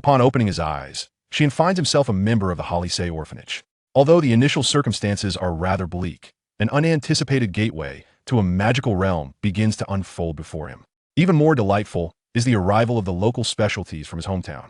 Upon opening his eyes, Sheen finds himself a member of the Holisey Orphanage. Although the initial circumstances are rather bleak, an unanticipated gateway to a magical realm begins to unfold before him. Even more delightful is the arrival of the local specialties from his hometown.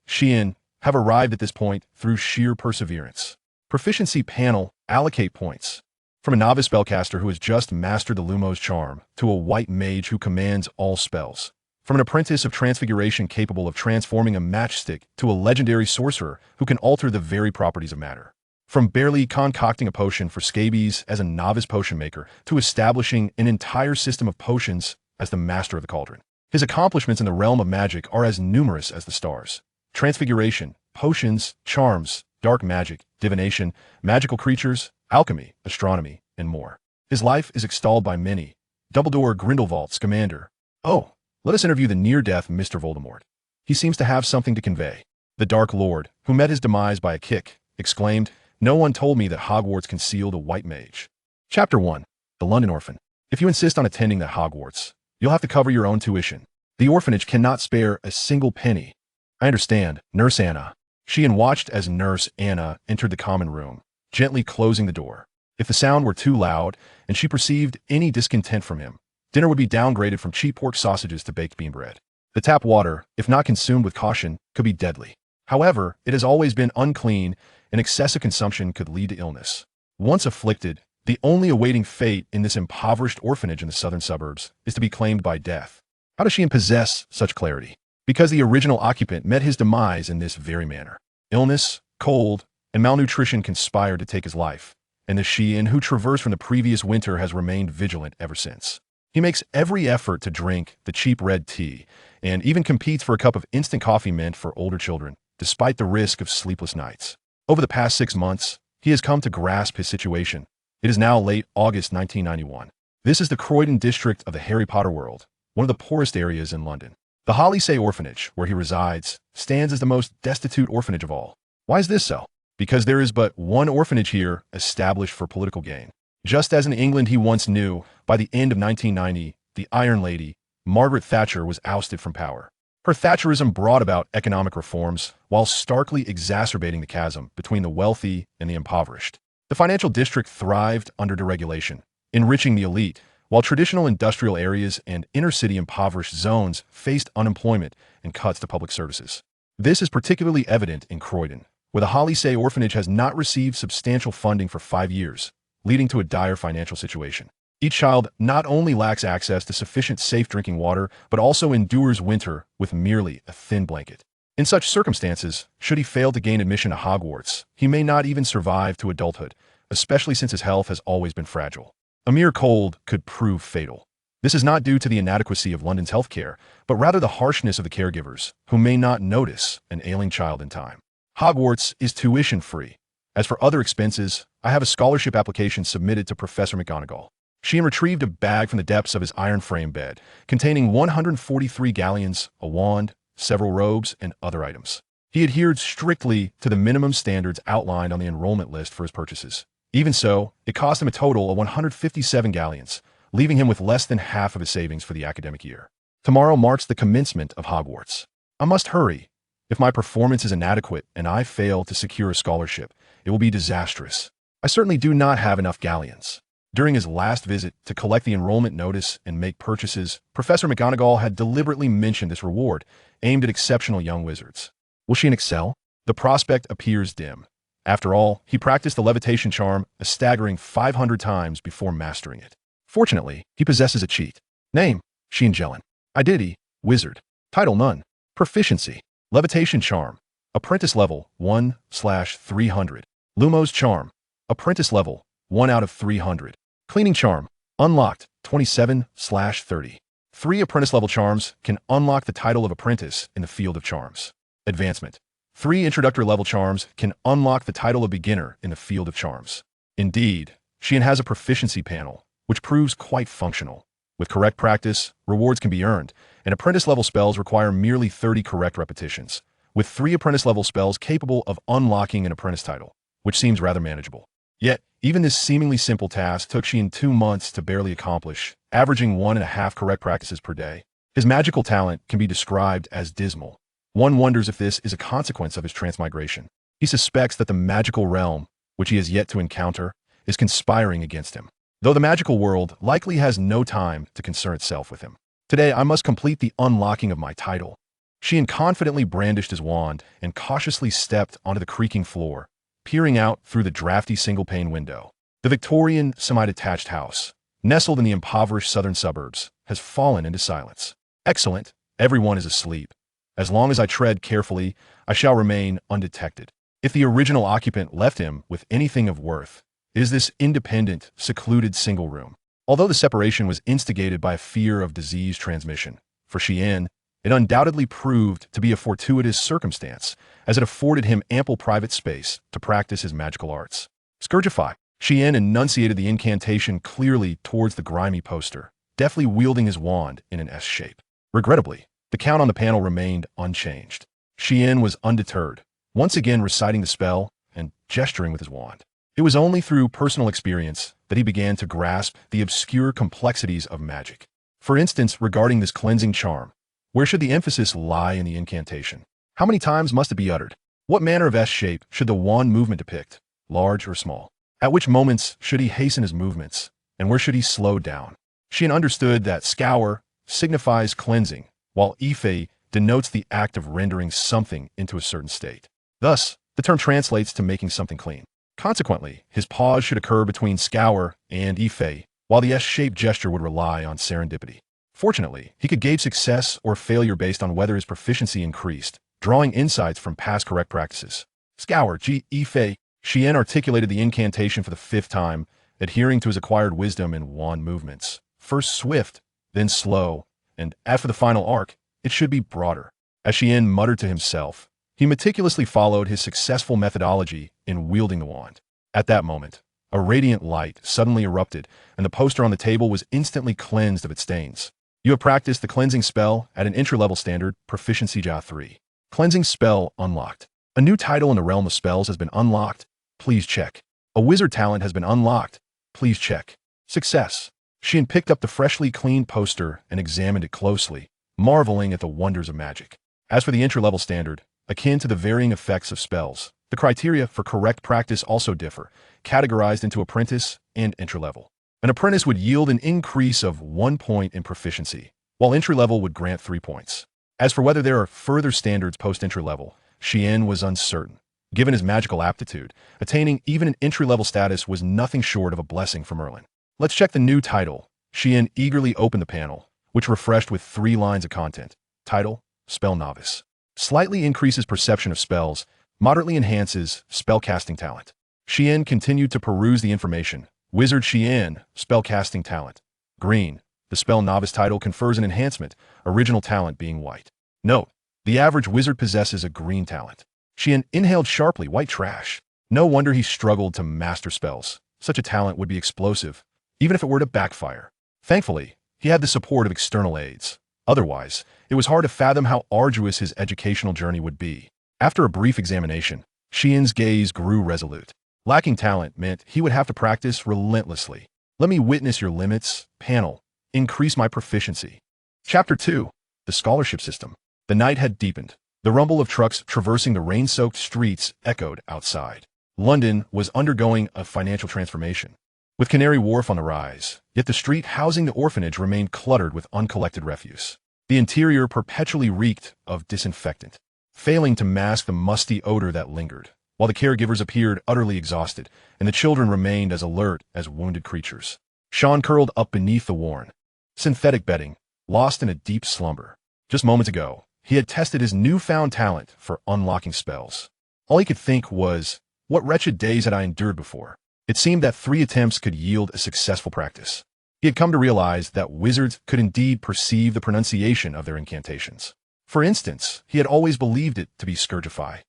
Sheen, have arrived at this point through sheer perseverance. Proficiency panel, allocate points. From a novice spellcaster who has just mastered the Lumos charm to a white mage who commands all spells. From an apprentice of transfiguration capable of transforming a matchstick to a legendary sorcerer who can alter the very properties of matter. From barely concocting a potion for scabies as a novice potion maker to establishing an entire system of potions as the master of the Cauldron. His accomplishments in the realm of magic are as numerous as the stars. Transfiguration, potions, charms, dark magic, divination, magical creatures, alchemy, astronomy, and more. His life is extolled by many. Dumbledore Grindelwald's commander. Oh, let us interview the near-death Mr. Voldemort. He seems to have something to convey. The Dark Lord, who met his demise by a kick, exclaimed, "No one told me that Hogwarts concealed a white mage." Chapter 1. The London Orphan. If you insist on attending the Hogwarts, you'll have to cover your own tuition. The orphanage cannot spare a single penny. I understand, Nurse Anna. Sheen watched as Nurse Anna entered the common room, gently closing the door. If the sound were too loud, and she perceived any discontent from him, dinner would be downgraded from cheap pork sausages to baked bean bread. The tap water, if not consumed with caution, could be deadly. However, it has always been unclean, and excessive consumption could lead to illness. Once afflicted, the only awaiting fate in this impoverished orphanage in the southern suburbs is to be claimed by death. How does Sheen possess such clarity? Because the original occupant met his demise in this very manner. Illness, cold, and malnutrition conspired to take his life, and the Sheen who traversed from the previous winter has remained vigilant ever since. He makes every effort to drink the cheap red tea, and even competes for a cup of instant coffee meant for older children, despite the risk of sleepless nights. Over the past 6 months, he has come to grasp his situation. It is now late August 1991. This is the Croydon district of the Harry Potter world, one of the poorest areas in London. The Holisey Orphanage, where he resides, stands as the most destitute orphanage of all. Why is this so? Because there is but one orphanage here established for political gain. Just as in England he once knew, by the end of 1990, the Iron Lady, Margaret Thatcher, was ousted from power. Her Thatcherism brought about economic reforms while starkly exacerbating the chasm between the wealthy and the impoverished. The financial district thrived under deregulation, enriching the elite, while traditional industrial areas and inner-city impoverished zones faced unemployment and cuts to public services. This is particularly evident in Croydon, where the Holisey Orphanage has not received substantial funding for 5 years, leading to a dire financial situation. Each child not only lacks access to sufficient safe drinking water, but also endures winter with merely a thin blanket. In such circumstances, should he fail to gain admission to Hogwarts, he may not even survive to adulthood, especially since his health has always been fragile. A mere cold could prove fatal. This is not due to the inadequacy of London's healthcare, but rather the harshness of the caregivers, who may not notice an ailing child in time. Hogwarts is tuition-free. As for other expenses, I have a scholarship application submitted to Professor McGonagall. Sheen retrieved a bag from the depths of his iron-frame bed, containing 143 galleons, a wand, several robes, and other items. He adhered strictly to the minimum standards outlined on the enrollment list for his purchases. Even so, it cost him a total of 157 galleons, leaving him with less than half of his savings for the academic year. Tomorrow marks the commencement of Hogwarts. I must hurry. If my performance is inadequate and I fail to secure a scholarship, it will be disastrous. I certainly do not have enough galleons. During his last visit to collect the enrollment notice and make purchases, Professor McGonagall had deliberately mentioned this reward, aimed at exceptional young wizards. Will Sheen excel? The prospect appears dim. After all, he practiced the levitation charm a staggering 500 times before mastering it. Fortunately, he possesses a cheat. Name, Sheen Jellin. Identity, wizard. Title, none. Proficiency, levitation charm. Apprentice level, 1/300. Lumos charm. Apprentice level, 1 out of 300. Cleaning charm, unlocked, 27/30. 3 apprentice level charms can unlock the title of apprentice in the field of charms. Advancement. 3 introductory level charms can unlock the title of beginner in the field of charms. Indeed, Sheen has a proficiency panel, which proves quite functional. With correct practice, rewards can be earned, and apprentice-level spells require merely 30 correct repetitions, with 3 apprentice-level spells capable of unlocking an apprentice title, which seems rather manageable. Yet, even this seemingly simple task took Sheen 2 months to barely accomplish, averaging 1.5 correct practices per day. His magical talent can be described as dismal. One wonders if this is a consequence of his transmigration. He suspects that the magical realm, which he has yet to encounter, is conspiring against him, though the magical world likely has no time to concern itself with him. Today, I must complete the unlocking of my title. Sheen confidently brandished his wand and cautiously stepped onto the creaking floor, peering out through the drafty single-pane window. The Victorian, semi-detached house, nestled in the impoverished southern suburbs, has fallen into silence. Excellent. Everyone is asleep. As long as I tread carefully, I shall remain undetected. If the original occupant left him with anything of worth, it is this independent, secluded single room. Although the separation was instigated by a fear of disease transmission, for Sheen, it undoubtedly proved to be a fortuitous circumstance, as it afforded him ample private space to practice his magical arts. Scourgify. Sheen enunciated the incantation clearly towards the grimy poster, deftly wielding his wand in an S shape. Regrettably, the count on the panel remained unchanged. Sheen was undeterred, once again reciting the spell and gesturing with his wand. It was only through personal experience that he began to grasp the obscure complexities of magic. For instance, regarding this cleansing charm, where should the emphasis lie in the incantation? How many times must it be uttered? What manner of S shape should the wand movement depict, large or small? At which moments should he hasten his movements, and where should he slow down? Sheen understood that scour signifies cleansing, while Ife denotes the act of rendering something into a certain state. Thus, the term translates to making something clean. Consequently, his pause should occur between scour and Ife, while the S-shaped gesture would rely on serendipity. Fortunately, he could gauge success or failure based on whether his proficiency increased, drawing insights from past correct practices. Scour, Ife. Sheen articulated the incantation for the 5th time, adhering to his acquired wisdom in wand movements. First swift, then slow, and after the final arc, it should be broader. As Sheen muttered to himself, he meticulously followed his successful methodology in wielding the wand. At that moment, a radiant light suddenly erupted, and the poster on the table was instantly cleansed of its stains. You have practiced the cleansing spell at an entry-level standard, Proficiency JA 3. Cleansing spell unlocked. A new title in the realm of spells has been unlocked. Please check. A wizard talent has been unlocked. Please check. Success. Sheen picked up the freshly cleaned poster and examined it closely, marveling at the wonders of magic. As for the entry-level standard, akin to the varying effects of spells, the criteria for correct practice also differ, categorized into apprentice and entry-level. An apprentice would yield an increase of 1 point in proficiency, while entry-level would grant 3 points. As for whether there are further standards post-entry-level, Sheen was uncertain. Given his magical aptitude, attaining even an entry-level status was nothing short of a blessing from Merlin. Let's check the new title. Sheen eagerly opened the panel, which refreshed with 3 lines of content. Title, Spell Novice. Slightly increases perception of spells, moderately enhances spellcasting talent. Sheen continued to peruse the information. Wizard Sheen, spellcasting talent. Green. The Spell Novice title confers an enhancement, original talent being white. Note, the average wizard possesses a green talent. Sheen inhaled sharply, white trash. No wonder he struggled to master spells. Such a talent would be explosive, even if it were to backfire. Thankfully, he had the support of external aids. Otherwise, it was hard to fathom how arduous his educational journey would be. After a brief examination, Sheen's gaze grew resolute. Lacking talent meant he would have to practice relentlessly. Let me witness your limits, panel. Increase my proficiency. Chapter 2. The Scholarship System. The night had deepened. The rumble of trucks traversing the rain-soaked streets echoed outside. London was undergoing a financial transformation, with Canary Wharf on the rise, yet the street housing the orphanage remained cluttered with uncollected refuse. The interior perpetually reeked of disinfectant, failing to mask the musty odor that lingered, while the caregivers appeared utterly exhausted, and the children remained as alert as wounded creatures. Sean curled up beneath the worn, synthetic bedding, lost in a deep slumber. Just moments ago, he had tested his newfound talent for unlocking spells. All he could think was, what wretched days had I endured before? It seemed that 3 attempts could yield a successful practice. He had come to realize that wizards could indeed perceive the pronunciation of their incantations. For instance, he had always believed it to be Scourgify.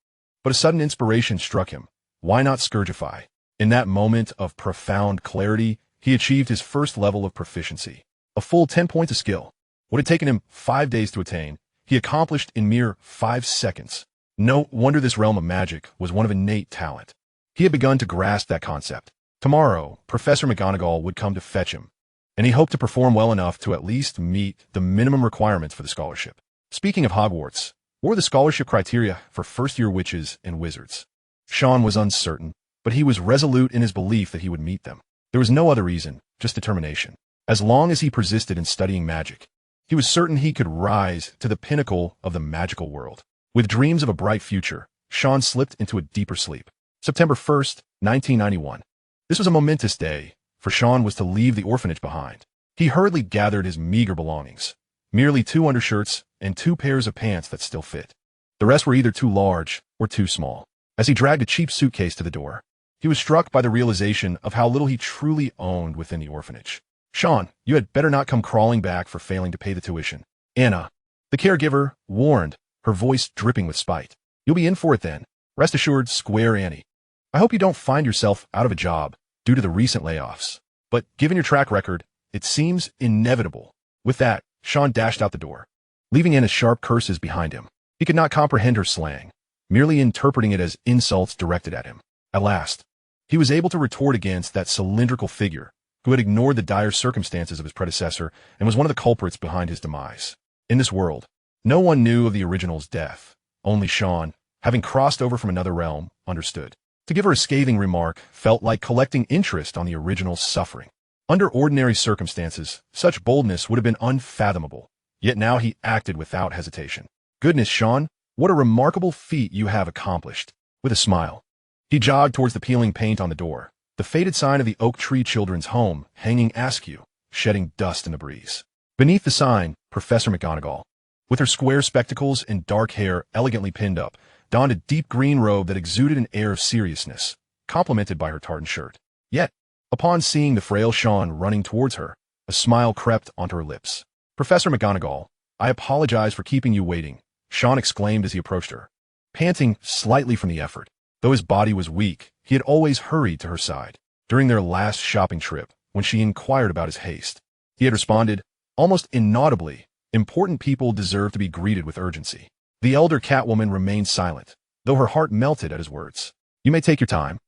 But a sudden inspiration struck him. Why not Scourgify? In that moment of profound clarity, he achieved his first level of proficiency. A full 10 points of skill. What had taken him 5 days to attain, he accomplished in mere 5 seconds. No wonder this realm of magic was one of innate talent. He had begun to grasp that concept. Tomorrow, Professor McGonagall would come to fetch him, and he hoped to perform well enough to at least meet the minimum requirements for the scholarship. Speaking of Hogwarts, What were the scholarship criteria for first-year witches and wizards? Sean was uncertain, but he was resolute in his belief that he would meet them. There was no other reason, just determination. As long as he persisted in studying magic, he was certain he could rise to the pinnacle of the magical world. With dreams of a bright future, Sean slipped into a deeper sleep. September 1st, 1991. This was a momentous day, for Sean was to leave the orphanage behind. He hurriedly gathered his meager belongings, merely 2 undershirts and 2 pairs of pants that still fit. The rest were either too large or too small. As he dragged a cheap suitcase to the door, he was struck by the realization of how little he truly owned within the orphanage. Sean, you had better not come crawling back for failing to pay the tuition. Anna, the caregiver, warned, her voice dripping with spite. You'll be in for it then. Rest assured, Square Annie. I hope you don't find yourself out of a job due to the recent layoffs. But given your track record, it seems inevitable. With that, Sean dashed out the door, leaving Anna's sharp curses behind him. He could not comprehend her slang, merely interpreting it as insults directed at him. At last, he was able to retort against that cylindrical figure who had ignored the dire circumstances of his predecessor and was one of the culprits behind his demise. In this world, no one knew of the original's death. Only Sean, having crossed over from another realm, understood. To give her a scathing remark felt like collecting interest on the original's suffering. Under ordinary circumstances, such boldness would have been unfathomable, yet now he acted without hesitation. Goodness, Sean, what a remarkable feat you have accomplished. With a smile, he jogged towards the peeling paint on the door, the faded sign of the Oak Tree Children's Home hanging askew, shedding dust in the breeze. Beneath the sign, Professor McGonagall, with her square spectacles and dark hair elegantly pinned up, donned a deep green robe that exuded an air of seriousness, complemented by her tartan shirt. Yet, upon seeing the frail Sean running towards her, a smile crept onto her lips. Professor McGonagall, I apologize for keeping you waiting, Sean exclaimed as he approached her. Panting slightly from the effort, though his body was weak, he had always hurried to her side. During their last shopping trip, when she inquired about his haste, he had responded, almost inaudibly, important people deserve to be greeted with urgency. The elder Catwoman remained silent, though her heart melted at his words. You may take your time,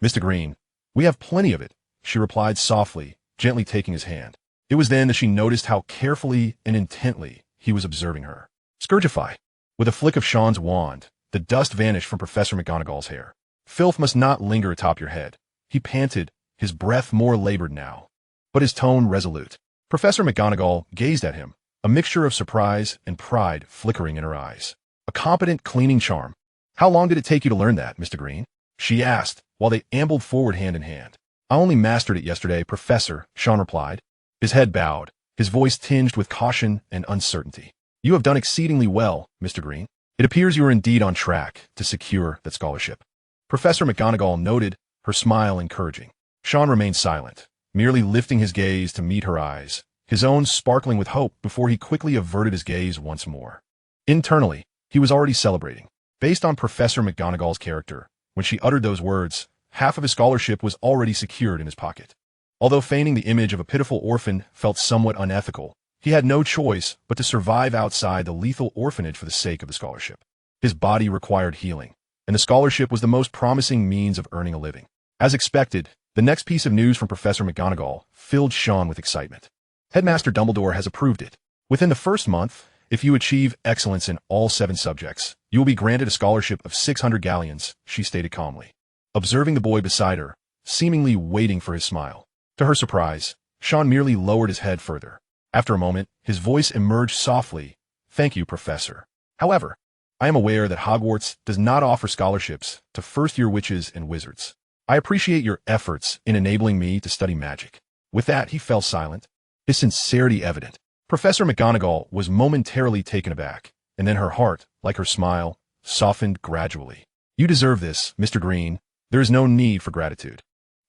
Mr. Green. We have plenty of it, she replied softly, gently taking his hand. It was then that she noticed how carefully and intently he was observing her. Scourgify. With a flick of Sean's wand, the dust vanished from Professor McGonagall's hair. Filth must not linger atop your head. He panted, his breath more labored now, but his tone resolute. Professor McGonagall gazed at him, a mixture of surprise and pride flickering in her eyes. A competent cleaning charm. How long did it take you to learn that, Mr. Green? She asked, while they ambled forward hand in hand. I only mastered it yesterday, Professor, Sean replied. His head bowed, his voice tinged with caution and uncertainty. You have done exceedingly well, Mr. Green. It appears you are indeed on track to secure that scholarship. Professor McGonagall noted, her smile encouraging. Sean remained silent, merely lifting his gaze to meet her eyes, his own sparkling with hope before he quickly averted his gaze once more. Internally, he was already celebrating. Based on Professor McGonagall's character, when she uttered those words, half of his scholarship was already secured in his pocket. Although feigning the image of a pitiful orphan felt somewhat unethical, he had no choice but to survive outside the lethal orphanage for the sake of the scholarship. His body required healing, and the scholarship was the most promising means of earning a living. As expected, the next piece of news from Professor McGonagall filled Sean with excitement. Headmaster Dumbledore has approved it. Within the first month, if you achieve excellence in all 7 subjects, you will be granted a scholarship of 600 galleons, she stated calmly, observing the boy beside her, seemingly waiting for his smile. To her surprise, Sean merely lowered his head further. After a moment, his voice emerged softly. Thank you, Professor. However, I am aware that Hogwarts does not offer scholarships to first-year witches and wizards. I appreciate your efforts in enabling me to study magic. With that, he fell silent, his sincerity evident. Professor McGonagall was momentarily taken aback, and then her heart, like her smile, softened gradually. You deserve this, Mr. Green. There is no need for gratitude.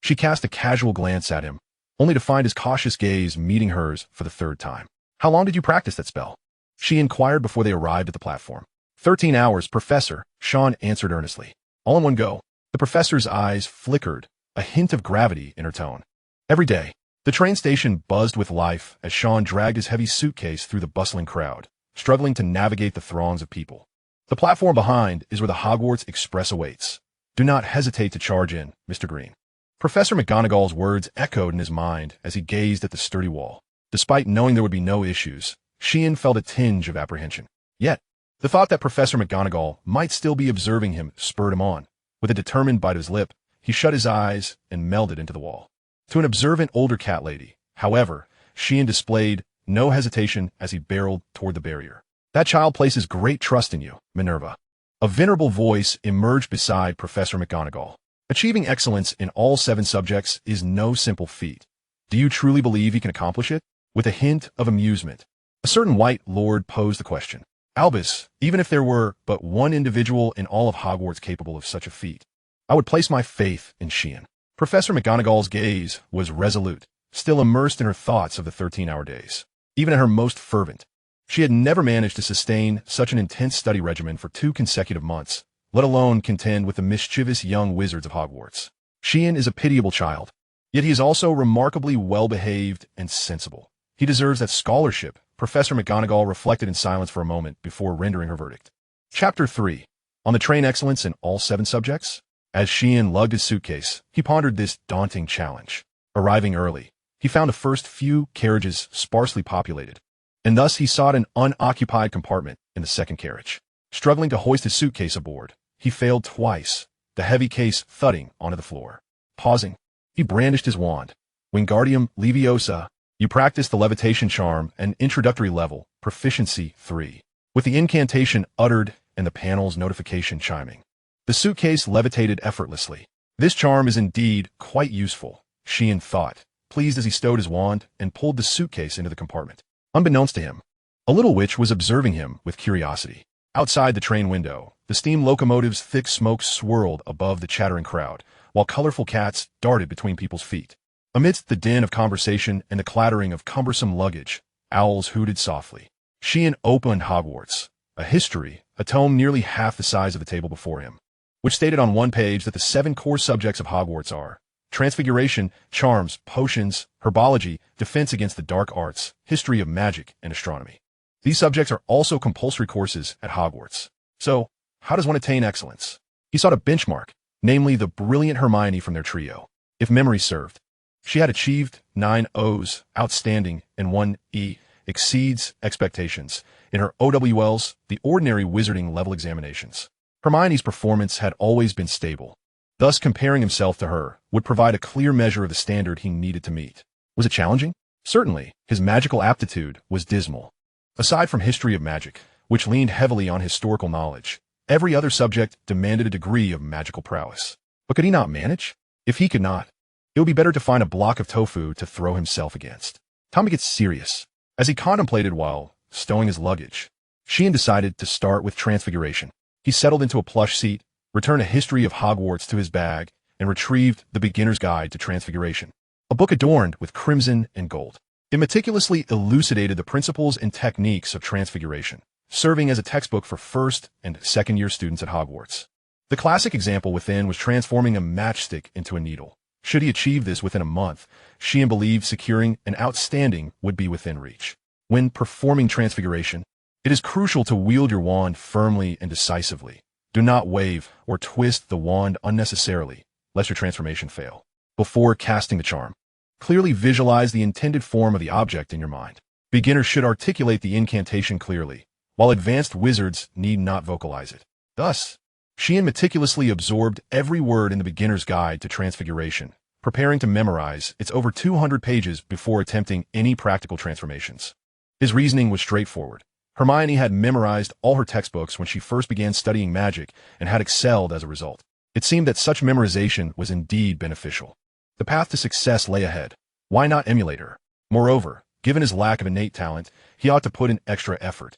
She cast a casual glance at him, only to find his cautious gaze meeting hers for the 3rd time. How long did you practice that spell? She inquired before they arrived at the platform. 13 hours, Professor, Sean answered earnestly. All in one go. The professor's eyes flickered, a hint of gravity in her tone. Every day, the train station buzzed with life as Sean dragged his heavy suitcase through the bustling crowd, struggling to navigate the throngs of people. The platform behind is where the Hogwarts Express awaits. Do not hesitate to charge in, Mr. Green. Professor McGonagall's words echoed in his mind as he gazed at the sturdy wall. Despite knowing there would be no issues, Sheen felt a tinge of apprehension. Yet, The thought that Professor McGonagall might still be observing him spurred him on. With a determined bite of his lip, he shut his eyes and melded into the wall. To an observant older cat lady, however, Sheen displayed no hesitation as he barreled toward the barrier. That child places great trust in you, Minerva. A venerable voice emerged beside Professor McGonagall. Achieving excellence in all 7 subjects is no simple feat. Do you truly believe he can accomplish it? With a hint of amusement, a certain white lord posed the question. Albus, even if there were but one individual in all of Hogwarts capable of such a feat, I would place my faith in Sheen. Professor McGonagall's gaze was resolute, still immersed in her thoughts of the 13-hour days. Even at her most fervent, she had never managed to sustain such an intense study regimen for 2 consecutive months, let alone contend with the mischievous young wizards of Hogwarts. Sheen is a pitiable child, yet he is also remarkably well-behaved and sensible. He deserves that scholarship. Professor McGonagall reflected in silence for a moment before rendering her verdict. Chapter 3. On the train excellence in all 7 subjects? As Sheen lugged his suitcase, he pondered this daunting challenge. Arriving early, he found the first few carriages sparsely populated, and thus he sought an unoccupied compartment in the second carriage. Struggling to hoist his suitcase aboard, he failed twice, the heavy case thudding onto the floor. Pausing, he brandished his wand. Wingardium Leviosa. You practice the levitation charm and introductory level, proficiency 3. With the incantation uttered and the panel's notification chiming, the suitcase levitated effortlessly. This charm is indeed quite useful, Sheen thought, pleased as he stowed his wand and pulled the suitcase into the compartment. Unbeknownst to him, a little witch was observing him with curiosity. Outside the train window, the steam locomotive's thick smoke swirled above the chattering crowd, while colorful cats darted between people's feet. Amidst the din of conversation and the clattering of cumbersome luggage, owls hooted softly. Sheen opened Hogwarts, a history, a tome nearly half the size of the table before him, which stated on one page that the 7 core subjects of Hogwarts are Transfiguration, Charms, Potions, Herbology, Defense against the Dark Arts, History of Magic, and Astronomy. These subjects are also compulsory courses at Hogwarts. So, how does one attain excellence? He sought a benchmark, namely the brilliant Hermione from their trio. If memory served, she had achieved 9 O's, outstanding, and 1 E, exceeds expectations, in her OWLs, the ordinary wizarding level examinations. Hermione's performance had always been stable. Thus, comparing himself to her would provide a clear measure of the standard he needed to meet. Was it challenging? Certainly. His magical aptitude was dismal. Aside from history of magic, which leaned heavily on historical knowledge, every other subject demanded a degree of magical prowess. But could he not manage? If he could not, it would be better to find a block of tofu to throw himself against. Time to get serious. As he contemplated while stowing his luggage, Sheen decided to start with Transfiguration. He settled into a plush seat, returned a history of Hogwarts to his bag, and retrieved The Beginner's Guide to Transfiguration, a book adorned with crimson and gold. It meticulously elucidated the principles and techniques of Transfiguration, serving as a textbook for first and second-year students at Hogwarts. The classic example within was transforming a matchstick into a needle. Should he achieve this within a month, Sheen believed securing an outstanding would be within reach. When performing Transfiguration, it is crucial to wield your wand firmly and decisively. Do not wave or twist the wand unnecessarily, lest your transformation fail. Before casting the charm, clearly visualize the intended form of the object in your mind. Beginners should articulate the incantation clearly, while advanced wizards need not vocalize it. Thus, Sheen meticulously absorbed every word in the Beginner's Guide to Transfiguration, preparing to memorize its over 200 pages before attempting any practical transformations. His reasoning was straightforward. Hermione had memorized all her textbooks when she first began studying magic and had excelled as a result. It seemed that such memorization was indeed beneficial. The path to success lay ahead. Why not emulate her? Moreover, given his lack of innate talent, he ought to put in extra effort.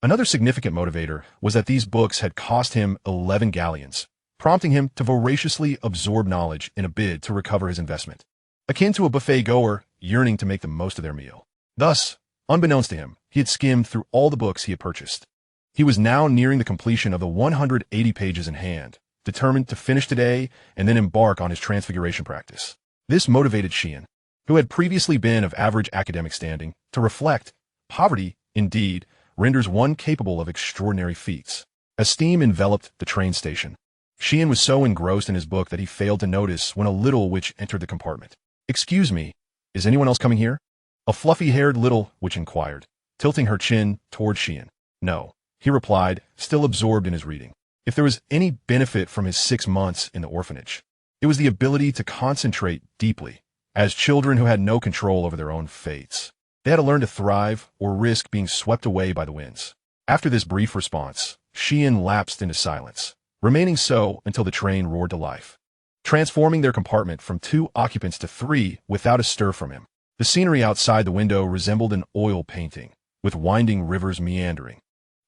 Another significant motivator was that these books had cost him 11 galleons, prompting him to voraciously absorb knowledge in a bid to recover his investment, akin to a buffet-goer yearning to make the most of their meal. Thus, unbeknownst to him, he had skimmed through all the books he had purchased. He was now nearing the completion of the 180 pages in hand, determined to finish today and then embark on his Transfiguration practice. This motivated Sheen, who had previously been of average academic standing, to reflect. Poverty, indeed, renders one capable of extraordinary feats. As steam enveloped the train station, Sheen was so engrossed in his book that he failed to notice when a little witch entered the compartment. "Excuse me, is anyone else coming here?" A fluffy-haired little witch inquired, tilting her chin toward Sheen. "No," he replied, still absorbed in his reading. If there was any benefit from his 6 months in the orphanage, it was the ability to concentrate deeply, as children who had no control over their own fates. They had to learn to thrive or risk being swept away by the winds. After this brief response, Sheen lapsed into silence, remaining so until the train roared to life, transforming their compartment from 2 occupants to 3 without a stir from him. The scenery outside the window resembled an oil painting, with winding rivers meandering,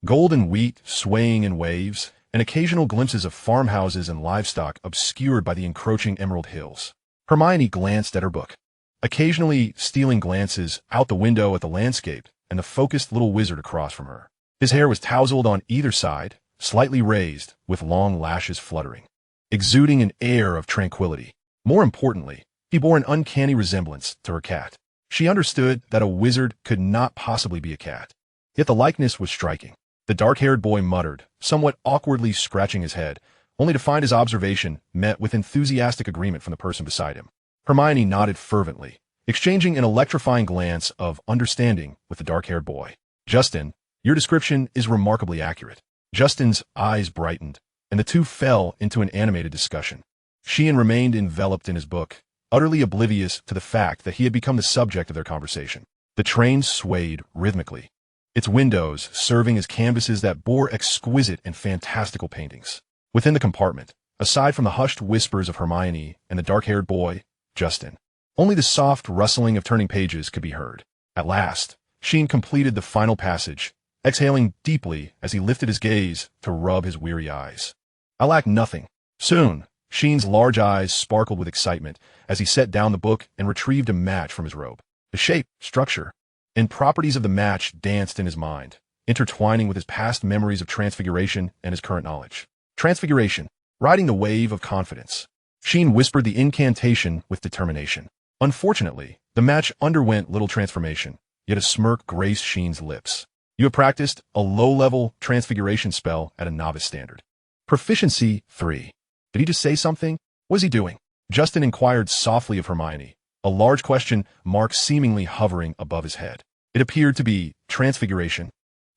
golden wheat swaying in waves, and occasional glimpses of farmhouses and livestock obscured by the encroaching emerald hills. Hermione glanced at her book, occasionally stealing glances out the window at the landscape and the focused little wizard across from her. His hair was tousled on either side, slightly raised, with long lashes fluttering, exuding an air of tranquility. More importantly, he bore an uncanny resemblance to her cat. She understood that a wizard could not possibly be a cat, yet the likeness was striking. The dark-haired boy muttered, somewhat awkwardly scratching his head, only to find his observation met with enthusiastic agreement from the person beside him. Hermione nodded fervently, exchanging an electrifying glance of understanding with the dark-haired boy. Justin, your description is remarkably accurate. Justin's eyes brightened, and the two fell into an animated discussion. Sheen remained enveloped in his book, utterly oblivious to the fact that he had become the subject of their conversation. The train swayed rhythmically, its windows serving as canvases that bore exquisite and fantastical paintings. Within the compartment, aside from the hushed whispers of Hermione and the dark-haired boy, Justin, only the soft rustling of turning pages could be heard. At last, Sheen completed the final passage, exhaling deeply as he lifted his gaze to rub his weary eyes. I lack nothing. Soon, Sheen's large eyes sparkled with excitement as he set down the book and retrieved a match from his robe. The shape, structure, and properties of the match danced in his mind, intertwining with his past memories of Transfiguration and his current knowledge. Transfiguration, riding the wave of confidence. Sheen whispered the incantation with determination. Unfortunately, the match underwent little transformation, yet a smirk graced Sheen's lips. You have practiced a low-level transfiguration spell at a novice standard. Proficiency 3. Did he just say something? What was he doing? Justin inquired softly of Hermione, a large question mark seemingly hovering above his head. It appeared to be Transfiguration.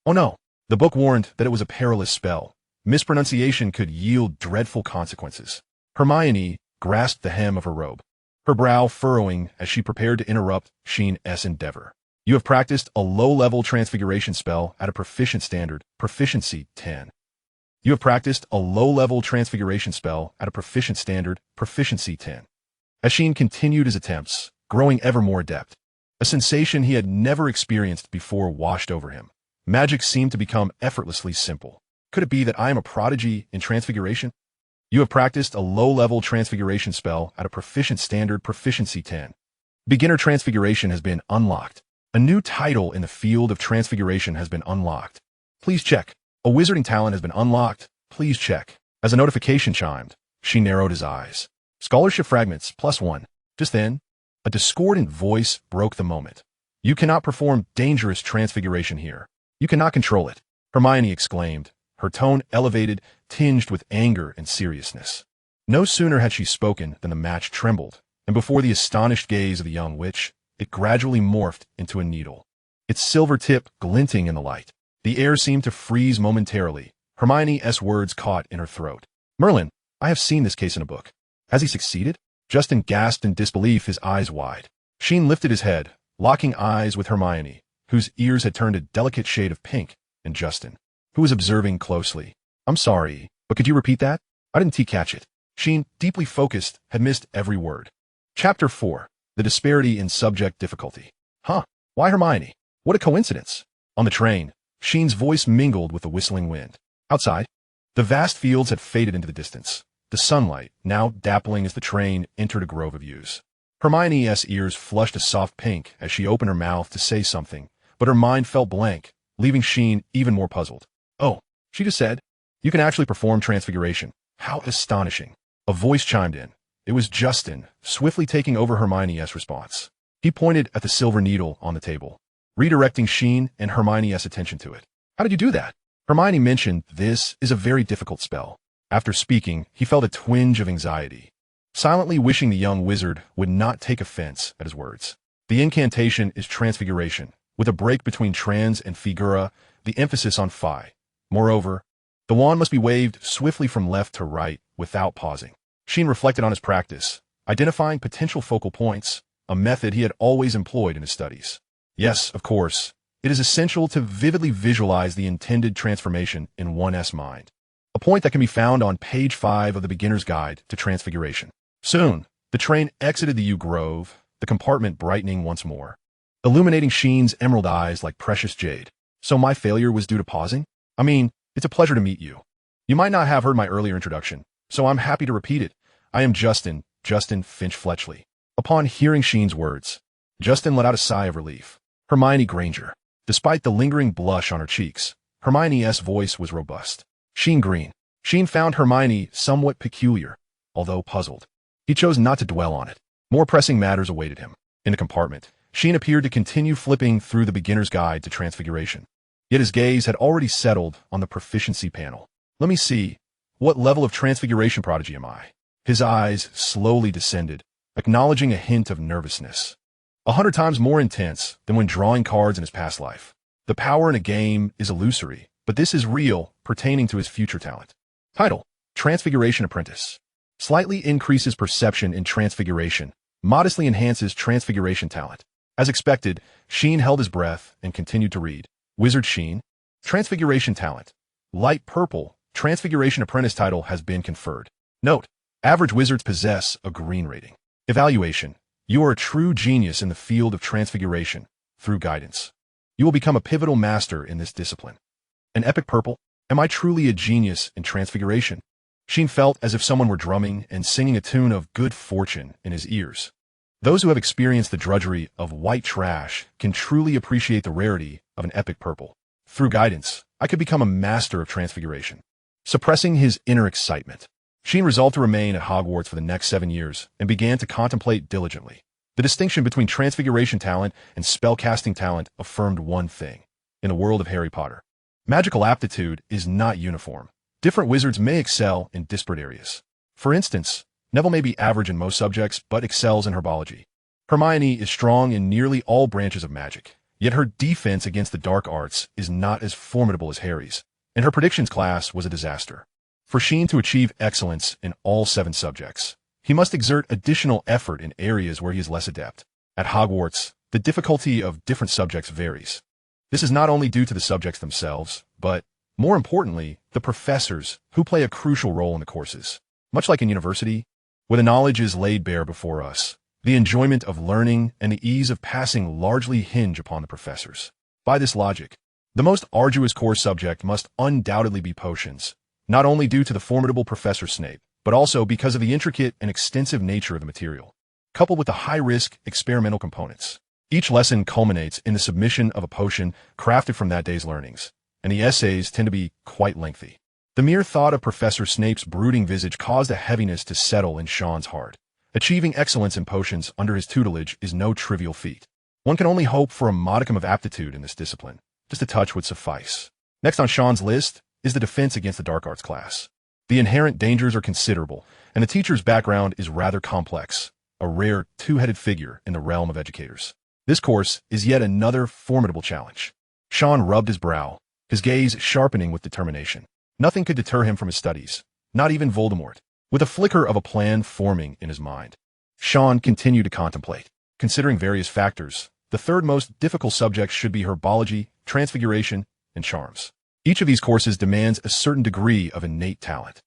Oh no, the book warned that it was a perilous spell. Mispronunciation could yield dreadful consequences. Hermione grasped the hem of her robe, her brow furrowing as she prepared to interrupt Sheen's endeavor. You have practiced a low-level transfiguration spell at a proficient standard, proficiency 10. You have practiced a low-level transfiguration spell at a proficient standard, proficiency 10. As Sheen continued his attempts, growing ever more adept, a sensation he had never experienced before washed over him. Magic seemed to become effortlessly simple. Could it be that I am a prodigy in transfiguration? You have practiced a low-level transfiguration spell at a proficient standard, proficiency 10. Beginner transfiguration has been unlocked. A new title in the field of transfiguration has been unlocked. Please check. A wizarding talent has been unlocked. Please check. As a notification chimed, she narrowed his eyes. Scholarship fragments, +1. Just then, a discordant voice broke the moment. You cannot perform dangerous transfiguration here. You cannot control it, Hermione exclaimed, her tone elevated, tinged with anger and seriousness. No sooner had she spoken than the match trembled, and before the astonished gaze of the young witch, it gradually morphed into a needle, its silver tip glinting in the light. The air seemed to freeze momentarily. Hermione's words caught in her throat. Merlin, I have seen this case in a book. Has he succeeded? Justin gasped in disbelief, his eyes wide. Sheen lifted his head, locking eyes with Hermione, whose ears had turned a delicate shade of pink, and Justin, who was observing closely. I'm sorry, but could you repeat that? I didn't catch it. Sheen, deeply focused, had missed every word. Chapter 4. The disparity in subject difficulty. Huh, why Hermione? What a coincidence. On the train, Sheen's voice mingled with the whistling wind. Outside, the vast fields had faded into the distance, the sunlight now dappling as the train entered a grove of yews. Hermione's ears flushed a soft pink as she opened her mouth to say something, but her mind felt blank, leaving Sheen even more puzzled. Oh, she just said, you can actually perform transfiguration. How astonishing. A voice chimed in. It was Justin, swiftly taking over Hermione's response. He pointed at the silver needle on the table, redirecting Sheen and Hermione's attention to it. How did you do that? Hermione mentioned this is a very difficult spell. After speaking, he felt a twinge of anxiety, silently wishing the young wizard would not take offense at his words. The incantation is transfiguration, with a break between trans and figura, the emphasis on phi. Moreover, the wand must be waved swiftly from left to right without pausing. Sheen reflected on his practice, identifying potential focal points, a method he had always employed in his studies. Yes, of course, it is essential to vividly visualize the intended transformation in one's mind, a point that can be found on page 5 of the Beginner's Guide to Transfiguration. Soon, the train exited the Yew Grove, the compartment brightening once more, illuminating Sheen's emerald eyes like precious jade. So my failure was due to pausing? I mean, it's a pleasure to meet you. You might not have heard my earlier introduction, so I'm happy to repeat it. I am Justin Finch Fletchley. Upon hearing Sheen's words, Justin let out a sigh of relief. Hermione Granger. Despite the lingering blush on her cheeks, Hermione's voice was robust. Sheen Green. Sheen found Hermione somewhat peculiar, although puzzled. He chose not to dwell on it. More pressing matters awaited him. In the compartment, Sheen appeared to continue flipping through the Beginner's Guide to Transfiguration. Yet his gaze had already settled on the proficiency panel. Let me see. What level of Transfiguration prodigy am I? His eyes slowly descended, acknowledging a hint of nervousness. 100 times more intense than when drawing cards in his past life. The power in a game is illusory, but this is real, pertaining to his future talent. Title: Transfiguration Apprentice. Slightly increases perception in Transfiguration, modestly enhances Transfiguration talent. As expected, Sheen held his breath and continued to read. Wizard Sheen. Transfiguration talent. Light purple. Transfiguration Apprentice title has been conferred. Note: average wizards possess a green rating. Evaluation: you are a true genius in the field of Transfiguration. Through guidance, you will become a pivotal master in this discipline. An epic purple. Am I truly a genius in Transfiguration? Sheen felt as if someone were drumming and singing a tune of good fortune in his ears. Those who have experienced the drudgery of white trash can truly appreciate the rarity of an epic purple. Through guidance, I could become a master of Transfiguration. Suppressing his inner excitement, Sheen resolved to remain at Hogwarts for the next 7 years and began to contemplate diligently. The distinction between Transfiguration talent and spellcasting talent affirmed one thing. In the world of Harry Potter, magical aptitude is not uniform. Different wizards may excel in disparate areas. For instance, Neville may be average in most subjects, but excels in herbology. Hermione is strong in nearly all branches of magic, yet her defense against the dark arts is not as formidable as Harry's, and her predictions class was a disaster. For Sheen to achieve excellence in all 7 subjects, he must exert additional effort in areas where he is less adept. At Hogwarts, the difficulty of different subjects varies. This is not only due to the subjects themselves, but, more importantly, the professors who play a crucial role in the courses. Much like in university, where the knowledge is laid bare before us, the enjoyment of learning and the ease of passing largely hinge upon the professors. By this logic, the most arduous course subject must undoubtedly be potions, not only due to the formidable Professor Snape, but also because of the intricate and extensive nature of the material, coupled with the high-risk experimental components. Each lesson culminates in the submission of a potion crafted from that day's learnings, and the essays tend to be quite lengthy. The mere thought of Professor Snape's brooding visage caused a heaviness to settle in Sean's heart. Achieving excellence in potions under his tutelage is no trivial feat. One can only hope for a modicum of aptitude in this discipline. Just a touch would suffice. Next on Sean's list is the defense against the dark arts class. The inherent dangers are considerable, and the teacher's background is rather complex, a rare two-headed figure in the realm of educators. This course is yet another formidable challenge. Sean rubbed his brow, his gaze sharpening with determination. Nothing could deter him from his studies, not even Voldemort. With a flicker of a plan forming in his mind, Sean continued to contemplate. Considering various factors, the third most difficult subject should be herbology, transfiguration, and charms. Each of these courses demands a certain degree of innate talent.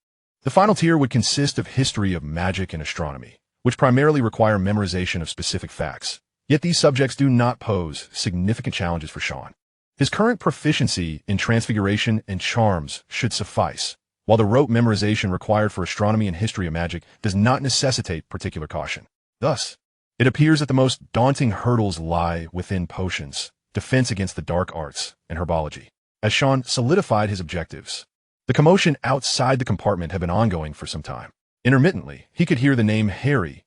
The final tier would consist of history of magic and astronomy, which primarily require memorization of specific facts. Yet these subjects do not pose significant challenges for Sean. His current proficiency in transfiguration and charms should suffice, while the rote memorization required for astronomy and history of magic does not necessitate particular caution. Thus, it appears that the most daunting hurdles lie within potions, defense against the dark arts, and herbology. As Sean solidified his objectives, the commotion outside the compartment had been ongoing for some time. Intermittently, he could hear the name Harry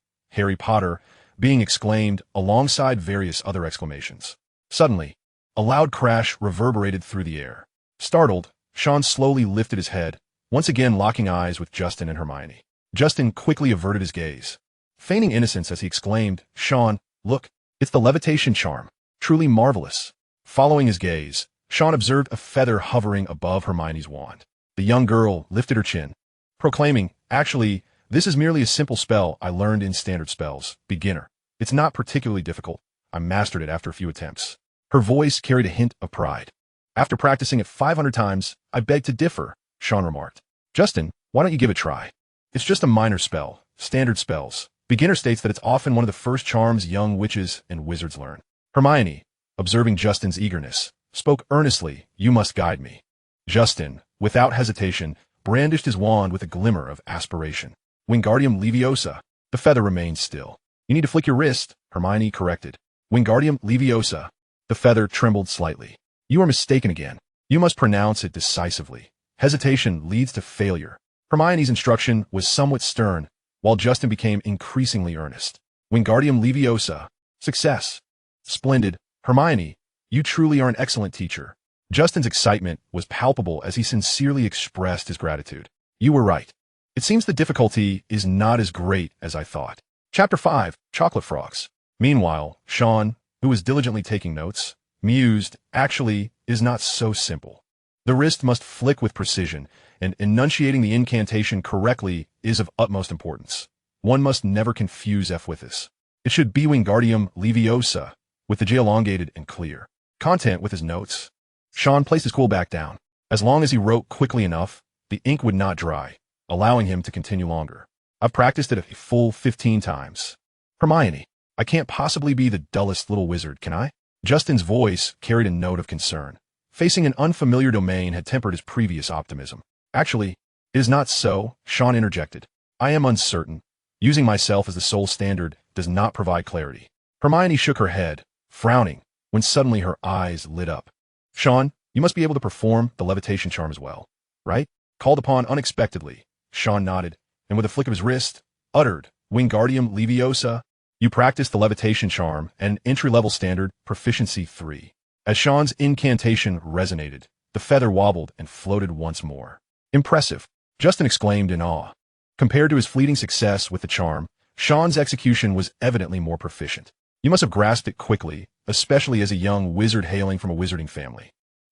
Potter, being exclaimed alongside various other exclamations. Suddenly, a loud crash reverberated through the air. Startled, Sean slowly lifted his head, once again locking eyes with Justin and Hermione. Justin quickly averted his gaze, feigning innocence as he exclaimed, "Sean, look, it's the levitation charm. Truly marvelous." Following his gaze, Sheen observed a feather hovering above Hermione's wand. The young girl lifted her chin, proclaiming, "Actually, this is merely a simple spell I learned in standard spells. Beginner. It's not particularly difficult. I mastered it after a few attempts." Her voice carried a hint of pride. "After practicing it 500 times, I beg to differ," Sheen remarked. "Justin, why don't you give it a try? It's just a minor spell. Standard spells. Beginner states that it's often one of the first charms young witches and wizards learn." Hermione, observing Justin's eagerness, spoke earnestly, "You must guide me." Justin, without hesitation, brandished his wand with a glimmer of aspiration. "Wingardium Leviosa." The feather remained still. "You need to flick your wrist," Hermione corrected. "Wingardium Leviosa." The feather trembled slightly. "You are mistaken again. You must pronounce it decisively. Hesitation leads to failure." Hermione's instruction was somewhat stern, while Justin became increasingly earnest. "Wingardium Leviosa." "Success." "Splendid. Hermione, you truly are an excellent teacher." Justin's excitement was palpable as he sincerely expressed his gratitude. "You were right. It seems the difficulty is not as great as I thought." Chapter 5, Chocolate Frogs. Meanwhile, Sheen, who was diligently taking notes, mused, "Actually, is not so simple. The wrist must flick with precision, and enunciating the incantation correctly is of utmost importance. One must never confuse F with this. It should be Wingardium Leviosa, with the J elongated and clear." Content with his notes. Sheen placed his quill back down. As long as he wrote quickly enough, the ink would not dry, allowing him to continue longer. "I've practiced it a full 15 times. Hermione, I can't possibly be the dullest little wizard, can I?" Justin's voice carried a note of concern. Facing an unfamiliar domain had tempered his previous optimism. "Actually, it is not so," Sheen interjected. "I am uncertain. Using myself as the sole standard does not provide clarity." Hermione shook her head, frowning, when suddenly her eyes lit up. "Sheen, you must be able to perform the levitation charm as well, right?" Called upon unexpectedly, Sheen nodded, and with a flick of his wrist, uttered, "Wingardium Leviosa." "You practiced the levitation charm at an entry-level standard, proficiency 3. As Sheen's incantation resonated, the feather wobbled and floated once more. "Impressive," Justin exclaimed in awe. Compared to his fleeting success with the charm, Sheen's execution was evidently more proficient. "You must have grasped it quickly, especially as a young wizard hailing from a wizarding family."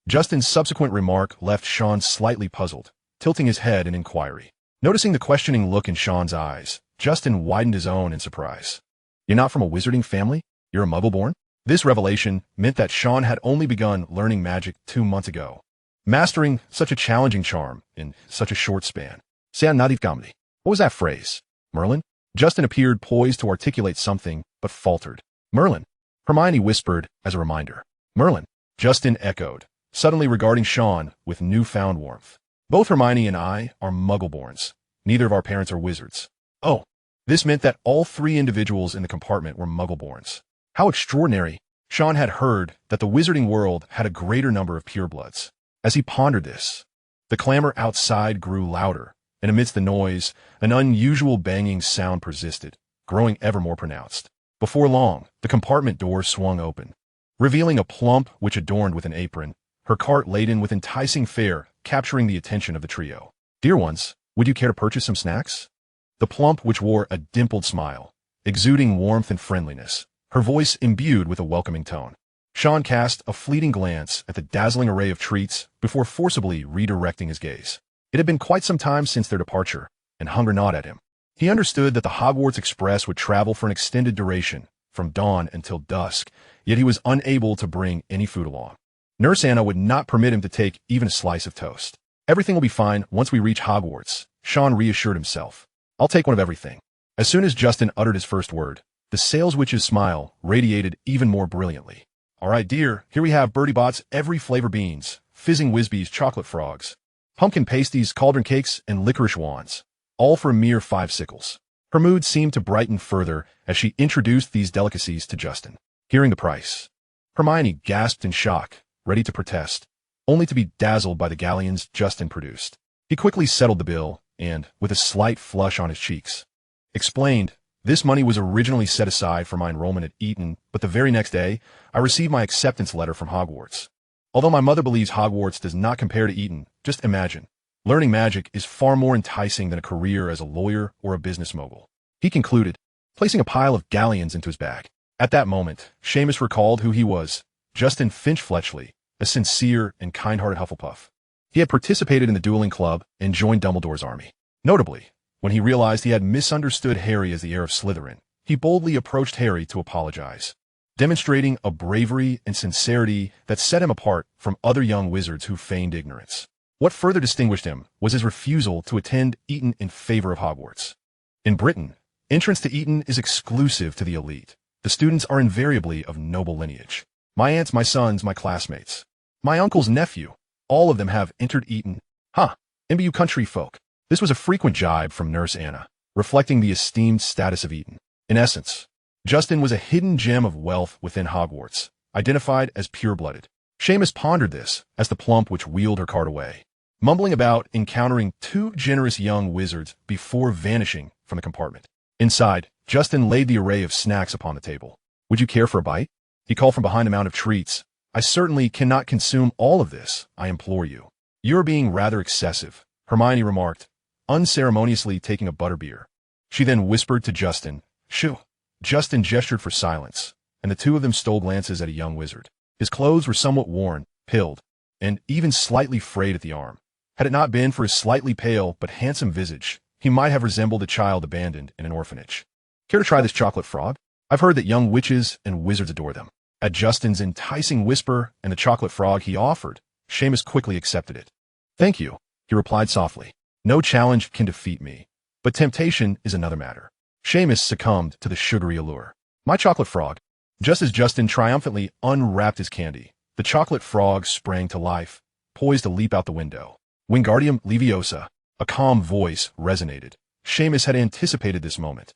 Justin's subsequent remark left Sheen slightly puzzled, tilting his head in inquiry. Noticing the questioning look in Sheen's eyes, Justin widened his own in surprise. "You're not from a wizarding family? You're a muggle-born?" This revelation meant that Sheen had only begun learning magic 2 months ago. Mastering such a challenging charm in such a short span. "C'est un natif gamli." What was that phrase? Merlin? Justin appeared poised to articulate something, but faltered. "Merlin," Hermione whispered as a reminder. "Merlin," Justin echoed, suddenly regarding Sheen with newfound warmth. "Both Hermione and I are muggle-borns. Neither of our parents are wizards." Oh, this meant that all 3 individuals in the compartment were muggle-borns. How extraordinary! Sheen had heard that the wizarding world had a greater number of purebloods. As he pondered this, the clamor outside grew louder, and amidst the noise, an unusual banging sound persisted, growing ever more pronounced. Before long, the compartment door swung open, revealing a plump which adorned with an apron, her cart laden with enticing fare, capturing the attention of the trio. "Dear ones, would you care to purchase some snacks?" The plump which wore a dimpled smile, exuding warmth and friendliness, her voice imbued with a welcoming tone. Sheen cast a fleeting glance at the dazzling array of treats before forcibly redirecting his gaze. It had been quite some time since their departure, and hunger gnawed at him. He understood that the Hogwarts Express would travel for an extended duration, from dawn until dusk, yet he was unable to bring any food along. Nurse Anna would not permit him to take even a slice of toast. "Everything will be fine once we reach Hogwarts," Sheen reassured himself. "I'll take one of everything." As soon as Justin uttered his first word, the sales witch's smile radiated even more brilliantly. "All right, dear, here we have Bertie Bott's every flavor beans, fizzing Whizbee's chocolate frogs, pumpkin pasties, cauldron cakes, and licorice wands, all for a mere 5 sickles." Her mood seemed to brighten further as she introduced these delicacies to Justin. Hearing the price, Hermione gasped in shock, ready to protest, only to be dazzled by the galleons Justin produced. He quickly settled the bill and, with a slight flush on his cheeks, explained, "This money was originally set aside for my enrollment at Eton, but the very next day, I received my acceptance letter from Hogwarts. Although my mother believes Hogwarts does not compare to Eton, just imagine. Learning magic is far more enticing than a career as a lawyer or a business mogul," he concluded, placing a pile of galleons into his bag. At that moment, Seamus recalled who he was, Justin Finch-Fletchley, a sincere and kind-hearted Hufflepuff. He had participated in the dueling club and joined Dumbledore's army. Notably, when he realized he had misunderstood Harry as the heir of Slytherin, he boldly approached Harry to apologize, demonstrating a bravery and sincerity that set him apart from other young wizards who feigned ignorance. What further distinguished him was his refusal to attend Eton in favor of Hogwarts. In Britain, entrance to Eton is exclusive to the elite. The students are invariably of noble lineage. My aunts, my sons, my classmates, my uncle's nephew, all of them have entered Eton. MBU country folk. This was a frequent jibe from Nurse Anna, reflecting the esteemed status of Eton. In essence, Justin was a hidden gem of wealth within Hogwarts, identified as pure-blooded. Seamus pondered this as the plump which wheeled her cart away, mumbling about encountering two generous young wizards before vanishing from the compartment. Inside, Justin laid the array of snacks upon the table. Would you care for a bite? He called from behind a mound of treats. I certainly cannot consume all of this, I implore you. You're being rather excessive, Hermione remarked, unceremoniously taking a butterbeer. She then whispered to Justin, Shoo. Justin gestured for silence, and the two of them stole glances at a young wizard. His clothes were somewhat worn, pilled, and even slightly frayed at the arm. Had it not been for his slightly pale but handsome visage, he might have resembled a child abandoned in an orphanage. Care to try this chocolate frog? I've heard that young witches and wizards adore them. At Justin's enticing whisper and the chocolate frog he offered, Seamus quickly accepted it. Thank you, he replied softly. No challenge can defeat me, but temptation is another matter. Seamus succumbed to the sugary allure. My chocolate frog. Just as Justin triumphantly unwrapped his candy, the chocolate frog sprang to life, poised to leap out the window. Wingardium Leviosa, a calm voice resonated. Seamus had anticipated this moment,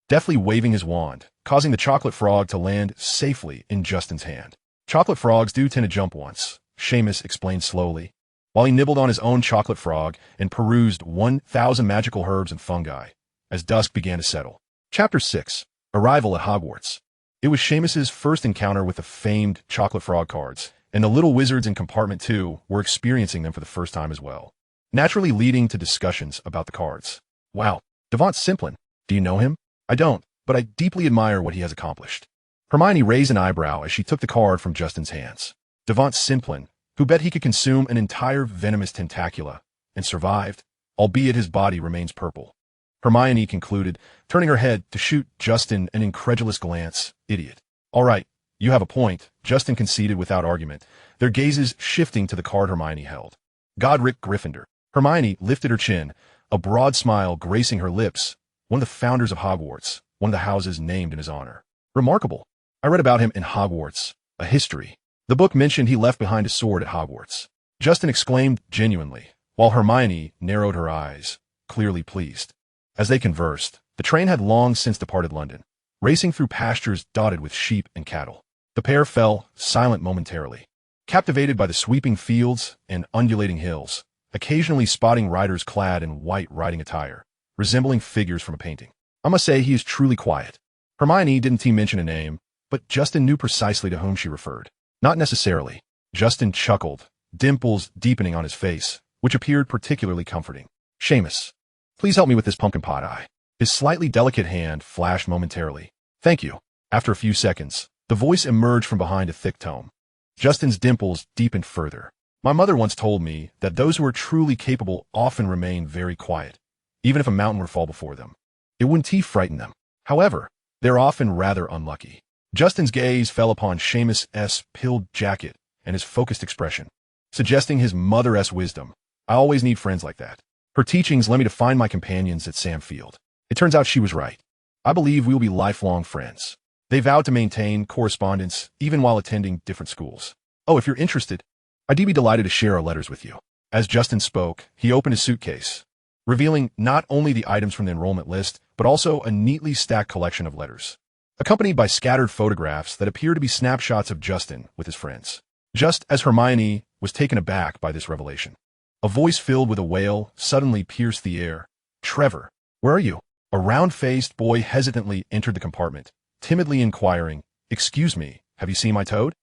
deftly waving his wand, causing the chocolate frog to land safely in Justin's hand. Chocolate frogs do tend to jump once, Seamus explained slowly, while he nibbled on his own chocolate frog and perused 1,000 magical herbs and fungi, as dusk began to settle. Chapter 6. Arrival at Hogwarts. It was Seamus's first encounter with the famed chocolate frog cards, and the little wizards in Compartment 2 were experiencing them for the first time as well, naturally leading to discussions about the cards. Wow, Devant Simplin. Do you know him? I don't, but I deeply admire what he has accomplished. Hermione raised an eyebrow as she took the card from Justin's hands. Devant Simplin, who bet he could consume an entire venomous tentacula, and survived, albeit his body remains purple. Hermione concluded, turning her head to shoot Justin an incredulous glance. Idiot. All right, you have a point, Justin conceded without argument, their gazes shifting to the card Hermione held. Godric Gryffindor. Hermione lifted her chin, a broad smile gracing her lips. One of the founders of Hogwarts, one of the houses named in his honor. Remarkable. I read about him in Hogwarts, a history. The book mentioned he left behind a sword at Hogwarts. Justin exclaimed genuinely, while Hermione narrowed her eyes, clearly pleased. As they conversed, the train had long since departed London, racing through pastures dotted with sheep and cattle. The pair fell silent momentarily, captivated by the sweeping fields and undulating hills, occasionally spotting riders clad in white riding attire, resembling figures from a painting. I must say he is truly quiet. Hermione didn't mention a name, but Justin knew precisely to whom she referred. Not necessarily. Justin chuckled, dimples deepening on his face, which appeared particularly comforting. Seamus, please help me with this pumpkin pie. His slightly delicate hand flashed momentarily. Thank you. After a few seconds, the voice emerged from behind a thick tome. Justin's dimples deepened further. My mother once told me that those who are truly capable often remain very quiet, even if a mountain were to fall before them. It wouldn't frighten them. However, they're often rather unlucky. Justin's gaze fell upon Seamus's pilled jacket and his focused expression, suggesting his mother's wisdom. I always need friends like that. Her teachings led me to find my companions at Sam Field. It turns out she was right. I believe we will be lifelong friends. They vowed to maintain correspondence even while attending different schools. Oh, if you're interested, I'd be delighted to share our letters with you. As Justin spoke, he opened his suitcase, revealing not only the items from the enrollment list, but also a neatly stacked collection of letters, accompanied by scattered photographs that appear to be snapshots of Justin with his friends. Just as Hermione was taken aback by this revelation, a voice filled with a wail suddenly pierced the air. Trevor, where are you? A round-faced boy hesitantly entered the compartment, timidly inquiring, Excuse me, have you seen my toad?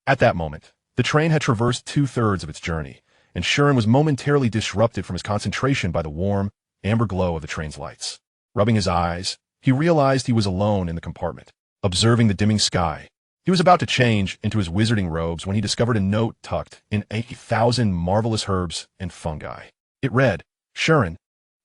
At that moment, the train had traversed 2/3 of its journey, and Shuren was momentarily disrupted from his concentration by the warm, amber glow of the train's lights. Rubbing his eyes, he realized he was alone in the compartment. Observing the dimming sky, He was about to change into his wizarding robes when he discovered a note tucked in 80,000 marvelous herbs and fungi. It read, "Shuren,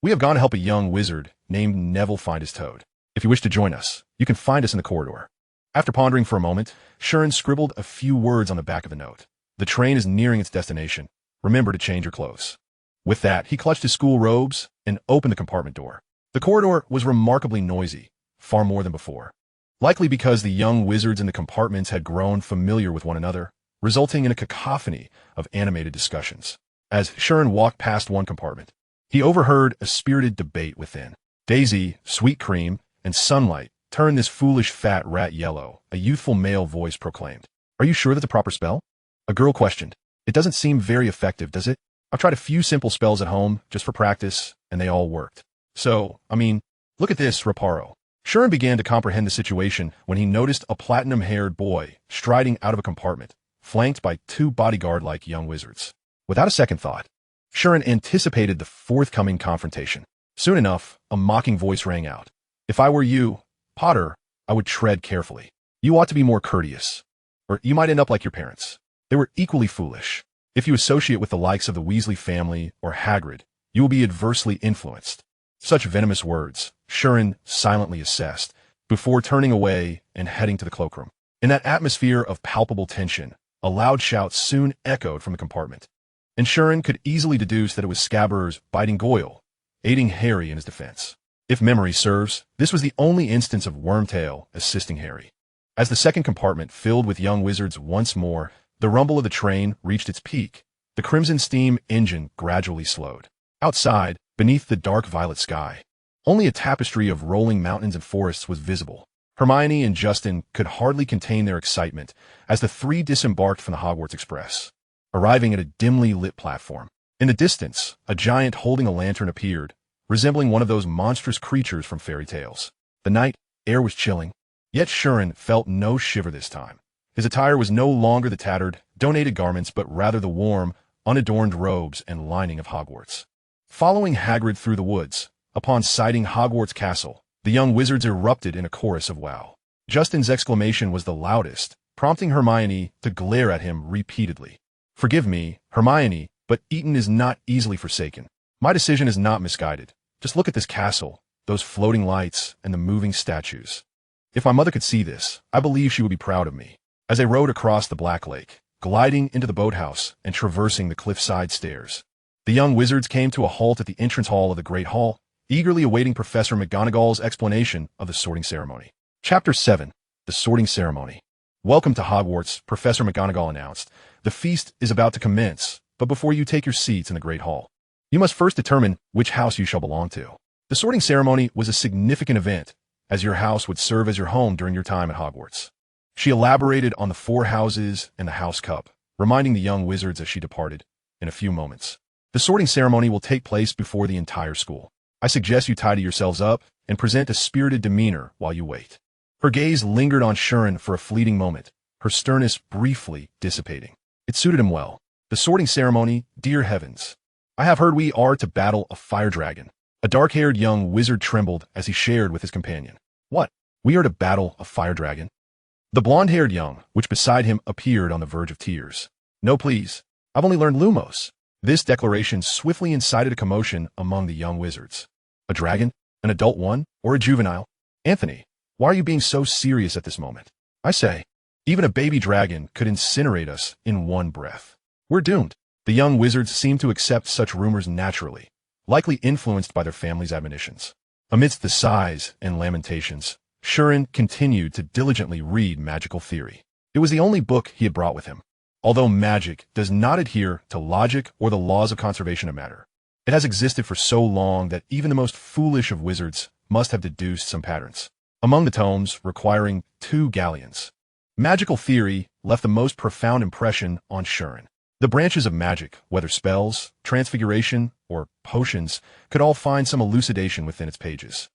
we have gone to help a young wizard named Neville find his toad. If you wish to join us, you can find us in the corridor." After pondering for a moment, Shuren scribbled a few words on the back of the note. "The train is nearing its destination. Remember to change your clothes." With that, he clutched his school robes and opened the compartment door. The corridor was remarkably noisy, far more than before. Likely because the young wizards in the compartments had grown familiar with one another, resulting in a cacophony of animated discussions. As Shuren walked past one compartment, he overheard a spirited debate within. "Daisy, Sweet Cream, and Sunlight turn this foolish fat rat yellow," a youthful male voice proclaimed. "Are you sure that's a proper spell?" A girl questioned. "It doesn't seem very effective, does it? I've tried a few simple spells at home, just for practice, and they all worked. So, look at this, Reparo." Shuren began to comprehend the situation when he noticed a platinum-haired boy striding out of a compartment, flanked by two bodyguard-like young wizards. Without a second thought, Shuren anticipated the forthcoming confrontation. Soon enough, a mocking voice rang out. "If I were you, Potter, I would tread carefully. You ought to be more courteous, or you might end up like your parents. They were equally foolish. If you associate with the likes of the Weasley family or Hagrid, you will be adversely influenced." Such venomous words, Shuren silently assessed, before turning away and heading to the cloakroom. In that atmosphere of palpable tension, a loud shout soon echoed from the compartment, and Shuren could easily deduce that it was Scabbers biting Goyle, aiding Harry in his defense. If memory serves, this was the only instance of Wormtail assisting Harry. As the second compartment filled with young wizards once more, the rumble of the train reached its peak. The crimson steam engine gradually slowed. Outside, beneath the dark violet sky, only a tapestry of rolling mountains and forests was visible. Hermione and Justin could hardly contain their excitement as the three disembarked from the Hogwarts Express, arriving at a dimly lit platform. In the distance, a giant holding a lantern appeared, resembling one of those monstrous creatures from fairy tales. The night air was chilling, yet Shuren felt no shiver this time. His attire was no longer the tattered, donated garments, but rather the warm, unadorned robes and lining of Hogwarts. Following Hagrid through the woods, upon sighting Hogwarts Castle, the young wizards erupted in a chorus of wow. Justin's exclamation was the loudest, prompting Hermione to glare at him repeatedly. "Forgive me, Hermione, but Eton is not easily forsaken. My decision is not misguided. Just look at this castle, those floating lights, and the moving statues. If my mother could see this, I believe she would be proud of me." As they rowed across the Black Lake, gliding into the boathouse and traversing the cliffside stairs, the young wizards came to a halt at the entrance hall of the Great Hall, eagerly awaiting Professor McGonagall's explanation of the sorting ceremony. Chapter 7. The Sorting Ceremony. "Welcome to Hogwarts," Professor McGonagall announced. "The feast is about to commence, but before you take your seats in the Great Hall, you must first determine which house you shall belong to. The sorting ceremony was a significant event, as your house would serve as your home during your time at Hogwarts." She elaborated on the 4 houses and the house cup, reminding the young wizards as she departed, in a few moments. "The sorting ceremony will take place before the entire school. I suggest you tidy yourselves up and present a spirited demeanor while you wait." Her gaze lingered on Shuren for a fleeting moment, her sternness briefly dissipating. It suited him well. "The sorting ceremony, dear heavens. I have heard we are to battle a fire dragon." A dark-haired young wizard trembled as he shared with his companion. "What? We are to battle a fire dragon?" The blonde-haired young, which beside him appeared on the verge of tears. "No, please. I've only learned Lumos." This declaration swiftly incited a commotion among the young wizards. "A dragon? An adult one? Or a juvenile? Anthony, why are you being so serious at this moment? I say, even a baby dragon could incinerate us in one breath. We're doomed." The young wizards seemed to accept such rumors naturally, likely influenced by their family's admonitions. Amidst the sighs and lamentations, Shuren continued to diligently read magical theory. It was the only book he had brought with him. Although magic does not adhere to logic or the laws of conservation of matter, it has existed for so long that even the most foolish of wizards must have deduced some patterns. Among the tomes requiring 2 galleons, magical theory left the most profound impression on Shuren. The branches of magic, whether spells, transfiguration, or potions, could all find some elucidation within its pages.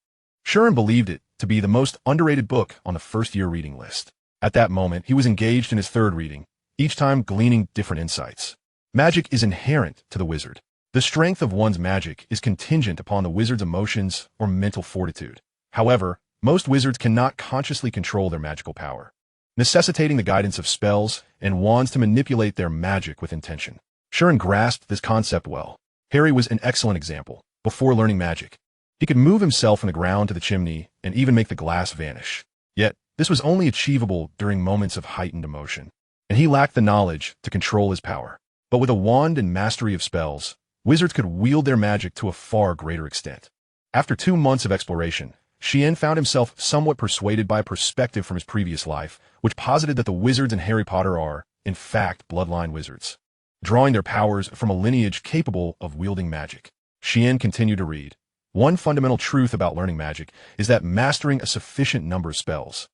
Shuren believed it to be the most underrated book on the first-year reading list. At that moment, he was engaged in his 3rd reading, each time gleaning different insights. Magic is inherent to the wizard. The strength of one's magic is contingent upon the wizard's emotions or mental fortitude. However, most wizards cannot consciously control their magical power. necessitating the guidance of spells and wands to manipulate their magic with intention. Sheen grasped this concept well. Harry was an excellent example. Before learning magic, he could move himself from the ground to the chimney and even make the glass vanish. Yet, this was only achievable during moments of heightened emotion, and he lacked the knowledge to control his power. But with a wand and mastery of spells, wizards could wield their magic to a far greater extent. After 2 months of exploration, Sheen found himself somewhat persuaded by a perspective from his previous life, which posited that the wizards in Harry Potter are, in fact, bloodline wizards, drawing their powers from a lineage capable of wielding magic. Sheen continued to read. One fundamental truth about learning magic is that mastering a sufficient number of spells,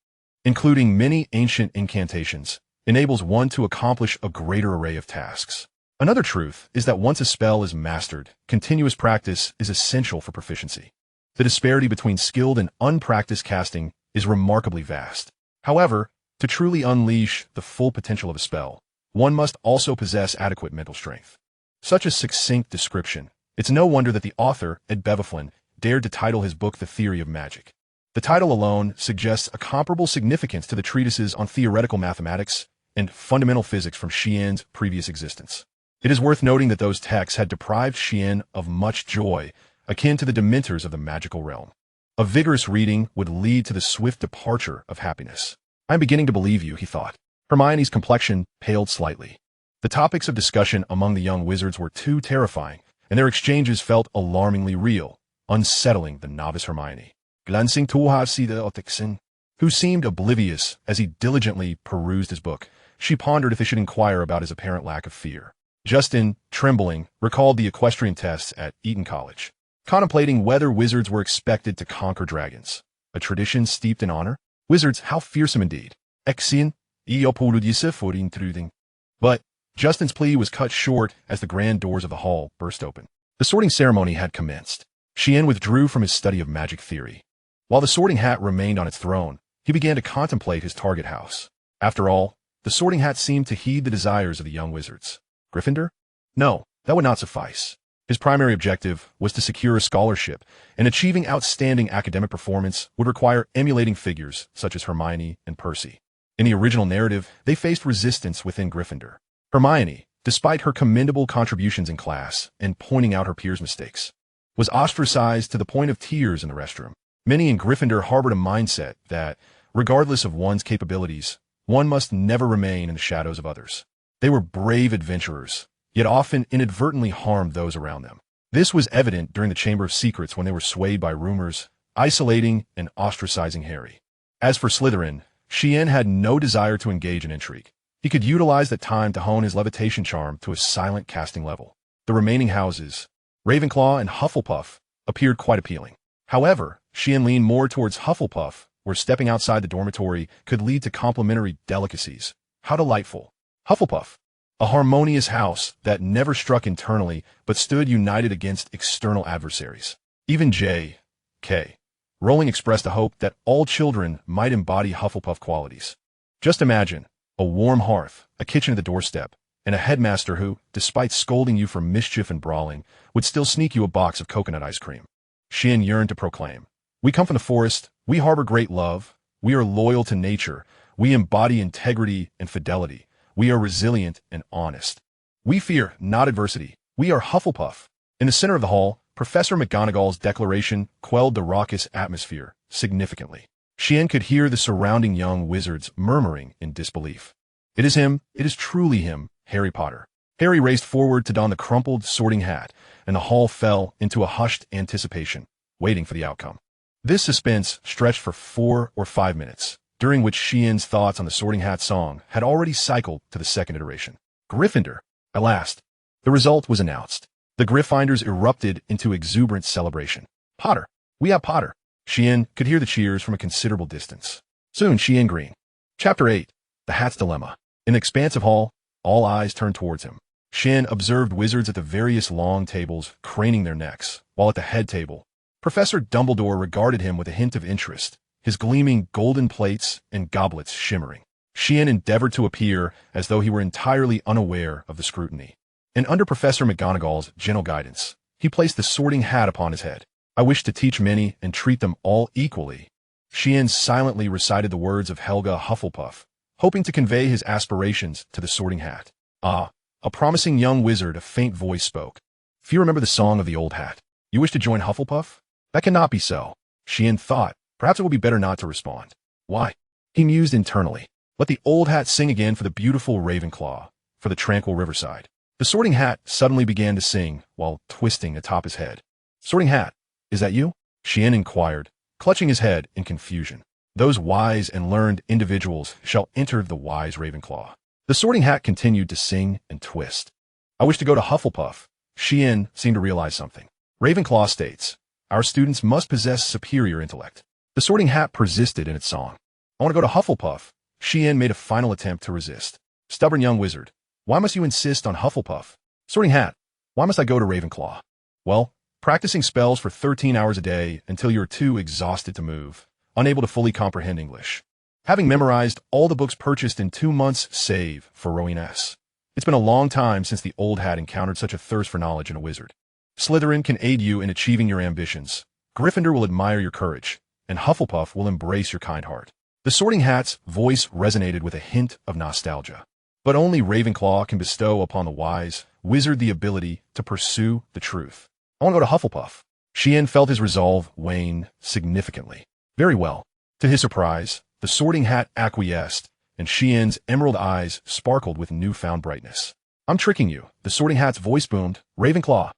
including many ancient incantations, enables one to accomplish a greater array of tasks. Another truth is that once a spell is mastered, continuous practice is essential for proficiency. The disparity between skilled and unpracticed casting is remarkably vast. However, to truly unleash the full potential of a spell, one must also possess adequate mental strength. Such a succinct description. It's no wonder that the author, Ed Beveflin, dared to title his book The Theory of Magic. The title alone suggests a comparable significance to the treatises on theoretical mathematics and fundamental physics from Sheen's previous existence. It is worth noting that those texts had deprived Sheen of much joy, akin to the Dementors of the magical realm. A vigorous reading would lead to the swift departure of happiness. I'm beginning to believe you, he thought. Hermione's complexion paled slightly. The topics of discussion among the young wizards were too terrifying, and their exchanges felt alarmingly real, unsettling the novice Hermione. Glancing toward Otixon, who seemed oblivious as he diligently perused his book, she pondered if they should inquire about his apparent lack of fear. Justin, trembling, recalled the equestrian tests at Eton College, contemplating whether wizards were expected to conquer dragons. A tradition steeped in honor? Wizards, how fearsome indeed. Exien, Eopoludisse for intruding. But Justin's plea was cut short as the grand doors of the hall burst open. The sorting ceremony had commenced. Sheen withdrew from his study of magic theory. While the sorting hat remained on its throne, he began to contemplate his target house. After all, the sorting hat seemed to heed the desires of the young wizards. Gryffindor? No, that would not suffice. His primary objective was to secure a scholarship, and achieving outstanding academic performance would require emulating figures such as Hermione and Percy. In the original narrative, they faced resistance within Gryffindor. Hermione, despite her commendable contributions in class and pointing out her peers' mistakes, was ostracized to the point of tears in the restroom. Many in Gryffindor harbored a mindset that, regardless of one's capabilities, one must never remain in the shadows of others. They were brave adventurers, yet often inadvertently harmed those around them. This was evident during the Chamber of Secrets when they were swayed by rumors, isolating and ostracizing Harry. As for Slytherin, Sheen had no desire to engage in intrigue. He could utilize that time to hone his levitation charm to a silent casting level. The remaining houses, Ravenclaw and Hufflepuff, appeared quite appealing. However, Sheen leaned more towards Hufflepuff, where stepping outside the dormitory could lead to complementary delicacies. How delightful. Hufflepuff, a harmonious house that never struck internally but stood united against external adversaries. Even J.K. Rowling expressed a hope that all children might embody Hufflepuff qualities. Just imagine a warm hearth, a kitchen at the doorstep, and a headmaster who, despite scolding you for mischief and brawling, would still sneak you a box of coconut ice cream. Sheen yearned to proclaim, "We come from the forest, we harbor great love, we are loyal to nature, we embody integrity and fidelity, we are resilient and honest. We fear not adversity, we are Hufflepuff." In the center of the hall, Professor McGonagall's declaration quelled the raucous atmosphere significantly. Sheen could hear the surrounding young wizards murmuring in disbelief. "It is him, it is truly him, Harry Potter." Harry raced forward to don the crumpled sorting hat, and the hall fell into a hushed anticipation, waiting for the outcome. This suspense stretched for 4 or 5 minutes, during which Sheen's thoughts on the sorting hat song had already cycled to the second iteration. Gryffindor. At last, the result was announced. The Gryffindors erupted into exuberant celebration. "Potter! We have Potter!" Sheen could hear the cheers from a considerable distance. Soon Sheen grinned. Chapter 8. The Hat's Dilemma. In the expansive hall, all eyes turned towards him. Sheen observed wizards at the various long tables craning their necks, while at the head table, Professor Dumbledore regarded him with a hint of interest, his gleaming golden plates and goblets shimmering. Sheen endeavored to appear as though he were entirely unaware of the scrutiny. And under Professor McGonagall's gentle guidance, he placed the sorting hat upon his head. "I wish to teach many and treat them all equally." Sheen silently recited the words of Helga Hufflepuff, hoping to convey his aspirations to the Sorting Hat. Ah, a promising young wizard, a faint voice spoke. If you remember the song of the old hat, you wish to join Hufflepuff? That cannot be so. Sheen thought, perhaps it will be better not to respond. Why? He mused internally. Let the old hat sing again for the beautiful Ravenclaw, for the tranquil riverside. The Sorting Hat suddenly began to sing while twisting atop his head. Sorting Hat, is that you? Sheen inquired, clutching his head in confusion. Those wise and learned individuals shall enter the wise Ravenclaw. The Sorting Hat continued to sing and twist. I wish to go to Hufflepuff. Sheen seemed to realize something. Ravenclaw states, our students must possess superior intellect. The Sorting Hat persisted in its song. I want to go to Hufflepuff. Sheen made a final attempt to resist. Stubborn young wizard, why must you insist on Hufflepuff? Sorting Hat, why must I go to Ravenclaw? Well, practicing spells for 13 hours a day until you're too exhausted to move, unable to fully comprehend English. Having memorized all the books purchased in 2 months save for Rowena S. It's been a long time since the old hat encountered such a thirst for knowledge in a wizard. Slytherin can aid you in achieving your ambitions. Gryffindor will admire your courage, and Hufflepuff will embrace your kind heart. The Sorting Hat's voice resonated with a hint of nostalgia. But only Ravenclaw can bestow upon the wise wizard the ability to pursue the truth. I want to go to Hufflepuff. Sheen felt his resolve wane significantly. Very well. To his surprise, the Sorting Hat acquiesced, and Sheen's emerald eyes sparkled with newfound brightness. I'm tricking you, the Sorting Hat's voice boomed, Ravenclaw.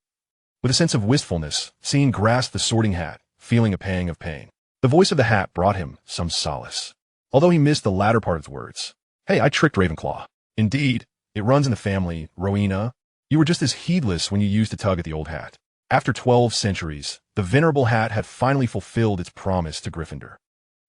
With a sense of wistfulness, Sheen grasped the Sorting Hat, feeling a pang of pain. The voice of the hat brought him some solace, although he missed the latter part of its words. Hey, I tricked Ravenclaw. Indeed, it runs in the family, Rowena. You were just as heedless when you used to tug at the old hat. After 12 centuries, the venerable hat had finally fulfilled its promise to Gryffindor.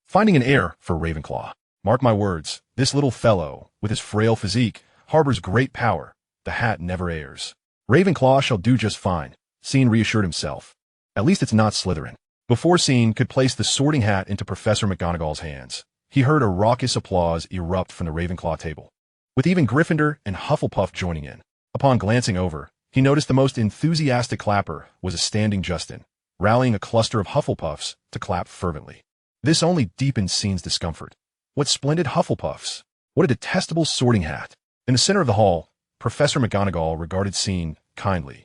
Finding an heir for Ravenclaw. Mark my words, this little fellow, with his frail physique, harbors great power. The hat never errs. Ravenclaw shall do just fine, Sheen reassured himself. At least it's not Slytherin. Before Sheen could place the Sorting Hat into Professor McGonagall's hands, he heard a raucous applause erupt from the Ravenclaw table, with even Gryffindor and Hufflepuff joining in. Upon glancing over, he noticed the most enthusiastic clapper was a standing Justin, rallying a cluster of Hufflepuffs to clap fervently. This only deepened Sheen's discomfort. What splendid Hufflepuffs! What a detestable Sorting Hat! In the center of the hall, Professor McGonagall regarded Sheen kindly.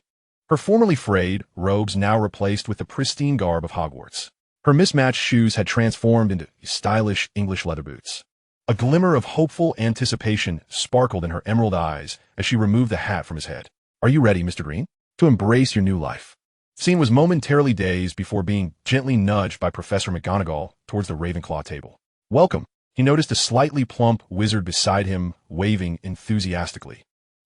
Her formerly frayed robes now replaced with the pristine garb of Hogwarts. Her mismatched shoes had transformed into stylish English leather boots. A glimmer of hopeful anticipation sparkled in her emerald eyes as she removed the hat from his head. Are you ready, Mr. Green, to embrace your new life? Sheen was momentarily dazed before being gently nudged by Professor McGonagall towards the Ravenclaw table. Welcome. He noticed a slightly plump wizard beside him, waving enthusiastically.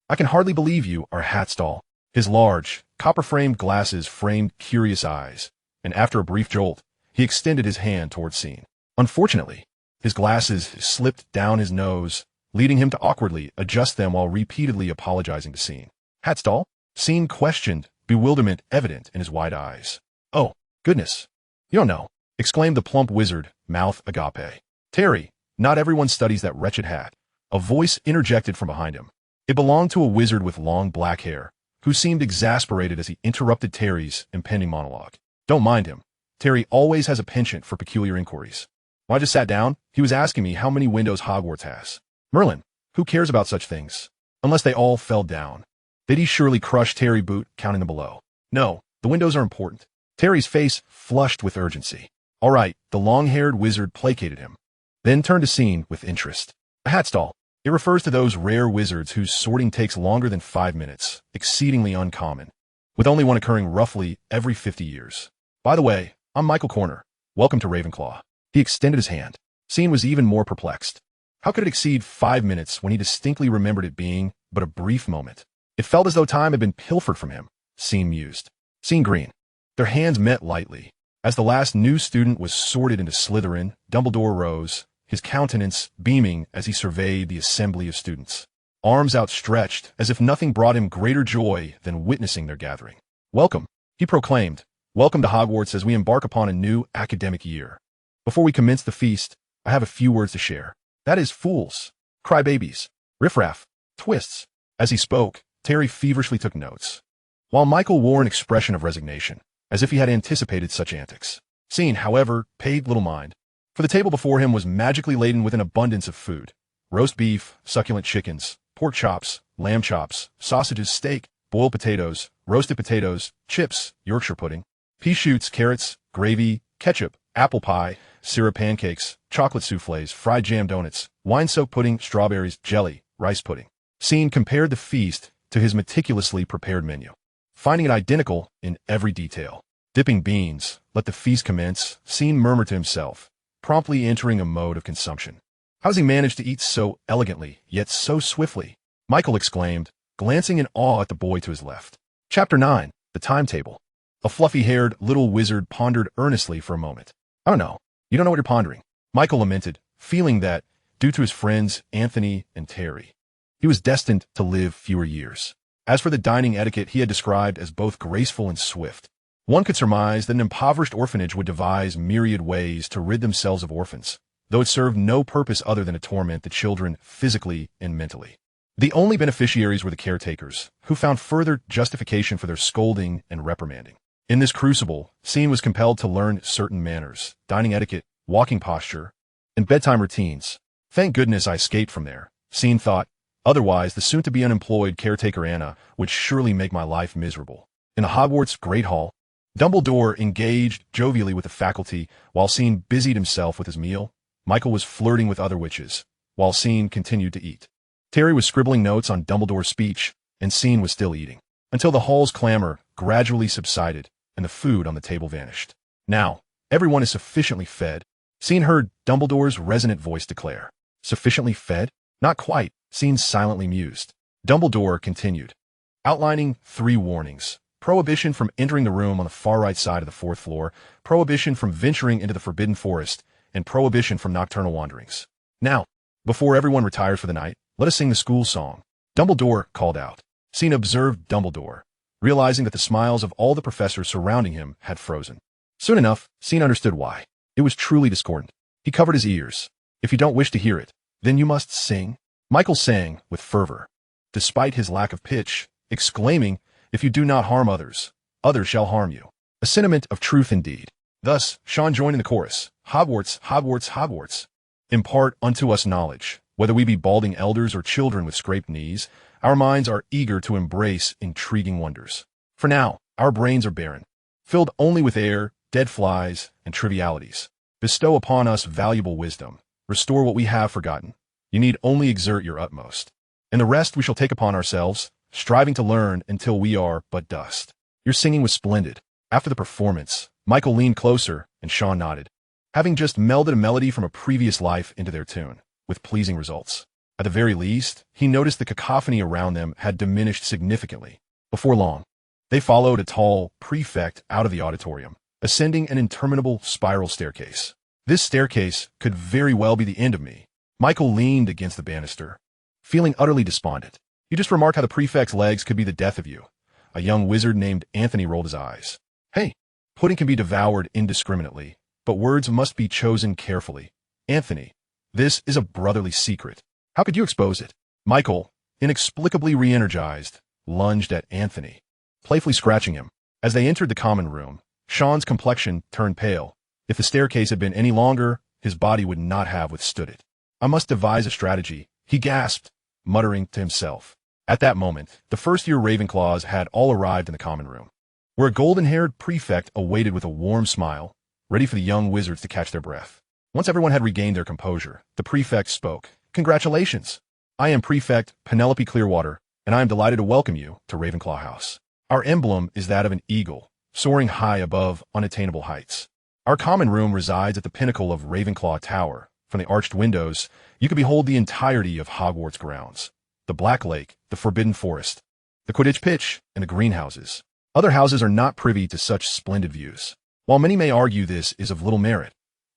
I can hardly believe you are Hatstall. His large, copper-framed glasses framed curious eyes, and after a brief jolt, he extended his hand towards Sheen. Unfortunately, his glasses slipped down his nose, leading him to awkwardly adjust them while repeatedly apologizing to Sheen. Hatstall? Sheen questioned, bewilderment evident in his wide eyes. Oh, goodness. You don't know, exclaimed the plump wizard, mouth agape. Terry, not everyone studies that wretched hat. A voice interjected from behind him. It belonged to a wizard with long black hair, who seemed exasperated as he interrupted Terry's impending monologue. Don't mind him. Terry always has a penchant for peculiar inquiries. When I just sat down, he was asking me how many windows Hogwarts has. Merlin, who cares about such things? Unless they all fell down. They'd he surely crush Terry Boot, counting them below. No, the windows are important. Terry's face flushed with urgency. All right, the long-haired wizard placated him, then turned to Sheen with interest. A hatstall. It refers to those rare wizards whose sorting takes longer than 5 minutes, exceedingly uncommon, with only one occurring roughly every 50 years. By the way, I'm Michael Corner. Welcome to Ravenclaw. He extended his hand. Sheen was even more perplexed. How could it exceed 5 minutes when he distinctly remembered it being but a brief moment? It felt as though time had been pilfered from him, Sheen mused. Sheen Green. Their hands met lightly. As the last new student was sorted into Slytherin, Dumbledore rose, his countenance beaming as he surveyed the assembly of students, arms outstretched as if nothing brought him greater joy than witnessing their gathering. Welcome, he proclaimed. Welcome to Hogwarts as we embark upon a new academic year. Before we commence the feast, I have a few words to share. That is, fools, crybabies, riffraff, twists. As he spoke, Terry feverishly took notes, while Michael wore an expression of resignation, as if he had anticipated such antics. Sheen, however, paid little mind, for the table before him was magically laden with an abundance of food, roast beef, succulent chickens, pork chops, lamb chops, sausages, steak, boiled potatoes, roasted potatoes, chips, Yorkshire pudding, pea shoots, carrots, gravy, ketchup, apple pie, syrup pancakes, chocolate soufflés, fried jam donuts, wine-soaked pudding, strawberries, jelly, rice pudding. Sheen compared the feast to his meticulously prepared menu, finding it identical in every detail. Dipping beans, let the feast commence, Sheen murmured to himself, promptly entering a mode of consumption. How does he manage to eat so elegantly, yet so swiftly? Michael exclaimed, glancing in awe at the boy to his left. Chapter 9, The Timetable. A fluffy-haired little wizard pondered earnestly for a moment. I don't know. You don't know what you're pondering. Michael lamented, feeling that, due to his friends Anthony and Terry, he was destined to live fewer years. As for the dining etiquette he had described as both graceful and swift, one could surmise that an impoverished orphanage would devise myriad ways to rid themselves of orphans, though it served no purpose other than to torment the children physically and mentally. The only beneficiaries were the caretakers, who found further justification for their scolding and reprimanding. In this crucible, Sheen was compelled to learn certain manners, dining etiquette, walking posture, and bedtime routines. Thank goodness I escaped from there, Sheen thought. Otherwise, the soon-to-be unemployed caretaker Anna would surely make my life miserable. In the Hogwarts Great Hall, Dumbledore engaged jovially with the faculty while Sheen busied himself with his meal. Michael was flirting with other witches, while Sheen continued to eat. Terry was scribbling notes on Dumbledore's speech, and Sheen was still eating, until the hall's clamor gradually subsided and the food on the table vanished. Now, everyone is sufficiently fed, Sheen heard Dumbledore's resonant voice declare. Sufficiently fed? Not quite, Sheen silently mused. Dumbledore continued, outlining 3 warnings. Prohibition from entering the room on the far right side of the 4th floor, prohibition from venturing into the Forbidden Forest, and prohibition from nocturnal wanderings. Now, before everyone retires for the night, let us sing the school song. Dumbledore called out. Sheen observed Dumbledore, realizing that the smiles of all the professors surrounding him had frozen. Soon enough, Sheen understood why. It was truly discordant. He covered his ears. If you don't wish to hear it, then you must sing. Michael sang with fervor, despite his lack of pitch, exclaiming, if you do not harm others, others shall harm you. A sentiment of truth indeed. Thus, Sean joined in the chorus. Hogwarts, Hogwarts, Hogwarts. Impart unto us knowledge. Whether we be balding elders or children with scraped knees, our minds are eager to embrace intriguing wonders. For now, our brains are barren, filled only with air, dead flies, and trivialities. Bestow upon us valuable wisdom. Restore what we have forgotten. You need only exert your utmost. And the rest we shall take upon ourselves, striving to learn until we are but dust. Your singing was splendid. After the performance, Michael leaned closer, and Sean nodded, having just melded a melody from a previous life into their tune, with pleasing results. At the very least, he noticed the cacophony around them had diminished significantly. Before long, they followed a tall prefect out of the auditorium, ascending an interminable spiral staircase. This staircase could very well be the end of me. Michael leaned against the banister, feeling utterly despondent. You just remarked how the prefect's legs could be the death of you. A young wizard named Anthony rolled his eyes. Hey, pudding can be devoured indiscriminately, but words must be chosen carefully. Anthony, this is a brotherly secret. How could you expose it? Michael, inexplicably re-energized, lunged at Anthony, playfully scratching him. As they entered the common room, Sean's complexion turned pale. If the staircase had been any longer, his body would not have withstood it. I must devise a strategy, he gasped, muttering to himself. At that moment, the first-year Ravenclaws had all arrived in the common room, where a golden-haired prefect awaited with a warm smile, ready for the young wizards to catch their breath. Once everyone had regained their composure, the prefect spoke. Congratulations! I am Prefect Penelope Clearwater, and I am delighted to welcome you to Ravenclaw House. Our emblem is that of an eagle, soaring high above unattainable heights. Our common room resides at the pinnacle of Ravenclaw Tower. From the arched windows, you can behold the entirety of Hogwarts grounds. The Black Lake, the Forbidden Forest, the Quidditch pitch, and the greenhouses. Other houses are not privy to such splendid views. While many may argue this is of little merit,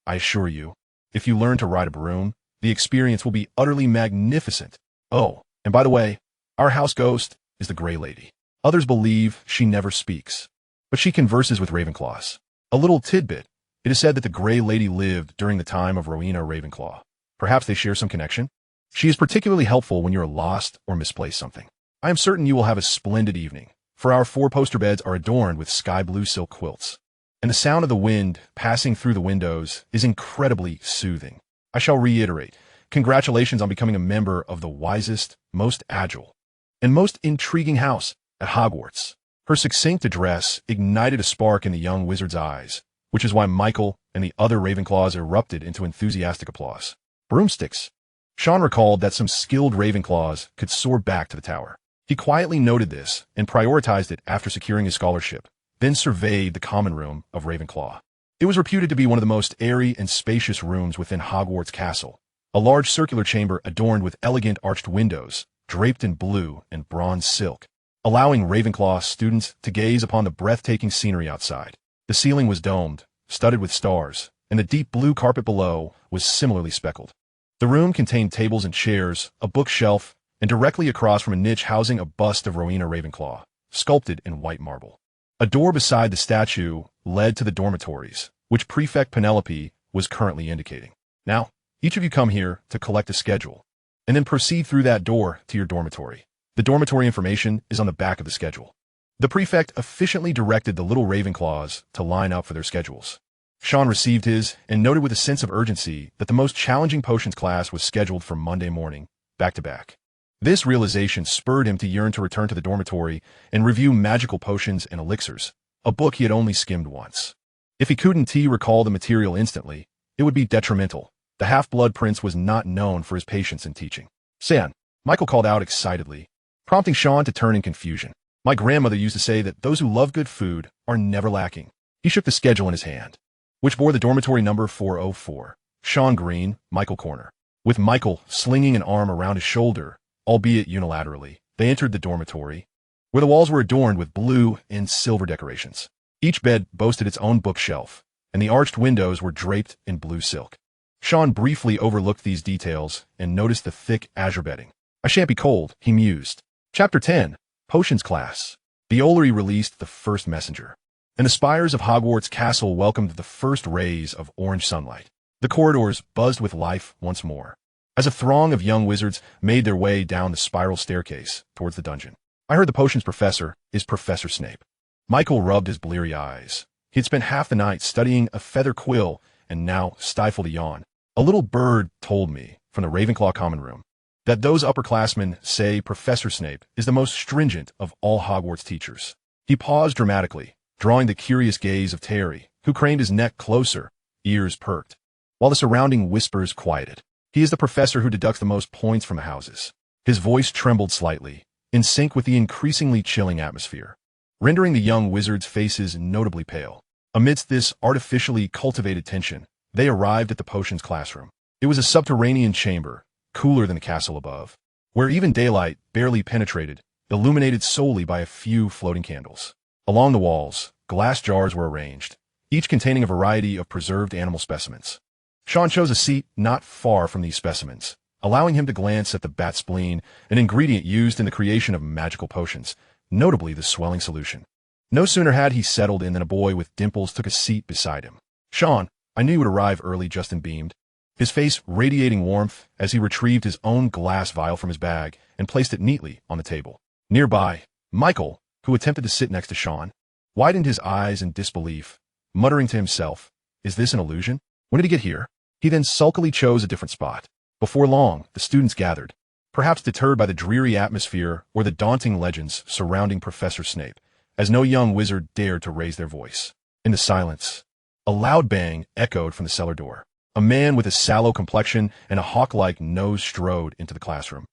I assure you, if you learn to ride a broom, the experience will be utterly magnificent. Oh, and by the way, our house ghost is the Grey Lady. Others believe she never speaks, but she converses with Ravenclaws. A little tidbit. It is said that the Grey Lady lived during the time of Rowena Ravenclaw. Perhaps they share some connection? She is particularly helpful when you are lost or misplaced something. I am certain you will have a splendid evening, for our 4 poster beds are adorned with sky blue silk quilts, and the sound of the wind passing through the windows is incredibly soothing. I shall reiterate, Congratulations on becoming a member of the wisest, most agile, and most intriguing house at Hogwarts. Her succinct address ignited a spark in the young wizard's eyes, which is why Michael and the other Ravenclaws erupted into enthusiastic applause. Broomsticks. Sean recalled that some skilled Ravenclaws could soar back to the tower. He quietly noted this and prioritized it after securing his scholarship, then surveyed the common room of Ravenclaw. It was reputed to be one of the most airy and spacious rooms within Hogwarts Castle, a large circular chamber adorned with elegant arched windows, draped in blue and bronze silk, allowing Ravenclaw students to gaze upon the breathtaking scenery outside. The ceiling was domed, studded with stars, and the deep blue carpet below was similarly speckled. The room contained tables and chairs, a bookshelf, and directly across from a niche housing a bust of Rowena Ravenclaw, sculpted in white marble. A door beside the statue led to the dormitories, which Prefect Penelope was currently indicating. Now, each of you come here to collect a schedule, and then proceed through that door to your dormitory. The dormitory information is on the back of the schedule. The prefect efficiently directed the little Ravenclaws to line up for their schedules. Sean received his and noted with a sense of urgency that the most challenging potions class was scheduled for Monday morning, back-to-back. This realization spurred him to yearn to return to the dormitory and review magical potions and elixirs, a book he had only skimmed once. If he couldn't recall the material instantly, it would be detrimental. The Half-Blood Prince was not known for his patience in teaching. "San," Michael called out excitedly, prompting Sean to turn in confusion. "My grandmother used to say that those who love good food are never lacking." He shook the schedule in his hand, which bore the dormitory number 404, Sean Green, Michael Corner. With Michael slinging an arm around his shoulder, albeit unilaterally, they entered the dormitory, where the walls were adorned with blue and silver decorations. Each bed boasted its own bookshelf, and the arched windows were draped in blue silk. Sean briefly overlooked these details and noticed the thick azure bedding. "I shan't be cold," he mused. Chapter 10, Potions Class. The Ollery released the first messenger, and the spires of Hogwarts Castle welcomed the first rays of orange sunlight. The corridors buzzed with life once more, as a throng of young wizards made their way down the spiral staircase towards the dungeon. "I heard the potions professor is Professor Snape." Michael rubbed his bleary eyes. He had spent half the night studying a feather quill and now stifled a yawn. "A little bird told me, from the Ravenclaw common room, that those upperclassmen say Professor Snape is the most stringent of all Hogwarts teachers." He paused dramatically, drawing the curious gaze of Terry, who craned his neck closer, ears perked, while the surrounding whispers quieted. "He is the professor who deducts the most points from the houses." His voice trembled slightly, in sync with the increasingly chilling atmosphere, rendering the young wizards' faces notably pale. Amidst this artificially cultivated tension, they arrived at the potions classroom. It was a subterranean chamber, cooler than the castle above, where even daylight barely penetrated, illuminated solely by a few floating candles. Along the walls, glass jars were arranged, each containing a variety of preserved animal specimens. Sean chose a seat not far from these specimens, allowing him to glance at the bat spleen, an ingredient used in the creation of magical potions, notably the swelling solution. No sooner had he settled in than a boy with dimples took a seat beside him. "Sean, I knew you would arrive early," Justin beamed, his face radiating warmth as he retrieved his own glass vial from his bag and placed it neatly on the table. Nearby, Michael, who attempted to sit next to Sean, widened his eyes in disbelief, muttering to himself, "Is this an illusion? When did he get here?" He then sulkily chose a different spot. Before long, the students gathered, perhaps deterred by the dreary atmosphere or the daunting legends surrounding Professor Snape, as no young wizard dared to raise their voice. In the silence, a loud bang echoed from the cellar door. A man with a sallow complexion and a hawk-like nose strode into the classroom,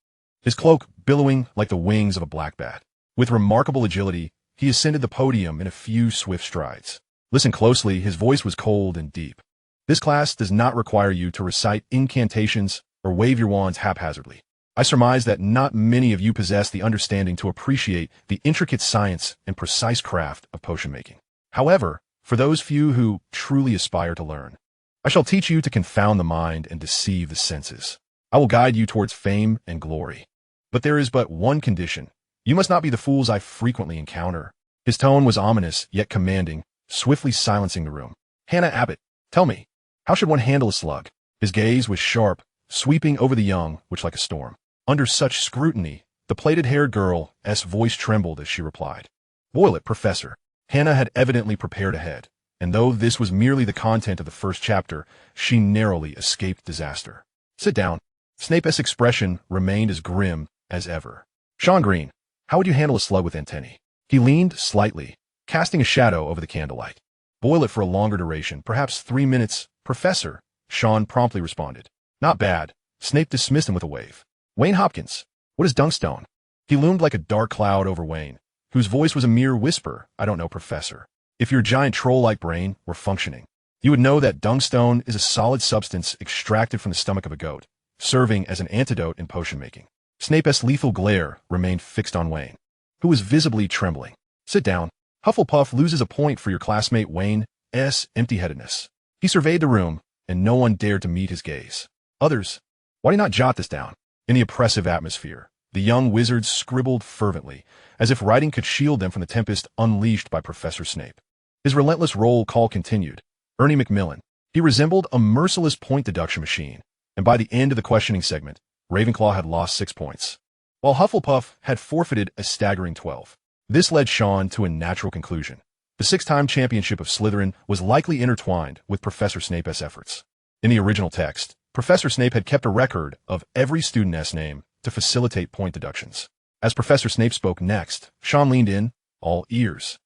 his cloak billowing like the wings of a black bat. With remarkable agility, he ascended the podium in a few swift strides. Listen closely, his voice was cold and deep. "This class does not require you to recite incantations or wave your wands haphazardly. I surmise that not many of you possess the understanding to appreciate the intricate science and precise craft of potion making. However, for those few who truly aspire to learn, I shall teach you to confound the mind and deceive the senses. I will guide you towards fame and glory. But there is but one condition. You must not be the fools I frequently encounter." His tone was ominous, yet commanding, swiftly silencing the room. "Hannah Abbott, tell me, how should one handle a slug?" His gaze was sharp, sweeping over the young, which like a storm. Under such scrutiny, the plaited-haired girl's voice trembled as she replied, "Boil it, Professor." Hannah had evidently prepared ahead, and though this was merely the content of the first chapter, she narrowly escaped disaster. "Sit down." Snape's expression remained as grim as ever. Sean Green, how would you handle a slug with antennae? He leaned slightly, casting a shadow over the candlelight. Boil it for a longer duration, perhaps 3 minutes, Professor, Sean promptly responded. Not bad. Snape dismissed him with a wave. Wayne Hopkins, what is Dunkstone? He loomed like a dark cloud over Wayne, whose voice was a mere whisper. I don't know, Professor. If your giant troll-like brain were functioning, you would know that Dunkstone is a solid substance extracted from the stomach of a goat, serving as an antidote in potion making. Snape's lethal glare remained fixed on Wayne, who was visibly trembling. Sit down. Hufflepuff loses a point for your classmate Wayne's empty-headedness. He surveyed the room, and no one dared to meet his gaze. Others, why do you not jot this down? In the oppressive atmosphere, the young wizards scribbled fervently, as if writing could shield them from the tempest unleashed by Professor Snape. His relentless roll call continued. Ernie Macmillan. He resembled a merciless point deduction machine, and by the end of the questioning segment, Ravenclaw had lost 6 points, while Hufflepuff had forfeited a staggering 12. This led Sean to a natural conclusion. The 6-time championship of Slytherin was likely intertwined with Professor Snape's efforts. In the original text, Professor Snape had kept a record of every student's name to facilitate point deductions. As Professor Snape spoke next, Sean leaned in, all ears.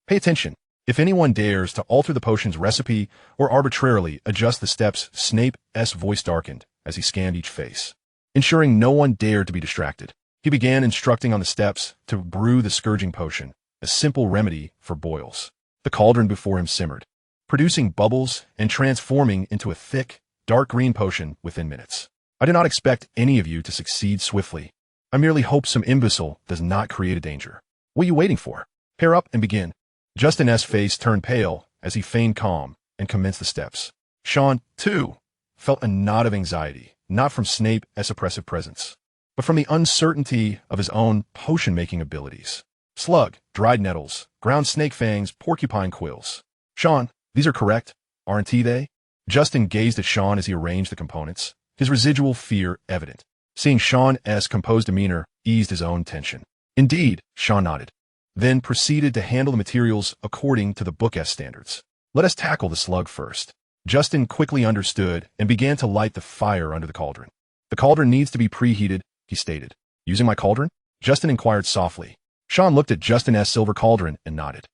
Pay attention. If anyone dares to alter the potion's recipe or arbitrarily adjust the steps, Snape's voice darkened as he scanned each face, ensuring no one dared to be distracted. He began instructing on the steps to brew the scourging potion, a simple remedy for boils. The cauldron before him simmered, producing bubbles and transforming into a thick, dark green potion within minutes. I do not expect any of you to succeed swiftly. I merely hope some imbecile does not create a danger. What are you waiting for? Pair up and begin. Justin's face turned pale as he feigned calm and commenced the steps. Sean, too, felt a knot of anxiety, not from Snape's oppressive presence, but from the uncertainty of his own potion-making abilities. Slug, dried nettles, ground snake fangs, porcupine quills. Sean, these are correct, aren't they? Justin gazed at Sean as he arranged the components, his residual fear evident. Seeing Sean's composed demeanor eased his own tension. Indeed, Sean nodded, then proceeded to handle the materials according to the book's standards. Let us tackle the slug first. Justin quickly understood and began to light the fire under the cauldron. The cauldron needs to be preheated, he stated. Using my cauldron? Justin inquired softly. Sean looked at Justin's silver cauldron and nodded.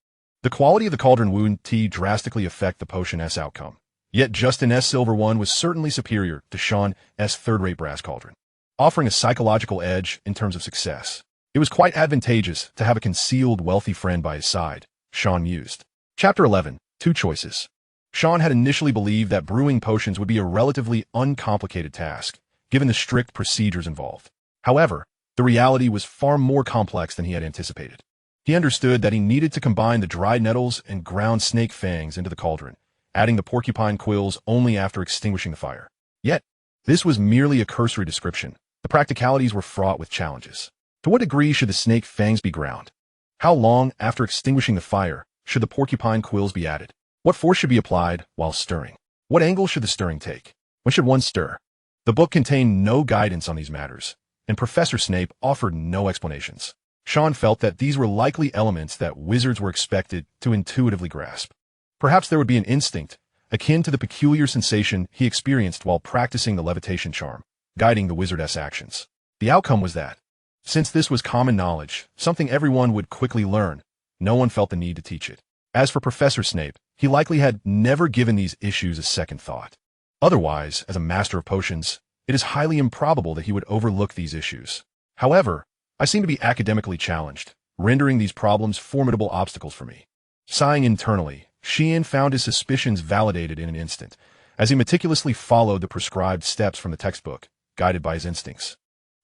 The quality of the cauldron would drastically affect the potion's outcome. Yet Justin's silver one was certainly superior to Sean's third-rate brass cauldron, offering a psychological edge in terms of success. It was quite advantageous to have a concealed wealthy friend by his side, Sean mused. Chapter 11. 2 Choices. Sean had initially believed that brewing potions would be a relatively uncomplicated task, given the strict procedures involved. However, the reality was far more complex than he had anticipated. He understood that he needed to combine the dried nettles and ground snake fangs into the cauldron, adding the porcupine quills only after extinguishing the fire. Yet, this was merely a cursory description. The practicalities were fraught with challenges. To what degree should the snake fangs be ground? How long after extinguishing the fire should the porcupine quills be added? What force should be applied while stirring? What angle should the stirring take? When should one stir? The book contained no guidance on these matters, and Professor Snape offered no explanations. Sean felt that these were likely elements that wizards were expected to intuitively grasp. Perhaps there would be an instinct, akin to the peculiar sensation he experienced while practicing the levitation charm, guiding the wizard's actions. The outcome was that, since this was common knowledge, something everyone would quickly learn, no one felt the need to teach it. As for Professor Snape, he likely had never given these issues a second thought. Otherwise, as a master of potions, it is highly improbable that he would overlook these issues. However, I seem to be academically challenged, rendering these problems formidable obstacles for me. Sighing internally, Sheen found his suspicions validated in an instant, as he meticulously followed the prescribed steps from the textbook, guided by his instincts.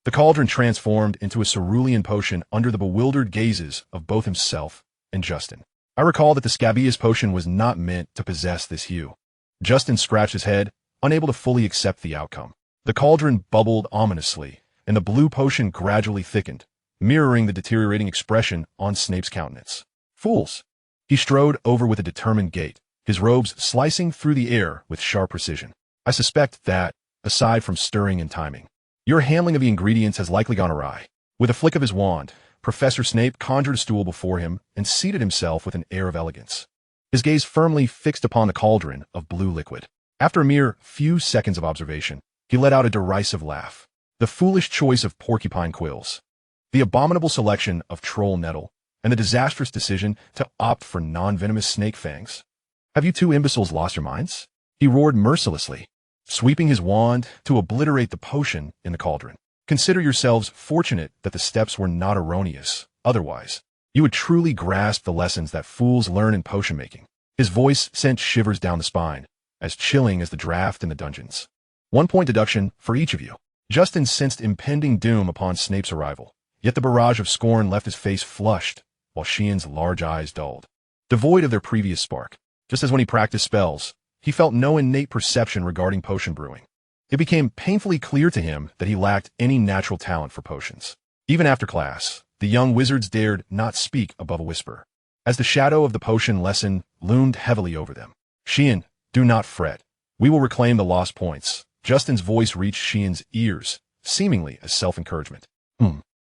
The cauldron transformed into a cerulean potion under the bewildered gazes of both himself and Justin. I recall that the scabious potion was not meant to possess this hue. Justin scratched his head, unable to fully accept the outcome. The cauldron bubbled ominously, and the blue potion gradually thickened, mirroring the deteriorating expression on Snape's countenance. Fools! He strode over with a determined gait, his robes slicing through the air with sharp precision. I suspect that, aside from stirring and timing, your handling of the ingredients has likely gone awry. With a flick of his wand, Professor Snape conjured a stool before him and seated himself with an air of elegance, his gaze firmly fixed upon the cauldron of blue liquid. After a mere few seconds of observation, he let out a derisive laugh. the foolish choice of porcupine quills, the abominable selection of troll nettle, and the disastrous decision to opt for non-venomous snake fangs. Have you two imbeciles lost your minds? He roared mercilessly, sweeping his wand to obliterate the potion in the cauldron. Consider yourselves fortunate that the steps were not erroneous. Otherwise, you would truly grasp the lessons that fools learn in potion making. His voice sent shivers down the spine, as chilling as the draft in the dungeons. 1 point deduction for each of you. Justin sensed impending doom upon Snape's arrival, yet the barrage of scorn left his face flushed, while Sheen's large eyes dulled. Devoid of their previous spark, just as when he practiced spells, he felt no innate perception regarding potion brewing. It became painfully clear to him that he lacked any natural talent for potions. Even after class, the young wizards dared not speak above a whisper, as the shadow of the potion lesson loomed heavily over them. Sheen, do not fret. We will reclaim the lost points. Justin's voice reached Sheen's ears, seemingly as self-encouragement.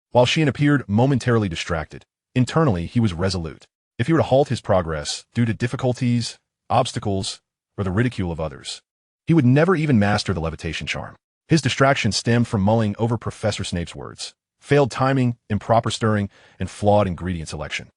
While Sheen appeared momentarily distracted, internally he was resolute. If he were to halt his progress due to difficulties, obstacles, or the ridicule of others, he would never even master the levitation charm. His distraction stemmed from mulling over Professor Snape's words, failed timing, improper stirring, and flawed ingredient selection.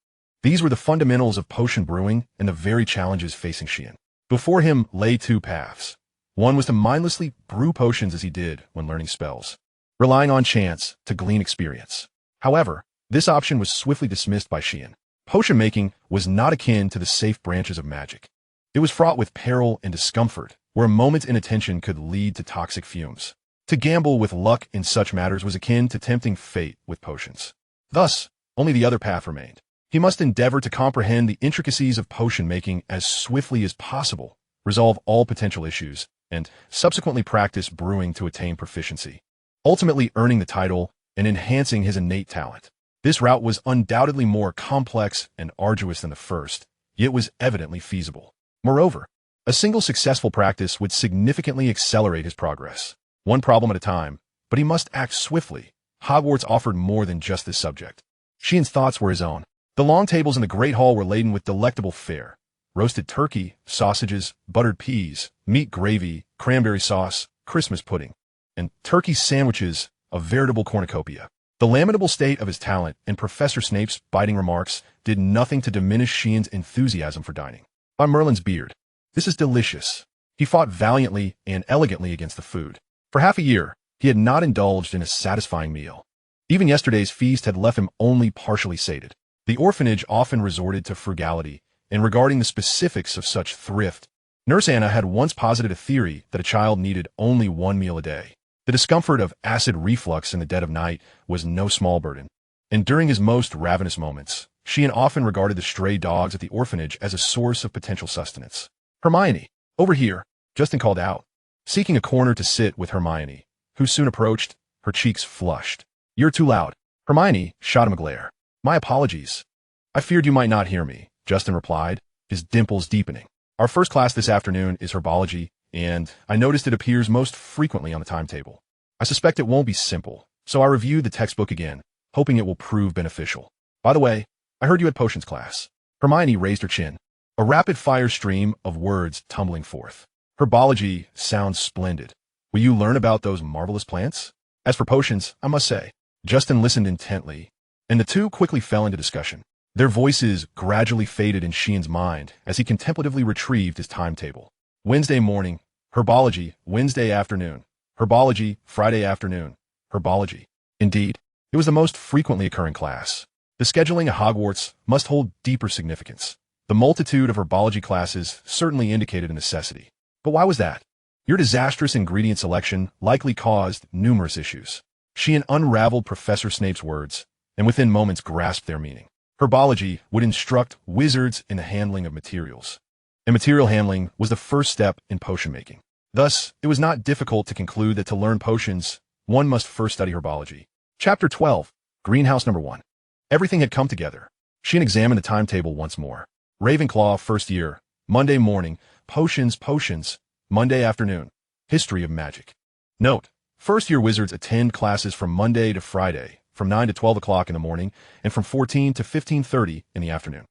These were the fundamentals of potion brewing and the very challenges facing Sheen. Before him lay two paths. One was to mindlessly brew potions as he did when learning spells, relying on chance to glean experience. However, this option was swiftly dismissed by Sheen. Potion making was not akin to the safe branches of magic. It was fraught with peril and discomfort, where a moment's inattention could lead to toxic fumes. To gamble with luck in such matters was akin to tempting fate with potions. Thus, only the other path remained. He must endeavor to comprehend the intricacies of potion making as swiftly as possible, resolve all potential issues, and subsequently practice brewing to attain proficiency, ultimately earning the title and enhancing his innate talent. This route was undoubtedly more complex and arduous than the first, yet was evidently feasible. Moreover, a single successful practice would significantly accelerate his progress, one problem at a time, but he must act swiftly. Hogwarts offered more than just this subject. Sheen's thoughts were his own. The long tables in the Great Hall were laden with delectable fare: roasted turkey, sausages, buttered peas, meat gravy, cranberry sauce, Christmas pudding, and turkey sandwiches, a veritable cornucopia. The lamentable state of his talent and Professor Snape's biting remarks did nothing to diminish Sheen's enthusiasm for dining. By Merlin's beard, this is delicious. He fought valiantly and elegantly against the food. For half a year, he had not indulged in a satisfying meal. Even yesterday's feast had left him only partially sated. The orphanage often resorted to frugality, and regarding the specifics of such thrift, Nurse Anna had once posited a theory that a child needed only one meal a day. The discomfort of acid reflux in the dead of night was no small burden, and during his most ravenous moments, Sheen often regarded the stray dogs at the orphanage as a source of potential sustenance. Hermione, over here, Justin called out, seeking a corner to sit with Hermione, who soon approached, her cheeks flushed. You're too loud. Hermione shot him a glare. My apologies. I feared you might not hear me, Justin replied, his dimples deepening. Our first class this afternoon is herbology, and I noticed it appears most frequently on the timetable. I suspect it won't be simple, so I reviewed the textbook again, hoping it will prove beneficial. By the way, I heard you had potions class. Hermione raised her chin, a rapid-fire stream of words tumbling forth. Herbology sounds splendid. Will you learn about those marvelous plants? As for potions, I must say, Justin listened intently, and the two quickly fell into discussion. Their voices gradually faded in Sheen's mind as he contemplatively retrieved his timetable. Wednesday morning, herbology. Wednesday afternoon, herbology. Friday afternoon, herbology. Indeed, it was the most frequently occurring class. The scheduling at Hogwarts must hold deeper significance. The multitude of herbology classes certainly indicated a necessity. But why was that? Your disastrous ingredient selection likely caused numerous issues. Sheen unraveled Professor Snape's words, and within moments grasped their meaning. Herbology would instruct wizards in the handling of materials, and material handling was the first step in potion making. Thus, it was not difficult to conclude that to learn potions, one must first study herbology. Chapter 12, Greenhouse Number 1. Everything had come together. Sheen examined the timetable once more. Ravenclaw, first year, Monday morning, potions, Monday afternoon, history of magic. Note, first-year wizards attend classes from Monday to Friday, from 9 to 12 o'clock in the morning, and from 14 to 15:30 in the afternoon.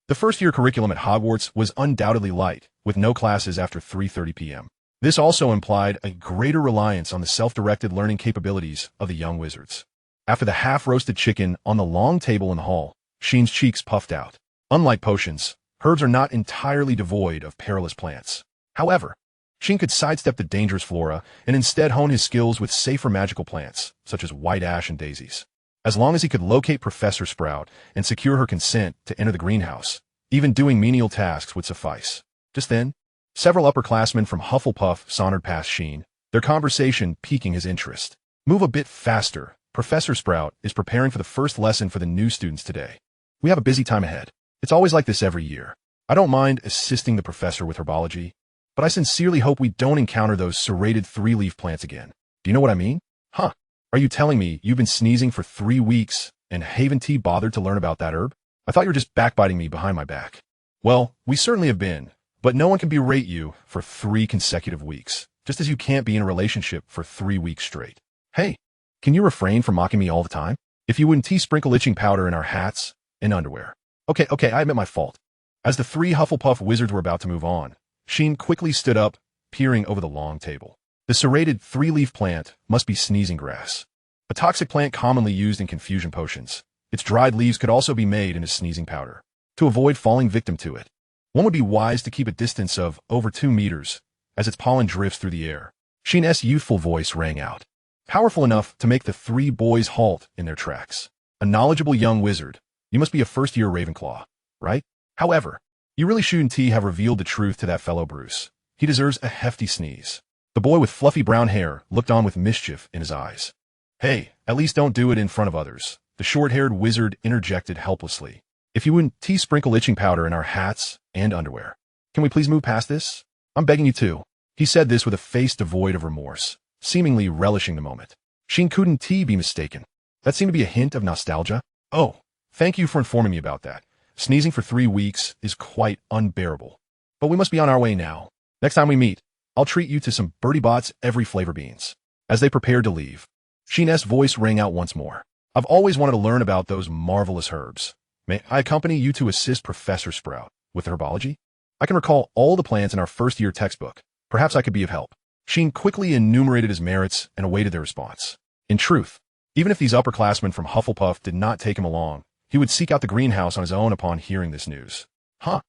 The first-year curriculum at Hogwarts was undoubtedly light, with no classes after 3:30 p.m. This also implied a greater reliance on the self-directed learning capabilities of the young wizards. After the half-roasted chicken on the long table in the hall, Sheen's cheeks puffed out. Unlike potions, herbs are not entirely devoid of perilous plants. However, Sheen could sidestep the dangerous flora and instead hone his skills with safer magical plants, such as white ash and daisies. As long as he could locate Professor Sprout and secure her consent to enter the greenhouse, even doing menial tasks would suffice. Just then, several upperclassmen from Hufflepuff sauntered past Sheen, their conversation piquing his interest. Move a bit faster. Professor Sprout is preparing for the first lesson for the new students today. We have a busy time ahead. It's always like this every year. I don't mind assisting the professor with herbology, but I sincerely hope we don't encounter those serrated three-leaf plants again. Do you know what I mean? Huh. Are you telling me you've been sneezing for 3 weeks and haven't bothered to learn about that herb? I thought you were just backbiting me behind my back. Well, we certainly have been, but no one can berate you for 3 consecutive weeks, just as you can't be in a relationship for 3 weeks straight. Hey, can you refrain from mocking me all the time? If you wouldn't sprinkle itching powder in our hats and underwear. Okay, I admit my fault. As the 3 Hufflepuff wizards were about to move on, Sheen quickly stood up, peering over the long table. The serrated 3-leaf plant must be sneezing grass, a toxic plant commonly used in confusion potions. Its dried leaves could also be made into sneezing powder. To avoid falling victim to it, one would be wise to keep a distance of over 2 meters as its pollen drifts through the air. Sheen's youthful voice rang out, powerful enough to make the 3 boys halt in their tracks. A knowledgeable young wizard, you must be a first-year Ravenclaw, right? However, you really shouldn't have revealed the truth to that fellow Bruce. He deserves a hefty sneeze. The boy with fluffy brown hair looked on with mischief in his eyes. Hey, at least don't do it in front of others, the short-haired wizard interjected helplessly. If you wouldn't sprinkle itching powder in our hats and underwear. Can we please move past this? I'm begging you to. He said this with a face devoid of remorse, seemingly relishing the moment. Sheen couldn't be mistaken. That seemed to be a hint of nostalgia. Oh, thank you for informing me about that. Sneezing for 3 weeks is quite unbearable. But we must be on our way now. Next time we meet, I'll treat you to some Birdie Bot's every flavor beans. As they prepared to leave, Sheen's voice rang out once more. I've always wanted to learn about those marvelous herbs. May I accompany you to assist Professor Sprout with herbology? I can recall all the plants in our first-year textbook. Perhaps I could be of help. Sheen quickly enumerated his merits and awaited their response. In truth, even if these upperclassmen from Hufflepuff did not take him along, he would seek out the greenhouse on his own upon hearing this news. Huh?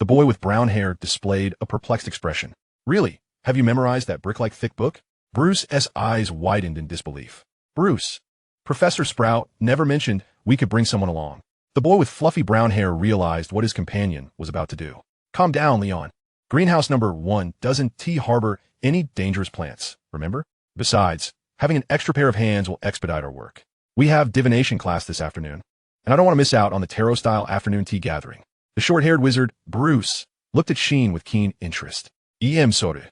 The boy with brown hair displayed a perplexed expression. Really? Have you memorized that brick-like thick book? Bruce's eyes widened in disbelief. Bruce, Professor Sprout never mentioned we could bring someone along. The boy with fluffy brown hair realized what his companion was about to do. Calm down, Leon. Greenhouse number 1 doesn't harbor any dangerous plants, remember? Besides, having an extra pair of hands will expedite our work. We have divination class this afternoon, and I don't want to miss out on the tarot-style afternoon tea gathering. The short-haired wizard, Bruce, looked at Sheen with keen interest. Sorry,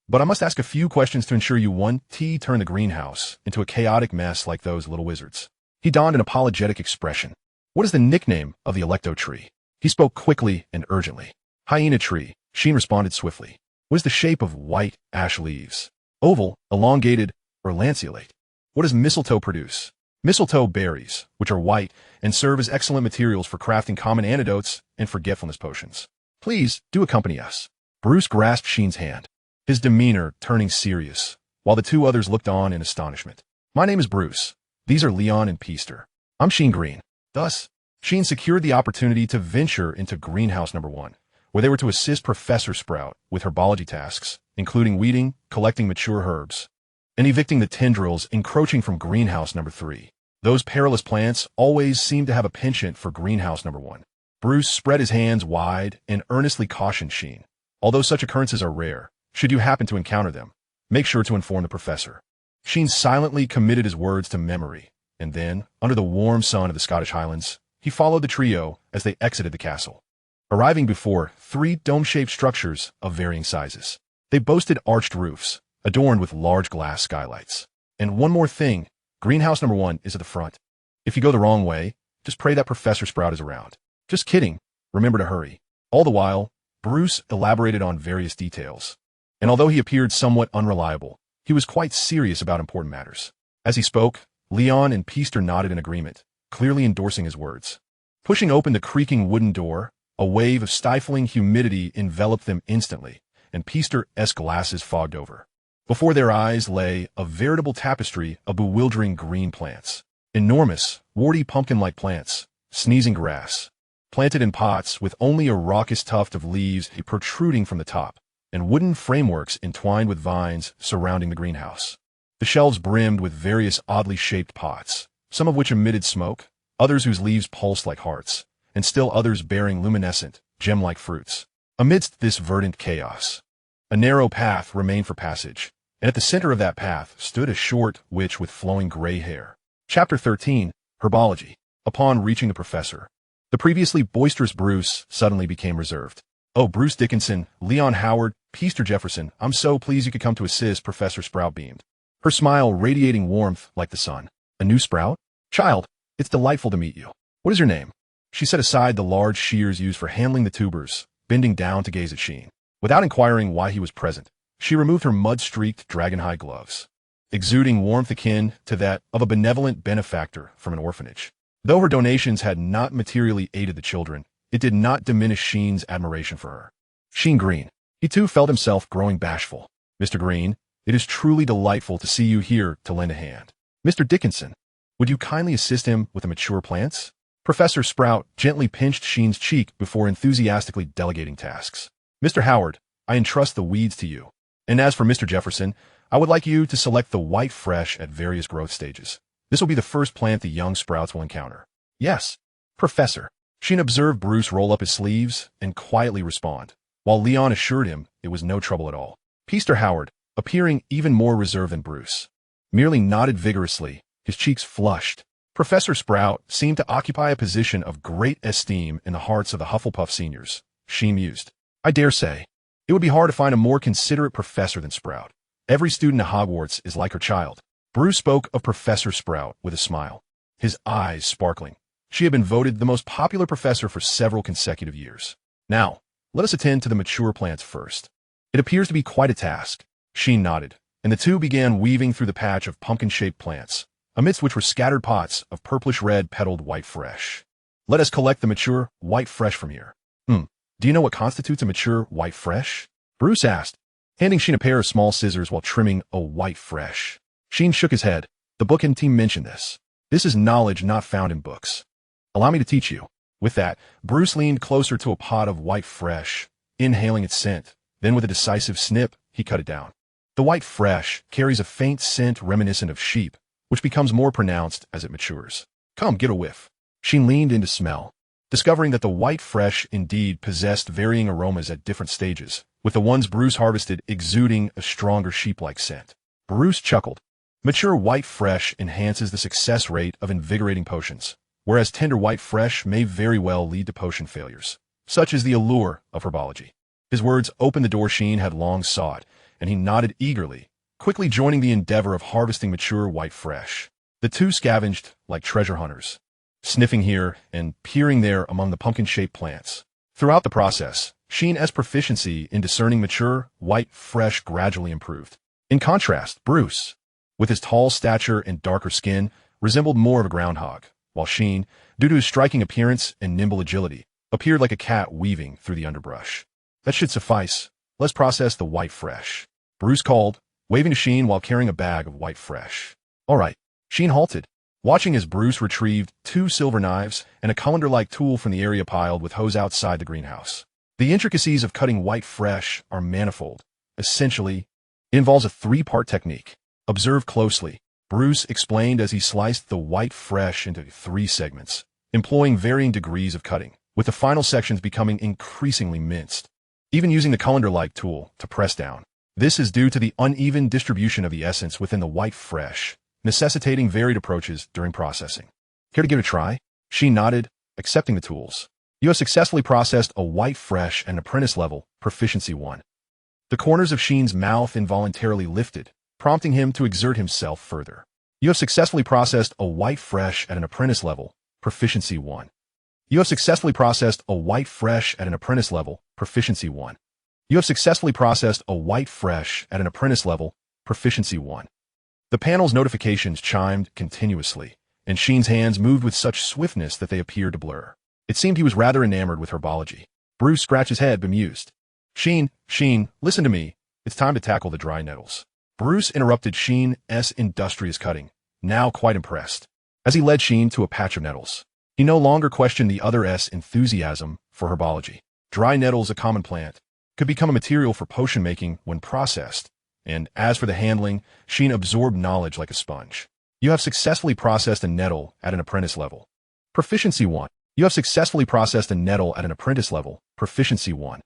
but I must ask a few questions to ensure you won't turn the greenhouse into a chaotic mess like those little wizards. He donned an apologetic expression. What is the nickname of the Electo tree? He spoke quickly and urgently. Hyena tree, Sheen responded swiftly. What is the shape of white ash leaves? Oval, elongated, or lanceolate? What does mistletoe produce? Mistletoe berries, which are white and serve as excellent materials for crafting common antidotes and forgetfulness potions. Please do accompany us. Bruce grasped Sheen's hand, his demeanor turning serious, while the 2 others looked on in astonishment. My name is Bruce. These are Leon and Peester. I'm Sheen Green. Thus, Sheen secured the opportunity to venture into greenhouse number 1, where they were to assist Professor Sprout with herbology tasks, including weeding, collecting mature herbs, and evicting the tendrils encroaching from greenhouse number 3. Those perilous plants always seemed to have a penchant for greenhouse number 1. Bruce spread his hands wide and earnestly cautioned Sheen. Although such occurrences are rare, should you happen to encounter them, make sure to inform the professor. Sheen silently committed his words to memory, and then, under the warm sun of the Scottish Highlands, he followed the trio as they exited the castle, arriving before 3 dome-shaped structures of varying sizes. They boasted arched roofs, adorned with large glass skylights. And one more thing, greenhouse number 1 is at the front. If you go the wrong way, just pray that Professor Sprout is around. Just kidding. Remember to hurry. All the while, Bruce elaborated on various details, and although he appeared somewhat unreliable, he was quite serious about important matters. As he spoke, Leon and Peester nodded in agreement, clearly endorsing his words. Pushing open the creaking wooden door, a wave of stifling humidity enveloped them instantly, and Peester-esque glasses fogged over. Before their eyes lay a veritable tapestry of bewildering green plants. Enormous, warty pumpkin-like plants, sneezing grass, planted in pots with only a raucous tuft of leaves protruding from the top, and wooden frameworks entwined with vines surrounding the greenhouse. The shelves brimmed with various oddly shaped pots, some of which emitted smoke, others whose leaves pulsed like hearts, and still others bearing luminescent, gem-like fruits. Amidst this verdant chaos, a narrow path remained for passage, and at the center of that path stood a short witch with flowing gray hair. Chapter 13, Herbology. Upon reaching the professor, the previously boisterous Bruce suddenly became reserved. "Oh, Bruce Dickinson, Leon Howard, Peester Jefferson, I'm so pleased you could come to assist," Professor Sprout beamed, her smile radiating warmth like the sun. "A new Sprout? Child, it's delightful to meet you. What is your name?" She set aside the large shears used for handling the tubers, bending down to gaze at Sheen. Without inquiring why he was present, she removed her mud-streaked dragon-hide gloves, exuding warmth akin to that of a benevolent benefactor from an orphanage. Though her donations had not materially aided the children, it did not diminish Sheen's admiration for her. Sheen Green. He too felt himself growing bashful. "Mr. Green, it is truly delightful to see you here to lend a hand. Mr. Dickinson, would you kindly assist him with the mature plants?" Professor Sprout gently pinched Sheen's cheek before enthusiastically delegating tasks. "Mr. Howard, I entrust the weeds to you. And as for Mr. Jefferson, I would like you to select the white fresh at various growth stages. This will be the first plant the young sprouts will encounter." "Yes, Professor." Sheen observed Bruce roll up his sleeves and quietly respond, while Leon assured him it was no trouble at all. Peester Howard, appearing even more reserved than Bruce, merely nodded vigorously, his cheeks flushed. Professor Sprout seemed to occupy a position of great esteem in the hearts of the Hufflepuff seniors. Sheen mused, "I dare say it would be hard to find a more considerate professor than Sprout. Every student at Hogwarts is like her child." Bruce spoke of Professor Sprout with a smile, his eyes sparkling. She had been voted the most popular professor for several consecutive years. "Now, let us attend to the mature plants first. It appears to be quite a task." Sheen nodded, and the two began weaving through the patch of pumpkin-shaped plants, amidst which were scattered pots of purplish-red petaled white fresh. "Let us collect the mature white fresh from here." Do you know what constitutes a mature white fresh?" Bruce asked, handing Sheen a pair of small scissors while trimming a white fresh. Sheen shook his head. "The book and team mentioned this. This is knowledge not found in books. Allow me to teach you." With that, Bruce leaned closer to a pot of white fresh, inhaling its scent. Then with a decisive snip, he cut it down. The white fresh carries a faint scent reminiscent of sheep, which becomes more pronounced as it matures. "Come, get a whiff." Sheen leaned in to smell, discovering that the white fresh indeed possessed varying aromas at different stages, with the ones Bruce harvested exuding a stronger sheep-like scent. Bruce chuckled. Mature white fresh enhances the success rate of invigorating potions, whereas tender white fresh may very well lead to potion failures. Such is the allure of herbology. His words opened the door Sheen had long sought, and he nodded eagerly, quickly joining the endeavor of harvesting mature white fresh. The two scavenged like treasure hunters, sniffing here and peering there among the pumpkin-shaped plants. Throughout the process, Sheen's proficiency in discerning mature white fresh gradually improved. In contrast, Bruce, with his tall stature and darker skin, resembled more of a groundhog, while Sheen, due to his striking appearance and nimble agility, appeared like a cat weaving through the underbrush. "That should suffice. Let's process the white fresh," Bruce called, waving to Sheen while carrying a bag of white fresh. "All right." Sheen halted, watching as Bruce retrieved 2 silver knives and a colander-like tool from the area piled with hose outside the greenhouse. The intricacies of cutting white fresh are manifold. Essentially, it involves a 3-part technique. "Observe closely," Bruce explained as he sliced the white fresh into 3 segments, employing varying degrees of cutting, with the final sections becoming increasingly minced, even using the colander-like tool to press down. This is due to the uneven distribution of the essence within the white fresh, necessitating varied approaches during processing. "Care to give it a try?" She nodded, accepting the tools. "You have successfully processed a white fresh at an apprentice level, proficiency 1. The corners of Sheen's mouth involuntarily lifted, prompting him to exert himself further. "You have successfully processed a white fresh at an apprentice level, proficiency 1. You have successfully processed a white fresh at an apprentice level, proficiency 1. You have successfully processed a white fresh at an apprentice level, proficiency 1. The panel's notifications chimed continuously, and Sheen's hands moved with such swiftness that they appeared to blur. It seemed he was rather enamored with herbology. Bruce scratched his head, bemused. Sheen, listen to me. It's time to tackle the dry nettles. Bruce interrupted Sheen's industrious cutting, now quite impressed. As he led Sheen to a patch of nettles, he no longer questioned the other's enthusiasm for herbology. Dry nettles, a common plant, could become a material for potion making when processed, and as for the handling, Sheen absorbed knowledge like a sponge. You have successfully processed a nettle at an apprentice level. Proficiency 1. You have successfully processed a nettle at an apprentice level. Proficiency 1.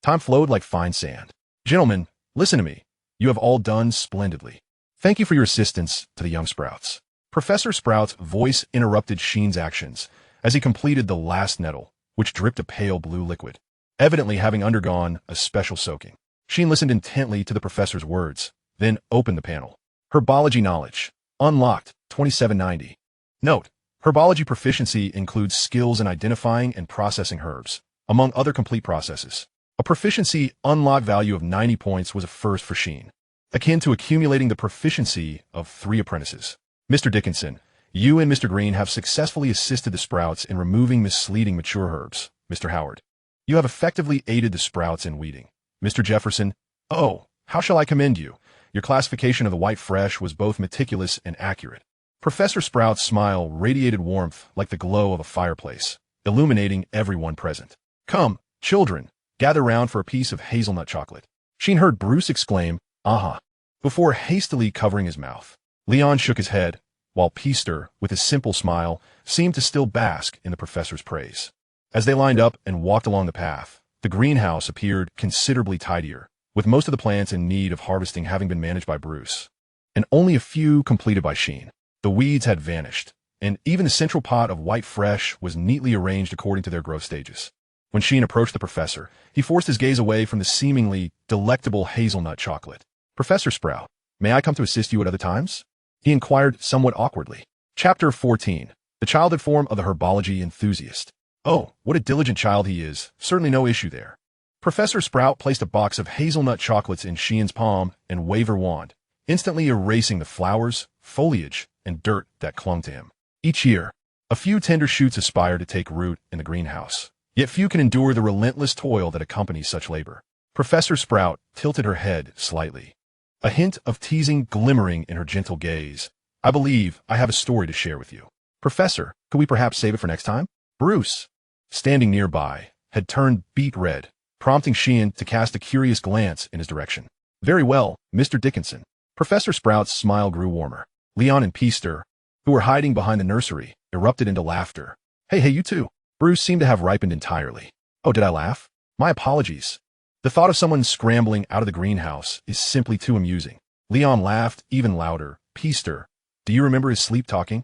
Time flowed like fine sand. Gentlemen, listen to me. You have all done splendidly. Thank you for your assistance to the young Sprouts. Professor Sprout's voice interrupted Sheen's actions as he completed the last nettle, which dripped a pale blue liquid, evidently having undergone a special soaking. Sheen listened intently to the professor's words, then opened the panel. Herbology knowledge. Unlocked, 2790. Note, herbology proficiency includes skills in identifying and processing herbs, among other complete processes. A proficiency unlock value of 90 points was a first for Sheen, akin to accumulating the proficiency of 3 apprentices. Mr. Dickinson, you and Mr. Green have successfully assisted the Sprouts in removing misleading mature herbs. Mr. Howard, you have effectively aided the Sprouts in weeding. Mr. Jefferson, oh, how shall I commend you? Your classification of the white fresh was both meticulous and accurate. Professor Sprout's smile radiated warmth like the glow of a fireplace, illuminating everyone present. Come, children, gather round for a piece of hazelnut chocolate. Sheen heard Bruce exclaim, aha, before hastily covering his mouth. Leon shook his head, while Peaster, with his simple smile, seemed to still bask in the professor's praise. As they lined up and walked along the path, the greenhouse appeared considerably tidier, with most of the plants in need of harvesting having been managed by Bruce, and only a few completed by Sheen. The weeds had vanished, and even the central pot of white fresh was neatly arranged according to their growth stages. When Sheen approached the professor, he forced his gaze away from the seemingly delectable hazelnut chocolate. Professor Sprout, may I come to assist you at other times? He inquired somewhat awkwardly. Chapter 14. The childhood form of the herbology enthusiast. Oh, what a diligent child he is. Certainly no issue there. Professor Sprout placed a box of hazelnut chocolates in Sheen's palm and waved her wand, instantly erasing the flowers, foliage, and dirt that clung to him. Each year, a few tender shoots aspire to take root in the greenhouse, yet few can endure the relentless toil that accompanies such labor. Professor Sprout tilted her head slightly, a hint of teasing glimmering in her gentle gaze. I believe I have a story to share with you. Professor, could we perhaps save it for next time? Bruce, standing nearby, had turned beet red, prompting Sheen to cast a curious glance in his direction. Very well, Mr. Dickinson. Professor Sprout's smile grew warmer. Leon and Peaster, who were hiding behind the nursery, erupted into laughter. Hey, you two. Bruce seemed to have ripened entirely. Oh, did I laugh? My apologies. The thought of someone scrambling out of the greenhouse is simply too amusing. Leon laughed even louder. Peaster, do you remember his sleep talking?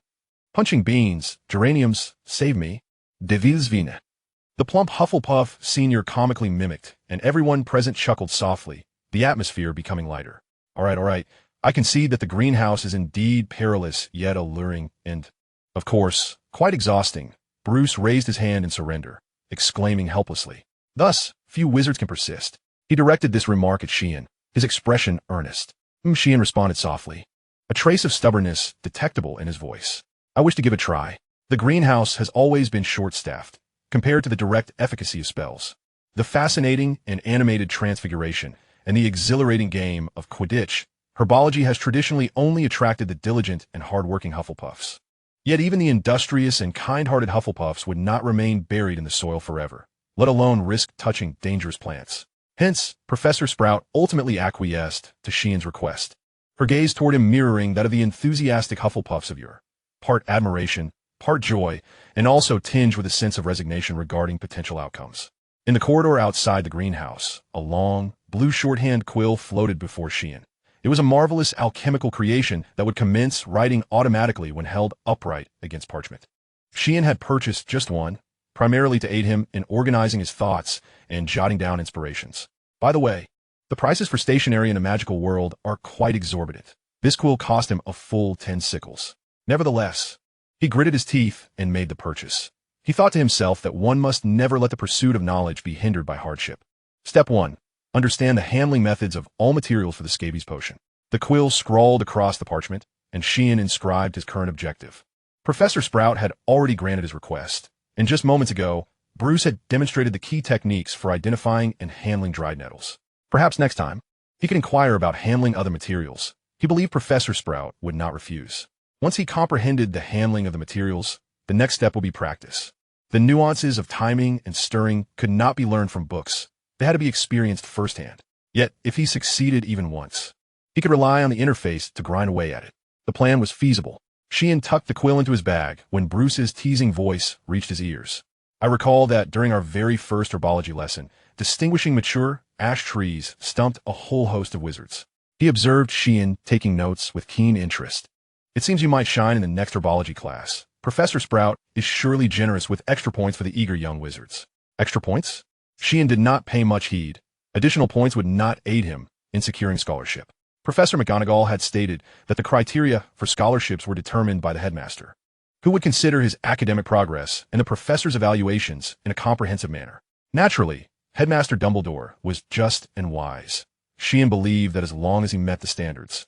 Punching beans, geraniums, save me. Devilsvine. The plump Hufflepuff senior comically mimicked, and everyone present chuckled softly, the atmosphere becoming lighter. All right. I concede that the greenhouse is indeed perilous yet alluring and, of course, quite exhausting. Bruce raised his hand in surrender, exclaiming helplessly. Thus, few wizards can persist. He directed this remark at Sheen, his expression earnest. Sheen responded softly, a trace of stubbornness detectable in his voice. I wish to give a try. The greenhouse has always been short-staffed, compared to the direct efficacy of spells. The fascinating and animated Transfiguration and the exhilarating game of Quidditch, herbology has traditionally only attracted the diligent and hard-working Hufflepuffs. Yet even the industrious and kind-hearted Hufflepuffs would not remain buried in the soil forever, let alone risk touching dangerous plants. Hence, Professor Sprout ultimately acquiesced to Sheen's request, her gaze toward him mirroring that of the enthusiastic Hufflepuffs of yore, part admiration, part joy, and also tinged with a sense of resignation regarding potential outcomes. In the corridor outside the greenhouse, a long, blue shorthand quill floated before Sheen. It was a marvelous alchemical creation that would commence writing automatically when held upright against parchment. Sheen had purchased just one, primarily to aid him in organizing his thoughts and jotting down inspirations. By the way, the prices for stationery in a magical world are quite exorbitant. This quill cost him a full 10 sickles. Nevertheless, he gritted his teeth and made the purchase. He thought to himself that one must never let the pursuit of knowledge be hindered by hardship. Step 1. Understand the handling methods of all materials for the scabies potion. The quill scrawled across the parchment, and Sheen inscribed his current objective. Professor Sprout had already granted his request, and just moments ago, Bruce had demonstrated the key techniques for identifying and handling dried nettles. Perhaps next time, he could inquire about handling other materials. He believed Professor Sprout would not refuse. Once he comprehended the handling of the materials, the next step would be practice. The nuances of timing and stirring could not be learned from books. They had to be experienced firsthand. Yet, if he succeeded even once, he could rely on the interface to grind away at it. The plan was feasible. Sheen tucked the quill into his bag when Bruce's teasing voice reached his ears. I recall that during our very first herbology lesson, distinguishing mature ash trees stumped a whole host of wizards. He observed Sheen taking notes with keen interest. It seems you might shine in the next herbology class. Professor Sprout is surely generous with extra points for the eager young wizards. Extra points? Sheen did not pay much heed. Additional points would not aid him in securing scholarship. Professor McGonagall had stated that the criteria for scholarships were determined by the headmaster, who would consider his academic progress and the professor's evaluations in a comprehensive manner. Naturally, Headmaster Dumbledore was just and wise. Sheen believed that as long as he met the standards,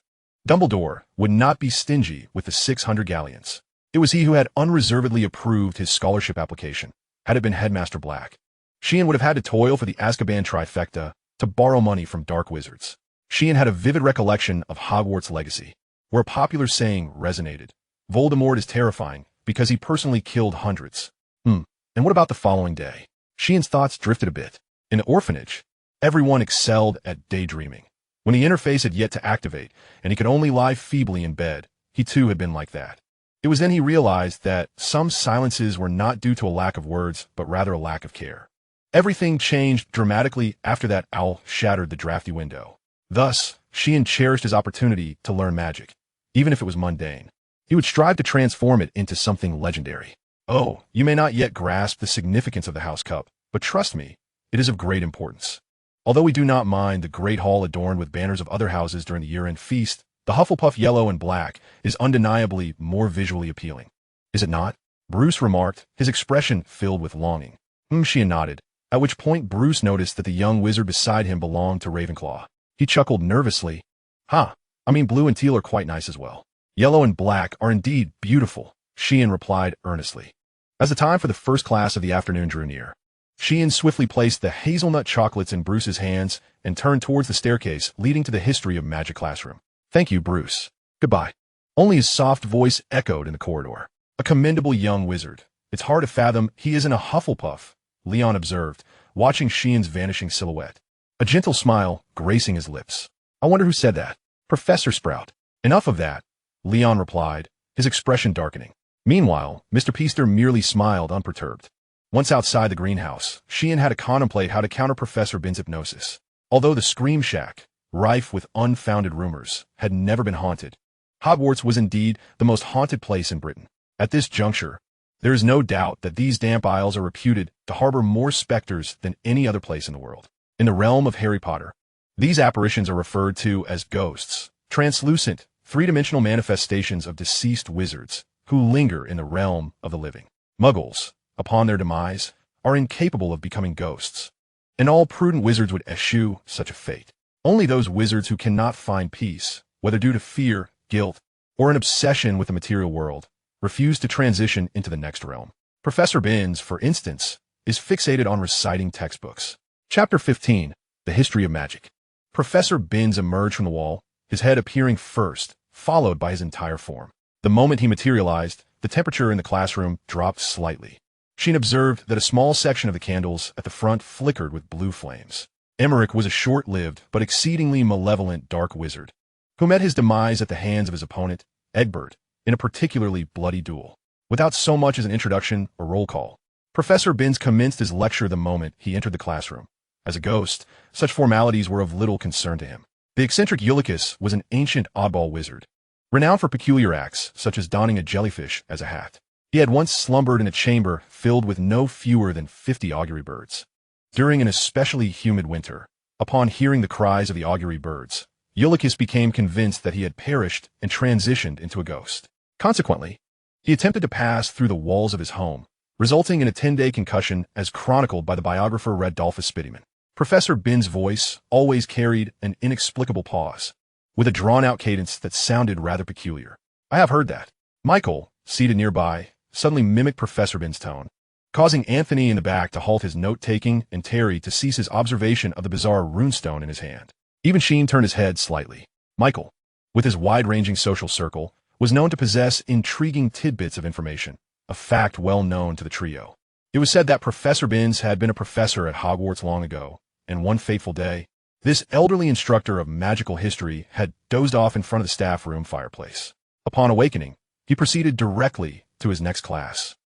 Dumbledore would not be stingy with the 600 galleons. It was he who had unreservedly approved his scholarship application. Had it been Headmaster Black, Sheen would have had to toil for the Azkaban trifecta to borrow money from dark wizards. Sheen had a vivid recollection of Hogwarts' legacy, where a popular saying resonated. Voldemort is terrifying because he personally killed hundreds. And what about the following day? Sheen's thoughts drifted a bit. In the orphanage, everyone excelled at daydreaming. When the interface had yet to activate, and he could only lie feebly in bed, he too had been like that. It was then he realized that some silences were not due to a lack of words, but rather a lack of care. Everything changed dramatically after that owl shattered the drafty window. Thus, Sheen cherished his opportunity to learn magic, even if it was mundane. He would strive to transform it into something legendary. Oh, you may not yet grasp the significance of the House Cup, but trust me, it is of great importance. Although we do not mind the great hall adorned with banners of other houses during the year-end feast, the Hufflepuff yellow and black is undeniably more visually appealing. Is it not? Bruce remarked, his expression filled with longing. Sheen nodded, at which point Bruce noticed that the young wizard beside him belonged to Ravenclaw. He chuckled nervously. I mean blue and teal are quite nice as well. Yellow and black are indeed beautiful, Sheen replied earnestly. As the time for the first class of the afternoon drew near, Sheen swiftly placed the hazelnut chocolates in Bruce's hands and turned towards the staircase leading to the History of Magic classroom. Thank you, Bruce. Goodbye. Only his soft voice echoed in the corridor. A commendable young wizard. It's hard to fathom he isn't a Hufflepuff, Leon observed, watching Sheen's vanishing silhouette. A gentle smile gracing his lips. I wonder who said that. Professor Sprout. Enough of that, Leon replied, his expression darkening. Meanwhile, Mr. Peaster merely smiled unperturbed. Once outside the greenhouse, Sheen had to contemplate how to counter Professor Bin's hypnosis. Although the Scream Shack, rife with unfounded rumors, had never been haunted, Hogwarts was indeed the most haunted place in Britain. At this juncture, there is no doubt that these damp aisles are reputed to harbor more specters than any other place in the world. In the realm of Harry Potter, these apparitions are referred to as ghosts, translucent, three-dimensional manifestations of deceased wizards who linger in the realm of the living. Muggles, upon their demise, are incapable of becoming ghosts, and all prudent wizards would eschew such a fate. Only those wizards who cannot find peace, whether due to fear, guilt, or an obsession with the material world, refuse to transition into the next realm. Professor Binns, for instance, is fixated on reciting textbooks. Chapter 15, The History of Magic. Professor Binns emerged from the wall, his head appearing first, followed by his entire form. The moment he materialized, the temperature in the classroom dropped slightly. Sheen observed that a small section of the candles at the front flickered with blue flames. Emmerich was a short-lived but exceedingly malevolent dark wizard, who met his demise at the hands of his opponent, Egbert, in a particularly bloody duel. Without so much as an introduction or roll call, Professor Binns commenced his lecture the moment he entered the classroom. As a ghost, such formalities were of little concern to him. The eccentric Eutychus was an ancient oddball wizard, renowned for peculiar acts such as donning a jellyfish as a hat. He had once slumbered in a chamber filled with no fewer than 50 augury birds. During an especially humid winter, upon hearing the cries of the augury birds, Eutychus became convinced that he had perished and transitioned into a ghost. Consequently, he attempted to pass through the walls of his home, resulting in a 10-day concussion as chronicled by the biographer Radolphus Spideman. Professor Binns' voice always carried an inexplicable pause, with a drawn-out cadence that sounded rather peculiar. I have heard that. Michael, seated nearby, suddenly mimicked Professor Binns' tone. causing Anthony in the back to halt his note-taking and Terry to cease his observation of the bizarre runestone in his hand. Even Sheen turned his head slightly. Michael, with his wide-ranging social circle, was known to possess intriguing tidbits of information, a fact well known to the trio. It was said that Professor Binns had been a professor at Hogwarts long ago, and one fateful day, this elderly instructor of magical history had dozed off in front of the staff room fireplace. Upon awakening, he proceeded directly to his next class,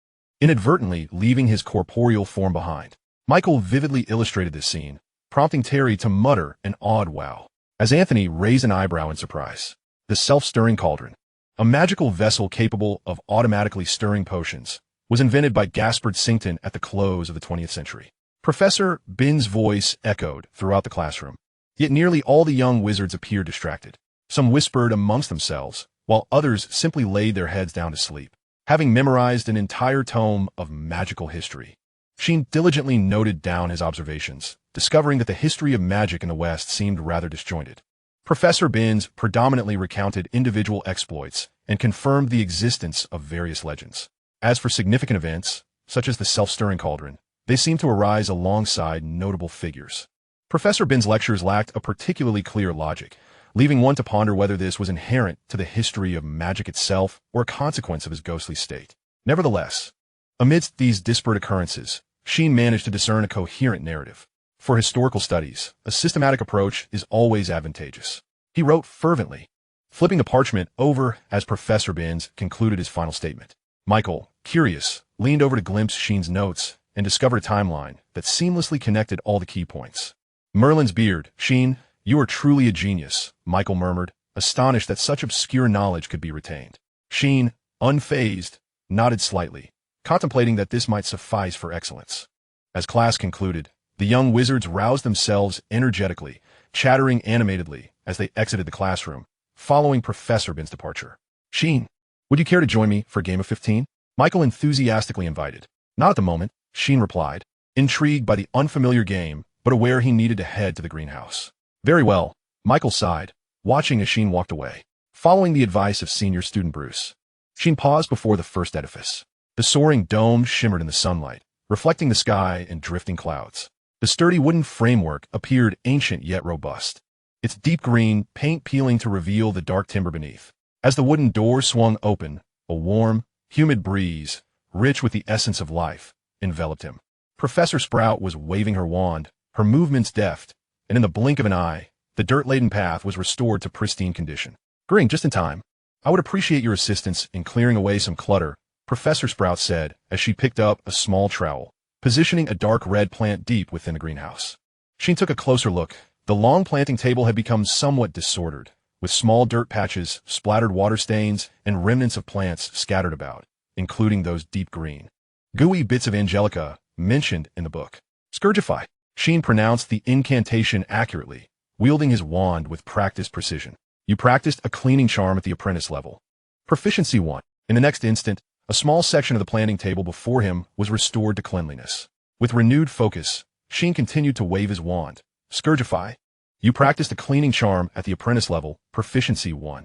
inadvertently leaving his corporeal form behind. Michael vividly illustrated this scene, prompting Terry to mutter an awed wow, as Anthony raised an eyebrow in surprise. The self-stirring cauldron, a magical vessel capable of automatically stirring potions, was invented by Gaspard Sington at the close of the 20th century. Professor Binns' voice echoed throughout the classroom, yet nearly all the young wizards appeared distracted. Some whispered amongst themselves, while others simply laid their heads down to sleep. Having memorized an entire tome of magical history, Sheen diligently noted down his observations, discovering that the history of magic in the West seemed rather disjointed. Professor Binns predominantly recounted individual exploits and confirmed the existence of various legends. As for significant events, such as the self-stirring cauldron, they seemed to arise alongside notable figures. Professor Binns' lectures lacked a particularly clear logic, leaving one to ponder whether this was inherent to the history of magic itself or a consequence of his ghostly state. Nevertheless, amidst these disparate occurrences, Sheen managed to discern a coherent narrative. For historical studies, a systematic approach is always advantageous. He wrote fervently, flipping the parchment over as Professor Binns concluded his final statement. Michael, curious, leaned over to glimpse Sheen's notes and discovered a timeline that seamlessly connected all the key points. Merlin's beard, Sheen, you are truly a genius, Michael murmured, astonished that such obscure knowledge could be retained. Sheen, unfazed, nodded slightly, contemplating that this might suffice for excellence. As class concluded, the young wizards roused themselves energetically, chattering animatedly as they exited the classroom, following Professor Binns' departure. Sheen, would you care to join me for a game of 15? Michael enthusiastically invited. Not at the moment, Sheen replied, intrigued by the unfamiliar game, but aware he needed to head to the greenhouse. Very well, Michael sighed, watching as Sheen walked away. Following the advice of senior student Bruce, Sheen paused before the first edifice. The soaring dome shimmered in the sunlight, reflecting the sky and drifting clouds. The sturdy wooden framework appeared ancient yet robust, its deep green paint peeling to reveal the dark timber beneath. As the wooden door swung open, a warm, humid breeze, rich with the essence of life, enveloped him. Professor Sprout was waving her wand, her movements deft, and in the blink of an eye, the dirt-laden path was restored to pristine condition. Gring, just in time. I would appreciate your assistance in clearing away some clutter, Professor Sprout said as she picked up a small trowel, positioning a dark red plant deep within the greenhouse. Sheen took a closer look. The long planting table had become somewhat disordered, with small dirt patches, splattered water stains, and remnants of plants scattered about, including those deep green, gooey bits of angelica mentioned in the book. Scourgify. Sheen pronounced the incantation accurately, wielding his wand with practiced precision. You practiced a cleaning charm at the apprentice level. Proficiency 1. In the next instant, a small section of the planting table before him was restored to cleanliness. With renewed focus, Sheen continued to wave his wand. Scourgify. You practiced a cleaning charm at the apprentice level, Proficiency 1.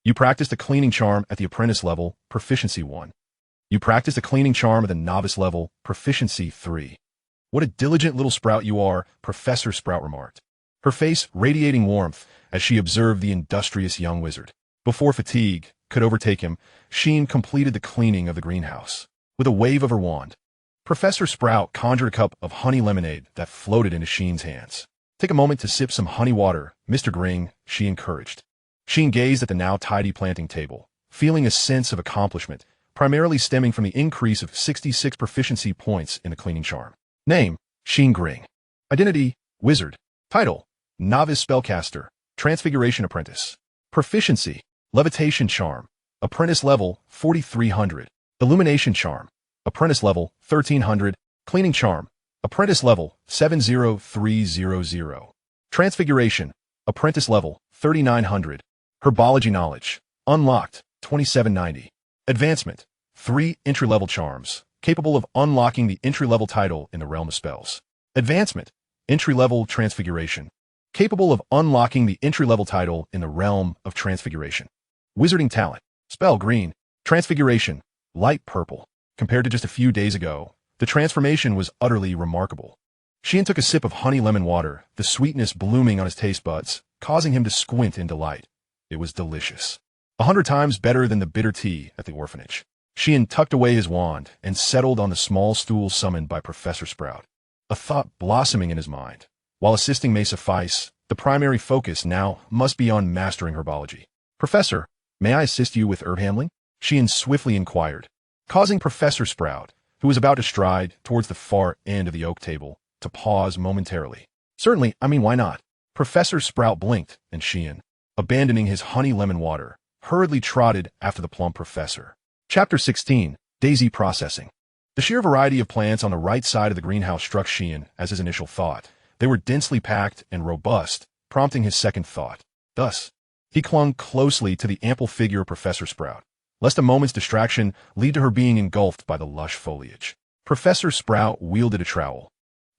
You practiced a cleaning charm at the apprentice level, Proficiency 1. You practiced a cleaning charm at the novice level, Proficiency 3. What a diligent little sprout you are, Professor Sprout remarked, her face radiating warmth as she observed the industrious young wizard. Before fatigue could overtake him, Sheen completed the cleaning of the greenhouse. With a wave of her wand, Professor Sprout conjured a cup of honey lemonade that floated into Sheen's hands. Take a moment to sip some honey water, Mr. Gring, she encouraged. Sheen gazed at the now tidy planting table, feeling a sense of accomplishment, primarily stemming from the increase of 66 proficiency points in the cleaning charm. Name, Sheen Gring. Identity, Wizard. Title, Novice Spellcaster, Transfiguration Apprentice. Proficiency, Levitation Charm. Apprentice level, 4300. Illumination Charm. Apprentice level, 1300. Cleaning Charm. Apprentice level, 70300. Transfiguration. Apprentice level, 3900. Herbology Knowledge. Unlocked, 2790. Advancement. 3 entry-level charms, capable of unlocking the entry-level title in the realm of spells. Advancement. Entry-level Transfiguration, capable of unlocking the entry-level title in the realm of Transfiguration. Wizarding Talent. Spell Green. Transfiguration. Light purple. Compared to just a few days ago, The transformation was utterly remarkable. Sheen took a sip of honey lemon water, the sweetness blooming on his taste buds, causing him to squint in delight. It was delicious. 100 times better than the bitter tea at the orphanage. Sheen tucked away his wand and settled on the small stool summoned by Professor Sprout. A thought blossoming in his mind. While assisting may suffice, the primary focus now must be on mastering herbology. Professor, may I assist you with herb handling? Sheen swiftly inquired, causing Professor Sprout, who was about to stride towards the far end of the oak table, to pause momentarily. Certainly, why not? Professor Sprout blinked, and Sheen, abandoning his honey lemon water, hurriedly trotted after the plump professor. Chapter 16, Daisy Processing. The sheer variety of plants on the right side of the greenhouse struck Sheen as his initial thought. They were densely packed and robust, prompting his second thought. Thus, he clung closely to the ample figure of Professor Sprout, lest a moment's distraction lead to her being engulfed by the lush foliage. Professor Sprout wielded a trowel,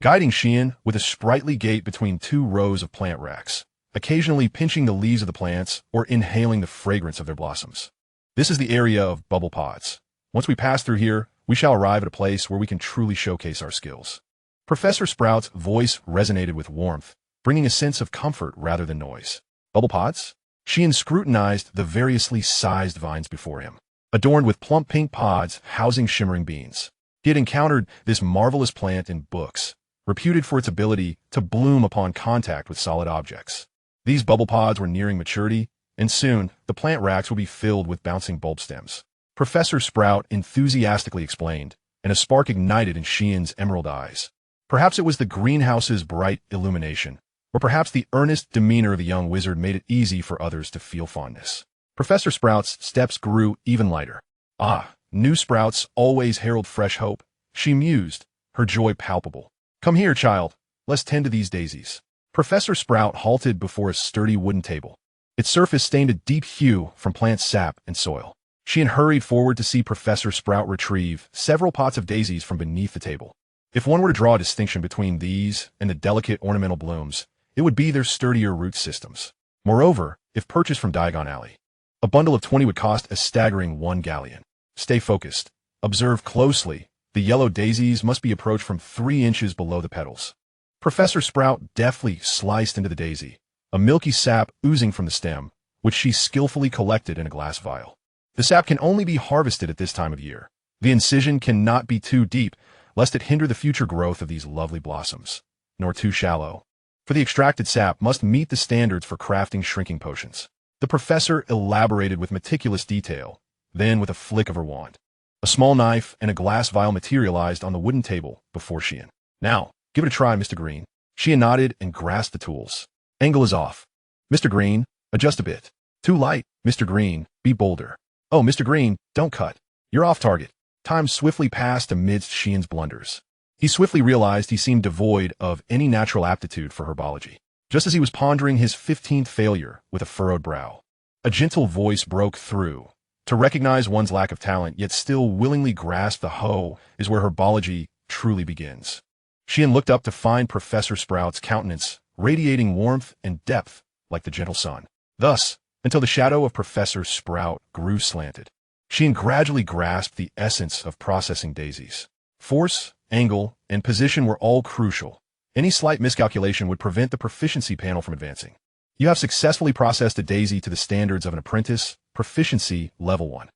guiding Sheen with a sprightly gait between two rows of plant racks, occasionally pinching the leaves of the plants or inhaling the fragrance of their blossoms. This is the area of bubble pods. Once we pass through here, we shall arrive at a place where we can truly showcase our skills. Professor Sprout's voice resonated with warmth, bringing a sense of comfort rather than noise. Bubble pods? Sheen scrutinized the variously sized vines before him, adorned with plump pink pods housing shimmering beans. He had encountered this marvelous plant in books, reputed for its ability to bloom upon contact with solid objects. These bubble pods were nearing maturity, and soon the plant racks would be filled with bouncing bulb stems. Professor Sprout enthusiastically explained, and a spark ignited in Sheen's emerald eyes. Perhaps it was the greenhouse's bright illumination, or perhaps the earnest demeanor of the young wizard made it easy for others to feel fondness. Professor Sprout's steps grew even lighter. Ah, new sprouts always herald fresh hope, she mused, her joy palpable. Come here, child, let's tend to these daisies. Professor Sprout halted before a sturdy wooden table. Its surface stained a deep hue from plant sap and soil. Sheen hurried forward to see Professor Sprout retrieve several pots of daisies from beneath the table. If one were to draw a distinction between these and the delicate ornamental blooms, it would be their sturdier root systems. Moreover, if purchased from Diagon Alley, a bundle of 20 would cost a staggering 1 galleon. Stay focused. Observe closely. The yellow daisies must be approached from 3 inches below the petals. Professor Sprout deftly sliced into the daisy, a milky sap oozing from the stem, which she skillfully collected in a glass vial. The sap can only be harvested at this time of year. The incision cannot be too deep, lest it hinder the future growth of these lovely blossoms, nor too shallow, for the extracted sap must meet the standards for crafting shrinking potions. The professor elaborated with meticulous detail. Then, with a flick of her wand, a small knife and a glass vial materialized on the wooden table before Sheen. Now, give it a try, Mr. Green. Sheen nodded and grasped the tools. Angle is off. Mr. Green, adjust a bit. Too light. Mr. Green, be bolder. Oh, Mr. Green, don't cut. You're off target. Time swiftly passed amidst Sheen's blunders. He swiftly realized he seemed devoid of any natural aptitude for herbology. Just as he was pondering his 15th failure with a furrowed brow, a gentle voice broke through. To recognize one's lack of talent, yet still willingly grasp the hoe, is where herbology truly begins. Sheen looked up to find Professor Sprout's countenance radiating warmth and depth like the gentle sun. Thus, until the shadow of Professor Sprout grew slanted, Sheen gradually grasped the essence of processing daisies. Force, angle, and position were all crucial. Any slight miscalculation would prevent the proficiency panel from advancing. You have successfully processed a daisy to the standards of an apprentice, proficiency level 1.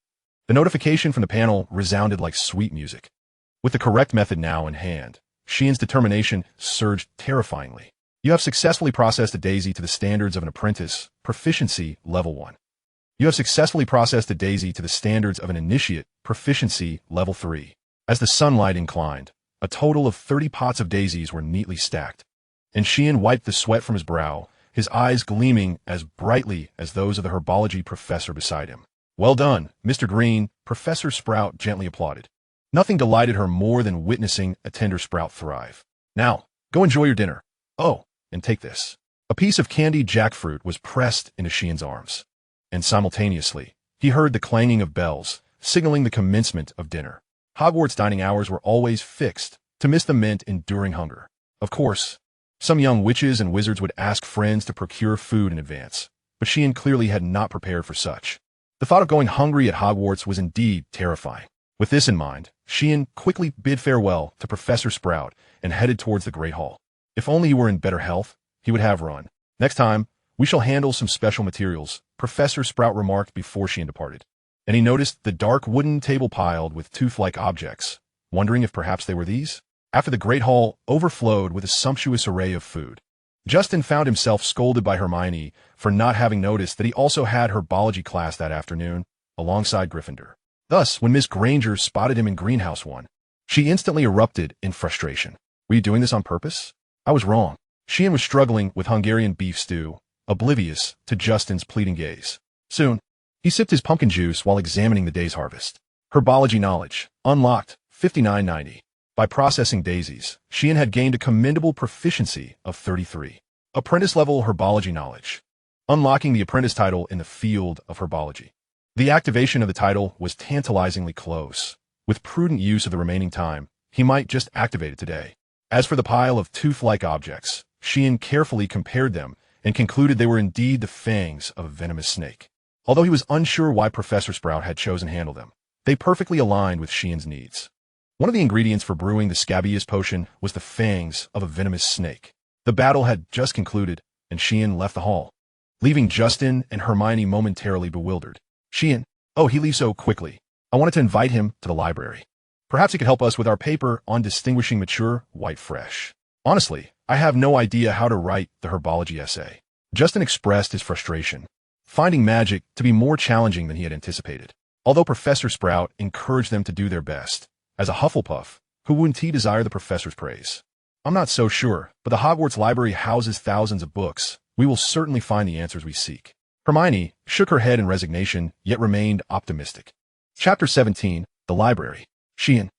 The notification from the panel resounded like sweet music. With the correct method now in hand, Sheen's determination surged terrifyingly. You have successfully processed a daisy to the standards of an apprentice, proficiency level 1. You have successfully processed a daisy to the standards of an initiate, proficiency level 3. As the sunlight inclined, a total of 30 pots of daisies were neatly stacked, and Sheen wiped the sweat from his brow, his eyes gleaming as brightly as those of the herbology professor beside him. Well done, Mr. Green, Professor Sprout gently applauded. Nothing delighted her more than witnessing a tender sprout thrive. Now, go enjoy your dinner. Oh, and take this. A piece of candied jackfruit was pressed into Sheen's arms, and simultaneously, he heard the clanging of bells, signaling the commencement of dinner. Hogwarts dining hours were always fixed to miss them meant enduring hunger. Of course, some young witches and wizards would ask friends to procure food in advance, but Sheen clearly had not prepared for such. The thought of going hungry at Hogwarts was indeed terrifying. With this in mind, Sheen quickly bid farewell to Professor Sprout and headed towards the Great Hall. If only he were in better health, he would have run. Next time, we shall handle some special materials, Professor Sprout remarked before Sheen departed. And he noticed the dark wooden table piled with tooth-like objects, wondering if perhaps they were these. After the Great Hall overflowed with a sumptuous array of food, Justin found himself scolded by Hermione for not having noticed that he also had herbology class that afternoon, alongside Gryffindor. Thus, when Miss Granger spotted him in Greenhouse 1, she instantly erupted in frustration. Were you doing this on purpose? I was wrong. Sheen was struggling with Hungarian beef stew, oblivious to Justin's pleading gaze. Soon, he sipped his pumpkin juice while examining the day's harvest. Herbology knowledge, unlocked, 5990. By processing daisies, Sheen had gained a commendable proficiency of 33. Apprentice-level herbology knowledge, unlocking the apprentice title in the field of herbology. The activation of the title was tantalizingly close. With prudent use of the remaining time, he might just activate it today. As for the pile of tooth-like objects, Sheen carefully compared them and concluded they were indeed the fangs of a venomous snake. Although he was unsure why Professor Sprout had chosen to handle them, they perfectly aligned with Sheen's needs. One of the ingredients for brewing the Scabious potion was the fangs of a venomous snake. The battle had just concluded, and Sheen left the hall, leaving Justin and Hermione momentarily bewildered. Sheen, oh, he leaves so quickly. I wanted to invite him to the library. Perhaps he could help us with our paper on distinguishing mature white fresh. Honestly, I have no idea how to write the herbology essay. Justin expressed his frustration, finding magic to be more challenging than he had anticipated. Although Professor Sprout encouraged them to do their best, as a Hufflepuff, who wouldn't he desire the professor's praise? I'm not so sure, but the Hogwarts library houses thousands of books. We will certainly find the answers we seek. Hermione shook her head in resignation, yet remained optimistic. Chapter 17, The Library. Sheen.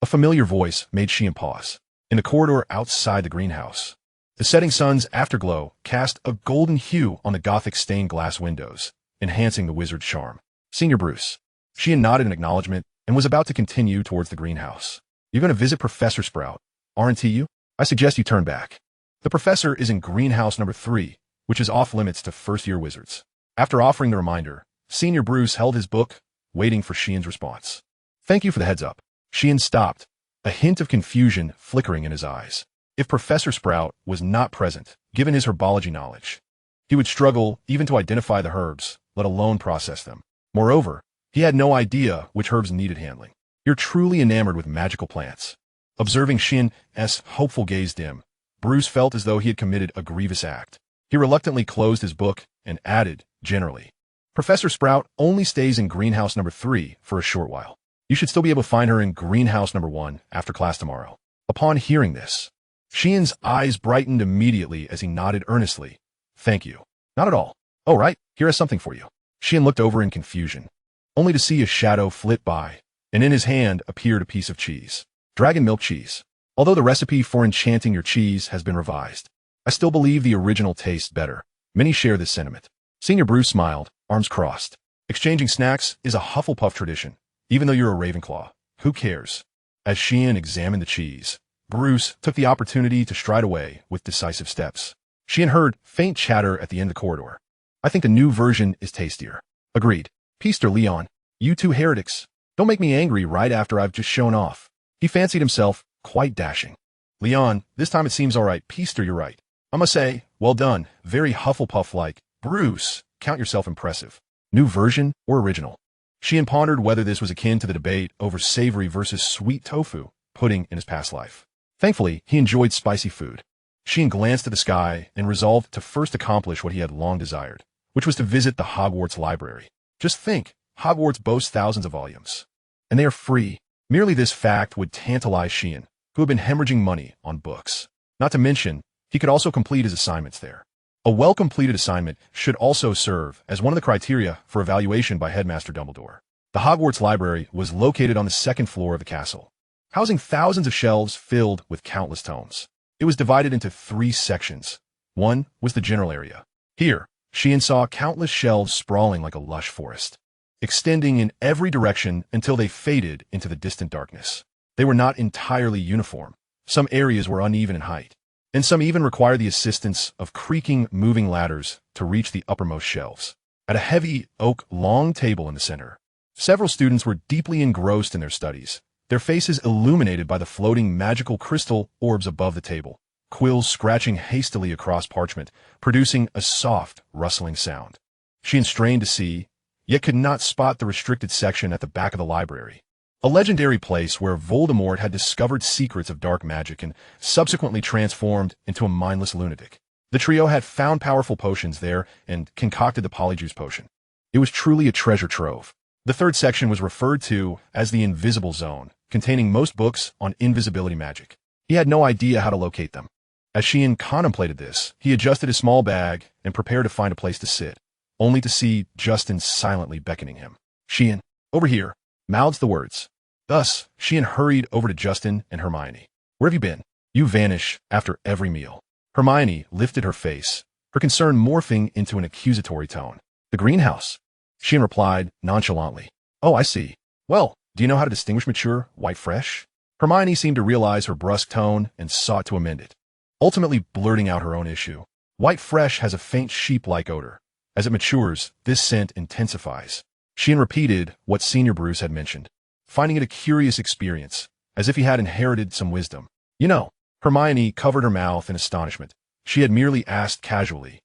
A familiar voice made Sheen pause. In the corridor outside the greenhouse, the setting sun's afterglow cast a golden hue on the Gothic stained glass windows, enhancing the wizard's charm. Senior Bruce. Sheen nodded in acknowledgement and was about to continue towards the greenhouse. You're going to visit Professor Sprout, aren't you? I suggest you turn back. The professor is in greenhouse number 3, which is off limits to first-year wizards. After offering the reminder, Senior Bruce held his book, waiting for Sheen's response. Thank you for the heads up. Sheen stopped, a hint of confusion flickering in his eyes. If Professor Sprout was not present, given his herbology knowledge, he would struggle even to identify the herbs, let alone process them. Moreover, he had no idea which herbs needed handling. You're truly enamored with magical plants. Observing Sheen's hopeful gaze dim, Bruce felt as though he had committed a grievous act. He reluctantly closed his book and added, generally, Professor Sprout only stays in greenhouse number 3 for a short while. You should still be able to find her in greenhouse number 1 after class tomorrow. Upon hearing this, Sheen's eyes brightened immediately as he nodded earnestly. Thank you. Not at all. Oh, right, here is something for you. Sheen looked over in confusion, only to see a shadow flit by, and in his hand appeared a piece of cheese. Dragon milk cheese. Although the recipe for enchanting your cheese has been revised, I still believe the original tastes better. Many share this sentiment. Senior Bruce smiled, arms crossed. Exchanging snacks is a Hufflepuff tradition, even though you're a Ravenclaw. Who cares? As Sheen examined the cheese, Bruce took the opportunity to stride away with decisive steps. Sheen heard faint chatter at the end of the corridor. I think the new version is tastier. Agreed. Peaster Leon, you two heretics. Don't make me angry right after I've just shown off. He fancied himself quite dashing. Leon, this time it seems all right. Peaster, you're right. I must say, well done. Very Hufflepuff-like. Bruce, count yourself impressive. New version or original? Sheen pondered whether this was akin to the debate over savory versus sweet tofu pudding in his past life. Thankfully, he enjoyed spicy food. Sheen glanced at the sky and resolved to first accomplish what he had long desired, which was to visit the Hogwarts library. Just think, Hogwarts boasts thousands of volumes, and they are free. Merely this fact would tantalize Sheen, who had been hemorrhaging money on books. Not to mention, he could also complete his assignments there. A well-completed assignment should also serve as one of the criteria for evaluation by Headmaster Dumbledore. The Hogwarts library was located on the 2nd floor of the castle, housing thousands of shelves filled with countless tomes. It was divided into 3 sections. One was the general area. Here, Sheen saw countless shelves sprawling like a lush forest, extending in every direction until they faded into the distant darkness. They were not entirely uniform. Some areas were uneven in height, and some even required the assistance of creaking, moving ladders to reach the uppermost shelves. At a heavy oak long table in the center Several students were deeply engrossed in their studies, their faces illuminated by the floating magical crystal orbs above the table, quills scratching hastily across parchment, producing a soft, rustling sound. Sheen strained to see, yet could not spot the restricted section at the back of the library. A legendary place where Voldemort had discovered secrets of dark magic and subsequently transformed into a mindless lunatic. The trio had found powerful potions there and concocted the Polyjuice potion. It was truly a treasure trove. The third section was referred to as the Invisible Zone, containing most books on invisibility magic. He had no idea how to locate them. As Sheen contemplated this, he adjusted his small bag and prepared to find a place to sit, only to see Justin silently beckoning him. "Sheen, over here," mouthed the words. Thus, Sheen hurried over to Justin and Hermione. "Where have you been? You vanish after every meal." Hermione lifted her face, her concern morphing into an accusatory tone. "The greenhouse," Sheen replied nonchalantly. "Oh, I see. Well, do you know how to distinguish mature, white fresh?" Hermione seemed to realize her brusque tone and sought to amend it, ultimately blurting out her own issue. "White fresh has a faint sheep-like odor. As it matures, this scent intensifies." Sheen repeated what Senior Bruce had mentioned, finding it a curious experience, as if he had inherited some wisdom. "You know," Hermione covered her mouth in astonishment. She had merely asked casually,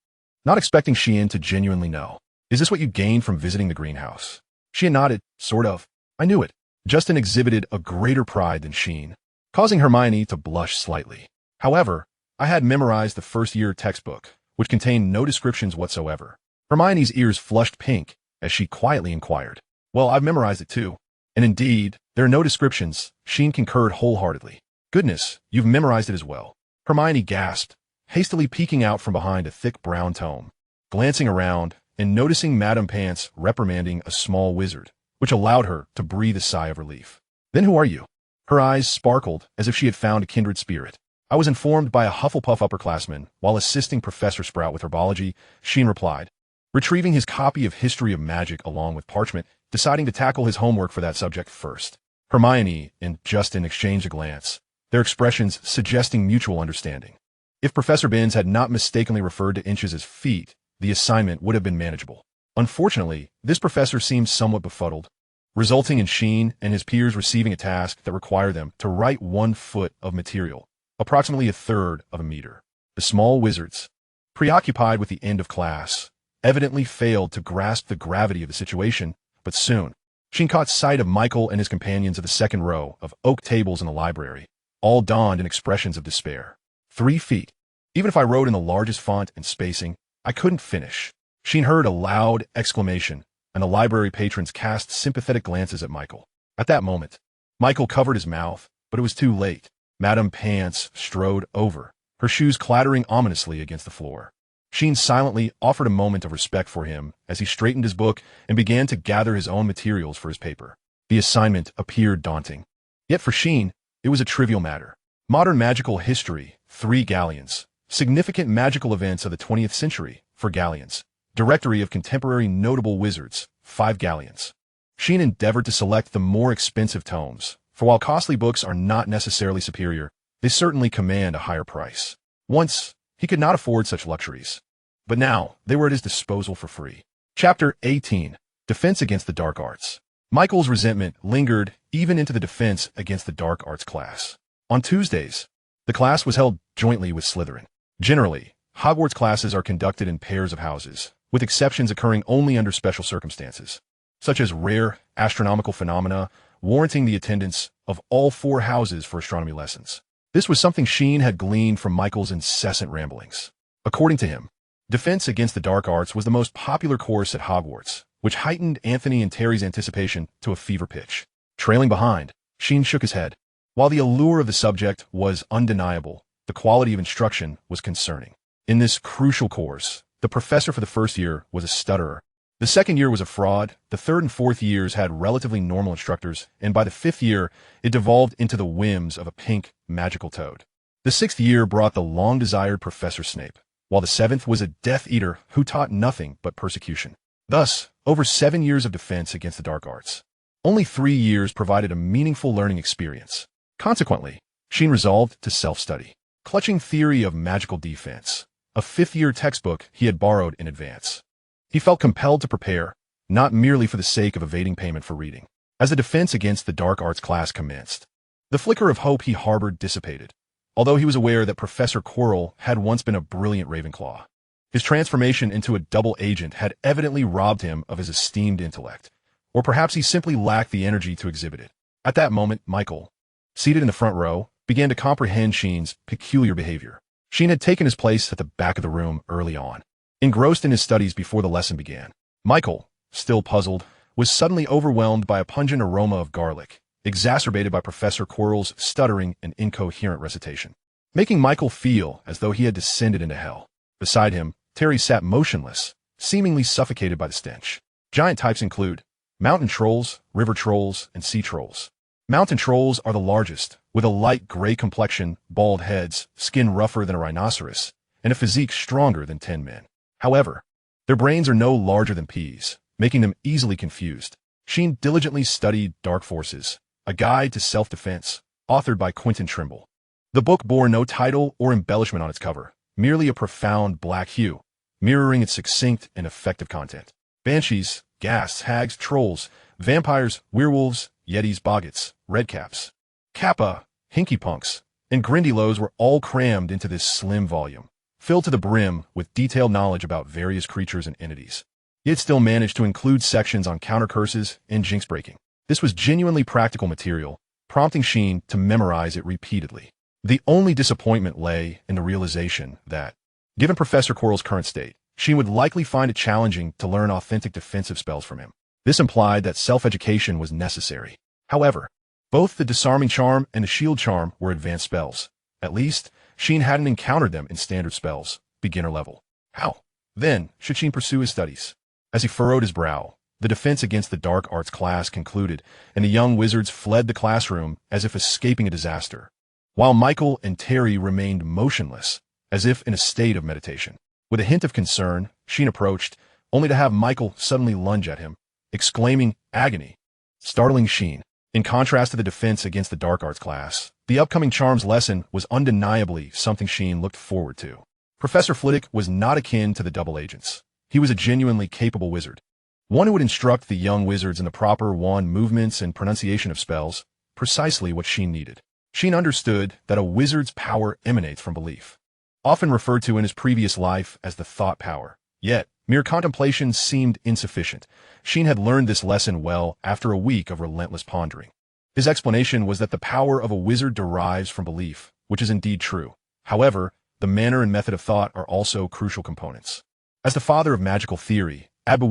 not expecting Sheen to genuinely know. "Is this what you gained from visiting the greenhouse?" Sheen nodded, sort of. "I knew it." Justin exhibited a greater pride than Sheen, causing Hermione to blush slightly. "However, I had memorized the first-year textbook, which contained no descriptions whatsoever." Hermione's ears flushed pink as she quietly inquired, "Well, I've memorized it too." And indeed, there are no descriptions, Sheen concurred wholeheartedly. "Goodness, you've memorized it as well." Hermione gasped, hastily peeking out from behind a thick brown tome, glancing around and noticing Madame Pants reprimanding a small wizard, which allowed her to breathe a sigh of relief. "Then who are you?" Her eyes sparkled as if she had found a kindred spirit. "I was informed by a Hufflepuff upperclassman while assisting Professor Sprout with herbology," Sheen replied, retrieving his copy of History of Magic along with parchment, deciding to tackle his homework for that subject first. Hermione and Justin exchanged a glance, their expressions suggesting mutual understanding. If Professor Binns had not mistakenly referred to inches as feet, the assignment would have been manageable. Unfortunately, this professor seemed somewhat befuddled, resulting in Sheen and his peers receiving a task that required them to write 1 foot of material, approximately a third of a meter. The small wizards, preoccupied with the end of class, evidently failed to grasp the gravity of the situation, but soon, Sheen caught sight of Michael and his companions of the second row of oak tables in the library, all donned in expressions of despair. 3 feet. Even if I wrote in the largest font and spacing, I couldn't finish. Sheen heard a loud exclamation, and the library patrons cast sympathetic glances at Michael. At that moment, Michael covered his mouth, but it was too late. Madame Pants strode over, her shoes clattering ominously against the floor. Sheen silently offered a moment of respect for him as he straightened his book and began to gather his own materials for his paper. The assignment appeared daunting. Yet for Sheen, it was a trivial matter. Modern magical history, 3 galleons. Significant magical events of the 20th century, 4 galleons. Directory of contemporary notable wizards, 5 galleons. Sheen endeavored to select the more expensive tomes, for while costly books are not necessarily superior, they certainly command a higher price. Once, he could not afford such luxuries. But now, they were at his disposal for free. Chapter 18. Defense Against the Dark Arts. Michael's resentment lingered even into the Defense Against the Dark Arts class. On Tuesdays, the class was held jointly with Slytherin. Generally, Hogwarts classes are conducted in pairs of houses, with exceptions occurring only under special circumstances, such as rare astronomical phenomena warranting the attendance of all 4 houses for astronomy lessons. This was something Sheen had gleaned from Michael's incessant ramblings. According to him, Defense Against the Dark Arts was the most popular course at Hogwarts, which heightened Anthony and Terry's anticipation to a fever pitch. Trailing behind, Sheen shook his head. While the allure of the subject was undeniable, the quality of instruction was concerning. In this crucial course, the professor for the first year was a stutterer. The second year was a fraud, the third and fourth years had relatively normal instructors, and by the 5th year, it devolved into the whims of a pink, magical toad. The 6th year brought the long-desired Professor Snape, while the 7th was a Death Eater who taught nothing but persecution. Thus, over 7 years of defense against the dark arts. Only 3 years provided a meaningful learning experience. Consequently, Sheen resolved to self-study. Clutching Theory of Magical Defense, a 5th-year textbook he had borrowed in advance. He felt compelled to prepare, not merely for the sake of evading payment for reading. As the defense against the dark arts class commenced, the flicker of hope he harbored dissipated, although he was aware that Professor Quirrell had once been a brilliant Ravenclaw. His transformation into a double agent had evidently robbed him of his esteemed intellect, or perhaps he simply lacked the energy to exhibit it. At that moment, Michael, seated in the front row, began to comprehend Sheen's peculiar behavior. Sheen had taken his place at the back of the room early on, engrossed in his studies before the lesson began. Michael, still puzzled, was suddenly overwhelmed by a pungent aroma of garlic, exacerbated by Professor Quirrell's stuttering and incoherent recitation, making Michael feel as though he had descended into hell. Beside him, Terry sat motionless, seemingly suffocated by the stench. Giant types include mountain trolls, river trolls, and sea trolls. Mountain trolls are the largest, with a light gray complexion, bald heads, skin rougher than a rhinoceros, and a physique stronger than 10 men. However, their brains are no larger than peas, making them easily confused. Sheen diligently studied Dark Forces, a guide to self-defense, authored by Quentin Trimble. The book bore no title or embellishment on its cover, merely a profound black hue, mirroring its succinct and effective content. Banshees, ghasts, hags, trolls, vampires, werewolves, yetis, boggarts, redcaps, kappa, hinkypunks, and grindylows were all crammed into this slim volume, filled to the brim with detailed knowledge about various creatures and entities. It still managed to include sections on counter curses and jinx breaking. This was genuinely practical material, prompting Sheen to memorize it repeatedly. The only disappointment lay in the realization that, given Professor Quirrell's current state, Sheen would likely find it challenging to learn authentic defensive spells from him. This implied that self-education was necessary. However, both the Disarming Charm and the Shield Charm were advanced spells. At least, Sheen hadn't encountered them in standard spells, beginner level. How, then, should Sheen pursue his studies? As he furrowed his brow, the defense against the dark arts class concluded, and the young wizards fled the classroom as if escaping a disaster, while Michael and Terry remained motionless, as if in a state of meditation. With a hint of concern, Sheen approached, only to have Michael suddenly lunge at him, exclaiming, "Agony!" Startling Sheen. In contrast to the defense against the dark arts class, the upcoming charms lesson was undeniably something Sheen looked forward to. Professor Flitwick was not akin to the double agents. He was a genuinely capable wizard, one who would instruct the young wizards in the proper wand movements and pronunciation of spells, precisely what Sheen needed. Sheen understood that a wizard's power emanates from belief, often referred to in his previous life as the thought power. Yet, mere contemplation seemed insufficient. Sheen had learned this lesson well after a week of relentless pondering. His explanation was that the power of a wizard derives from belief, which is indeed true. However, the manner and method of thought are also crucial components. As the father of magical theory, Abbe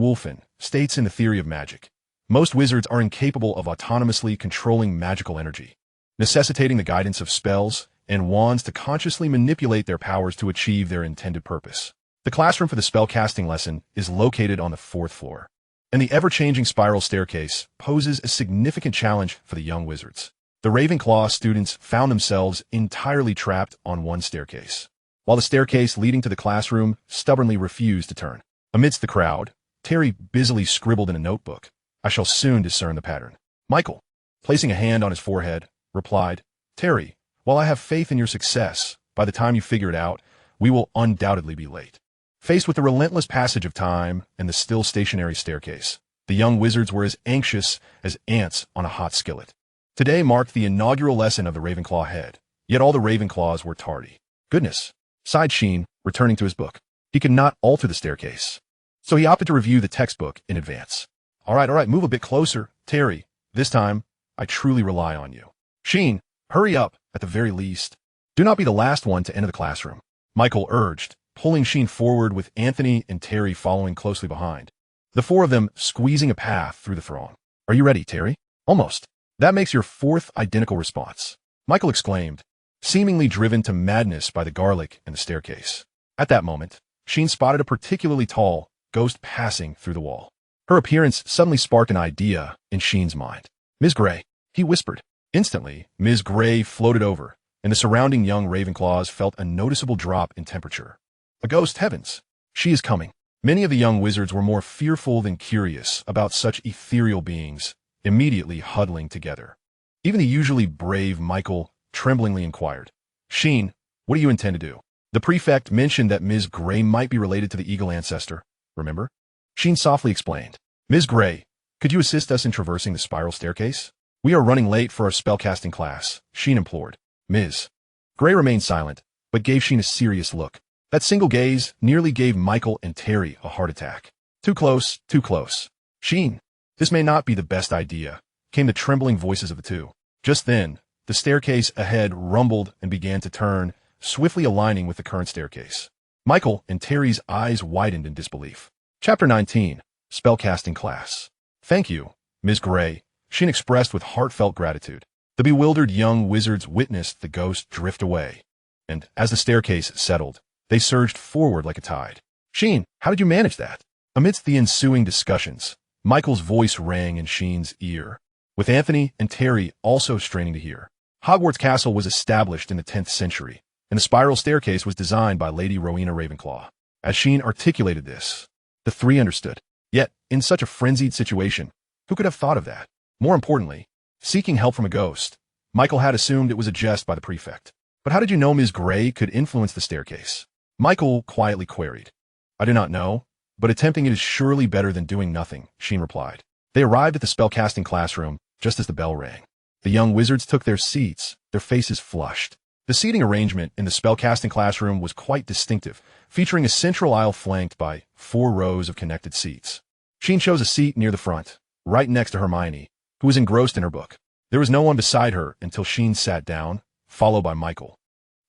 states in The Theory of Magic, most wizards are incapable of autonomously controlling magical energy, necessitating the guidance of spells and wands to consciously manipulate their powers to achieve their intended purpose. The classroom for the spellcasting lesson is located on the 4th floor, and the ever-changing spiral staircase poses a significant challenge for the young wizards. The Ravenclaw students found themselves entirely trapped on one staircase, while the staircase leading to the classroom stubbornly refused to turn. Amidst the crowd, Terry busily scribbled in a notebook, "I shall soon discern the pattern." Michael, placing a hand on his forehead, replied, "Terry, while I have faith in your success, by the time you figure it out, we will undoubtedly be late." Faced with the relentless passage of time and the still stationary staircase, the young wizards were as anxious as ants on a hot skillet. Today marked the inaugural lesson of the Ravenclaw head, yet all the Ravenclaws were tardy. Goodness, sighed Sheen, returning to his book. He could not alter the staircase, so he opted to review the textbook in advance. All right, move a bit closer, Terry. This time, I truly rely on you. Sheen, hurry up, at the very least. Do not be the last one to enter the classroom, Michael urged, pulling Sheen forward with Anthony and Terry following closely behind, the four of them squeezing a path through the throng. "Are you ready, Terry?" "Almost. That makes your 4th identical response," Michael exclaimed, seemingly driven to madness by the garlic and the staircase. At that moment, Sheen spotted a particularly tall ghost passing through the wall. Her appearance suddenly sparked an idea in Sheen's mind. "Ms. Gray," he whispered. Instantly, Ms. Gray floated over, and the surrounding young Ravenclaws felt a noticeable drop in temperature. A ghost, heavens! She is coming. Many of the young wizards were more fearful than curious about such ethereal beings, immediately huddling together. Even the usually brave Michael tremblingly inquired, "Sheen, what do you intend to do?" The prefect mentioned that Ms. Gray might be related to the eagle ancestor, remember? Sheen softly explained, Ms. Gray, could you assist us in traversing the spiral staircase? We are running late for our spellcasting class, Sheen implored. Ms. Gray remained silent, but gave Sheen a serious look. That single gaze nearly gave Michael and Terry a heart attack. Too close, too close. Sheen, this may not be the best idea, came the trembling voices of the two. Just then, the staircase ahead rumbled and began to turn, swiftly aligning with the current staircase. Michael and Terry's eyes widened in disbelief. Chapter 19, Spellcasting Class. Thank you, Ms. Gray, Sheen expressed with heartfelt gratitude. The bewildered young wizards witnessed the ghost drift away, and as the staircase settled, they surged forward like a tide. Sheen, how did you manage that? Amidst the ensuing discussions, Michael's voice rang in Sheen's ear, with Anthony and Terry also straining to hear. Hogwarts Castle was established in the 10th century, and the spiral staircase was designed by Lady Rowena Ravenclaw. As Sheen articulated this, the three understood. Yet, in such a frenzied situation, who could have thought of that? More importantly, seeking help from a ghost, Michael had assumed it was a jest by the prefect. But how did you know Ms. Gray could influence the staircase? Michael quietly queried. I do not know, but attempting it is surely better than doing nothing, Sheen replied. They arrived at the spellcasting classroom just as the bell rang. The young wizards took their seats, their faces flushed. The seating arrangement in the spellcasting classroom was quite distinctive, featuring a central aisle flanked by 4 rows of connected seats. Sheen chose a seat near the front, right next to Hermione, who was engrossed in her book. There was no one beside her until Sheen sat down, followed by Michael.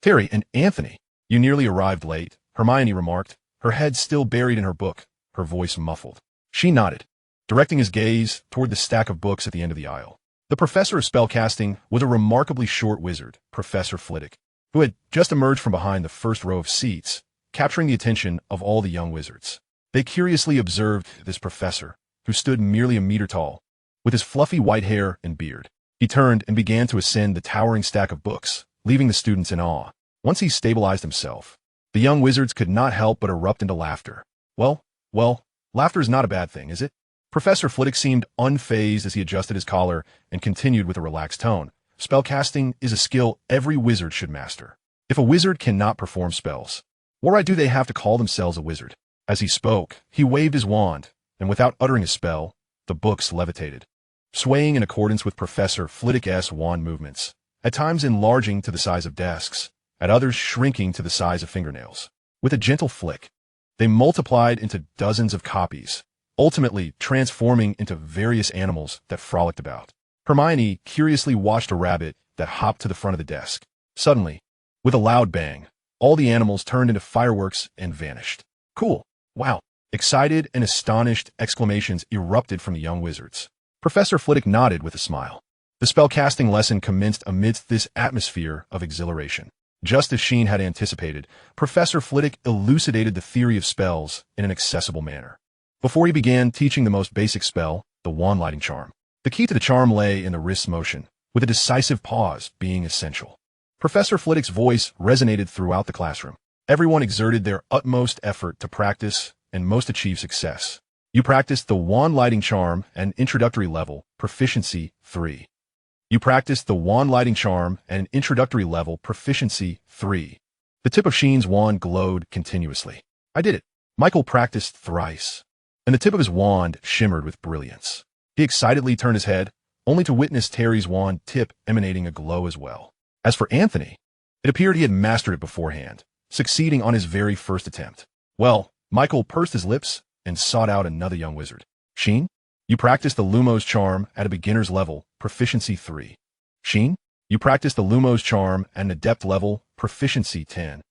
Terry and Anthony, you nearly arrived late, Hermione remarked, her head still buried in her book, her voice muffled. Sheen nodded, directing his gaze toward the stack of books at the end of the aisle. The professor of spellcasting was a remarkably short wizard, Professor Flitwick, who had just emerged from behind the first row of seats, capturing the attention of all the young wizards. They curiously observed this professor, who stood merely a meter tall, with his fluffy white hair and beard. He turned and began to ascend the towering stack of books, leaving the students in awe. Once he stabilized himself, the young wizards could not help but erupt into laughter. Well, laughter is not a bad thing, is it? Professor Flitwick seemed unfazed as he adjusted his collar and continued with a relaxed tone. Spellcasting is a skill every wizard should master. If a wizard cannot perform spells, what right do they have to call themselves a wizard? As he spoke, he waved his wand, and without uttering a spell, the books levitated, swaying in accordance with Professor Flitwick's wand movements, at times enlarging to the size of desks, at others shrinking to the size of fingernails. With a gentle flick, they multiplied into dozens of copies, ultimately transforming into various animals that frolicked about. Hermione curiously watched a rabbit that hopped to the front of the desk. Suddenly, with a loud bang, all the animals turned into fireworks and vanished. Cool. Wow. Excited and astonished exclamations erupted from the young wizards. Professor Flitwick nodded with a smile. The spellcasting lesson commenced amidst this atmosphere of exhilaration. Just as Sheen had anticipated, Professor Flitwick elucidated the theory of spells in an accessible manner. Before he began teaching the most basic spell, the wand lighting charm, the key to the charm lay in the wrist motion, with a decisive pause being essential. Professor Flitwick's voice resonated throughout the classroom. Everyone exerted their utmost effort to practice, and most achieved success. You practiced the wand lighting charm at an introductory level, proficiency 3. You practiced the wand lighting charm at an introductory level, proficiency 3. The tip of Sheen's wand glowed continuously. I did it. Michael practiced thrice, and the tip of his wand shimmered with brilliance. He excitedly turned his head, only to witness Terry's wand tip emanating a glow as well. As for Anthony, it appeared he had mastered it beforehand, succeeding on his very first attempt. Well, Michael pursed his lips and sought out another young wizard. Sheen, you practiced the Lumos charm at a beginner's level, proficiency 3. Sheen, you practiced the Lumos charm at an adept level, proficiency 10.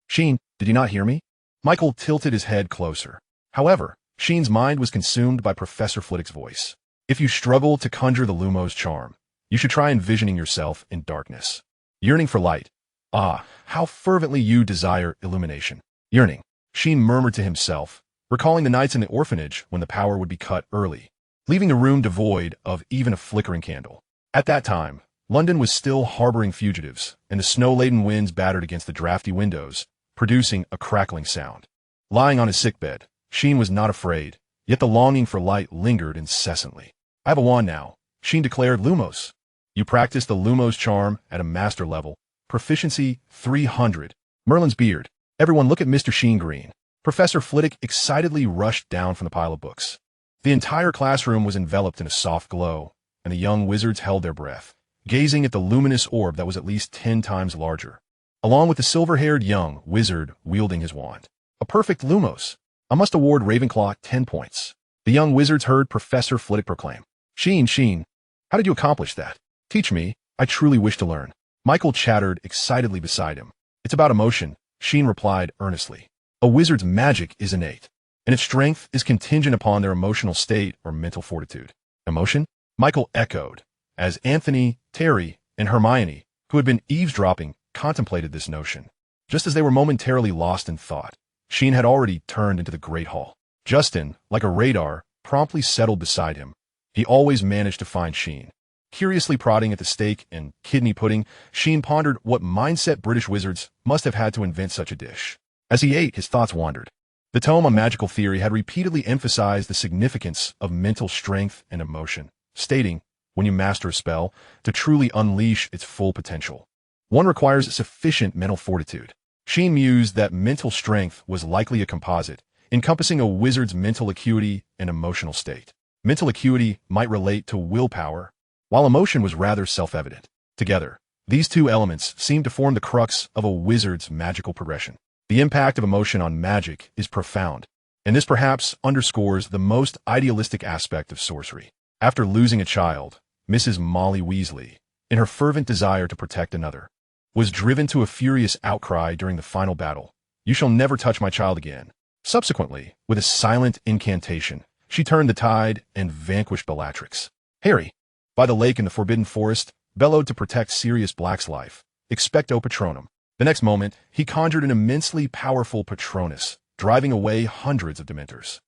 Sheen, did you not hear me? Michael tilted his head closer. However, Sheen's mind was consumed by Professor Flitwick's voice. If you struggle to conjure the Lumos charm, you should try envisioning yourself in darkness, yearning for light. Ah, how fervently you desire illumination. Yearning, Sheen murmured to himself, recalling the nights in the orphanage when the power would be cut early, leaving the room devoid of even a flickering candle. At that time, London was still harboring fugitives, and the snow-laden winds battered against the drafty windows, producing a crackling sound. Lying on his sickbed, Sheen was not afraid, yet the longing for light lingered incessantly. I have a wand now, Sheen declared. Lumos. You practiced the Lumos charm at a master level, proficiency 300. Merlin's beard. Everyone look at Mr. Sheen Green. Professor Flitwick excitedly rushed down from the pile of books. The entire classroom was enveloped in a soft glow, and the young wizards held their breath, gazing at the luminous orb that was at least 10 times larger, along with the silver-haired young wizard wielding his wand. A perfect Lumos. I must award Ravenclaw 10 points. The young wizards heard Professor Flitwick proclaim. Sheen, how did you accomplish that? Teach me, I truly wish to learn. Michael chattered excitedly beside him. It's about emotion, Sheen replied earnestly. A wizard's magic is innate, and its strength is contingent upon their emotional state or mental fortitude. Emotion? Michael echoed, as Anthony, Terry, and Hermione, who had been eavesdropping, contemplated this notion. Just as they were momentarily lost in thought, Sheen had already turned into the Great Hall. Justin, like a radar, promptly settled beside him. He always managed to find Sheen. Curiously prodding at the steak and kidney pudding, Sheen pondered what mindset British wizards must have had to invent such a dish. As he ate, his thoughts wandered. The tome on magical theory had repeatedly emphasized the significance of mental strength and emotion, stating, when you master a spell, to truly unleash its full potential, one requires sufficient mental fortitude. Sheen mused that mental strength was likely a composite, encompassing a wizard's mental acuity and emotional state. Mental acuity might relate to willpower, while emotion was rather self-evident. Together, these two elements seem to form the crux of a wizard's magical progression. The impact of emotion on magic is profound, and this perhaps underscores the most idealistic aspect of sorcery. After losing a child, Mrs. Molly Weasley, in her fervent desire to protect another, was driven to a furious outcry during the final battle. You shall never touch my child again. Subsequently, with a silent incantation, she turned the tide and vanquished Bellatrix. Harry, by the lake in the Forbidden Forest, bellowed to protect Sirius Black's life. Expecto Patronum. The next moment, he conjured an immensely powerful Patronus, driving away hundreds of Dementors.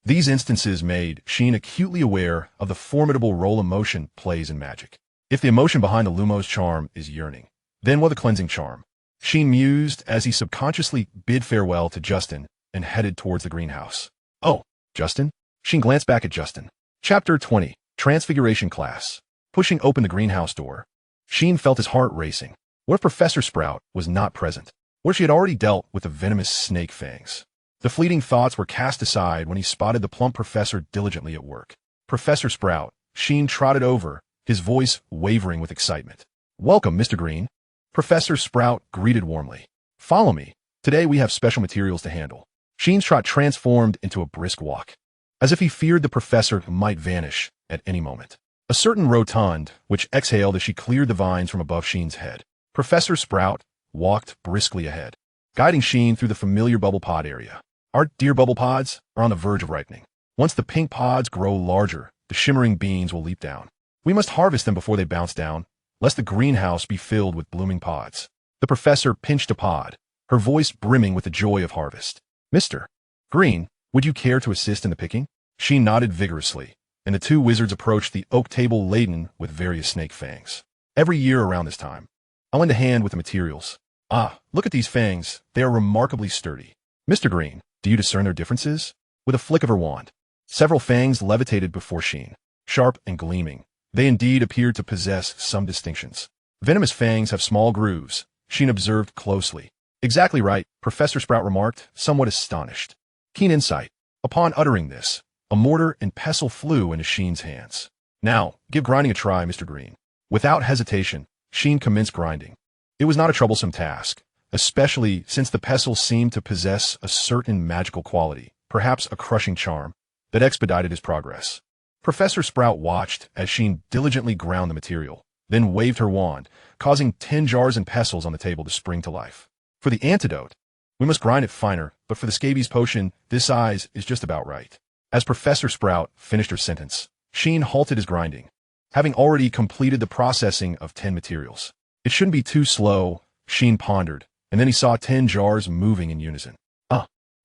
These instances made Sheen acutely aware of the formidable role emotion plays in magic. If the emotion behind the Lumos charm is yearning, then what a cleansing charm? Sheen mused as he subconsciously bid farewell to Justin and headed towards the greenhouse. Oh, Justin? Sheen glanced back at Justin. Chapter 20. Transfiguration Class. Pushing open the greenhouse door, Sheen felt his heart racing. What if Professor Sprout was not present? What if she had already dealt with the venomous snake fangs? The fleeting thoughts were cast aside when he spotted the plump professor diligently at work. Professor Sprout, Sheen trotted over, his voice wavering with excitement. Welcome, Mr. Green. Professor Sprout greeted warmly. Follow me. Today we have special materials to handle. Sheen's trot transformed into a brisk walk, as if he feared the professor might vanish at any moment. A certain rotund, which exhaled as she cleared the vines from above Sheen's head. Professor Sprout walked briskly ahead, guiding Sheen through the familiar bubble pod area. Our dear bubble pods are on the verge of ripening. Once the pink pods grow larger, the shimmering beans will leap down. We must harvest them before they bounce down, lest the greenhouse be filled with blooming pods. The professor pinched a pod, her voice brimming with the joy of harvest. Mr. Green, would you care to assist in the picking? Sheen nodded vigorously, and the two wizards approached the oak table laden with various snake fangs. Every year around this time, I'll lend a hand with the materials. Ah, look at these fangs. They are remarkably sturdy. Mr. Green, do you discern their differences? With a flick of her wand, several fangs levitated before Sheen. Sharp and gleaming, they indeed appeared to possess some distinctions. Venomous fangs have small grooves, Sheen observed closely. Exactly right, Professor Sprout remarked, somewhat astonished. Keen insight. Upon uttering this, a mortar and pestle flew into Sheen's hands. Now, give grinding a try, Mr. Green. Without hesitation, Sheen commenced grinding. It was not a troublesome task, especially since the pestle seemed to possess a certain magical quality, perhaps a crushing charm, that expedited his progress. Professor Sprout watched as Sheen diligently ground the material, then waved her wand, causing 10 jars and pestles on the table to spring to life. For the antidote, we must grind it finer, but for the scabies potion, this size is just about right. As Professor Sprout finished her sentence, Sheen halted his grinding, having already completed the processing of 10 materials. It shouldn't be too slow, Sheen pondered, and then he saw 10 jars moving in unison.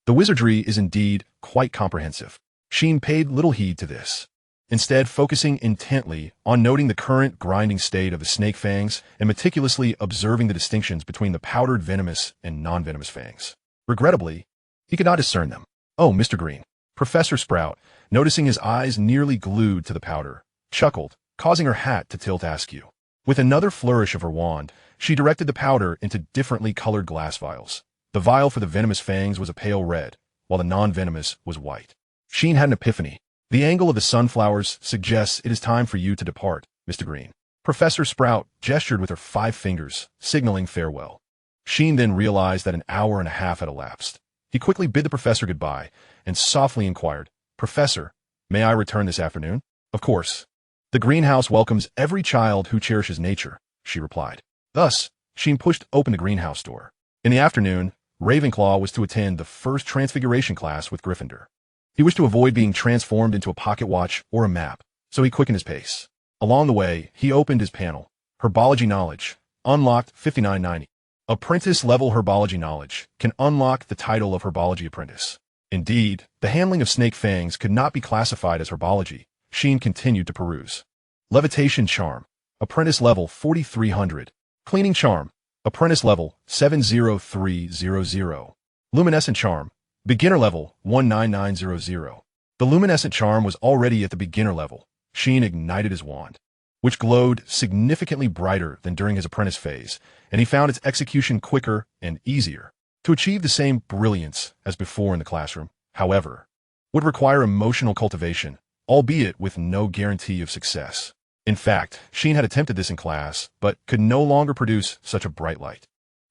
The wizardry is indeed quite comprehensive. Sheen paid little heed to this, instead focusing intently on noting the current grinding state of the snake fangs and meticulously observing the distinctions between the powdered venomous and non-venomous fangs. Regrettably, he could not discern them. Oh, Mr. Green. Professor Sprout, noticing his eyes nearly glued to the powder, chuckled, causing her hat to tilt askew. With another flourish of her wand, she directed the powder into differently colored glass vials. The vial for the venomous fangs was a pale red, while the non-venomous was white. Sheen had an epiphany. The angle of the sunflowers suggests it is time for you to depart, Mr. Green. Professor Sprout gestured with her 5 fingers, signaling farewell. Sheen then realized that an hour and a half had elapsed. He quickly bid the professor goodbye and softly inquired, "Professor, may I return this afternoon?" "Of course. The greenhouse welcomes every child who cherishes nature," she replied. Thus, Sheen pushed open the greenhouse door. In the afternoon, Ravenclaw was to attend the first Transfiguration class with Gryffindor. He wished to avoid being transformed into a pocket watch or a map, so he quickened his pace. Along the way, he opened his panel. Herbology knowledge. Unlocked 5990. Apprentice-level herbology knowledge can unlock the title of Herbology Apprentice. Indeed, the handling of snake fangs could not be classified as herbology. Sheen continued to peruse. Levitation charm. Apprentice level 4300. Cleaning charm. Apprentice level 70300. Luminescent charm. Beginner level 19900. The luminescent charm was already at the beginner level. Sheen ignited his wand, which glowed significantly brighter than during his apprentice phase, and he found its execution quicker and easier. To achieve the same brilliance as before in the classroom, however, would require emotional cultivation, albeit with no guarantee of success. In fact, Sheen had attempted this in class, but could no longer produce such a bright light.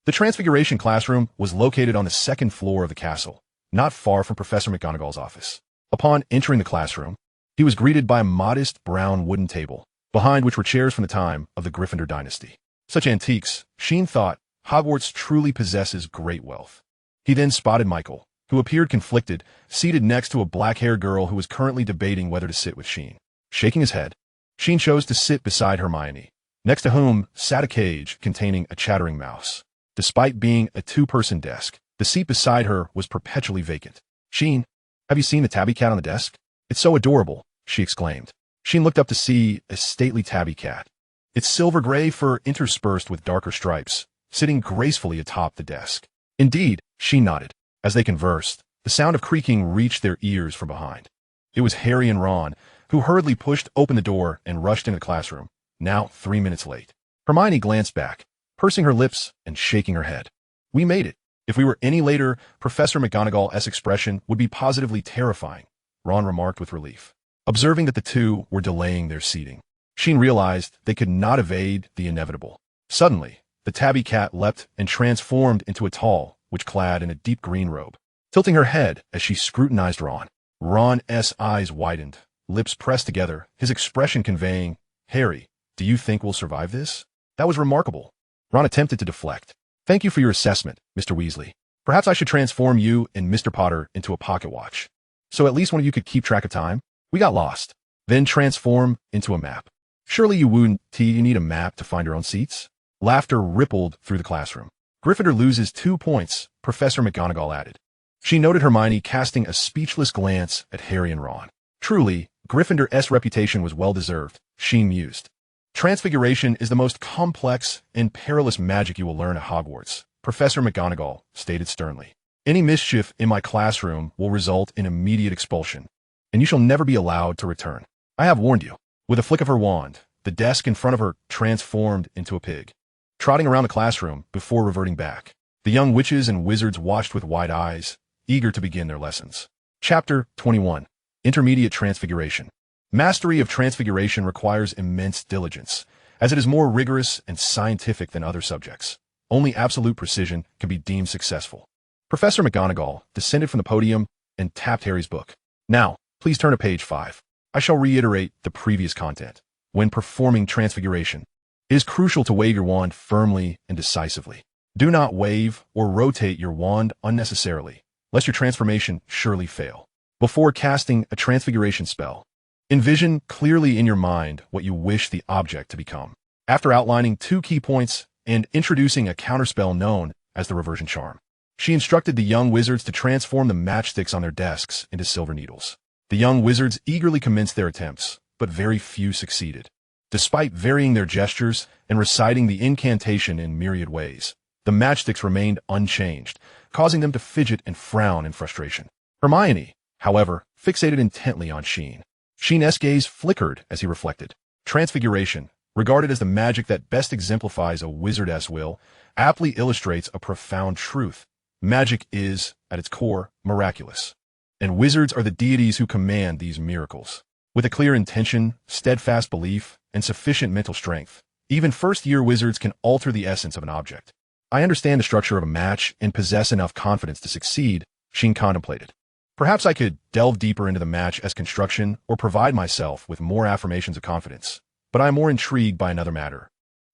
The Transfiguration classroom was located on the 2nd floor of the castle, not far from Professor McGonagall's office. Upon entering the classroom, he was greeted by a modest brown wooden table, behind which were chairs from the time of the Gryffindor dynasty. Such antiques, Sheen thought, Hogwarts truly possesses great wealth. He then spotted Michael, who appeared conflicted, seated next to a black-haired girl who was currently debating whether to sit with Sheen. Shaking his head, Sheen chose to sit beside Hermione, next to whom sat a cage containing a chattering mouse. Despite being a 2-person desk, the seat beside her was perpetually vacant. "Sheen, have you seen the tabby cat on the desk? It's so adorable," she exclaimed. Sheen looked up to see a stately tabby cat, its silver-gray fur interspersed with darker stripes, sitting gracefully atop the desk. Indeed, she nodded. As they conversed, the sound of creaking reached their ears from behind. It was Harry and Ron, who hurriedly pushed open the door and rushed into the classroom, now 3 minutes late. Hermione glanced back, pursing her lips and shaking her head. "We made it. If we were any later, Professor McGonagall's expression would be positively terrifying," Ron remarked with relief. Observing that the two were delaying their seating, Sheen realized they could not evade the inevitable. Suddenly, the tabby cat leapt and transformed into a tall, witch-clad in a deep green robe. Tilting her head as she scrutinized Ron, Ron's eyes widened, lips pressed together, his expression conveying, "Harry, do you think we'll survive this?" "That was remarkable." Ron attempted to deflect. "Thank you for your assessment, Mr. Weasley. Perhaps I should transform you and Mr. Potter into a pocket watch, so at least one of you could keep track of time. We got lost." "Then transform into a map. Surely you wouldn't need a map to find your own seats?" Laughter rippled through the classroom. "Gryffindor loses 2 points," Professor McGonagall added. She noted Hermione casting a speechless glance at Harry and Ron. Truly, Gryffindor's reputation was well-deserved, Sheen mused. "Transfiguration is the most complex and perilous magic you will learn at Hogwarts," Professor McGonagall stated sternly. "Any mischief in my classroom will result in immediate expulsion, and you shall never be allowed to return. I have warned you." With a flick of her wand, the desk in front of her transformed into a pig, trotting around the classroom before reverting back. The young witches and wizards watched with wide eyes, eager to begin their lessons. Chapter 21. Intermediate Transfiguration. Mastery of Transfiguration requires immense diligence, as it is more rigorous and scientific than other subjects. Only absolute precision can be deemed successful. Professor McGonagall descended from the podium and tapped Harry's book. "Now, please turn to page 5. I shall reiterate the previous content. When performing Transfiguration, it is crucial to wave your wand firmly and decisively. Do not wave or rotate your wand unnecessarily, lest your transformation surely fail. Before casting a Transfiguration spell, envision clearly in your mind what you wish the object to become. After outlining 2 key points and introducing a counterspell known as the Reversion Charm, she instructed the young wizards to transform the matchsticks on their desks into silver needles. The young wizards eagerly commenced their attempts, but very few succeeded. Despite varying their gestures and reciting the incantation in myriad ways, the matchsticks remained unchanged, causing them to fidget and frown in frustration. Hermione, however, fixated intently on Sheen. Sheen's gaze flickered as he reflected. Transfiguration, regarded as the magic that best exemplifies a wizardess will, aptly illustrates a profound truth. Magic is, at its core, miraculous. and wizards are the deities who command these miracles. With a clear intention, steadfast belief, and sufficient mental strength, even first-year wizards can alter the essence of an object. I understand the structure of a match and possess enough confidence to succeed, Sheen contemplated. Perhaps I could delve deeper into the match as construction or provide myself with more affirmations of confidence, but I am more intrigued by another matter.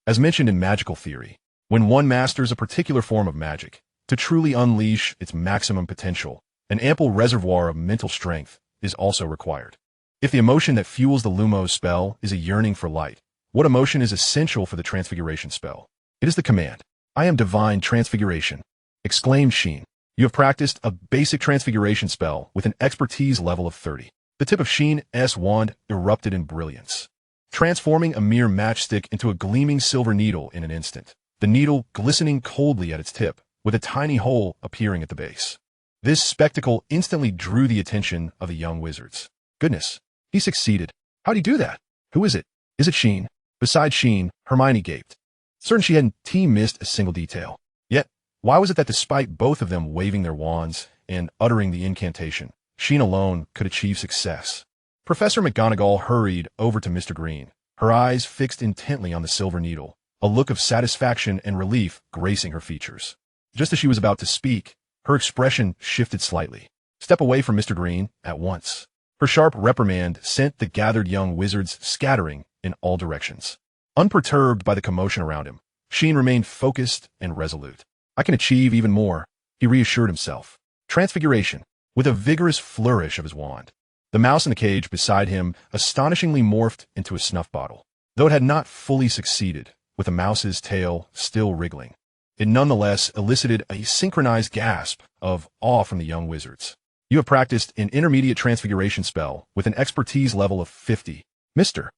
As mentioned in magical theory, when one masters a particular form of magic, to truly unleash its maximum potential, an ample reservoir of mental strength is also required. If the emotion that fuels the Lumos spell is a yearning for light, what emotion is essential for the Transfiguration spell? It is the command. I am divine transfiguration, exclaimed Sheen. You have practiced a basic transfiguration spell with an expertise level of 30. The tip of Sheen's wand erupted in brilliance, transforming a mere matchstick into a gleaming silver needle in an instant, the needle glistening coldly at its tip, with a tiny hole appearing at the base. This spectacle instantly drew the attention of the young wizards. Goodness, he succeeded. How'd he do that? Who is it? Is it Sheen? Besides Sheen, Hermione gaped. Certain she hadn't missed a single detail. Yet, why was it that despite both of them waving their wands and uttering the incantation, Sheen alone could achieve success? Professor McGonagall hurried over to Mr. Green, her eyes fixed intently on the silver needle, a look of satisfaction and relief gracing her features. Just as she was about to speak, her expression shifted slightly. Step away from Mr. Green at once. Her sharp reprimand sent the gathered young wizards scattering in all directions. Unperturbed by the commotion around him, Sheen remained focused and resolute. I can achieve even more, he reassured himself. Transfiguration, with a vigorous flourish of his wand. The mouse in the cage beside him astonishingly morphed into a snuff bottle. Though it had not fully succeeded, with the mouse's tail still wriggling, it nonetheless elicited a synchronized gasp of awe from the young wizards. You have practiced an intermediate transfiguration spell with an expertise level of 50. Mr.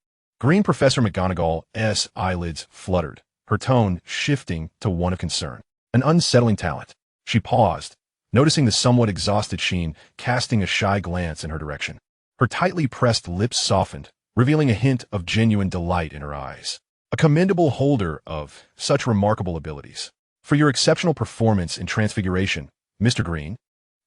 Green. Professor McGonagall's eyelids fluttered, her tone shifting to one of concern. An unsettling talent. She paused, noticing the somewhat exhausted Sheen casting a shy glance in her direction. Her tightly pressed lips softened, revealing a hint of genuine delight in her eyes. A commendable holder of such remarkable abilities. For your exceptional performance in Transfiguration, Mr. Green,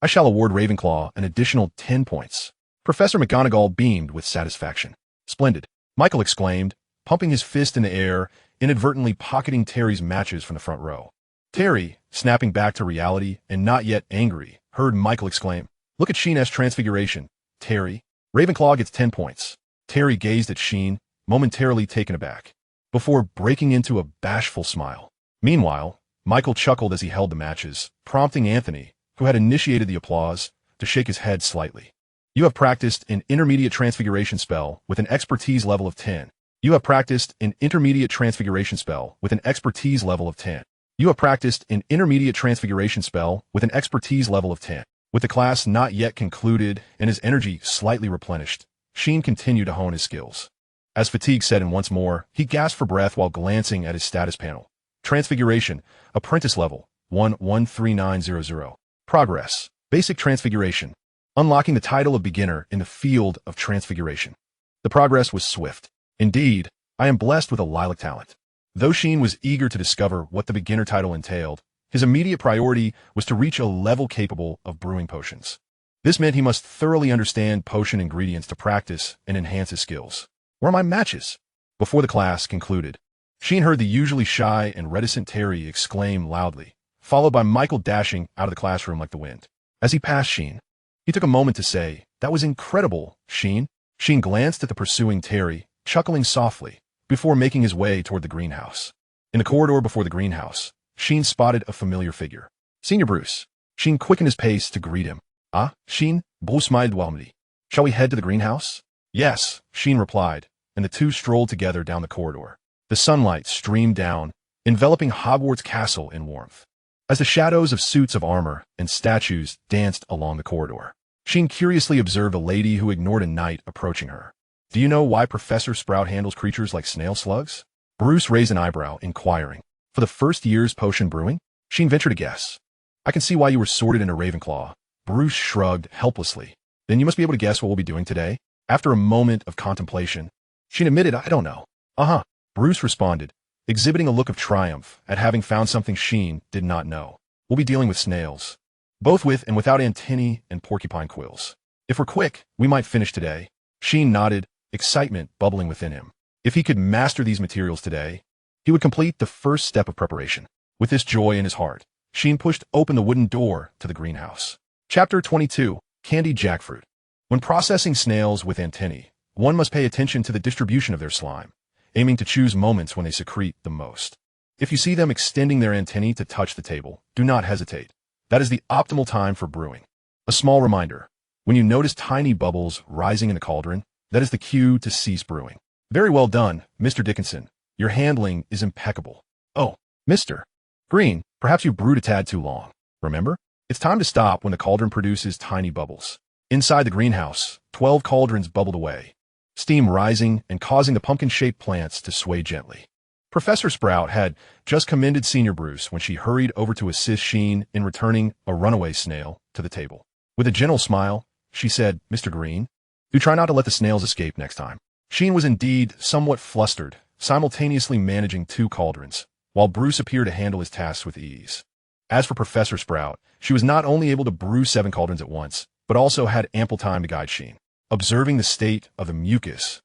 I shall award Ravenclaw an additional 10 points. Professor McGonagall beamed with satisfaction. Splendid, Michael exclaimed, pumping his fist in the air, inadvertently pocketing Terry's matches from the front row. Terry, snapping back to reality and not yet angry, heard Michael exclaim, Look at Sheen's transfiguration, Terry. Ravenclaw gets 10 points. Terry gazed at Sheen, momentarily taken aback, before breaking into a bashful smile. Meanwhile, Michael chuckled as he held the matches, prompting Anthony, who had initiated the applause, to shake his head slightly. You have practiced an intermediate transfiguration spell with an expertise level of 10. You have practiced an intermediate transfiguration spell with an expertise level of 10. You have practiced an intermediate transfiguration spell with an expertise level of 10. With the class not yet concluded and his energy slightly replenished, Sheen continued to hone his skills. As fatigue set in once more, he gasped for breath while glancing at his status panel. Transfiguration, Apprentice level, 113900. Progress, Basic Transfiguration. Unlocking the title of beginner in the field of Transfiguration. The progress was swift. Indeed, I am blessed with a lilac talent. Though Sheen was eager to discover what the beginner title entailed, his immediate priority was to reach a level capable of brewing potions. This meant he must thoroughly understand potion ingredients to practice and enhance his skills. Where are my matches? Before the class concluded, Sheen heard the usually shy and reticent Terry exclaim loudly, followed by Michael dashing out of the classroom like the wind. As he passed Sheen, he took a moment to say, That was incredible, Sheen. Sheen glanced at the pursuing Terry, chuckling softly, before making his way toward the greenhouse. In the corridor before the greenhouse, Sheen spotted a familiar figure. Senior Bruce. Sheen quickened his pace to greet him. Ah, Sheen, Bruce smiled warmly. Shall we head to the greenhouse? Yes, Sheen replied, and the two strolled together down the corridor. The sunlight streamed down, enveloping Hogwarts Castle in warmth. As the shadows of suits of armor and statues danced along the corridor, Sheen curiously observed a lady who ignored a knight approaching her. Do you know why Professor Sprout handles creatures like snail slugs? Bruce raised an eyebrow, inquiring. For the first year's potion brewing? Sheen ventured a guess. I can see why you were sorted into Ravenclaw. Bruce shrugged helplessly. Then you must be able to guess what we'll be doing today? After a moment of contemplation, Sheen admitted, I don't know. Uh-huh, Bruce responded, exhibiting a look of triumph at having found something Sheen did not know. We'll be dealing with snails. both with and without antennae and porcupine quills. If we're quick, we might finish today. Sheen nodded, excitement bubbling within him. If he could master these materials today, he would complete the first step of preparation. With this joy in his heart, Sheen pushed open the wooden door to the greenhouse. Chapter 22, Candied Jackfruit. When processing snails with antennae, one must pay attention to the distribution of their slime, aiming to choose moments when they secrete the most. If you see them extending their antennae to touch the table, do not hesitate. That is the optimal time for brewing. A small reminder, when you notice tiny bubbles rising in the cauldron, that is the cue to cease brewing. Very well done, Mr. Dickinson. Your handling is impeccable. Oh, Mr. Green, perhaps you brewed a tad too long. Remember? It's time to stop when the cauldron produces tiny bubbles. Inside the greenhouse, 12 cauldrons bubbled away, steam rising and causing the pumpkin-shaped plants to sway gently. Professor Sprout had just commended Senior Bruce when she hurried over to assist Sheen in returning a runaway snail to the table. With a gentle smile, she said, Mr. Green, do try not to let the snails escape next time. Sheen was indeed somewhat flustered, simultaneously managing 2 cauldrons, while Bruce appeared to handle his tasks with ease. As for Professor Sprout, she was not only able to brew 7 cauldrons at once, but also had ample time to guide Sheen. Observing the state of the mucus,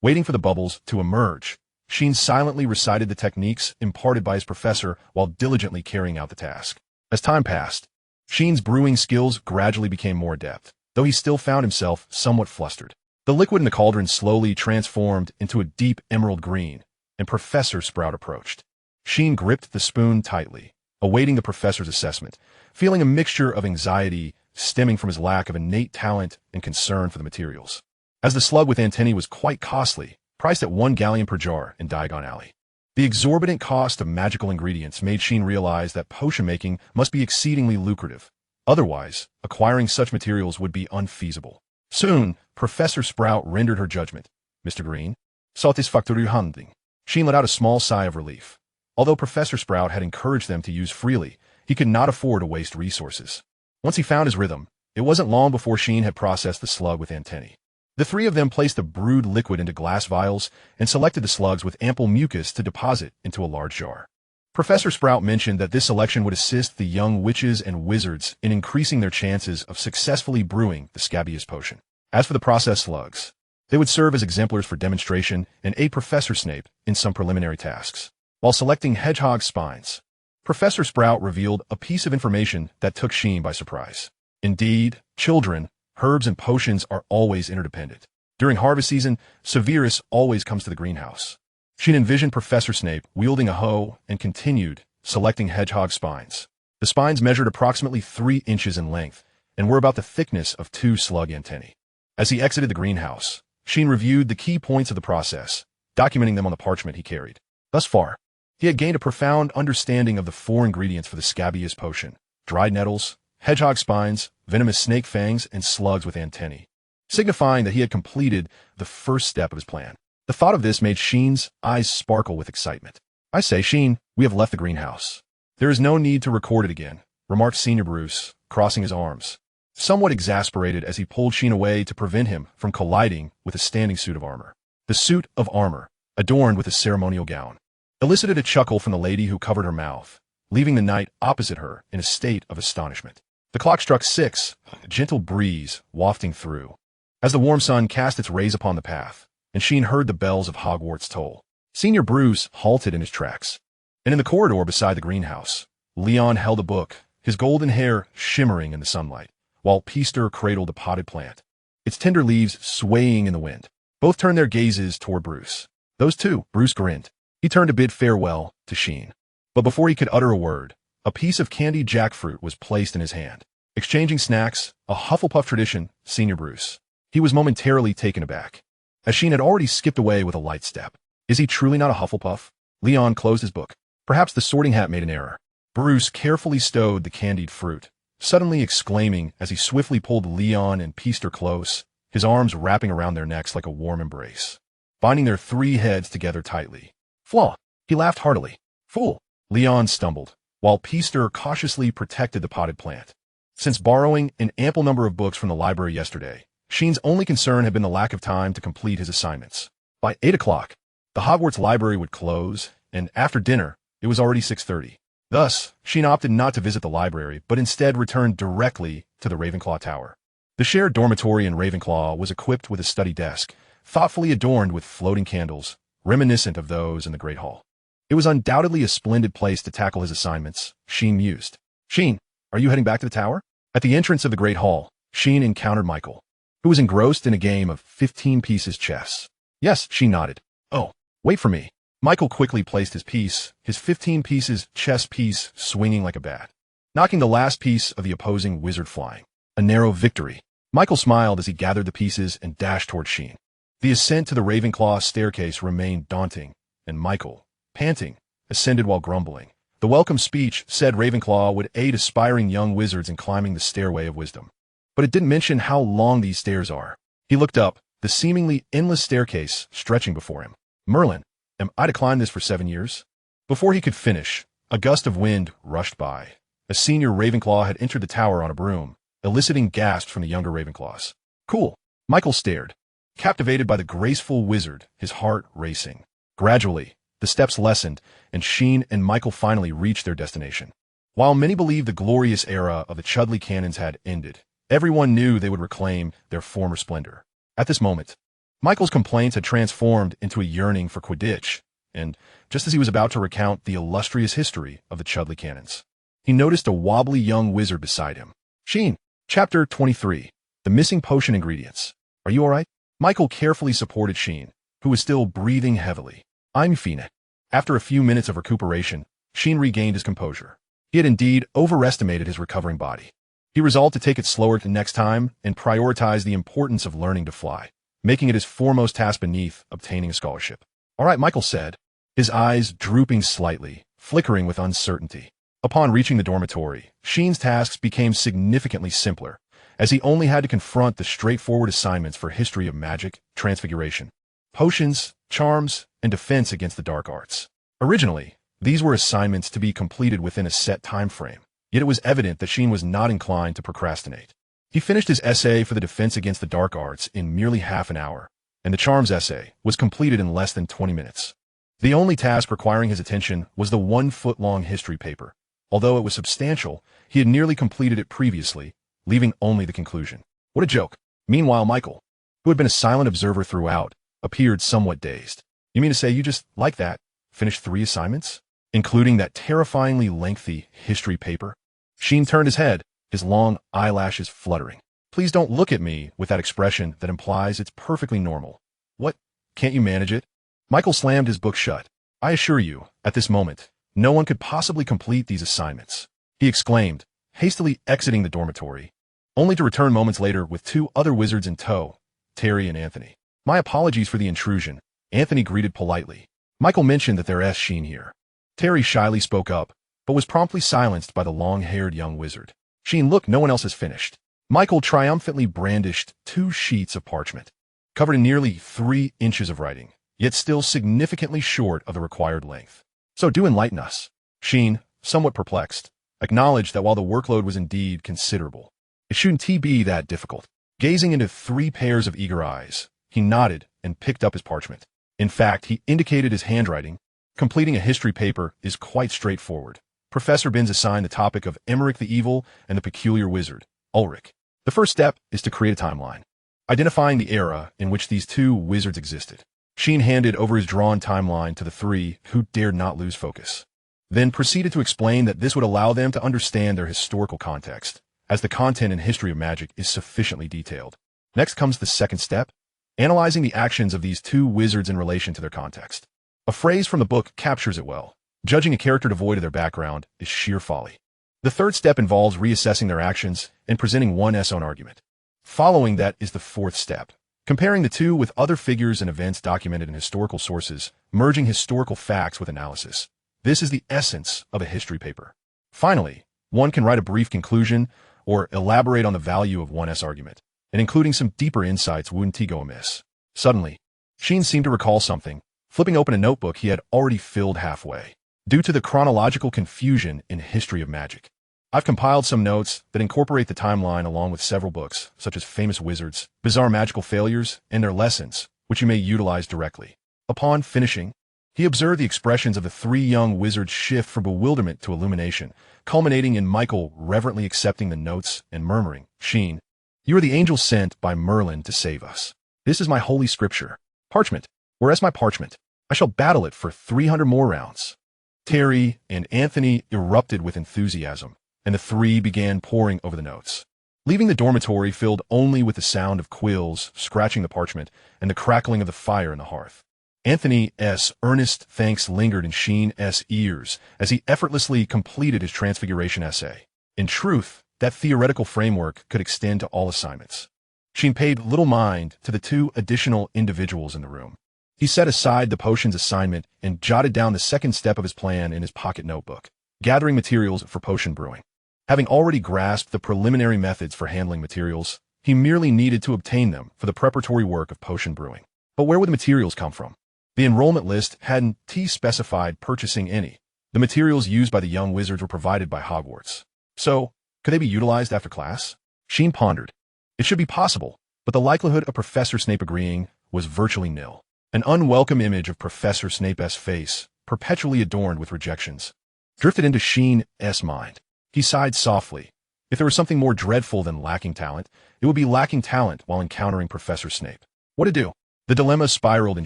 waiting for the bubbles to emerge, Sheen silently recited the techniques imparted by his professor while diligently carrying out the task. As time passed, Sheen's brewing skills gradually became more adept, though he still found himself somewhat flustered. The liquid in the cauldron slowly transformed into a deep emerald green, and Professor Sprout approached. Sheen gripped the spoon tightly, awaiting the professor's assessment, feeling a mixture of anxiety stemming from his lack of innate talent and concern for the materials. As the slug with antennae was quite costly, priced at 1 galleon per jar in Diagon Alley. The exorbitant cost of magical ingredients made Sheen realize that potion making must be exceedingly lucrative. Otherwise, acquiring such materials would be unfeasible. Soon, Professor Sprout rendered her judgment. Mr. Green, satisfactory handling. Sheen let out a small sigh of relief. Although Professor Sprout had encouraged them to use freely, he could not afford to waste resources. Once he found his rhythm, it wasn't long before Sheen had processed the slug with antennae. The 3 of them placed the brewed liquid into glass vials and selected the slugs with ample mucus to deposit into a large jar. Professor Sprout mentioned that this selection would assist the young witches and wizards in increasing their chances of successfully brewing the scabious potion. As for the processed slugs, they would serve as exemplars for demonstration and aid Professor Snape in some preliminary tasks. While selecting hedgehog spines, Professor Sprout revealed a piece of information that took Sheen by surprise. Indeed, children, herbs and potions are always interdependent. During harvest season, Severus always comes to the greenhouse. Sheen envisioned Professor Snape wielding a hoe and continued, selecting hedgehog spines. The spines measured approximately 3 inches in length and were about the thickness of 2 slug antennae. As he exited the greenhouse, Sheen reviewed the key points of the process, documenting them on the parchment he carried. Thus far, he had gained a profound understanding of the 4 ingredients for the scabious potion: dried nettles, hedgehog spines, venomous snake fangs, and slugs with antennae, signifying that he had completed the first step of his plan. The thought of this made Sheen's eyes sparkle with excitement. I say, Sheen, we have left the greenhouse. There is no need to record it again, remarked Senior Bruce, crossing his arms, somewhat exasperated as he pulled Sheen away to prevent him from colliding with a standing suit of armor. The suit of armor, adorned with a ceremonial gown, elicited a chuckle from the lady who covered her mouth, leaving the knight opposite her in a state of astonishment. The clock struck 6, a gentle breeze wafting through, as the warm sun cast its rays upon the path, and Sheen heard the bells of Hogwarts toll. Senior Bruce halted in his tracks, and in the corridor beside the greenhouse, Leon held a book, his golden hair shimmering in the sunlight, while Peester cradled a potted plant, its tender leaves swaying in the wind. Both turned their gazes toward Bruce. Those two, Bruce grinned. He turned to bid farewell to Sheen. But before he could utter a word, a piece of candied jackfruit was placed in his hand. Exchanging snacks, a Hufflepuff tradition, Senior Bruce. He was momentarily taken aback, as Sheen had already skipped away with a light step. Is he truly not a Hufflepuff? Leon closed his book. Perhaps the sorting hat made an error. Bruce carefully stowed the candied fruit, suddenly exclaiming as he swiftly pulled Leon and Peester close, his arms wrapping around their necks like a warm embrace, binding their 3 heads together tightly. Flaw! He laughed heartily. Fool! Leon stumbled, while Peester cautiously protected the potted plant. Since borrowing an ample number of books from the library yesterday, Sheen's only concern had been the lack of time to complete his assignments. By 8 o'clock, the Hogwarts library would close, and after dinner, it was already 6:30. Thus, Sheen opted not to visit the library, but instead returned directly to the Ravenclaw Tower. The shared dormitory in Ravenclaw was equipped with a study desk, thoughtfully adorned with floating candles, reminiscent of those in the Great Hall. It was undoubtedly a splendid place to tackle his assignments, Sheen mused. Sheen, are you heading back to the tower? At the entrance of the Great Hall, Sheen encountered Michael, who was engrossed in a game of 15 pieces chess. Yes, Sheen nodded. Oh, wait for me. Michael quickly placed his piece, his 15 pieces chess piece swinging like a bat, knocking the last piece of the opposing wizard flying. A narrow victory. Michael smiled as he gathered the pieces and dashed toward Sheen. The ascent to the Ravenclaw staircase remained daunting, and Michael, panting, ascended while grumbling. The welcome speech said Ravenclaw would aid aspiring young wizards in climbing the stairway of wisdom. But it didn't mention how long these stairs are. He looked up, the seemingly endless staircase stretching before him. Merlin, am I to climb this for 7 years? Before he could finish, a gust of wind rushed by. A senior Ravenclaw had entered the tower on a broom, eliciting gasps from the younger Ravenclaws. Cool. Michael stared, captivated by the graceful wizard, his heart racing. Gradually, the steps lessened, and Sheen and Michael finally reached their destination. While many believed the glorious era of the Chudley cannons had ended, everyone knew they would reclaim their former splendor. At this moment, Michael's complaints had transformed into a yearning for Quidditch, and just as he was about to recount the illustrious history of the Chudley cannons, he noticed a wobbly young wizard beside him. Sheen, Chapter 23, The Missing Potion Ingredients. Are you all right? Michael carefully supported Sheen, who was still breathing heavily. I'm fine. After a few minutes of recuperation, Sheen regained his composure. He had indeed overestimated his recovering body. He resolved to take it slower the next time and prioritize the importance of learning to fly, making it his foremost task beneath obtaining a scholarship. All right, Michael said, his eyes drooping slightly, flickering with uncertainty. Upon reaching the dormitory, Sheen's tasks became significantly simpler, as he only had to confront the straightforward assignments for history of magic, transfiguration, potions, charms, and defense against the dark arts. Originally, these were assignments to be completed within a set time frame, yet it was evident that Sheen was not inclined to procrastinate. He finished his essay for the defense against the dark arts in merely half an hour, and the charms essay was completed in less than 20 minutes. The only task requiring his attention was the 1-foot-long history paper. Although it was substantial, he had nearly completed it previously, leaving only the conclusion. What a joke. Meanwhile, Michael, who had been a silent observer throughout, appeared somewhat dazed. You mean to say you just, like that, finished 3 assignments? Including that terrifyingly lengthy history paper? Sheen turned his head, his long eyelashes fluttering. Please don't look at me with that expression that implies it's perfectly normal. What? Can't you manage it? Michael slammed his book shut. I assure you, at this moment, no one could possibly complete these assignments, he exclaimed, hastily exiting the dormitory, only to return moments later with 2 other wizards in tow, Terry and Anthony. My apologies for the intrusion, Anthony greeted politely. Michael mentioned that there's Sheen here. Terry shyly spoke up, but was promptly silenced by the long-haired young wizard. Sheen, look, no one else has finished. Michael triumphantly brandished 2 sheets of parchment, covered in nearly 3 inches of writing, yet still significantly short of the required length. So do enlighten us. Sheen, somewhat perplexed, acknowledged that while the workload was indeed considerable, it shouldn't be that difficult. Gazing into 3 pairs of eager eyes, he nodded and picked up his parchment. In fact, he indicated his handwriting. Completing a history paper is quite straightforward. Professor Binns assigned the topic of Emmerich the Evil and the Peculiar Wizard, Ulrich. The first step is to create a timeline, identifying the era in which these 2 wizards existed. Sheen handed over his drawn timeline to the 3 who dared not lose focus, then proceeded to explain that this would allow them to understand their historical context, as the content and history of magic is sufficiently detailed. Next comes the second step, analyzing the actions of these 2 wizards in relation to their context. A phrase from the book captures it well. Judging a character devoid of their background is sheer folly. The third step involves reassessing their actions and presenting one's own argument. Following that is the fourth step, comparing the 2 with other figures and events documented in historical sources, merging historical facts with analysis. This is the essence of a history paper. Finally, one can write a brief conclusion or elaborate on the value of one's argument, and including some deeper insights wouldn't go amiss. Suddenly, Sheen seemed to recall something, flipping open a notebook he had already filled halfway. Due to the chronological confusion in history of magic, I've compiled some notes that incorporate the timeline along with several books, such as Famous Wizards, Bizarre Magical Failures, and their lessons, which you may utilize directly. Upon finishing, He observed the expressions of the three young wizards shift from bewilderment to illumination, culminating in Michael reverently accepting the notes and murmuring, "Sheen, you are the angel sent by Merlin to save us. This is my holy scripture. Parchment. Whereas my parchment, I shall battle it for 300 more rounds." Terry and Anthony erupted with enthusiasm, and the three began poring over the notes, leaving the dormitory filled only with the sound of quills scratching the parchment and the crackling of the fire in the hearth. Anthony's earnest thanks lingered in Sheen's ears as he effortlessly completed his Transfiguration essay. In truth, that theoretical framework could extend to all assignments. Sheen paid little mind to the two additional individuals in the room. He set aside the potions assignment and jotted down the second step of his plan in his pocket notebook, gathering materials for potion brewing. Having already grasped the preliminary methods for handling materials, he merely needed to obtain them for the preparatory work of potion brewing. But where would the materials come from? The enrollment list hadn't specified purchasing any. The materials used by the young wizards were provided by Hogwarts. So, could they be utilized after class? Sheen pondered. It should be possible, but the likelihood of Professor Snape agreeing was virtually nil. An unwelcome image of Professor Snape's face, perpetually adorned with rejections, drifted into Sheen's mind. He sighed softly. If there was something more dreadful than lacking talent, it would be lacking talent while encountering Professor Snape. What to do? The dilemma spiraled in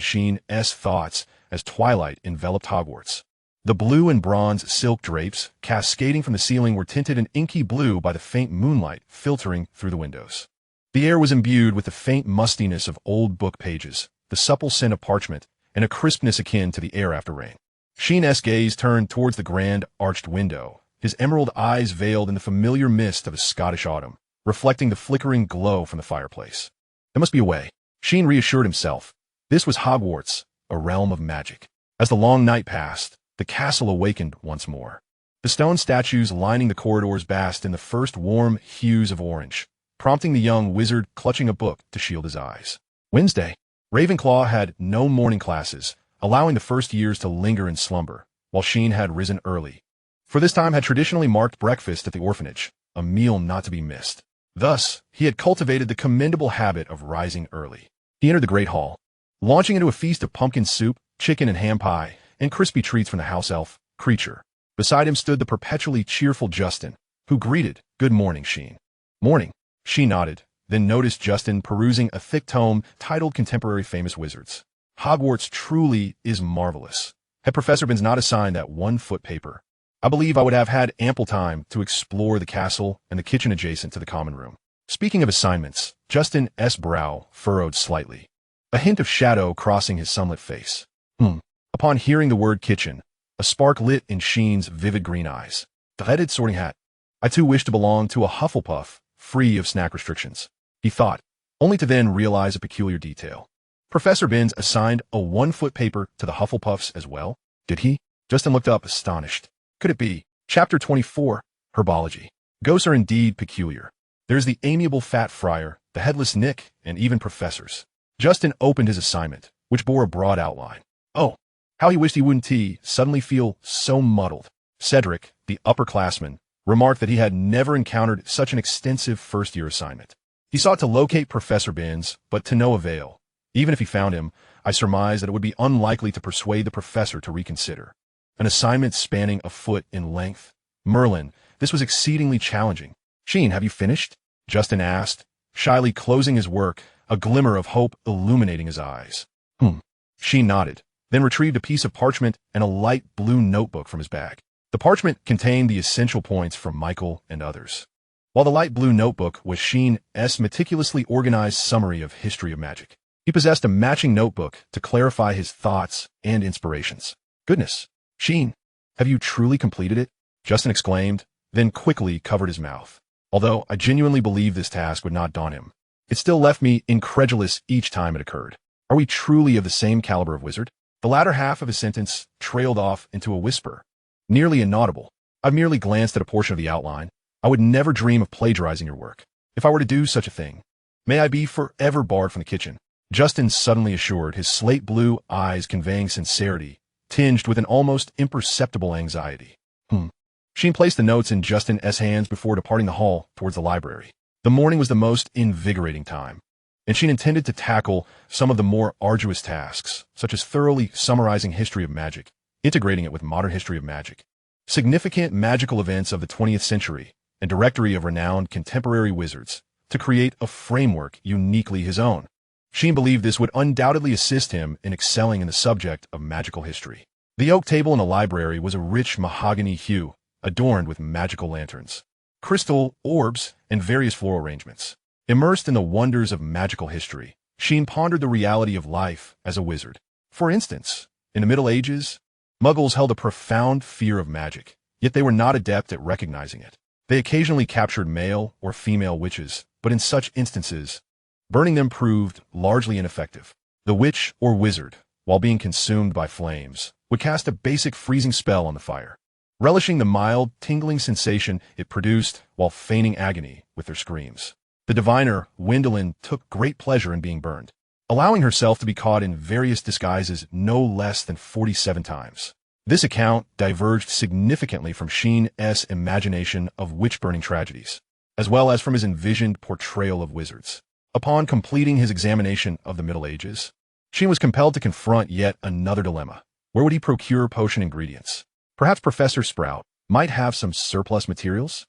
Sheen's thoughts as twilight enveloped Hogwarts. The blue and bronze silk drapes cascading from the ceiling were tinted an inky blue by the faint moonlight filtering through the windows. The air was imbued with the faint mustiness of old book pages, the supple scent of parchment, and a crispness akin to the air after rain. Sheen's gaze turned towards the grand arched window, his emerald eyes veiled in the familiar mist of a Scottish autumn, reflecting the flickering glow from the fireplace. There must be a way. Sheen reassured himself. This was Hogwarts, a realm of magic. As the long night passed, the castle awakened once more. The stone statues lining the corridors basked in the first warm hues of orange, prompting the young wizard clutching a book to shield his eyes. Wednesday. Ravenclaw had no morning classes, allowing the first years to linger in slumber, while Sheen had risen early. For this time had traditionally marked breakfast at the orphanage, a meal not to be missed. Thus, he had cultivated the commendable habit of rising early. He entered the great hall, launching into a feast of pumpkin soup, chicken and ham pie, and crispy treats from the house elf, Creature. Beside him stood the perpetually cheerful Justin, who greeted, "Good morning, Sheen." "Morning." She nodded, then noticed Justin perusing a thick tome titled Contemporary Famous Wizards. Hogwarts truly is marvelous. Had Professor Binns not assigned that 1-foot paper, I believe I would have had ample time to explore the castle and the kitchen adjacent to the common room. Speaking of assignments, Justin's brow furrowed slightly, a hint of shadow crossing his sunlit face. Upon hearing the word kitchen, a spark lit in Sheen's vivid green eyes. The headed sorting hat. I too wish to belong to a Hufflepuff, free of snack restrictions, he thought, only to then realize a peculiar detail. Professor Binns assigned a 1-foot paper to the Hufflepuffs as well? Did he? Justin looked up, astonished. Could it be? Chapter 24, Herbology. Ghosts are indeed peculiar. There's the amiable fat friar, the headless Nick, and even professors. Justin opened his assignment, which bore a broad outline. Oh, how he wished he wouldn't suddenly feel so muddled. Cedric, the upperclassman, remarked that he had never encountered such an extensive first-year assignment. He sought to locate Professor Binns, but to no avail. Even if he found him, I surmised that it would be unlikely to persuade the professor to reconsider. An assignment spanning a foot in length. Merlin, this was exceedingly challenging. "Sheen, have you finished?" Justin asked, shyly closing his work, a glimmer of hope illuminating his eyes. Sheen nodded, then retrieved a piece of parchment and a light blue notebook from his bag. The parchment contained the essential points from Michael and others, while the light blue notebook was Sheen's meticulously organized summary of history of magic. He possessed a matching notebook to clarify his thoughts and inspirations. "Goodness, Sheen, have you truly completed it?" Justin exclaimed, then quickly covered his mouth. Although I genuinely believed this task would not daunt him, it still left me incredulous each time it occurred. Are we truly of the same caliber of wizard? The latter half of his sentence trailed off into a whisper, nearly inaudible. I've merely glanced at a portion of the outline. I would never dream of plagiarizing your work. If I were to do such a thing, may I be forever barred from the kitchen. Justin suddenly assured, his slate blue eyes conveying sincerity, tinged with an almost imperceptible anxiety. Sheen placed the notes in Justin's hands before departing the hall towards the library. The morning was the most invigorating time. and Sheen intended to tackle some of the more arduous tasks, such as thoroughly summarizing history of magic, integrating it with modern history of magic, significant magical events of the 20th century, and directory of renowned contemporary wizards, to create a framework uniquely his own. Sheen believed this would undoubtedly assist him in excelling in the subject of magical history. The oak table in the library was a rich mahogany hue, adorned with magical lanterns, crystal orbs, and various floral arrangements. Immersed in the wonders of magical history, Sheen pondered the reality of life as a wizard. For instance, in the Middle Ages, Muggles held a profound fear of magic, yet they were not adept at recognizing it. They occasionally captured male or female witches, but in such instances, burning them proved largely ineffective. The witch or wizard, while being consumed by flames, would cast a basic freezing spell on the fire, relishing the mild, tingling sensation it produced while feigning agony with their screams. The diviner, Gwendolen, took great pleasure in being burned, allowing herself to be caught in various disguises no less than 47 times. This account diverged significantly from Sheen's imagination of witch-burning tragedies, as well as from his envisioned portrayal of wizards. Upon completing his examination of the Middle Ages, Sheen was compelled to confront yet another dilemma. Where would he procure potion ingredients? Perhaps Professor Sprout might have some surplus materials?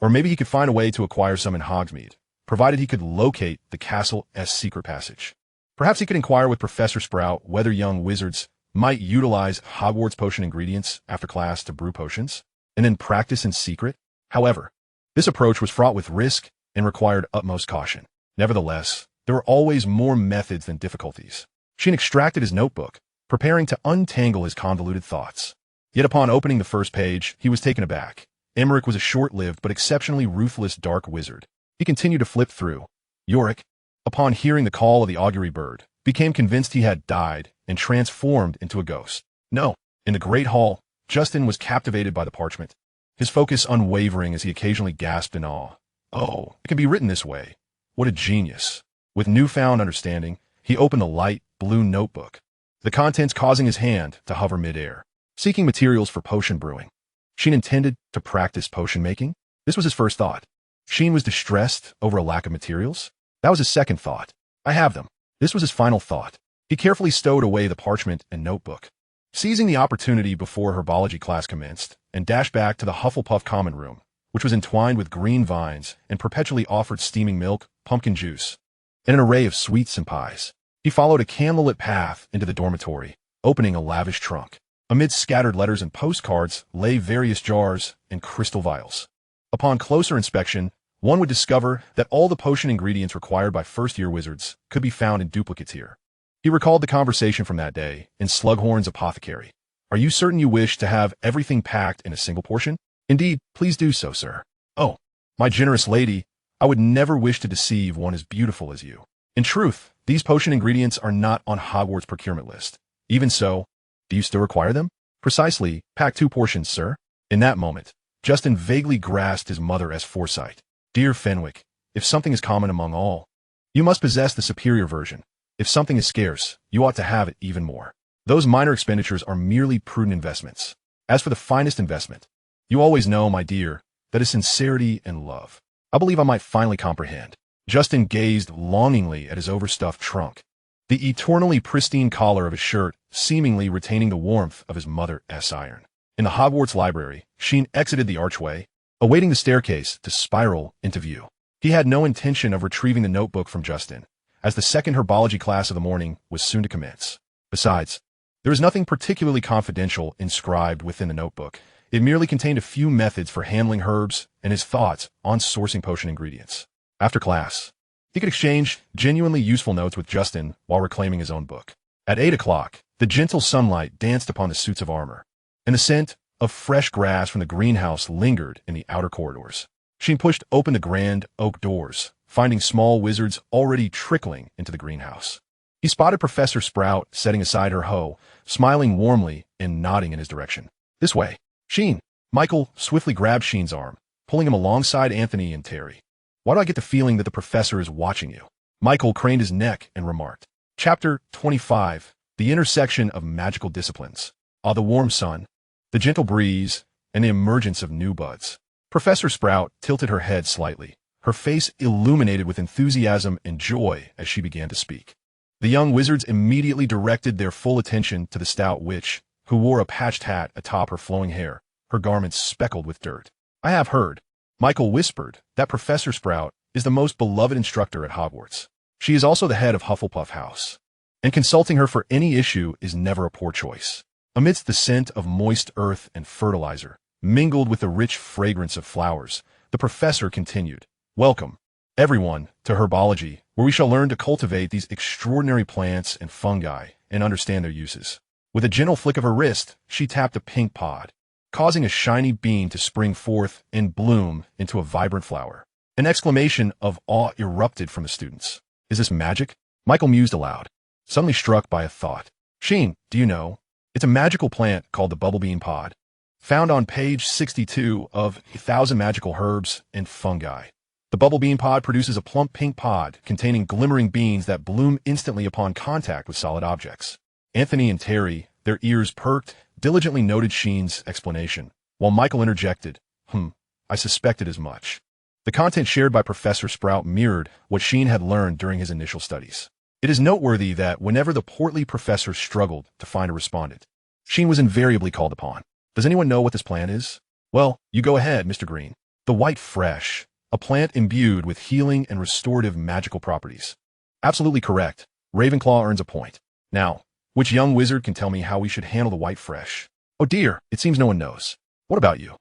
Or maybe he could find a way to acquire some in Hogsmeade, provided he could locate the castle's secret passage. Perhaps he could inquire with Professor Sprout whether young wizards might utilize Hogwarts potion ingredients after class to brew potions, and then practice in secret. However, this approach was fraught with risk and required utmost caution. Nevertheless, there were always more methods than difficulties. Sheen extracted his notebook, preparing to untangle his convoluted thoughts. Yet upon opening the first page, he was taken aback. Emmerich was a short-lived but exceptionally ruthless dark wizard. He continued to flip through. Yorick, upon hearing the call of the augury bird, became convinced he had died and transformed into a ghost. No, in the great hall, Justin was captivated by the parchment, his focus unwavering as he occasionally gasped in awe. Oh, it can be written this way. What a genius. With newfound understanding, he opened the light blue notebook, the contents causing his hand to hover mid-air, seeking materials for potion brewing. Sheen intended to practice potion making? This was his first thought. Sheen was distressed over a lack of materials? That was his second thought. I have them. This was his final thought. He carefully stowed away the parchment and notebook, seizing the opportunity before herbology class commenced, and dashed back to the Hufflepuff common room, which was entwined with green vines and perpetually offered steaming milk, pumpkin juice, and an array of sweets and pies. He followed a candlelit path into the dormitory, opening a lavish trunk. Amid scattered letters and postcards lay various jars and crystal vials. Upon closer inspection, one would discover that all the potion ingredients required by first-year wizards could be found in duplicates here. He recalled the conversation from that day in Slughorn's apothecary. Are you certain you wish to have everything packed in a single portion? Indeed, please do so, sir. Oh, my generous lady, I would never wish to deceive one as beautiful as you. In truth, these potion ingredients are not on Hogwarts' procurement list. Even so, do you still require them? Precisely, pack 2 portions, sir. In that moment, Justin vaguely grasped his mother's foresight. Dear Fenwick, if something is common among all, you must possess the superior version. If something is scarce, you ought to have it even more. Those minor expenditures are merely prudent investments. As for the finest investment, you always know, my dear, that is sincerity and love. I believe I might finally comprehend. Justin gazed longingly at his overstuffed trunk, the eternally pristine collar of his shirt seemingly retaining the warmth of his mother's iron. In the Hogwarts library, Sheen exited the archway, awaiting the staircase to spiral into view. He had no intention of retrieving the notebook from Justin, as the second herbology class of the morning was soon to commence. Besides, there was nothing particularly confidential inscribed within the notebook. It merely contained a few methods for handling herbs and his thoughts on sourcing potion ingredients. After class, he could exchange genuinely useful notes with Justin while reclaiming his own book. At 8 o'clock, the gentle sunlight danced upon the suits of armor, and the scent of fresh grass from the greenhouse lingered in the outer corridors. Sheen pushed open the grand oak doors, finding small wizards already trickling into the greenhouse. He spotted Professor Sprout setting aside her hoe, smiling warmly and nodding in his direction. This way. Sheen. Michael swiftly grabbed Sheen's arm, pulling him alongside Anthony and Terry. Why do I get the feeling that the professor is watching you? Michael craned his neck and remarked. Chapter 25. The intersection of magical disciplines. The warm sun, the gentle breeze, and the emergence of new buds. Professor Sprout tilted her head slightly, her face illuminated with enthusiasm and joy as she began to speak. The young wizards immediately directed their full attention to the stout witch, who wore a patched hat atop her flowing hair, her garments speckled with dirt. "I have heard," Michael whispered, "that Professor Sprout is the most beloved instructor at Hogwarts. She is also the head of Hufflepuff House, and consulting her for any issue is never a poor choice." Amidst the scent of moist earth and fertilizer, mingled with the rich fragrance of flowers, the professor continued, "Welcome, everyone, to herbology, where we shall learn to cultivate these extraordinary plants and fungi and understand their uses." With a gentle flick of her wrist, she tapped a pink pod, causing a shiny bean to spring forth and bloom into a vibrant flower. An exclamation of awe erupted from the students. "Is this magic?" Michael mused aloud, suddenly struck by a thought. "Sheen, do you know? It's a magical plant called the bubblebean pod, found on page 62 of 1,000 Magical Herbs and Fungi. The bubblebean pod produces a plump pink pod containing glimmering beans that bloom instantly upon contact with solid objects." Anthony and Terry, their ears perked, diligently noted Sheen's explanation, while Michael interjected, I suspected as much." The content shared by Professor Sprout mirrored what Sheen had learned during his initial studies. It is noteworthy that whenever the portly professor struggled to find a respondent, Sheen was invariably called upon. "Does anyone know what this plant is?" "Well, you go ahead, Mr. Green." "The white fresh, a plant imbued with healing and restorative magical properties." "Absolutely correct. Ravenclaw earns a point. Now, which young wizard can tell me how we should handle the white fresh?" "Oh dear, it seems no one knows. What about you?"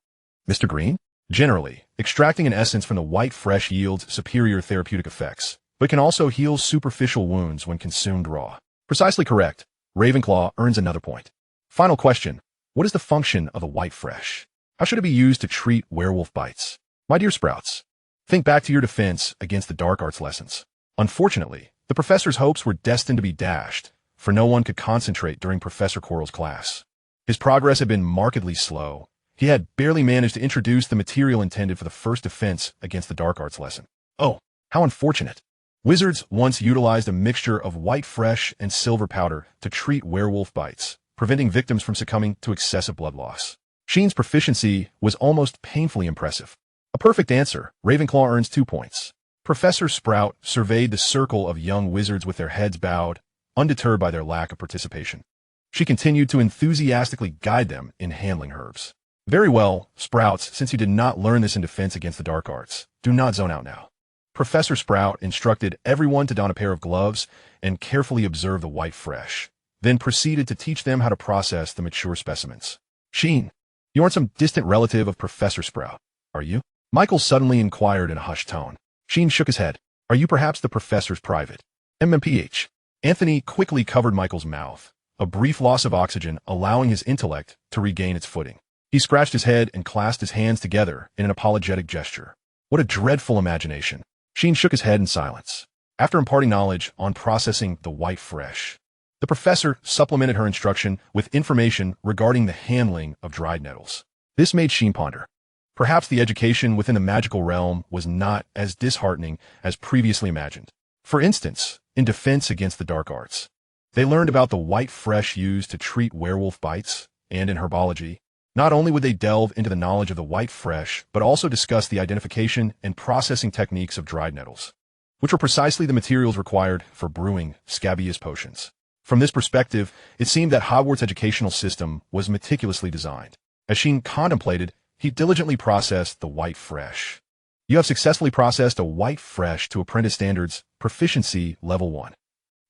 "Mr. Green?" "Generally, extracting an essence from the white fresh yields superior therapeutic effects, but can also heal superficial wounds when consumed raw." "Precisely correct. Ravenclaw earns another point." "Final question. What is the function of the white fresh? How should it be used to treat werewolf bites?" "My dear Sprouts, think back to your defense against the dark arts lessons." Unfortunately, the professor's hopes were destined to be dashed, for no one could concentrate during Professor Quirrell's class. His progress had been markedly slow. He had barely managed to introduce the material intended for the first defense against the dark arts lesson. Oh, how unfortunate. Wizards once utilized a mixture of white fresh and silver powder to treat werewolf bites, preventing victims from succumbing to excessive blood loss. Sheen's proficiency was almost painfully impressive. A perfect answer. Ravenclaw earns 2 points. Professor Sprout surveyed the circle of young wizards with their heads bowed, undeterred by their lack of participation. She continued to enthusiastically guide them in handling herbs. "Very well, Sprouts, since you did not learn this in defense against the dark arts, do not zone out now." Professor Sprout instructed everyone to don a pair of gloves and carefully observe the white fresh, then proceeded to teach them how to process the mature specimens. "Sheen, you aren't some distant relative of Professor Sprout, are you?" Michael suddenly inquired in a hushed tone. Sheen shook his head. "Are you perhaps the professor's private MMPH?" Anthony quickly covered Michael's mouth, a brief loss of oxygen allowing his intellect to regain its footing. He scratched his head and clasped his hands together in an apologetic gesture. What a dreadful imagination. Sheen shook his head in silence. After imparting knowledge on processing the white fresh, the professor supplemented her instruction with information regarding the handling of dried nettles. This made Sheen ponder. Perhaps the education within the magical realm was not as disheartening as previously imagined. For instance, in defense against the dark arts, they learned about the white fresh used to treat werewolf bites, and in herbology, not only would they delve into the knowledge of the white fresh, but also discuss the identification and processing techniques of dried nettles, which were precisely the materials required for brewing scabious potions. From this perspective, it seemed that Hogwarts' educational system was meticulously designed. As Sheen contemplated, he diligently processed the white fresh. "You have successfully processed a white fresh to apprentice standards, proficiency level 1.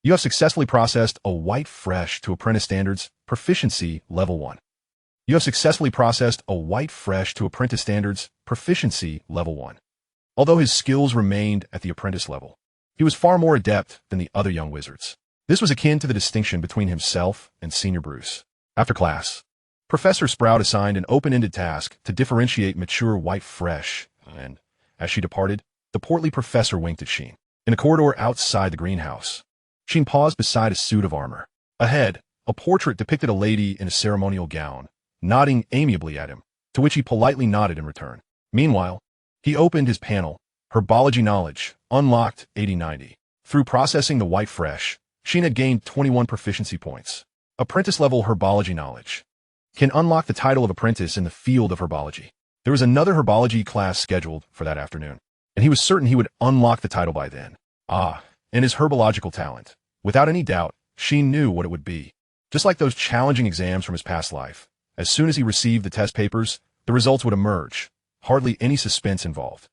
You have successfully processed a white fresh to apprentice standards, proficiency level 1. You have successfully processed a white fresh to apprentice standards, proficiency level 1. Although his skills remained at the apprentice level, he was far more adept than the other young wizards. This was akin to the distinction between himself and Senior Bruce. After class, Professor Sprout assigned an open-ended task to differentiate mature white fresh, and, as she departed, the portly professor winked at Sheen. In a corridor outside the greenhouse, Sheen paused beside a suit of armor. Ahead, a portrait depicted a lady in a ceremonial gown, nodding amiably at him, to which he politely nodded in return. Meanwhile, he opened his panel, Herbology Knowledge, unlocked 80/90. Through processing the white fresh, Sheen had gained 21 proficiency points. Apprentice-level Herbology Knowledge can unlock the title of apprentice in the field of herbology. There was another herbology class scheduled for that afternoon. and he was certain he would unlock the title by then. Ah, and his herbological talent. Without any doubt, Sheen knew what it would be. Just like those challenging exams from his past life, as soon as he received the test papers, the results would emerge. Hardly any suspense involved.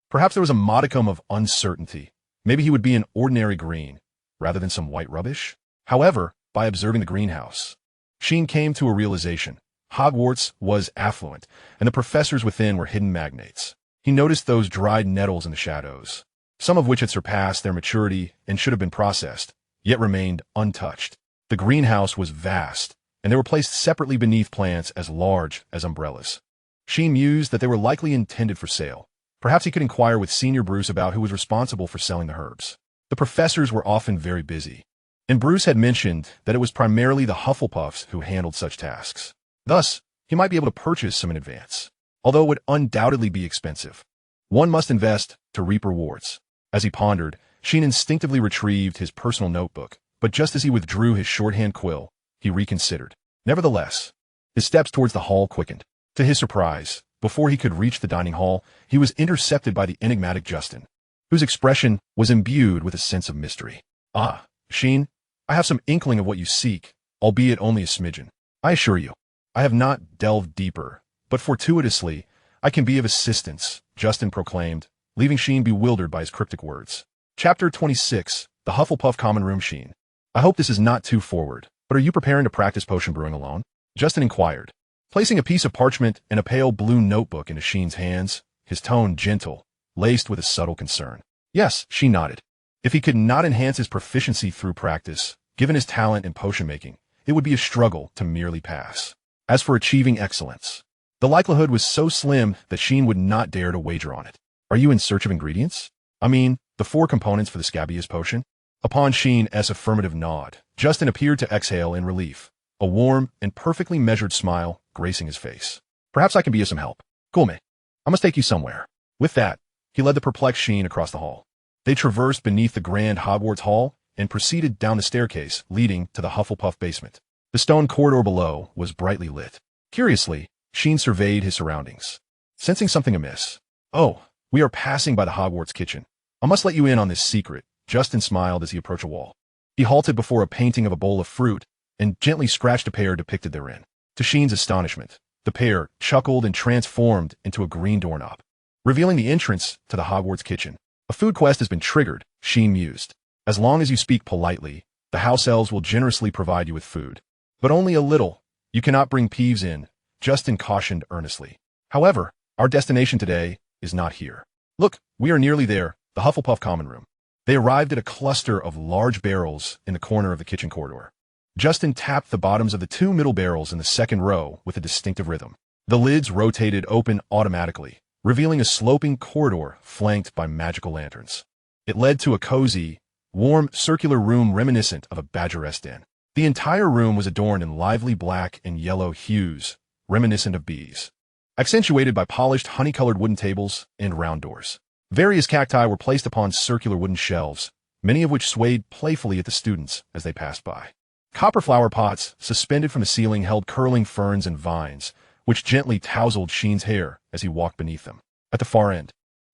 Perhaps there was a modicum of uncertainty. Maybe he would be an ordinary green, rather than some white rubbish. However, by observing the greenhouse, Sheen came to a realization. Hogwarts was affluent, and the professors within were hidden magnates. He noticed those dried nettles in the shadows, some of which had surpassed their maturity and should have been processed, yet remained untouched. The greenhouse was vast, and they were placed separately beneath plants as large as umbrellas. Sheen mused that they were likely intended for sale. Perhaps he could inquire with Senior Bruce about who was responsible for selling the herbs. The professors were often very busy, and Bruce had mentioned that it was primarily the Hufflepuffs who handled such tasks. Thus, he might be able to purchase some in advance, although it would undoubtedly be expensive. One must invest to reap rewards. As he pondered, Sheen instinctively retrieved his personal notebook, but just as he withdrew his shorthand quill, he reconsidered. Nevertheless, his steps towards the hall quickened. To his surprise, before he could reach the dining hall, he was intercepted by the enigmatic Justin, whose expression was imbued with a sense of mystery. "Ah, Sheen, I have some inkling of what you seek, albeit only a smidgen. I assure you, I have not delved deeper, but fortuitously, I can be of assistance," Justin proclaimed, leaving Sheen bewildered by his cryptic words. Chapter 26, The Hufflepuff Common Room. Sheen, I hope this is not too forward, but are you preparing to practice potion brewing alone? Justin inquired, placing a piece of parchment and a pale blue notebook into Sheen's hands, his tone gentle, laced with a subtle concern. Yes, Sheen nodded. If he could not enhance his proficiency through practice, given his talent in potion making, it would be a struggle to merely pass. As for achieving excellence, the likelihood was so slim that Sheen would not dare to wager on it. Are you in search of ingredients? I mean, the 4 components for the Scabious potion? Upon Sheen's affirmative nod, Justin appeared to exhale in relief, a warm and perfectly measured smile gracing his face. Perhaps I can be of some help. Cool, mate. I must take you somewhere. With that, he led the perplexed Sheen across the hall. They traversed beneath the grand Hogwarts hall and proceeded down the staircase leading to the Hufflepuff basement. The stone corridor below was brightly lit. Curiously, Sheen surveyed his surroundings, sensing something amiss. "Oh, we are passing by the Hogwarts kitchen. I must let you in on this secret," Justin smiled as he approached a wall. He halted before a painting of a bowl of fruit and gently scratched a pear depicted therein. To Sheen's astonishment, the pear chuckled and transformed into a green doorknob, revealing the entrance to the Hogwarts kitchen. A food quest has been triggered, Sheen mused. As long as you speak politely, the house elves will generously provide you with food. But only a little. You cannot bring peeves in, Justin cautioned earnestly. However, our destination today is not here. Look, we are nearly there, the Hufflepuff common room. They arrived at a cluster of large barrels in the corner of the kitchen corridor. Justin tapped the bottoms of the 2 middle barrels in the second row with a distinctive rhythm. The lids rotated open automatically, revealing a sloping corridor flanked by magical lanterns. It led to a cozy, warm, circular room reminiscent of a badgeress den. The entire room was adorned in lively black and yellow hues, reminiscent of bees, accentuated by polished honey-colored wooden tables and round doors. Various cacti were placed upon circular wooden shelves, many of which swayed playfully at the students as they passed by. Copper flower pots, suspended from the ceiling, held curling ferns and vines, which gently tousled Sheen's hair as he walked beneath them. At the far end,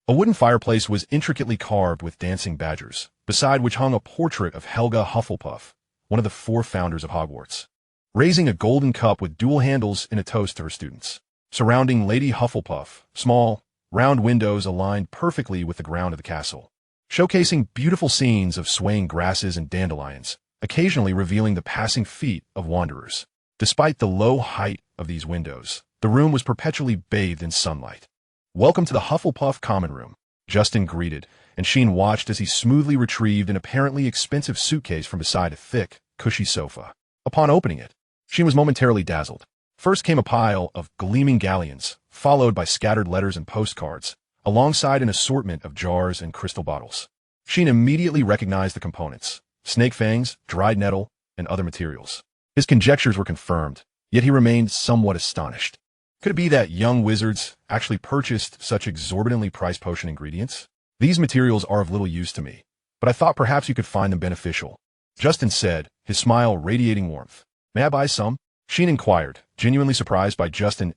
a wooden fireplace was intricately carved with dancing badgers, beside which hung a portrait of Helga Hufflepuff, one of the 4 founders of Hogwarts, raising a golden cup with dual handles in a toast to her students. Surrounding Lady Hufflepuff, small, round windows aligned perfectly with the ground of the castle, showcasing beautiful scenes of swaying grasses and dandelions, occasionally revealing the passing feet of wanderers. Despite the low height of these windows, the room was perpetually bathed in sunlight. "Welcome to the Hufflepuff common room," Justin greeted, and Sheen watched as he smoothly retrieved an apparently expensive suitcase from beside a thick, cushy sofa. Upon opening it, Sheen was momentarily dazzled. First came a pile of gleaming galleons, followed by scattered letters and postcards, alongside an assortment of jars and crystal bottles. Sheen immediately recognized the components: snake fangs, dried nettle, and other materials. His conjectures were confirmed, yet he remained somewhat astonished. Could it be that young wizards actually purchased such exorbitantly priced potion ingredients? "These materials are of little use to me, but I thought perhaps you could find them beneficial," Justin said, his smile radiating warmth. "May I buy some?" Sheen inquired, genuinely surprised by Justin's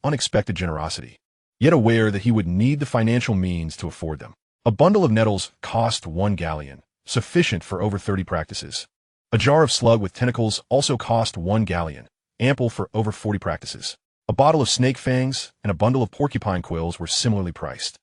unexpected generosity. yet aware that he would need the financial means to afford them. A bundle of nettles cost 1 galleon, sufficient for over 30 practices. A jar of slug with tentacles also cost 1 galleon, ample for over 40 practices. A bottle of snake fangs and a bundle of porcupine quills were similarly priced,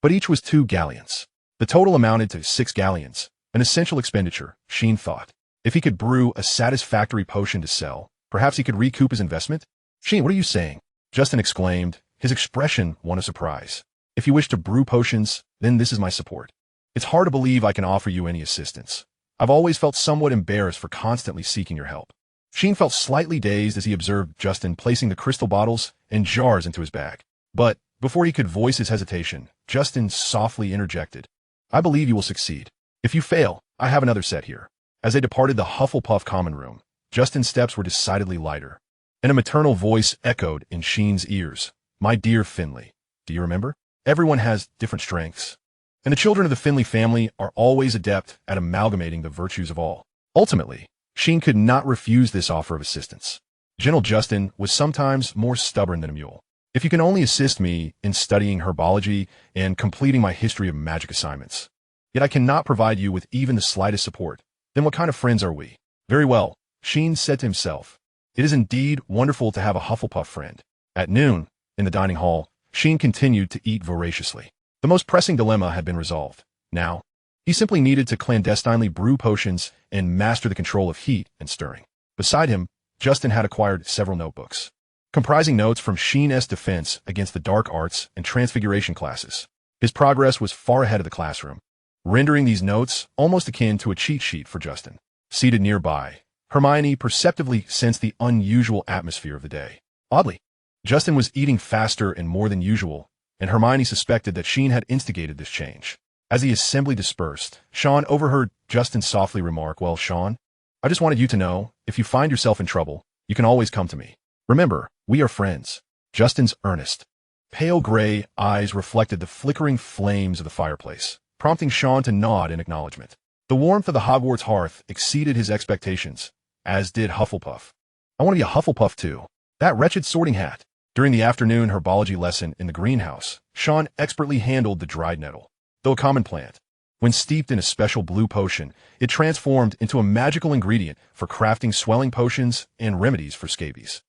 but each was 2 galleons. The total amounted to 6 galleons, an essential expenditure, Sheen thought. If he could brew a satisfactory potion to sell, perhaps he could recoup his investment? Sheen, what are you saying? Justin exclaimed, his expression one of surprise. If you wish to brew potions, then this is my support. It's hard to believe I can offer you any assistance. I've always felt somewhat embarrassed for constantly seeking your help. Sheen felt slightly dazed as he observed Justin placing the crystal bottles and jars into his bag. But before he could voice his hesitation, Justin softly interjected. I believe you will succeed. If you fail, I have another set here. As they departed the Hufflepuff common room, Justin's steps were decidedly lighter, and a maternal voice echoed in Sheen's ears. My dear Finley, do you remember? Everyone has different strengths, and the children of the Finley family are always adept at amalgamating the virtues of all. Ultimately, Sheen could not refuse this offer of assistance. Gentle Justin was sometimes more stubborn than a mule. If you can only assist me in studying herbology and completing my history of magic assignments, yet I cannot provide you with even the slightest support, then what kind of friends are we? Very well, Sheen said to himself. It is indeed wonderful to have a Hufflepuff friend. At noon, in the dining hall, Sheen continued to eat voraciously. The most pressing dilemma had been resolved. Now, he simply needed to clandestinely brew potions and master the control of heat and stirring. Beside him, Justin had acquired several notebooks, comprising notes from Sheen's defense against the dark arts and transfiguration classes. His progress was far ahead of the classroom, rendering these notes almost akin to a cheat sheet for Justin. Seated nearby, Hermione perceptibly sensed the unusual atmosphere of the day. Oddly, Justin was eating faster and more than usual, and Hermione suspected that Sheen had instigated this change. As the assembly dispersed, Sean overheard Justin softly remark, Well, Sean, I just wanted you to know, if you find yourself in trouble, you can always come to me. Remember, we are friends. Justin's earnest, pale gray eyes reflected the flickering flames of the fireplace, prompting Sean to nod in acknowledgement. The warmth of the Hogwarts hearth exceeded his expectations, as did Hufflepuff. I want to be a Hufflepuff too. That wretched sorting hat. During the afternoon herbology lesson in the greenhouse, Sean expertly handled the dried nettle. Though a common plant, when steeped in a special blue potion, it transformed into a magical ingredient for crafting swelling potions and remedies for scabies.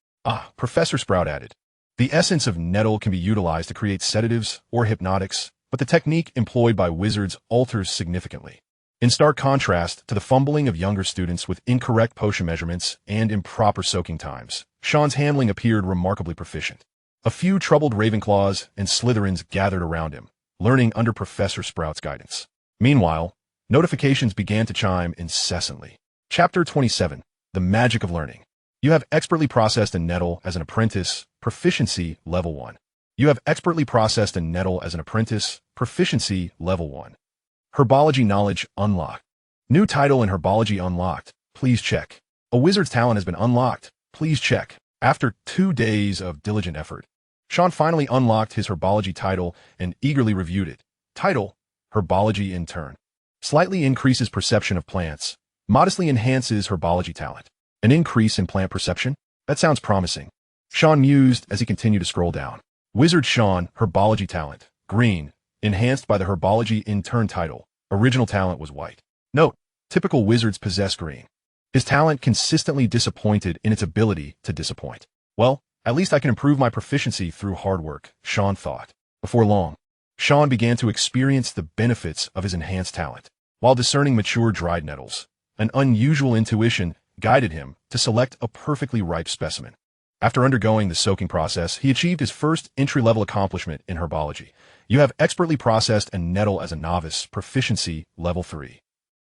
Professor Sprout added, the essence of nettle can be utilized to create sedatives or hypnotics, but the technique employed by wizards alters significantly. In stark contrast to the fumbling of younger students with incorrect potion measurements and improper soaking times, Sean's handling appeared remarkably proficient. A few troubled Ravenclaws and Slytherins gathered around him, learning under Professor Sprout's guidance. Meanwhile, notifications began to chime incessantly. Chapter 27, The Magic of Learning. You have expertly processed a nettle as an apprentice, proficiency level 1. You have expertly processed a nettle as an apprentice, proficiency level 1. Herbology knowledge unlocked. New title in herbology unlocked. Please check. A wizard's talent has been unlocked. Please check. After 2 days of diligent effort, Sean finally unlocked his herbology title and eagerly reviewed it. Title, Herbology Intern. Slightly increases perception of plants. Modestly enhances herbology talent. An increase in plant perception? That sounds promising. Sean mused as he continued to scroll down. Wizard Sean, herbology talent. Green. Enhanced by the herbology intern title. Original talent was white. Note, typical wizards possess green. His talent consistently disappointed in its ability to disappoint. Well, at least I can improve my proficiency through hard work, Sean thought. Before long, Sean began to experience the benefits of his enhanced talent. While discerning mature dried nettles, an unusual intuition guided him to select a perfectly ripe specimen. After undergoing the soaking process, he achieved his first entry-level accomplishment in herbology. You have expertly processed a nettle as a novice, proficiency level 3.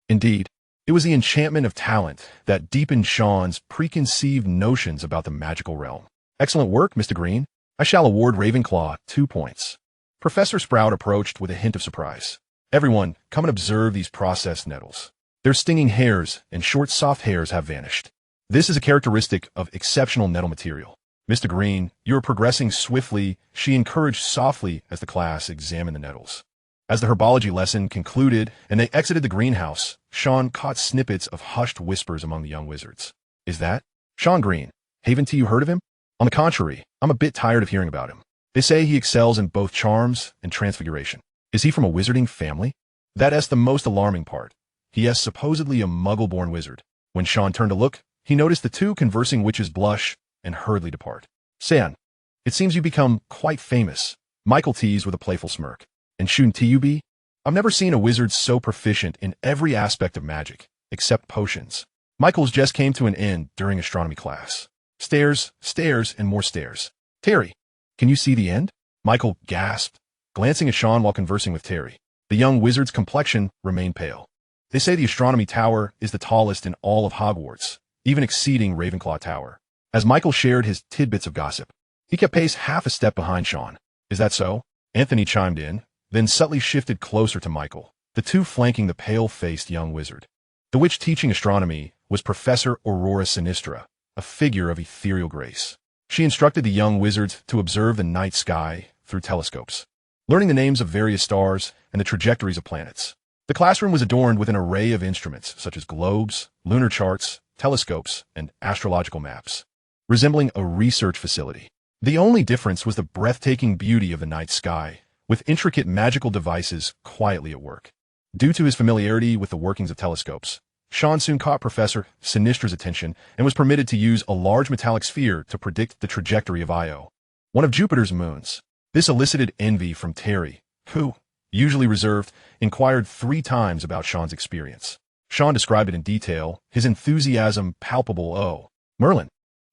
Indeed, it was the enchantment of talent that deepened Sean's preconceived notions about the magical realm. Excellent work, Mr. Green. I shall award Ravenclaw 2 points. Professor Sprout approached with a hint of surprise. Everyone, come and observe these processed nettles. Their stinging hairs and short soft hairs have vanished. This is a characteristic of exceptional nettle material. Mr. Green, you are progressing swiftly, she encouraged softly as the class examined the nettles. As the herbology lesson concluded and they exited the greenhouse, Sean caught snippets of hushed whispers among the young wizards. Is that Sean Green? Haven't you heard of him? On the contrary, I'm a bit tired of hearing about him. They say he excels in both charms and transfiguration. Is he from a wizarding family? That's the most alarming part. He is supposedly a muggle-born wizard. When Sheen turned to look, he noticed the two conversing witches blush and hurriedly depart. San, it seems you become quite famous, Michael teased with a playful smirk. And shouldn't you be? I've never seen a wizard so proficient in every aspect of magic, except potions. Michael's just came to an end during astronomy class. Stairs, stairs, and more stairs. Terry, can you see the end? Michael gasped, glancing at Sheen while conversing with Terry. The young wizard's complexion remained pale. They say the astronomy tower is the tallest in all of Hogwarts, even exceeding Ravenclaw Tower. As Michael shared his tidbits of gossip, he kept pace half a step behind Sheen. Is that so? Anthony chimed in, then subtly shifted closer to Michael, the two flanking the pale-faced young wizard. The witch teaching astronomy was Professor Aurora Sinistra, a figure of ethereal grace. She instructed the young wizards to observe the night sky through telescopes, learning the names of various stars and the trajectories of planets. The classroom was adorned with an array of instruments such as globes, lunar charts, telescopes, and astrological maps, resembling a research facility. The only difference was the breathtaking beauty of the night sky, with intricate magical devices quietly at work. Due to his familiarity with the workings of telescopes, Sheen soon caught Professor Sinistra's attention and was permitted to use a large metallic sphere to predict the trajectory of Io, one of Jupiter's moons. This elicited envy from Terry, who, usually reserved, inquired 3 times about Sheen's experience. Sheen described it in detail, his enthusiasm palpable. Oh, Merlin,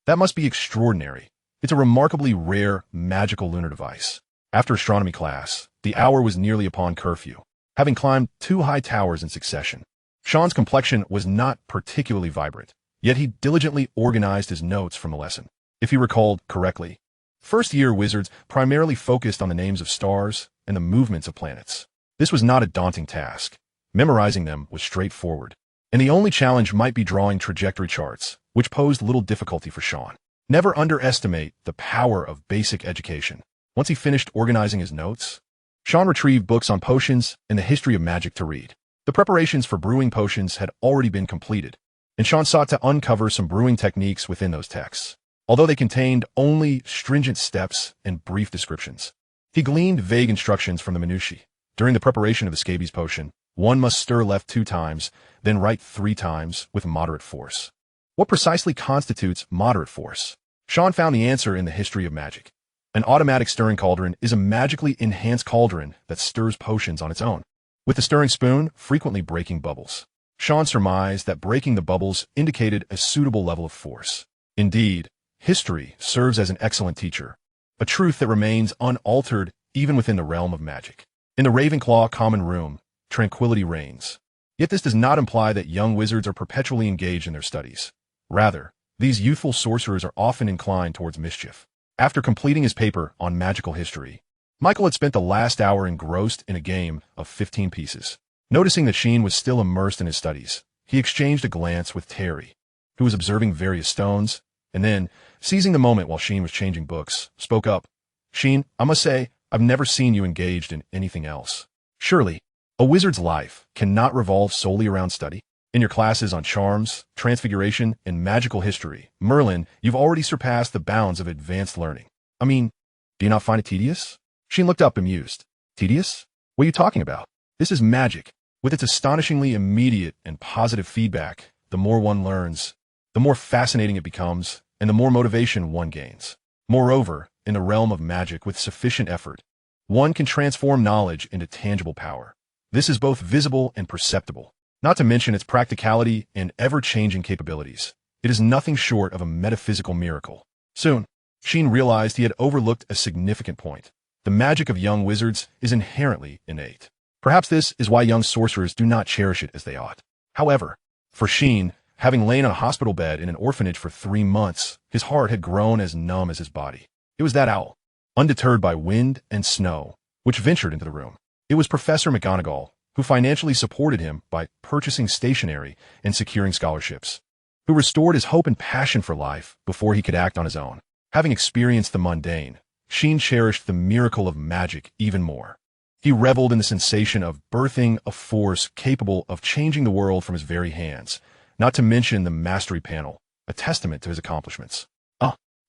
that must be extraordinary. It's a remarkably rare, magical lunar device. After astronomy class, the hour was nearly upon curfew. Having climbed 2 high towers in succession, Sheen's complexion was not particularly vibrant, yet he diligently organized his notes from the lesson. If he recalled correctly, first-year wizards primarily focused on the names of stars and the movements of planets. This was not a daunting task. Memorizing them was straightforward, and the only challenge might be drawing trajectory charts, which posed little difficulty for Sheen. Never underestimate the power of basic education. Once he finished organizing his notes, Sheen retrieved books on potions and the history of magic to read. The preparations for brewing potions had already been completed, and Sheen sought to uncover some brewing techniques within those texts. Although they contained only stringent steps and brief descriptions, he gleaned vague instructions from the minutiae. During the preparation of the scabies potion, one must stir left 2 times, then right 3 times with moderate force. What precisely constitutes moderate force? Sheen found the answer in the history of magic. An automatic stirring cauldron is a magically enhanced cauldron that stirs potions on its own, with the stirring spoon frequently breaking bubbles. Sheen surmised that breaking the bubbles indicated a suitable level of force. Indeed, history serves as an excellent teacher, a truth that remains unaltered even within the realm of magic. In the Ravenclaw common room, tranquility reigns. Yet this does not imply that young wizards are perpetually engaged in their studies. Rather, these youthful sorcerers are often inclined towards mischief. After completing his paper on magical history, Michael had spent the last hour engrossed in a game of 15 pieces. Noticing that Sheen was still immersed in his studies, he exchanged a glance with Terry, who was observing various stones, and then, seizing the moment while Sheen was changing books, spoke up. Sheen, I must say, I've never seen you engaged in anything else. Surely, a wizard's life cannot revolve solely around study. In your classes on charms, transfiguration, and magical history, Merlin, you've already surpassed the bounds of advanced learning. I mean, do you not find it tedious? Sheen looked up amused. Tedious? What are you talking about? This is magic. With its astonishingly immediate and positive feedback, the more one learns, the more fascinating it becomes, and the more motivation one gains. Moreover, in the realm of magic with sufficient effort, one can transform knowledge into tangible power. This is both visible and perceptible, not to mention its practicality and ever-changing capabilities. It is nothing short of a metaphysical miracle. Soon, Sheen realized he had overlooked a significant point. The magic of young wizards is inherently innate. Perhaps this is why young sorcerers do not cherish it as they ought. However, for Sheen, having lain on a hospital bed in an orphanage for 3 months, his heart had grown as numb as his body. It was that owl, undeterred by wind and snow, which ventured into the room. It was Professor McGonagall, who financially supported him by purchasing stationery and securing scholarships, who restored his hope and passion for life before he could act on his own. Having experienced the mundane, Sheen cherished the miracle of magic even more. He reveled in the sensation of birthing a force capable of changing the world from his very hands, not to mention the mastery panel, a testament to his accomplishments.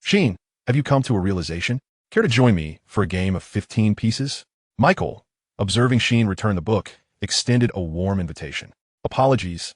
Sheen, have you come to a realization? Care to join me for a game of 15 pieces? Michael, observing Sheen return the book, extended a warm invitation. Apologies,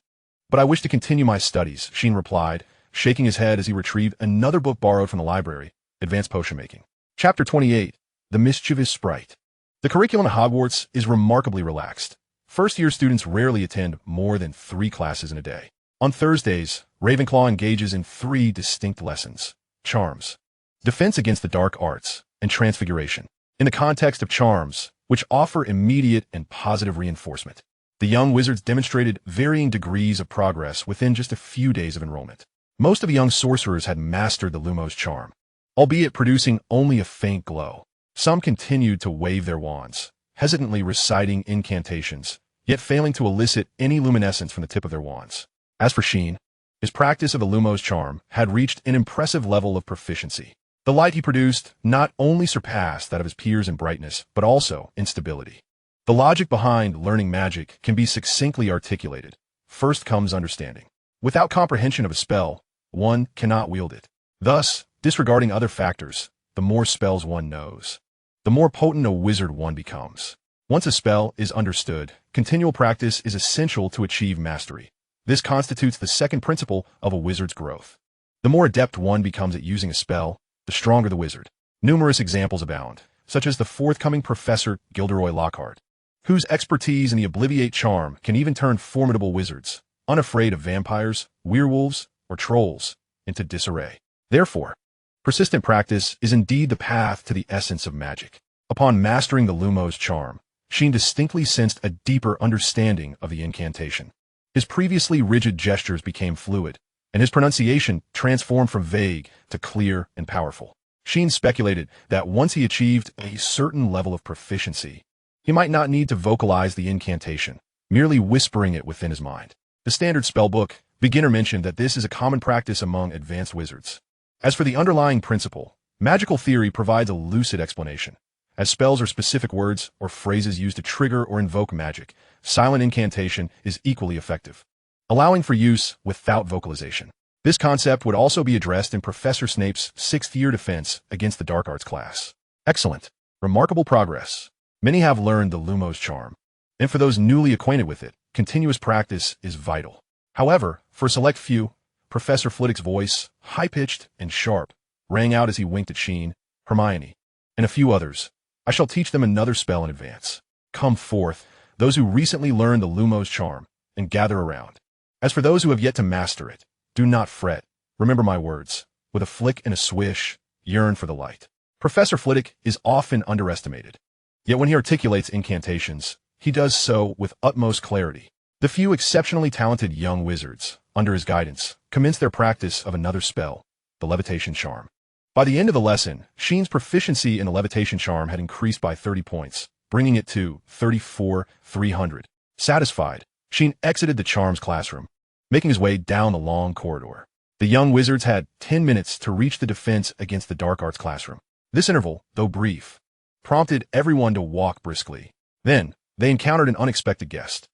but I wish to continue my studies, Sheen replied, shaking his head as he retrieved another book borrowed from the library, Advanced Potion Making. Chapter 28, The Mischievous Sprite. The curriculum at Hogwarts is remarkably relaxed. First-year students rarely attend more than 3 classes in a day. On Thursdays, Ravenclaw engages in 3 distinct lessons: Charms, Defense against the Dark Arts, and Transfiguration. In the context of Charms, which offer immediate and positive reinforcement, the young wizards demonstrated varying degrees of progress within just a few days of enrollment. Most of the young sorcerers had mastered the Lumos charm, albeit producing only a faint glow. Some continued to wave their wands, hesitantly reciting incantations, yet failing to elicit any luminescence from the tip of their wands. As for Sheen, his practice of the Lumos charm had reached an impressive level of proficiency. The light he produced not only surpassed that of his peers in brightness, but also in stability. The logic behind learning magic can be succinctly articulated. First comes understanding. Without comprehension of a spell, one cannot wield it. Thus, disregarding other factors, the more spells one knows, the more potent a wizard one becomes. Once a spell is understood, continual practice is essential to achieve mastery. This constitutes the second principle of a wizard's growth. The more adept one becomes at using a spell, the stronger the wizard. Numerous examples abound, such as the forthcoming Professor Gilderoy Lockhart, whose expertise in the Obliviate charm can even turn formidable wizards, unafraid of vampires, werewolves, or trolls, into disarray. Therefore, persistent practice is indeed the path to the essence of magic. Upon mastering the Lumos charm, Sheen distinctly sensed a deeper understanding of the incantation. His previously rigid gestures became fluid, and his pronunciation transformed from vague to clear and powerful. Sheen speculated that once he achieved a certain level of proficiency, he might not need to vocalize the incantation, merely whispering it within his mind. The standard spellbook, Beginner, mentioned that this is a common practice among advanced wizards. As for the underlying principle, magical theory provides a lucid explanation. As spells are specific words or phrases used to trigger or invoke magic, silent incantation is equally effective, allowing for use without vocalization. This concept would also be addressed in Professor Snape's 6th-year defense against the Dark Arts class. Excellent. Remarkable progress. Many have learned the Lumos charm, and for those newly acquainted with it, continuous practice is vital. However, for a select few, Professor Flitwick's voice, high-pitched and sharp, rang out as he winked at Sheen, Hermione, and a few others. I shall teach them another spell in advance. Come forth, those who recently learned the Lumos charm, and gather around. As for those who have yet to master it, do not fret. Remember my words. With a flick and a swish, yearn for the light. Professor Flitwick is often underestimated. Yet when he articulates incantations, he does so with utmost clarity. The few exceptionally talented young wizards, under his guidance, commence their practice of another spell, the Levitation Charm. By the end of the lesson, Sheen's proficiency in the Levitation Charm had increased by 30 points, bringing it to 34,300. Satisfied, Sheen exited the Charms classroom, making his way down the long corridor. The young wizards had 10 minutes to reach the defense against the Dark Arts classroom. This interval, though brief, prompted everyone to walk briskly. Then, they encountered an unexpected guest.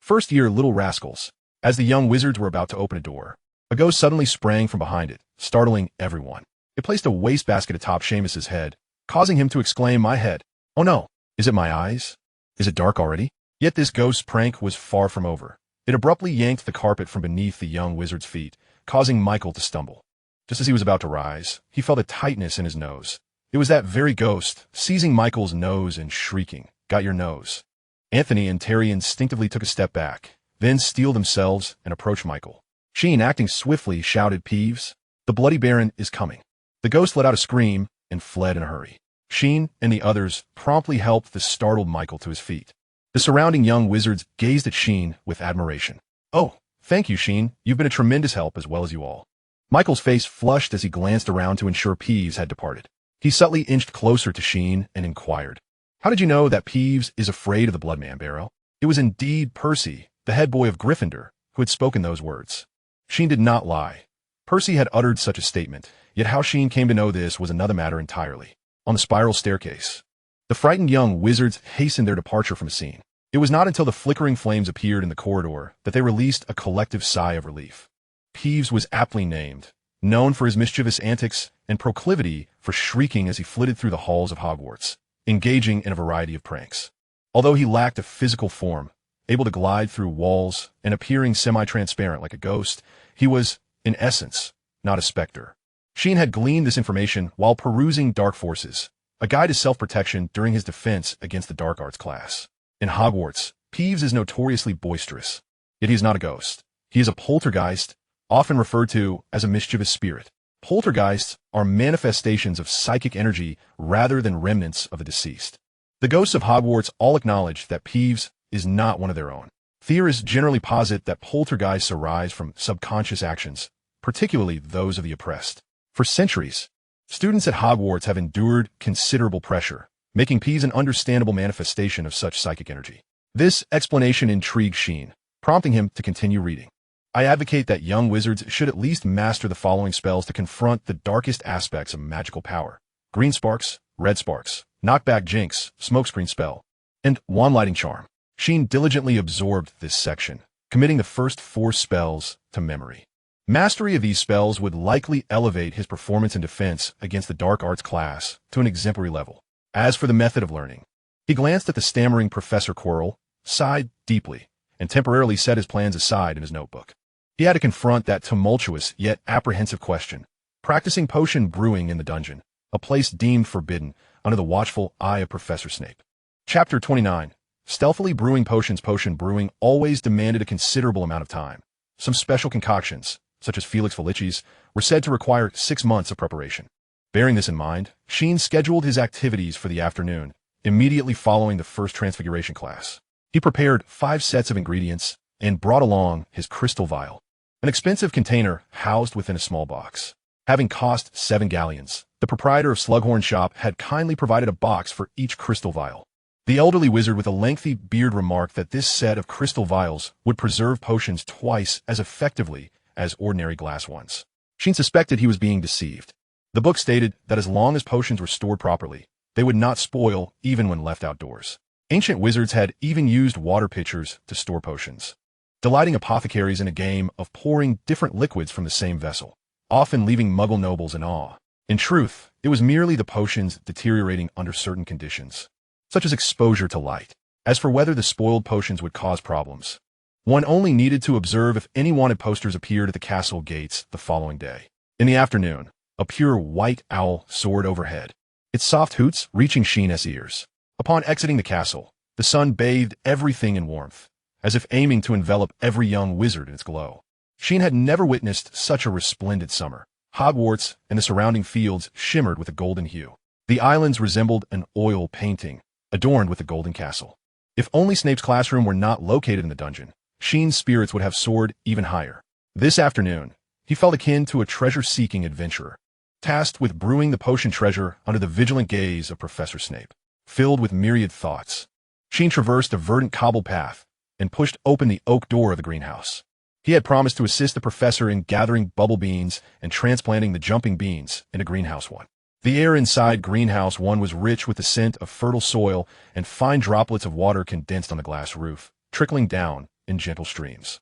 First-year little rascals. As the young wizards were about to open a door, a ghost suddenly sprang from behind it, startling everyone. It placed a wastebasket atop Seamus's head, causing him to exclaim, "My head! Oh no! Is it my eyes? Is it dark already?" Yet this ghost's prank was far from over. It abruptly yanked the carpet from beneath the young wizard's feet, causing Michael to stumble. Just as he was about to rise, he felt a tightness in his nose. It was that very ghost, seizing Michael's nose and shrieking, "Got your nose." Anthony and Terry instinctively took a step back, then steeled themselves and approached Michael. Sheen, acting swiftly, shouted, "Peeves, the Bloody Baron is coming." The ghost let out a scream and fled in a hurry. Sheen and the others promptly helped the startled Michael to his feet. The surrounding young wizards gazed at Sheen with admiration. "Oh, thank you, Sheen. You've been a tremendous help as well as you all." Michael's face flushed as he glanced around to ensure Peeves had departed. He subtly inched closer to Sheen and inquired, "How did you know that Peeves is afraid of the Bloodman, Barrow?" It was indeed Percy, the head boy of Gryffindor, who had spoken those words. Sheen did not lie. Percy had uttered such a statement, yet how Sheen came to know this was another matter entirely. On the spiral staircase, the frightened young wizards hastened their departure from the scene. It was not until the flickering flames appeared in the corridor that they released a collective sigh of relief. Peeves was aptly named, known for his mischievous antics and proclivity for shrieking as he flitted through the halls of Hogwarts, engaging in a variety of pranks. Although he lacked a physical form, able to glide through walls and appearing semi-transparent like a ghost, he was, in essence, not a specter. Sheen had gleaned this information while perusing Dark Forces, a guide to self-protection during his defense against the Dark Arts class. In Hogwarts, Peeves is notoriously boisterous, yet he is not a ghost. He is a poltergeist, often referred to as a mischievous spirit. Poltergeists are manifestations of psychic energy rather than remnants of the deceased. The ghosts of Hogwarts all acknowledge that Peeves is not one of their own. Theorists generally posit that poltergeists arise from subconscious actions, particularly those of the oppressed. For centuries, students at Hogwarts have endured considerable pressure, making Peeves an understandable manifestation of such psychic energy. This explanation intrigued Sheen, prompting him to continue reading. I advocate that young wizards should at least master the following spells to confront the darkest aspects of magical power: Green Sparks, Red Sparks, Knockback Jinx, Smokescreen Spell, and Wand Lighting Charm. Sheen diligently absorbed this section, committing the first 4 spells to memory. Mastery of these spells would likely elevate his performance and defense against the Dark Arts class to an exemplary level. As for the method of learning, he glanced at the stammering Professor Quirrell, sighed deeply, and temporarily set his plans aside in his notebook. He had to confront that tumultuous yet apprehensive question: practicing potion brewing in the dungeon, a place deemed forbidden under the watchful eye of Professor Snape. Chapter 29. Stealthily brewing potions. Potion brewing always demanded a considerable amount of time. Some special concoctions, such as Felix Felicis, were said to require 6 months of preparation. Bearing this in mind, Sheen scheduled his activities for the afternoon, immediately following the first Transfiguration class. He prepared 5 sets of ingredients and brought along his crystal vial, an expensive container housed within a small box. Having cost 7 galleons, the proprietor of Slughorn's shop had kindly provided a box for each crystal vial. The elderly wizard with a lengthy beard remarked that this set of crystal vials would preserve potions twice as effectively as ordinary glass ones. Sheen suspected he was being deceived. The book stated that as long as potions were stored properly, they would not spoil even when left outdoors. Ancient wizards had even used water pitchers to store potions, delighting apothecaries in a game of pouring different liquids from the same vessel, often leaving Muggle nobles in awe. In truth, it was merely the potions deteriorating under certain conditions, such as exposure to light. As for whether the spoiled potions would cause problems, one only needed to observe if any wanted posters appeared at the castle gates the following day. In the afternoon, a pure white owl soared overhead, its soft hoots reaching Sheen's ears. Upon exiting the castle, the sun bathed everything in warmth, as if aiming to envelop every young wizard in its glow. Sheen had never witnessed such a resplendent summer. Hogwarts and the surrounding fields shimmered with a golden hue. The islands resembled an oil painting, adorned with a golden castle. If only Snape's classroom were not located in the dungeon, Sheen's spirits would have soared even higher. This afternoon, he felt akin to a treasure-seeking adventurer, tasked with brewing the potion treasure under the vigilant gaze of Professor Snape. Filled with myriad thoughts, Sheen traversed a verdant cobbled path and pushed open the oak door of the greenhouse. He had promised to assist the professor in gathering bubble beans and transplanting the jumping beans into Greenhouse 1. The air inside Greenhouse 1 was rich with the scent of fertile soil and fine droplets of water condensed on the glass roof, trickling down in gentle streams.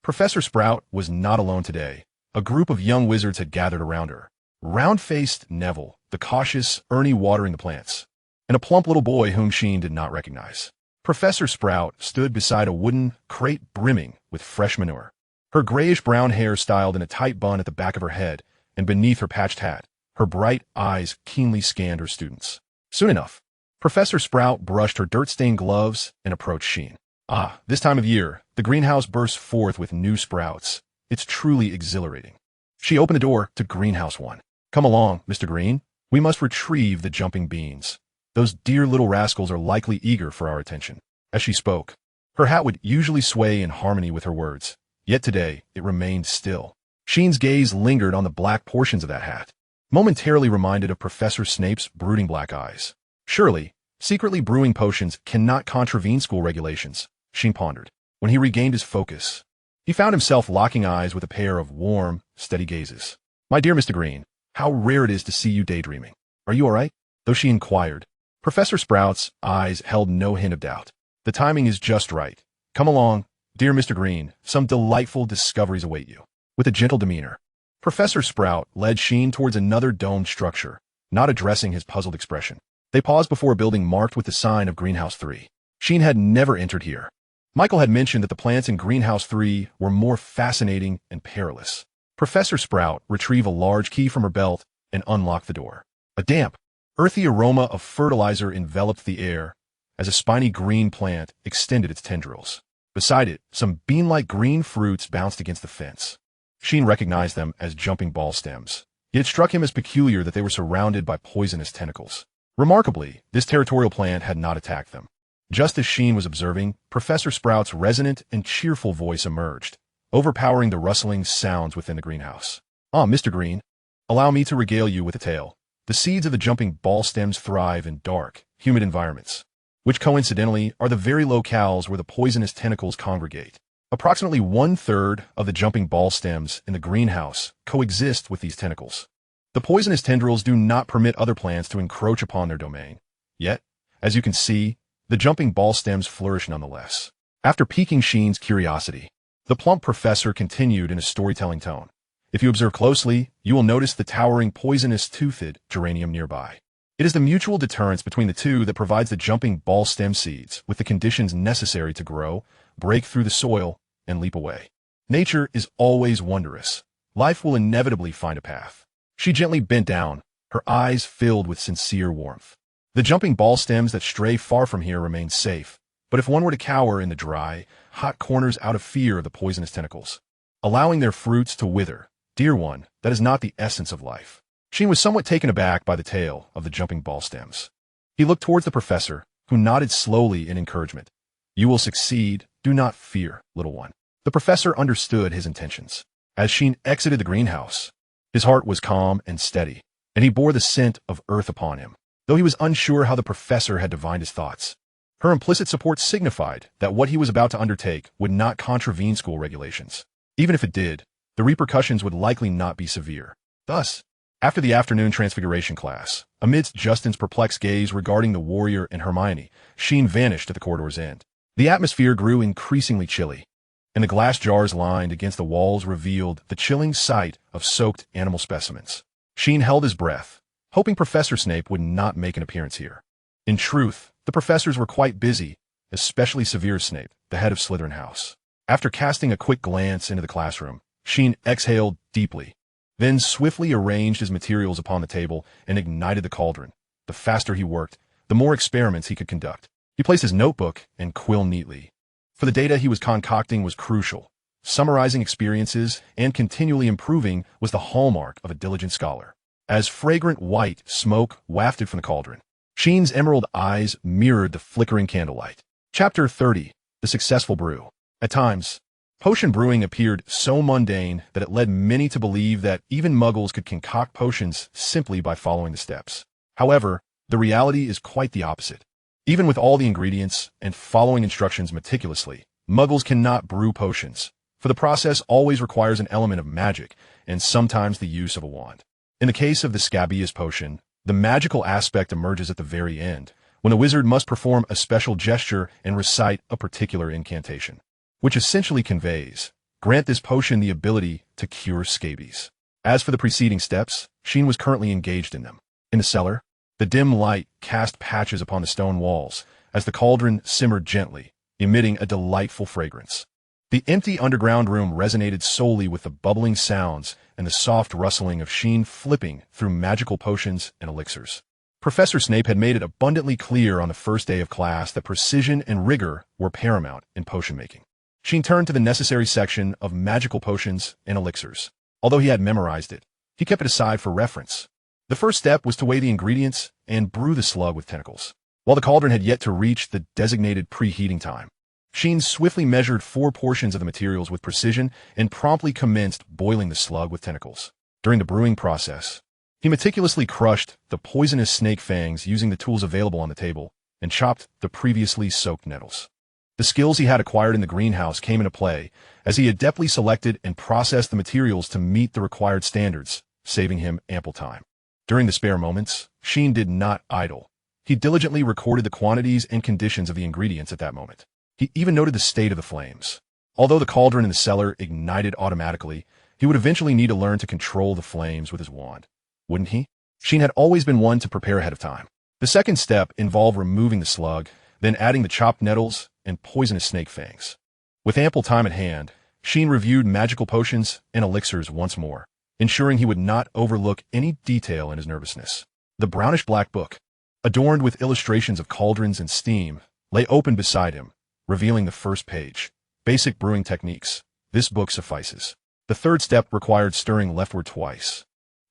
Professor Sprout was not alone today. A group of young wizards had gathered around her. Round-faced Neville, the cautious Ernie watering the plants, and a plump little boy whom Sheen did not recognize. Professor Sprout stood beside a wooden crate brimming with fresh manure, her grayish-brown hair styled in a tight bun at the back of her head, and beneath her patched hat, her bright eyes keenly scanned her students. Soon enough, Professor Sprout brushed her dirt-stained gloves and approached Sheen. Ah, this time of year, the greenhouse bursts forth with new sprouts. It's truly exhilarating. She opened the door to Greenhouse 1. Come along, Mr. Green. We must retrieve the jumping beans. Those dear little rascals are likely eager for our attention. As she spoke, her hat would usually sway in harmony with her words, yet today it remained still. Sheen's gaze lingered on the black portions of that hat, momentarily reminded of Professor Snape's brooding black eyes. Surely, secretly brewing potions cannot contravene school regulations, Sheen pondered. When he regained his focus, he found himself locking eyes with a pair of warm, steady gazes. My dear Mr. Green, how rare it is to see you daydreaming. Are you all right? Though she inquired, Professor Sprout's eyes held no hint of doubt. The timing is just right. Come along, dear Mr. Green, some delightful discoveries await you. With a gentle demeanor, Professor Sprout led Sheen towards another domed structure, not addressing his puzzled expression. They paused before a building marked with the sign of Greenhouse 3. Sheen had never entered here. Michael had mentioned that the plants in Greenhouse 3 were more fascinating and perilous. Professor Sprout retrieved a large key from her belt and unlocked the door. A damp, earthy aroma of fertilizer enveloped the air as a spiny green plant extended its tendrils. Beside it, some bean-like green fruits bounced against the fence. Sheen recognized them as jumping ball stems. Yet it struck him as peculiar that they were surrounded by poisonous tentacles. Remarkably, this territorial plant had not attacked them. Just as Sheen was observing, Professor Sprout's resonant and cheerful voice emerged, overpowering the rustling sounds within the greenhouse. "Ah, Mr. Green, allow me to regale you with a tale. The seeds of the jumping ball stems thrive in dark, humid environments, which coincidentally are the very locales where the poisonous tentacles congregate. Approximately 1/3 of the jumping ball stems in the greenhouse coexist with these tentacles. The poisonous tendrils do not permit other plants to encroach upon their domain. Yet, as you can see, the jumping ball stems flourish nonetheless." After piquing Sheen's curiosity, the plump professor continued in a storytelling tone. "If you observe closely, you will notice the towering poisonous toothed geranium nearby. It is the mutual deterrence between the two that provides the jumping ball stem seeds with the conditions necessary to grow, break through the soil, and leap away. Nature is always wondrous. Life will inevitably find a path." She gently bent down, her eyes filled with sincere warmth. "The jumping ball stems that stray far from here remain safe, but if one were to cower in the dry, hot corners out of fear of the poisonous tentacles, allowing their fruits to wither, dear one, that is not the essence of life." Sheen was somewhat taken aback by the tale of the jumping ball stems. He looked towards the professor, who nodded slowly in encouragement. "You will succeed. Do not fear, little one." The professor understood his intentions. As Sheen exited the greenhouse, his heart was calm and steady, and he bore the scent of earth upon him. Though he was unsure how the professor had divined his thoughts, her implicit support signified that what he was about to undertake would not contravene school regulations. Even if it did, the repercussions would likely not be severe. Thus, after the afternoon Transfiguration class, amidst Justin's perplexed gaze regarding the warrior and Hermione, Sheen vanished at the corridor's end. The atmosphere grew increasingly chilly, and the glass jars lined against the walls revealed the chilling sight of soaked animal specimens. Sheen held his breath, hoping Professor Snape would not make an appearance here. In truth, the professors were quite busy, especially Severus Snape, the head of Slytherin House. After casting a quick glance into the classroom, Sheen exhaled deeply, then swiftly arranged his materials upon the table and ignited the cauldron. The faster he worked, the more experiments he could conduct. He placed his notebook and quill neatly, for the data he was concocting was crucial. Summarizing experiences and continually improving was the hallmark of a diligent scholar. As fragrant white smoke wafted from the cauldron, Sheen's emerald eyes mirrored the flickering candlelight. Chapter 30. The Successful Brew. At times, potion brewing appeared so mundane that it led many to believe that even muggles could concoct potions simply by following the steps. However, the reality is quite the opposite. Even with all the ingredients and following instructions meticulously, muggles cannot brew potions, for the process always requires an element of magic and sometimes the use of a wand. In the case of the Scabious potion, the magical aspect emerges at the very end, when a wizard must perform a special gesture and recite a particular incantation, which essentially conveys, grant this potion the ability to cure scabies. As for the preceding steps, Sheen was currently engaged in them. In the cellar, the dim light cast patches upon the stone walls as the cauldron simmered gently, emitting a delightful fragrance. The empty underground room resonated solely with the bubbling sounds and the soft rustling of Sheen flipping through magical potions and elixirs. Professor Snape had made it abundantly clear on the first day of class that precision and rigor were paramount in potion making. Sheen turned to the necessary section of magical potions and elixirs. Although he had memorized it, he kept it aside for reference. The first step was to weigh the ingredients and brew the slug with tentacles. While the cauldron had yet to reach the designated preheating time, Sheen swiftly measured 4 portions of the materials with precision and promptly commenced boiling the slug with tentacles. During the brewing process, he meticulously crushed the poisonous snake fangs using the tools available on the table and chopped the previously soaked nettles. The skills he had acquired in the greenhouse came into play as he adeptly selected and processed the materials to meet the required standards, saving him ample time. During the spare moments, Sheen did not idle. He diligently recorded the quantities and conditions of the ingredients at that moment. He even noted the state of the flames. Although the cauldron in the cellar ignited automatically, he would eventually need to learn to control the flames with his wand, wouldn't he? Sheen had always been one to prepare ahead of time. The second step involved removing the slug, then adding the chopped nettles and poisonous snake fangs. With ample time at hand, Sheen reviewed magical potions and elixirs once more, ensuring he would not overlook any detail in his nervousness. The brownish-black book, adorned with illustrations of cauldrons and steam, lay open beside him, revealing the first page. Basic brewing techniques. This book suffices. The third step required stirring leftward twice,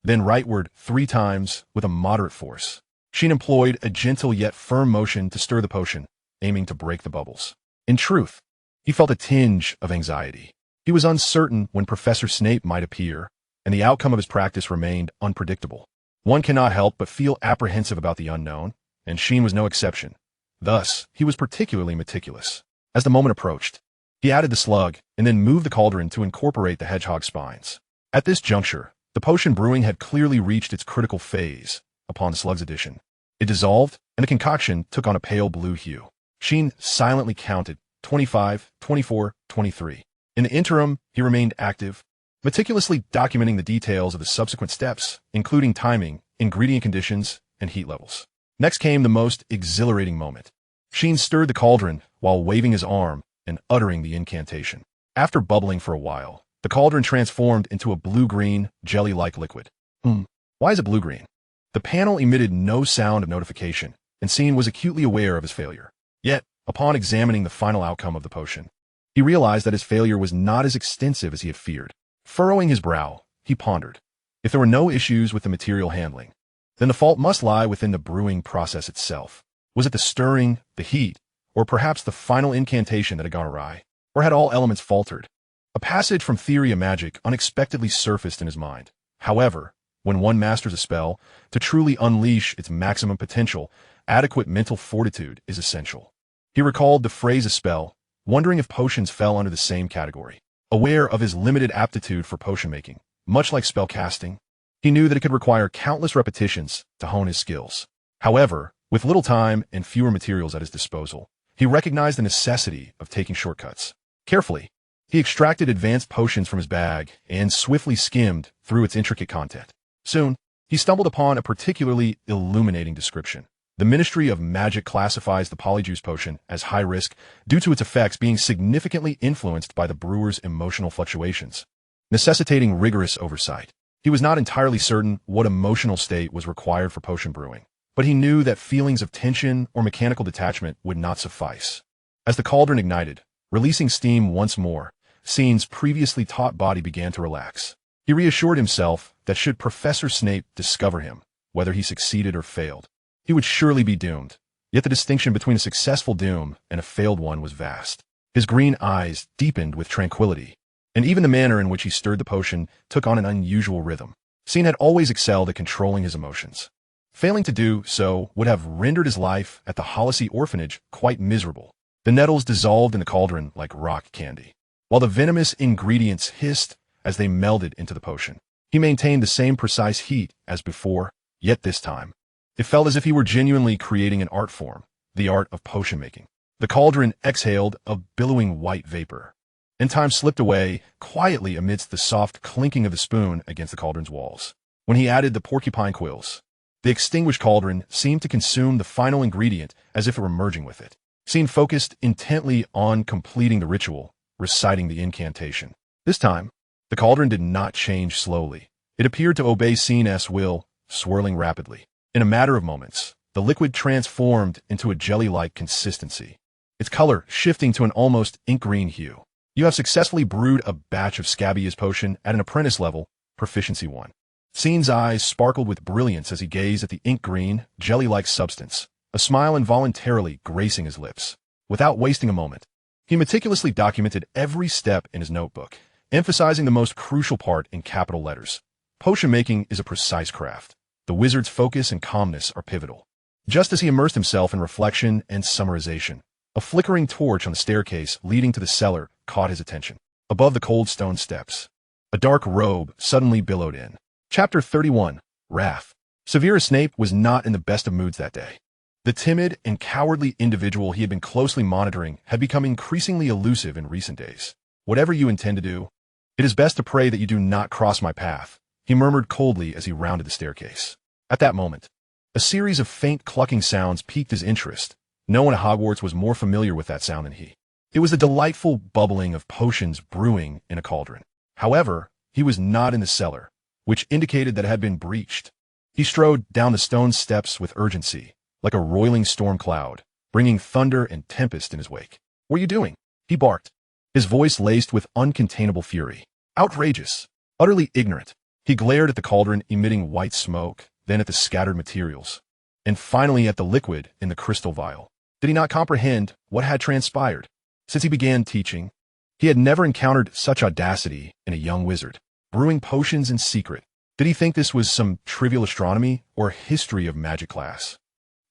then rightward 3 times with a moderate force. Sheen employed a gentle yet firm motion to stir the potion, aiming to break the bubbles. In truth, he felt a tinge of anxiety. He was uncertain when Professor Snape might appear, and the outcome of his practice remained unpredictable. One cannot help but feel apprehensive about the unknown, and Sheen was no exception. Thus, he was particularly meticulous. As the moment approached, he added the slug and then moved the cauldron to incorporate the hedgehog spines. At this juncture, the potion brewing had clearly reached its critical phase upon the slug's addition. It dissolved, and the concoction took on a pale blue hue. Sheen silently counted 25, 24, 23. In the interim, he remained active, meticulously documenting the details of the subsequent steps, including timing, ingredient conditions, and heat levels. Next came the most exhilarating moment. Sheen stirred the cauldron while waving his arm and uttering the incantation. After bubbling for a while, the cauldron transformed into a blue-green, jelly-like liquid. Why is it blue-green? The panel emitted no sound of notification, and Sheen was acutely aware of his failure. Yet, upon examining the final outcome of the potion, he realized that his failure was not as extensive as he had feared. Furrowing his brow, he pondered. If there were no issues with the material handling, then the fault must lie within the brewing process itself. Was it the stirring, the heat, or perhaps the final incantation that had gone awry? Or had all elements faltered? A passage from Theory of Magic unexpectedly surfaced in his mind. However, when one masters a spell, to truly unleash its maximum potential, adequate mental fortitude is essential. He recalled the phrase a spell, wondering if potions fell under the same category. Aware of his limited aptitude for potion making, much like spell casting, he knew that it could require countless repetitions to hone his skills. However, with little time and fewer materials at his disposal, he recognized the necessity of taking shortcuts. Carefully, he extracted advanced potions from his bag and swiftly skimmed through its intricate content. Soon, he stumbled upon a particularly illuminating description. The Ministry of Magic classifies the Polyjuice potion as high risk due to its effects being significantly influenced by the brewer's emotional fluctuations, necessitating rigorous oversight. He was not entirely certain what emotional state was required for potion brewing, but he knew that feelings of tension or mechanical detachment would not suffice. As the cauldron ignited, releasing steam once more, Sheen's previously taut body began to relax. He reassured himself that should Professor Snape discover him, whether he succeeded or failed, he would surely be doomed. Yet the distinction between a successful doom and a failed one was vast. His green eyes deepened with tranquility, and even the manner in which he stirred the potion took on an unusual rhythm. Sheen had always excelled at controlling his emotions. Failing to do so would have rendered his life at the Holisey Orphanage quite miserable. The nettles dissolved in the cauldron like rock candy, while the venomous ingredients hissed as they melded into the potion. He maintained the same precise heat as before, yet this time, it felt as if he were genuinely creating an art form, the art of potion making. The cauldron exhaled a billowing white vapor, and time slipped away quietly amidst the soft clinking of the spoon against the cauldron's walls. When he added the porcupine quills, the extinguished cauldron seemed to consume the final ingredient as if it were merging with it. Sheen focused intently on completing the ritual, reciting the incantation. This time, the cauldron did not change slowly. It appeared to obey Sheen's will, swirling rapidly. In a matter of moments, the liquid transformed into a jelly-like consistency, its color shifting to an almost ink-green hue. You have successfully brewed a batch of Scabia's potion at an apprentice level, Proficiency 1. Sheen's eyes sparkled with brilliance as he gazed at the ink-green, jelly-like substance, a smile involuntarily gracing his lips. Without wasting a moment, he meticulously documented every step in his notebook, emphasizing the most crucial part in capital letters. Potion making is a precise craft. The wizard's focus and calmness are pivotal. Just as he immersed himself in reflection and summarization, a flickering torch on the staircase leading to the cellar caught his attention. Above the cold stone steps, a dark robe suddenly billowed in. Chapter 31, Wrath. Severus Snape was not in the best of moods that day. The timid and cowardly individual he had been closely monitoring had become increasingly elusive in recent days. Whatever you intend to do, It is best to pray that you do not cross my path, he murmured coldly as he rounded the staircase. At that moment, a series of faint clucking sounds piqued his interest. No one at Hogwarts was more familiar with that sound than he. It was the delightful bubbling of potions brewing in a cauldron. However, he was not in the cellar, which indicated that it had been breached. He strode down the stone steps with urgency, like a roiling storm cloud, bringing thunder and tempest in his wake. "What are you doing?" he barked, his voice laced with uncontainable fury. Outrageous, utterly ignorant. He glared at the cauldron emitting white smoke, then at the scattered materials, and finally at the liquid in the crystal vial. Did he not comprehend what had transpired? Since he began teaching, he had never encountered such audacity in a young wizard, brewing potions in secret. Did he think this was some trivial astronomy or history of magic class?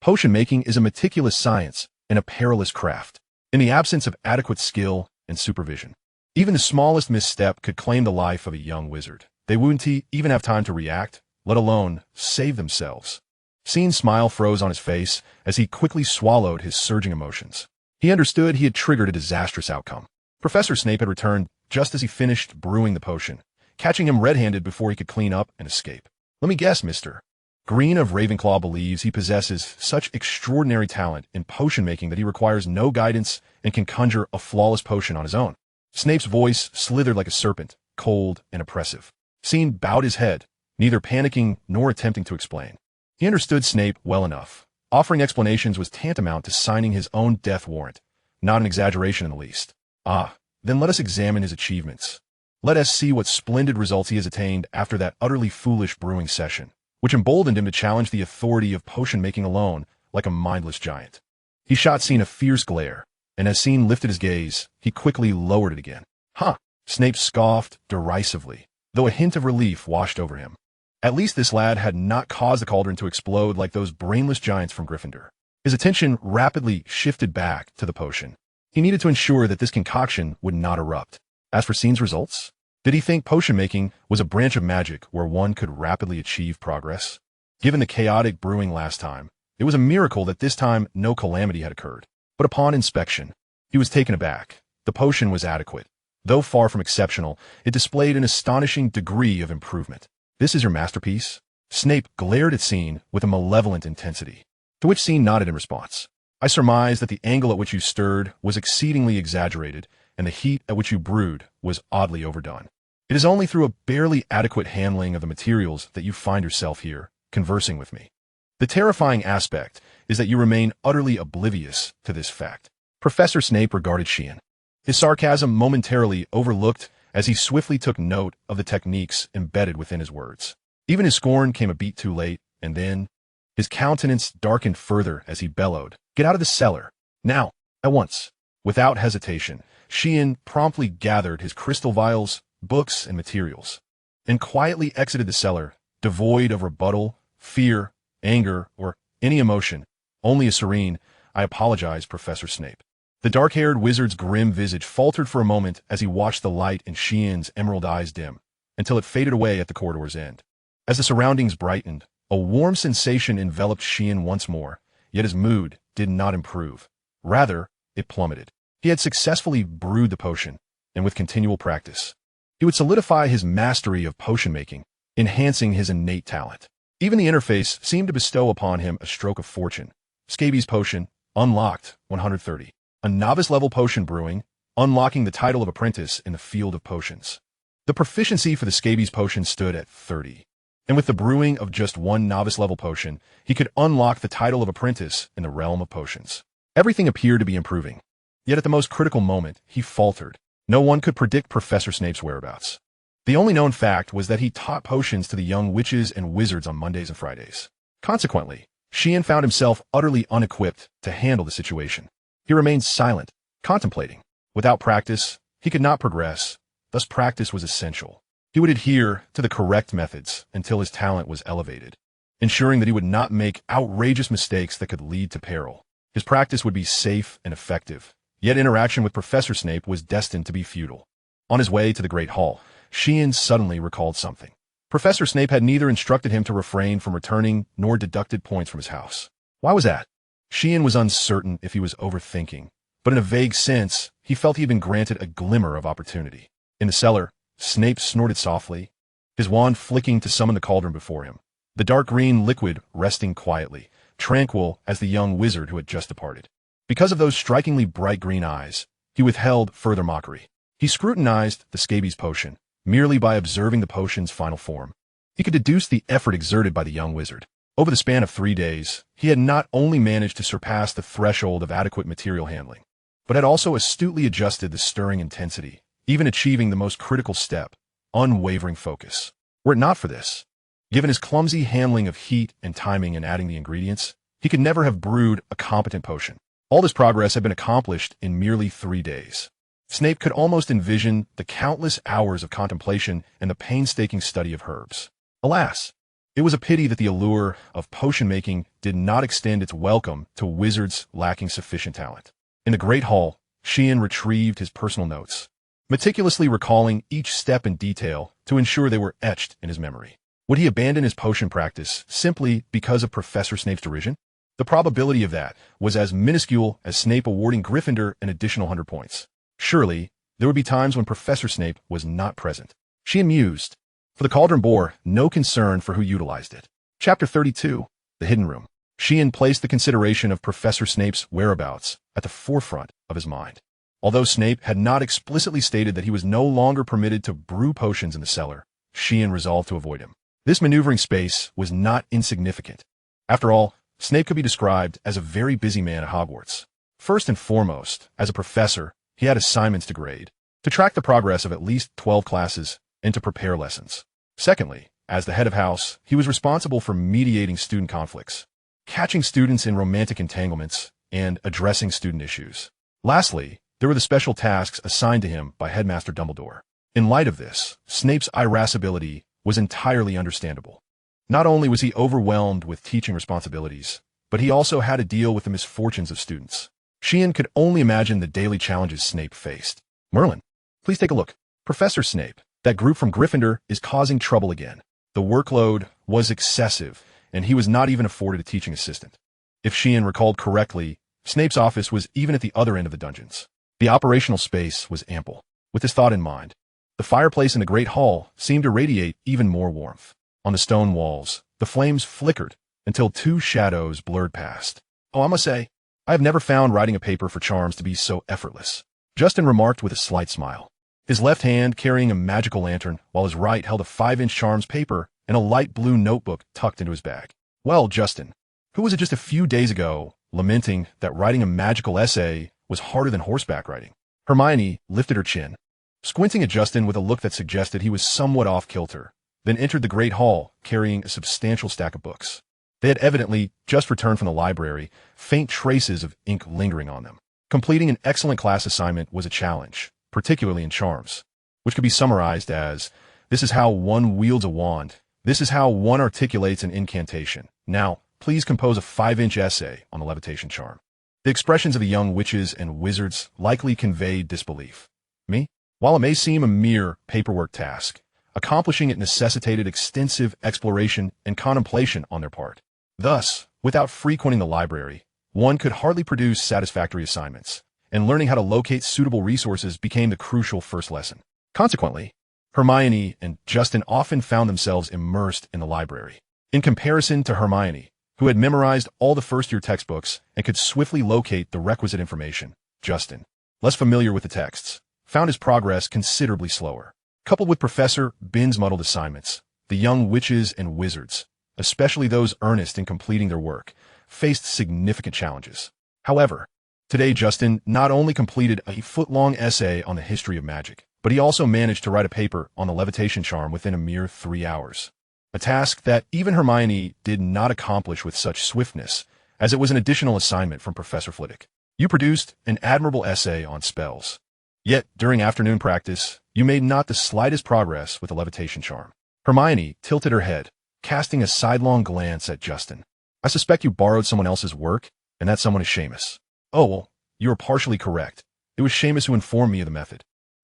Potion making is a meticulous science and a perilous craft. In the absence of adequate skill and supervision, even the smallest misstep could claim the life of a young wizard. They wouldn't even have time to react, let alone save themselves. Sheen's smile froze on his face as he quickly swallowed his surging emotions. He understood he had triggered a disastrous outcome. Professor Snape had returned just as he finished brewing the potion, catching him red-handed before he could clean up and escape. "Let me guess, Mr. Green of Ravenclaw believes he possesses such extraordinary talent in potion making that he requires no guidance and can conjure a flawless potion on his own." Snape's voice slithered like a serpent, cold and oppressive. Sheen bowed his head, neither panicking nor attempting to explain. He understood Snape well enough. Offering explanations was tantamount to signing his own death warrant, not an exaggeration in the least. Then let us examine his achievements. Let us see what splendid results he has attained after that utterly foolish brewing session, which emboldened him to challenge the authority of potion-making alone like a mindless giant. He shot Sheen a fierce glare, and as Sheen lifted his gaze, he quickly lowered it again. "Huh!" Snape scoffed derisively, though a hint of relief washed over him. At least this lad had not caused the cauldron to explode like those brainless giants from Gryffindor. His attention rapidly shifted back to the potion. He needed to ensure that this concoction would not erupt. As for Sheen's results, did he think potion-making was a branch of magic where one could rapidly achieve progress? Given the chaotic brewing last time, it was a miracle that this time no calamity had occurred. But upon inspection, he was taken aback. The potion was adequate. Though far from exceptional, it displayed an astonishing degree of improvement. "This is your masterpiece?" Snape glared at Sheen with a malevolent intensity, to which Sheen nodded in response. "I surmise that the angle at which you stirred was exceedingly exaggerated, and the heat at which you brewed was oddly overdone. It is only through a barely adequate handling of the materials that you find yourself here, conversing with me. The terrifying aspect is that you remain utterly oblivious to this fact." Professor Snape regarded Sheen, his sarcasm momentarily overlooked as he swiftly took note of the techniques embedded within his words. Even his scorn came a beat too late, and then his countenance darkened further as he bellowed, "Get out of the cellar, now, at once." Without hesitation, Sheen promptly gathered his crystal vials, books, and materials, and quietly exited the cellar, devoid of rebuttal, fear, anger, or any emotion, only a serene, "I apologize, Professor Snape." The dark-haired wizard's grim visage faltered for a moment as he watched the light in Sheen's emerald eyes dim, until it faded away at the corridor's end. As the surroundings brightened, a warm sensation enveloped Sheen once more, yet his mood did not improve. Rather, it plummeted. He had successfully brewed the potion, and with continual practice, he would solidify his mastery of potion-making, enhancing his innate talent. Even the interface seemed to bestow upon him a stroke of fortune. Scabies potion, unlocked, 130. A novice-level potion brewing, unlocking the title of apprentice in the field of potions. The proficiency for the scabies potion stood at 30. And with the brewing of just one novice-level potion, he could unlock the title of apprentice in the realm of potions. Everything appeared to be improving. Yet at the most critical moment, he faltered. No one could predict Professor Snape's whereabouts. The only known fact was that he taught potions to the young witches and wizards on Mondays and Fridays. Consequently, Sheen found himself utterly unequipped to handle the situation. He remained silent, contemplating. Without practice, he could not progress, thus practice was essential. He would adhere to the correct methods until his talent was elevated, ensuring that he would not make outrageous mistakes that could lead to peril. His practice would be safe and effective, yet interaction with Professor Snape was destined to be futile. On his way to the Great Hall, Sheen suddenly recalled something. Professor Snape had neither instructed him to refrain from returning nor deducted points from his house. Why was that? Sheen was uncertain if he was overthinking, but in a vague sense, he felt he had been granted a glimmer of opportunity. In the cellar, Snape snorted softly, his wand flicking to summon the cauldron before him, the dark green liquid resting quietly, tranquil as the young wizard who had just departed. Because of those strikingly bright green eyes, he withheld further mockery. He scrutinized the scabies potion, merely by observing the potion's final form. He could deduce the effort exerted by the young wizard. Over the span of 3 days, he had not only managed to surpass the threshold of adequate material handling, but had also astutely adjusted the stirring intensity, even achieving the most critical step, unwavering focus. Were it not for this, given his clumsy handling of heat and timing in adding the ingredients, he could never have brewed a competent potion. All this progress had been accomplished in merely 3 days. Snape could almost envision the countless hours of contemplation and the painstaking study of herbs. Alas, it was a pity that the allure of potion-making did not extend its welcome to wizards lacking sufficient talent. In the Great Hall, Sheen retrieved his personal notes, meticulously recalling each step in detail to ensure they were etched in his memory. Would he abandon his potion practice simply because of Professor Snape's derision? The probability of that was as minuscule as Snape awarding Gryffindor an additional 100 points. Surely, there would be times when Professor Snape was not present. Sheen mused, for the cauldron bore no concern for who utilized it. Chapter 32, The Hidden Room. Sheen placed the consideration of Professor Snape's whereabouts at the forefront of his mind. Although Snape had not explicitly stated that he was no longer permitted to brew potions in the cellar, Sheen resolved to avoid him. This maneuvering space was not insignificant. After all, Snape could be described as a very busy man at Hogwarts. First and foremost, as a professor, he had assignments to grade, to track the progress of at least 12 classes, and to prepare lessons. Secondly, as the head of house, he was responsible for mediating student conflicts, catching students in romantic entanglements, and addressing student issues. Lastly, there were the special tasks assigned to him by Headmaster Dumbledore. In light of this, Snape's irascibility was entirely understandable. Not only was he overwhelmed with teaching responsibilities, but he also had to deal with the misfortunes of students. Sheen could only imagine the daily challenges Snape faced. Merlin, please take a look. Professor Snape, that group from Gryffindor is causing trouble again. The workload was excessive, and he was not even afforded a teaching assistant. If Sheen recalled correctly, Snape's office was even at the other end of the dungeons. The operational space was ample. With this thought in mind, the fireplace in the Great Hall seemed to radiate even more warmth. On the stone walls, the flames flickered until 2 shadows blurred past. Oh, I must say, I have never found writing a paper for charms to be so effortless, Justin remarked with a slight smile, his left hand carrying a magical lantern while his right held a 5-inch charms paper and a light blue notebook tucked into his bag. Well, Justin, who was it just a few days ago lamenting that writing a magical essay was harder than horseback riding? Hermione lifted her chin, squinting at Justin with a look that suggested he was somewhat off-kilter, then entered the Great Hall carrying a substantial stack of books. They had evidently just returned from the library, faint traces of ink lingering on them. Completing an excellent class assignment was a challenge, particularly in charms, which could be summarized as, this is how one wields a wand, this is how one articulates an incantation. Now, please compose a 5-inch essay on the levitation charm. The expressions of the young witches and wizards likely conveyed disbelief. Me? While it may seem a mere paperwork task, accomplishing it necessitated extensive exploration and contemplation on their part. Thus, without frequenting the library, one could hardly produce satisfactory assignments, and learning how to locate suitable resources became the crucial first lesson. Consequently, Hermione and Justin often found themselves immersed in the library. In comparison to Hermione, who had memorized all the first-year textbooks and could swiftly locate the requisite information, Justin, less familiar with the texts, found his progress considerably slower. Coupled with Professor Bin's muddled assignments, the young witches and wizards, especially those earnest in completing their work, faced significant challenges. However, today Justin not only completed a foot-long essay on the history of magic, but he also managed to write a paper on the levitation charm within a mere 3 hours. A task that even Hermione did not accomplish with such swiftness, as it was an additional assignment from Professor Flitwick. You produced an admirable essay on spells. Yet, during afternoon practice, you made not the slightest progress with the levitation charm. Hermione tilted her head, casting a sidelong glance at Justin. I suspect you borrowed someone else's work, and that someone is Seamus. Oh, well, you are partially correct. It was Seamus who informed me of the method.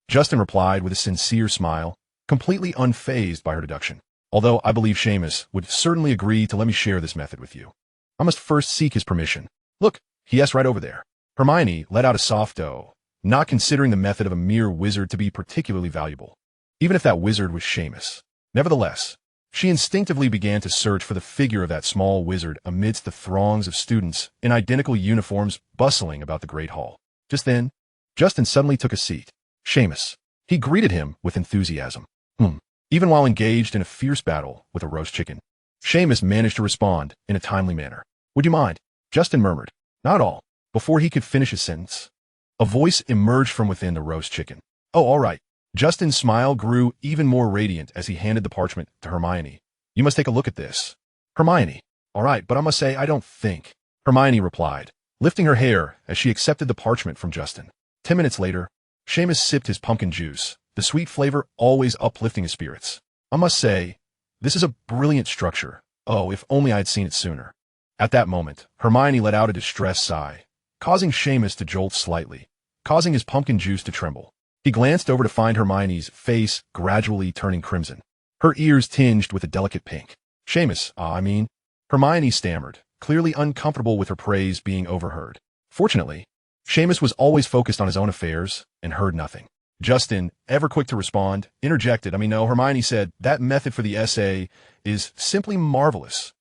Justin replied with a sincere smile, completely unfazed by her deduction. Although I believe Seamus would certainly agree to let me share this method with you. I must first seek his permission. Look, he asked right over there. Hermione let out a soft "oh," not considering the method of a mere wizard to be particularly valuable. even if that wizard was Seamus. Nevertheless, she instinctively began to search for the figure of that small wizard amidst the throngs of students in identical uniforms bustling about the Great Hall. Just then, Justin suddenly took a seat. Seamus. He greeted him with enthusiasm. Even while engaged in a fierce battle with a roast chicken, Seamus managed to respond in a timely manner. Would you mind? Justin murmured. Not at all. Before he could finish his sentence, a voice emerged from within the roast chicken. Oh, all right. Justin's smile grew even more radiant as he handed the parchment to Hermione. You must take a look at this. Hermione. All right, but I must say I don't think. Hermione replied, lifting her hair as she accepted the parchment from Justin. 10 minutes later, Seamus sipped his pumpkin juice, the sweet flavor always uplifting his spirits. I must say, this is a brilliant structure. Oh, if only I had seen it sooner. At that moment, Hermione let out a distressed sigh, causing Seamus to jolt slightly, causing his pumpkin juice to tremble. He glanced over to find Hermione's face gradually turning crimson, her ears tinged with a delicate pink. Seamus, Hermione stammered, clearly uncomfortable with her praise being overheard. Fortunately, Seamus was always focused on his own affairs and heard nothing. Justin, ever quick to respond, interjected. No, Hermione said, that method for the essay is simply marvelous.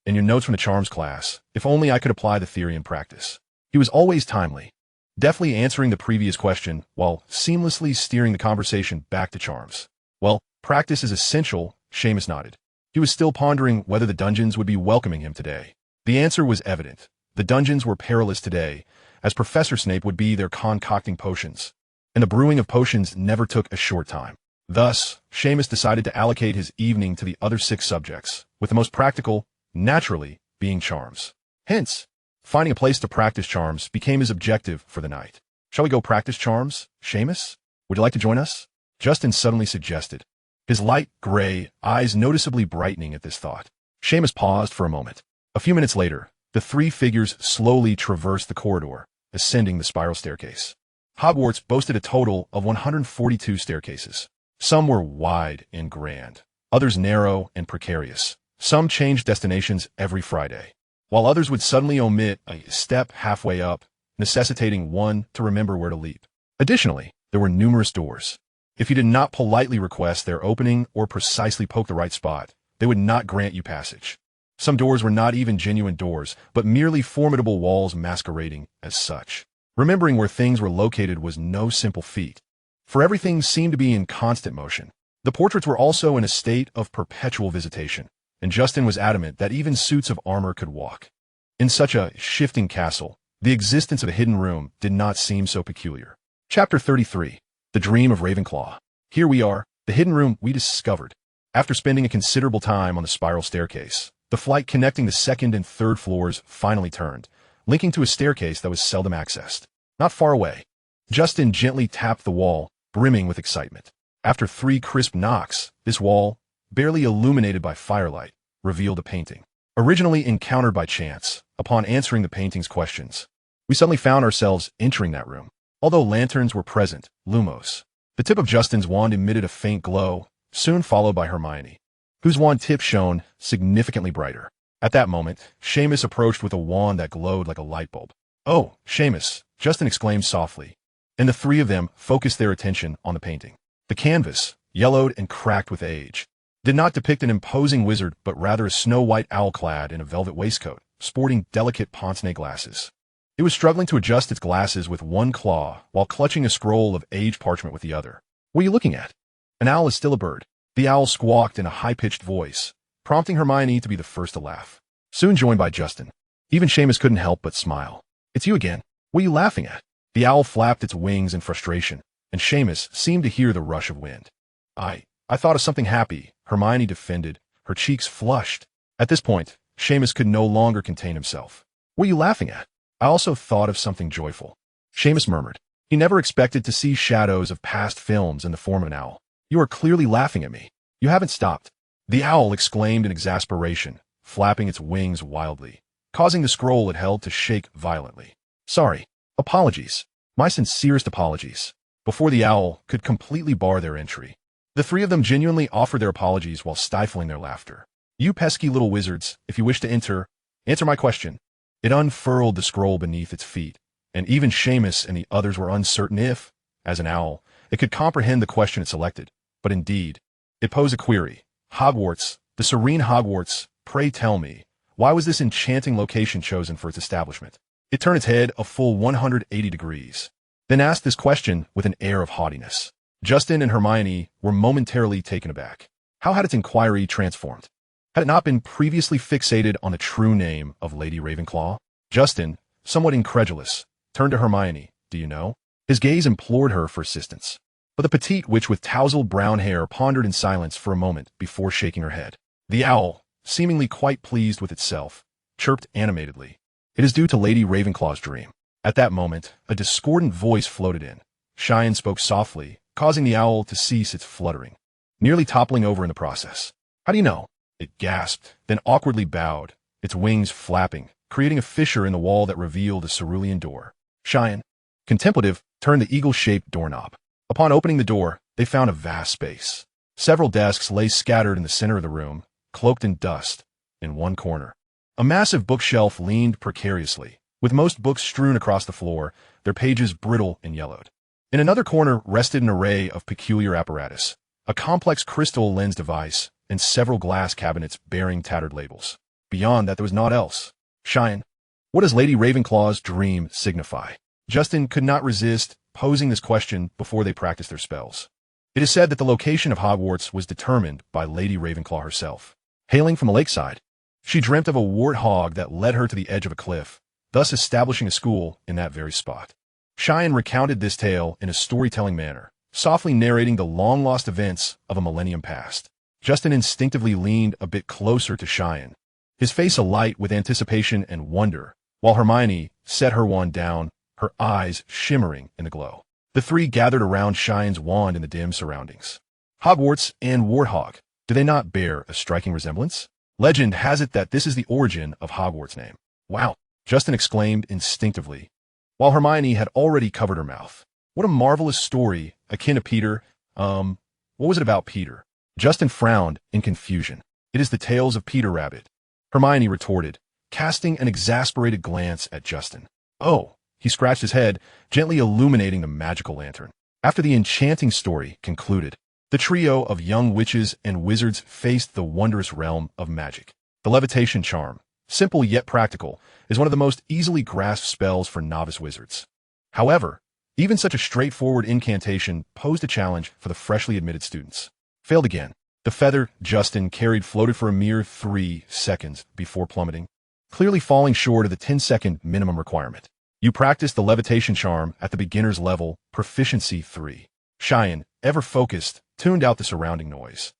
In your notes from the charms class, if only I could apply the theory in practice. He was always timely, deftly answering the previous question while seamlessly steering the conversation back to charms. Well, practice is essential, Seamus nodded. He was still pondering whether the dungeons would be welcoming him today. The answer was evident. The dungeons were perilous today, as Professor Snape would be there concocting potions. And the brewing of potions never took a short time. Thus, Seamus decided to allocate his evening to the other 6 subjects, with the most practical, naturally, being charms. Hence, finding a place to practice charms became his objective for the night. Shall we go practice charms, Seamus? Would you like to join us? Justin suddenly suggested, his light gray eyes noticeably brightening at this thought. Seamus paused for a moment. A few minutes later, the 3 figures slowly traversed the corridor, ascending the spiral staircase. Hogwarts boasted a total of 142 staircases. Some were wide and grand, others narrow and precarious. Some changed destinations every Friday, while others would suddenly omit a step halfway up, necessitating one to remember where to leap. Additionally, there were numerous doors. If you did not politely request their opening or precisely poke the right spot, they would not grant you passage. Some doors were not even genuine doors, but merely formidable walls masquerading as such. Remembering where things were located was no simple feat, for everything seemed to be in constant motion. The portraits were also in a state of perpetual visitation, and Justin was adamant that even suits of armor could walk. In such a shifting castle, the existence of a hidden room did not seem so peculiar. Chapter 33. The Dream of Ravenclaw. Here we are, the hidden room we discovered. After spending a considerable time on the spiral staircase, the flight connecting the 2nd and 3rd floors finally turned, linking to a staircase that was seldom accessed. Not far away, Justin gently tapped the wall, brimming with excitement. After 3 crisp knocks, this wall, barely illuminated by firelight, revealed a painting. Originally encountered by chance, upon answering the painting's questions, we suddenly found ourselves entering that room. Although lanterns were present, Lumos. The tip of Justin's wand emitted a faint glow, soon followed by Hermione, whose wand tip shone significantly brighter. At that moment, Seamus approached with a wand that glowed like a light bulb. Oh, Seamus, Justin exclaimed softly, and the 3 of them focused their attention on the painting. The canvas, yellowed and cracked with age, did not depict an imposing wizard but rather a snow-white owl clad in a velvet waistcoat, sporting delicate pince-nez glasses. It was struggling to adjust its glasses with one claw while clutching a scroll of age parchment with the other. What are you looking at? An owl is still a bird. The owl squawked in a high-pitched voice, prompting Hermione to be the first to laugh. Soon joined by Justin, even Seamus couldn't help but smile. It's you again. What are you laughing at? The owl flapped its wings in frustration, and Seamus seemed to hear the rush of wind. I thought of something happy, Hermione defended, her cheeks flushed. At this point, Seamus could no longer contain himself. What are you laughing at? I also thought of something joyful. Seamus murmured. He never expected to see shadows of past films in the form of an owl. You are clearly laughing at me. You haven't stopped. The owl exclaimed in exasperation, flapping its wings wildly, causing the scroll it held to shake violently. Sorry. Apologies. My sincerest apologies. Before the owl could completely bar their entry, the 3 of them genuinely offered their apologies while stifling their laughter. You pesky little wizards, if you wish to enter, answer my question. It unfurled the scroll beneath its feet, and even Seamus and the others were uncertain if, as an owl, it could comprehend the question it selected. but indeed, it posed a query. Hogwarts, the serene Hogwarts, pray tell me, why was this enchanting location chosen for its establishment? It turned its head a full 180 degrees, then asked this question with an air of haughtiness. Justin and Hermione were momentarily taken aback. How had its inquiry transformed? Had it not been previously fixated on the true name of Lady Ravenclaw? Justin, somewhat incredulous, turned to Hermione. Do you know? His gaze implored her for assistance. But the petite witch with tousled brown hair pondered in silence for a moment before shaking her head. The owl, seemingly quite pleased with itself, chirped animatedly. It is due to Lady Ravenclaw's dream. At that moment, a discordant voice floated in. Sheen spoke softly, causing the owl to cease its fluttering, nearly toppling over in the process. How do you know? It gasped, then awkwardly bowed, its wings flapping, creating a fissure in the wall that revealed a cerulean door. Sheen, contemplative, turned the eagle-shaped doorknob. Upon opening the door, they found a vast space. Several desks lay scattered in the center of the room, cloaked in dust. In one corner, a massive bookshelf leaned precariously, with most books strewn across the floor, their pages brittle and yellowed. In another corner rested an array of peculiar apparatus, a complex crystal lens device, and several glass cabinets bearing tattered labels. Beyond that, there was naught else. Sheen, what does Lady Ravenclaw's dream signify? Justin could not resist posing this question before they practiced their spells. It is said that the location of Hogwarts was determined by Lady Ravenclaw herself. Hailing from the lakeside, she dreamt of a warthog that led her to the edge of a cliff, thus establishing a school in that very spot. Sheen recounted this tale in a storytelling manner, softly narrating the long-lost events of a millennium past. Justin instinctively leaned a bit closer to Sheen, his face alight with anticipation and wonder, while Hermione set her wand down, her eyes shimmering in the glow. The three gathered around Sheen's wand in the dim surroundings. Hogwarts and warthog, do they not bear a striking resemblance? Legend has it that this is the origin of Hogwarts' name. Wow, Justin exclaimed instinctively, while Hermione had already covered her mouth. What a marvelous story, akin to Peter. What was it about Peter? Justin frowned in confusion. It is the tales of Peter Rabbit, Hermione retorted, casting an exasperated glance at Justin. Oh, he scratched his head, gently illuminating the magical lantern. After the enchanting story concluded, the trio of young witches and wizards faced the wondrous realm of magic. The levitation charm, simple yet practical, is one of the most easily grasped spells for novice wizards. However, even such a straightforward incantation posed a challenge for the freshly admitted students. Failed again. The feather Justin carried floated for a mere 3 seconds before plummeting, clearly falling short of the 10-second minimum requirement. You practiced the levitation charm at the beginner's level, proficiency 3. Sheen, ever focused, tuned out the surrounding noise.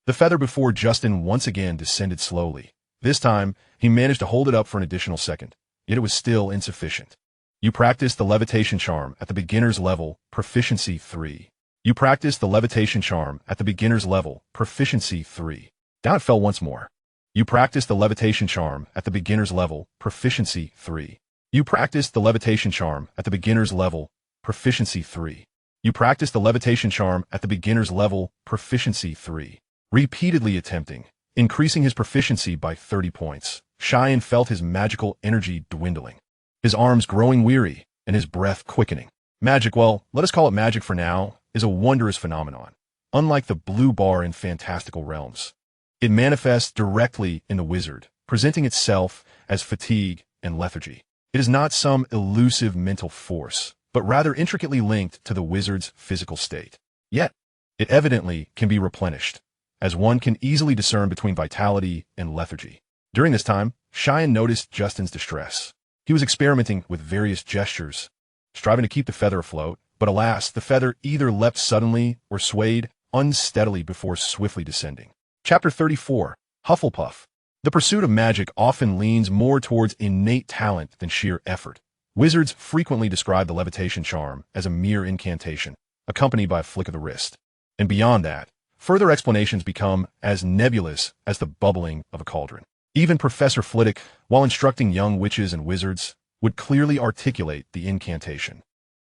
The feather before Justin once again descended slowly. This time, he managed to hold it up for an additional second, yet it was still insufficient. You practiced the levitation charm at the beginner's level, proficiency 3. You practiced the levitation charm at the beginner's level, proficiency 3. Down it fell once more. You practiced the levitation charm at the beginner's level, proficiency 3. You practiced the levitation charm at the beginner's level, proficiency 3. You practiced the levitation charm at the beginner's level, proficiency 3. Repeatedly attempting, increasing his proficiency by 30 points, Sheen felt his magical energy dwindling, his arms growing weary, and his breath quickening. Magic, well, let us call it magic for now, is a wondrous phenomenon. Unlike the blue bar in fantastical realms, it manifests directly in the wizard, presenting itself as fatigue and lethargy. It is not some elusive mental force, but rather intricately linked to the wizard's physical state. Yet, it evidently can be replenished, as one can easily discern between vitality and lethargy. During this time, Sheen noticed Justin's distress. He was experimenting with various gestures, striving to keep the feather afloat, but alas, the feather either leapt suddenly or swayed unsteadily before swiftly descending. Chapter 34, Hufflepuff. The pursuit of magic often leans more towards innate talent than sheer effort. Wizards frequently describe the levitation charm as a mere incantation, accompanied by a flick of the wrist. And beyond that, further explanations become as nebulous as the bubbling of a cauldron. Even Professor Flitwick, while instructing young witches and wizards, would clearly articulate the incantation,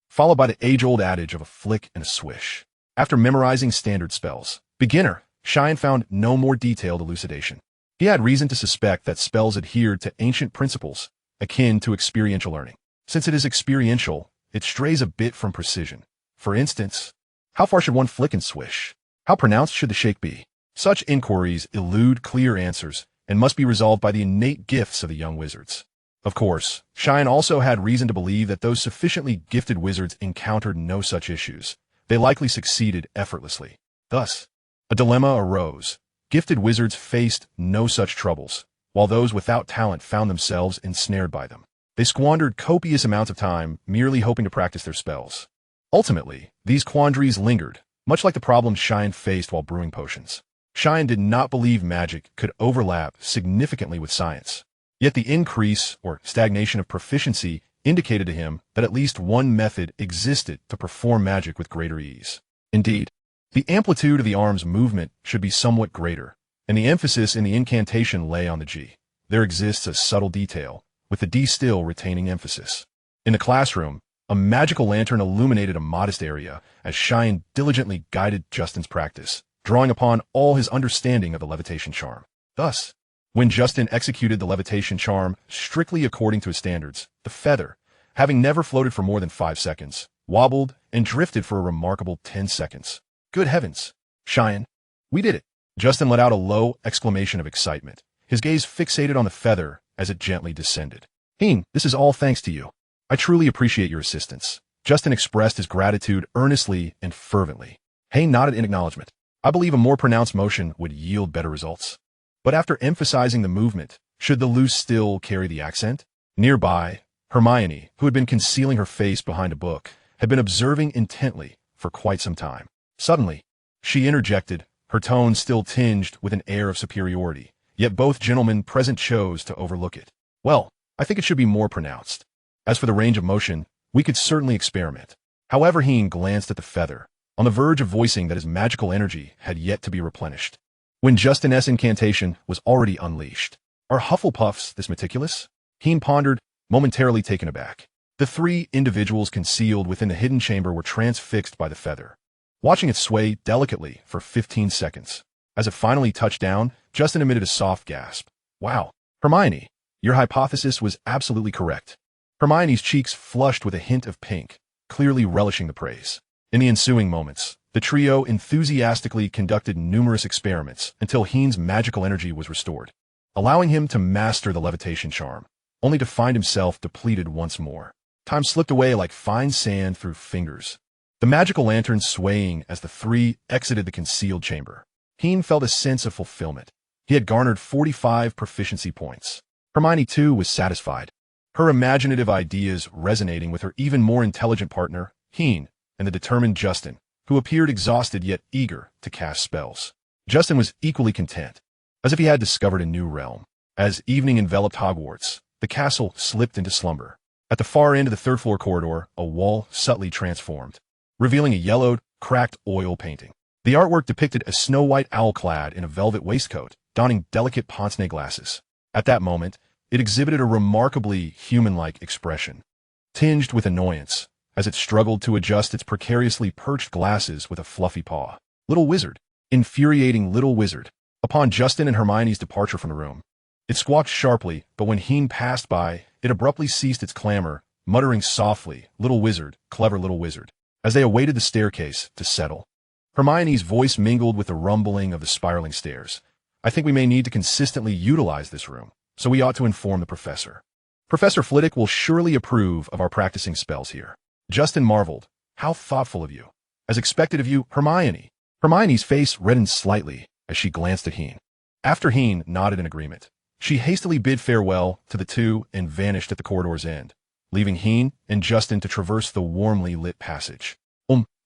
followed by the age-old adage of a flick and a swish. After memorizing standard spells, beginner, Sheen found no more detailed elucidation. He had reason to suspect that spells adhered to ancient principles, akin to experiential learning. Since it is experiential, it strays a bit from precision. For instance, how far should one flick and swish? How pronounced should the shake be? Such inquiries elude clear answers and must be resolved by the innate gifts of the young wizards. Of course, Sheen also had reason to believe that those sufficiently gifted wizards encountered no such issues. They likely succeeded effortlessly. Thus, a dilemma arose. Gifted wizards faced no such troubles, while those without talent found themselves ensnared by them. They squandered copious amounts of time merely hoping to practice their spells. Ultimately, these quandaries lingered, much like the problems Sheen faced while brewing potions. Sheen did not believe magic could overlap significantly with science. Yet the increase or stagnation of proficiency indicated to him that at least one method existed to perform magic with greater ease. Indeed, the amplitude of the arm's movement should be somewhat greater, and the emphasis in the incantation lay on the G. There exists a subtle detail, with the D still retaining emphasis. In the classroom, a magical lantern illuminated a modest area as Sheen diligently guided Justin's practice, drawing upon all his understanding of the levitation charm. Thus, when Justin executed the levitation charm strictly according to his standards, the feather, having never floated for more than 5 seconds, wobbled and drifted for a remarkable 10 seconds. Good heavens! Sheen, we did it! Justin let out a low exclamation of excitement, his gaze fixated on the feather as it gently descended. Hinny, this is all thanks to you. I truly appreciate your assistance. Justin expressed his gratitude earnestly and fervently. Hinny nodded in acknowledgement. I believe a more pronounced motion would yield better results. But after emphasizing the movement, should the loose still carry the accent? Nearby, Hermione, who had been concealing her face behind a book, had been observing intently for quite some time. Suddenly, she interjected, her tone still tinged with an air of superiority, yet both gentlemen present chose to overlook it. Well, I think it should be more pronounced. As for the range of motion, we could certainly experiment. However, Hinny glanced at the feather, on the verge of voicing that his magical energy had yet to be replenished, when Justin's incantation was already unleashed. Are Hufflepuffs this meticulous? Hinny pondered, momentarily taken aback. The 3 individuals concealed within the hidden chamber were transfixed by the feather, watching it sway delicately for 15 seconds. As it finally touched down, Justin emitted a soft gasp. Wow, Hermione, your hypothesis was absolutely correct. Hermione's cheeks flushed with a hint of pink, clearly relishing the praise. In the ensuing moments, the trio enthusiastically conducted numerous experiments until Hinny's magical energy was restored, allowing him to master the levitation charm, only to find himself depleted once more. Time slipped away like fine sand through fingers, the magical lantern swaying as the 3 exited the concealed chamber. Hinny felt a sense of fulfillment. He had garnered 45 proficiency points. Hermione, too, was satisfied, her imaginative ideas resonating with her even more intelligent partner, Hinny, and the determined Justin, who appeared exhausted yet eager to cast spells. Justin was equally content, as if he had discovered a new realm. As evening enveloped Hogwarts, the castle slipped into slumber. At the far end of the 3rd floor corridor, a wall subtly transformed, revealing a yellowed, cracked oil painting. The artwork depicted a snow-white owl clad in a velvet waistcoat, donning delicate pince-nez glasses. At that moment, it exhibited a remarkably human-like expression, tinged with annoyance, as it struggled to adjust its precariously perched glasses with a fluffy paw. Little wizard. Infuriating little wizard. Upon Justin and Hermione's departure from the room, it squawked sharply, but when Hinny passed by, it abruptly ceased its clamor, muttering softly, "Little wizard, clever little wizard," as they awaited the staircase to settle. Hermione's voice mingled with the rumbling of the spiraling stairs. "I think we may need to consistently utilize this room, so we ought to inform the professor. Professor Flitwick will surely approve of our practicing spells here." Justin marveled. "How thoughtful of you." "As expected of you, Hermione." Hermione's face reddened slightly as she glanced at Hinny. After Hinny nodded in agreement, she hastily bid farewell to the 2 and vanished at the corridor's end, leaving Hinny and Justin to traverse the warmly lit passage.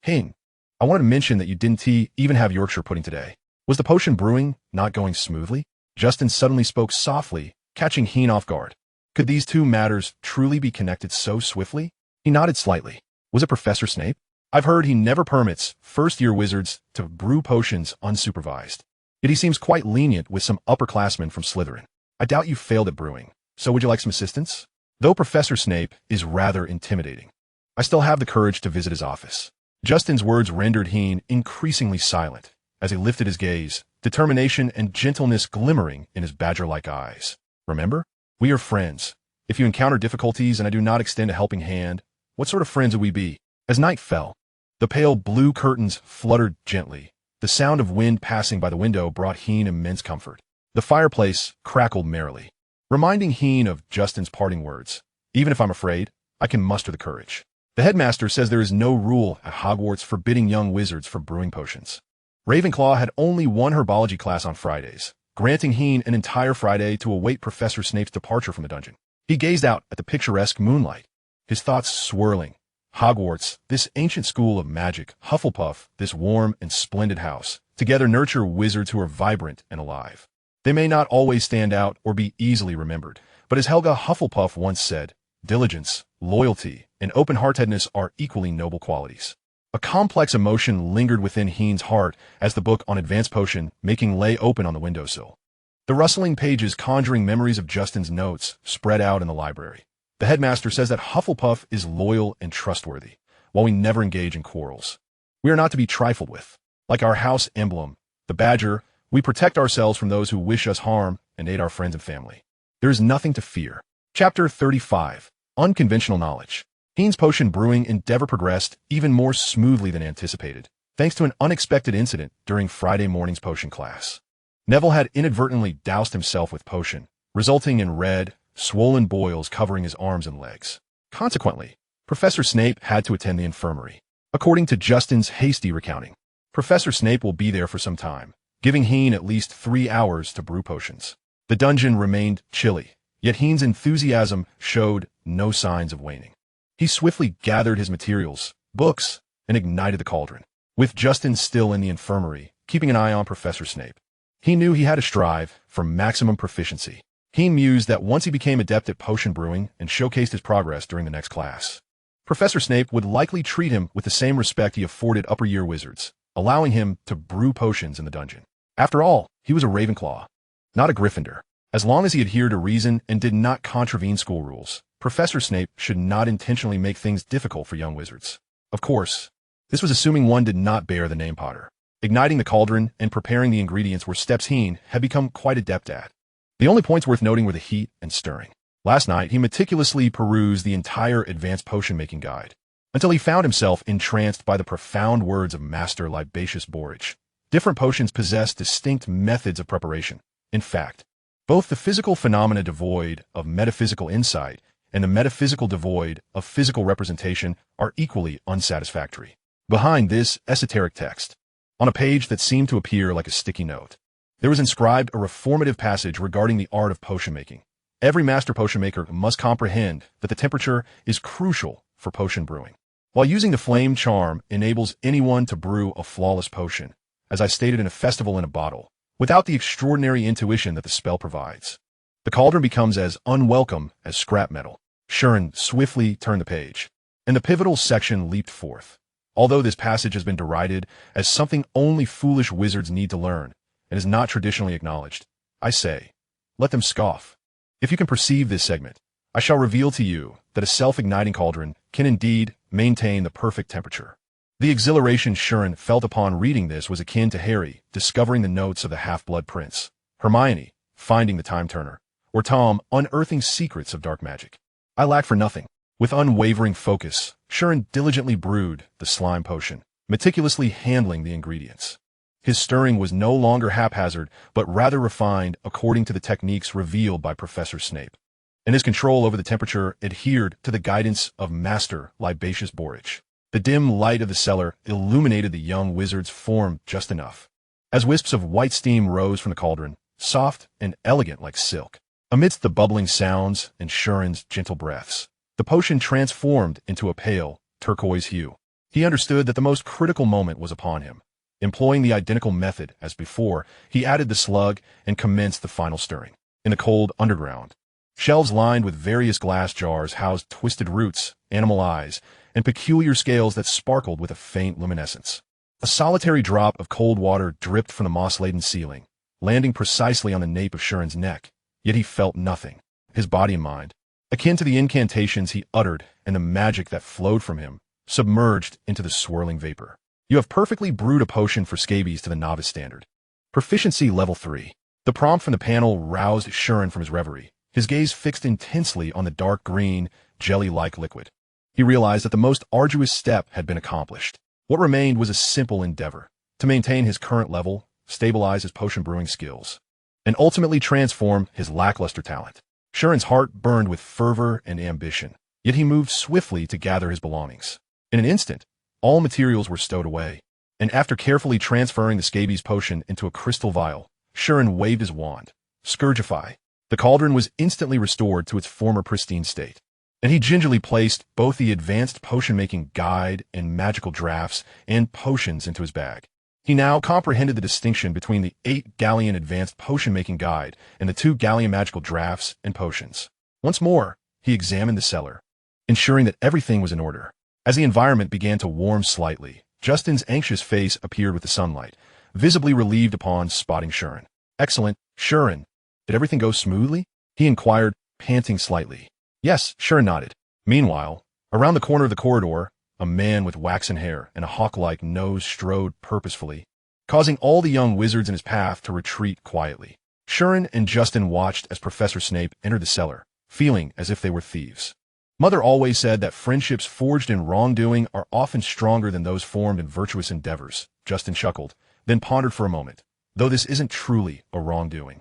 Hinny, I wanted to mention that you didn't even have Yorkshire pudding today. Was the potion brewing not going smoothly? Justin suddenly spoke softly, catching Hinny off guard. Could these 2 matters truly be connected so swiftly? He nodded slightly. Was it Professor Snape? I've heard he never permits first-year wizards to brew potions unsupervised. Yet he seems quite lenient with some upperclassmen from Slytherin. I doubt you failed at brewing, so would you like some assistance? Though Professor Snape is rather intimidating, I still have the courage to visit his office. Justin's words rendered Hinny increasingly silent as he lifted his gaze, determination and gentleness glimmering in his badger-like eyes. Remember, we are friends. If you encounter difficulties and I do not extend a helping hand, what sort of friends would we be? As night fell, the pale blue curtains fluttered gently, The sound of wind passing by the window brought Heen immense comfort. The fireplace crackled merrily, reminding Heen of Justin's parting words. Even if I'm afraid, I can muster the courage. The headmaster says there is no rule at Hogwarts forbidding young wizards from brewing potions. Ravenclaw had only one herbology class on Fridays, granting Heen an entire Friday to await Professor Snape's departure from the dungeon. He gazed out at the picturesque moonlight, his thoughts swirling. Hogwarts, this ancient school of magic, Hufflepuff, this warm and splendid house, together nurture wizards who are vibrant and alive. They may not always stand out or be easily remembered, but as Helga Hufflepuff once said, diligence, loyalty, and open-heartedness are equally noble qualities. A complex emotion lingered within Heen's heart as the book on advanced potion making lay open on the windowsill. The rustling pages conjuring memories of Justin's notes spread out in the library. The headmaster says that Hufflepuff is loyal and trustworthy, while we never engage in quarrels. We are not to be trifled with. Like our house emblem, the badger, we protect ourselves from those who wish us harm and aid our friends and family. There is nothing to fear. Chapter 35. Unconventional Knowledge. Heen's potion brewing endeavor progressed even more smoothly than anticipated, thanks to an unexpected incident during Friday morning's potion class. Neville had inadvertently doused himself with potion, resulting in red, swollen boils covering his arms and legs. Consequently, Professor Snape had to attend the infirmary. According to Justin's hasty recounting, Professor Snape will be there for some time, giving Heen at least 3 hours to brew potions. The dungeon remained chilly, yet Heen's enthusiasm showed no signs of waning. He swiftly gathered his materials, books, and ignited the cauldron. With Justin still in the infirmary, keeping an eye on Professor Snape, he knew he had to strive for maximum proficiency. He mused that once he became adept at potion brewing and showcased his progress during the next class, Professor Snape would likely treat him with the same respect he afforded upper-year wizards, allowing him to brew potions in the dungeon. After all, he was a Ravenclaw, not a Gryffindor. As long as he adhered to reason and did not contravene school rules, Professor Snape should not intentionally make things difficult for young wizards. Of course, this was assuming one did not bear the name Potter. Igniting the cauldron and preparing the ingredients were steps Heen had become quite adept at. The only points worth noting were the heat and stirring. Last night, he meticulously perused the entire advanced potion-making guide, until he found himself entranced by the profound words of Master Libatius Borage. Different potions possess distinct methods of preparation. In fact, both the physical phenomena devoid of metaphysical insight and the metaphysical devoid of physical representation are equally unsatisfactory. Behind this esoteric text, on a page that seemed to appear like a sticky note, there was inscribed a reformative passage regarding the art of potion making. Every master potion maker must comprehend that the temperature is crucial for potion brewing. While using the flame charm enables anyone to brew a flawless potion, as I stated in A Festival in a Bottle, without the extraordinary intuition that the spell provides, the cauldron becomes as unwelcome as scrap metal. Sheen swiftly turned the page, and the pivotal section leaped forth. Although this passage has been derided as something only foolish wizards need to learn, and is not traditionally acknowledged, I say, let them scoff. If you can perceive this segment, I shall reveal to you that a self-igniting cauldron can indeed maintain the perfect temperature. The exhilaration Sheen felt upon reading this was akin to Harry discovering the notes of the Half-Blood Prince, Hermione finding the Time Turner, or Tom unearthing secrets of dark magic. I lack for nothing. With unwavering focus, Sheen diligently brewed the slime potion, meticulously handling the ingredients. His stirring was no longer haphazard, but rather refined according to the techniques revealed by Professor Snape, and his control over the temperature adhered to the guidance of Master Libatius Borage. The dim light of the cellar illuminated the young wizard's form just enough. As wisps of white steam rose from the cauldron, soft and elegant like silk, amidst the bubbling sounds and Sheen's gentle breaths, the potion transformed into a pale, turquoise hue. He understood that the most critical moment was upon him. Employing the identical method as before, he added the slug and commenced the final stirring. In the cold underground, shelves lined with various glass jars housed twisted roots, animal eyes, and peculiar scales that sparkled with a faint luminescence. A solitary drop of cold water dripped from the moss-laden ceiling, landing precisely on the nape of Sheen's neck, yet he felt nothing. His body and mind, akin to the incantations he uttered and the magic that flowed from him, submerged into the swirling vapor. You have perfectly brewed a potion for scabies to the novice standard. Proficiency level 3. The prompt from the panel roused Sheen from his reverie, his gaze fixed intensely on the dark green, jelly-like liquid. He realized that the most arduous step had been accomplished. What remained was a simple endeavor, to maintain his current level, stabilize his potion brewing skills, and ultimately transform his lackluster talent. Shuren's heart burned with fervor and ambition, yet he moved swiftly to gather his belongings. In an instant, all materials were stowed away, and after carefully transferring the scabies potion into a crystal vial, Shuren waved his wand. Scourgify. The cauldron was instantly restored to its former pristine state, and he gingerly placed both the advanced potion-making guide and magical drafts and potions into his bag. He now comprehended the distinction between the 8-galleon advanced potion-making guide and the 2-galleon magical drafts and potions. Once more, he examined the cellar, ensuring that everything was in order. As the environment began to warm slightly, Justin's anxious face appeared with the sunlight, visibly relieved upon spotting Shuren. Excellent, Shuren. Did everything go smoothly? He inquired, panting slightly. Yes, Shuren nodded. Meanwhile, around the corner of the corridor, a man with waxen hair and a hawk-like nose strode purposefully, causing all the young wizards in his path to retreat quietly. Shuren and Justin watched as Professor Snape entered the cellar, feeling as if they were thieves. Mother always said that friendships forged in wrongdoing are often stronger than those formed in virtuous endeavors. Justin chuckled, then pondered for a moment. Though this isn't truly a wrongdoing,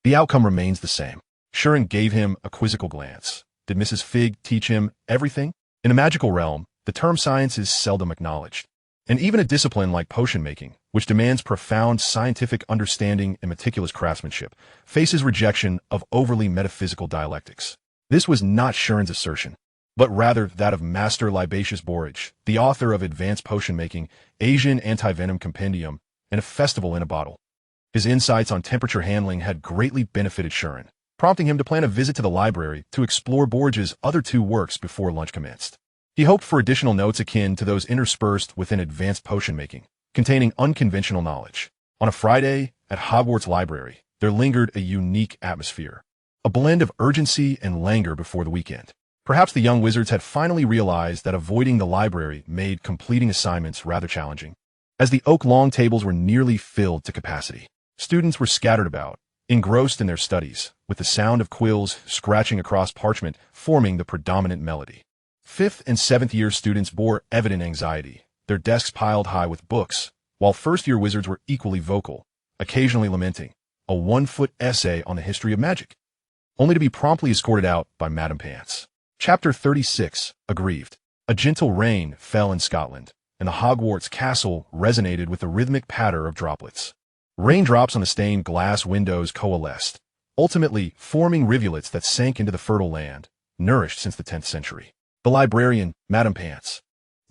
the outcome remains the same. Shuren gave him a quizzical glance. Did Mrs. Fig teach him everything? In a magical realm, the term science is seldom acknowledged, and even a discipline like potion making, which demands profound scientific understanding and meticulous craftsmanship, faces rejection of overly metaphysical dialectics. This was not Shuren's assertion, but rather that of Master Libatius Borage, the author of Advanced Potion Making, Asian Antivenom Compendium, and A Festival in a Bottle. His insights on temperature handling had greatly benefited Shuren, prompting him to plan a visit to the library to explore Borage's other 2 works before lunch commenced. He hoped for additional notes akin to those interspersed within Advanced Potion Making, containing unconventional knowledge. On a Friday, at Hogwarts Library, there lingered a unique atmosphere, a blend of urgency and languor before the weekend. Perhaps the young wizards had finally realized that avoiding the library made completing assignments rather challenging. As the oak long tables were nearly filled to capacity, students were scattered about, engrossed in their studies, with the sound of quills scratching across parchment forming the predominant melody. 5th and 7th year students bore evident anxiety, their desks piled high with books, while first-year wizards were equally vocal, occasionally lamenting a 1-foot essay on the history of magic, only to be promptly escorted out by Madame Pants. Chapter 36, Aggrieved. A gentle rain fell in Scotland, and the Hogwarts castle resonated with the rhythmic patter of droplets. Raindrops on the stained glass windows coalesced, ultimately forming rivulets that sank into the fertile land, nourished since the 10th century. The librarian, Madame Pants,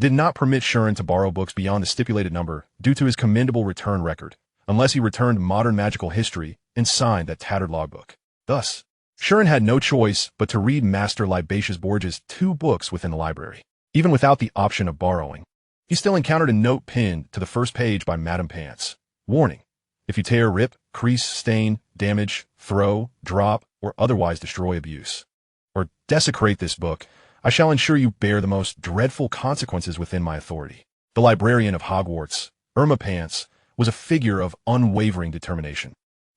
did not permit Shuren to borrow books beyond the stipulated number due to his commendable return record, unless he returned modern magical history and signed that tattered logbook. Thus, Shuren had no choice but to read Master Libatius Borage's 2 books within the library. Even without the option of borrowing, he still encountered a note pinned to the first page by Madame Pants. Warning: if you tear, rip, crease, stain, damage, throw, drop, or otherwise destroy, abuse, or desecrate this book, I shall ensure you bear the most dreadful consequences within my authority. The librarian of Hogwarts, Irma Pants, was a figure of unwavering determination,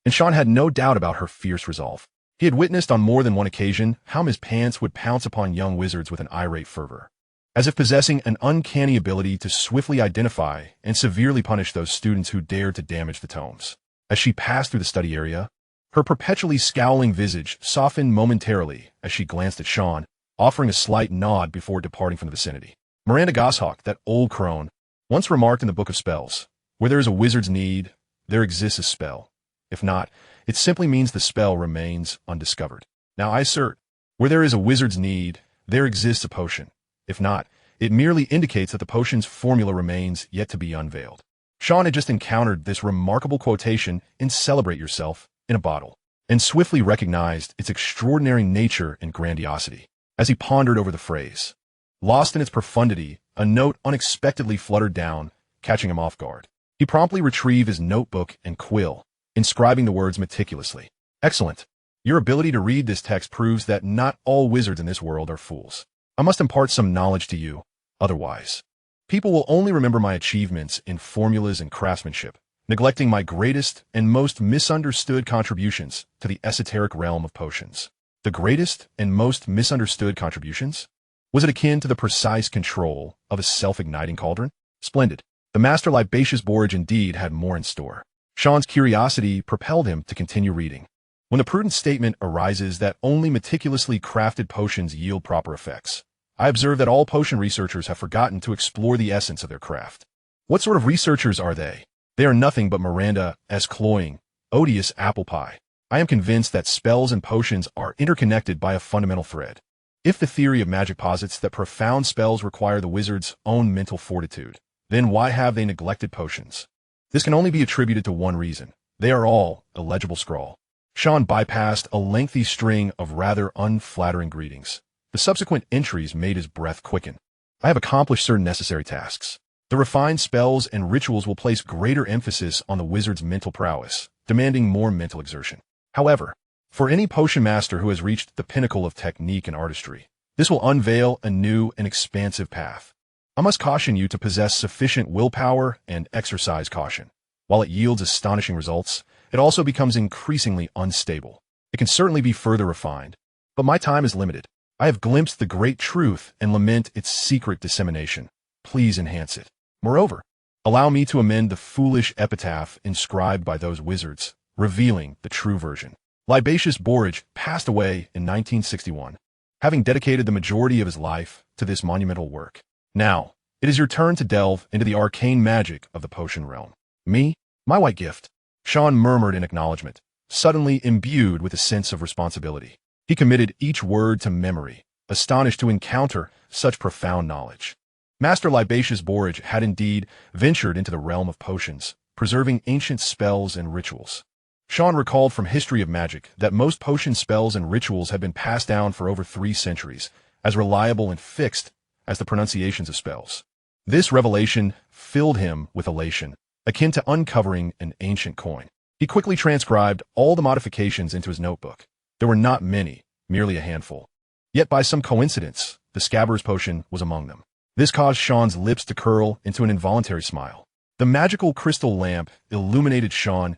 and Sean had no doubt about her fierce resolve. He had witnessed on more than one occasion how Miss Pants would pounce upon young wizards with an irate fervor, as if possessing an uncanny ability to swiftly identify and severely punish those students who dared to damage the tomes. As she passed through the study area, her perpetually scowling visage softened momentarily as she glanced at Sean, offering a slight nod before departing from the vicinity. Miranda Goshawk, that old crone, once remarked in the Book of Spells, where there is a wizard's need, there exists a spell. If not, it simply means the spell remains undiscovered. Now I assert, where there is a wizard's need, there exists a potion. If not, it merely indicates that the potion's formula remains yet to be unveiled. Sean had just encountered this remarkable quotation in Celebrate Yourself in a Bottle, and swiftly recognized its extraordinary nature and grandiosity. As he pondered over the phrase, lost in its profundity, a note unexpectedly fluttered down, catching him off guard. He promptly retrieved his notebook and quill, inscribing the words meticulously. Excellent. Your ability to read this text proves that not all wizards in this world are fools. I must impart some knowledge to you, otherwise people will only remember my achievements in formulas and craftsmanship, neglecting my greatest and most misunderstood contributions to the esoteric realm of potions. The greatest and most misunderstood contributions? Was it akin to the precise control of a self-igniting cauldron? Splendid. The Master Libacious Borage indeed had more in store. Sean's curiosity propelled him to continue reading. When the prudent statement arises that only meticulously crafted potions yield proper effects, I observe that all potion researchers have forgotten to explore the essence of their craft. What sort of researchers are they? They are nothing but Miranda's cloying, odious apple pie. I am convinced that spells and potions are interconnected by a fundamental thread. If the theory of magic posits that profound spells require the wizard's own mental fortitude, then why have they neglected potions? This can only be attributed to one reason. They are all illegible scrawl. Sean bypassed a lengthy string of rather unflattering greetings. The subsequent entries made his breath quicken. I have accomplished certain necessary tasks. The refined spells and rituals will place greater emphasis on the wizard's mental prowess, demanding more mental exertion. However, for any potion master who has reached the pinnacle of technique and artistry, this will unveil a new and expansive path. I must caution you to possess sufficient willpower and exercise caution. While it yields astonishing results, it also becomes increasingly unstable. It can certainly be further refined, but my time is limited. I have glimpsed the great truth and lament its secret dissemination. Please enhance it. Moreover, allow me to amend the foolish epitaph inscribed by those wizards, revealing the true version. Libacious Borage passed away in 1961, having dedicated the majority of his life to this monumental work. Now, it is your turn to delve into the arcane magic of the potion realm. Me? My white gift. Sean murmured in acknowledgement, suddenly imbued with a sense of responsibility. He committed each word to memory, astonished to encounter such profound knowledge. Master Libacious Borage had indeed ventured into the realm of potions, preserving ancient spells and rituals. Sean recalled from History of Magic that most potion spells and rituals had been passed down for over 3 centuries, as reliable and fixed as the pronunciations of spells. This revelation filled him with elation, akin to uncovering an ancient coin. He quickly transcribed all the modifications into his notebook. There were not many, merely a handful. Yet by some coincidence, the Scabbers potion was among them. This caused Sean's lips to curl into an involuntary smile. The magical crystal lamp illuminated Sean's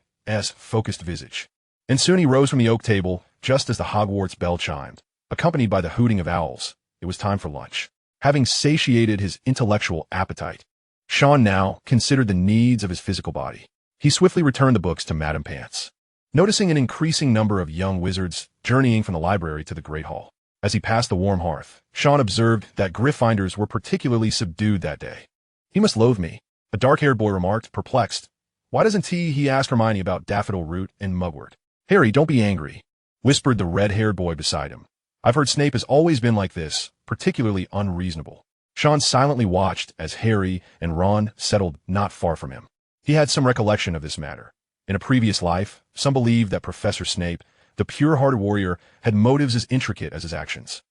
focused visage. And soon he rose from the oak table, just as the Hogwarts bell chimed. Accompanied by the hooting of owls, it was time for lunch. Having satiated his intellectual appetite, Sean now considered the needs of his physical body. He swiftly returned the books to Madame Pants, noticing an increasing number of young wizards journeying from the library to the Great Hall. As he passed the warm hearth, Sean observed that Gryffindors were particularly subdued that day. He must loathe me, a dark-haired boy remarked, perplexed. Why doesn't he ask Hermione about daffodil root and mugwort? Harry, don't be angry, whispered the red-haired boy beside him. I've heard Snape has always been like this, particularly unreasonable. Sean silently watched as Harry and Ron settled not far from him. He had some recollection of this matter. In a previous life, some believed that Professor Snape, the pure-hearted warrior, had motives as intricate as his actions.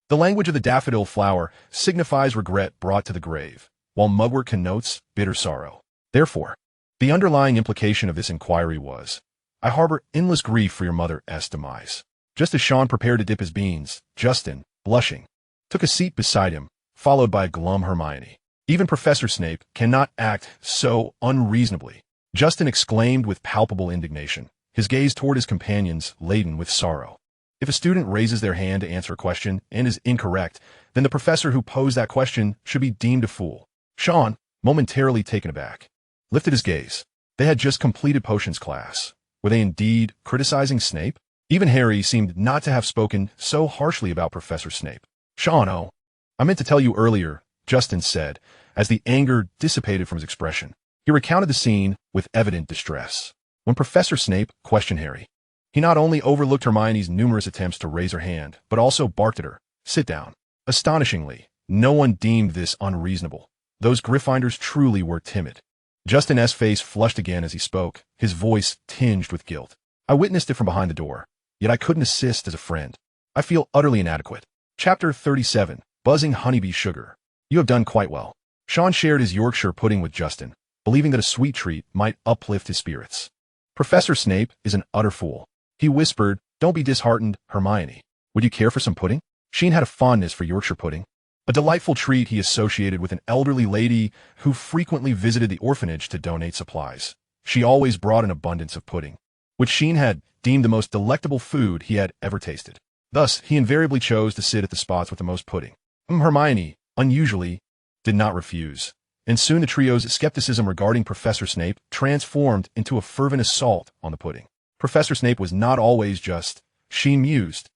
The language of the daffodil flower signifies regret brought to the grave, while mugwort connotes bitter sorrow. Therefore, the underlying implication of this inquiry was, I harbor endless grief for your mother's demise. Just as Sean prepared to dip his beans, Justin, blushing, took a seat beside him, followed by a glum Hermione. Even Professor Snape cannot act so unreasonably, Justin exclaimed with palpable indignation, his gaze toward his companions laden with sorrow. If a student raises their hand to answer a question and is incorrect, then the professor who posed that question should be deemed a fool. Sean, momentarily taken aback, lifted his gaze. They had just completed potions class. Were they indeed criticizing Snape? Even Harry seemed not to have spoken so harshly about Professor Snape. Sean, oh, I meant to tell you earlier, Justin said, as the anger dissipated from his expression. He recounted the scene with evident distress. When Professor Snape questioned Harry, he not only overlooked Hermione's numerous attempts to raise her hand, but also barked at her, sit down. Astonishingly, no one deemed this unreasonable. Those Gryffindors truly were timid. Justin's face flushed again as he spoke, his voice tinged with guilt. I witnessed it from behind the door, yet I couldn't assist as a friend. I feel utterly inadequate. Chapter 37, Buzzing Honeybee Sugar. You have done quite well. Sean shared his Yorkshire pudding with Justin, believing that a sweet treat might uplift his spirits. Professor Snape is an utter fool. He whispered, don't be disheartened, Hermione. Would you care for some pudding? Sheen had a fondness for Yorkshire pudding, a delightful treat he associated with an elderly lady who frequently visited the orphanage to donate supplies. She always brought an abundance of pudding, which Sheen had deemed the most delectable food he had ever tasted. Thus, he invariably chose to sit at the spots with the most pudding. Hermione, unusually, did not refuse. and soon the trio's skepticism regarding Professor Snape transformed into a fervent assault on the pudding. Professor Snape was not always just, Sheen mused,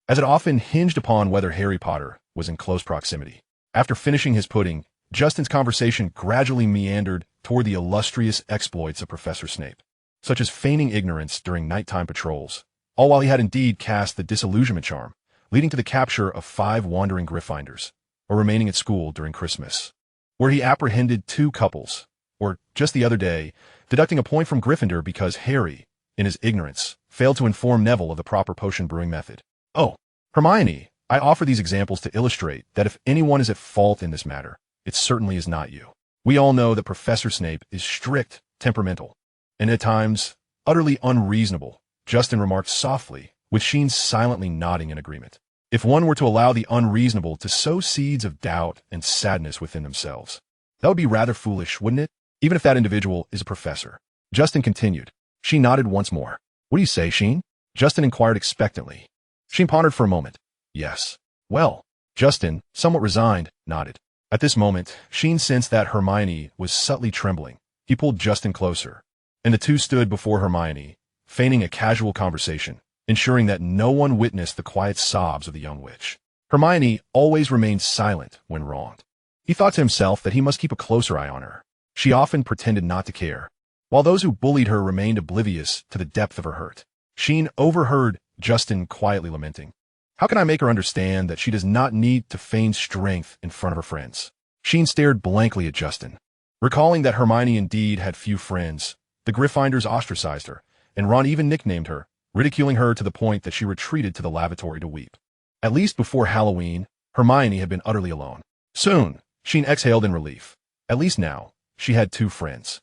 as it often hinged upon whether Harry Potter was in close proximity. After finishing his pudding, Justin's conversation gradually meandered toward the illustrious exploits of Professor Snape, such as feigning ignorance during nighttime patrols, all while he had indeed cast the disillusionment charm, leading to the capture of 5 wandering Gryffindors, or remaining at school during Christmas, where he apprehended 2 couples, or, just the other day, deducting a point from Gryffindor because Harry, in his ignorance, failed to inform Neville of the proper potion brewing method. Oh, Hermione, I offer these examples to illustrate that if anyone is at fault in this matter, it certainly is not you. We all know that Professor Snape is strict, temperamental, and at times, utterly unreasonable, Justin remarked softly, with Sheen silently nodding in agreement. If one were to allow the unreasonable to sow seeds of doubt and sadness within themselves, that would be rather foolish, wouldn't it? Even if that individual is a professor. Justin continued. She nodded once more. What do you say, Sheen? Justin inquired expectantly. Sheen pondered for a moment. Yes. Well, Justin, somewhat resigned, nodded. At this moment, Sheen sensed that Hermione was subtly trembling. He pulled Justin closer, and the two stood before Hermione, feigning a casual conversation, ensuring that no one witnessed the quiet sobs of the young witch. Hermione always remained silent when wronged. He thought to himself that he must keep a closer eye on her. She often pretended not to care, while those who bullied her remained oblivious to the depth of her hurt. Sheen overheard Justin quietly lamenting. How can I make her understand that she does not need to feign strength in front of her friends? Sheen stared blankly at Justin. Recalling that Hermione indeed had few friends, the Gryffindors ostracized her, and Ron even nicknamed her, ridiculing her to the point that she retreated to the lavatory to weep. At least before Halloween, Hermione had been utterly alone. Soon, Sheen exhaled in relief. At least now, she had 2 friends.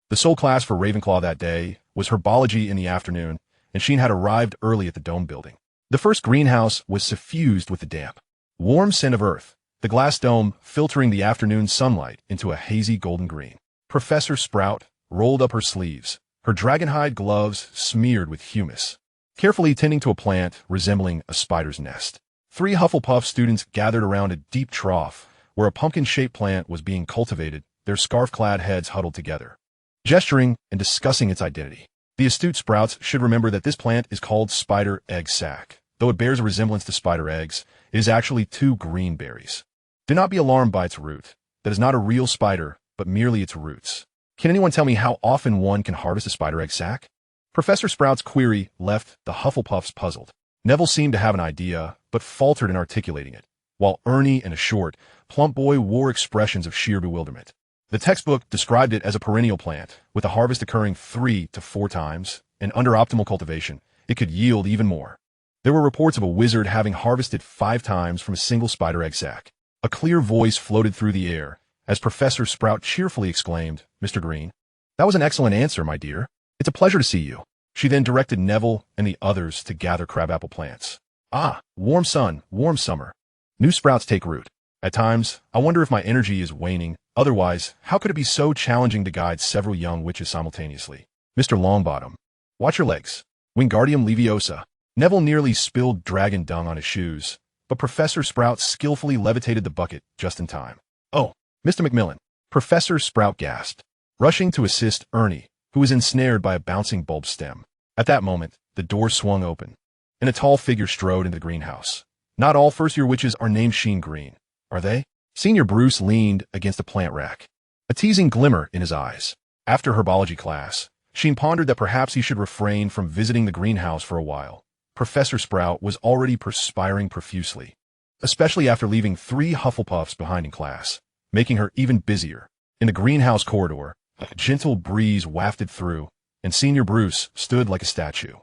The sole class for Ravenclaw that day was herbology in the afternoon, and Sheen had arrived early at the dome building. The first greenhouse was suffused with the damp, warm scent of earth, the glass dome filtering the afternoon sunlight into a hazy golden green. Professor Sprout rolled up her sleeves, her dragonhide gloves smeared with humus, carefully tending to a plant resembling a spider's nest. 3 Hufflepuff students gathered around a deep trough where a pumpkin-shaped plant was being cultivated, their scarf-clad heads huddled together, gesturing and discussing its identity. The astute Sprouts should remember that this plant is called spider egg sac. Though it bears a resemblance to spider eggs, it is actually 2 green berries. Do not be alarmed by its root. That is not a real spider, but merely its roots. Can anyone tell me how often one can harvest a spider egg sac? Professor Sprout's query left the Hufflepuffs puzzled. Neville seemed to have an idea, but faltered in articulating it, while Ernie and a short, plump boy wore expressions of sheer bewilderment. The textbook described it as a perennial plant, with a harvest occurring 3 to 4 times, and under optimal cultivation, it could yield even more. There were reports of a wizard having harvested 5 times from a single spider egg sac. A clear voice floated through the air, as Professor Sprout cheerfully exclaimed, Mr. Green, that was an excellent answer, my dear. It's a pleasure to see you. She then directed Neville and the others to gather crabapple plants. Ah, warm sun, warm summer. New sprouts take root. At times, I wonder if my energy is waning. Otherwise, how could it be so challenging to guide several young witches simultaneously? Mr. Longbottom, watch your legs. Wingardium Leviosa. Neville nearly spilled dragon dung on his shoes, but Professor Sprout skillfully levitated the bucket just in time. Oh, Mr. Macmillan. Professor Sprout gasped, rushing to assist Ernie, who was ensnared by a bouncing bulb stem. At that moment, the door swung open, and a tall figure strode into the greenhouse. Not all first-year witches are named Sheen Green, are they? Senior Bruce leaned against a plant rack, a teasing glimmer in his eyes. After herbology class, Sheen pondered that perhaps he should refrain from visiting the greenhouse for a while. Professor Sprout was already perspiring profusely, especially after leaving 3 Hufflepuffs behind in class, making her even busier. In the greenhouse corridor, a gentle breeze wafted through, and Senior Bruce stood like a statue.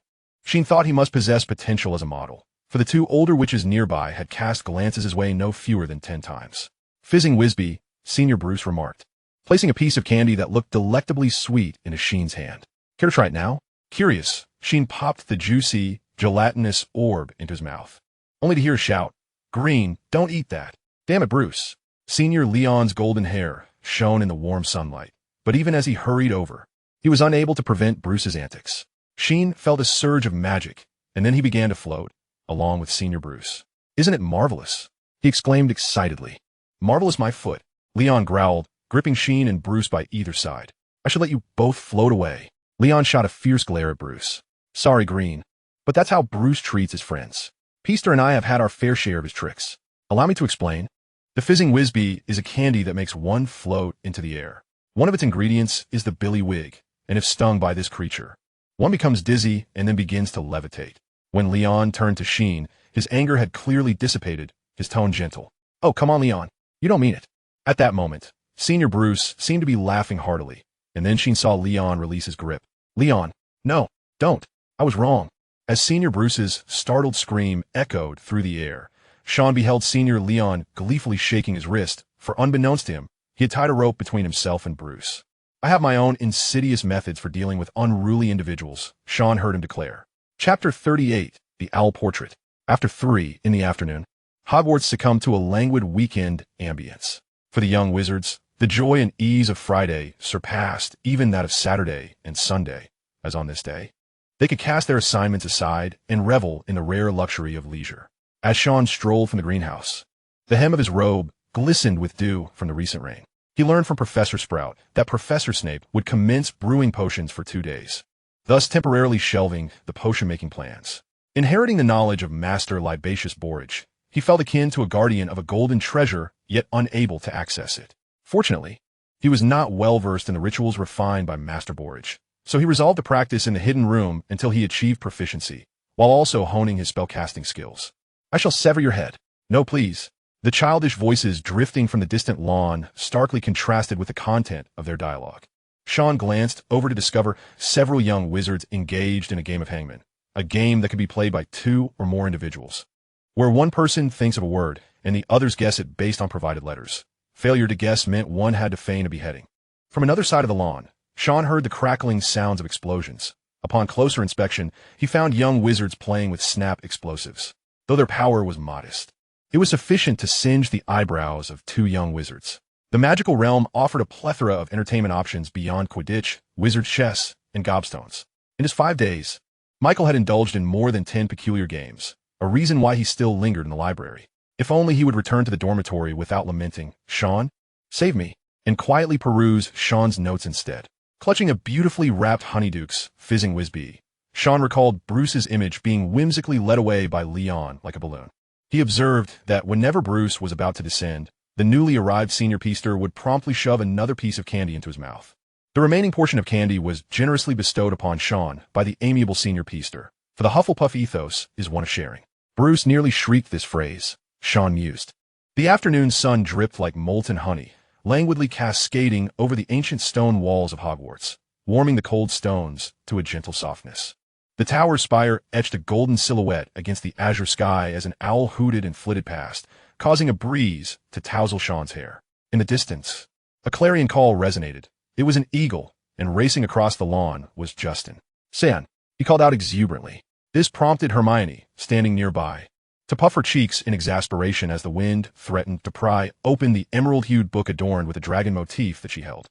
Sheen thought he must possess potential as a model, for the 2 older witches nearby had cast glances his way no fewer than 10 times. Fizzing Wisby, Senior Bruce remarked, placing a piece of candy that looked delectably sweet in Sheen's hand. Care to try it now? Curious, Sheen popped the juicy, gelatinous orb into his mouth, only to hear a shout, Green, don't eat that. Damn it, Bruce. Senior Leon's golden hair shone in the warm sunlight, but even as he hurried over, he was unable to prevent Bruce's antics. Sheen felt a surge of magic, and then he began to float, along with Senior Bruce. Isn't it marvelous? He exclaimed excitedly. Marvelous, my foot. Leon growled, gripping Sheen and Bruce by either side. I should let you both float away. Leon shot a fierce glare at Bruce. Sorry, Green, but that's how Bruce treats his friends. Peaster and I have had our fair share of his tricks. Allow me to explain. The fizzing Whizbee is a candy that makes one float into the air. One of its ingredients is the billy wig, and if stung by this creature, one becomes dizzy and then begins to levitate. When Leon turned to Sheen, his anger had clearly dissipated, his tone gentle. Oh, come on, Leon. You don't mean it. At that moment, Senior Bruce seemed to be laughing heartily, and then Sheen saw Leon release his grip. Leon, no, don't. I was wrong. As Senior Bruce's startled scream echoed through the air, Sean beheld Senior Leon gleefully shaking his wrist, for unbeknownst to him, he had tied a rope between himself and Bruce. I have my own insidious methods for dealing with unruly individuals, Sean heard him declare. Chapter 38, The Owl Portrait. After 3 in the afternoon, Hogwarts succumbed to a languid weekend ambience. For the young wizards, the joy and ease of Friday surpassed even that of Saturday and Sunday, as on this day. They could cast their assignments aside and revel in the rare luxury of leisure. As Sean strolled from the greenhouse, the hem of his robe glistened with dew from the recent rain. He learned from Professor Sprout that Professor Snape would commence brewing potions for 2 days, thus temporarily shelving the potion-making plans. Inheriting the knowledge of Master Libatius Borage, he felt akin to a guardian of a golden treasure, yet unable to access it. Fortunately, he was not well-versed in the rituals refined by Master Borage, so he resolved to practice in the hidden room until he achieved proficiency, while also honing his spellcasting skills. I shall sever your head. No, please. The childish voices drifting from the distant lawn starkly contrasted with the content of their dialogue. Sean glanced over to discover several young wizards engaged in a game of hangman, a game that could be played by 2 or more individuals, where one person thinks of a word and the others guess it based on provided letters. Failure to guess meant one had to feign a beheading. From another side of the lawn, Sean heard the crackling sounds of explosions. Upon closer inspection, he found young wizards playing with snap explosives, though their power was modest. It was sufficient to singe the eyebrows of 2 young wizards. The magical realm offered a plethora of entertainment options beyond Quidditch, wizard chess, and gobstones. In his 5 days, Michael had indulged in more than 10 peculiar games, a reason why he still lingered in the library. If only he would return to the dormitory without lamenting, "Sean, save me," and quietly peruse Sean's notes instead. Clutching a beautifully wrapped Honeyduke's fizzing Whizbee, Sean recalled Bruce's image being whimsically led away by Leon like a balloon. He observed that whenever Bruce was about to descend, the newly arrived senior Peaster would promptly shove another piece of candy into his mouth. The remaining portion of candy was generously bestowed upon Sean by the amiable senior Peaster, for the Hufflepuff ethos is one of sharing. Bruce nearly shrieked this phrase, Sean mused. The afternoon sun dripped like molten honey, languidly cascading over the ancient stone walls of Hogwarts, warming the cold stones to a gentle softness. The tower's spire etched a golden silhouette against the azure sky as an owl hooted and flitted past, causing a breeze to tousle Sean's hair. In the distance, a clarion call resonated. It was an eagle, and racing across the lawn was Justin. "San," he called out exuberantly. This prompted Hermione, standing nearby, to puff her cheeks in exasperation as the wind threatened to pry open the emerald-hued book adorned with a dragon motif that she held.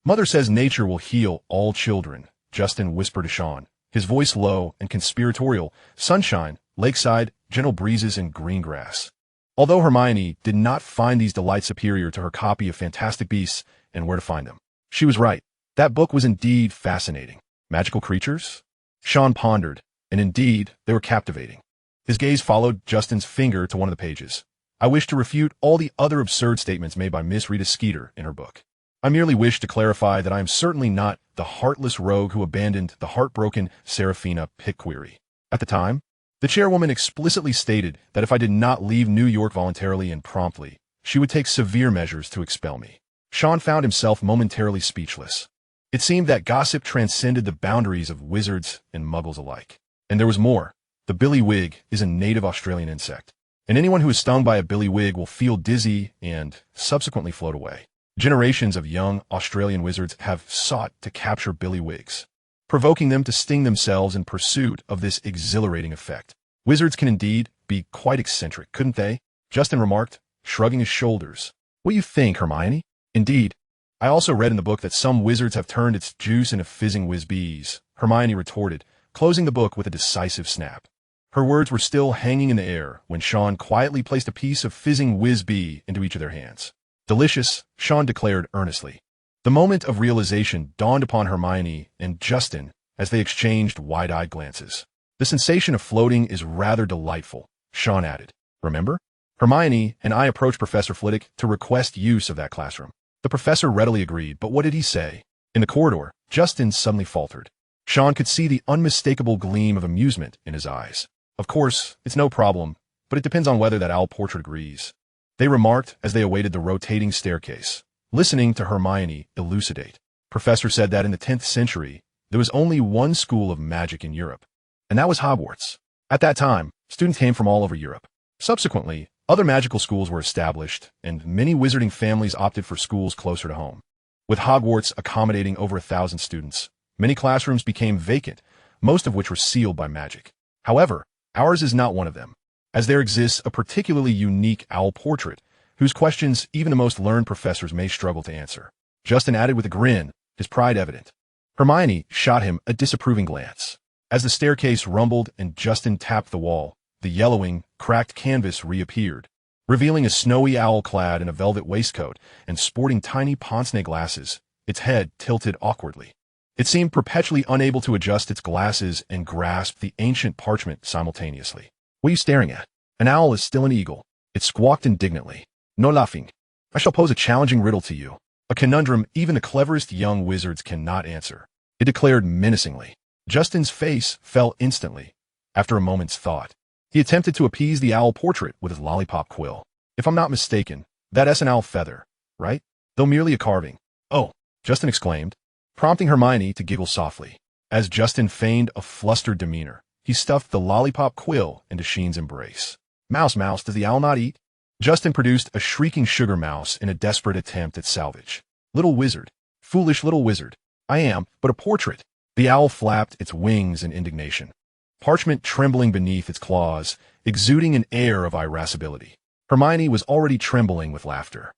"Mother says nature will heal all children," Justin whispered to Sean, his voice low and conspiratorial. Sunshine, lakeside, gentle breezes, and green grass. Although Hermione did not find these delights superior to her copy of Fantastic Beasts and Where to Find Them, she was right. That book was indeed fascinating. Magical creatures? Sean pondered, and indeed, they were captivating. His gaze followed Justin's finger to one of the pages. "I wish to refute all the other absurd statements made by Miss Rita Skeeter in her book. I merely wish to clarify that I am certainly not the heartless rogue who abandoned the heartbroken Seraphina Pickquery. At the time, the chairwoman explicitly stated that if I did not leave New York voluntarily and promptly, she would take severe measures to expel me." Sean found himself momentarily speechless. It seemed that gossip transcended the boundaries of wizards and muggles alike. And there was more. The billywig is a native Australian insect, and anyone who is stung by a billywig will feel dizzy and subsequently float away. Generations of young Australian wizards have sought to capture billywigs, provoking them to sting themselves in pursuit of this exhilarating effect. Wizards can indeed be quite eccentric, couldn't they? Justin remarked, shrugging his shoulders. "What do you think, Hermione?" "Indeed. I also read in the book that some wizards have turned its juice into fizzing whizbees," Hermione retorted, closing the book with a decisive snap. Her words were still hanging in the air when Sean quietly placed a piece of fizzing whizbee into each of their hands. Delicious, Sean declared earnestly. The moment of realization dawned upon Hermione and Justin as they exchanged wide-eyed glances. The sensation of floating is rather delightful, Sean added. Remember? Hermione and I approached Professor Flitwick to request use of that classroom. The professor readily agreed, but what did he say? In the corridor, Justin suddenly faltered. Sean could see the unmistakable gleam of amusement in his eyes. Of course, it's no problem, but it depends on whether that owl portrait agrees. They remarked as they awaited the rotating staircase, listening to Hermione elucidate. Professor said that in the 10th century, there was only one school of magic in Europe, and that was Hogwarts. At that time, students came from all over Europe. Subsequently, other magical schools were established, and many wizarding families opted for schools closer to home. With Hogwarts accommodating over 1,000 students, many classrooms became vacant, most of which were sealed by magic. However, ours is not one of them, as there exists a particularly unique owl portrait, whose questions even the most learned professors may struggle to answer. Justin added with a grin, his pride evident. Hermione shot him a disapproving glance. As the staircase rumbled and Justin tapped the wall, the yellowing, cracked canvas reappeared, revealing a snowy owl clad in a velvet waistcoat and sporting tiny pince-nez glasses, its head tilted awkwardly. It seemed perpetually unable to adjust its glasses and grasp the ancient parchment simultaneously. What are you staring at? An owl is still an eagle. It squawked indignantly. No laughing. I shall pose a challenging riddle to you. A conundrum even the cleverest young wizards cannot answer. It declared menacingly. Justin's face fell instantly. After a moment's thought, he attempted to appease the owl portrait with his lollipop quill. If I'm not mistaken, that's an owl feather, right? Though merely a carving. Oh, Justin exclaimed, prompting Hermione to giggle softly. As Justin feigned a flustered demeanor, he stuffed the lollipop quill into Sheen's embrace. Mouse, does the owl not eat? Justin produced a shrieking sugar mouse in a desperate attempt at salvage. Little wizard. Foolish little wizard. I am but a portrait. The owl flapped its wings in indignation, parchment trembling beneath its claws, exuding an air of irascibility. Hermione was already trembling with laughter.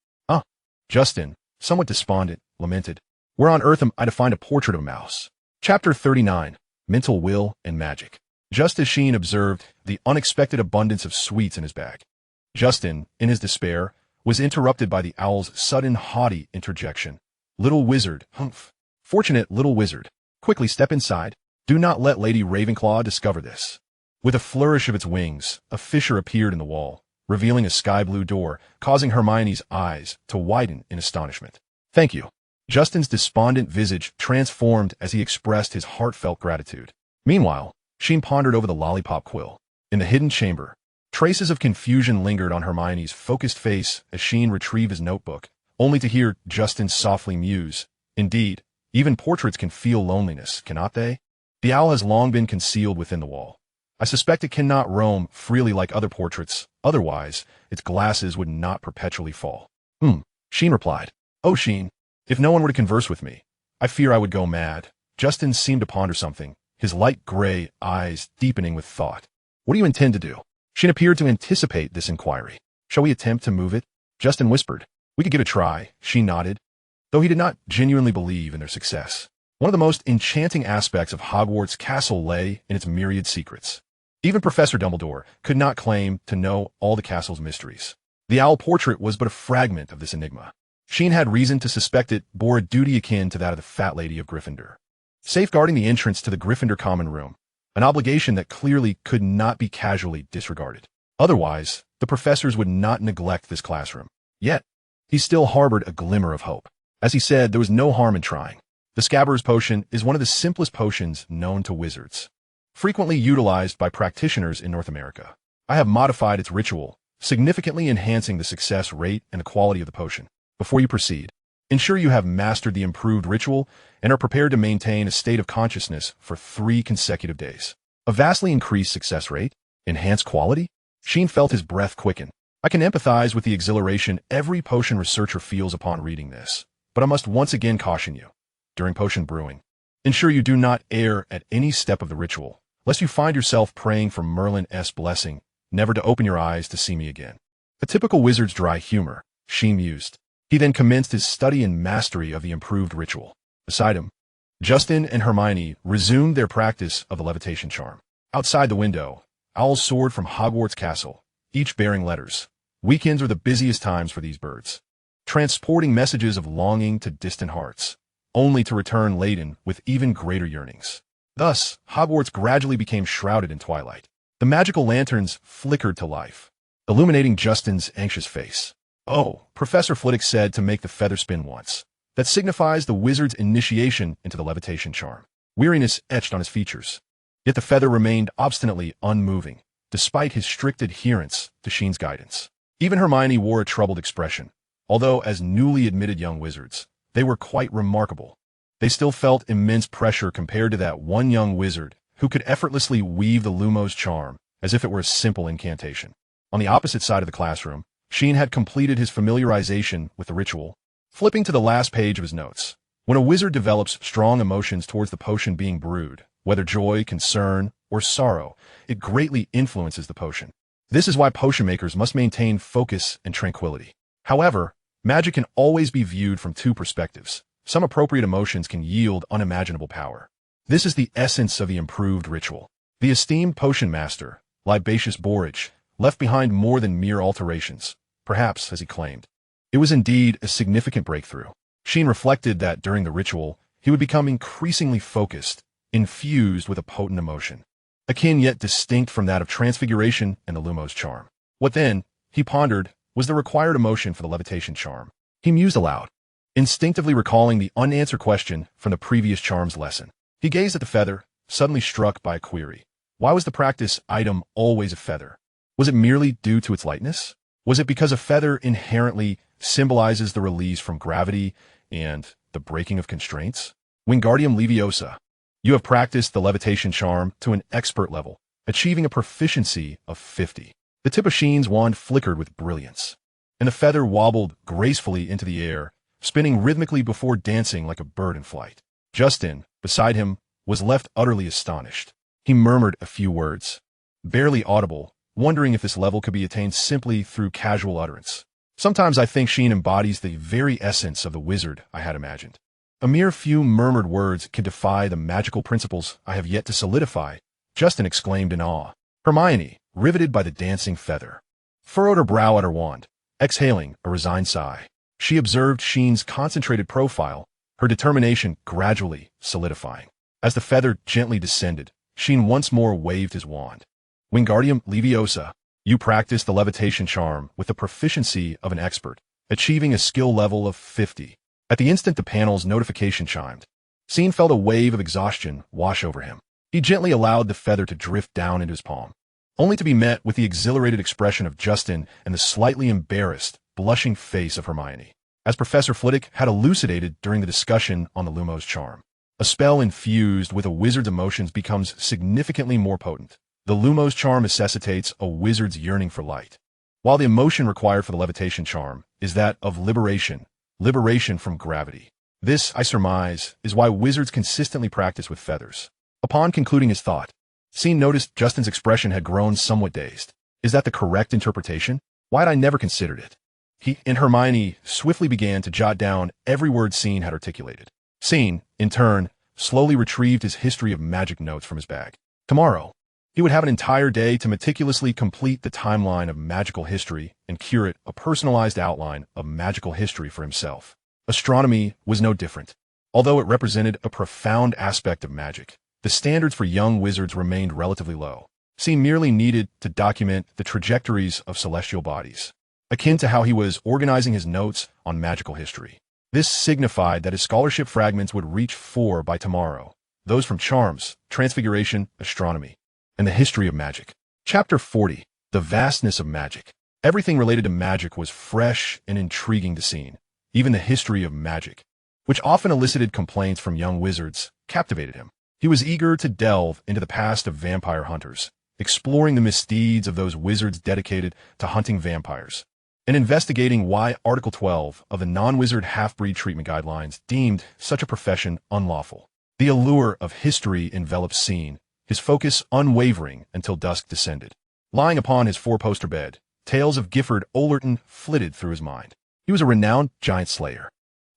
Justin, somewhat despondent, lamented. Where on earth am I to find a portrait of a mouse? Chapter 39, Mental Will and Magic. Just as Sheen observed the unexpected abundance of sweets in his bag, Justin, in his despair, was interrupted by the owl's sudden haughty interjection. Little wizard, humph. Fortunate little wizard. Quickly step inside. Do not let Lady Ravenclaw discover this. With a flourish of its wings, a fissure appeared in the wall, revealing a sky-blue door, causing Hermione's eyes to widen in astonishment. Thank you. Justin's despondent visage transformed as he expressed his heartfelt gratitude. Meanwhile, Sheen pondered over the lollipop quill. In the hidden chamber, traces of confusion lingered on Hermione's focused face as Sheen retrieved his notebook, only to hear Justin softly muse. Indeed, even portraits can feel loneliness, cannot they? The owl has long been concealed within the wall. I suspect it cannot roam freely like other portraits, otherwise, its glasses would not perpetually fall. Sheen replied. Oh, Sheen, if no one were to converse with me, I fear I would go mad. Justin seemed to ponder something, his light gray eyes deepening with thought. What do you intend to do? Sheen appeared to anticipate this inquiry. Shall we attempt to move it? Justin whispered. We could give it a try, Sheen nodded, though he did not genuinely believe in their success. One of the most enchanting aspects of Hogwarts Castle lay in its myriad secrets. Even Professor Dumbledore could not claim to know all the castle's mysteries. The owl portrait was but a fragment of this enigma. Sheen had reason to suspect it bore a duty akin to that of the Fat Lady of Gryffindor, safeguarding the entrance to the Gryffindor common room, an obligation that clearly could not be casually disregarded. Otherwise, the professors would not neglect this classroom. Yet, he still harbored a glimmer of hope. As he said, there was no harm in trying. The Scabbers potion is one of the simplest potions known to wizards, frequently utilized by practitioners in North America. I have modified its ritual, significantly enhancing the success rate and the quality of the potion. Before you proceed, ensure you have mastered the improved ritual and are prepared to maintain a state of consciousness for 3 consecutive days. A vastly increased success rate? Enhanced quality? Sheen felt his breath quicken. I can empathize with the exhilaration every potion researcher feels upon reading this, but I must once again caution you. During potion brewing, ensure you do not err at any step of the ritual, lest you find yourself praying for Merlin's blessing, never to open your eyes to see me again. A typical wizard's dry humor, Sheen mused. He then commenced his study and mastery of the improved ritual. Beside him, Justin and Hermione resumed their practice of the levitation charm. Outside the window, owls soared from Hogwarts Castle, each bearing letters. Weekends are the busiest times for these birds. transporting messages of longing to distant hearts, only to return laden with even greater yearnings. Thus, Hogwarts gradually became shrouded in twilight. The magical lanterns flickered to life, illuminating Justin's anxious face. "Oh," Professor Flitwick said to make the feather spin once. "That signifies the wizard's initiation into the levitation charm." Weariness etched on his features. Yet the feather remained obstinately unmoving, despite his strict adherence to Sheen's guidance. Even Hermione wore a troubled expression. Although, as newly admitted young wizards, they were quite remarkable, they still felt immense pressure compared to that one young wizard who could effortlessly weave the Lumos charm as if it were a simple incantation. On the opposite side of the classroom, Sheen had completed his familiarization with the ritual, flipping to the last page of his notes. When a wizard develops strong emotions towards the potion being brewed, whether joy, concern, or sorrow, it greatly influences the potion. This is why potion makers must maintain focus and tranquility. However, magic can always be viewed from two perspectives. Some appropriate emotions can yield unimaginable power. This is the essence of the improved ritual. The esteemed potion master, Libatius Borage, left behind more than mere alterations, perhaps as he claimed. It was indeed a significant breakthrough. Sheen reflected that during the ritual, he would become increasingly focused, infused with a potent emotion, akin yet distinct from that of Transfiguration and the Lumos charm. What then, he pondered, was the required emotion for the levitation charm? He mused aloud, instinctively recalling the unanswered question from the previous charm's lesson. He gazed at the feather, suddenly struck by a query. Why was the practice item always a feather? Was it merely due to its lightness? Was it because a feather inherently symbolizes the release from gravity and the breaking of constraints? Wingardium Leviosa. You have practiced the levitation charm to an expert level, achieving a proficiency of 50. The tip of Sheen's wand flickered with brilliance, and the feather wobbled gracefully into the air, spinning rhythmically before dancing like a bird in flight. Justin, beside him, was left utterly astonished. He murmured a few words, barely audible, wondering if this level could be attained simply through casual utterance. Sometimes I think Sheen embodies the very essence of the wizard I had imagined. A mere few murmured words can defy the magical principles I have yet to solidify, Justin exclaimed in awe. Hermione, riveted by the dancing feather, furrowed her brow at her wand, exhaling a resigned sigh. She observed Sheen's concentrated profile, her determination gradually solidifying. As the feather gently descended, Sheen once more waved his wand. Wingardium Leviosa. You practice the levitation charm with the proficiency of an expert, achieving a skill level of 50. At the instant the panel's notification chimed, Sheen felt a wave of exhaustion wash over him. He gently allowed the feather to drift down into his palm, only to be met with the exhilarated expression of Justin and the slightly embarrassed, blushing face of Hermione. As Professor Flitwick had elucidated during the discussion on the Lumos charm, a spell infused with a wizard's emotions becomes significantly more potent. The Lumos charm necessitates a wizard's yearning for light, while the emotion required for the levitation charm is that of liberation from gravity. This, I surmise, is why wizards consistently practice with feathers. Upon concluding his thought, Sheen noticed Justin's expression had grown somewhat dazed. Is that the correct interpretation? Why had I never considered it? He and Hermione swiftly began to jot down every word Sheen had articulated. Sheen, in turn, slowly retrieved his history of magic notes from his bag. Tomorrow, he would have an entire day to meticulously complete the timeline of magical history and curate a personalized outline of magical history for himself. Astronomy was no different. Although it represented a profound aspect of magic, the standards for young wizards remained relatively low. Sheen merely needed to document the trajectories of celestial bodies, akin to how he was organizing his notes on magical history. This signified that his scholarship fragments would reach 4 by tomorrow, those from charms, transfiguration, astronomy, and the history of magic. Chapter 40. The vastness of magic. Everything related to magic was fresh and intriguing to Sheen. Even the history of magic, which often elicited complaints from young wizards, captivated him. He was eager to delve into the past of vampire hunters, exploring the misdeeds of those wizards dedicated to hunting vampires, and investigating why Article 12 of the non-wizard half-breed treatment guidelines deemed such a profession unlawful. The allure of history enveloped Sheen, his focus unwavering until dusk descended. Lying upon his four-poster bed, tales of Gifford Ollerton flitted through his mind. He was a renowned giant slayer,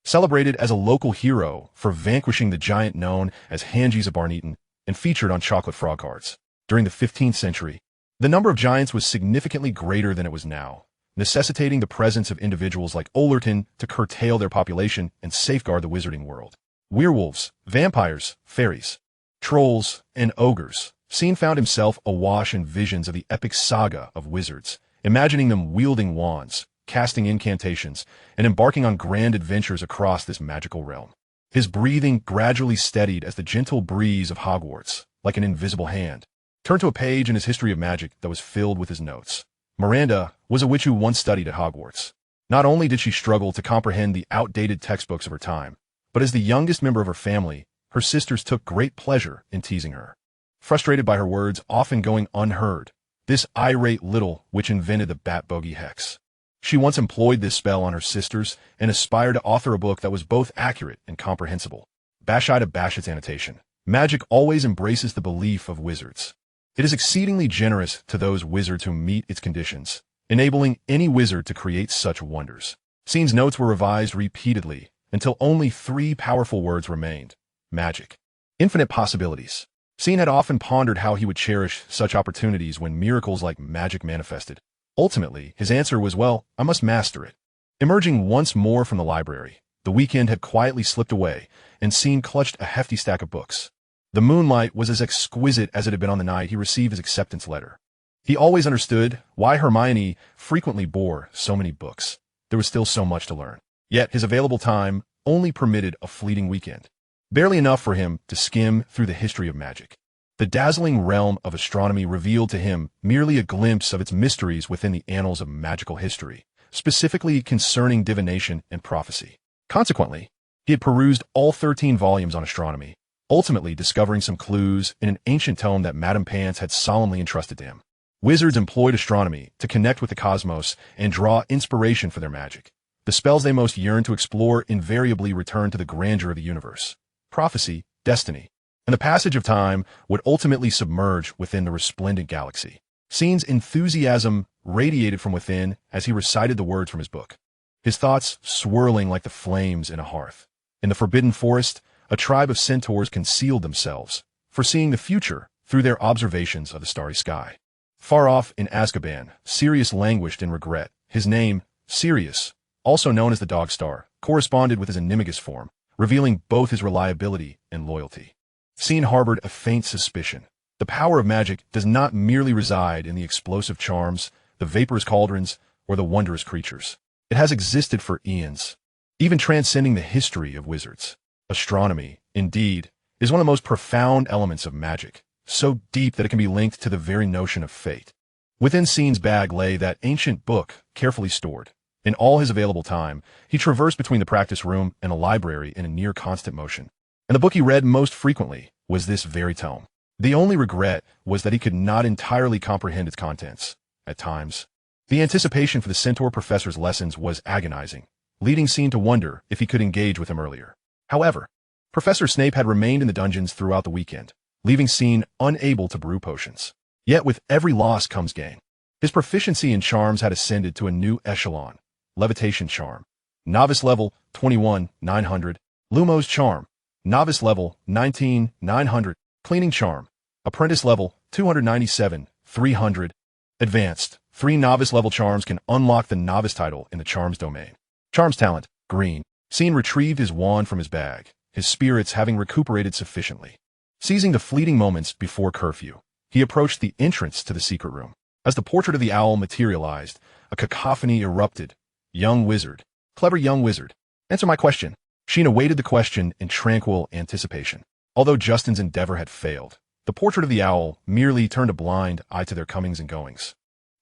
celebrated as a local hero for vanquishing the giant known as Hanges of Barneaton and featured on chocolate frog cards. During the 15th century, the number of giants was significantly greater than it was now, necessitating the presence of individuals like Ollerton to curtail their population and safeguard the wizarding world. Werewolves, vampires, fairies, trolls, and ogres. Sheen found himself awash in visions of the epic saga of wizards, imagining them wielding wands, casting incantations, and embarking on grand adventures across this magical realm. His breathing gradually steadied as the gentle breeze of Hogwarts, like an invisible hand, turned to a page in his history of magic that was filled with his notes. Miranda was a witch who once studied at Hogwarts. Not only did she struggle to comprehend the outdated textbooks of her time, but as the youngest member of her family, her sisters took great pleasure in teasing her. Frustrated by her words often going unheard, this irate little witch invented the Bat Bogey Hex. She once employed this spell on her sisters and aspired to author a book that was both accurate and comprehensible. Bashida Bashett's annotation. Magic always embraces the belief of wizards. It is exceedingly generous to those wizards who meet its conditions, enabling any wizard to create such wonders. Sheen's notes were revised repeatedly until only 3 powerful words remained. Magic. Infinite possibilities. Sheen had often pondered how he would cherish such opportunities when miracles like magic manifested. Ultimately, his answer was, well, I must master it. Emerging once more from the library, the weekend had quietly slipped away, and Sheen clutched a hefty stack of books. The moonlight was as exquisite as it had been on the night he received his acceptance letter. He always understood why Hermione frequently bore so many books. There was still so much to learn. Yet his available time only permitted a fleeting weekend. Barely enough for him to skim through the history of magic. The dazzling realm of astronomy revealed to him merely a glimpse of its mysteries within the annals of magical history, specifically concerning divination and prophecy. Consequently, he had perused all 13 volumes on astronomy, ultimately discovering some clues in an ancient tome that Madame Pants had solemnly entrusted to him. Wizards employed astronomy to connect with the cosmos and draw inspiration for their magic. The spells they most yearned to explore invariably returned to the grandeur of the universe, prophecy, destiny, and the passage of time would ultimately submerge within the resplendent galaxy. Sheen's enthusiasm radiated from within as he recited the words from his book, his thoughts swirling like the flames in a hearth. In the forbidden forest, a tribe of centaurs concealed themselves, foreseeing the future through their observations of the starry sky. Far off in Azkaban, Sirius languished in regret. His name, Sirius, also known as the Dog Star, corresponded with his animagus form, revealing both his reliability and loyalty. Sheen harbored a faint suspicion. The power of magic does not merely reside in the explosive charms, the vaporous cauldrons, or the wondrous creatures. It has existed for eons, even transcending the history of wizards. Astronomy, indeed, is one of the most profound elements of magic, so deep that it can be linked to the very notion of fate. Within Sheen's bag lay that ancient book, carefully stored. In all his available time, he traversed between the practice room and a library in a near constant motion. And the book he read most frequently was this very tome. The only regret was that he could not entirely comprehend its contents. At times, the anticipation for the Centaur professor's lessons was agonizing, leading Sheen to wonder if he could engage with him earlier. However, Professor Snape had remained in the dungeons throughout the weekend, leaving Sheen unable to brew potions. Yet with every loss comes gain. His proficiency in charms had ascended to a new echelon. Levitation charm, novice level 21,900. Lumos charm, novice level 19,900. Cleaning charm, apprentice level 297,300. Advanced, 3 novice level charms can unlock the novice title in the charms domain. Charms talent, green. Sheen retrieved his wand from his bag, his spirits having recuperated sufficiently. Seizing the fleeting moments before curfew, he approached the entrance to the secret room. As the portrait of the owl materialized, a cacophony erupted. Young wizard. Clever young wizard. Answer my question. Sheen awaited the question in tranquil anticipation. Although Justin's endeavor had failed, the portrait of the owl merely turned a blind eye to their comings and goings,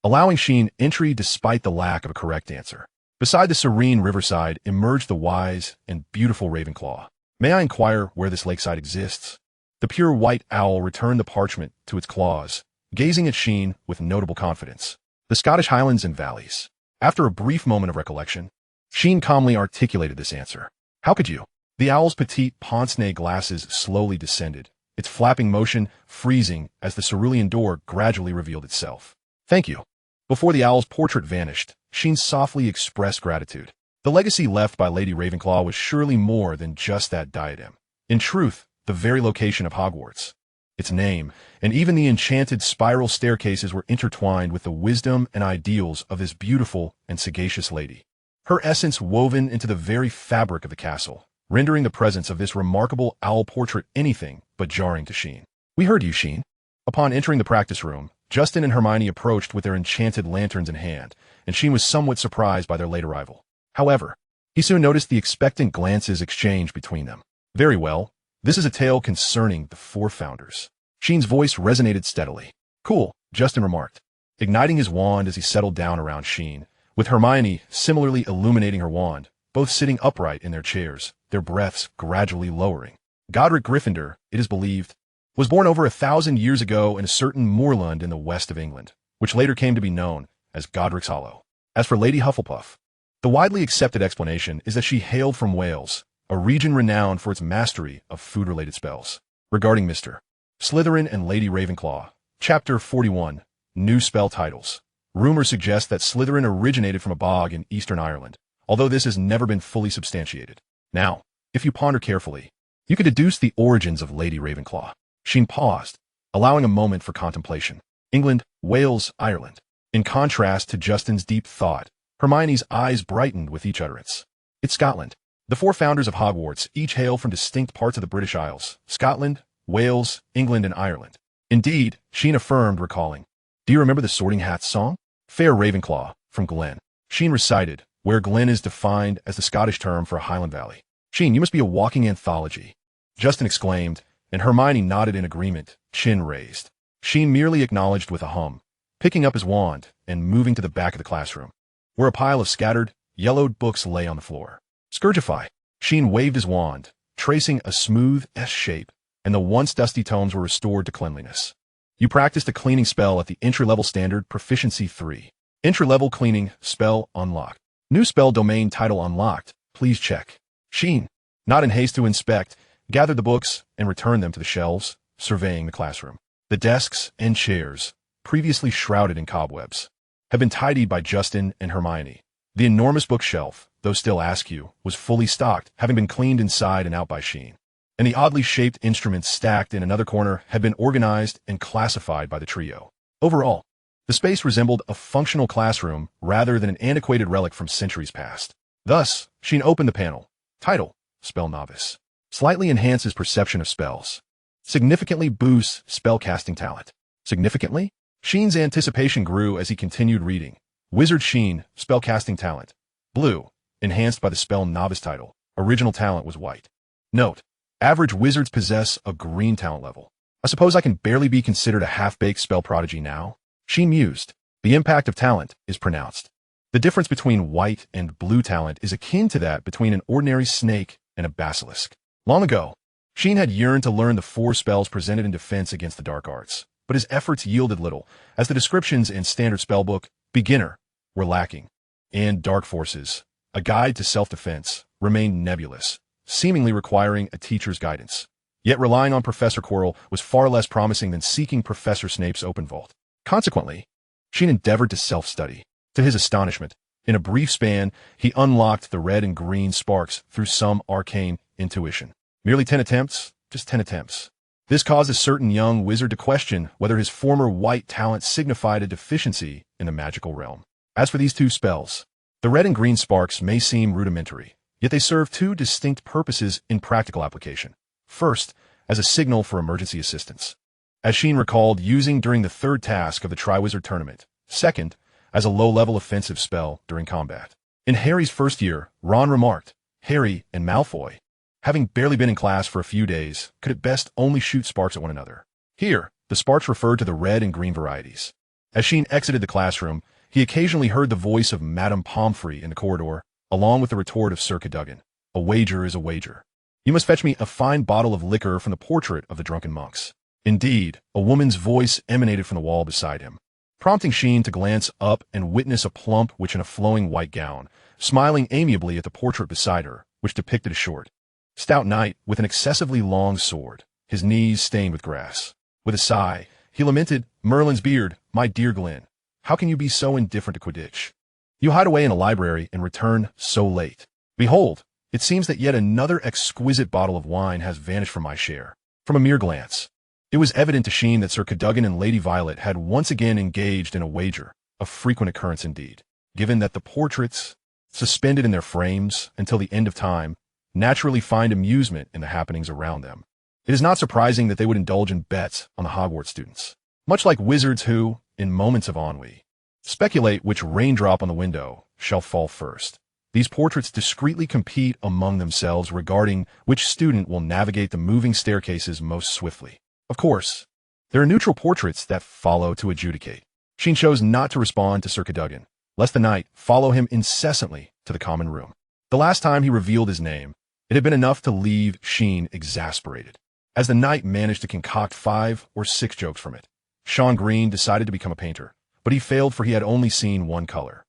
allowing Sheen entry despite the lack of a correct answer. Beside the serene riverside emerged the wise and beautiful Ravenclaw. May I inquire where this lakeside exists? The pure white owl returned the parchment to its claws, gazing at Sheen with notable confidence. The Scottish Highlands and Valleys. After a brief moment of recollection, Sheen calmly articulated this answer. How could you? The owl's petite pince-nez glasses slowly descended, its flapping motion freezing as the cerulean door gradually revealed itself. Thank you. Before the owl's portrait vanished, Sheen softly expressed gratitude. The legacy left by Lady Ravenclaw was surely more than just that diadem. In truth, the very location of Hogwarts. its name, and even the enchanted spiral staircases were intertwined with the wisdom and ideals of this beautiful and sagacious lady. Her essence woven into the very fabric of the castle, rendering the presence of this remarkable owl portrait anything but jarring to Sheen. "We heard you, Sheen." Upon entering the practice room, Justin and Hermione approached with their enchanted lanterns in hand, and Sheen was somewhat surprised by their late arrival. However, he soon noticed the expectant glances exchanged between them. "Very well. This is a tale concerning the four founders." Sheen's voice resonated steadily. "Cool," Justin remarked, igniting his wand as he settled down around Sheen, with Hermione similarly illuminating her wand, both sitting upright in their chairs, their breaths gradually lowering. Godric Gryffindor, it is believed, was born over 1,000 years ago in a certain moorland in the west of England, which later came to be known as Godric's Hollow. As for Lady Hufflepuff, the widely accepted explanation is that she hailed from Wales, a region renowned for its mastery of food-related spells. Regarding Mr. Slytherin and Lady Ravenclaw, Chapter 41, New Spell Titles. Rumor suggests that Slytherin originated from a bog in Eastern Ireland, although this has never been fully substantiated. Now, if you ponder carefully, you could deduce the origins of Lady Ravenclaw. Sheen paused, allowing a moment for contemplation. England, Wales, Ireland. In contrast to Justin's deep thought, Hermione's eyes brightened with each utterance. "It's Scotland. The four founders of Hogwarts each hail from distinct parts of the British Isles: Scotland, Wales, England, and Ireland." "Indeed," Sheen affirmed, recalling. "Do you remember the Sorting Hat's song? Fair Ravenclaw, from Glen." Sheen recited, where Glen is defined as the Scottish term for a Highland Valley. "Sheen, you must be a walking anthology," Justin exclaimed, and Hermione nodded in agreement, chin raised. Sheen merely acknowledged with a hum, picking up his wand and moving to the back of the classroom, where a pile of scattered, yellowed books lay on the floor. "Scourgify." Sheen waved his wand, tracing a smooth S shape, and the once dusty tomes were restored to cleanliness. "You practiced a cleaning spell at the entry-level standard Proficiency 3. Entry-level cleaning spell unlocked. New spell domain title unlocked. Please check." Sheen, not in haste to inspect, gathered the books and returned them to the shelves, surveying the classroom. The desks and chairs, previously shrouded in cobwebs, had been tidied by Justin and Hermione. The enormous bookshelf, though still askew, was fully stocked, having been cleaned inside and out by Sheen. And the oddly shaped instruments stacked in another corner had been organized and classified by the trio. Overall, the space resembled a functional classroom rather than an antiquated relic from centuries past. Thus, Sheen opened the panel. Title: Spell Novice. Slightly enhances perception of spells. Significantly boosts spellcasting talent. Significantly? Sheen's anticipation grew as he continued reading. Wizard Sheen, spellcasting talent. Blue, enhanced by the spell novice title. Original talent was white. Note: average wizards possess a green talent level. I suppose I can barely be considered a half-baked spell prodigy now? Sheen mused. The impact of talent is pronounced. The difference between white and blue talent is akin to that between an ordinary snake and a basilisk. Long ago, Sheen had yearned to learn the four spells presented in defense against the dark arts, but his efforts yielded little, as the descriptions in standard spellbook, Beginner, were lacking, and Dark Forces, a guide to self-defense, remained nebulous, seemingly requiring a teacher's guidance. Yet relying on Professor Quirrell was far less promising than seeking Professor Snape's open vault. Consequently, Sheen endeavored to self-study. To his astonishment, in a brief span, he unlocked the red and green sparks through some arcane intuition. Merely 10 attempts, just 10 attempts. This caused a certain young wizard to question whether his former white talent signified a deficiency in the magical realm. As for these two spells, the red and green sparks may seem rudimentary, yet they serve two distinct purposes in practical application. First, as a signal for emergency assistance, as Sheen recalled using during the third task of the Triwizard Tournament. Second, as a low-level offensive spell during combat. In Harry's first year, Ron remarked, Harry and Malfoy, having barely been in class for a few days, could at best only shoot sparks at one another. Here, the sparks referred to the red and green varieties. As Sheen exited the classroom, he occasionally heard the voice of Madame Pomfrey in the corridor, along with the retort of Sir Cadogan. A wager is a wager. You must fetch me a fine bottle of liquor from the portrait of the drunken monks. Indeed, a woman's voice emanated from the wall beside him, prompting Sheen to glance up and witness a plump witch in a flowing white gown, smiling amiably at the portrait beside her, which depicted a short, stout knight with an excessively long sword, his knees stained with grass. With a sigh, he lamented, Merlin's beard, my dear Glen, how can you be so indifferent to Quidditch? You hide away in a library and return so late. Behold, it seems that yet another exquisite bottle of wine has vanished from my share. From a mere glance, It was evident to Sheen that Sir Cadogan and Lady Violet had once again engaged in a wager, a frequent occurrence indeed, given that the portraits, suspended in their frames until the end of time, naturally find amusement in the happenings around them. It is not surprising that they would indulge in bets on the Hogwarts students, much like wizards who, in moments of ennui, speculate which raindrop on the window shall fall first. These portraits discreetly compete among themselves regarding which student will navigate the moving staircases most swiftly. Of course, there are neutral portraits that follow to adjudicate. Sheen chose not to respond to Sir Cadogan, lest the knight follow him incessantly to the common room. The last time he revealed his name, it had been enough to leave Sheen exasperated. As the knight managed to concoct 5 or 6 jokes from it, Sean Green decided to become a painter, but he failed for he had only seen one color.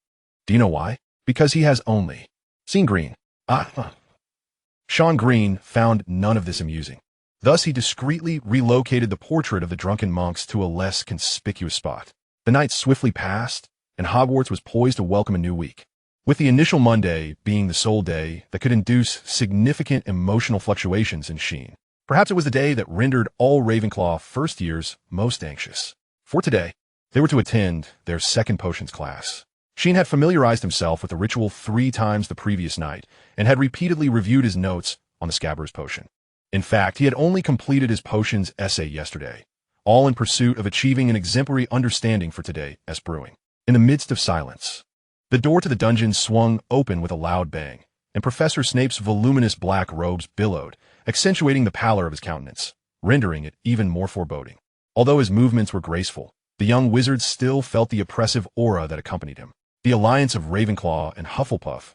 Do you know why? Because he has only seen green. Sean Green found none of this amusing. Thus he discreetly relocated the portrait of the drunken monks to a less conspicuous spot. The night swiftly passed, and Hogwarts was poised to welcome a new week, with the initial Monday being the sole day that could induce significant emotional fluctuations in Sheen. Perhaps it was the day that rendered all Ravenclaw first years most anxious. For today, they were to attend their second potions class. Sheen had familiarized himself with the ritual 3 times the previous night and had repeatedly reviewed his notes on the Scabbers potion. In fact, he had only completed his potions essay yesterday, all in pursuit of achieving an exemplary understanding for today as brewing. In the midst of silence, the door to the dungeon swung open with a loud bang, and Professor Snape's voluminous black robes billowed, accentuating the pallor of his countenance, rendering it even more foreboding. Although his movements were graceful, the young wizard still felt the oppressive aura that accompanied him. The alliance of Ravenclaw and Hufflepuff.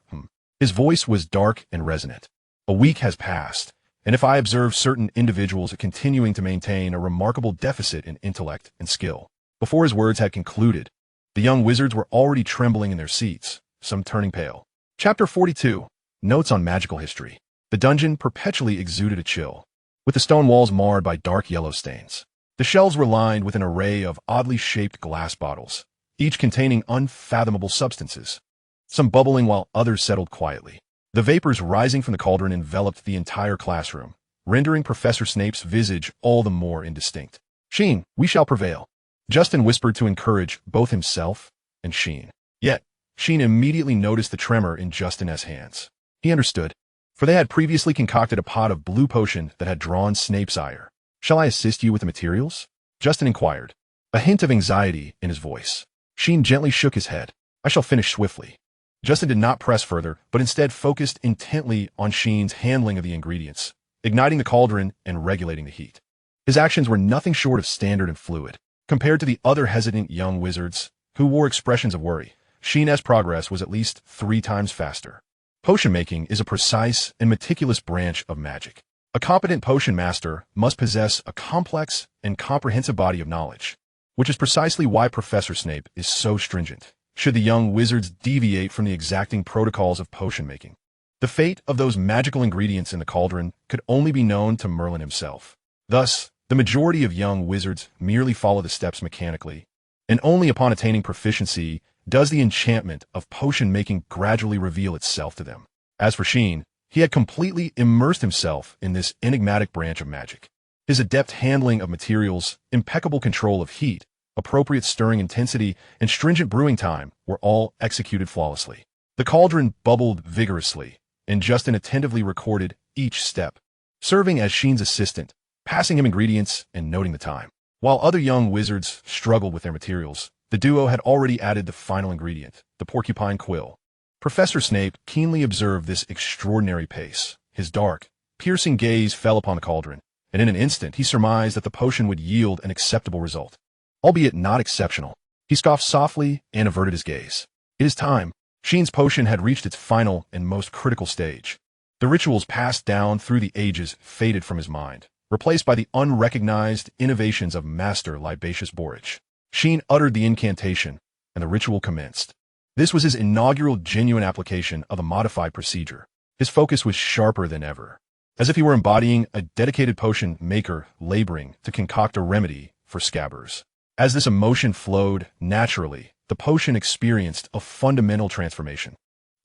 His voice was dark and resonant. A week has passed, and if I observe certain individuals continuing to maintain a remarkable deficit in intellect and skill. Before his words had concluded, the young wizards were already trembling in their seats, some turning pale. Chapter 42. Notes on Magical History. The dungeon perpetually exuded a chill, with the stone walls marred by dark yellow stains. The shelves were lined with an array of oddly shaped glass bottles, each containing unfathomable substances, some bubbling while others settled quietly. The vapors rising from the cauldron enveloped the entire classroom, rendering Professor Snape's visage all the more indistinct. "Sheen, we shall prevail," Justin whispered to encourage both himself and Sheen. Yet, Sheen immediately noticed the tremor in Justin's hands. He understood, for they had previously concocted a pot of blue potion that had drawn Snape's ire. "Shall I assist you with the materials?" Justin inquired, a hint of anxiety in his voice. Sheen gently shook his head. "I shall finish swiftly." Justin did not press further, but instead focused intently on Sheen's handling of the ingredients, igniting the cauldron and regulating the heat. His actions were nothing short of standard and fluid. Compared to the other hesitant young wizards, who wore expressions of worry, Sheen's progress was at least 3 times faster. Potion making is a precise and meticulous branch of magic. A competent potion master must possess a complex and comprehensive body of knowledge, which is precisely why Professor Snape is so stringent, should the young wizards deviate from the exacting protocols of potion making. The fate of those magical ingredients in the cauldron could only be known to Merlin himself. Thus, the majority of young wizards merely follow the steps mechanically, and only upon attaining proficiency does the enchantment of potion making gradually reveal itself to them. As for Sheen, he had completely immersed himself in this enigmatic branch of magic. His adept handling of materials, impeccable control of heat, appropriate stirring intensity, and stringent brewing time were all executed flawlessly. The cauldron bubbled vigorously, and Justin attentively recorded each step, serving as Sheen's assistant, passing him ingredients and noting the time. While other young wizards struggled with their materials, the duo had already added the final ingredient, the porcupine quill. Professor Snape keenly observed this extraordinary pace. His dark, piercing gaze fell upon the cauldron, and in an instant he surmised that the potion would yield an acceptable result, albeit not exceptional. He scoffed softly and averted his gaze. It is time. Sheen's potion had reached its final and most critical stage. The rituals passed down through the ages faded from his mind, replaced by the unrecognized innovations of Master Libacious Borage. Sheen uttered the incantation, and the ritual commenced. This was his inaugural genuine application of a modified procedure. His focus was sharper than ever, as if he were embodying a dedicated potion maker laboring to concoct a remedy for Scabbers. As this emotion flowed naturally, the potion experienced a fundamental transformation.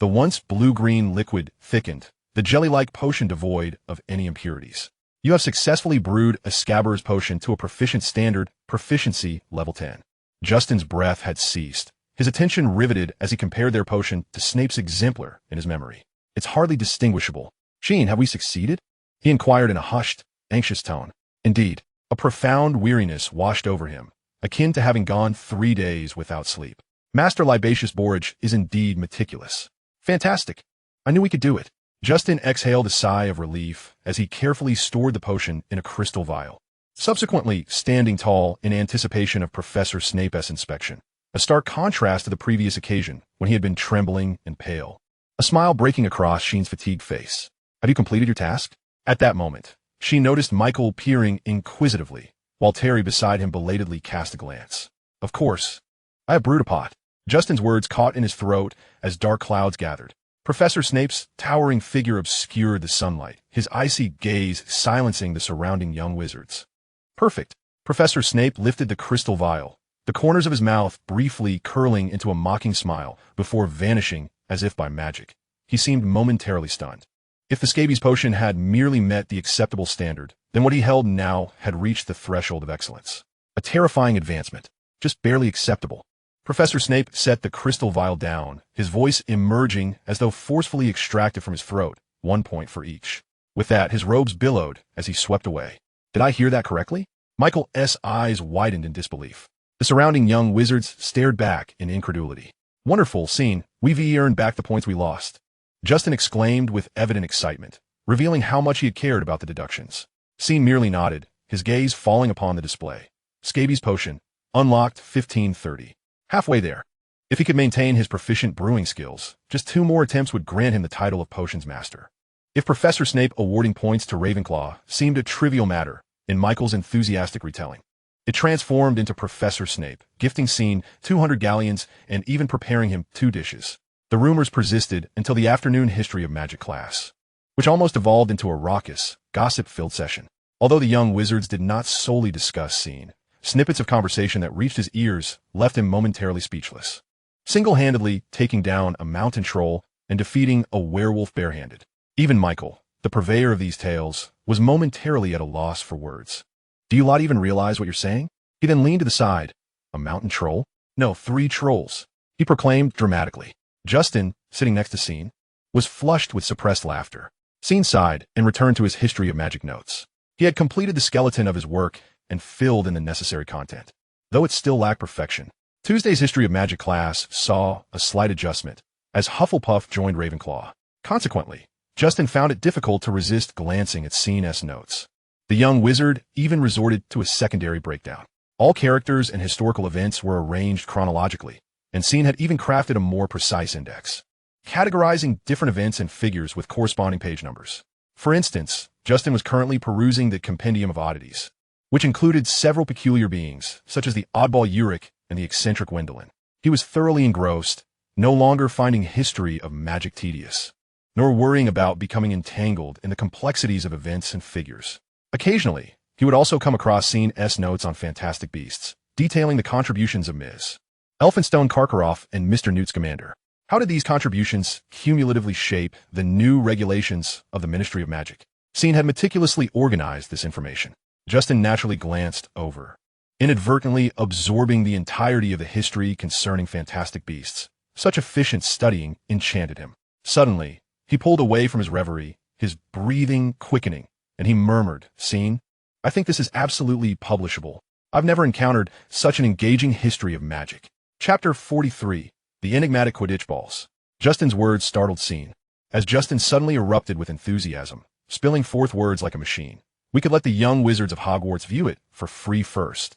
The once blue-green liquid thickened, the jelly-like potion devoid of any impurities. You have successfully brewed a Scabbers potion to a proficient standard, proficiency level 10. Justin's breath had ceased, his attention riveted as he compared their potion to Snape's exemplar in his memory. It's hardly distinguishable. Sheen, have we succeeded? He inquired in a hushed, anxious tone. Indeed, a profound weariness washed over him, akin to having gone 3 days without sleep. Master Libacious Borage is indeed meticulous. Fantastic. I knew we could do it. Justin exhaled a sigh of relief as he carefully stored the potion in a crystal vial, subsequently standing tall in anticipation of Professor Snape's inspection, a stark contrast to the previous occasion when he had been trembling and pale, a smile breaking across Sheen's fatigued face. Have you completed your task? At that moment, she noticed Michael peering inquisitively, while Terry beside him belatedly cast a glance. Of course. I have brewed a pot. Justin's words caught in his throat as dark clouds gathered. Professor Snape's towering figure obscured the sunlight, his icy gaze silencing the surrounding young wizards. Perfect. Professor Snape lifted the crystal vial, the corners of his mouth briefly curling into a mocking smile before vanishing as if by magic. He seemed momentarily stunned. If the scabies potion had merely met the acceptable standard, then what he held now had reached the threshold of excellence. A terrifying advancement, just barely acceptable. Professor Snape set the crystal vial down, his voice emerging as though forcefully extracted from his throat, 1 point for each. With that, his robes billowed as he swept away. Did I hear that correctly? Michael's eyes widened in disbelief. The surrounding young wizards stared back in incredulity. Wonderful, Sheen. We've earned back the points we lost. Justin exclaimed with evident excitement, revealing how much he had cared about the deductions. Sheen merely nodded, his gaze falling upon the display. Scabies potion, unlocked 1530. Halfway there. If he could maintain his proficient brewing skills, just 2 more attempts would grant him the title of Potions Master. If Professor Snape awarding points to Ravenclaw seemed a trivial matter in Michael's enthusiastic retelling, it transformed into Professor Snape, gifting Sheen 200 galleons and even preparing him 2 dishes. The rumors persisted until the afternoon history of magic class, which almost evolved into a raucous, gossip-filled session. Although the young wizards did not solely discuss Sheen, snippets of conversation that reached his ears left him momentarily speechless. Single-handedly taking down a mountain troll and defeating a werewolf barehanded. Even Michael, the purveyor of these tales, was momentarily at a loss for words. Do you lot even realize what you're saying? He then leaned to the side. A mountain troll? No, 3 trolls, he proclaimed dramatically. Justin, sitting next to Sheen, was flushed with suppressed laughter. Sheen sighed and returned to his history of magic notes. He had completed the skeleton of his work and filled in the necessary content, though it still lacked perfection. Tuesday's History of Magic class saw a slight adjustment as Hufflepuff joined Ravenclaw. Consequently, Justin found it difficult to resist glancing at Sheen's notes. The young wizard even resorted to a secondary breakdown. All characters and historical events were arranged chronologically, and Sheen had even crafted a more precise index, categorizing different events and figures with corresponding page numbers. For instance, Justin was currently perusing the Compendium of Oddities, which included several peculiar beings, such as the oddball Uric and the eccentric Gwendolyn. He was thoroughly engrossed, no longer finding history of magic tedious, nor worrying about becoming entangled in the complexities of events and figures. Occasionally, he would also come across Sheen's notes on fantastic beasts, detailing the contributions of Ms. Elphinstone Karkaroff and Mr. Newt Scamander. How did these contributions cumulatively shape the new regulations of the Ministry of Magic? Sheen had meticulously organized this information. Justin naturally glanced over, inadvertently absorbing the entirety of the history concerning fantastic beasts. Such efficient studying enchanted him. Suddenly, he pulled away from his reverie, his breathing quickening, and he murmured, Sheen, I think this is absolutely publishable. I've never encountered such an engaging history of magic. Chapter 43, The Enigmatic Quidditch Balls. Justin's words startled Sheen, as Justin suddenly erupted with enthusiasm, spilling forth words like a machine. We could let the young wizards of Hogwarts view it for free first.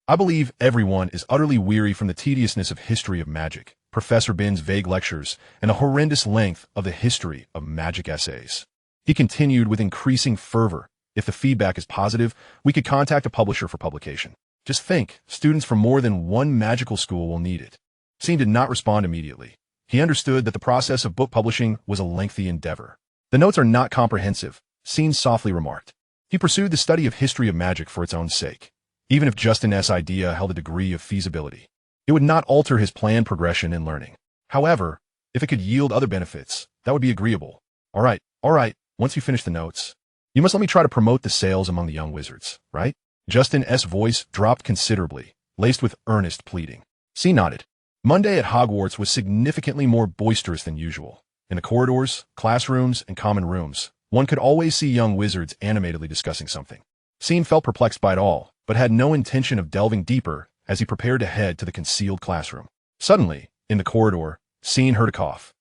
I believe everyone is utterly weary from the tediousness of history of magic, Professor Bin's vague lectures, and a horrendous length of the history of magic essays. He continued with increasing fervor. If the feedback is positive, we could contact a publisher for publication. Just think, students from more than one magical school will need it. Sheen did not respond immediately. He understood that the process of book publishing was a lengthy endeavor. The notes are not comprehensive, Sheen softly remarked. He pursued the study of history of magic for its own sake. Even if Justin's idea held a degree of feasibility, it would not alter his planned progression in learning. However, if it could yield other benefits, that would be agreeable. All right, once you finish the notes, You must let me try to promote the sales among the young wizards, right? Justin's voice dropped considerably, laced with earnest pleading. Sheen nodded. Monday at Hogwarts was significantly more boisterous than usual. In the corridors, classrooms, and common rooms, one could always see young wizards animatedly discussing something. Sheen felt perplexed by it all, but had no intention of delving deeper as he prepared to head to the concealed classroom. Suddenly, in the corridor, Sheen heard a cough,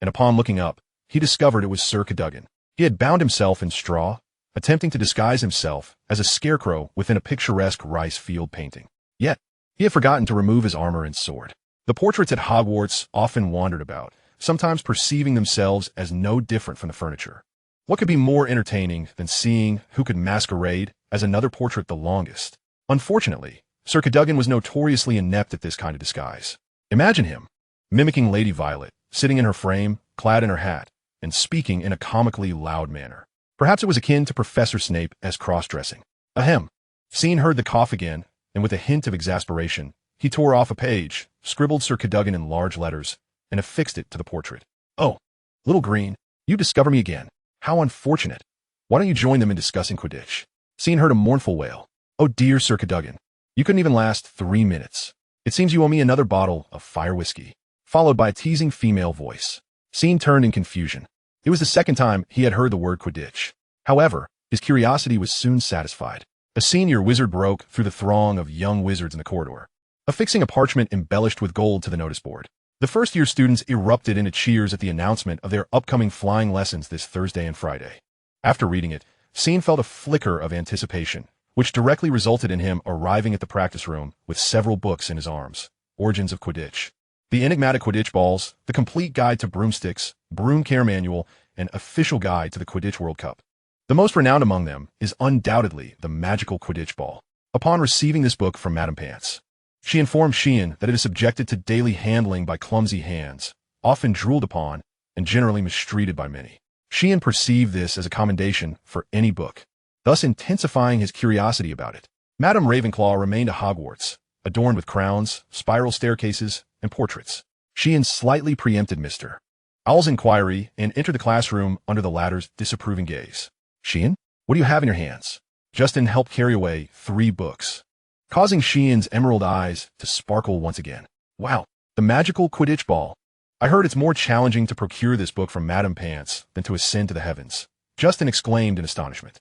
and upon looking up, he discovered it was Sir Cadogan. He had bound himself in straw, attempting to disguise himself as a scarecrow within a picturesque rice field painting. Yet, he had forgotten to remove his armor and sword. The portraits at Hogwarts often wandered about, sometimes perceiving themselves as no different from the furniture. What could be more entertaining than seeing who could masquerade as another portrait the longest? Unfortunately, Sir Cadogan was notoriously inept at this kind of disguise. Imagine him, mimicking Lady Violet, sitting in her frame, clad in her hat, and speaking in a comically loud manner. Perhaps it was akin to Professor Snape as cross-dressing. Ahem. Sheen heard the cough again, and with a hint of exasperation, he tore off a page, scribbled Sir Cadogan in large letters, and affixed it to the portrait. Oh, little green, you discover me again. How unfortunate. Why don't you join them in discussing Quidditch? Sheen heard a mournful wail. Oh dear Sir Cadogan, you couldn't even last 3 minutes. It seems you owe me another bottle of fire whiskey. Followed by a teasing female voice. Sheen turned in confusion. It was the second time he had heard the word Quidditch. However, his curiosity was soon satisfied. A senior wizard broke through the throng of young wizards in the corridor, affixing a parchment embellished with gold to the notice board. The first-year students erupted into cheers at the announcement of their upcoming flying lessons this Thursday and Friday. After reading it, Sheen felt a flicker of anticipation, which directly resulted in him arriving at the practice room with several books in his arms. Origins of Quidditch, The Enigmatic Quidditch Balls, The Complete Guide to Broomsticks, Broom Care Manual, and Official Guide to the Quidditch World Cup. The most renowned among them is undoubtedly the Magical Quidditch Ball. Upon receiving this book from Madame Pants, she informed Sheen that it is subjected to daily handling by clumsy hands, often drooled upon, and generally mistreated by many. Sheen perceived this as a commendation for any book, thus intensifying his curiosity about it. Madame Ravenclaw remained at Hogwarts, adorned with crowns, spiral staircases, and portraits. Sheen slightly preempted Mr. Owl's inquiry and entered the classroom under the latter's disapproving gaze. Sheen, what do you have in your hands? Justin helped carry away 3 books, causing Sheen's emerald eyes to sparkle once again. Wow, the Magical Quidditch Ball. I heard it's more challenging to procure this book from Madame Pants than to ascend to the heavens. Justin exclaimed in astonishment.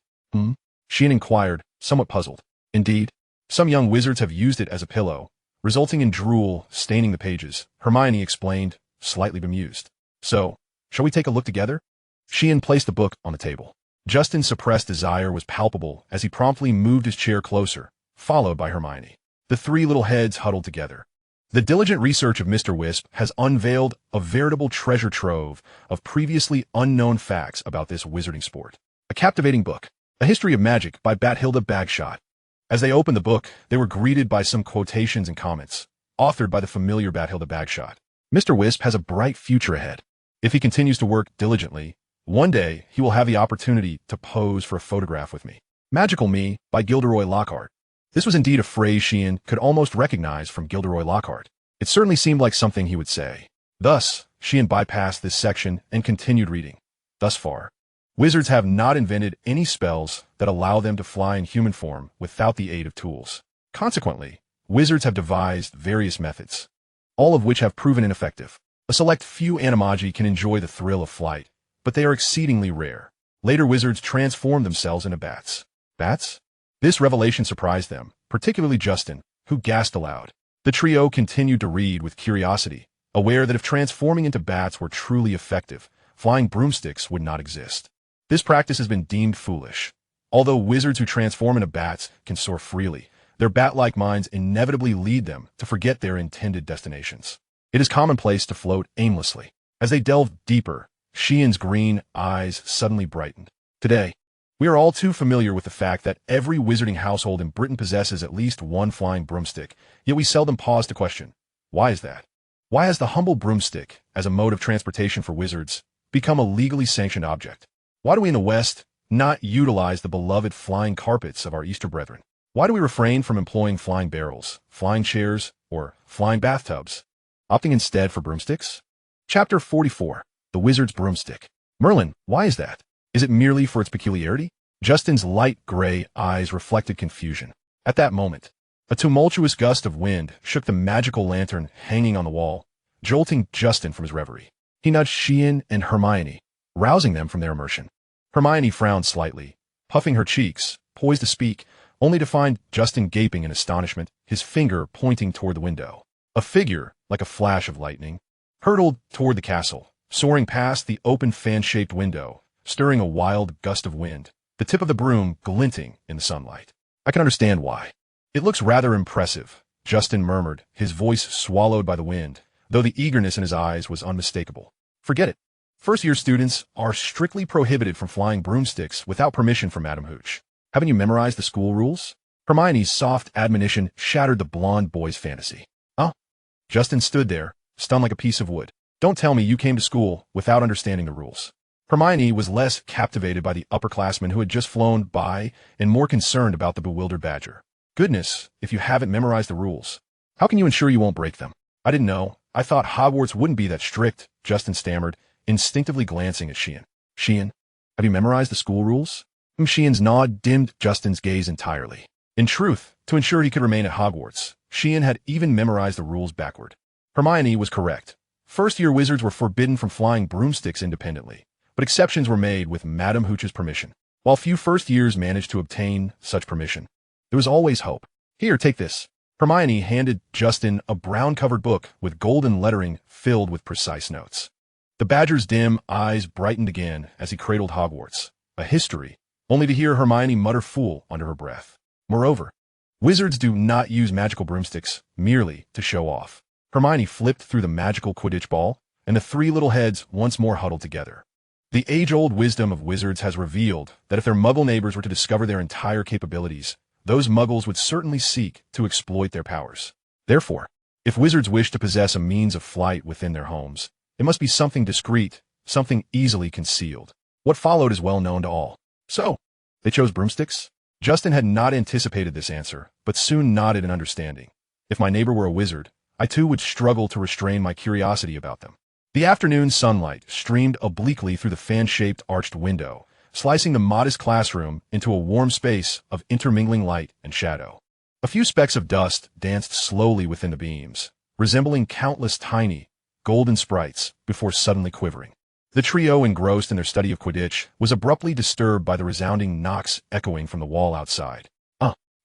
Sheen inquired, somewhat puzzled. Indeed, some young wizards have used it as a pillow, resulting in drool staining the pages, Hermione explained, slightly bemused. So, shall we take a look together? Sheen placed the book on the table. Justin's suppressed desire was palpable as he promptly moved his chair closer, followed by Hermione. The 3 little heads huddled together. The diligent research of Mr. Wisp has unveiled a veritable treasure trove of previously unknown facts about this wizarding sport. A captivating book, A History of Magic by Bathilda Bagshot. As they opened the book, they were greeted by some quotations and comments, authored by the familiar Bathilda Bagshot. Mr. Wisp has a bright future ahead. If he continues to work diligently, one day he will have the opportunity to pose for a photograph with me. Magical Me by Gilderoy Lockhart. This was indeed a phrase Sheen could almost recognize from Gilderoy Lockhart. It certainly seemed like something he would say. Thus, Sheen bypassed this section and continued reading. Thus far, wizards have not invented any spells that allow them to fly in human form without the aid of tools. Consequently, wizards have devised various methods, all of which have proven ineffective. A select few animagi can enjoy the thrill of flight, but they are exceedingly rare. Later wizards transformed themselves into bats. Bats? This revelation surprised them, particularly Justin, who gasped aloud. The trio continued to read with curiosity, aware that if transforming into bats were truly effective, flying broomsticks would not exist. This practice has been deemed foolish. Although wizards who transform into bats can soar freely, their bat-like minds inevitably lead them to forget their intended destinations. It is commonplace to float aimlessly. As they delved deeper, Sheen's green eyes suddenly brightened. Today, we are all too familiar with the fact that every wizarding household in Britain possesses at least one flying broomstick, yet we seldom pause to question, why is that? Why has the humble broomstick, as a mode of transportation for wizards, become a legally sanctioned object? Why do we in the West not utilize the beloved flying carpets of our Easter brethren? Why do we refrain from employing flying barrels, flying chairs, or flying bathtubs, opting instead for broomsticks? Chapter 44. The Wizard's Broomstick. Merlin, why is that? Is it merely for its peculiarity? Justin's light gray eyes reflected confusion. At that moment, a tumultuous gust of wind shook the magical lantern hanging on the wall, jolting Justin from his reverie. He nudged Sheen and Hermione, rousing them from their immersion. Hermione frowned slightly, puffing her cheeks, poised to speak, only to find Justin gaping in astonishment, his finger pointing toward the window. A figure, like a flash of lightning, hurtled toward the castle, soaring past the open fan-shaped window, stirring a wild gust of wind, the tip of the broom glinting in the sunlight. I can understand why. It looks rather impressive, Justin murmured, his voice swallowed by the wind, though the eagerness in his eyes was unmistakable. Forget it. First-year students are strictly prohibited from flying broomsticks without permission from Madam Hooch. Haven't you memorized the school rules? Hermione's soft admonition shattered the blonde boy's fantasy. Oh. Justin stood there, stunned like a piece of wood. Don't tell me you came to school without understanding the rules. Hermione was less captivated by the upperclassmen who had just flown by and more concerned about the bewildered badger. Goodness, if you haven't memorized the rules, how can you ensure you won't break them? I didn't know. I thought Hogwarts wouldn't be that strict, Justin stammered, instinctively glancing at Sheen. Sheen, have you memorized the school rules? Sheen's nod dimmed Justin's gaze entirely. In truth, to ensure he could remain at Hogwarts, Sheen had even memorized the rules backward. Hermione was correct. First-year wizards were forbidden from flying broomsticks independently, but exceptions were made with Madam Hooch's permission. While few first years managed to obtain such permission, there was always hope. Here, take this. Hermione handed Justin a brown-covered book with golden lettering filled with precise notes. The badger's dim eyes brightened again as he cradled Hogwarts, a history, only to hear Hermione mutter fool under her breath. Moreover, wizards do not use magical broomsticks merely to show off. Hermione flipped through the magical Quidditch ball, and the three little heads once more huddled together. The age-old wisdom of wizards has revealed that if their muggle neighbors were to discover their entire capabilities, those muggles would certainly seek to exploit their powers. Therefore, if wizards wish to possess a means of flight within their homes, it must be something discreet, something easily concealed. What followed is well known to all. So, they chose broomsticks? Justin had not anticipated this answer, but soon nodded in understanding. If my neighbor were a wizard, I too would struggle to restrain my curiosity about them. The afternoon sunlight streamed obliquely through the fan-shaped arched window, slicing the modest classroom into a warm space of intermingling light and shadow. A few specks of dust danced slowly within the beams, resembling countless tiny, golden sprites before suddenly quivering. The trio, engrossed in their study of Quidditch, was abruptly disturbed by the resounding knocks echoing from the wall outside.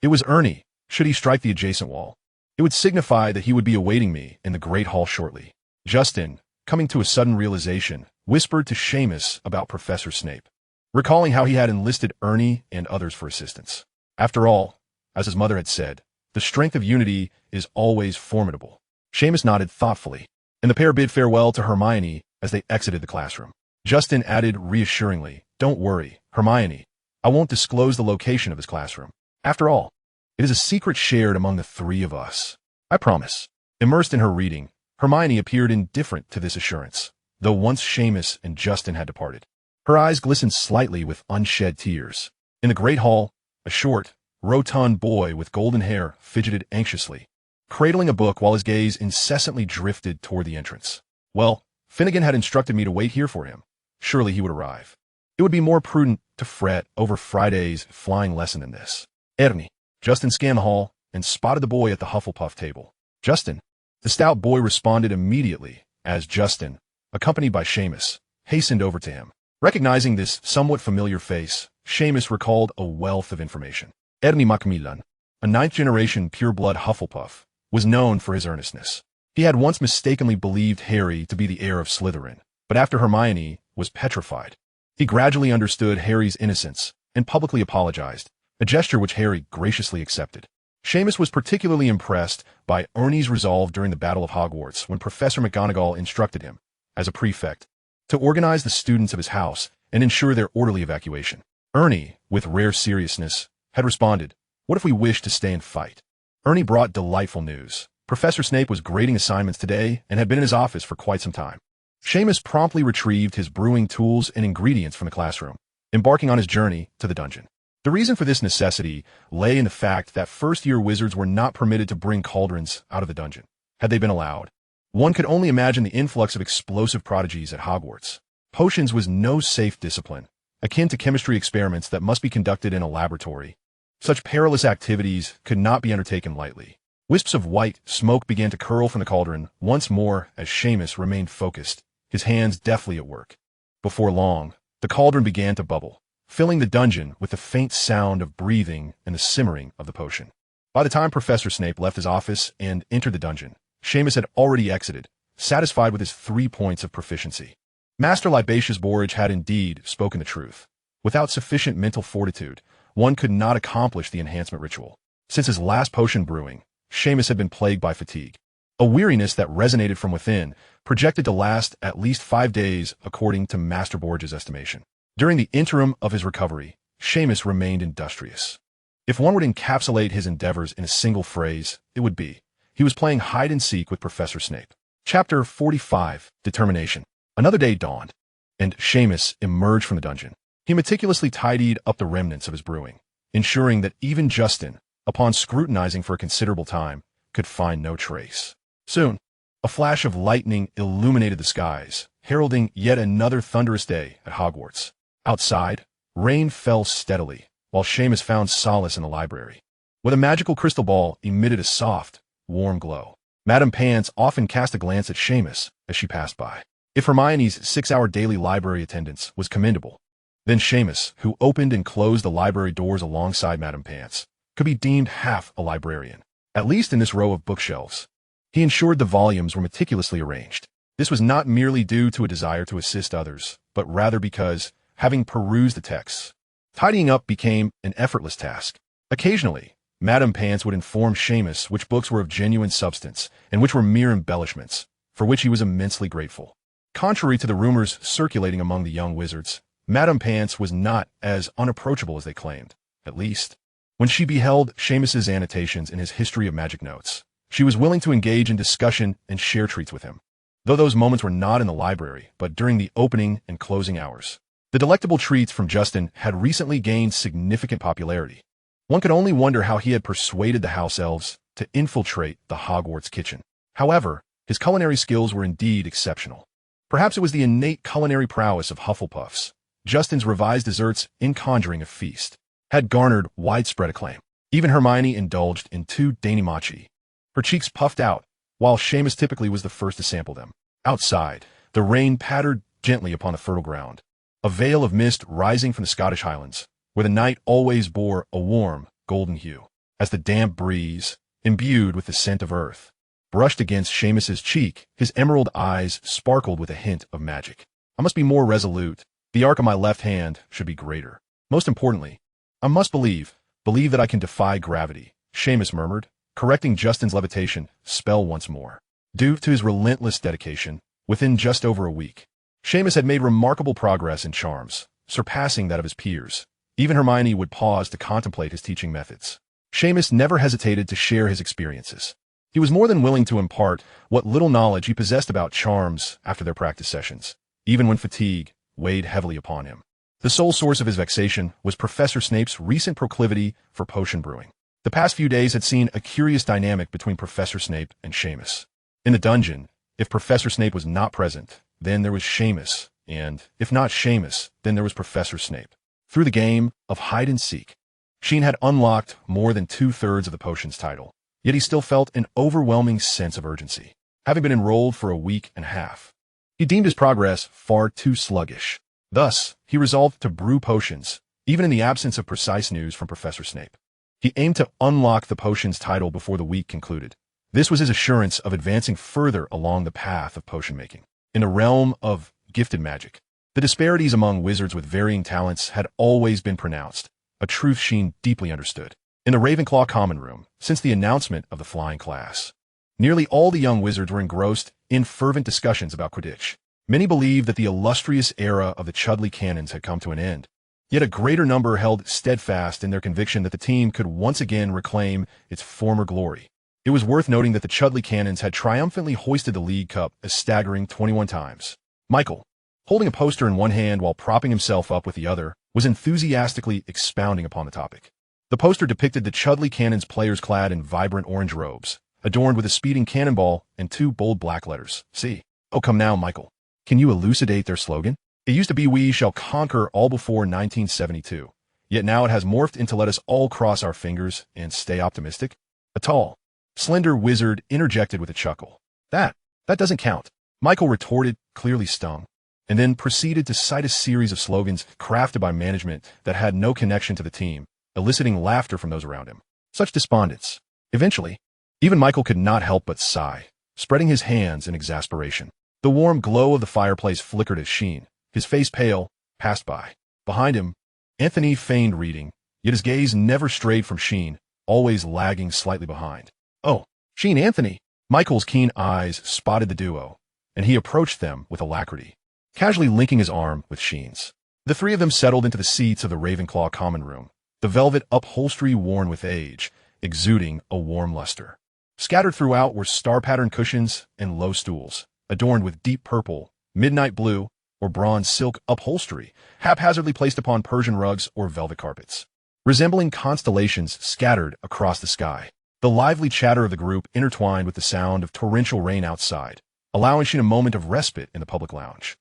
It was Ernie. Should he strike the adjacent wall, it would signify that he would be awaiting me in the Great Hall shortly. Justin, coming to a sudden realization, whispered to Seamus about Professor Snape, recalling how he had enlisted Ernie and others for assistance. After all, as his mother had said, the strength of unity is always formidable. Seamus nodded thoughtfully, and the pair bid farewell to Hermione as they exited the classroom. Justin added reassuringly, "Don't worry, Hermione. I won't disclose the location of his classroom. After all, it is a secret shared among the three of us. I promise." Immersed in her reading, Hermione appeared indifferent to this assurance, though once Seamus and Justin had departed. Her eyes glistened slightly with unshed tears. In the Great Hall, a short, rotund boy with golden hair fidgeted anxiously, cradling a book while his gaze incessantly drifted toward the entrance. Well, Finnegan had instructed me to wait here for him. Surely he would arrive. It would be more prudent to fret over Friday's flying lesson than this. Ernie. Justin scanned the hall and spotted the boy at the Hufflepuff table. Justin. The stout boy responded immediately as Justin, accompanied by Seamus, hastened over to him. Recognizing this somewhat familiar face, Seamus recalled a wealth of information. Ernie Macmillan, a ninth-generation pure-blood Hufflepuff, was known for his earnestness. He had once mistakenly believed Harry to be the heir of Slytherin, but after Hermione was petrified, he gradually understood Harry's innocence and publicly apologized, a gesture which Harry graciously accepted. Seamus was particularly impressed by Ernie's resolve during the Battle of Hogwarts when Professor McGonagall instructed him, as a prefect, to organize the students of his house and ensure their orderly evacuation. Ernie, with rare seriousness, had responded, "What if we wish to stay and fight?" Ernie brought delightful news. Professor Snape was grading assignments today and had been in his office for quite some time. Seamus promptly retrieved his brewing tools and ingredients from the classroom, embarking on his journey to the dungeon. The reason for this necessity lay in the fact that first-year wizards were not permitted to bring cauldrons out of the dungeon, had they been allowed. One could only imagine the influx of explosive prodigies at Hogwarts. Potions was no safe discipline, akin to chemistry experiments that must be conducted in a laboratory. Such perilous activities could not be undertaken lightly. Wisps of white smoke began to curl from the cauldron once more as Seamus remained focused, his hands deftly at work. Before long, the cauldron began to bubble, filling the dungeon with the faint sound of breathing and the simmering of the potion. By the time Professor Snape left his office and entered the dungeon, Seamus had already exited, satisfied with his 3 points of proficiency. Master Libatius Borage had indeed spoken the truth. Without sufficient mental fortitude, one could not accomplish the enhancement ritual. Since his last potion brewing, Seamus had been plagued by fatigue, a weariness that resonated from within, projected to last at least 5 days according to Master Borge's estimation. During the interim of his recovery, Seamus remained industrious. If one would encapsulate his endeavors in a single phrase, it would be, he was playing hide-and-seek with Professor Snape. Chapter 45, Determination. Another day dawned, and Seamus emerged from the dungeon. He meticulously tidied up the remnants of his brewing, ensuring that even Justin, upon scrutinizing for a considerable time, could find no trace. Soon, a flash of lightning illuminated the skies, heralding yet another thunderous day at Hogwarts. Outside, rain fell steadily, while Seamus found solace in the library, where the magical crystal ball emitted a soft, warm glow. Madame Pants often cast a glance at Seamus as she passed by. If Hermione's 6-hour daily library attendance was commendable, then Seamus, who opened and closed the library doors alongside Madame Pants, could be deemed half a librarian, at least in this row of bookshelves. He ensured the volumes were meticulously arranged. This was not merely due to a desire to assist others, but rather because, having perused the texts, tidying up became an effortless task. Occasionally, Madame Pants would inform Seamus which books were of genuine substance and which were mere embellishments, for which he was immensely grateful. Contrary to the rumors circulating among the young wizards, Madame Pants was not as unapproachable as they claimed. At least, when she beheld Seamus's annotations in his History of Magic notes, she was willing to engage in discussion and share treats with him. Though those moments were not in the library, but during the opening and closing hours. The delectable treats from Justin had recently gained significant popularity. One could only wonder how he had persuaded the house elves to infiltrate the Hogwarts kitchen. However, his culinary skills were indeed exceptional. Perhaps it was the innate culinary prowess of Hufflepuffs. Justin's revised desserts in conjuring a feast had garnered widespread acclaim. Even Hermione indulged in 2 Dainimachi. Her cheeks puffed out, while Seamus typically was the first to sample them. Outside, the rain pattered gently upon the fertile ground, a veil of mist rising from the Scottish Highlands, where the night always bore a warm, golden hue, as the damp breeze, imbued with the scent of earth, brushed against Seamus's cheek. His emerald eyes sparkled with a hint of magic. I must be more resolute. The arc of my left hand should be greater. Most importantly, I must believe that I can defy gravity, Seamus murmured, correcting Justin's levitation spell once more. Due to his relentless dedication, within just over a week, Seamus had made remarkable progress in charms, surpassing that of his peers. Even Hermione would pause to contemplate his teaching methods. Seamus never hesitated to share his experiences. He was more than willing to impart what little knowledge he possessed about charms after their practice sessions, even when fatigue weighed heavily upon him. The sole source of his vexation was Professor Snape's recent proclivity for potion brewing. The past few days had seen a curious dynamic between Professor Snape and Seamus. In the dungeon, if Professor Snape was not present, then there was Seamus, and if not Seamus, then there was Professor Snape. Through the game of hide-and-seek, Sheen had unlocked more than 2/3 of the potion's title, yet he still felt an overwhelming sense of urgency. Having been enrolled for a week and a half, he deemed his progress far too sluggish. Thus, he resolved to brew potions, even in the absence of precise news from Professor Snape. He aimed to unlock the potion's title before the week concluded. This was his assurance of advancing further along the path of potion making. In the realm of gifted magic, the disparities among wizards with varying talents had always been pronounced, a truth Sheen deeply understood. In the Ravenclaw common room, since the announcement of the flying class, nearly all the young wizards were engrossed in fervent discussions about Quidditch. Many believed that the illustrious era of the Chudley Cannons had come to an end, yet a greater number held steadfast in their conviction that the team could once again reclaim its former glory. It was worth noting that the Chudley Cannons had triumphantly hoisted the League Cup a staggering 21 times. Michael, holding a poster in one hand while propping himself up with the other, was enthusiastically expounding upon the topic. The poster depicted the Chudley Cannons players clad in vibrant orange robes, adorned with a speeding cannonball and 2 bold black letters, C. Oh, come now, Michael. Can you elucidate their slogan? It used to be we shall conquer all before 1972, yet now it has morphed into let us all cross our fingers and stay optimistic. A tall, slender wizard interjected with a chuckle. That doesn't count, Michael retorted, clearly stung, and then proceeded to cite a series of slogans crafted by management that had no connection to the team, eliciting laughter from those around him. Such despondence. Eventually, even Michael could not help but sigh, spreading his hands in exasperation. The warm glow of the fireplace flickered as Sheen, his face pale, passed by. Behind him, Anthony feigned reading, yet his gaze never strayed from Sheen, always lagging slightly behind. Oh, Sheen, Anthony! Michael's keen eyes spotted the duo, and he approached them with alacrity, casually linking his arm with Sheen's. The three of them settled into the seats of the Ravenclaw common room, the velvet upholstery worn with age, exuding a warm luster. Scattered throughout were star-patterned cushions and low stools, adorned with deep purple, midnight blue, or bronze silk upholstery, haphazardly placed upon Persian rugs or velvet carpets, resembling constellations scattered across the sky. The lively chatter of the group intertwined with the sound of torrential rain outside, allowing Sheen a moment of respite in the public lounge.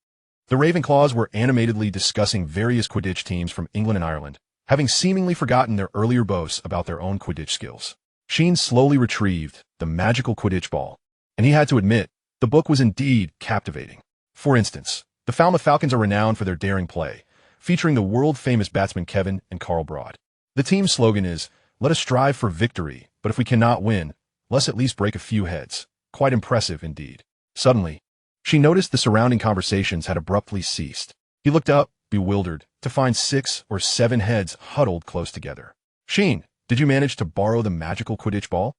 The Ravenclaws were animatedly discussing various Quidditch teams from England and Ireland, having seemingly forgotten their earlier boasts about their own Quidditch skills. Sheen slowly retrieved the magical Quidditch ball, and he had to admit, the book was indeed captivating. For instance, the Falmouth Falcons are renowned for their daring play, featuring the world-famous batsmen Kevin and Carl Broad. The team's slogan is, "Let us strive for victory, but if we cannot win, let's at least break a few heads." Quite impressive indeed. Suddenly, she noticed the surrounding conversations had abruptly ceased. He looked up, bewildered, to find 6 or 7 heads huddled close together. "Sheen, did you manage to borrow the magical Quidditch ball?"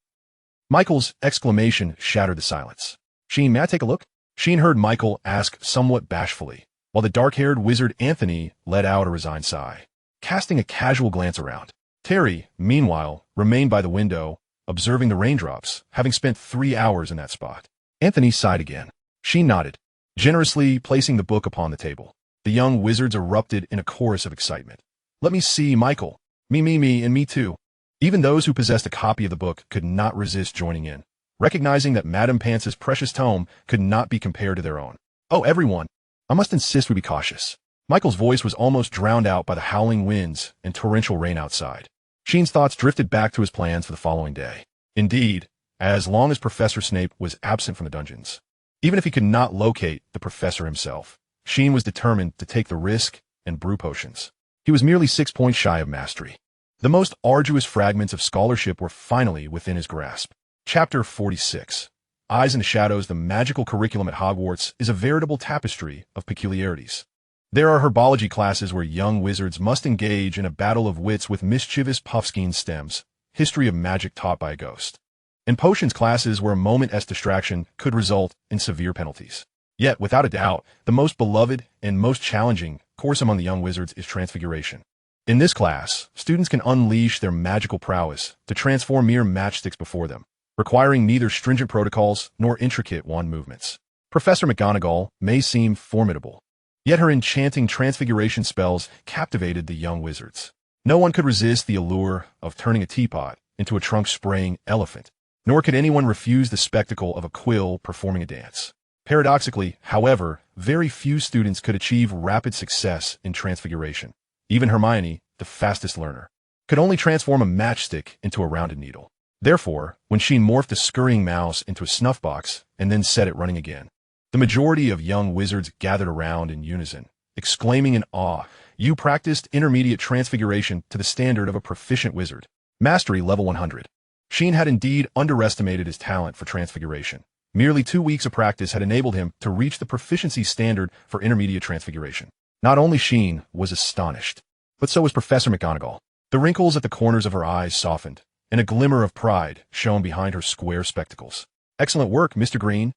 Michael's exclamation shattered the silence. "Sheen, may I take a look?" Sheen heard Michael ask somewhat bashfully, while the dark-haired wizard Anthony let out a resigned sigh, casting a casual glance around. Terry, meanwhile, remained by the window, observing the raindrops, having spent 3 hours in that spot. Anthony sighed again. Sheen nodded, generously placing the book upon the table. The young wizards erupted in a chorus of excitement. "Let me see, Michael. Me, and me too." Even those who possessed a copy of the book could not resist joining in, recognizing that Madame Pance's precious tome could not be compared to their own. "Oh, everyone, I must insist we be cautious." Michael's voice was almost drowned out by the howling winds and torrential rain outside. Sheen's thoughts drifted back to his plans for the following day. Indeed, as long as Professor Snape was absent from the dungeons, even if he could not locate the professor himself, Sheen was determined to take the risk and brew potions. He was merely 6 points shy of mastery. The most arduous fragments of scholarship were finally within his grasp. Chapter 46. Eyes in the Shadows. The magical curriculum at Hogwarts is a veritable tapestry of peculiarities. There are herbology classes where young wizards must engage in a battle of wits with mischievous puffskein stems, history of magic taught by a ghost, and potions classes where a moment's distraction could result in severe penalties. Yet, without a doubt, the most beloved and most challenging course among the young wizards is Transfiguration. In this class, students can unleash their magical prowess to transform mere matchsticks before them, requiring neither stringent protocols nor intricate wand movements. Professor McGonagall may seem formidable, yet her enchanting transfiguration spells captivated the young wizards. No one could resist the allure of turning a teapot into a trunk-spraying elephant, nor could anyone refuse the spectacle of a quill performing a dance. Paradoxically, however, very few students could achieve rapid success in transfiguration. Even Hermione, the fastest learner, could only transform a matchstick into a rounded needle. Therefore, when she morphed a scurrying mouse into a snuff box and then set it running again, the majority of young wizards gathered around in unison, exclaiming in awe, "You practiced intermediate transfiguration to the standard of a proficient wizard. Mastery level 100. Sheen had indeed underestimated his talent for transfiguration. Merely 2 weeks of practice had enabled him to reach the proficiency standard for intermediate transfiguration. Not only Sheen was astonished, but so was Professor McGonagall. The wrinkles at the corners of her eyes softened, and a glimmer of pride shone behind her square spectacles. "Excellent work, Mr. Green.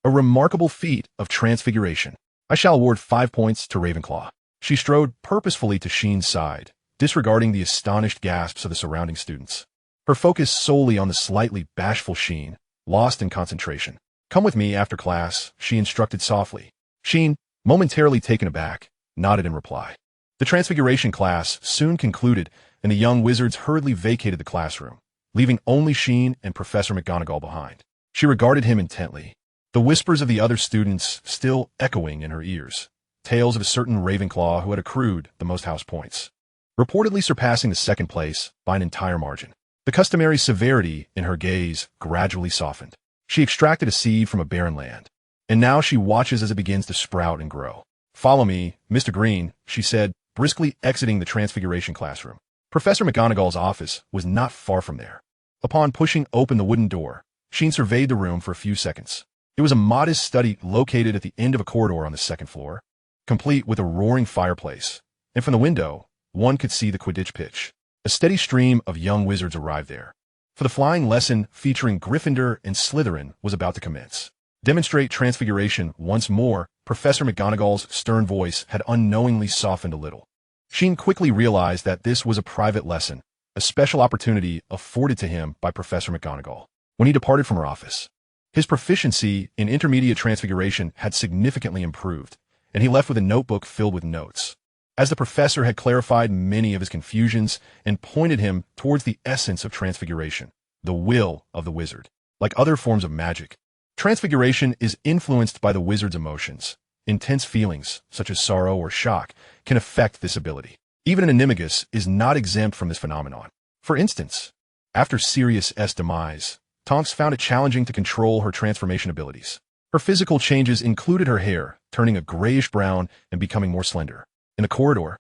A remarkable feat of transfiguration. I shall award 5 points to Ravenclaw." She strode purposefully to Sheen's side, disregarding the astonished gasps of the surrounding students. Her focus solely on the slightly bashful Sheen, lost in concentration. "Come with me after class," she instructed softly. Sheen, momentarily taken aback, nodded in reply. The transfiguration class soon concluded, and the young wizards hurriedly vacated the classroom, leaving only Sheen and Professor McGonagall behind. She regarded him intently, the whispers of the other students still echoing in her ears. tales of a certain Ravenclaw who had accrued the most house points, reportedly surpassing the second place by an entire margin. The customary severity in her gaze gradually softened. She extracted a seed from a barren land, and now she watches as it begins to sprout and grow. "Follow me, Mr. Green," she said, briskly exiting the Transfiguration classroom. Professor McGonagall's office was not far from there. Upon pushing open the wooden door, Sheen surveyed the room for a few seconds. It was a modest study located at the end of a corridor on the second floor, complete with a roaring fireplace, and from the window, one could see the Quidditch pitch. A steady stream of young wizards arrived there, for the flying lesson featuring Gryffindor and Slytherin was about to commence. Demonstrate Transfiguration once more. Professor McGonagall's stern voice had unknowingly softened a little. Sheen quickly realized that this was a private lesson, a special opportunity afforded to him by Professor McGonagall. When he departed from her office, his proficiency in intermediate Transfiguration had significantly improved, and he left with a notebook filled with notes. As the professor had clarified many of his confusions and pointed him towards the essence of Transfiguration, the will of the wizard. Like other forms of magic, Transfiguration is influenced by the wizard's emotions. Intense feelings, such as sorrow or shock, can affect this ability. Even an animagus is not exempt from this phenomenon. For instance, after Sirius's demise, Tonks found it challenging to control her transformation abilities. Her physical changes included her hair turning a grayish-brown and becoming more slender. In the corridor,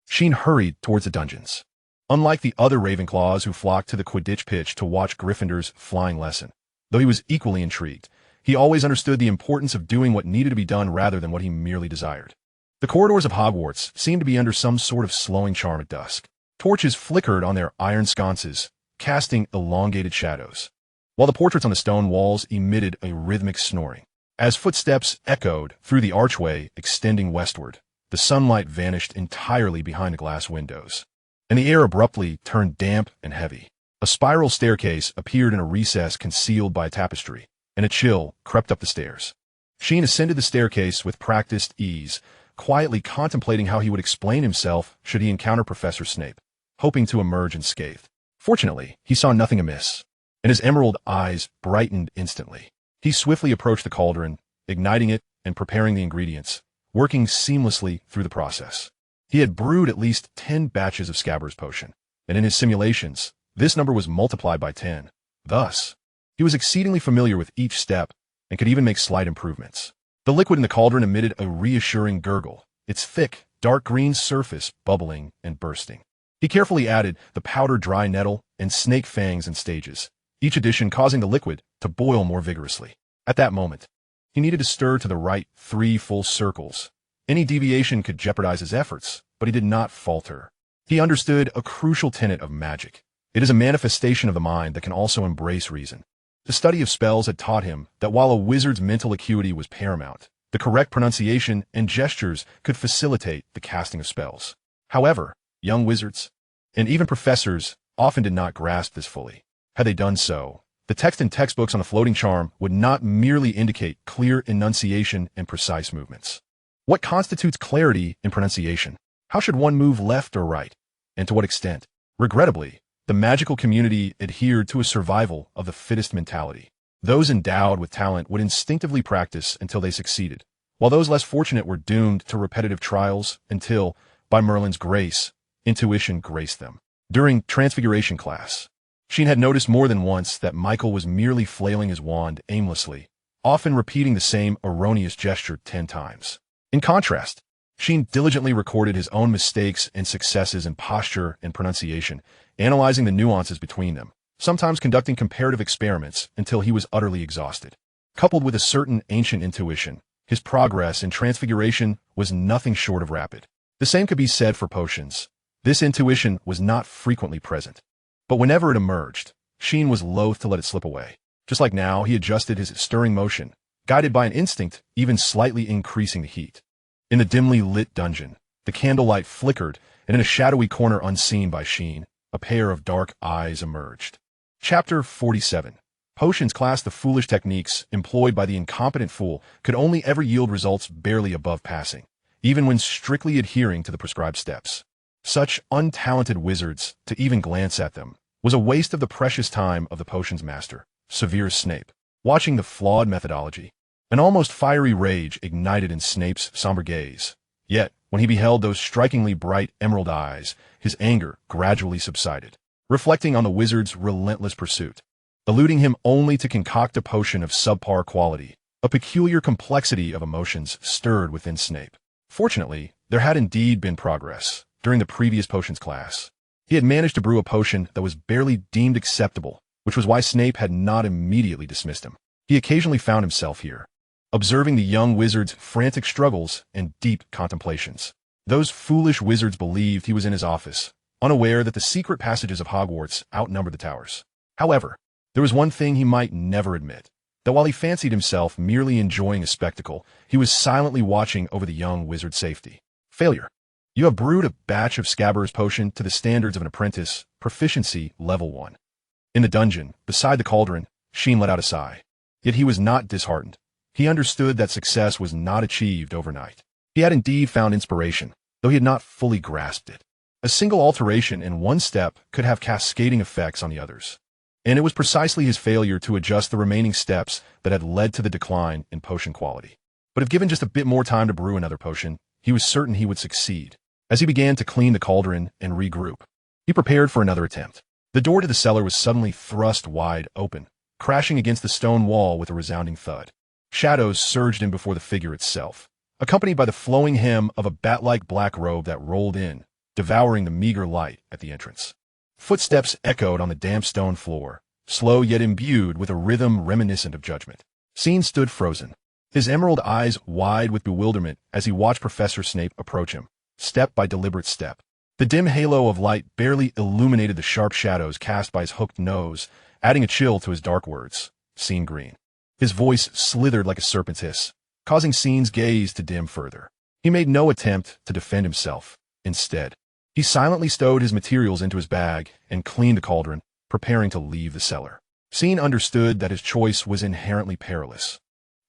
Sheen hurried towards the dungeons. Unlike the other Ravenclaws who flocked to the Quidditch pitch to watch Gryffindor's flying lesson, though he was equally intrigued, he always understood the importance of doing what needed to be done rather than what he merely desired. The corridors of Hogwarts seemed to be under some sort of slowing charm at dusk. Torches flickered on their iron sconces, casting elongated shadows, while the portraits on the stone walls emitted a rhythmic snoring. As footsteps echoed through the archway extending westward, the sunlight vanished entirely behind the glass windows, and the air abruptly turned damp and heavy. A spiral staircase appeared in a recess concealed by a tapestry, and a chill crept up the stairs. Sheen ascended the staircase with practiced ease, quietly contemplating how he would explain himself should he encounter Professor Snape, hoping to emerge unscathed. Fortunately, he saw nothing amiss, and his emerald eyes brightened instantly. He swiftly approached the cauldron, igniting it and preparing the ingredients, working seamlessly through the process. He had brewed at least 10 batches of Scabbers potion, and in his simulations, this number was multiplied by 10. Thus, he was exceedingly familiar with each step and could even make slight improvements. The liquid in the cauldron emitted a reassuring gurgle, its thick, dark green surface bubbling and bursting. He carefully added the powdered dry nettle and snake fangs in stages, each addition causing the liquid to boil more vigorously. At that moment, he needed to stir to the right 3 full circles. Any deviation could jeopardize his efforts, but he did not falter. He understood a crucial tenet of magic. It is a manifestation of the mind that can also embrace reason. The study of spells had taught him that while a wizard's mental acuity was paramount, the correct pronunciation and gestures could facilitate the casting of spells. However, young wizards, and even professors, often did not grasp this fully. Had they done so, the text in textbooks on the floating charm would not merely indicate clear enunciation and precise movements. What constitutes clarity in pronunciation? How should one move left or right? And to what extent? Regrettably, the magical community adhered to a survival of the fittest mentality. Those endowed with talent would instinctively practice until they succeeded, while those less fortunate were doomed to repetitive trials until, by Merlin's grace, intuition graced them. During Transfiguration class, Sheen had noticed more than once that Michael was merely flailing his wand aimlessly, often repeating the same erroneous gesture 10 times. In contrast, Sheen diligently recorded his own mistakes and successes in posture and pronunciation, analyzing the nuances between them, sometimes conducting comparative experiments until he was utterly exhausted. Coupled with a certain ancient intuition, his progress in Transfiguration was nothing short of rapid. The same could be said for potions. This intuition was not frequently present, but whenever it emerged, Sheen was loath to let it slip away. Just like now, he adjusted his stirring motion, guided by an instinct even slightly increasing the heat. In the dimly lit dungeon, the candlelight flickered, and in a shadowy corner unseen by Sheen, a pair of dark eyes emerged. Chapter 47. Potions class. The foolish techniques employed by the incompetent fool could only ever yield results barely above passing, even when strictly adhering to the prescribed steps. Such untalented wizards, to even glance at them, was a waste of the precious time of the potions master, Severus Snape. Watching the flawed methodology, an almost fiery rage ignited in Snape's somber gaze. Yet, when he beheld those strikingly bright emerald eyes, his anger gradually subsided, reflecting on the wizard's relentless pursuit. Eluding him only to concoct a potion of subpar quality, a peculiar complexity of emotions stirred within Snape. Fortunately, there had indeed been progress. During the previous potions class, he had managed to brew a potion that was barely deemed acceptable, which was why Snape had not immediately dismissed him. He occasionally found himself here, observing the young wizard's frantic struggles and deep contemplations. Those foolish wizards believed he was in his office, unaware that the secret passages of Hogwarts outnumbered the towers. However, there was one thing he might never admit, that while he fancied himself merely enjoying a spectacle, he was silently watching over the young wizard's safety. Failure. You have brewed a batch of Scabbers potion to the standards of an apprentice, proficiency level 1. In the dungeon, beside the cauldron, Sheen let out a sigh. Yet he was not disheartened. He understood that success was not achieved overnight. He had indeed found inspiration, though he had not fully grasped it. A single alteration in one step could have cascading effects on the others. And it was precisely his failure to adjust the remaining steps that had led to the decline in potion quality. But if given just a bit more time to brew another potion, he was certain he would succeed. As he began to clean the cauldron and regroup, he prepared for another attempt. The door to the cellar was suddenly thrust wide open, crashing against the stone wall with a resounding thud. Shadows surged in before the figure itself, accompanied by the flowing hem of a bat-like black robe that rolled in, devouring the meager light at the entrance. Footsteps echoed on the damp stone floor, slow yet imbued with a rhythm reminiscent of judgment. Sheen stood frozen, his emerald eyes wide with bewilderment as he watched Professor Snape approach him, step by deliberate step. The dim halo of light barely illuminated the sharp shadows cast by his hooked nose, adding a chill to his dark words. Sheen green. His voice slithered like a serpent's hiss, causing Sheen's gaze to dim further. He made no attempt to defend himself. Instead, he silently stowed his materials into his bag and cleaned the cauldron, preparing to leave the cellar. Sheen understood that his choice was inherently perilous,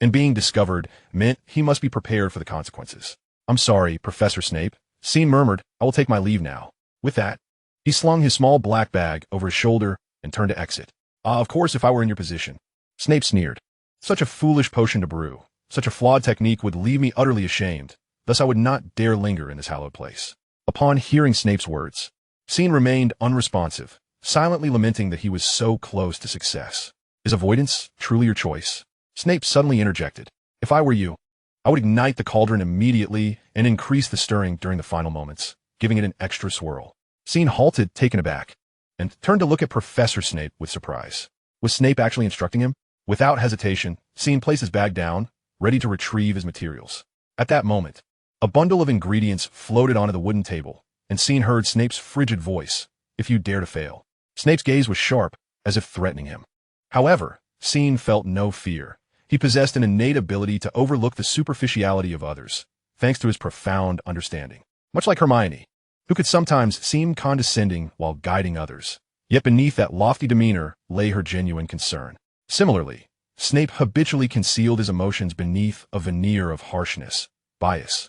and being discovered meant he must be prepared for the consequences. "I'm sorry, Professor Snape," Sheen murmured. "I will take my leave now." With that, he slung his small black bag over his shoulder and turned to exit. Of course, if I were in your position." Snape sneered. "Such a foolish potion to brew, such a flawed technique would leave me utterly ashamed, thus I would not dare linger in this hallowed place." Upon hearing Snape's words, Sheen remained unresponsive, silently lamenting that he was so close to success. Is avoidance truly your choice? Snape suddenly interjected. "If I were you, I would ignite the cauldron immediately and increase the stirring during the final moments, giving it an extra swirl." Sheen halted, taken aback, and turned to look at Professor Snape with surprise. Was Snape actually instructing him? Without hesitation, Sheen placed his bag down, ready to retrieve his materials. At that moment, a bundle of ingredients floated onto the wooden table, and Sheen heard Snape's frigid voice, "If you dare to fail." Snape's gaze was sharp, as if threatening him. However, Sheen felt no fear. He possessed an innate ability to overlook the superficiality of others, thanks to his profound understanding. Much like Hermione, who could sometimes seem condescending while guiding others, yet beneath that lofty demeanor lay her genuine concern. Similarly, Snape habitually concealed his emotions beneath a veneer of harshness, bias,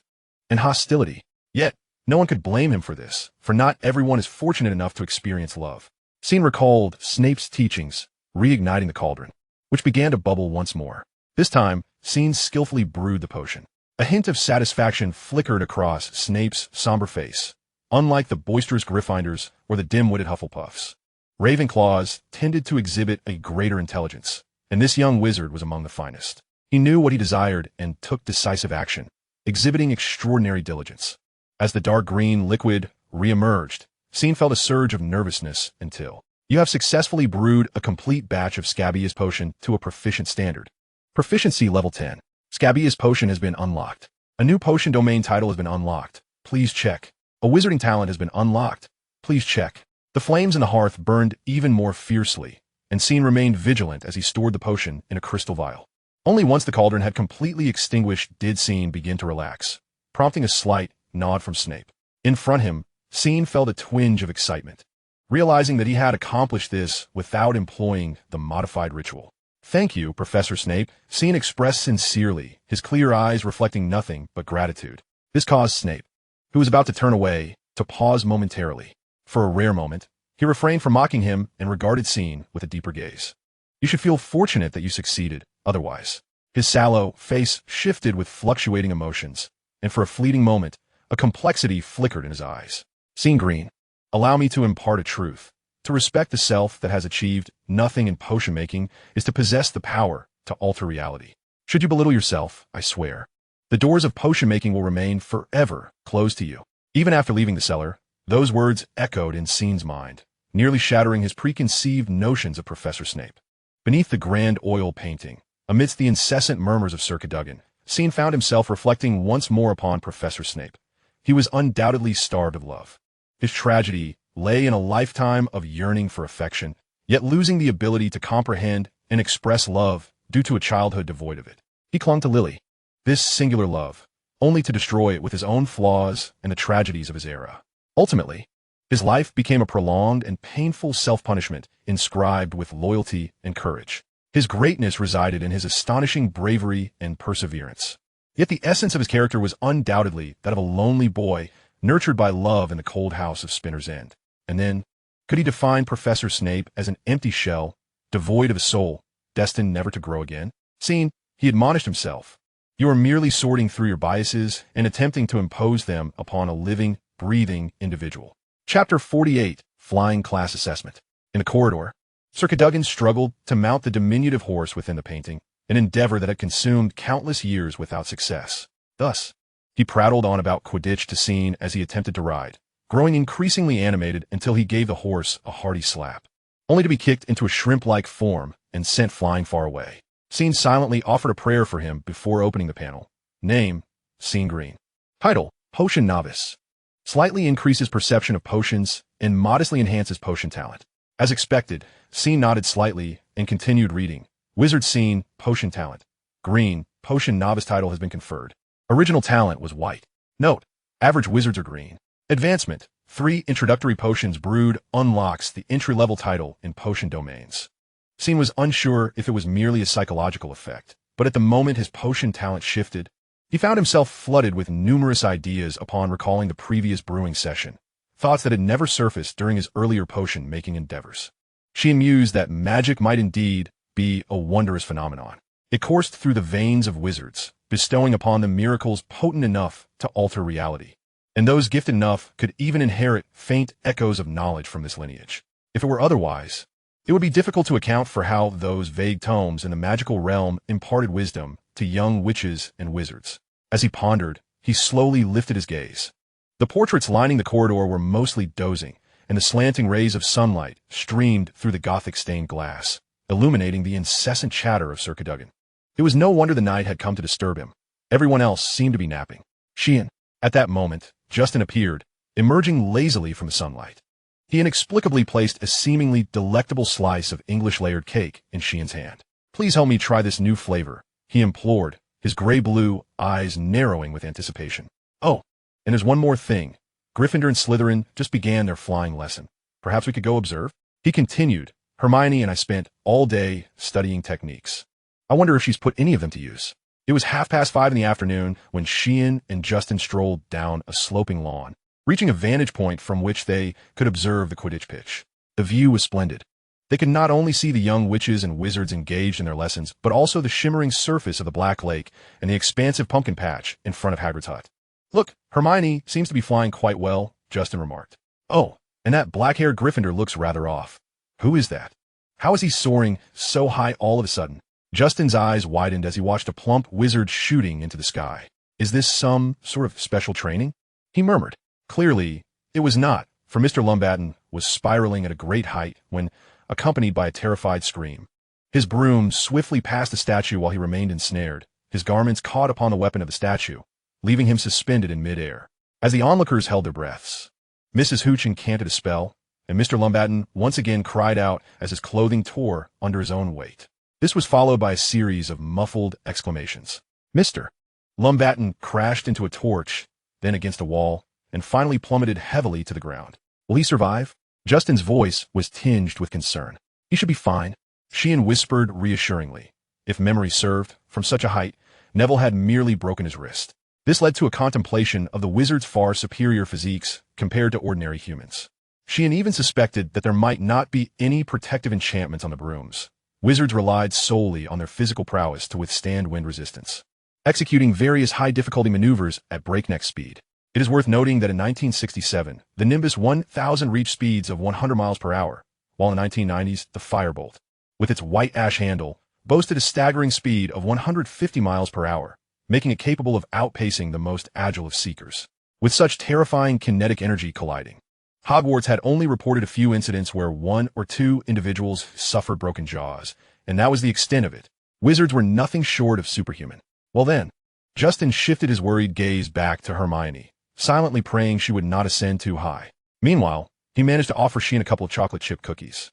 and hostility. Yet, no one could blame him for this, for not everyone is fortunate enough to experience love. Sheen recalled Snape's teachings, reigniting the cauldron, which began to bubble once more. This time, Sheen skillfully brewed the potion. A hint of satisfaction flickered across Snape's somber face. Unlike the boisterous Gryffindors or the dim-witted Hufflepuffs, Ravenclaws tended to exhibit a greater intelligence, and this young wizard was among the finest. He knew what he desired and took decisive action, exhibiting extraordinary diligence. As the dark green liquid re-emerged, Sheen felt a surge of nervousness until you have successfully brewed a complete batch of Scabia's potion to a proficient standard. Proficiency level 10. Scabia's potion has been unlocked. A new potion domain title has been unlocked. Please check. A wizarding talent has been unlocked. Please check. The flames in the hearth burned even more fiercely, and Sheen remained vigilant as he stored the potion in a crystal vial. Only once the cauldron had completely extinguished did Sheen begin to relax, prompting a slight nod from Snape. In front of him, Sheen felt a twinge of excitement, realizing that he had accomplished this without employing the modified ritual. "Thank you, Professor Snape," Sheen expressed sincerely, his clear eyes reflecting nothing but gratitude. This caused Snape, who was about to turn away, to pause momentarily. For a rare moment, he refrained from mocking him and regarded Sheen with a deeper gaze. "You should feel fortunate that you succeeded, otherwise." His sallow face shifted with fluctuating emotions, and for a fleeting moment, a complexity flickered in his eyes. Scene green. Allow me to impart a truth. To respect the self that has achieved nothing in potion making is to possess the power to alter reality. Should you belittle yourself, I swear, the doors of potion making will remain forever closed to you. Even after leaving the cellar, those words echoed in Scene's mind, nearly shattering his preconceived notions of Professor Snape. Beneath the grand oil painting, amidst the incessant murmurs of Sir Cadogan, Scene found himself reflecting once more upon Professor Snape. He was undoubtedly starved of love. His tragedy lay in a lifetime of yearning for affection, yet losing the ability to comprehend and express love due to a childhood devoid of it. He clung to Lily, this singular love, only to destroy it with his own flaws and the tragedies of his era. Ultimately, his life became a prolonged and painful self-punishment inscribed with loyalty and courage. His greatness resided in his astonishing bravery and perseverance. Yet the essence of his character was undoubtedly that of a lonely boy nurtured by love in the cold house of Spinner's End. And then, could he define Professor Snape as an empty shell, devoid of a soul, destined never to grow again? Scene, he admonished himself. You are merely sorting through your biases and attempting to impose them upon a living, breathing individual. Chapter 48, Flying Class Assessment. In the corridor, Sir Cadogan struggled to mount the diminutive horse within the painting, an endeavor that had consumed countless years without success. Thus, he prattled on about Quidditch to Scene as he attempted to ride, growing increasingly animated until he gave the horse a hearty slap, only to be kicked into a shrimp-like form and sent flying far away. Scene silently offered a prayer for him before opening the panel. Name, Scene Green. Title, Potion Novice. Slightly increases perception of potions and modestly enhances potion talent. As expected, Scene nodded slightly and continued reading. Wizard Scene, Potion Talent. Green, Potion Novice title has been conferred. Original talent was white. Note, average wizards are green. Advancement, 3 introductory potions brewed unlocks the entry-level title in potion domains. Scene was unsure if it was merely a psychological effect, but at the moment his potion talent shifted, he found himself flooded with numerous ideas upon recalling the previous brewing session, thoughts that had never surfaced during his earlier potion-making endeavors. She mused that magic might indeed be a wondrous phenomenon. It coursed through the veins of wizards, bestowing upon them miracles potent enough to alter reality. And those gifted enough could even inherit faint echoes of knowledge from this lineage. If it were otherwise, it would be difficult to account for how those vague tomes in the magical realm imparted wisdom to young witches and wizards. As he pondered, he slowly lifted his gaze. The portraits lining the corridor were mostly dozing, and the slanting rays of sunlight streamed through the Gothic-stained glass, illuminating the incessant chatter of Sir Cadogan. It was no wonder the night had come to disturb him. Everyone else seemed to be napping. Sheen. At that moment, Justin appeared, emerging lazily from the sunlight. He inexplicably placed a seemingly delectable slice of English layered cake in Sheen's hand. Please help me try this new flavor, he implored, his gray-blue eyes narrowing with anticipation. Oh, and there's one more thing. Gryffindor and Slytherin just began their flying lesson. Perhaps we could go observe? He continued. Hermione and I spent all day studying techniques. I wonder if she's put any of them to use. It was 5:30 in the afternoon when Sheen and Justin strolled down a sloping lawn, reaching a vantage point from which they could observe the Quidditch pitch. The view was splendid. They could not only see the young witches and wizards engaged in their lessons, but also the shimmering surface of the Black Lake and the expansive pumpkin patch in front of Hagrid's hut. Look, Hermione seems to be flying quite well, Justin remarked. Oh, and that black-haired Gryffindor looks rather off. Who is that? How is he soaring so high all of a sudden? Justin's eyes widened as he watched a plump wizard shooting into the sky. Is this some sort of special training? He murmured. Clearly, it was not, for Mr. Lumbatten was spiraling at a great height when, accompanied by a terrified scream, his broom swiftly passed the statue while he remained ensnared. His garments caught upon the weapon of the statue, leaving him suspended in midair. As the onlookers held their breaths, Mrs. Hooch canted a spell, and Mr. Lumbatten once again cried out as his clothing tore under his own weight. This was followed by a series of muffled exclamations. Mr. Lumbatten crashed into a torch, then against a wall, and finally plummeted heavily to the ground. Will he survive? Justin's voice was tinged with concern. He should be fine, Sheen whispered reassuringly. If memory served, from such a height, Neville had merely broken his wrist. This led to a contemplation of the wizard's far superior physiques compared to ordinary humans. Sheen even suspected that there might not be any protective enchantments on the brooms. Wizards relied solely on their physical prowess to withstand wind resistance. executing various high-difficulty maneuvers at breakneck speed. It is worth noting that in 1967, the Nimbus 1000 reached speeds of 100 miles per hour, while in the 1990s, the Firebolt, with its white ash handle, boasted a staggering speed of 150 miles per hour, making it capable of outpacing the most agile of seekers. With such terrifying kinetic energy colliding, Hogwarts had only reported a few incidents where 1 or 2 individuals suffered broken jaws, and that was the extent of it. Wizards were nothing short of superhuman. Well then, Justin shifted his worried gaze back to Hermione, silently praying she would not ascend too high. Meanwhile, he managed to offer Sheen a couple of chocolate chip cookies.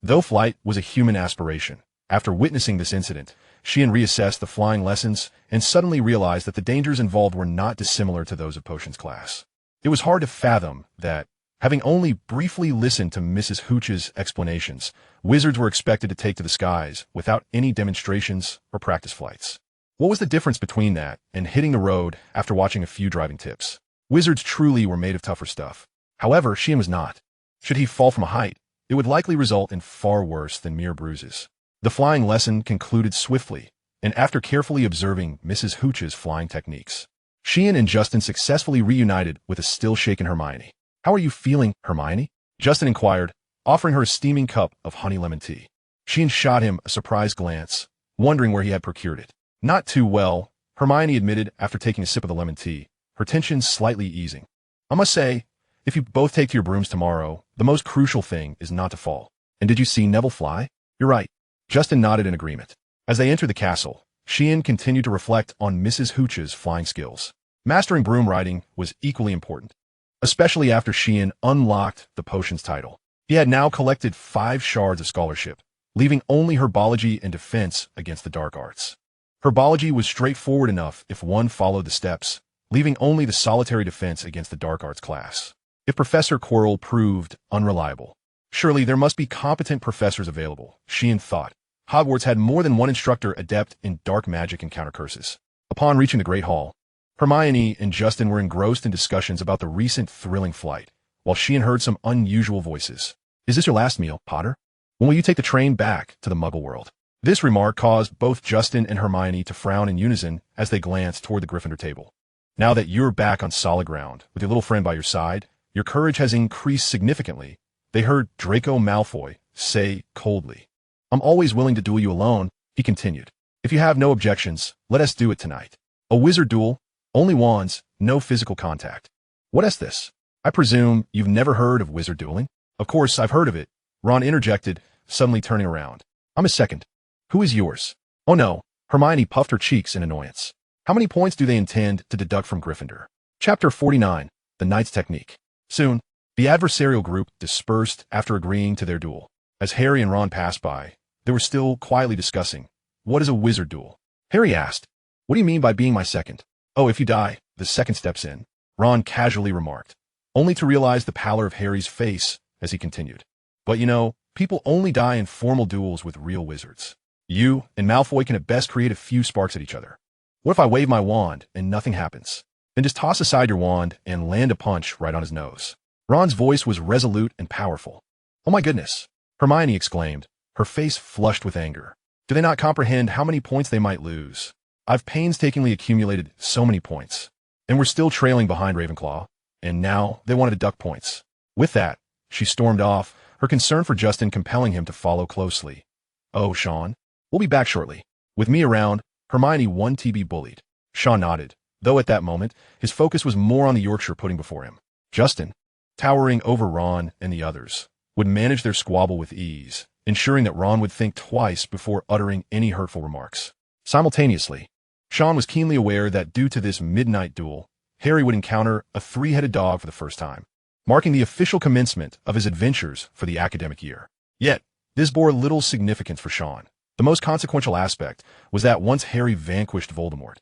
Though flight was a human aspiration, after witnessing this incident, Sheen reassessed the flying lessons and suddenly realized that the dangers involved were not dissimilar to those of Potions class. It was hard to fathom that, having only briefly listened to Mrs. Hooch's explanations, wizards were expected to take to the skies without any demonstrations or practice flights. What was the difference between that and hitting the road after watching a few driving tips? Wizards truly were made of tougher stuff. However, Sheen was not. Should he fall from a height, it would likely result in far worse than mere bruises. The flying lesson concluded swiftly, and after carefully observing Mrs. Hooch's flying techniques, Sheen and Justin successfully reunited with a still-shaken Hermione. "How are you feeling, Hermione?" Justin inquired, offering her a steaming cup of honey lemon tea. Sheen shot him a surprised glance, wondering where he had procured it. "Not too well," Hermione admitted after taking a sip of the lemon tea, her tension slightly easing. "I must say, if you both take to your brooms tomorrow, the most crucial thing is not to fall. And did you see Neville fly?" "You're right." Justin nodded in agreement. As they entered the castle, Sheen continued to reflect on Mrs. Hooch's flying skills. Mastering broom riding was equally important, especially after Sheen unlocked the potions title. He had now collected 5 shards of scholarship, leaving only herbology and defense against the dark arts. Herbology was straightforward enough if one followed the steps, leaving only the solitary defense against the dark arts class. If Professor Quirrell proved unreliable, surely there must be competent professors available, Sheen thought. Hogwarts had more than one instructor adept in dark magic and counter curses. Upon reaching the Great Hall, Hermione and Justin were engrossed in discussions about the recent thrilling flight, while Sheen heard some unusual voices. "Is this your last meal, Potter? When will you take the train back to the Muggle world?" This remark caused both Justin and Hermione to frown in unison as they glanced toward the Gryffindor table. "Now that you're back on solid ground, with your little friend by your side, your courage has increased significantly," they heard Draco Malfoy say coldly. "I'm always willing to duel you alone," he continued. "If you have no objections, let us do it tonight. A wizard duel, only wands, no physical contact." "What is this? I presume you've never heard of wizard dueling?" "Of course, I've heard of it," Ron interjected, suddenly turning around. "I'm a second. Who is yours?" "Oh no," Hermione puffed her cheeks in annoyance. "How many points do they intend to deduct from Gryffindor?" Chapter 49, The Knight's Technique. Soon, the adversarial group dispersed after agreeing to their duel. As Harry and Ron passed by, they were still quietly discussing, "What is a wizard duel?" Harry asked, "What do you mean by being my second?" "Oh, if you die, the second steps in," Ron casually remarked, only to realize the pallor of Harry's face as he continued. "But you know, people only die in formal duels with real wizards. You and Malfoy can at best create a few sparks at each other. What if I wave my wand and nothing happens? Then just toss aside your wand and land a punch right on his nose." Ron's voice was resolute and powerful. "Oh my goodness," Hermione exclaimed, her face flushed with anger. "Do they not comprehend how many points they might lose? I've painstakingly accumulated so many points, and we're still trailing behind Ravenclaw, and now they want to deduct points." With that, she stormed off, her concern for Justin compelling him to follow closely. "Oh, Sean, we'll be back shortly. With me around, Hermione won't be bullied." Sean nodded, though at that moment, his focus was more on the Yorkshire pudding before him. Justin, towering over Ron and the others, would manage their squabble with ease, ensuring that Ron would think twice before uttering any hurtful remarks. Simultaneously, Sean was keenly aware that due to this midnight duel, Harry would encounter a 3-headed dog for the first time, marking the official commencement of his adventures for the academic year. Yet, this bore little significance for Sean. The most consequential aspect was that once Harry vanquished Voldemort,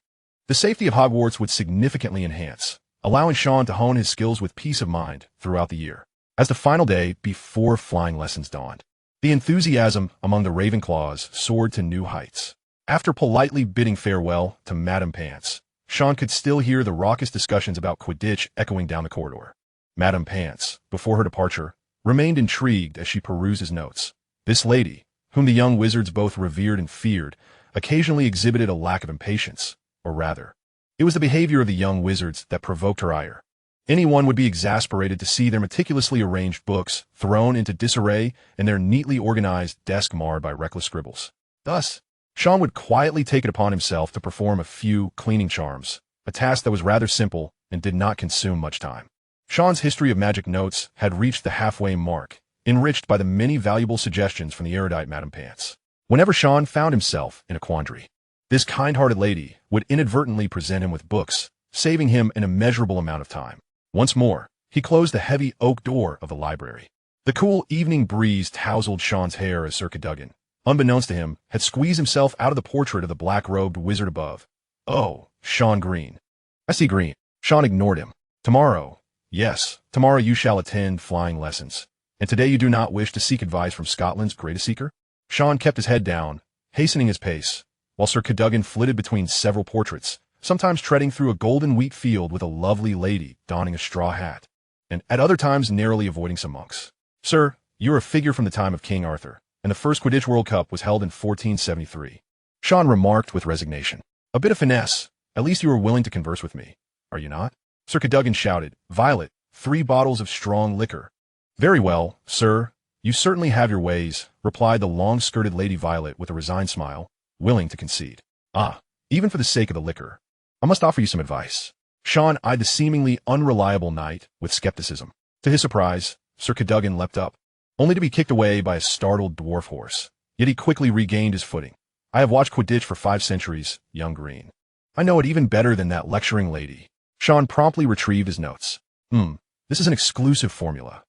the safety of Hogwarts would significantly enhance, allowing Sean to hone his skills with peace of mind throughout the year. As the final day before flying lessons dawned, the enthusiasm among the Ravenclaws soared to new heights. After politely bidding farewell to Madame Pants, Sean could still hear the raucous discussions about Quidditch echoing down the corridor. Madame Pants, before her departure, remained intrigued as she perused his notes. This lady, whom the young wizards both revered and feared, occasionally exhibited a lack of impatience, or rather, it was the behavior of the young wizards that provoked her ire. Anyone would be exasperated to see their meticulously arranged books thrown into disarray and their neatly organized desk marred by reckless scribbles. Thus, Sean would quietly take it upon himself to perform a few cleaning charms, a task that was rather simple and did not consume much time. Sean's history of magic notes had reached the halfway mark, enriched by the many valuable suggestions from the erudite Madame Pants. Whenever Sean found himself in a quandary, this kind-hearted lady would inadvertently present him with books, saving him an immeasurable amount of time. Once more, he closed the heavy oak door of the library. The cool evening breeze tousled Sean's hair as Sir Cadogan, unbeknownst to him, had squeezed himself out of the portrait of the black-robed wizard above. Oh, Sean Green. I see Green. Sean ignored him. Tomorrow, yes, tomorrow you shall attend flying lessons. And today you do not wish to seek advice from Scotland's greatest seeker? Sean kept his head down, hastening his pace, while Sir Cadogan flitted between several portraits, sometimes treading through a golden wheat field with a lovely lady donning a straw hat, and at other times narrowly avoiding some monks. Sir, you are a figure from the time of King Arthur, and the first Quidditch World Cup was held in 1473. Sean remarked with resignation. A bit of finesse. At least you are willing to converse with me, are you not? Sir Cadogan shouted. Violet, 3 bottles of strong liquor. Very well, sir. You certainly have your ways, replied the long-skirted Lady Violet with a resigned smile, willing to concede. Ah, even for the sake of the liquor, I must offer you some advice. Sean eyed the seemingly unreliable knight with skepticism. To his surprise, Sir Cadogan leapt up, only to be kicked away by a startled dwarf horse. Yet he quickly regained his footing. I have watched Quidditch for 5 centuries, young Green. I know it even better than that lecturing lady. Sean promptly retrieved his notes. This is an exclusive formula.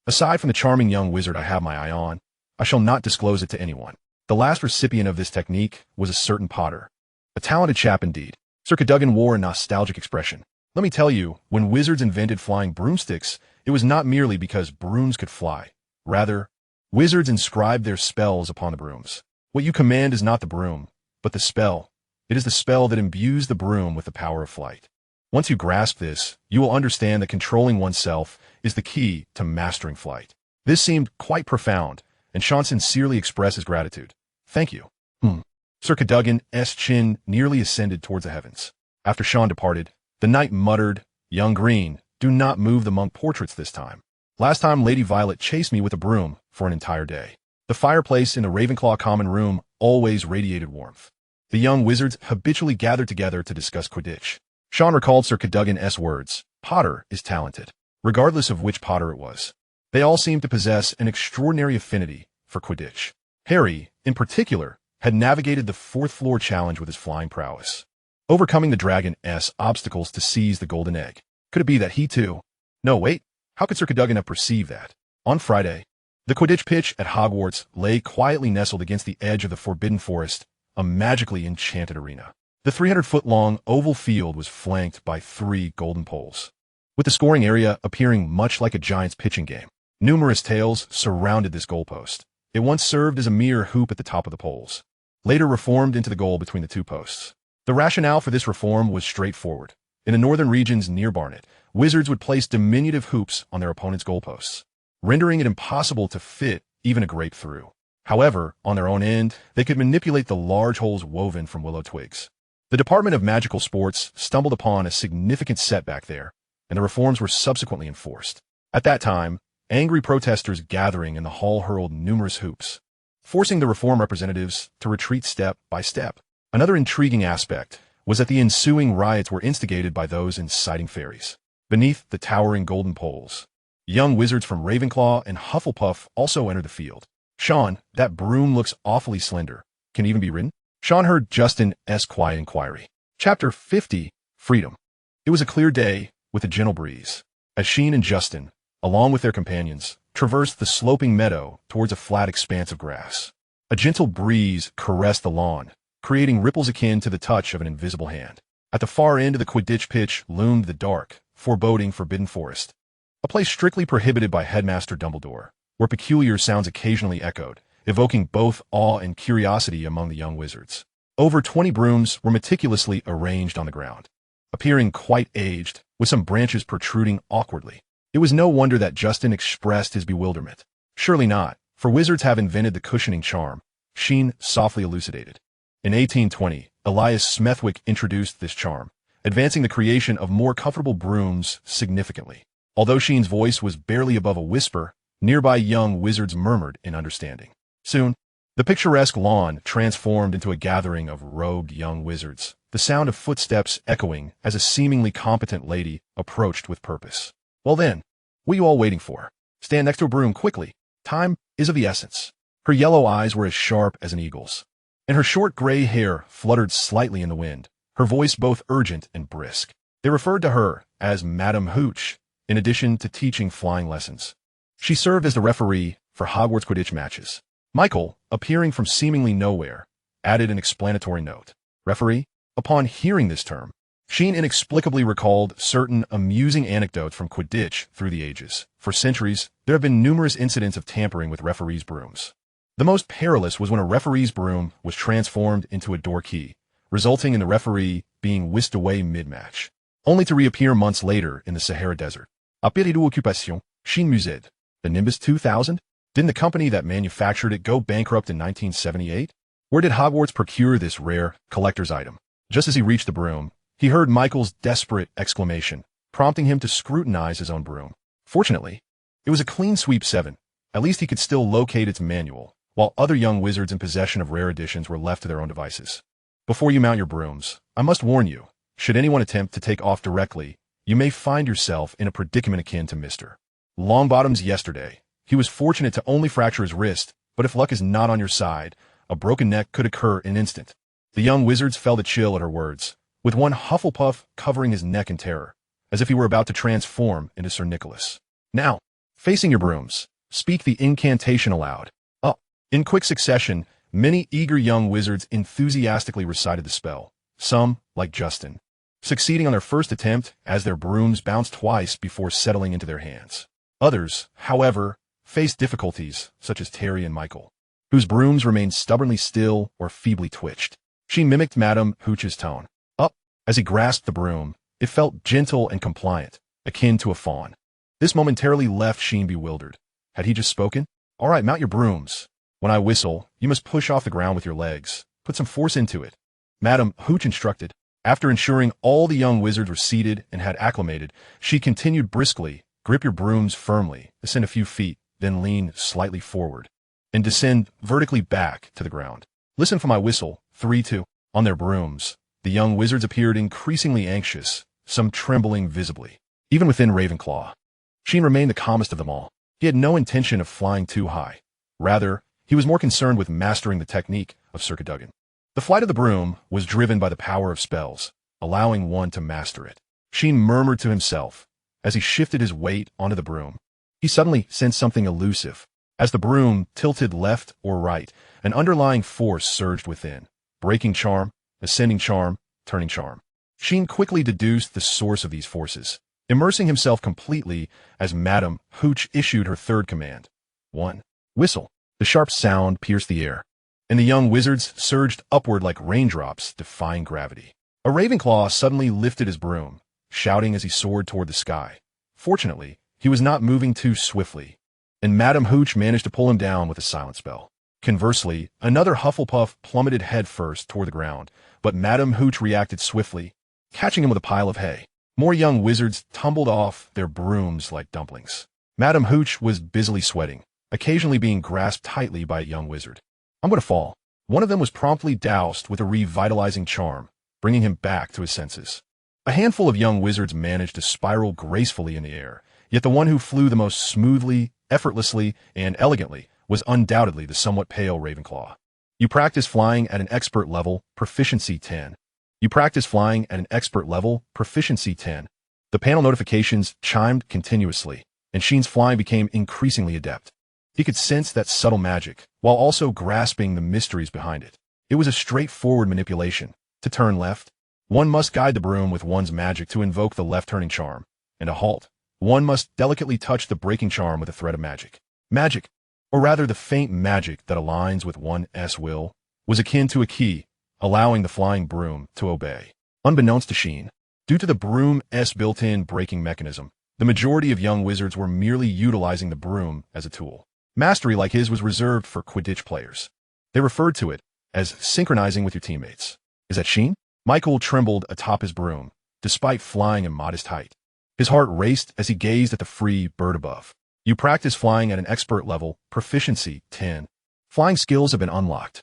Aside from the charming young wizard I have my eye on, I shall not disclose it to anyone. The last recipient of this technique was a certain Potter. A talented chap indeed. Sir Cadogan wore a nostalgic expression. Let me tell you, when wizards invented flying broomsticks, it was not merely because brooms could fly. Rather, wizards inscribed their spells upon the brooms. What you command is not the broom, but the spell. It is the spell that imbues the broom with the power of flight. Once you grasp this, you will understand that controlling oneself is the key to mastering flight. This seemed quite profound, and Sean sincerely expressed his gratitude. Thank you. Sir Cadogan's chin nearly ascended towards the heavens. After Sean departed, the knight muttered, Young Green, do not move the monk portraits this time. Last time Lady Violet chased me with a broom for an entire day. The fireplace in the Ravenclaw common room always radiated warmth. The young wizards habitually gathered together to discuss Quidditch. Sean recalled Sir Cadogan's words. Potter is talented, regardless of which Potter it was. They all seemed to possess an extraordinary affinity for Quidditch. Harry, in particular, had navigated the 4th floor challenge with his flying prowess, overcoming the dragon's obstacles to seize the golden egg. Could it be that he too? No, wait. How could Sir Cadogan have perceived that? On Friday, the Quidditch pitch at Hogwarts lay quietly nestled against the edge of the Forbidden Forest, a magically enchanted arena. The 300-foot-long oval field was flanked by 3 golden poles, with the scoring area appearing much like a Giants pitching game. Numerous tails surrounded this goalpost. It once served as a mere hoop at the top of the poles, later reformed into the goal between the 2 posts. The rationale for this reform was straightforward. In the northern regions near Barnet, wizards would place diminutive hoops on their opponents' goalposts, rendering it impossible to fit even a grape through. However, on their own end, they could manipulate the large holes woven from willow twigs. The Department of Magical Sports stumbled upon a significant setback there, and the reforms were subsequently enforced. At that time, angry protesters gathering in the hall hurled numerous hoops, forcing the reform representatives to retreat step by step. Another intriguing aspect was that the ensuing riots were instigated by those inciting fairies. Beneath the towering golden poles, young wizards from Ravenclaw and Hufflepuff also entered the field. Sean, that broom looks awfully slender. Can it even be ridden? Sean heard Justin's quiet inquiry. Chapter 50, Freedom. It was a clear day with a gentle breeze, as Sheen and Justin, along with their companions, traversed the sloping meadow towards a flat expanse of grass. A gentle breeze caressed the lawn, creating ripples akin to the touch of an invisible hand. At the far end of the Quidditch pitch loomed the dark, foreboding Forbidden Forest, a place strictly prohibited by Headmaster Dumbledore, where peculiar sounds occasionally echoed, evoking both awe and curiosity among the young wizards. Over 20 brooms were meticulously arranged on the ground, appearing quite aged, with some branches protruding awkwardly. It was no wonder that Justin expressed his bewilderment. Surely not, for wizards have invented the cushioning charm, Sheen softly elucidated. In 1820, Elias Smethwick introduced this charm, advancing the creation of more comfortable brooms significantly. Although Sheen's voice was barely above a whisper, nearby young wizards murmured in understanding. Soon, the picturesque lawn transformed into a gathering of robed young wizards, the sound of footsteps echoing as a seemingly competent lady approached with purpose. Well then, what are you all waiting for? Stand next to a broom quickly. Time is of the essence. Her yellow eyes were as sharp as an eagle's, and her short gray hair fluttered slightly in the wind, her voice both urgent and brisk. They referred to her as Madame Hooch, in addition to teaching flying lessons. She served as the referee for Hogwarts Quidditch matches. Michael, appearing from seemingly nowhere, added an explanatory note. Referee? Upon hearing this term, Sheen inexplicably recalled certain amusing anecdotes from Quidditch through the ages. For centuries, there have been numerous incidents of tampering with referees' brooms. The most perilous was when a referee's broom was transformed into a door key, resulting in the referee being whisked away mid-match, only to reappear months later in the Sahara Desert. Appelez d'occupation, Sheen mused. The Nimbus 2000? Didn't the company that manufactured it go bankrupt in 1978? Where did Hogwarts procure this rare collector's item? Just as he reached the broom, he heard Michael's desperate exclamation, prompting him to scrutinize his own broom. Fortunately, it was a clean sweep 7. At least he could still locate its manual, while other young wizards in possession of rare editions were left to their own devices. Before you mount your brooms, I must warn you, should anyone attempt to take off directly, you may find yourself in a predicament akin to Mr. Longbottom's yesterday. He was fortunate to only fracture his wrist, but if luck is not on your side, a broken neck could occur in an instant. The young wizards felt a chill at her words, with one Hufflepuff covering his neck in terror, as if he were about to transform into Sir Nicholas. Now, facing your brooms, speak the incantation aloud. In quick succession, many eager young wizards enthusiastically recited the spell, some, like Justin, succeeding on their first attempt as their brooms bounced twice before settling into their hands. Others, however, faced difficulties, such as Terry and Michael, whose brooms remained stubbornly still or feebly twitched. She mimicked Madame Hooch's tone. As he grasped the broom, it felt gentle and compliant, akin to a fawn. This momentarily left Sheen bewildered. Had he just spoken? All right, mount your brooms. When I whistle, you must push off the ground with your legs. Put some force into it. Madame Hooch instructed. After ensuring all the young wizards were seated and had acclimated, she continued briskly. Grip your brooms firmly, ascend a few feet, then lean slightly forward, and descend vertically back to the ground. Listen for my whistle. 3, 2. On their brooms, the young wizards appeared increasingly anxious, some trembling visibly. Even within Ravenclaw, Sheen remained the calmest of them all. He had no intention of flying too high. Rather, he was more concerned with mastering the technique of Sir Cadogan. The flight of the broom was driven by the power of spells, allowing one to master it. Sheen murmured to himself as he shifted his weight onto the broom. He suddenly sensed something elusive. As the broom tilted left or right, an underlying force surged within. Breaking charm, ascending charm, turning charm. Sheen quickly deduced the source of these forces, immersing himself completely as Madame Hooch issued her third command. 1. Whistle. The sharp sound pierced the air, and the young wizards surged upward like raindrops defying gravity. A Ravenclaw suddenly lifted his broom, shouting as he soared toward the sky. Fortunately, he was not moving too swiftly, and Madame Hooch managed to pull him down with a silent spell. Conversely, another Hufflepuff plummeted headfirst toward the ground, but Madame Hooch reacted swiftly, catching him with a pile of hay. More young wizards tumbled off their brooms like dumplings. Madame Hooch was busily sweating, occasionally being grasped tightly by a young wizard. I'm going to fall. One of them was promptly doused with a revitalizing charm, bringing him back to his senses. A handful of young wizards managed to spiral gracefully in the air, yet the one who flew the most smoothly, effortlessly, and elegantly was undoubtedly the somewhat pale Ravenclaw. You practice flying at an expert level, proficiency 10. You practice flying at an expert level, proficiency 10. The panel notifications chimed continuously, and Sheen's flying became increasingly adept. He could sense that subtle magic, while also grasping the mysteries behind it. It was a straightforward manipulation. To turn left, one must guide the broom with one's magic to invoke the left-turning charm, and to halt, one must delicately touch the breaking charm with a thread of magic. Magic, or rather the faint magic that aligns with one's will, was akin to a key, allowing the flying broom to obey. Unbeknownst to Sheen, due to the broom's built-in braking mechanism, the majority of young wizards were merely utilizing the broom as a tool. Mastery like his was reserved for Quidditch players. They referred to it as synchronizing with your teammates. Is that Sheen? Michael trembled atop his broom, despite flying a modest height. His heart raced as he gazed at the free bird above. You practice flying at an expert level, proficiency 10. Flying skills have been unlocked.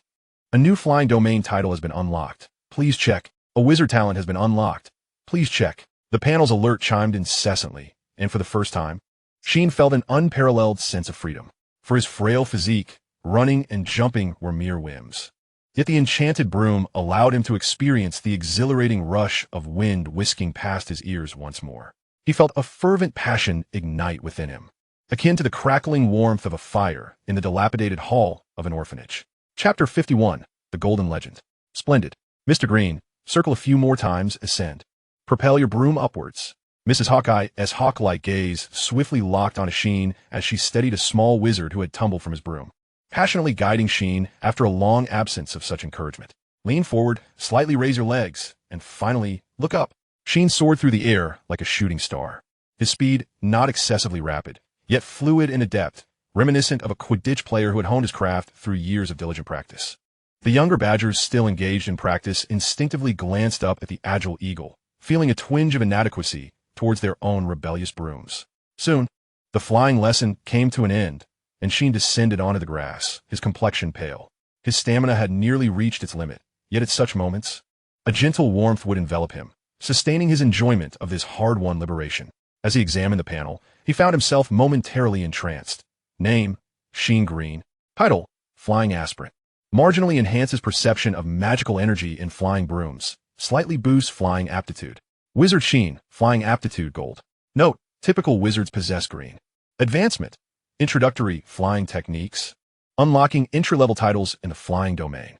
A new flying domain title has been unlocked. Please check. A wizard talent has been unlocked. Please check. The panel's alert chimed incessantly, and for the first time, Sheen felt an unparalleled sense of freedom. For his frail physique, running and jumping were mere whims. Yet the enchanted broom allowed him to experience the exhilarating rush of wind whisking past his ears once more. He felt a fervent passion ignite within him, akin to the crackling warmth of a fire in the dilapidated hall of an orphanage. Chapter 51, The Golden Legend. Splendid. Mr. Green, circle a few more times, ascend. Propel your broom upwards. Mrs. Hawkeye's hawk-like gaze swiftly locked on Sheen as she steadied a small wizard who had tumbled from his broom, passionately guiding Sheen after a long absence of such encouragement. Lean forward, slightly raise your legs, and finally, look up. Sheen soared through the air like a shooting star. His speed, not excessively rapid, yet fluid and adept, reminiscent of a Quidditch player who had honed his craft through years of diligent practice. The younger Badgers, still engaged in practice, instinctively glanced up at the agile eagle, feeling a twinge of inadequacy towards their own rebellious brooms. Soon, the flying lesson came to an end, and Sheen descended onto the grass, his complexion pale. His stamina had nearly reached its limit, yet at such moments, a gentle warmth would envelop him, sustaining his enjoyment of this hard-won liberation. As he examined the panel, he found himself momentarily entranced. Name, Sheen Green. Title, Flying Aspirant. Marginally enhances perception of magical energy in flying brooms. Slightly boosts flying aptitude. Wizard Sheen, Flying Aptitude Gold. Note, typical wizards possess green. Advancement. Introductory flying techniques. Unlocking entry-level titles in the flying domain.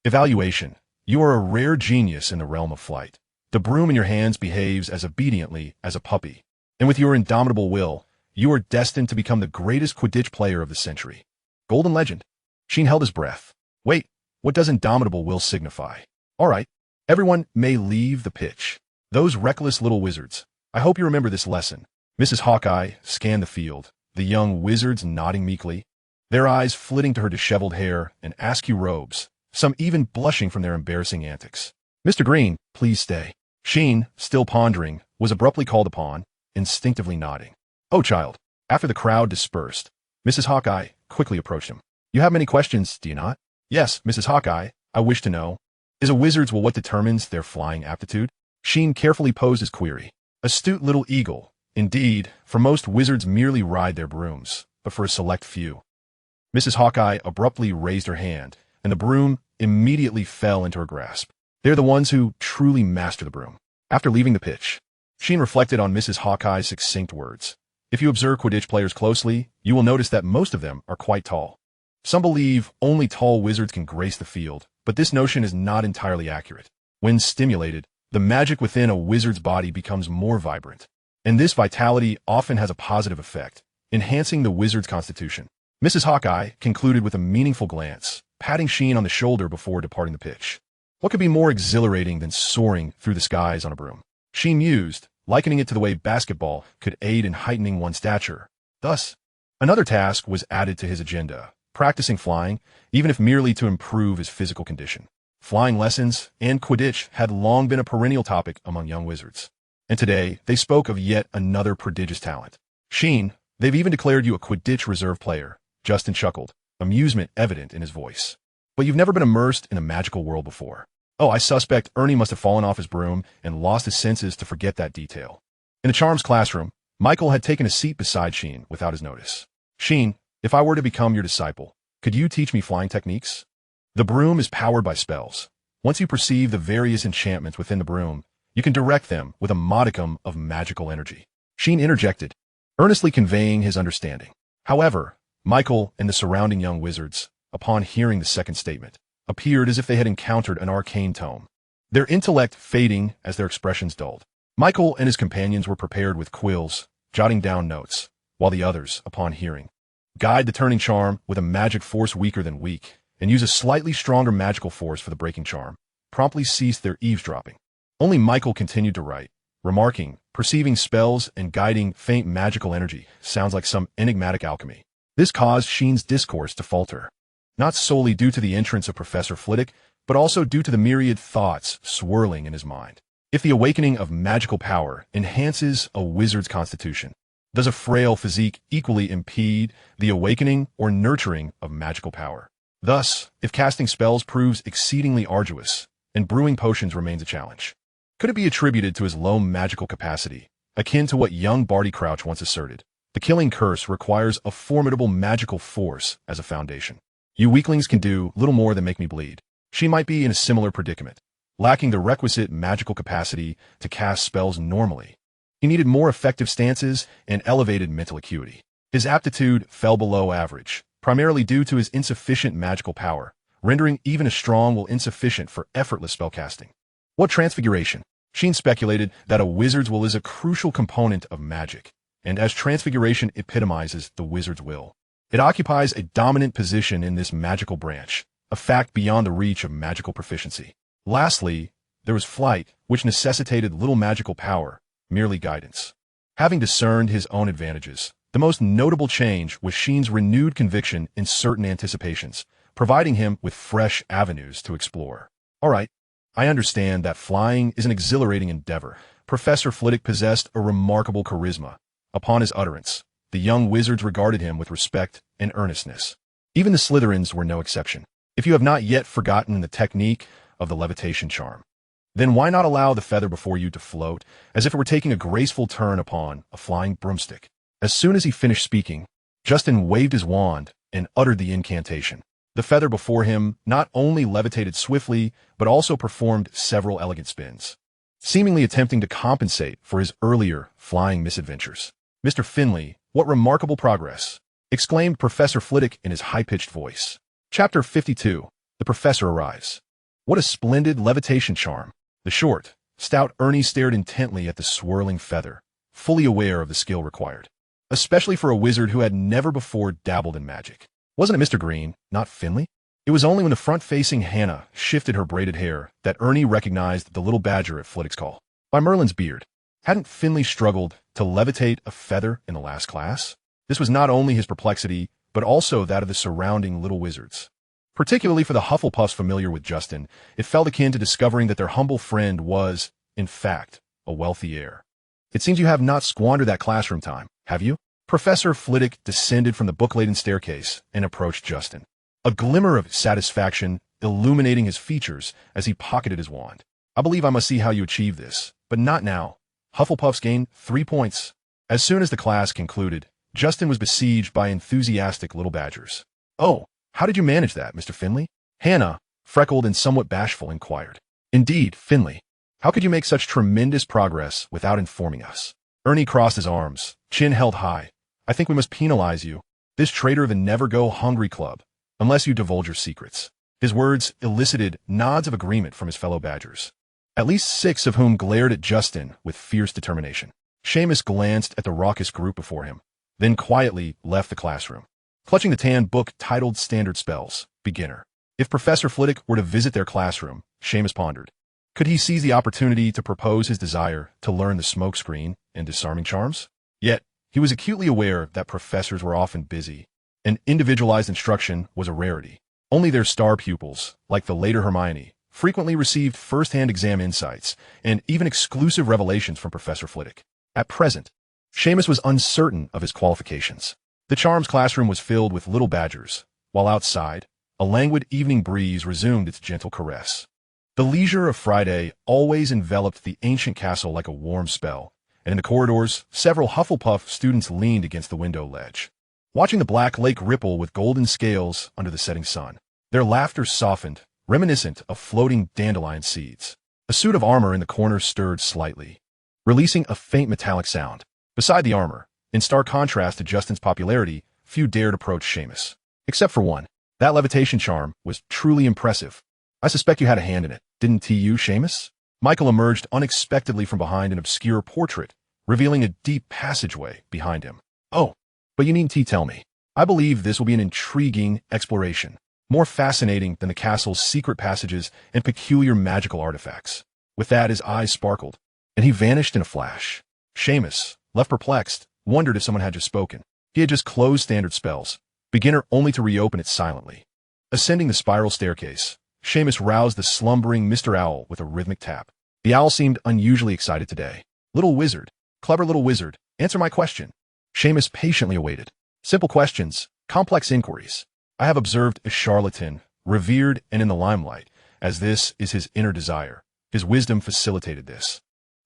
Evaluation. You are a rare genius in the realm of flight. The broom in your hands behaves as obediently as a puppy. And with your indomitable will, you are destined to become the greatest Quidditch player of the century. Golden Legend. Sheen held his breath. Wait, what does indomitable will signify? All right, everyone may leave the pitch. Those reckless little wizards. I hope you remember this lesson. Mrs. Hawkeye scanned the field, the young wizards nodding meekly, their eyes flitting to her disheveled hair and askew robes, some even blushing from their embarrassing antics. Mr. Green, please stay. Sheen, still pondering, was abruptly called upon, instinctively nodding. Oh, child. After the crowd dispersed, Mrs. Hawkeye quickly approached him. You have many questions, do you not? Yes, Mrs. Hawkeye, I wish to know. Is a wizard's will what determines their flying aptitude? Sheen carefully posed his query. Astute little eagle. Indeed, for most wizards merely ride their brooms, but for a select few. Mrs. Hawkeye abruptly raised her hand, and the broom immediately fell into her grasp. They're the ones who truly master the broom. After leaving the pitch, Sheen reflected on Mrs. Hawkeye's succinct words. If you observe Quidditch players closely, you will notice that most of them are quite tall. Some believe only tall wizards can grace the field, but this notion is not entirely accurate. When stimulated, the magic within a wizard's body becomes more vibrant, and this vitality often has a positive effect, enhancing the wizard's constitution. Mrs. Hawkeye concluded with a meaningful glance, patting Sheen on the shoulder before departing the pitch. What could be more exhilarating than soaring through the skies on a broom? Sheen mused, likening it to the way basketball could aid in heightening one's stature. Thus, another task was added to his agenda, practicing flying, even if merely to improve his physical condition. Flying lessons and Quidditch had long been a perennial topic among young wizards. And today, they spoke of yet another prodigious talent. Sheen, they've even declared you a Quidditch reserve player. Justin chuckled, amusement evident in his voice. But you've never been immersed in a magical world before. Oh, I suspect Ernie must have fallen off his broom and lost his senses to forget that detail. In the Charms classroom, Michael had taken a seat beside Sheen without his notice. Sheen, if I were to become your disciple, could you teach me flying techniques? The broom is powered by spells. Once you perceive the various enchantments within the broom, you can direct them with a modicum of magical energy. Sheen interjected, earnestly conveying his understanding. However, Michael and the surrounding young wizards, upon hearing the second statement, appeared as if they had encountered an arcane tome, their intellect fading as their expressions dulled. Michael and his companions were prepared with quills, jotting down notes, while the others, upon hearing, guide the turning charm with a magic force weaker than weak, and use a slightly stronger magical force for the breaking charm, promptly ceased their eavesdropping. Only Michael continued to write, remarking, perceiving spells and guiding faint magical energy sounds like some enigmatic alchemy. This caused Sheen's discourse to falter, not solely due to the entrance of Professor Flitwick, but also due to the myriad thoughts swirling in his mind. If the awakening of magical power enhances a wizard's constitution, does a frail physique equally impede the awakening or nurturing of magical power? Thus, if casting spells proves exceedingly arduous and brewing potions remains a challenge, could it be attributed to his low magical capacity, akin to what young Barty Crouch once asserted? The killing curse requires a formidable magical force as a foundation. You weaklings can do little more than make me bleed. She might be in a similar predicament, lacking the requisite magical capacity to cast spells normally. He needed more effective stances and elevated mental acuity. His aptitude fell below average, primarily due to his insufficient magical power, rendering even a strong will insufficient for effortless spellcasting. What transfiguration? Sheen speculated that a wizard's will is a crucial component of magic, and as transfiguration epitomizes the wizard's will, it occupies a dominant position in this magical branch, a fact beyond the reach of magical proficiency. Lastly, there was flight, which necessitated little magical power, merely guidance. Having discerned his own advantages, the most notable change was Sheen's renewed conviction in certain anticipations, providing him with fresh avenues to explore. All right, I understand that flying is an exhilarating endeavor. Professor Flitwick possessed a remarkable charisma. Upon his utterance, the young wizards regarded him with respect and earnestness. Even the Slytherins were no exception. If you have not yet forgotten the technique of the levitation charm, then why not allow the feather before you to float as if it were taking a graceful turn upon a flying broomstick? As soon as he finished speaking, Justin waved his wand and uttered the incantation. The feather before him not only levitated swiftly, but also performed several elegant spins, seemingly attempting to compensate for his earlier flying misadventures. "Mr. Finley, what remarkable progress!" exclaimed Professor Flitwick in his high-pitched voice. Chapter 52. The Professor Arrives. What a splendid levitation charm! The short, stout Ernie stared intently at the swirling feather, fully aware of the skill required, especially for a wizard who had never before dabbled in magic. Wasn't it Mr. Green, not Finley? It was only when the front-facing Hannah shifted her braided hair that Ernie recognized the little badger at Flitwick's call. By Merlin's beard, hadn't Finley struggled to levitate a feather in the last class? This was not only his perplexity, but also that of the surrounding little wizards. Particularly for the Hufflepuffs familiar with Justin, it felt akin to discovering that their humble friend was, in fact, a wealthy heir. "It seems you have not squandered that classroom time, have you?" Professor Flitwick descended from the book-laden staircase and approached Justin, a glimmer of satisfaction illuminating his features as he pocketed his wand. "I believe I must see how you achieve this, but not now." Hufflepuffs gained 3 points. As soon as the class concluded, Justin was besieged by enthusiastic little badgers. "Oh, how did you manage that, Mr. Finley?" Hannah, freckled and somewhat bashful, inquired. "Indeed, Finley. How could you make such tremendous progress without informing us?" Ernie crossed his arms, chin held high. "I think we must penalize you, this traitor of the Never Go Hungry Club, unless you divulge your secrets." His words elicited nods of agreement from his fellow badgers, at least 6 of whom glared at Justin with fierce determination. Seamus glanced at the raucous group before him, then quietly left the classroom, clutching the tan book titled Standard Spells, Beginner. If Professor Flitwick were to visit their classroom, Seamus pondered, could he seize the opportunity to propose his desire to learn the smokescreen and disarming charms? Yet, he was acutely aware that professors were often busy, and individualized instruction was a rarity. Only their star pupils, like the later Hermione, frequently received first-hand exam insights and even exclusive revelations from Professor Flitwick. At present, Seamus was uncertain of his qualifications. The charms classroom was filled with little badgers, while outside, a languid evening breeze resumed its gentle caress. The leisure of Friday always enveloped the ancient castle like a warm spell, and in the corridors, several Hufflepuff students leaned against the window ledge, watching the black lake ripple with golden scales under the setting sun. Their laughter softened, reminiscent of floating dandelion seeds. A suit of armor in the corner stirred slightly, releasing a faint metallic sound. Beside the armor, in stark contrast to Justin's popularity, few dared approach Seamus. Except for one. That levitation charm was truly impressive. "I suspect you had a hand in it, didn't you, Seamus?" Michael emerged unexpectedly from behind an obscure portrait, revealing a deep passageway behind him. "Oh, but you needn't tell me. I believe this will be an intriguing exploration, more fascinating than the castle's secret passages and peculiar magical artifacts." With that, his eyes sparkled, and he vanished in a flash. Seamus, left perplexed, wondered if someone had just spoken. He had just closed Standard Spells, Beginner only to reopen it silently. Ascending the spiral staircase, Seamus roused the slumbering Mr. Owl with a rhythmic tap. The owl seemed unusually excited today. Little wizard, clever little wizard, answer my question. Seamus patiently awaited. Simple questions, complex inquiries. I have observed a charlatan, revered and in the limelight, as this is his inner desire. His wisdom facilitated this.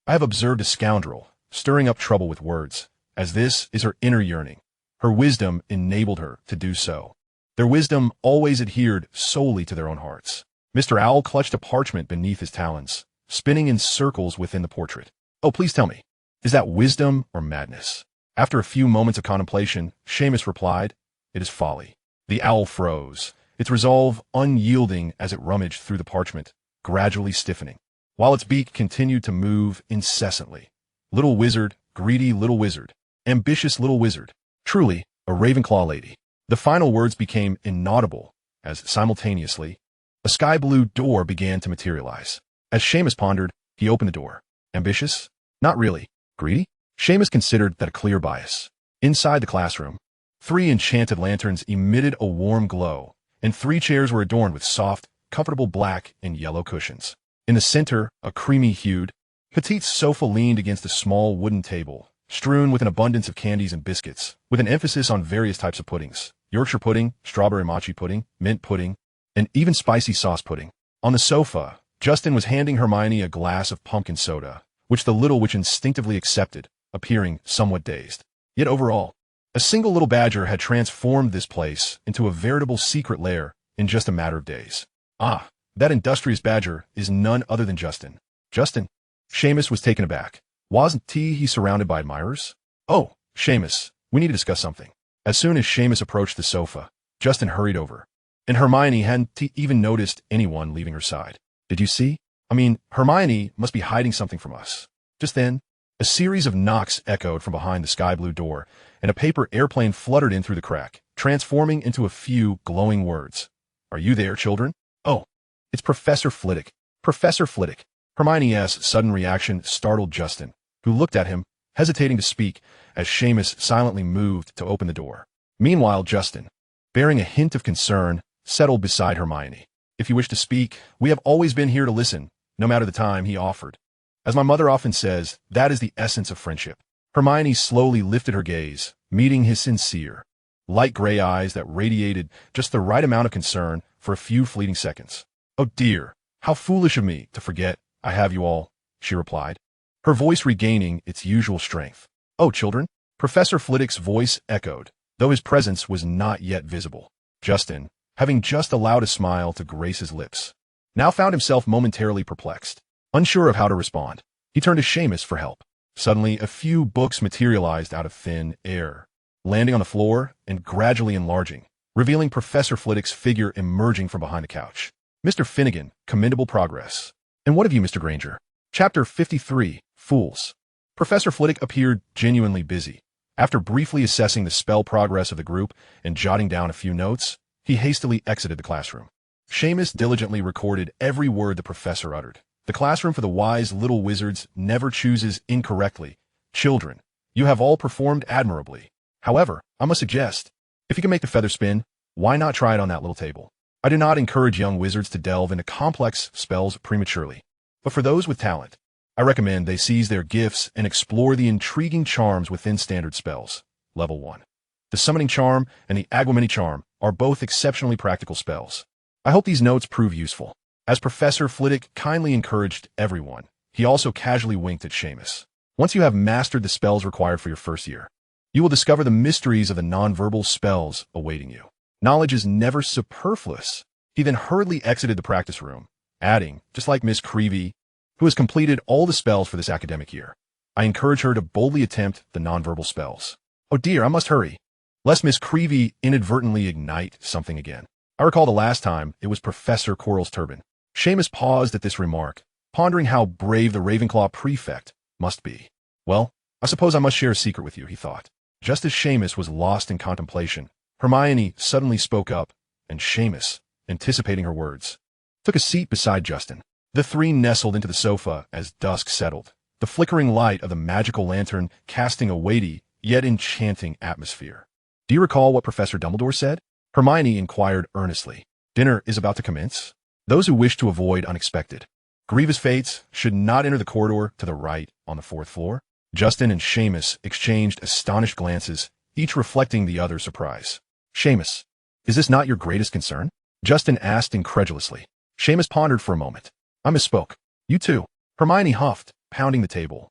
I have observed a scoundrel, stirring up trouble with words, as this is her inner yearning. Her wisdom enabled her to do so. Their wisdom always adhered solely to their own hearts. Mr. Owl clutched a parchment beneath his talons, spinning in circles within the portrait. Oh, please tell me, is that wisdom or madness? After a few moments of contemplation, Seamus replied, it is folly. The owl froze, its resolve unyielding as it rummaged through the parchment, gradually stiffening, while its beak continued to move incessantly. Little wizard, greedy little wizard, ambitious little wizard, truly a Ravenclaw lady. The final words became inaudible as simultaneously a sky blue door began to materialize. As Seamus pondered, he opened the door. Ambitious? Not really. Greedy? Seamus considered that a clear bias. Inside the classroom, 3 enchanted lanterns emitted a warm glow, and 3 chairs were adorned with soft, comfortable black and yellow cushions. In the center, a creamy-hued, petite sofa leaned against a small wooden table, strewn with an abundance of candies and biscuits, with an emphasis on various types of puddings: Yorkshire pudding, strawberry mochi pudding, mint pudding, and even spicy sauce pudding. On the sofa, Justin was handing Hermione a glass of pumpkin soda, which the little witch instinctively accepted, appearing somewhat dazed. Yet overall, a single little badger had transformed this place into a veritable secret lair in just a matter of days. Ah, that industrious badger is none other than Justin. Justin? Seamus was taken aback. Wasn't he surrounded by admirers? Oh, Seamus, we need to discuss something. As soon as Seamus approached the sofa, Justin hurried over, and Hermione hadn't even noticed anyone leaving her side. Did you see? Hermione must be hiding something from us. Just then, a series of knocks echoed from behind the sky blue door, and a paper airplane fluttered in through the crack, transforming into a few glowing words. Are you there, children? Oh, it's Professor Flitwick. Professor Flitwick. Hermione's sudden reaction startled Justin, who looked at him, hesitating to speak, as Seamus silently moved to open the door. Meanwhile, Justin, bearing a hint of concern, settled beside Hermione. If you wish to speak, we have always been here to listen, no matter the time, he offered. As my mother often says, that is the essence of friendship. Hermione slowly lifted her gaze, meeting his sincere, light gray eyes that radiated just the right amount of concern for a few fleeting seconds. Oh dear, how foolish of me to forget I have you all, she replied, her voice regaining its usual strength. Oh, children, Professor Flitwick's voice echoed, though his presence was not yet visible. Justin, having just allowed a smile to grace his lips, now found himself momentarily perplexed. Unsure of how to respond, he turned to Seamus for help. Suddenly, a few books materialized out of thin air, landing on the floor and gradually enlarging, revealing Professor Flitwick's figure emerging from behind the couch. Mr. Finnegan, commendable progress. And what of you, Mr. Granger? Chapter 53, Fools. Professor Flitwick appeared genuinely busy. After briefly assessing the spell progress of the group and jotting down a few notes, he hastily exited the classroom. Seamus diligently recorded every word the professor uttered. The classroom for the wise little wizards never chooses incorrectly. Children, you have all performed admirably. However, I must suggest, if you can make the feather spin, why not try it on that little table? I do not encourage young wizards to delve into complex spells prematurely, but for those with talent, I recommend they seize their gifts and explore the intriguing charms within standard spells. Level 1. The Summoning Charm and the Agumini Charm are both exceptionally practical spells. I hope these notes prove useful. As Professor Flitwick kindly encouraged everyone, he also casually winked at Seamus. Once you have mastered the spells required for your first year, you will discover the mysteries of the nonverbal spells awaiting you. Knowledge is never superfluous. He then hurriedly exited the practice room, adding, just like Miss Creevy, who has completed all the spells for this academic year, I encourage her to boldly attempt the nonverbal spells. Oh dear, I must hurry, lest Miss Creevy inadvertently ignite something again. I recall the last time it was Professor Quirrell's turban. Seamus paused at this remark, pondering how brave the Ravenclaw prefect must be. Well, I suppose I must share a secret with you, he thought. Just as Seamus was lost in contemplation, Hermione suddenly spoke up, and Seamus, anticipating her words, took a seat beside Justin. The 3 nestled into the sofa as dusk settled, the flickering light of the magical lantern casting a weighty, yet enchanting atmosphere. Do you recall what Professor Dumbledore said? Hermione inquired earnestly. Dinner is about to commence. Those who wish to avoid unexpected, grievous fates should not enter the corridor to the right on the 4th floor. Justin and Seamus exchanged astonished glances, each reflecting the other's surprise. Seamus, is this not your greatest concern? Justin asked incredulously. Seamus pondered for a moment. I misspoke. You too. Hermione huffed, pounding the table,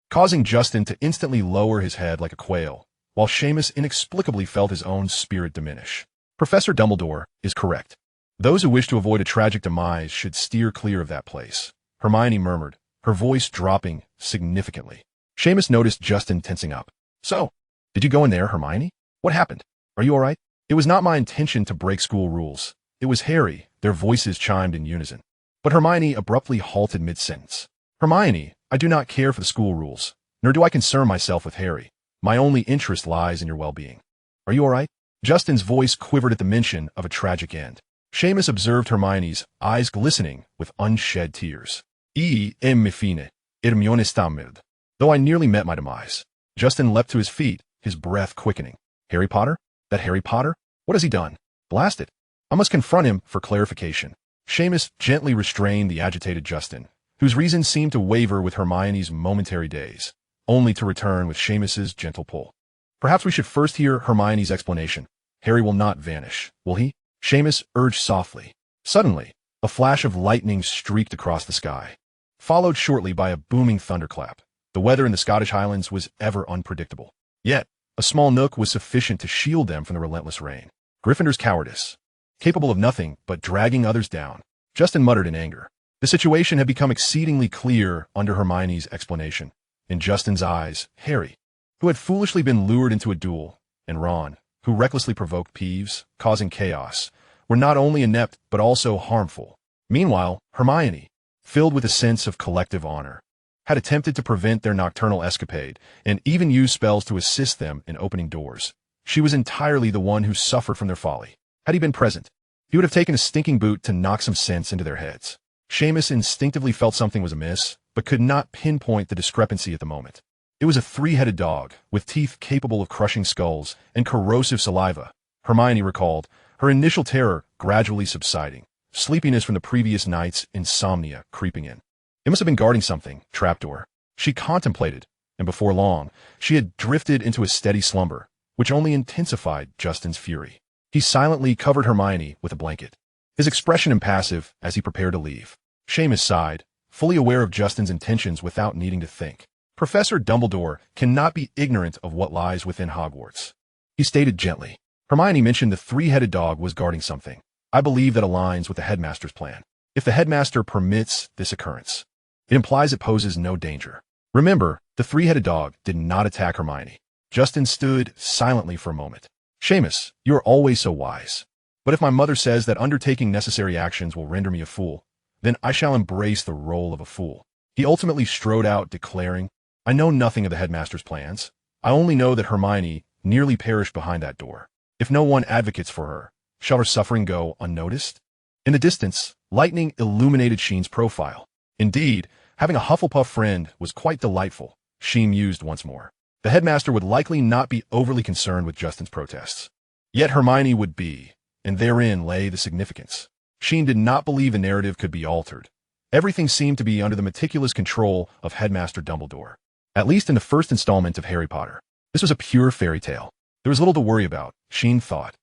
causing Justin to instantly lower his head like a quail, while Seamus inexplicably felt his own spirit diminish. Professor Dumbledore is correct. Those who wish to avoid a tragic demise should steer clear of that place, Hermione murmured, her voice dropping significantly. Seamus noticed Justin tensing up. So, did you go in there, Hermione? What happened? Are you all right? It was not my intention to break school rules. It was Harry, their voices chimed in unison. But Hermione abruptly halted mid-sentence. Hermione, I do not care for the school rules, nor do I concern myself with Harry. My only interest lies in your well-being. Are you all right? Justin's voice quivered at the mention of a tragic end. Seamus observed Hermione's eyes glistening with unshed tears. Mi fine, Hermione stammered. Though I nearly met my demise. Justin leapt to his feet, his breath quickening. Harry Potter? That Harry Potter? What has he done? Blast it. I must confront him for clarification. Seamus gently restrained the agitated Justin, whose reason seemed to waver with Hermione's momentary daze, only to return with Seamus's gentle pull. Perhaps we should first hear Hermione's explanation. Harry will not vanish, will he? Seamus urged softly. Suddenly, a flash of lightning streaked across the sky, followed shortly by a booming thunderclap. The weather in the Scottish Highlands was ever unpredictable. Yet, a small nook was sufficient to shield them from the relentless rain. Gryffindor's cowardice, capable of nothing but dragging others down. Justin muttered in anger. The situation had become exceedingly clear under Hermione's explanation. In Justin's eyes, Harry, who had foolishly been lured into a duel, and Ron, who recklessly provoked Peeves, causing chaos, were not only inept but also harmful. Meanwhile, Hermione, filled with a sense of collective honor, had attempted to prevent their nocturnal escapade and even used spells to assist them in opening doors. She was entirely the one who suffered from their folly. Had he been present, he would have taken a stinking boot to knock some sense into their heads. Seamus instinctively felt something was amiss, but could not pinpoint the discrepancy at the moment. It was a three-headed dog, with teeth capable of crushing skulls and corrosive saliva. Hermione recalled, her initial terror gradually subsiding, sleepiness from the previous night's insomnia creeping in. It must have been guarding something, trapdoor. She contemplated, and before long, she had drifted into a steady slumber, which only intensified Justin's fury. He silently covered Hermione with a blanket, his expression impassive as he prepared to leave. Seamus sighed, fully aware of Justin's intentions without needing to think. Professor Dumbledore cannot be ignorant of what lies within Hogwarts. He stated gently. Hermione mentioned the three-headed dog was guarding something. I believe that aligns with the headmaster's plan. If the headmaster permits this occurrence, it implies it poses no danger. Remember, the three-headed dog did not attack Hermione. Justin stood silently for a moment. Seamus, you are always so wise. But if my mother says that undertaking necessary actions will render me a fool, then I shall embrace the role of a fool. He ultimately strode out, declaring, I know nothing of the headmaster's plans. I only know that Hermione nearly perished behind that door. If no one advocates for her, shall her suffering go unnoticed? In the distance, lightning illuminated Sheen's profile. Indeed, having a Hufflepuff friend was quite delightful, Sheen mused once more. The headmaster would likely not be overly concerned with Justin's protests. Yet Hermione would be, and therein lay the significance. Sheen did not believe the narrative could be altered. Everything seemed to be under the meticulous control of Headmaster Dumbledore. At least in the first installment of Harry Potter. This was a pure fairy tale. There was little to worry about, Sheen thought.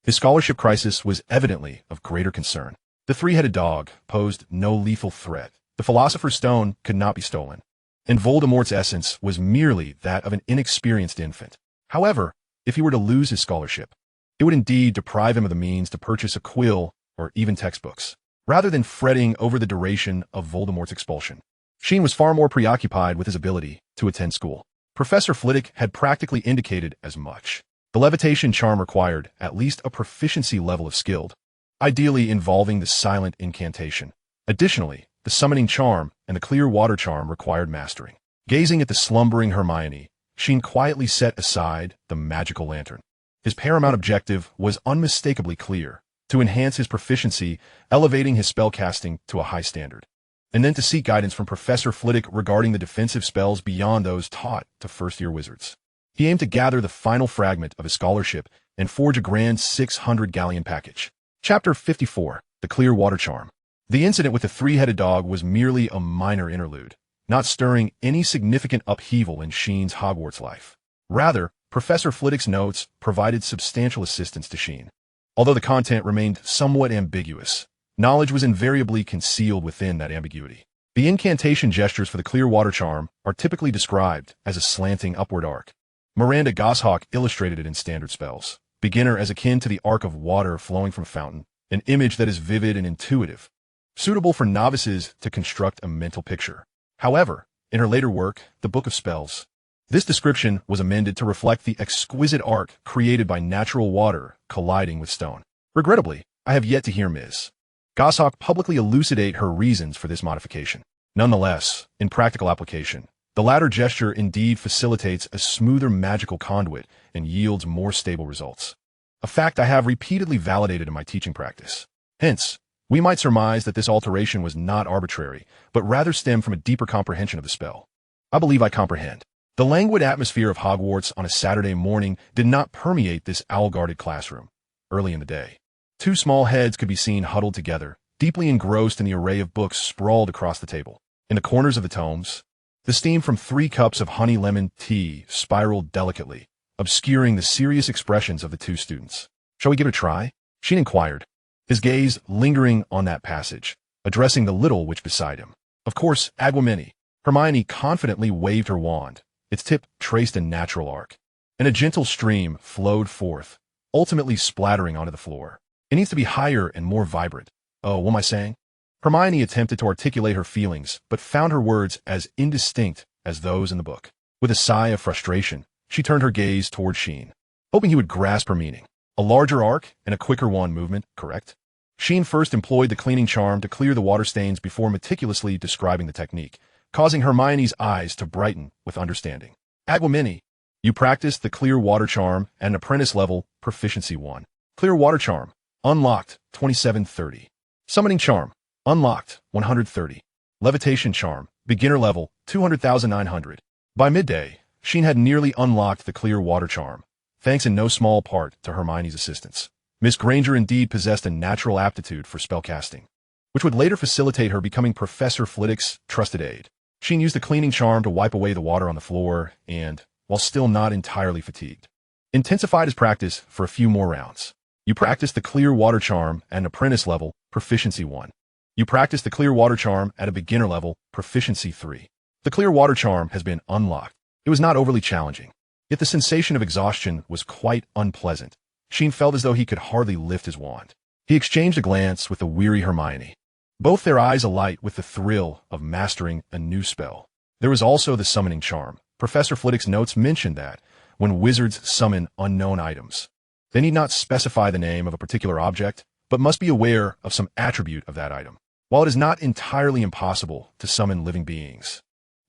His scholarship crisis was evidently of greater concern. The three-headed dog posed no lethal threat. The Philosopher's Stone could not be stolen, and Voldemort's essence was merely that of an inexperienced infant. However, if he were to lose his scholarship, it would indeed deprive him of the means to purchase a quill or even textbooks, rather than fretting over the duration of Voldemort's expulsion. Sheen was far more preoccupied with his ability to attend school. Professor Flitwick had practically indicated as much. The levitation charm required at least a proficiency level of skilled, ideally involving the silent incantation. Additionally, the summoning charm and the clear water charm required mastering. Gazing at the slumbering Hermione, Sheen quietly set aside the magical lantern. His paramount objective was unmistakably clear, to enhance his proficiency, elevating his spellcasting to a high standard, and then to seek guidance from Professor Flitwick regarding the defensive spells beyond those taught to first-year wizards. He aimed to gather the final fragment of his scholarship and forge a grand 600 galleon package. Chapter 54, The Clear Water Charm. The incident with the three-headed dog was merely a minor interlude, not stirring any significant upheaval in Sheen's Hogwarts life. Rather, Professor Flitwick's notes provided substantial assistance to Sheen. Although the content remained somewhat ambiguous, knowledge was invariably concealed within that ambiguity. The incantation gestures for the clear water charm are typically described as a slanting upward arc. Miranda Goshawk illustrated it in Standard Spells. Beginner as akin to the arc of water flowing from a fountain, an image that is vivid and intuitive, suitable for novices to construct a mental picture. However, in her later work, The Book of Spells, this description was amended to reflect the exquisite arc created by natural water colliding with stone. Regrettably, I have yet to hear Ms. Goshawk publicly elucidate her reasons for this modification. Nonetheless, in practical application, the latter gesture indeed facilitates a smoother magical conduit and yields more stable results. A fact I have repeatedly validated in my teaching practice. Hence, we might surmise that this alteration was not arbitrary, but rather stemmed from a deeper comprehension of the spell. I believe I comprehend. The languid atmosphere of Hogwarts on a Saturday morning did not permeate this owl-guarded classroom. Early in the day, two small heads could be seen huddled together, deeply engrossed in the array of books sprawled across the table. In the corners of the tomes, the steam from 3 cups of honey lemon tea spiraled delicately, obscuring the serious expressions of the two students. "Shall we give it a try?" Sheen inquired, his gaze lingering on that passage, addressing the little witch beside him. Of course, Agwamini. Hermione confidently waved her wand. Its tip traced a natural arc, and a gentle stream flowed forth, ultimately splattering onto the floor. "It needs to be higher and more vibrant." "Oh, what am I saying?" Hermione attempted to articulate her feelings, but found her words as indistinct as those in the book. With a sigh of frustration, she turned her gaze toward Sheen, hoping he would grasp her meaning. "A larger arc and a quicker wand movement, correct?" Sheen first employed the cleaning charm to clear the water stains before meticulously describing the technique, causing Hermione's eyes to brighten with understanding. "Agwamini, you practiced the clear water charm at an apprentice level, proficiency 1. Clear water charm, unlocked, 2730. Summoning charm, unlocked, 130. Levitation charm, beginner level, 200,900. By midday, Sheen had nearly unlocked the clear water charm, thanks in no small part to Hermione's assistance. Miss Granger indeed possessed a natural aptitude for spellcasting, which would later facilitate her becoming Professor Flitwick's trusted aide. Sheen used the cleaning charm to wipe away the water on the floor and, while still not entirely fatigued, intensified his practice for a few more rounds. You practiced the clear water charm at an apprentice level, proficiency 1. You practiced the clear water charm at a beginner level, proficiency 3. The clear water charm has been unlocked. It was not overly challenging, yet the sensation of exhaustion was quite unpleasant. Sheen felt as though he could hardly lift his wand. He exchanged a glance with the weary Hermione, both their eyes alight with the thrill of mastering a new spell. There was also the summoning charm. Professor Flitwick's notes mentioned that, when wizards summon unknown items, they need not specify the name of a particular object, but must be aware of some attribute of that item. While it is not entirely impossible to summon living beings,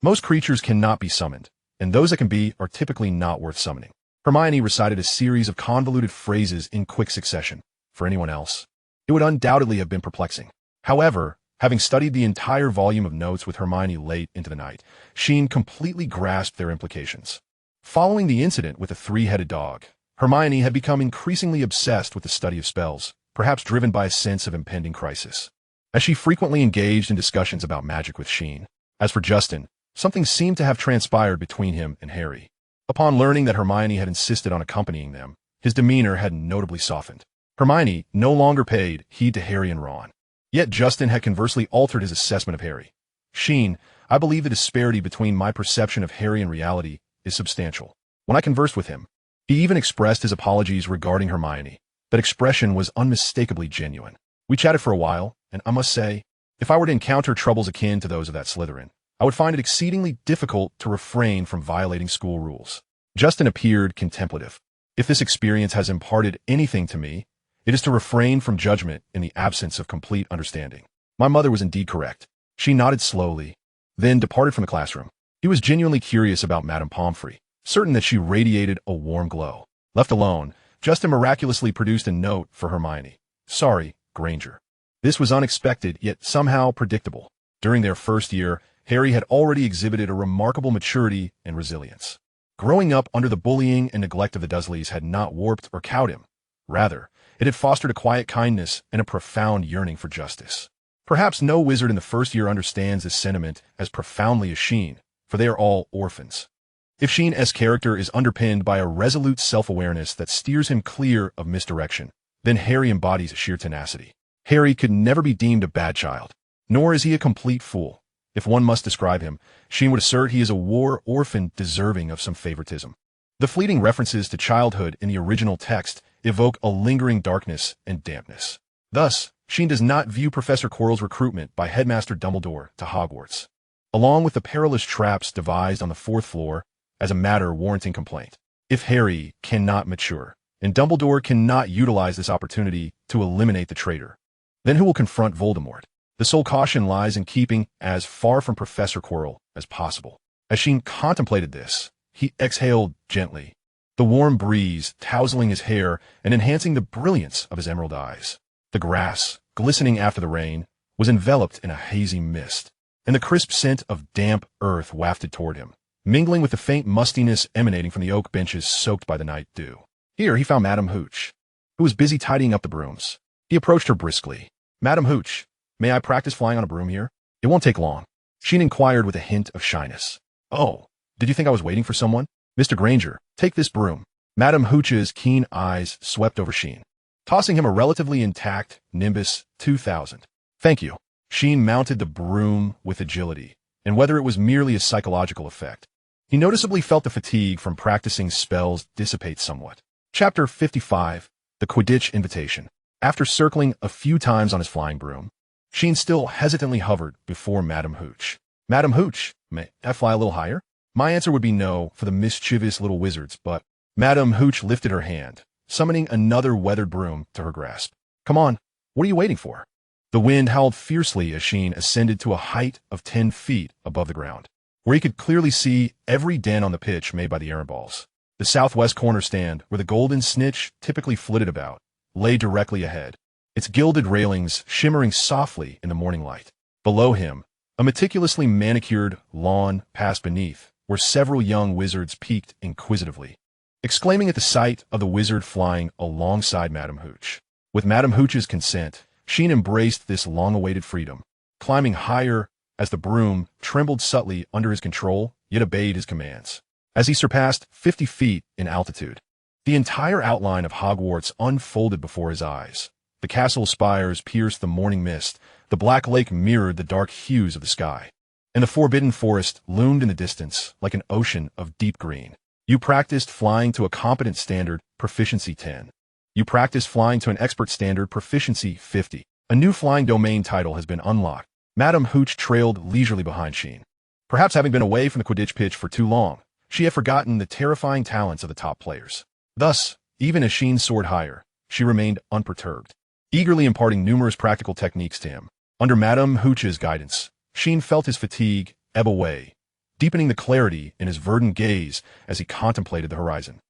most creatures cannot be summoned, and those that can be are typically not worth summoning. Hermione recited a series of convoluted phrases in quick succession. For anyone else, it would undoubtedly have been perplexing. However, having studied the entire volume of notes with Hermione late into the night, Sheen completely grasped their implications. Following the incident with the three-headed dog, Hermione had become increasingly obsessed with the study of spells, perhaps driven by a sense of impending crisis. As she frequently engaged in discussions about magic with Sheen. As for Justin, something seemed to have transpired between him and Harry. Upon learning that Hermione had insisted on accompanying them, his demeanor had notably softened. Hermione no longer paid heed to Harry and Ron. Yet Justin had conversely altered his assessment of Harry. "Sheen, I believe the disparity between my perception of Harry and reality is substantial. When I conversed with him, he even expressed his apologies regarding Hermione. That expression was unmistakably genuine. We chatted for a while, and I must say, if I were to encounter troubles akin to those of that Slytherin, I would find it exceedingly difficult to refrain from violating school rules." Justin appeared contemplative. "If this experience has imparted anything to me, it is to refrain from judgment in the absence of complete understanding. My mother was indeed correct." She nodded slowly, then departed from the classroom. He was genuinely curious about Madame Pomfrey, certain that she radiated a warm glow. Left alone, Justin miraculously produced a note for Hermione. "Sorry, Granger." This was unexpected, yet somehow predictable. During their first year, Harry had already exhibited a remarkable maturity and resilience. Growing up under the bullying and neglect of the Dursleys had not warped or cowed him. Rather, it had fostered a quiet kindness and a profound yearning for justice. Perhaps no wizard in the first year understands this sentiment as profoundly as Sheen, for they are all orphans. If Sheen's character is underpinned by a resolute self-awareness that steers him clear of misdirection, then Harry embodies sheer tenacity. Harry could never be deemed a bad child, nor is he a complete fool. If one must describe him, Sheen would assert he is a war orphan deserving of some favoritism. The fleeting references to childhood in the original text evoke a lingering darkness and dampness. Thus, Sheen does not view Professor Quirrell's recruitment by Headmaster Dumbledore to Hogwarts, along with the perilous traps devised on the 4th floor, as a matter warranting complaint. If Harry cannot mature, and Dumbledore cannot utilize this opportunity to eliminate the traitor, then who will confront Voldemort? The sole caution lies in keeping as far from Professor Quirrell as possible. As Sheen contemplated this, he exhaled gently, the warm breeze tousling his hair and enhancing the brilliance of his emerald eyes. The grass, glistening after the rain, was enveloped in a hazy mist, and the crisp scent of damp earth wafted toward him, mingling with the faint mustiness emanating from the oak benches soaked by the night dew. Here he found Madame Hooch, who was busy tidying up the brooms. He approached her briskly. "Madame Hooch, may I practice flying on a broom here? It won't take long." Sheen inquired with a hint of shyness. "Oh, did you think I was waiting for someone? Mr. Granger, take this broom." Madame Hooch's keen eyes swept over Sheen, tossing him a relatively intact Nimbus 2000. "Thank you." Sheen mounted the broom with agility, and whether it was merely a psychological effect, he noticeably felt the fatigue from practicing spells dissipate somewhat. Chapter 55, The Quidditch Invitation. After circling a few times on his flying broom, Sheen still hesitantly hovered before Madame Hooch. "Madame Hooch, may I fly a little higher?" My answer would be no for the mischievous little wizards, but Madame Hooch lifted her hand, summoning another weathered broom to her grasp. "Come on, what are you waiting for?" The wind howled fiercely as Sheen ascended to a height of 10 feet above the ground, where he could clearly see every dent on the pitch made by the errant balls. The southwest corner stand, where the golden snitch typically flitted about, lay directly ahead, its gilded railings shimmering softly in the morning light. Below him, a meticulously manicured lawn passed beneath, where several young wizards peeked inquisitively, exclaiming at the sight of the wizard flying alongside Madame Hooch. With Madame Hooch's consent, Sheen embraced this long-awaited freedom, climbing higher as the broom trembled subtly under his control, yet obeyed his commands. As he surpassed 50 feet in altitude, the entire outline of Hogwarts unfolded before his eyes. The castle spires pierced the morning mist, the black lake mirrored the dark hues of the sky, and the forbidden forest loomed in the distance like an ocean of deep green. You practiced flying to a competent standard, proficiency 10. You practiced flying to an expert standard, proficiency 50. A new flying domain title has been unlocked. Madame Hooch trailed leisurely behind Sheen. Perhaps having been away from the Quidditch pitch for too long, she had forgotten the terrifying talents of the top players. Thus, even as Sheen soared higher, she remained unperturbed, eagerly imparting numerous practical techniques to him. Under Madame Hooch's guidance, Sheen felt his fatigue ebb away, deepening the clarity in his verdant gaze as he contemplated the horizon.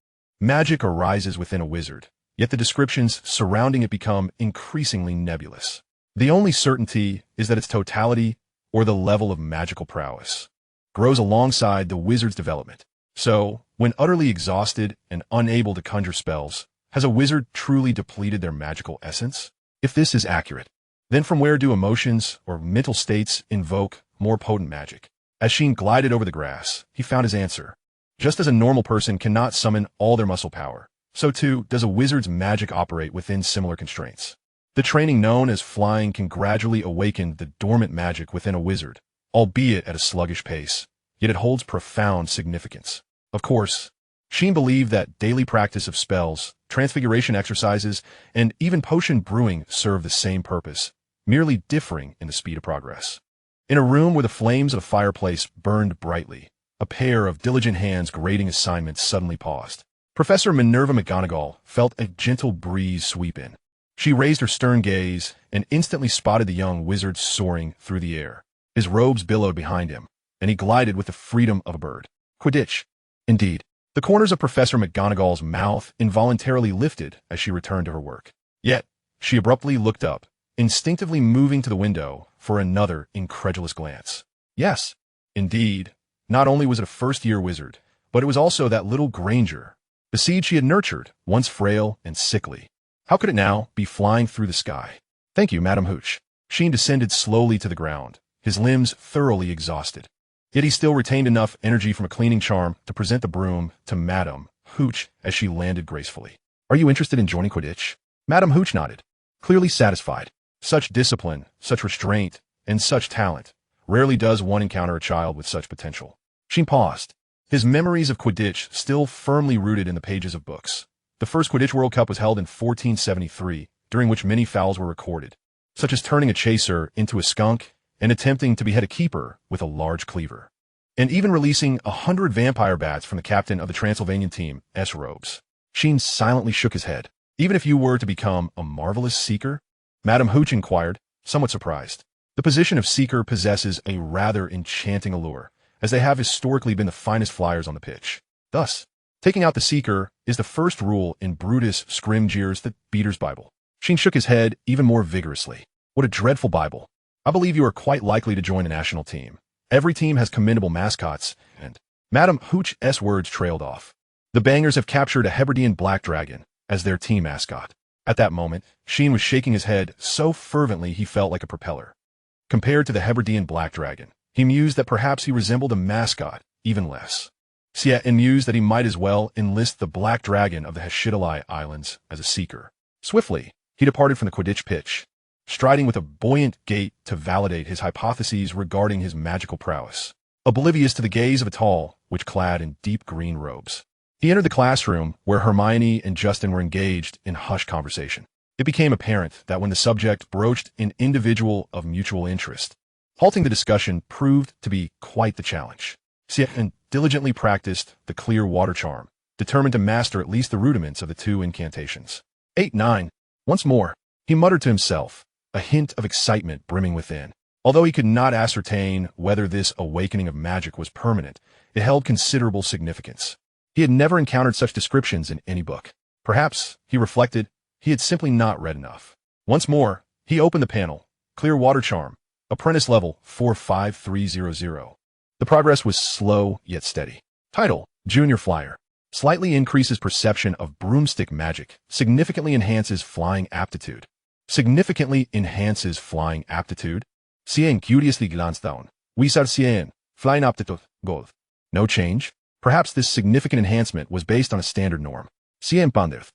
Magic arises within a wizard, yet the descriptions surrounding it become increasingly nebulous. The only certainty is that its totality, or the level of magical prowess, grows alongside the wizard's development. So, when utterly exhausted and unable to conjure spells, has a wizard truly depleted their magical essence? If this is accurate, then from where do emotions or mental states invoke more potent magic? As Sheen glided over the grass, he found his answer. Just as a normal person cannot summon all their muscle power, so too does a wizard's magic operate within similar constraints. The training known as flying can gradually awaken the dormant magic within a wizard, albeit at a sluggish pace, yet it holds profound significance. Of course, Sheen believed that daily practice of spells, transfiguration exercises, and even potion brewing serve the same purpose, merely differing in the speed of progress. In a room where the flames of the fireplace burned brightly, a pair of diligent hands grading assignments suddenly paused. Professor Minerva McGonagall felt a gentle breeze sweep in. She raised her stern gaze and instantly spotted the young wizard soaring through the air. His robes billowed behind him, and he glided with the freedom of a bird. Quidditch. Indeed. The corners of Professor McGonagall's mouth involuntarily lifted as she returned to her work. Yet, she abruptly looked up, instinctively moving to the window for another incredulous glance. Yes, indeed. Not only was it a first-year wizard, but it was also that little Granger, the seed she had nurtured, once frail and sickly. How could it now be flying through the sky? Thank you, Madame Hooch. Sheen descended slowly to the ground, his limbs thoroughly exhausted. Yet he still retained enough energy from a cleaning charm to present the broom to Madame Hooch as she landed gracefully. "Are you interested in joining Quidditch?" Madame Hooch nodded, clearly satisfied. Such discipline, such restraint, and such talent. Rarely does one encounter a child with such potential. Sheen paused, his memories of Quidditch still firmly rooted in the pages of books. The first Quidditch World Cup was held in 1473, during which many fouls were recorded, such as turning a chaser into a skunk and attempting to behead a keeper with a large cleaver, and even releasing 100 vampire bats from the captain of the Transylvanian team, S. Robes. Sheen silently shook his head. "Even if you were to become a marvelous seeker?" Madame Hooch inquired, somewhat surprised. The position of seeker possesses a rather enchanting allure, as they have historically been the finest flyers on the pitch. Thus, taking out the seeker is the first rule in Brutus Scrimgeour's The Beater's Bible. Sheen shook his head even more vigorously. "What a dreadful Bible. I believe you are quite likely to join a national team. Every team has commendable mascots, and—" Madame Hooch's words trailed off. "The Bangers have captured a Hebridean black dragon as their team mascot." At that moment, Sheen was shaking his head so fervently he felt like a propeller. Compared to the Hebridean black dragon, he mused that perhaps he resembled a mascot even less. And mused that he might as well enlist the black dragon of the Heshidalai Islands as a seeker. Swiftly, he departed from the Quidditch pitch, striding with a buoyant gait to validate his hypotheses regarding his magical prowess, oblivious to the gaze of a tall witch clad in deep green robes. He entered the classroom where Hermione and Justin were engaged in hushed conversation. It became apparent that when the subject broached an individual of mutual interest, halting the discussion proved to be quite the challenge. And diligently practiced the clear water charm, determined to master at least the rudiments of the two incantations. 8-9. Once more, he muttered to himself, a hint of excitement brimming within. Although he could not ascertain whether this awakening of magic was permanent, it held considerable significance. He had never encountered such descriptions in any book. Perhaps, he reflected, he had simply not read enough. Once more, he opened the panel. Clear water charm. Apprentice level 45300. The progress was slow yet steady. Title: Junior Flyer. Slightly increases perception of broomstick magic. Significantly enhances flying aptitude. Significantly enhances flying aptitude. 100 curiously glanced down. Wizard 100. Flying aptitude. Gold. No change. Perhaps this significant enhancement was based on a standard norm. 100 pandeth.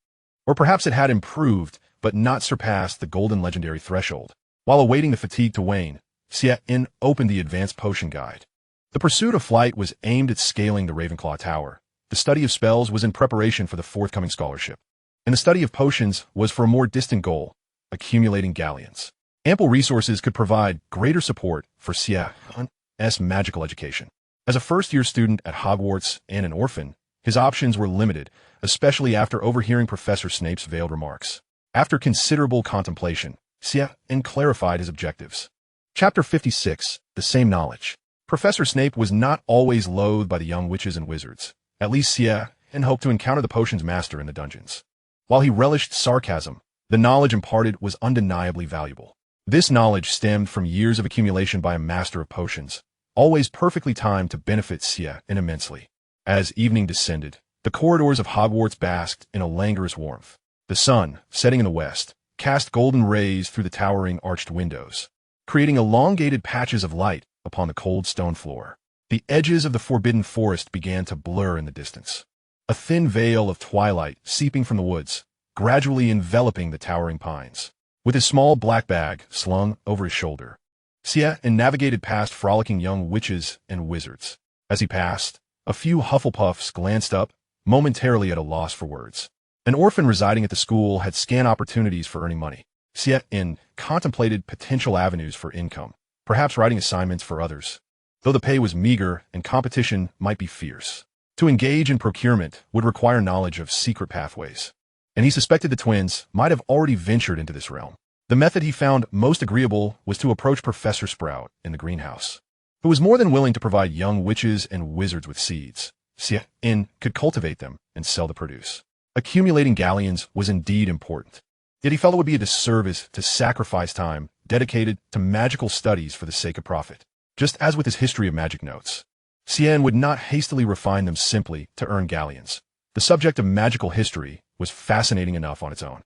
Or perhaps it had improved, but not surpassed the golden legendary threshold. While awaiting the fatigue to wane, Hsien opened the advanced potion guide. The pursuit of flight was aimed at scaling the Ravenclaw Tower. The study of spells was in preparation for the forthcoming scholarship. And the study of potions was for a more distant goal, accumulating galleons. Ample resources could provide greater support for Hsien's magical education. As a first-year student at Hogwarts and an orphan, his options were limited, especially after overhearing Professor Snape's veiled remarks. After considerable contemplation, Hsien clarified his objectives. Chapter 56, The Same Knowledge. Professor Snape was not always loathed by the young witches and wizards. At least Hsien hoped to encounter the potions master in the dungeons. While he relished sarcasm, the knowledge imparted was undeniably valuable. This knowledge stemmed from years of accumulation by a master of potions, always perfectly timed to benefit Hsien immensely. As evening descended, the corridors of Hogwarts basked in a languorous warmth. The sun, setting in the west, cast golden rays through the towering arched windows, creating elongated patches of light upon the cold stone floor. The edges of the forbidden forest began to blur in the distance, a thin veil of twilight seeping from the woods, gradually enveloping the towering pines. With his small black bag slung over his shoulder, Hsien navigated past frolicking young witches and wizards. As he passed, a few Hufflepuffs glanced up, momentarily at a loss for words. An orphan residing at the school had scant opportunities for earning money. Hsien contemplated potential avenues for income, perhaps writing assignments for others, though the pay was meager and competition might be fierce. To engage in procurement would require knowledge of secret pathways, and he suspected the twins might have already ventured into this realm. The method he found most agreeable was to approach Professor Sprout in the greenhouse, who was more than willing to provide young witches and wizards with seeds. Hsien could cultivate them and sell the produce. Accumulating galleons was indeed important, yet he felt it would be a disservice to sacrifice time dedicated to magical studies for the sake of profit. Just as with his history of magic notes, Hsien would not hastily refine them simply to earn galleons. The subject of magical history was fascinating enough on its own.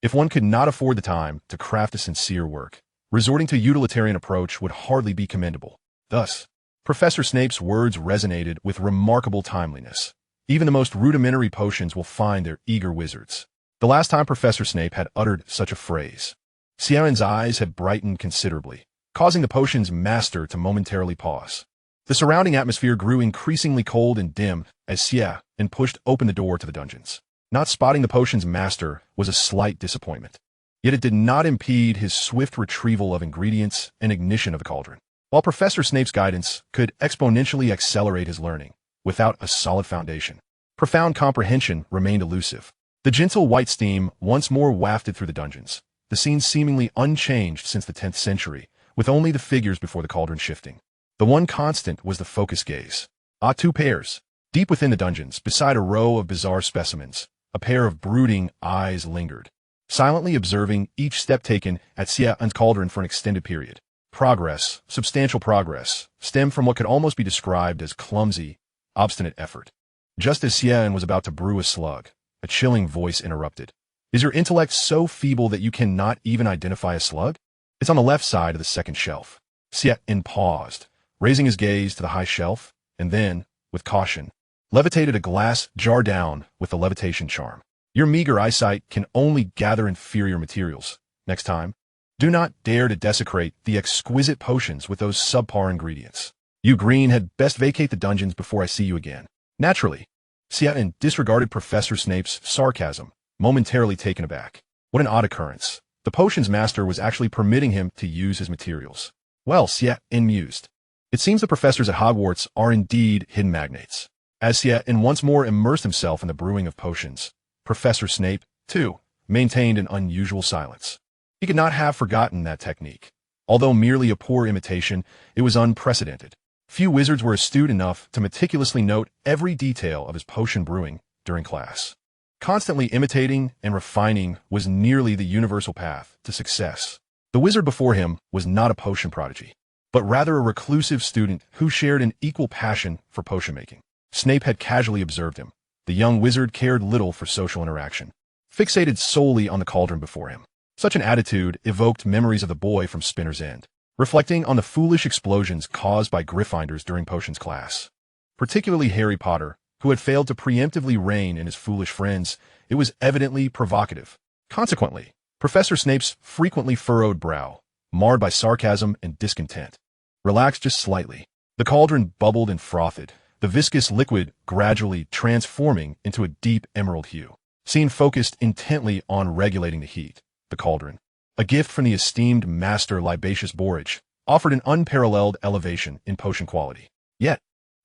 If one could not afford the time to craft a sincere work, Resorting to utilitarian approach would hardly be commendable. Thus, Professor Snape's words resonated with remarkable timeliness. Even the most rudimentary potions will find their eager wizards. The last time Professor Snape had uttered such a phrase, Ciaran's eyes had brightened considerably, causing the potion's master to momentarily pause. The surrounding atmosphere grew increasingly cold and dim as Ciaran pushed open the door to the dungeons. Not spotting the potion's master was a slight disappointment. Yet it did not impede his swift retrieval of ingredients and ignition of the cauldron. While Professor Snape's guidance could exponentially accelerate his learning, without a solid foundation, profound comprehension remained elusive. The gentle white steam once more wafted through the dungeons, the scene seemingly unchanged since the 10th century, with only the figures before the cauldron shifting. The one constant was the focused gaze. Two pairs. Deep within the dungeons, beside a row of bizarre specimens, a pair of brooding eyes lingered, silently observing each step taken at Ciaran's cauldron for an extended period. Progress, substantial progress, stemmed from what could almost be described as clumsy, obstinate effort. Just as Ciaran was about to brew a slug, a chilling voice interrupted. Is your intellect so feeble that you cannot even identify a slug? It's on the left side of the second shelf. Ciaran paused, raising his gaze to the high shelf, and then, with caution, levitated a glass jar down with the levitation charm. Your meager eyesight can only gather inferior materials. Next time, do not dare to desecrate the exquisite potions with those subpar ingredients. You green had best vacate the dungeons before I see you again. Naturally, Ciaran disregarded Professor Snape's sarcasm, momentarily taken aback. What an odd occurrence. The potions master was actually permitting him to use his materials. Well, Ciaran mused. It seems the professors at Hogwarts are indeed hidden magnates. As Ciaran once more immersed himself in the brewing of potions, Professor Snape, too, maintained an unusual silence. He could not have forgotten that technique. Although merely a poor imitation, it was unprecedented. Few wizards were astute enough to meticulously note every detail of his potion brewing during class. Constantly imitating and refining was nearly the universal path to success. The wizard before him was not a potion prodigy, but rather a reclusive student who shared an equal passion for potion making. Snape had casually observed him. The young wizard cared little for social interaction, fixated solely on the cauldron before him. Such an attitude evoked memories of the boy from Spinner's End, reflecting on the foolish explosions caused by Gryffindors during potions class. Particularly Harry Potter, who had failed to preemptively rein in his foolish friends. It was evidently provocative. Consequently, Professor Snape's frequently furrowed brow, marred by sarcasm and discontent, relaxed just slightly. The cauldron bubbled and frothed, the viscous liquid gradually transforming into a deep emerald hue. Sheen focused intently on regulating the heat. The cauldron, a gift from the esteemed master Libacious Borage, offered an unparalleled elevation in potion quality. Yet,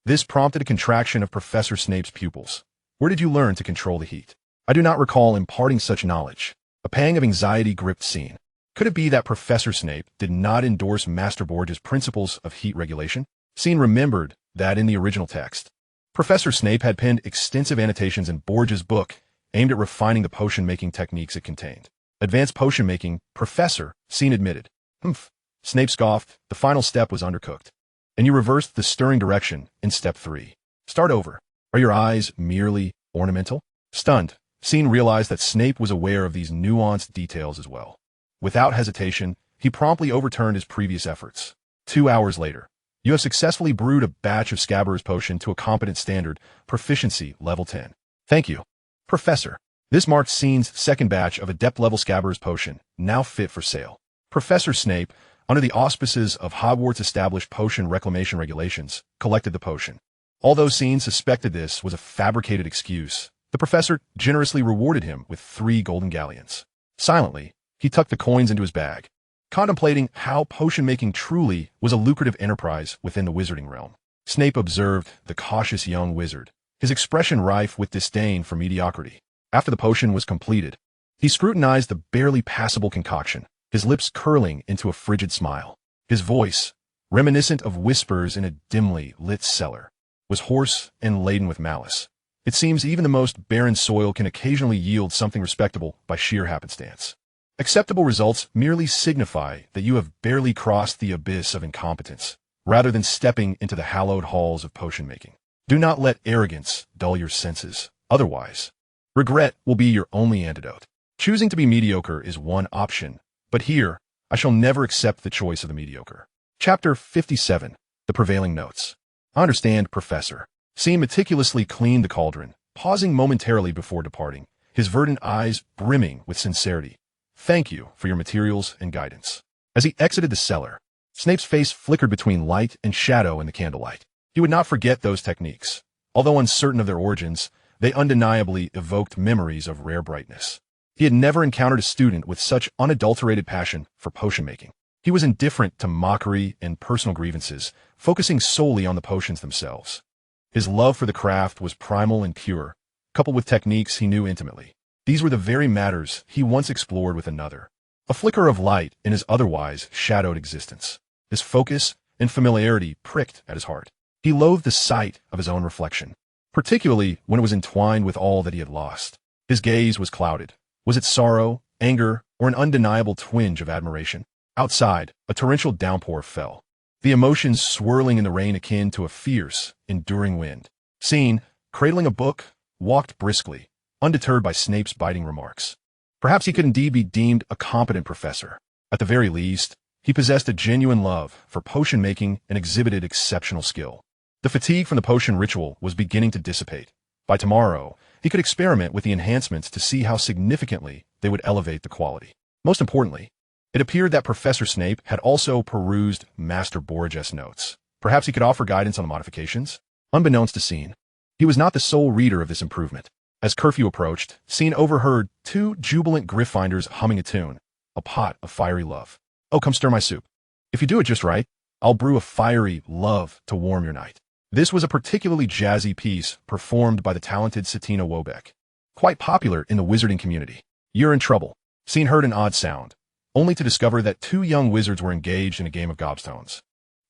this prompted a contraction of Professor Snape's pupils. Where did you learn to control the heat? I do not recall imparting such knowledge. A pang of anxiety gripped Sheen. Could it be that Professor Snape did not endorse Master Borge's principles of heat regulation? Sheen remembered that in the original text, Professor Snape had penned extensive annotations in Borge's book aimed at refining the potion-making techniques it contained. Advanced potion-making, Professor, Sheen admitted. Humph. Snape scoffed. The final step was undercooked. And you reversed the stirring direction in step 3. Start over. Are your eyes merely ornamental? Stunned, Sheen realized that Snape was aware of these nuanced details as well. Without hesitation, he promptly overturned his previous efforts. 2 hours later, you have successfully brewed a batch of Scabbers potion to a competent standard, proficiency level 10. Thank you, Professor. This marked Sheen's second batch of Adept-level Scabbers potion, now fit for sale. Professor Snape, under the auspices of Hogwarts' established potion reclamation regulations, collected the potion. Although Sheen suspected this was a fabricated excuse, the professor generously rewarded him with 3 golden galleons. Silently, he tucked the coins into his bag, contemplating how potion-making truly was a lucrative enterprise within the wizarding realm. Snape observed the cautious young wizard, his expression rife with disdain for mediocrity. After the potion was completed, he scrutinized the barely passable concoction, his lips curling into a frigid smile. His voice, reminiscent of whispers in a dimly lit cellar, was hoarse and laden with malice. It seems even the most barren soil can occasionally yield something respectable by sheer happenstance. Acceptable results merely signify that you have barely crossed the abyss of incompetence, rather than stepping into the hallowed halls of potion-making. Do not let arrogance dull your senses. Otherwise, regret will be your only antidote. Choosing to be mediocre is one option, but here, I shall never accept the choice of the mediocre. Chapter 57. The Prevailing Notes. I understand, Professor. Sheen meticulously cleaned the cauldron, pausing momentarily before departing, his verdant eyes brimming with sincerity. Thank you for your materials and guidance. As he exited the cellar, Snape's face flickered between light and shadow in the candlelight. He would not forget those techniques. Although uncertain of their origins, they undeniably evoked memories of rare brightness. He had never encountered a student with such unadulterated passion for potion making. He was indifferent to mockery and personal grievances, focusing solely on the potions themselves. His love for the craft was primal and pure, coupled with techniques he knew intimately. These were the very matters he once explored with another. A flicker of light in his otherwise shadowed existence. His focus and familiarity pricked at his heart. He loathed the sight of his own reflection, particularly when it was entwined with all that he had lost. His gaze was clouded. Was it sorrow, anger, or an undeniable twinge of admiration? Outside, a torrential downpour fell, the emotions swirling in the rain akin to a fierce, enduring wind. Sheen, cradling a book, walked briskly, undeterred by Snape's biting remarks. Perhaps he could indeed be deemed a competent professor. At the very least, he possessed a genuine love for potion making and exhibited exceptional skill. The fatigue from the potion ritual was beginning to dissipate. By tomorrow, he could experiment with the enhancements to see how significantly they would elevate the quality. Most importantly, it appeared that Professor Snape had also perused Master Borges' notes. Perhaps he could offer guidance on the modifications? Unbeknownst to Sheen, he was not the sole reader of this improvement. As curfew approached, Sheen overheard two jubilant Gryffindors humming a tune, a pot of fiery love. Oh, come stir my soup. If you do it just right, I'll brew a fiery love to warm your night. This was a particularly jazzy piece performed by the talented Satina Wobeck, quite popular in the wizarding community. You're in trouble. Sheen heard an odd sound, only to discover that two young wizards were engaged in a game of gobstones,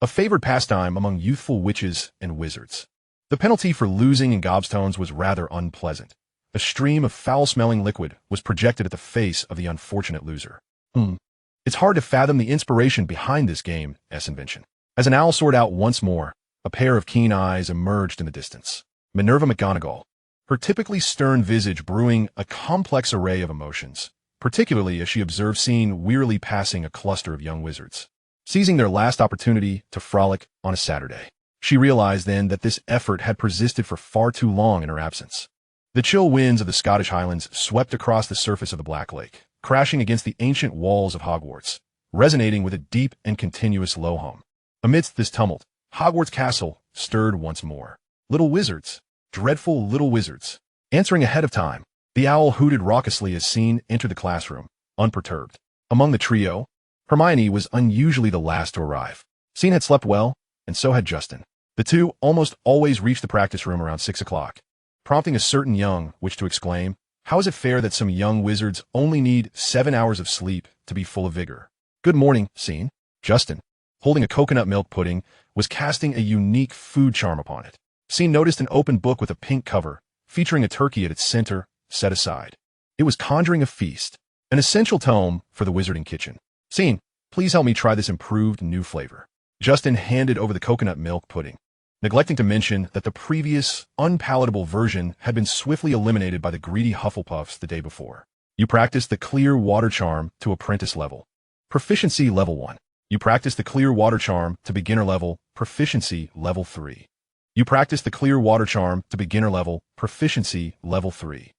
a favored pastime among youthful witches and wizards. The penalty for losing in gobstones was rather unpleasant. A stream of foul-smelling liquid was projected at the face of the unfortunate loser. It's hard to fathom the inspiration behind this game's invention. As an owl soared out once more, a pair of keen eyes emerged in the distance. Minerva McGonagall, her typically stern visage brewing a complex array of emotions, particularly as she observed Sheen wearily passing a cluster of young wizards, seizing their last opportunity to frolic on a Saturday. She realized then that this effort had persisted for far too long in her absence. The chill winds of the Scottish Highlands swept across the surface of the Black Lake, crashing against the ancient walls of Hogwarts, resonating with a deep and continuous low hum. Amidst this tumult, Hogwarts Castle stirred once more. Little wizards, dreadful little wizards. Answering ahead of time, the owl hooted raucously as Sheen entered the classroom, unperturbed. Among the trio, Hermione was unusually the last to arrive. Sheen had slept well, and so had Justin. The two almost always reached the practice room around 6 o'clock, prompting a certain young witch to exclaim, "How is it fair that some young wizards only need 7 hours of sleep to be full of vigor?" "Good morning, Sheen." Justin, holding a coconut milk pudding, was casting a unique food charm upon it. Sheen noticed an open book with a pink cover, featuring a turkey at its center, set aside. It was conjuring a feast, an essential tome for the wizarding kitchen. "Sheen, please help me try this improved new flavor." Justin handed over the coconut milk pudding, neglecting to mention that the previous, unpalatable version had been swiftly eliminated by the greedy Hufflepuffs the day before. "You practiced the clear water charm to apprentice level. Proficiency level 1. You practiced the clear water charm to beginner level, proficiency level 3. You practiced the clear water charm to beginner level, proficiency level 3.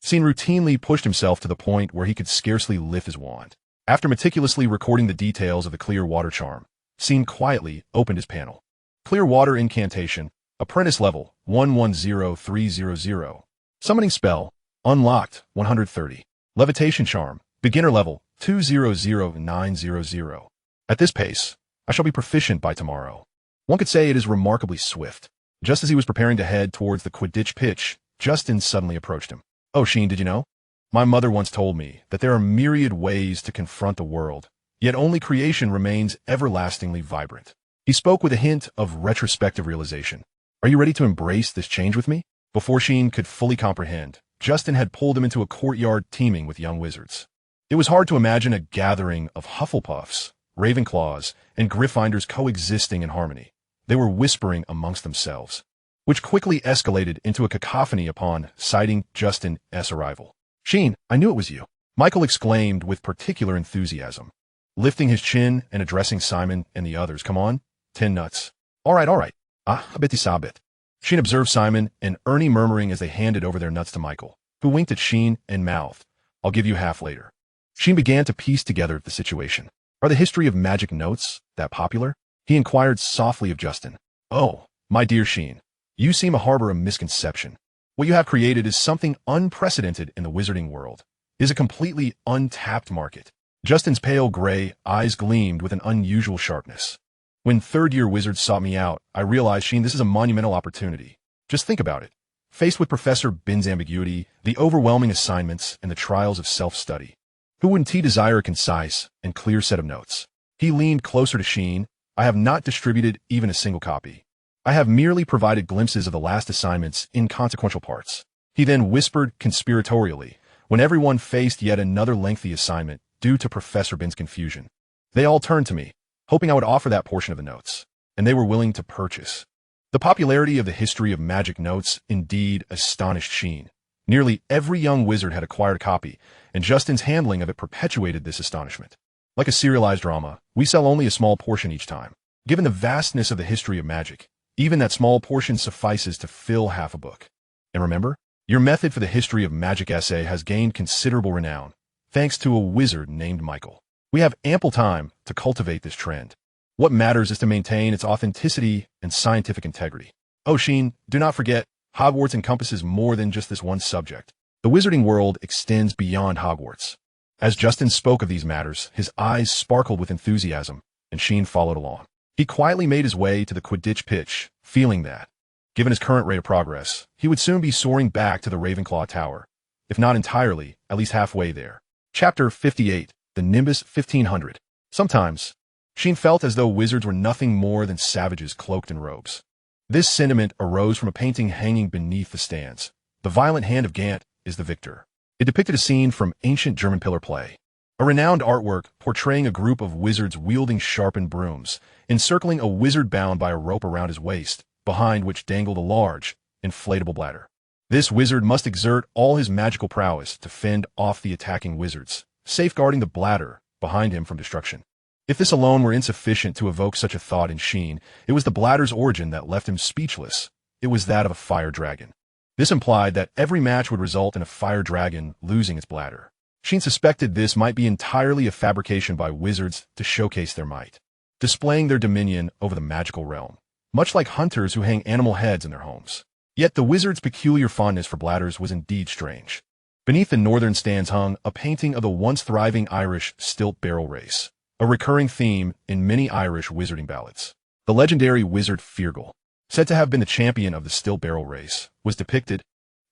Sheen routinely pushed himself to the point where he could scarcely lift his wand. After meticulously recording the details of the clear water charm, Sheen quietly opened his panel. Clear water incantation, apprentice level 110300. Summoning spell, unlocked 130. Levitation charm, beginner level 200900. At this pace, I shall be proficient by tomorrow. One could say it is remarkably swift. Just as he was preparing to head towards the Quidditch pitch, Justin suddenly approached him. "Oh, Sheen, did you know? My mother once told me that there are myriad ways to confront the world, yet only creation remains everlastingly vibrant." He spoke with a hint of retrospective realization. "Are you ready to embrace this change with me?" Before Sheen could fully comprehend, Justin had pulled him into a courtyard teeming with young wizards. It was hard to imagine a gathering of Hufflepuffs, Ravenclaws, and Gryffindors coexisting in harmony. They were whispering amongst themselves, which quickly escalated into a cacophony upon sighting Justin's arrival. "Sheen, I knew it was you," Michael exclaimed with particular enthusiasm. lifting his chin and addressing Simon and the others. Come on, 10 nuts. All right. Ah, habiti sabit. Sheen observed Simon and Ernie murmuring as they handed over their nuts to Michael, who winked at Sheen and mouthed, I'll give you half later. Sheen began to piece together the situation. Are the history of magic notes that popular? He inquired softly of Justin. Oh, my dear Sheen, you seem to harbor a misconception. What you have created is something unprecedented in the wizarding world. It is a completely untapped market. Justin's pale gray eyes gleamed with an unusual sharpness. When third-year wizards sought me out, I realized, Sheen, this is a monumental opportunity. Just think about it. Faced with Professor Bin's ambiguity, the overwhelming assignments, and the trials of self-study, who wouldn't he desire a concise and clear set of notes? He leaned closer to Sheen. I have not distributed even a single copy. I have merely provided glimpses of the last assignment's inconsequential parts. He then whispered conspiratorially, when everyone faced yet another lengthy assignment due to Professor Bin's confusion. They all turned to me, hoping I would offer that portion of the notes, and they were willing to purchase. The popularity of the history of magic notes indeed astonished Sheen. Nearly every young wizard had acquired a copy, and Justin's handling of it perpetuated this astonishment. Like a serialized drama, we sell only a small portion each time. Given the vastness of the history of magic, even that small portion suffices to fill half a book. And remember, your method for the history of magic essay has gained considerable renown, thanks to a wizard named Michael. We have ample time to cultivate this trend. What matters is to maintain its authenticity and scientific integrity. Oh, Sheen, do not forget, Hogwarts encompasses more than just this one subject. The wizarding world extends beyond Hogwarts. As Justin spoke of these matters, his eyes sparkled with enthusiasm, and Sheen followed along. He quietly made his way to the Quidditch pitch, feeling that, given his current rate of progress, he would soon be soaring back to the Ravenclaw Tower, if not entirely, at least halfway there. Chapter 58, The Nimbus 1500. Sometimes, Sheen felt as though wizards were nothing more than savages cloaked in robes. This sentiment arose from a painting hanging beneath the stands. The Violent Hand of Gant is the victor. It depicted a scene from ancient German pillar play. A renowned artwork portraying a group of wizards wielding sharpened brooms, encircling a wizard bound by a rope around his waist, behind which dangled a large, inflatable bladder. This wizard must exert all his magical prowess to fend off the attacking wizards, safeguarding the bladder behind him from destruction. If this alone were insufficient to evoke such a thought in Sheen, it was the bladder's origin that left him speechless. It was that of a fire dragon. This implied that every match would result in a fire dragon losing its bladder. Sheen suspected this might be entirely a fabrication by wizards to showcase their might, displaying their dominion over the magical realm, much like hunters who hang animal heads in their homes. Yet the wizard's peculiar fondness for bladders was indeed strange. Beneath the northern stands hung a painting of the once thriving Irish stilt barrel race, a recurring theme in many Irish wizarding ballads. The legendary wizard Feargal, said to have been the champion of the stilt barrel race, was depicted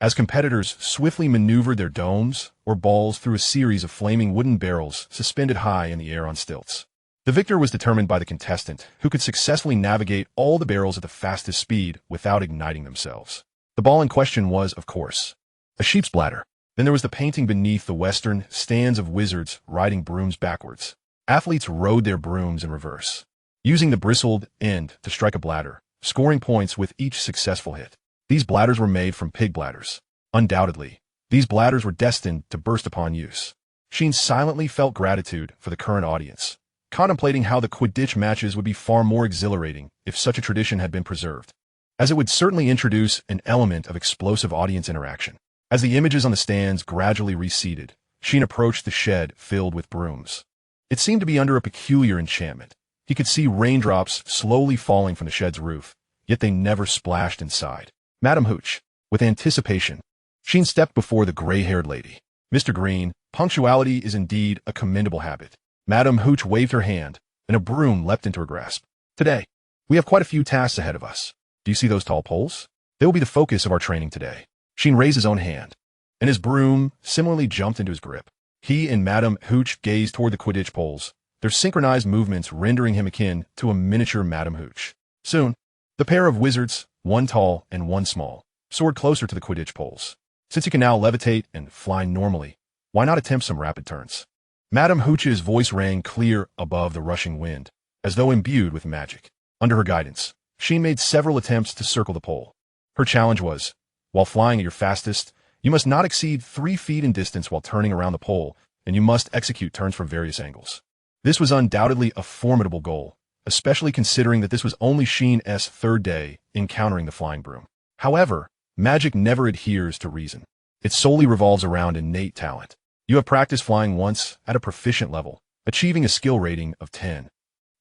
as competitors swiftly maneuvered their domes or balls through a series of flaming wooden barrels suspended high in the air on stilts. The victor was determined by the contestant, who could successfully navigate all the barrels at the fastest speed without igniting themselves. The ball in question was, of course, a sheep's bladder. Then there was the painting beneath the western stands of wizards riding brooms backwards. Athletes rode their brooms in reverse, using the bristled end to strike a bladder, scoring points with each successful hit. These bladders were made from pig bladders. Undoubtedly, these bladders were destined to burst upon use. Sheen silently felt gratitude for the current audience, contemplating how the Quidditch matches would be far more exhilarating if such a tradition had been preserved, as it would certainly introduce an element of explosive audience interaction. As the images on the stands gradually receded, Sheen approached the shed filled with brooms. It seemed to be under a peculiar enchantment. He could see raindrops slowly falling from the shed's roof, yet they never splashed inside. Madam Hooch, with anticipation, Sheen stepped before the gray-haired lady. Mr. Green, punctuality is indeed a commendable habit. Madam Hooch waved her hand, and a broom leapt into her grasp. Today, we have quite a few tasks ahead of us. Do you see those tall poles? They will be the focus of our training today. Sheen raised his own hand, and his broom similarly jumped into his grip. He and Madam Hooch gazed toward the Quidditch poles, their synchronized movements rendering him akin to a miniature Madam Hooch. Soon, the pair of wizards, one tall and one small, soared closer to the Quidditch poles. Since he can now levitate and fly normally, why not attempt some rapid turns? Madam Hooch's voice rang clear above the rushing wind, as though imbued with magic. Under her guidance, Sheen made several attempts to circle the pole. Her challenge was, while flying at your fastest, you must not exceed 3 feet in distance while turning around the pole, and you must execute turns from various angles. This was undoubtedly a formidable goal, especially considering that this was only Sheen's third day encountering the flying broom. However, magic never adheres to reason. It solely revolves around innate talent. You have practiced flying once at a proficient level, achieving a skill rating of 10.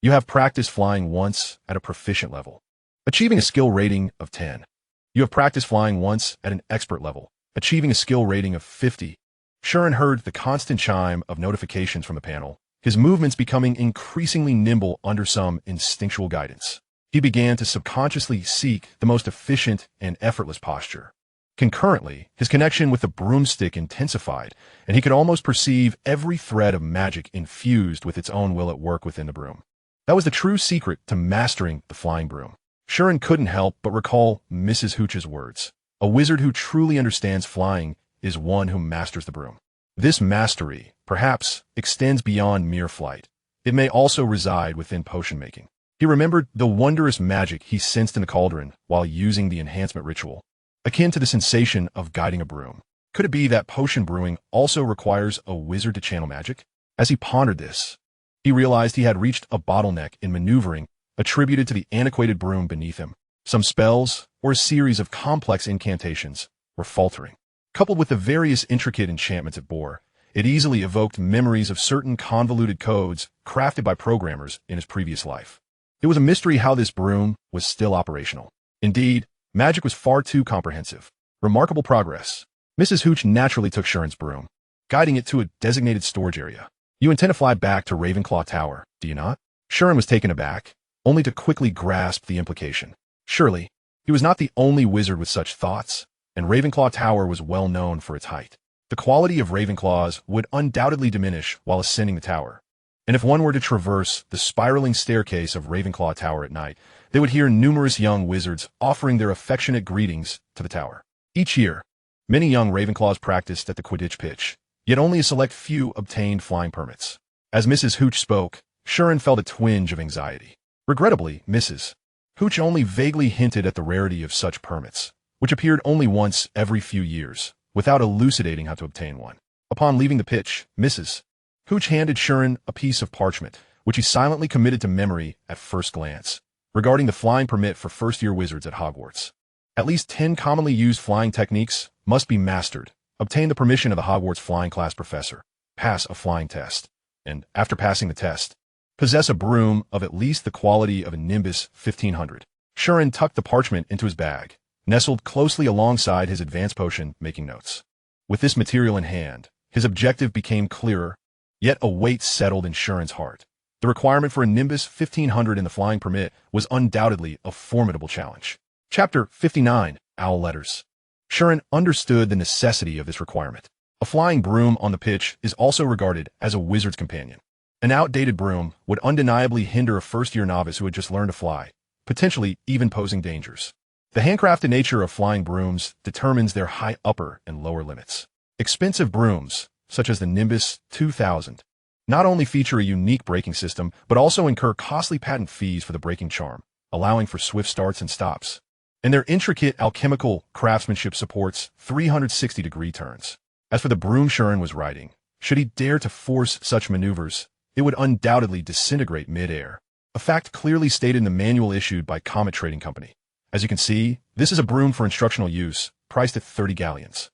You have practiced flying once at a proficient level, achieving a skill rating of 10. You have practiced flying once at an expert level, achieving a skill rating of 50. Sheen heard the constant chime of notifications from the panel, his movements becoming increasingly nimble under some instinctual guidance. He began to subconsciously seek the most efficient and effortless posture. Concurrently, his connection with the broomstick intensified, and he could almost perceive every thread of magic infused with its own will at work within the broom. That was the true secret to mastering the flying broom. Sheen couldn't help but recall Mrs. Hooch's words. A wizard who truly understands flying is one who masters the broom. This mastery, perhaps, extends beyond mere flight. It may also reside within potion making. He remembered the wondrous magic he sensed in the cauldron while using the enhancement ritual, akin to the sensation of guiding a broom. Could it be that potion brewing also requires a wizard to channel magic? As he pondered this, he realized he had reached a bottleneck in maneuvering attributed to the antiquated broom beneath him. Some spells, or a series of complex incantations, were faltering. Coupled with the various intricate enchantments it bore, it easily evoked memories of certain convoluted codes crafted by programmers in his previous life. It was a mystery how this broom was still operational. Indeed, magic was far too comprehensive. Remarkable progress. Mrs. Hooch naturally took Sheen's broom, guiding it to a designated storage area. You intend to fly back to Ravenclaw Tower, do you not? Sheen was taken aback, only to quickly grasp the implication. Surely, he was not the only wizard with such thoughts, and Ravenclaw Tower was well known for its height. The quality of Ravenclaws would undoubtedly diminish while ascending the tower, and if one were to traverse the spiraling staircase of Ravenclaw Tower at night, they would hear numerous young wizards offering their affectionate greetings to the tower. Each year, many young Ravenclaws practiced at the Quidditch pitch, yet only a select few obtained flying permits. As Mrs. Hooch spoke, Sheen felt a twinge of anxiety. Regrettably, Mrs. Hooch only vaguely hinted at the rarity of such permits, which appeared only once every few years, without elucidating how to obtain one. Upon leaving the pitch, Mrs. Hooch handed Sheen a piece of parchment, which he silently committed to memory at first glance, regarding the flying permit for first-year wizards at Hogwarts. At least 10 commonly used flying techniques must be mastered, obtain the permission of the Hogwarts flying class professor, pass a flying test, and, after passing the test, possess a broom of at least the quality of a Nimbus 1500. Sheen tucked the parchment into his bag, nestled closely alongside his advanced potion, making notes. With this material in hand, his objective became clearer, yet a weight settled in Sheen's heart. The requirement for a Nimbus 1500 in the flying permit was undoubtedly a formidable challenge. Chapter 59, Owl Letters. Sheen understood the necessity of this requirement. A flying broom on the pitch is also regarded as a wizard's companion. An outdated broom would undeniably hinder a first-year novice who had just learned to fly, potentially even posing dangers. The handcrafted nature of flying brooms determines their high upper and lower limits. Expensive brooms, such as the Nimbus 2000, not only feature a unique braking system, but also incur costly patent fees for the braking charm, allowing for swift starts and stops. And their intricate alchemical craftsmanship supports 360-degree turns. As for the broom Sheen was riding, should he dare to force such maneuvers, it would undoubtedly disintegrate mid-air, a fact clearly stated in the manual issued by Comet Trading Company. As you can see, this is a broom for instructional use, priced at 30 galleons.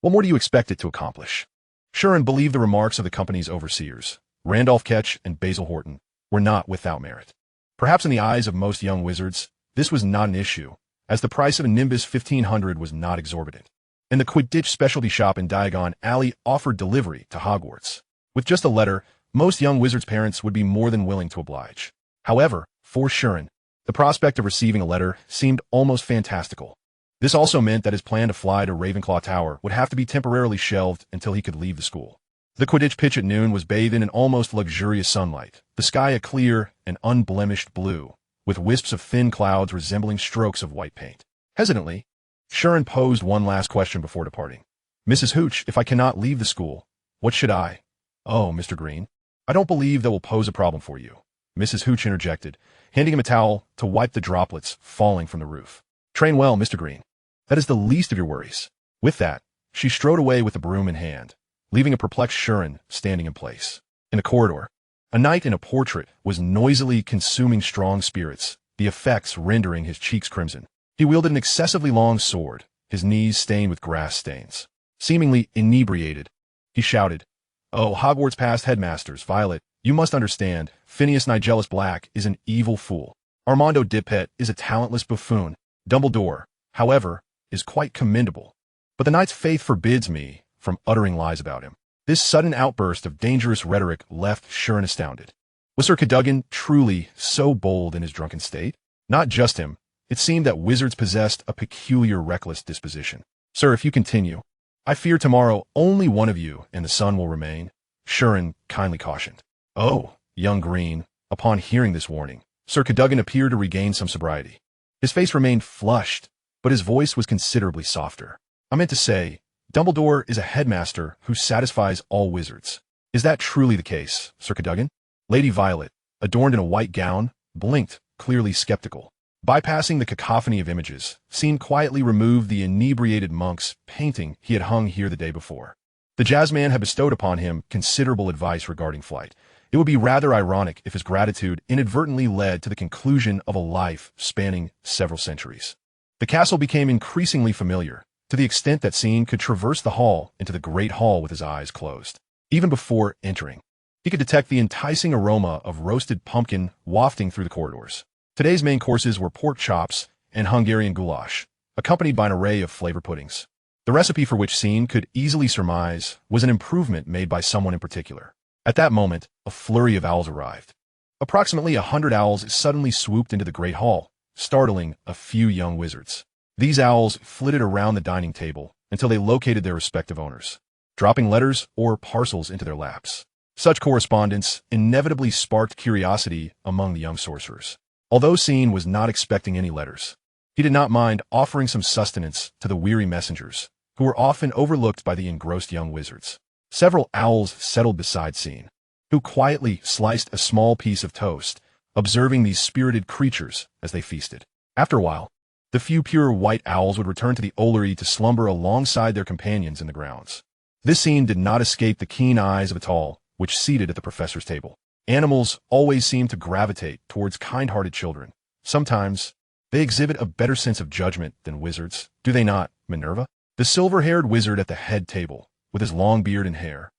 What more do you expect it to accomplish? Sheen believed the remarks of the company's overseers, Randolph Ketch and Basil Horton, were not without merit. Perhaps in the eyes of most young wizards, this was not an issue, as the price of a Nimbus 1500 was not exorbitant, and the Quidditch specialty shop in Diagon Alley offered delivery to Hogwarts. With just a letter, most young wizards' parents would be more than willing to oblige. However, for Sheen, the prospect of receiving a letter seemed almost fantastical. This also meant that his plan to fly to Ravenclaw Tower would have to be temporarily shelved until he could leave the school. The Quidditch pitch at noon was bathed in an almost luxurious sunlight, the sky a clear and unblemished blue, with wisps of thin clouds resembling strokes of white paint. Hesitantly, Sheen posed one last question before departing. Mrs. Hooch, if I cannot leave the school, what should I? Oh, Mr. Green, I don't believe that will pose a problem for you, Mrs. Hooch interjected, handing him a towel to wipe the droplets falling from the roof. Train well, Mr. Green. That is the least of your worries. With that, she strode away with the broom in hand, leaving a perplexed Sheen standing in place. In the corridor, A knight in a portrait was noisily consuming strong spirits, the effects rendering his cheeks crimson. He wielded an excessively long sword, his knees stained with grass stains. Seemingly inebriated, he shouted, "Oh, Hogwarts past headmasters, Violet, you must understand, Phineas Nigellus Black is an evil fool. Armando Dippet is a talentless buffoon. Dumbledore, however, is quite commendable. But the knight's faith forbids me from uttering lies about him." This sudden outburst of dangerous rhetoric left Sheen astounded. Was Sir Cadogan truly so bold in his drunken state? Not just him. It seemed that wizards possessed a peculiar reckless disposition. "Sir, if you continue, I fear tomorrow only one of you and the sun will remain," Sheen kindly cautioned. "Oh, young Green." Upon hearing this warning, Sir Cadogan appeared to regain some sobriety. His face remained flushed, but his voice was considerably softer. "I meant to say, Dumbledore is a headmaster who satisfies all wizards. Is that truly the case, Sir Cadogan?" Lady Violet, adorned in a white gown, blinked, clearly skeptical. Bypassing the cacophony of images, Sheen quietly removed the inebriated monk's painting he had hung here the day before. The jazzman had bestowed upon him considerable advice regarding flight. It would be rather ironic if his gratitude inadvertently led to the conclusion of a life spanning several centuries. The castle became increasingly familiar, to the extent that Sheen could traverse the hall into the great hall with his eyes closed. Even before entering, he could detect the enticing aroma of roasted pumpkin wafting through the corridors. Today's main courses were pork chops and Hungarian goulash, accompanied by an array of flavor puddings. The recipe for which Sheen could easily surmise was an improvement made by someone in particular. At that moment, a flurry of owls arrived. Approximately 100 owls suddenly swooped into the great hall, startling a few young wizards. These owls flitted around the dining table until they located their respective owners, dropping letters or parcels into their laps. Such correspondence inevitably sparked curiosity among the young sorcerers. Although Sheen was not expecting any letters, he did not mind offering some sustenance to the weary messengers, who were often overlooked by the engrossed young wizards. Several owls settled beside Sheen, who quietly sliced a small piece of toast, observing these spirited creatures as they feasted. After a while, the few pure white owls would return to the Ollery to slumber alongside their companions in the grounds. This scene did not escape the keen eyes of Atal, which seated at the professor's table. Animals always seem to gravitate towards kind-hearted children. Sometimes, they exhibit a better sense of judgment than wizards, do they not, Minerva? The silver-haired wizard at the head table, with his long beard and hair,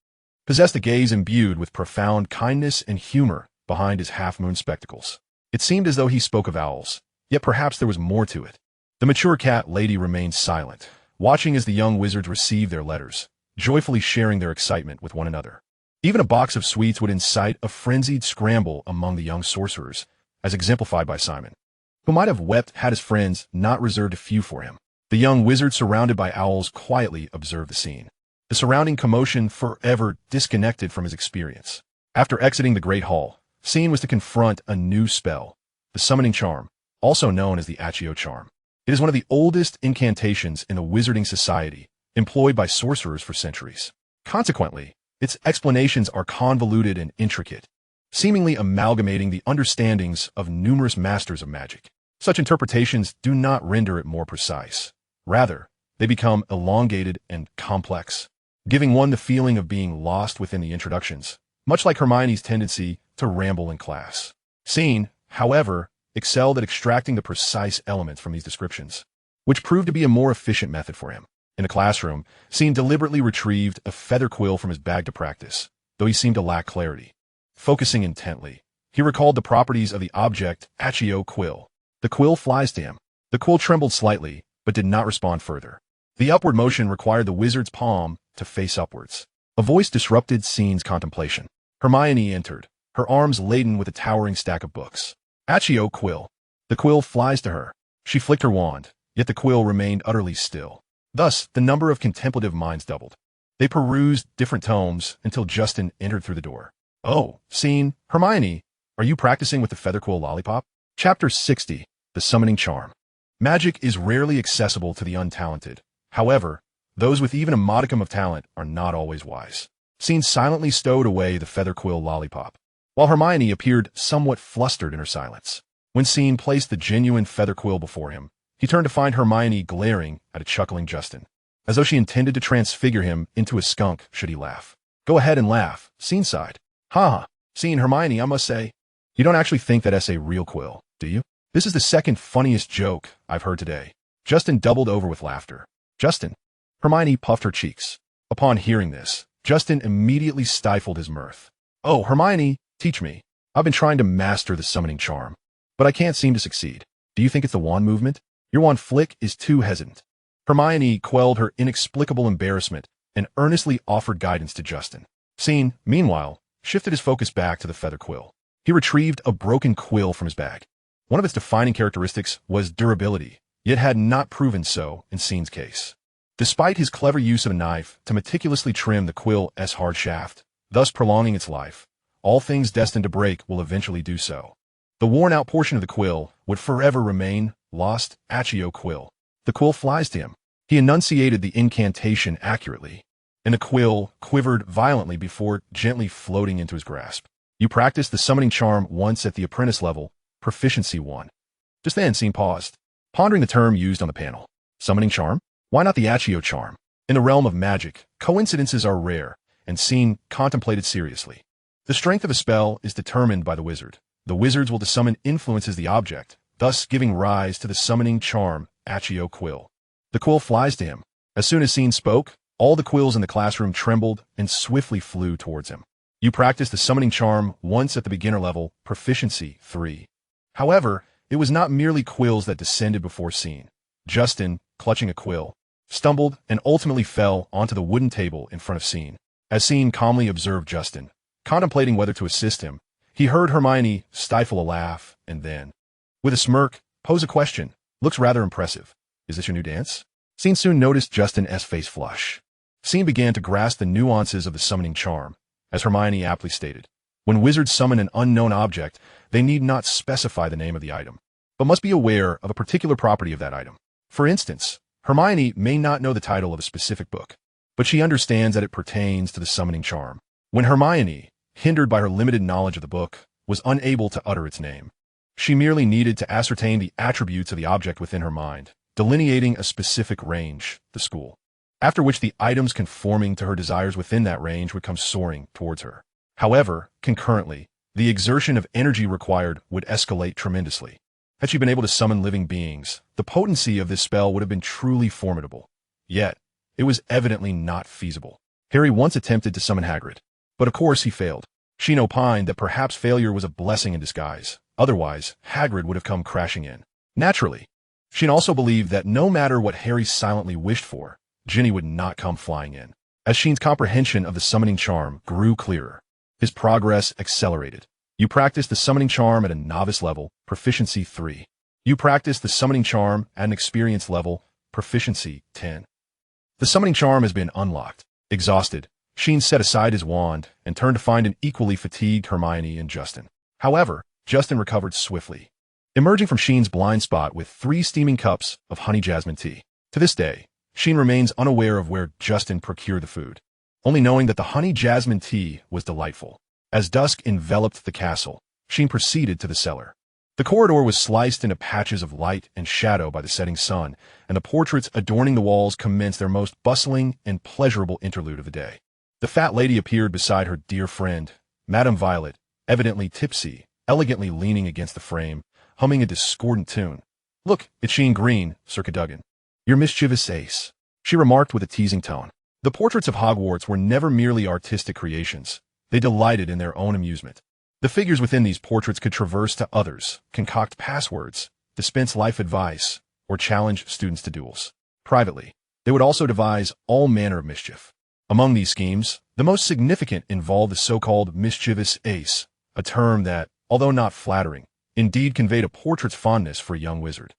possessed a gaze imbued with profound kindness and humor behind his half-moon spectacles. It seemed as though he spoke of owls, yet perhaps there was more to it. The mature cat lady remained silent, watching as the young wizards received their letters, joyfully sharing their excitement with one another. Even a box of sweets would incite a frenzied scramble among the young sorcerers, as exemplified by Simon, who might have wept had his friends not reserved a few for him. The young wizard surrounded by owls quietly observed the scene, the surrounding commotion forever disconnected from his experience. After exiting the great hall, Sheen was to confront a new spell, the summoning charm, also known as the Accio charm. It is one of the oldest incantations in the Wizarding Society, employed by sorcerers for centuries. Consequently, its explanations are convoluted and intricate, seemingly amalgamating the understandings of numerous masters of magic. Such interpretations do not render it more precise. Rather, they become elongated and complex, giving one the feeling of being lost within the introductions, much like Hermione's tendency to ramble in class. Sheen, however, excelled at extracting the precise elements from these descriptions, which proved to be a more efficient method for him. In the classroom, Sheen deliberately retrieved a feather quill from his bag to practice, though he seemed to lack clarity. Focusing intently, he recalled the properties of the object Accio quill. The quill flies to him. The quill trembled slightly, but did not respond further. The upward motion required the wizard's palm to face upwards. A voice disrupted Sheen's contemplation. Hermione entered, her arms laden with a towering stack of books. Accio quill. The quill flies to her. She flicked her wand, yet the quill remained utterly still. Thus, the number of contemplative minds doubled. They perused different tomes until Justin entered through the door. "Oh, Sheen, Hermione, are you practicing with the feather quill lollipop?" Chapter 60, The Summoning Charm. Magic is rarely accessible to the untalented. However, those with even a modicum of talent are not always wise. Sheen silently stowed away the feather quill lollipop, while Hermione appeared somewhat flustered in her silence. When Sheen placed the genuine feather quill before him, he turned to find Hermione glaring at a chuckling Justin, as though she intended to transfigure him into a skunk should he laugh. "Go ahead and laugh," Sheen sighed. "Ha ha, Seeing Hermione, I must say, you don't actually think that essay real, Quill, do you? This is the second funniest joke I've heard today. Justin doubled over with laughter. Justin. Hermione puffed her cheeks. Upon hearing this, Justin immediately stifled his mirth. Oh, Hermione, teach me. I've been trying to master the summoning charm, but I can't seem to succeed. Do you think it's the wand movement? Your wand flick is too hesitant. Hermione quelled her inexplicable embarrassment and earnestly offered guidance to Justin. Sheen, meanwhile, shifted his focus back to the feather quill. He retrieved a broken quill from his bag. One of its defining characteristics was durability, yet had not proven so in Sheen's case. Despite his clever use of a knife to meticulously trim the quill's hard shaft, thus prolonging its life, all things destined to break will eventually do so. The worn-out portion of the quill would forever remain lost Accio quill. The quill flies to him. He enunciated the incantation accurately, and the quill quivered violently before gently floating into his grasp. You practiced the summoning charm once at the apprentice level, proficiency 1. Just then, Sheen paused, pondering the term used on the panel. Summoning charm? Why not the Accio charm? In the realm of magic, coincidences are rare, and Sheen contemplated seriously. The strength of a spell is determined by the wizard. The wizard's will to summon influences the object, thus giving rise to the summoning charm, Accio quill. The quill flies to him. As soon as Sheen spoke, all the quills in the classroom trembled and swiftly flew towards him. You practiced the summoning charm once at the beginner level, proficiency 3. However, it was not merely quills that descended before Sheen. Justin, clutching a quill, stumbled and ultimately fell onto the wooden table in front of Sheen. As Sheen calmly observed Justin, contemplating whether to assist him, he heard Hermione stifle a laugh and then, with a smirk, pose a question. Looks rather impressive. Is this your new dance? Sheen soon noticed Justin's face flush. Sheen began to grasp the nuances of the summoning charm. As Hermione aptly stated, when wizards summon an unknown object, they need not specify the name of the item, but must be aware of a particular property of that item. For instance, Hermione may not know the title of a specific book, but she understands that it pertains to the summoning charm. When Hermione, hindered by her limited knowledge of the book, was unable to utter its name, she merely needed to ascertain the attributes of the object within her mind, delineating a specific range, the school, after which the items conforming to her desires within that range would come soaring towards her. However, concurrently, the exertion of energy required would escalate tremendously. Had she been able to summon living beings, the potency of this spell would have been truly formidable. Yet, it was evidently not feasible. Harry once attempted to summon Hagrid, but of course he failed. Sheen opined that perhaps failure was a blessing in disguise. Otherwise, Hagrid would have come crashing in. Naturally, Sheen also believed that no matter what Harry silently wished for, Ginny would not come flying in. As Sheen's comprehension of the summoning charm grew clearer, his progress accelerated. You practiced the summoning charm at a novice level, proficiency 3. You practiced the summoning charm at an experienced level, proficiency 10. The summoning charm has been unlocked. Exhausted, Sheen set aside his wand and turned to find an equally fatigued Hermione and Justin. However, Justin recovered swiftly, emerging from Sheen's blind spot with 3 steaming cups of honey jasmine tea. To this day, Sheen remains unaware of where Justin procured the food, only knowing that the honey jasmine tea was delightful. As dusk enveloped the castle, Sheen proceeded to the cellar. The corridor was sliced into patches of light and shadow by the setting sun, and the portraits adorning the walls commenced their most bustling and pleasurable interlude of the day. The fat lady appeared beside her dear friend, Madame Violet, evidently tipsy, elegantly leaning against the frame, humming a discordant tune. "Look, it's Sheen Green, Sir Cadogan. Your mischievous ace," she remarked with a teasing tone. The portraits of Hogwarts were never merely artistic creations. They delighted in their own amusement. The figures within these portraits could traverse to others, concoct passwords, dispense life advice, or challenge students to duels. Privately, they would also devise all manner of mischief. Among these schemes, the most significant involved the so-called mischievous ace, a term that, although not flattering, indeed conveyed a portrait's fondness for a young wizard.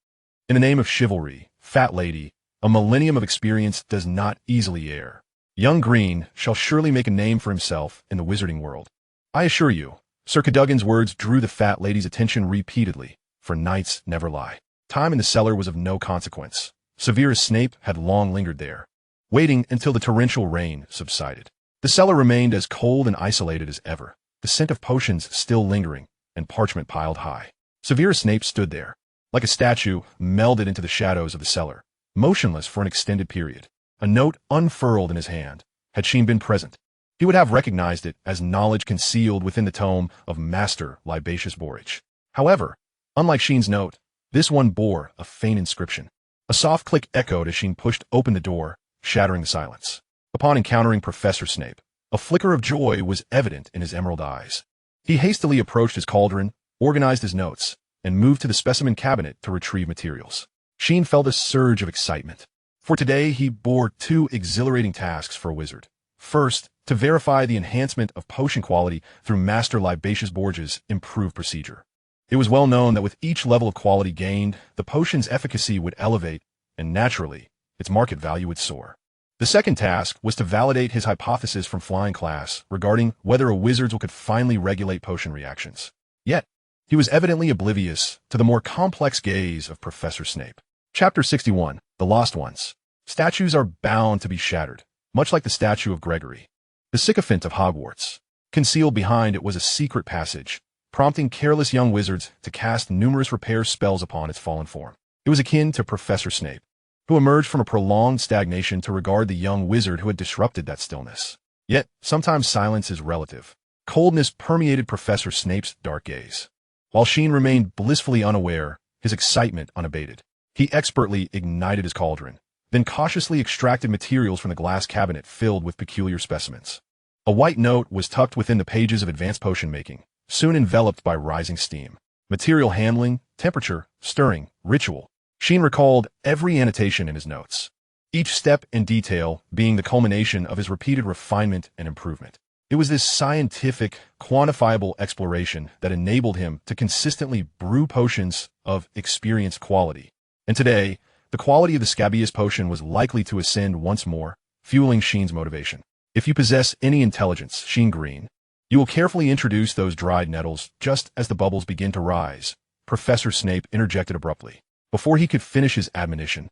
In the name of chivalry, fat lady, a millennium of experience does not easily err. Young Green shall surely make a name for himself in the wizarding world. I assure you, Sir Cadogan's words drew the fat lady's attention repeatedly, for nights never lie. Time in the cellar was of no consequence. Severus Snape had long lingered there, waiting until the torrential rain subsided. The cellar remained as cold and isolated as ever, the scent of potions still lingering, and parchment piled high. Severus Snape stood there, like a statue melded into the shadows of the cellar, motionless for an extended period. A note unfurled in his hand. Had Sheen been present, he he would have recognized it as knowledge concealed within the tome of Master Libacious Borage. However, unlike Sheen's note, this one bore a faint inscription. A soft click echoed as Sheen pushed open the door, shattering the silence. Upon encountering Professor Snape, a flicker of joy was evident in his emerald eyes. He hastily approached his cauldron, organized his notes, and moved to the specimen cabinet to retrieve materials. Sheen felt a surge of excitement. For today, he bore two exhilarating tasks for a wizard. First, to verify the enhancement of potion quality through Master Libacious Borage's improved procedure. It was well known that with each level of quality gained, the potion's efficacy would elevate, and naturally, its market value would soar. The second task was to validate his hypothesis from flying class regarding whether a wizard could finally regulate potion reactions. Yet, he was evidently oblivious to the more complex gaze of Professor Snape. Chapter 61, The Lost Ones. Statues are bound to be shattered, much like the statue of Gregory, the sycophant of Hogwarts. Concealed behind it was a secret passage, prompting careless young wizards to cast numerous repair spells upon its fallen form. It was akin to Professor Snape, who emerged from a prolonged stagnation to regard the young wizard who had disrupted that stillness. Yet, sometimes silence is relative. Coldness permeated Professor Snape's dark gaze. While Sheen remained blissfully unaware, his excitement unabated. He expertly ignited his cauldron, then cautiously extracted materials from the glass cabinet filled with peculiar specimens. A white note was tucked within the pages of advanced potion making, soon enveloped by rising steam. Material handling, temperature, stirring, ritual. Sheen recalled every annotation in his notes, each step and detail being the culmination of his repeated refinement and improvement. It was this scientific, quantifiable exploration that enabled him to consistently brew potions of experienced quality. And today, the quality of the scabious potion was likely to ascend once more, fueling Sheen's motivation. If you possess any intelligence, Sheen Green, you will carefully introduce those dried nettles just as the bubbles begin to rise, Professor Snape interjected abruptly. Before he could finish his admonition,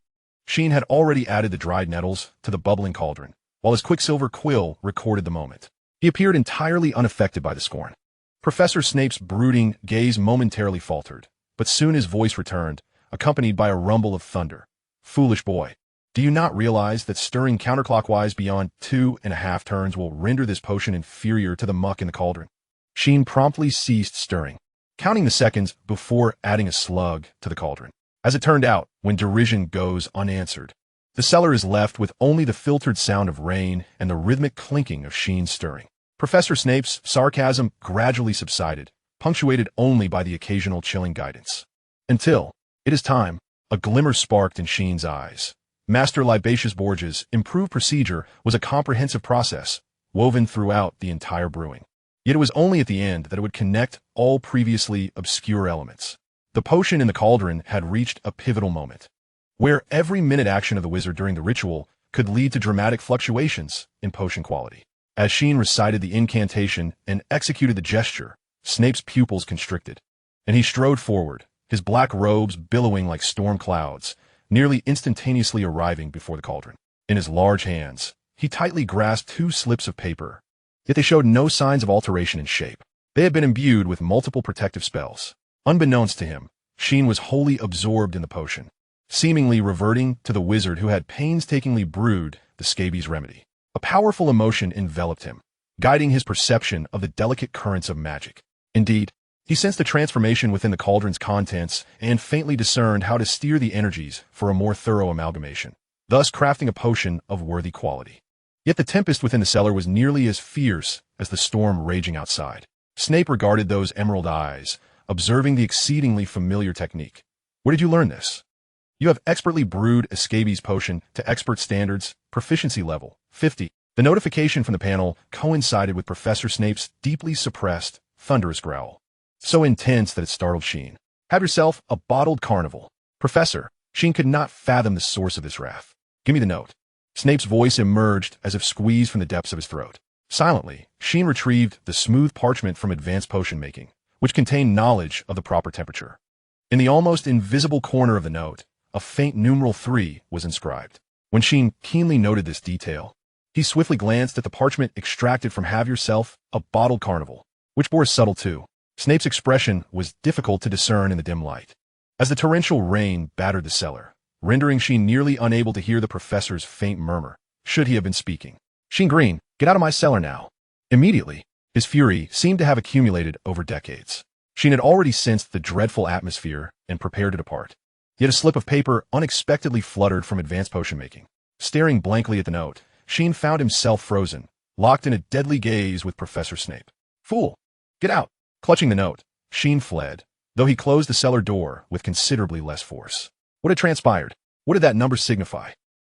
Sheen had already added the dried nettles to the bubbling cauldron, while his quicksilver quill recorded the moment. He appeared entirely unaffected by the scorn. Professor Snape's brooding gaze momentarily faltered, but soon his voice returned, accompanied by a rumble of thunder. Foolish boy, do you not realize that stirring counterclockwise beyond 2.5 turns will render this potion inferior to the muck in the cauldron? Sheen promptly ceased stirring, counting the seconds before adding a slug to the cauldron. As it turned out, when derision goes unanswered, the cellar is left with only the filtered sound of rain and the rhythmic clinking of Sheen's stirring. Professor Snape's sarcasm gradually subsided, punctuated only by the occasional chilling guidance. Until, it is time, a glimmer sparked in Sheen's eyes. Master Libacious Borage's improved procedure was a comprehensive process, woven throughout the entire brewing. Yet it was only at the end that it would connect all previously obscure elements. The potion in the cauldron had reached a pivotal moment, where every minute action of the wizard during the ritual could lead to dramatic fluctuations in potion quality. As Sheen recited the incantation and executed the gesture, Snape's pupils constricted, and he strode forward, his black robes billowing like storm clouds, nearly instantaneously arriving before the cauldron. In his large hands, he tightly grasped 2 slips of paper, yet they showed no signs of alteration in shape. They had been imbued with multiple protective spells. Unbeknownst to him, Sheen was wholly absorbed in the potion, seemingly reverting to the wizard who had painstakingly brewed the scabies remedy. A powerful emotion enveloped him, guiding his perception of the delicate currents of magic. Indeed, he sensed the transformation within the cauldron's contents and faintly discerned how to steer the energies for a more thorough amalgamation, thus crafting a potion of worthy quality. Yet the tempest within the cellar was nearly as fierce as the storm raging outside. Snape regarded those emerald eyes, observing the exceedingly familiar technique. Where did you learn this? You have expertly brewed a scabies potion to expert standards, proficiency level 50. The notification from the panel coincided with Professor Snape's deeply suppressed, thunderous growl, so intense that it startled Sheen. Have yourself a bottled carnival. Professor, Sheen could not fathom the source of this wrath. Give me the note. Snape's voice emerged as if squeezed from the depths of his throat. Silently, Sheen retrieved the smooth parchment from advanced potion making, which contained knowledge of the proper temperature. In the almost invisible corner of the note, a faint numeral 3 was inscribed. When Sheen keenly noted this detail, he swiftly glanced at the parchment extracted from Have Yourself a Bottled Carnival, which bore a subtle 2. Snape's expression was difficult to discern in the dim light, as the torrential rain battered the cellar, rendering Sheen nearly unable to hear the professor's faint murmur, should he have been speaking. Sheen Green, get out of my cellar now. Immediately, his fury seemed to have accumulated over decades. Sheen had already sensed the dreadful atmosphere and prepared to depart. Yet a slip of paper unexpectedly fluttered from advanced potion making. Staring blankly at the note, Sheen found himself frozen, locked in a deadly gaze with Professor Snape. "Fool! Get out!" Clutching the note, Sheen fled, though he closed the cellar door with considerably less force. What had transpired? What did that number signify?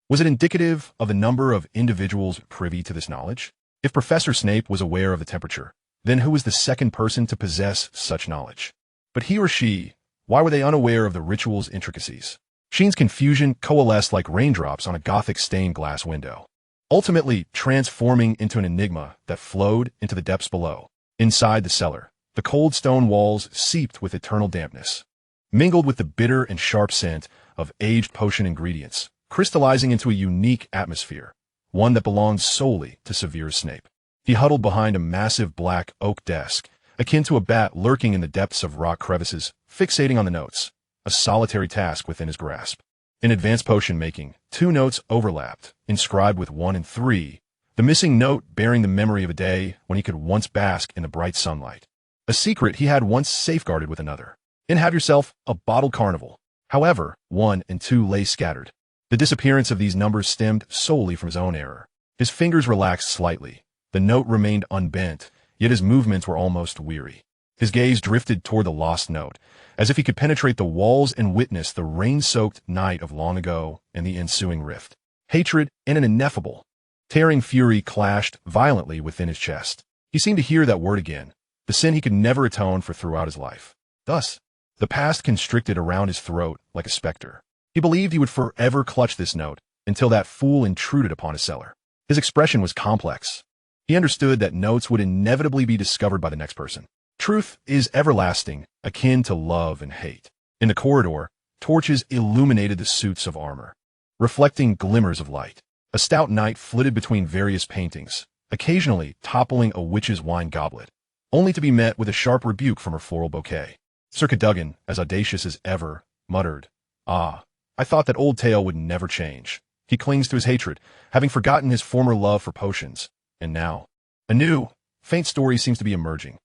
Was it indicative of the number of individuals privy to this knowledge? If Professor Snape was aware of the temperature, then who was the second person to possess such knowledge? But he or she, why were they unaware of the ritual's intricacies? Sheen's confusion coalesced like raindrops on a Gothic stained glass window, ultimately transforming into an enigma that flowed into the depths below. Inside the cellar, the cold stone walls seeped with eternal dampness, mingled with the bitter and sharp scent of aged potion ingredients, crystallizing into a unique atmosphere, one that belonged solely to Severus Snape. He huddled behind a massive black oak desk, akin to a bat lurking in the depths of rock crevices, fixating on the notes, a solitary task within his grasp. In advanced potion making, 2 notes overlapped, inscribed with 1 and 3, the missing note bearing the memory of a day when he could once bask in the bright sunlight. A secret he had once safeguarded with another. And have yourself a bottled carnival. However, 1 and 2 lay scattered. The disappearance of these numbers stemmed solely from his own error. His fingers relaxed slightly. The note remained unbent, yet his movements were almost weary. His gaze drifted toward the lost note, as if he could penetrate the walls and witness the rain-soaked night of long ago and the ensuing rift. Hatred and an ineffable, tearing fury clashed violently within his chest. He seemed to hear that word again, the sin he could never atone for throughout his life. Thus, the past constricted around his throat like a specter. He believed he would forever clutch this note until that fool intruded upon his cellar. His expression was complex. He understood that notes would inevitably be discovered by the next person. Truth is everlasting, akin to love and hate. In the corridor, torches illuminated the suits of armor, reflecting glimmers of light. A stout knight flitted between various paintings, occasionally toppling a witch's wine goblet, only to be met with a sharp rebuke from her floral bouquet. Sir Cadogan, as audacious as ever, muttered, "Ah, I thought that old tale would never change." He clings to his hatred, having forgotten his former love for potions. And now, a new, faint story seems to be emerging.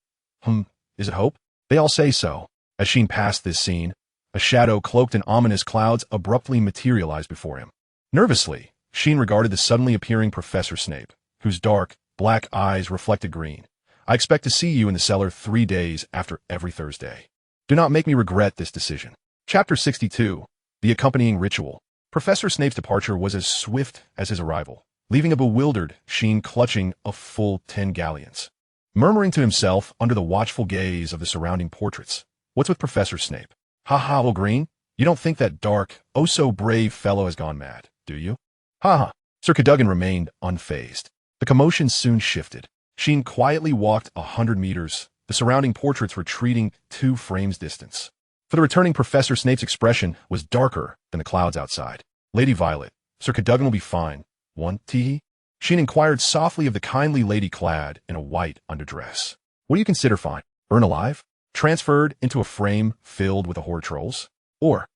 Is it hope? They all say so. As Sheen passed this scene, a shadow cloaked in ominous clouds abruptly materialized before him. Nervously, Sheen regarded the suddenly appearing Professor Snape, whose dark, black eyes reflected green. "I expect to see you in the cellar 3 days after every Thursday. Do not make me regret this decision." Chapter 62. The Accompanying Ritual. Professor Snape's departure was as swift as his arrival, leaving a bewildered Sheen clutching a full 10 galleons. Murmuring to himself under the watchful gaze of the surrounding portraits, "What's with Professor Snape? Ha ha, old Green, you don't think that dark, oh-so-brave fellow has gone mad, do you?" Ha ha. Sir Cadogan remained unfazed. The commotion soon shifted. Sheen quietly walked 100 meters, the surrounding portraits retreating 2 frames distance. For the returning Professor Snape's expression was darker than the clouds outside. "Lady Violet, Sir Cadogan will be fine. One, tee-hee?" Sheen inquired softly of the kindly lady clad in a white underdress. "What do you consider fine? Burn alive? Transferred into a frame filled with the horror trolls? Or—"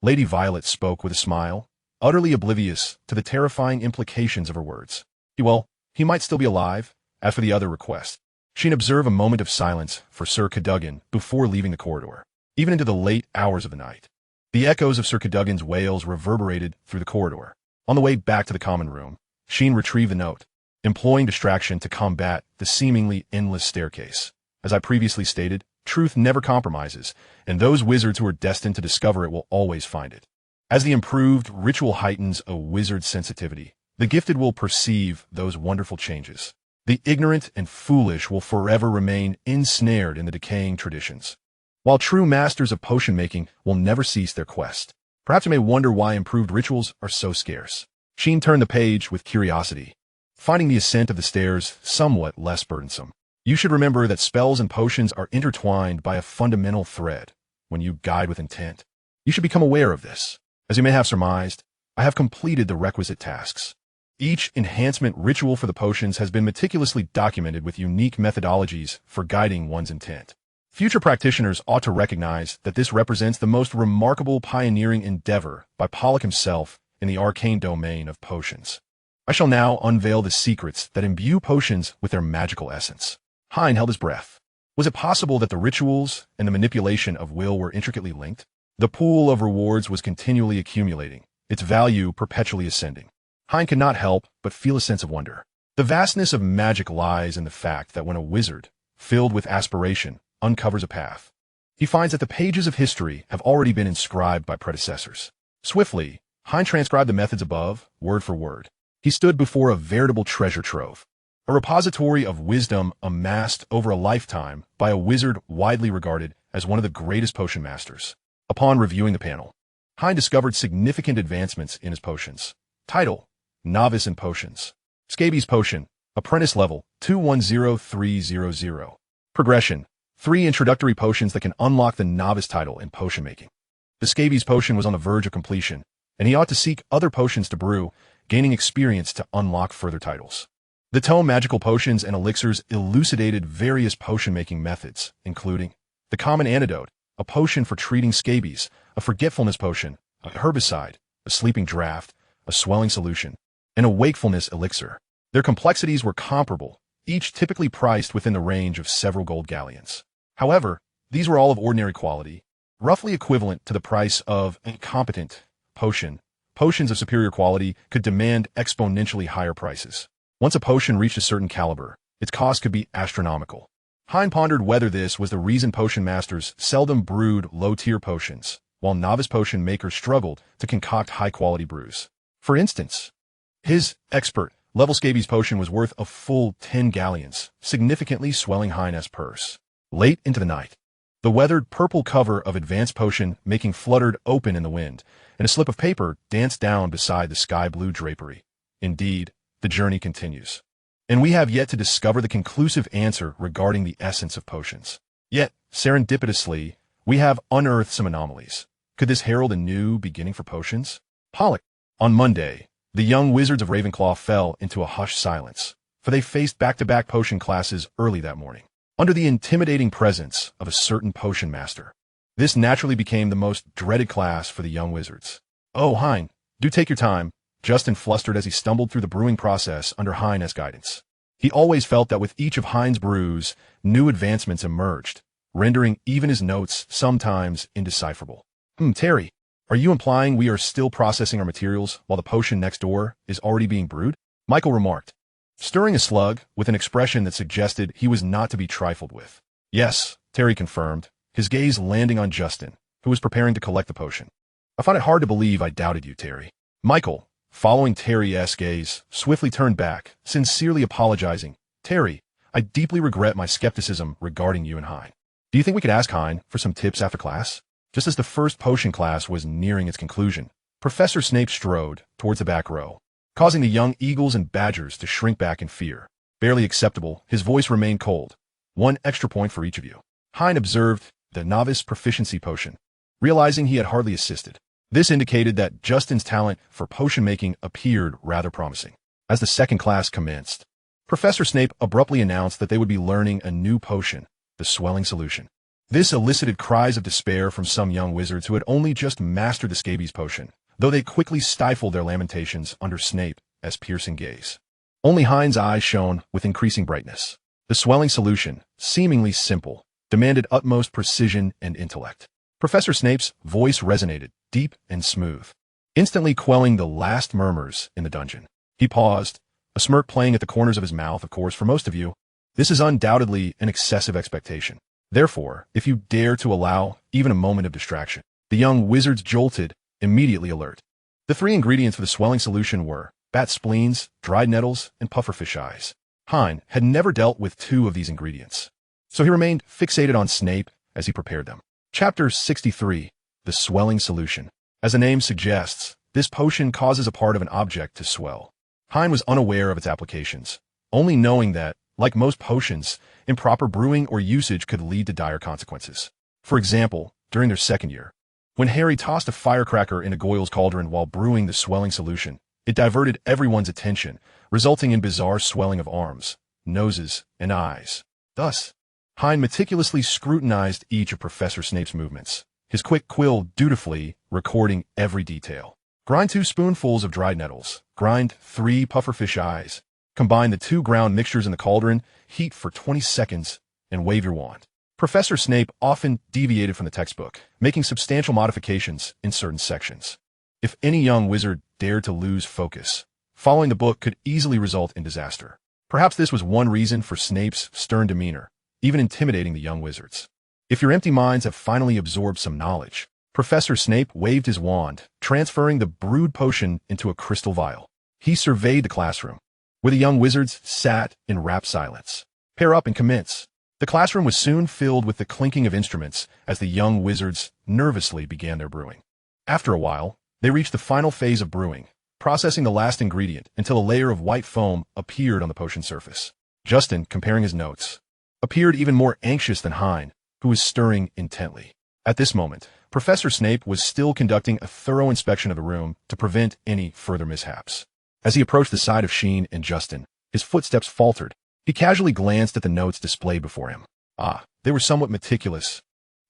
Lady Violet spoke with a smile, utterly oblivious to the terrifying implications of her words. He might still be alive. As for the other request." Sheen observed a moment of silence for Sir Cadogan before leaving the corridor, even into the late hours of the night. The echoes of Sir Cadogan's wails reverberated through the corridor. On the way back to the common room, Sheen retrieved the note, employing distraction to combat the seemingly endless staircase. As I previously stated, truth never compromises, and those wizards who are destined to discover it will always find it. As the improved ritual heightens a wizard's sensitivity, the gifted will perceive those wonderful changes. The ignorant and foolish will forever remain ensnared in the decaying traditions, while true masters of potion making will never cease their quest. Perhaps you may wonder why improved rituals are so scarce. Sheen turned the page with curiosity, finding the ascent of the stairs somewhat less burdensome. You should remember that spells and potions are intertwined by a fundamental thread. When you guide with intent, you should become aware of this. As you may have surmised, I have completed the requisite tasks. Each enhancement ritual for the potions has been meticulously documented with unique methodologies for guiding one's intent. Future practitioners ought to recognize that this represents the most remarkable pioneering endeavor by Pollock himself in the arcane domain of potions. I shall now unveil the secrets that imbue potions with their magical essence. Hein held his breath. Was it possible that the rituals and the manipulation of will were intricately linked? The pool of rewards was continually accumulating, its value perpetually ascending. Hein could not help but feel a sense of wonder. The vastness of magic lies in the fact that when a wizard, filled with aspiration, uncovers a path, he finds that the pages of history have already been inscribed by predecessors. Swiftly, Hein transcribed the methods above, word for word. He stood before a veritable treasure trove, a repository of wisdom amassed over a lifetime by a wizard widely regarded as one of the greatest potion masters. Upon reviewing the panel, Hein discovered significant advancements in his potions. Title: Novice in Potions. Scabies Potion, Apprentice Level 210300. Progression: 3 introductory potions that can unlock the Novice title in potion making. The Scabies Potion was on the verge of completion, and he ought to seek other potions to brew, gaining experience to unlock further titles. The Tome Magical Potions and Elixirs elucidated various potion-making methods, including the Common Antidote, a potion for treating scabies, a Forgetfulness Potion, a Herbicide, a Sleeping Draught, a Swelling Solution, and a Wakefulness Elixir. Their complexities were comparable, each typically priced within the range of several gold galleons. However, these were all of ordinary quality, roughly equivalent to the price of a competent potion. Potions of superior quality could demand exponentially higher prices. Once a potion reached a certain caliber, its cost could be astronomical. Hein pondered whether this was the reason potion masters seldom brewed low-tier potions, while novice potion makers struggled to concoct high-quality brews. For instance, his expert-level Scabies Potion was worth a full 10 galleons, significantly swelling Hein's purse. Late into the night, the weathered purple cover of Advanced Potion making fluttered open in the wind, and a slip of paper danced down beside the sky-blue drapery. Indeed, the journey continues. And we have yet to discover the conclusive answer regarding the essence of potions. Yet, serendipitously, we have unearthed some anomalies. Could this herald a new beginning for potions? Pollock. On Monday, the young wizards of Ravenclaw fell into a hushed silence, for they faced back-to-back potion classes early that morning, under the intimidating presence of a certain potion master. This naturally became the most dreaded class for the young wizards. "Oh, Hein, do take your time," Justin flustered as he stumbled through the brewing process under Hein's guidance. He always felt that with each of Hein's brews, new advancements emerged, rendering even his notes sometimes indecipherable. Terry, are you implying we are still processing our materials while the potion next door is already being brewed?" Michael remarked, stirring a slug with an expression that suggested he was not to be trifled with. "Yes," Terry confirmed, his gaze landing on Justin, who was preparing to collect the potion. "I find it hard to believe I doubted you, Terry." Michael, following Terry's gaze, swiftly turned back, sincerely apologizing. "Terry, I deeply regret my skepticism regarding you and Hein. Do you think we could ask Hein for some tips after class?" Just as the first potion class was nearing its conclusion, Professor Snape strode towards the back row, causing the young eagles and badgers to shrink back in fear. Barely acceptable, his voice remained cold. "1 extra point for each of you." Hein observed the novice proficiency potion, realizing he had hardly assisted. This indicated that Justin's talent for potion making appeared rather promising. As the second class commenced, Professor Snape abruptly announced that they would be learning a new potion, the Swelling Solution. This elicited cries of despair from some young wizards who had only just mastered the Scabies Potion, though they quickly stifled their lamentations under Snape's piercing gaze. Only Hein's eyes shone with increasing brightness. The Swelling Solution, seemingly simple, demanded utmost precision and intellect. Professor Snape's voice resonated, deep and smooth, instantly quelling the last murmurs in the dungeon. He paused, a smirk playing at the corners of his mouth. "Of course, for most of you, this is undoubtedly an excessive expectation. Therefore, if you dare to allow even a moment of distraction," the young wizards jolted, immediately alert. The 3 ingredients for the Swelling Solution were bat spleens, dried nettles, and pufferfish eyes. Hein had never dealt with 2 of these ingredients, so he remained fixated on Snape as he prepared them. Chapter 63. The Swelling Solution. As the name suggests, this potion causes a part of an object to swell. Hein was unaware of its applications, only knowing that, like most potions, improper brewing or usage could lead to dire consequences. For example, during their second year, when Harry tossed a firecracker into Goyle's cauldron while brewing the Swelling Solution, it diverted everyone's attention, resulting in bizarre swelling of arms, noses, and eyes. Thus, Hein meticulously scrutinized each of Professor Snape's movements, his quick quill dutifully recording every detail. Grind 2 spoonfuls of dried nettles. Grind 3 pufferfish eyes. Combine the 2 ground mixtures in the cauldron, heat for 20 seconds, and wave your wand. Professor Snape often deviated from the textbook, making substantial modifications in certain sections. If any young wizard dared to lose focus, following the book could easily result in disaster. Perhaps this was one reason for Snape's stern demeanor, even intimidating the young wizards. If your empty minds have finally absorbed some knowledge, Professor Snape waved his wand, transferring the brewed potion into a crystal vial. He surveyed the classroom, where the young wizards sat in rapt silence. Pair up and commence. The classroom was soon filled with the clinking of instruments as the young wizards nervously began their brewing. After a while, they reached the final phase of brewing, processing the last ingredient until a layer of white foam appeared on the potion surface. Justin, comparing his notes, appeared even more anxious than Hein, who was stirring intently. At this moment, Professor Snape was still conducting a thorough inspection of the room to prevent any further mishaps. As he approached the side of Sheen and Justin, his footsteps faltered. He casually glanced at the notes displayed before him. They were somewhat meticulous,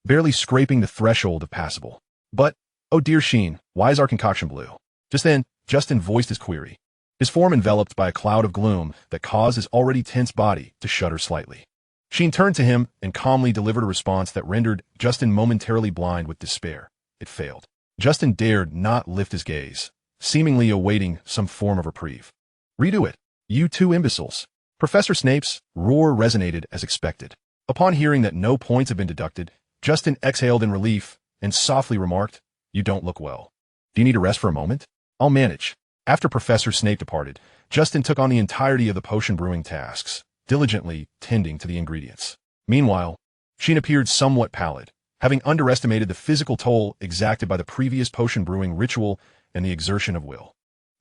barely scraping the threshold of passable. But, oh dear Sheen, why is our concoction blue? Just then, Justin voiced his query, his form enveloped by a cloud of gloom that caused his already tense body to shudder slightly. Sheen turned to him and calmly delivered a response that rendered Justin momentarily blind with despair. It failed. Justin dared not lift his gaze, seemingly awaiting some form of reprieve. Redo it, you two imbeciles. Professor Snape's roar resonated as expected. Upon hearing that no points had been deducted, Justin exhaled in relief and softly remarked, "You don't look well. Do you need a rest for a moment? I'll manage." After Professor Snape departed, Justin took on the entirety of the potion brewing tasks, diligently tending to the ingredients. Meanwhile, Sheen appeared somewhat pallid, having underestimated the physical toll exacted by the previous potion brewing ritual and the exertion of will.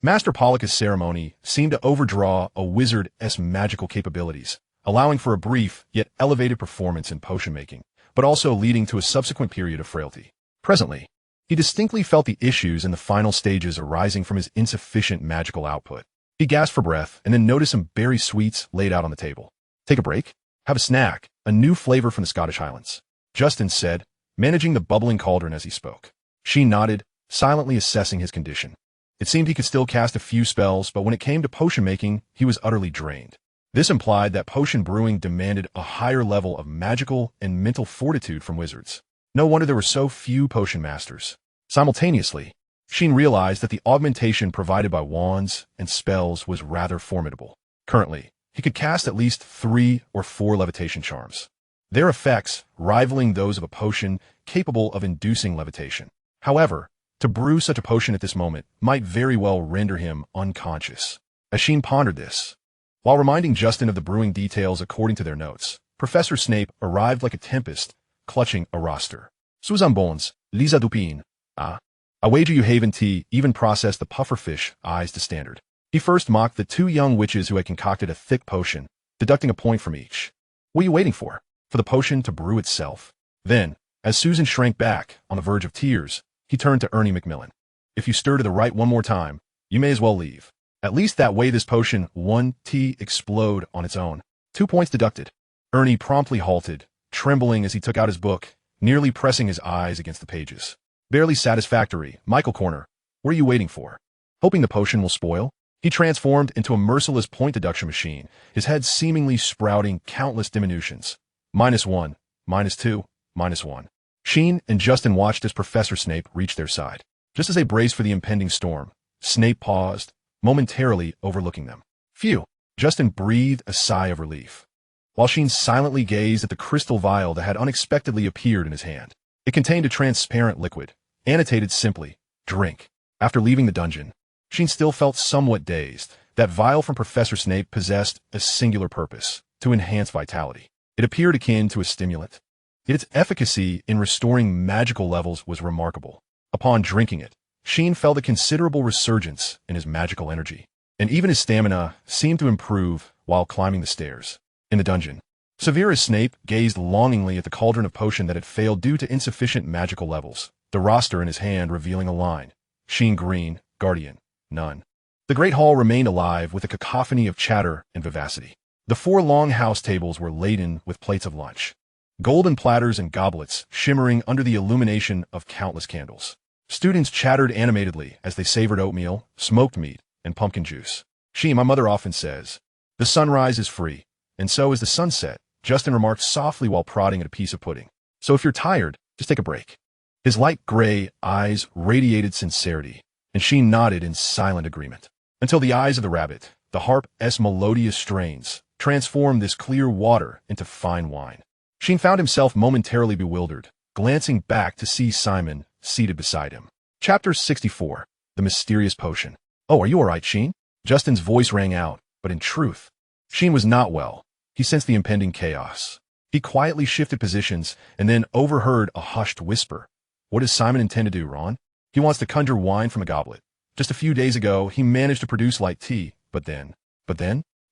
Master Pollicus' ceremony seemed to overdraw a wizard's magical capabilities, allowing for a brief yet elevated performance in potion making, but also leading to a subsequent period of frailty. Presently, he distinctly felt the issues in the final stages arising from his insufficient magical output. He gasped for breath and then noticed some berry sweets laid out on the table. "Take a break? Have a snack, a new flavor from the Scottish Highlands," Justin said, managing the bubbling cauldron as he spoke. She nodded, silently assessing his condition. It seemed he could still cast a few spells, but when it came to potion making, he was utterly drained. This implied that potion brewing demanded a higher level of magical and mental fortitude from wizards. No wonder there were so few potion masters. Simultaneously, Sheen realized that the augmentation provided by wands and spells was rather formidable. Currently, he could cast at least 3 or 4 levitation charms, their effects rivaling those of a potion capable of inducing levitation. However, to brew such a potion at this moment might very well render him unconscious. As Sheen pondered this, while reminding Justin of the brewing details according to their notes, Professor Snape arrived like a tempest, clutching a roster. "Sous bones, Lisa Dupin. I wager you Haven Tea even processed the pufferfish eyes to standard." He first mocked the 2 young witches who had concocted a thick potion, deducting a point from each. "What are you waiting for? For the potion to brew itself?" Then, as Susan shrank back, on the verge of tears, he turned to Ernie Macmillan. "If you stir to the right one more time, you may as well leave. At least that way this potion won't explode on its own." 2 points deducted. Ernie promptly halted, trembling as he took out his book, nearly pressing his eyes against the pages. "Barely satisfactory, Michael Corner. What are you waiting for? Hoping the potion will spoil?" He transformed into a merciless point deduction machine, his head seemingly sprouting countless diminutions. -1, -2, -1. Sheen and Justin watched as Professor Snape reached their side. Just as they braced for the impending storm, Snape paused, momentarily overlooking them. "Phew!" Justin breathed a sigh of relief, while Sheen silently gazed at the crystal vial that had unexpectedly appeared in his hand. It contained a transparent liquid, annotated simply, "Drink." After leaving the dungeon, Sheen still felt somewhat dazed. That vial from Professor Snape possessed a singular purpose, to enhance vitality. It appeared akin to a stimulant. Yet its efficacy in restoring magical levels was remarkable. Upon drinking it, Sheen felt a considerable resurgence in his magical energy, and even his stamina seemed to improve while climbing the stairs. In the dungeon, Severus Snape gazed longingly at the cauldron of potion that had failed due to insufficient magical levels, the roster in his hand revealing a line. Sheen Green, Guardian, none. The great hall remained alive with a cacophony of chatter and vivacity. The 4 long house tables were laden with plates of lunch, golden platters and goblets shimmering under the illumination of countless candles. Students chattered animatedly as they savored oatmeal, smoked meat, and pumpkin juice. Sheen, my mother often says, the sunrise is free, and so is the sunset, Justin remarked softly while prodding at a piece of pudding. So if you're tired, just take a break. His light gray eyes radiated sincerity, and Sheen nodded in silent agreement. Until the eyes of the rabbit, the harp's melodious strains, transformed this clear water into fine wine. Sheen found himself momentarily bewildered, glancing back to see Simon seated beside him. Chapter 64. The Mysterious Potion. Oh, are you all right, Sheen? Justin's voice rang out, but in truth, Sheen was not well. He sensed the impending chaos. He quietly shifted positions and then overheard a hushed whisper. What does Simon intend to do, Ron? He wants to conjure wine from a goblet. Just a few days ago, he managed to produce light tea, but then,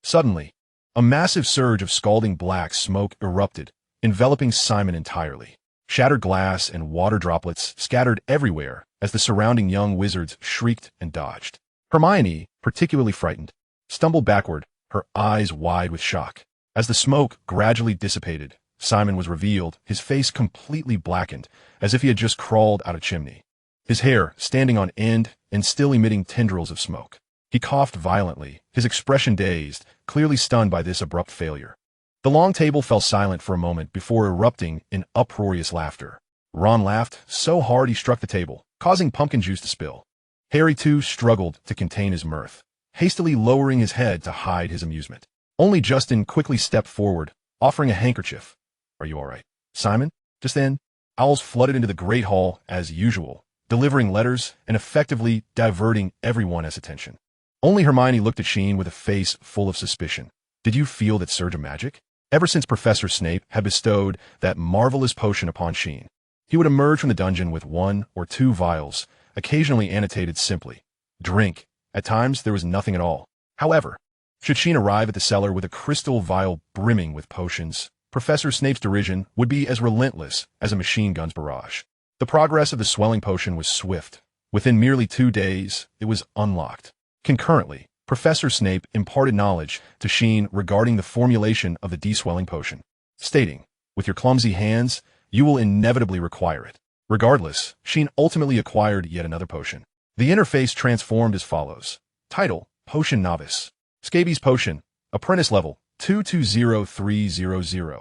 suddenly, a massive surge of scalding black smoke erupted, enveloping Simon entirely. Shattered glass and water droplets scattered everywhere as the surrounding young wizards shrieked and dodged. Hermione, particularly frightened, stumbled backward, her eyes wide with shock. As the smoke gradually dissipated, Simon was revealed, his face completely blackened, as if he had just crawled out a chimney. His hair standing on end and still emitting tendrils of smoke. He coughed violently, his expression dazed, clearly stunned by this abrupt failure. The long table fell silent for a moment before erupting in uproarious laughter. Ron laughed so hard he struck the table, causing pumpkin juice to spill. Harry, too, struggled to contain his mirth, hastily lowering his head to hide his amusement. Only Justin quickly stepped forward, offering a handkerchief. Are you all right, Simon? Just then, owls flooded into the great hall as usual, delivering letters and effectively diverting everyone's attention. Only Hermione looked at Sheen with a face full of suspicion. Did you feel that surge of magic? Ever since Professor Snape had bestowed that marvelous potion upon Sheen, he would emerge from the dungeon with 1 or 2 vials, occasionally annotated simply, drink. At times, there was nothing at all. However, should Sheen arrive at the cellar with a crystal vial brimming with potions, Professor Snape's derision would be as relentless as a machine gun's barrage. The progress of the swelling potion was swift. Within merely 2 days, it was unlocked. Concurrently, Professor Snape imparted knowledge to Sheen regarding the formulation of the deswelling potion, stating, with your clumsy hands, you will inevitably require it. Regardless, Sheen ultimately acquired yet another potion. The interface transformed as follows. Title, Potion Novice. Scabies Potion, Apprentice Level, 220300.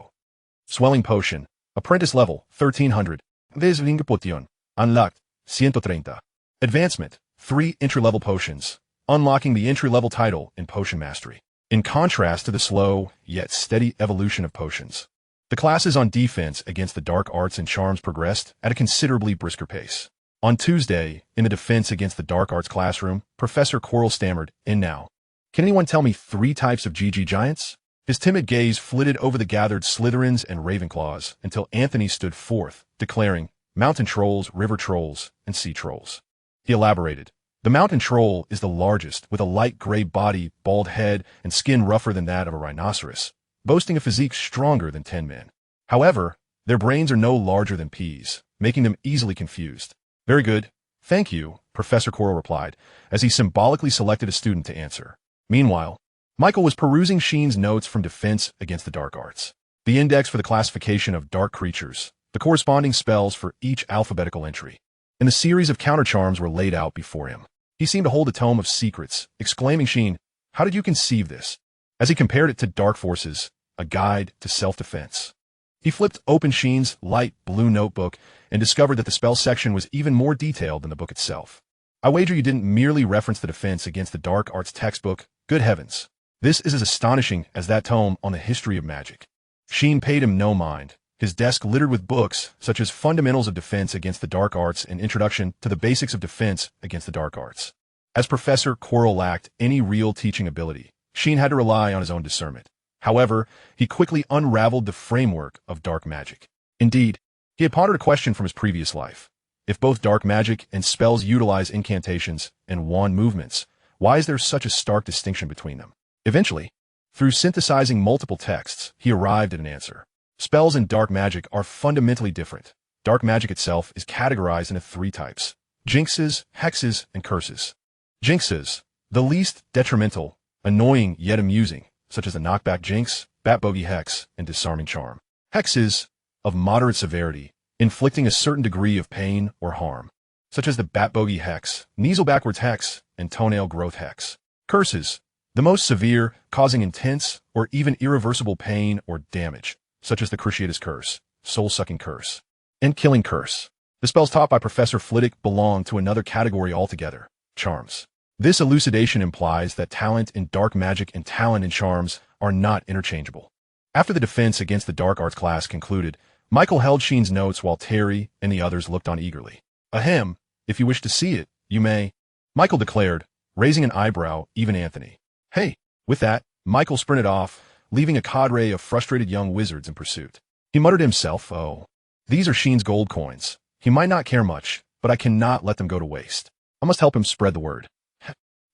Swelling Potion, Apprentice Level, 1300. Desvingapotion, Unlocked, 130. Advancement, 3 entry-level potions, unlocking the entry-level title in Potion Mastery. In contrast to the slow, yet steady evolution of potions, the classes on defense against the dark arts and charms progressed at a considerably brisker pace. On Tuesday, in the defense against the dark arts classroom, Professor Quirrell stammered, "And now, can anyone tell me 3 types of GG giants?" His timid gaze flitted over the gathered Slytherins and Ravenclaws until Anthony stood forth, declaring, mountain trolls, river trolls, and sea trolls. He elaborated, the mountain troll is the largest, with a light gray body, bald head, and skin rougher than that of a rhinoceros, boasting a physique stronger than 10 men. However, their brains are no larger than peas, making them easily confused. Very good. Thank you, Professor Quirrell replied, as he symbolically selected a student to answer. Meanwhile, Michael was perusing Sheen's notes from Defense Against the Dark Arts. The index for the classification of dark creatures, the corresponding spells for each alphabetical entry, and the series of countercharms were laid out before him. He seemed to hold a tome of secrets, exclaiming, Sheen, how did you conceive this? As he compared it to Dark Forces, a guide to self-defense. He flipped open Sheen's light blue notebook and discovered that the spell section was even more detailed than the book itself. I wager you didn't merely reference the Defense Against the Dark Arts textbook. Good heavens. This is as astonishing as that tome on the history of magic. Sheen paid him no mind, his desk littered with books such as Fundamentals of Defense Against the Dark Arts and Introduction to the Basics of Defense Against the Dark Arts. As Professor Quirrell lacked any real teaching ability, Sheen had to rely on his own discernment. However, he quickly unraveled the framework of dark magic. Indeed, he had pondered a question from his previous life. If both dark magic and spells utilize incantations and wand movements, why is there such a stark distinction between them? Eventually, through synthesizing multiple texts, he arrived at an answer. Spells and dark magic are fundamentally different. Dark magic itself is categorized into 3 types: jinxes, hexes, and curses. Jinxes, the least detrimental, annoying yet amusing, such as the knockback jinx, batbogey hex, and disarming charm. Hexes, of moderate severity, inflicting a certain degree of pain or harm. such as the bat bogey hex, nasal backwards hex, and toenail growth hex. Curses, the most severe, causing intense or even irreversible pain or damage, such as the Cruciatus Curse, Soul-Sucking Curse, and Killing Curse. The spells taught by Professor Flitwick belong to another category altogether, charms. This elucidation implies that talent in dark magic and talent in charms are not interchangeable. After the defense against the dark arts class concluded, Michael held Sheen's notes while Terry and the others looked on eagerly. Ahem, if you wish to see it, you may, Michael declared, raising an eyebrow, even Anthony. Hey, with that, Michael sprinted off, leaving a cadre of frustrated young wizards in pursuit. He muttered to himself, oh, these are Sheen's gold coins. He might not care much, but I cannot let them go to waste. I must help him spread the word.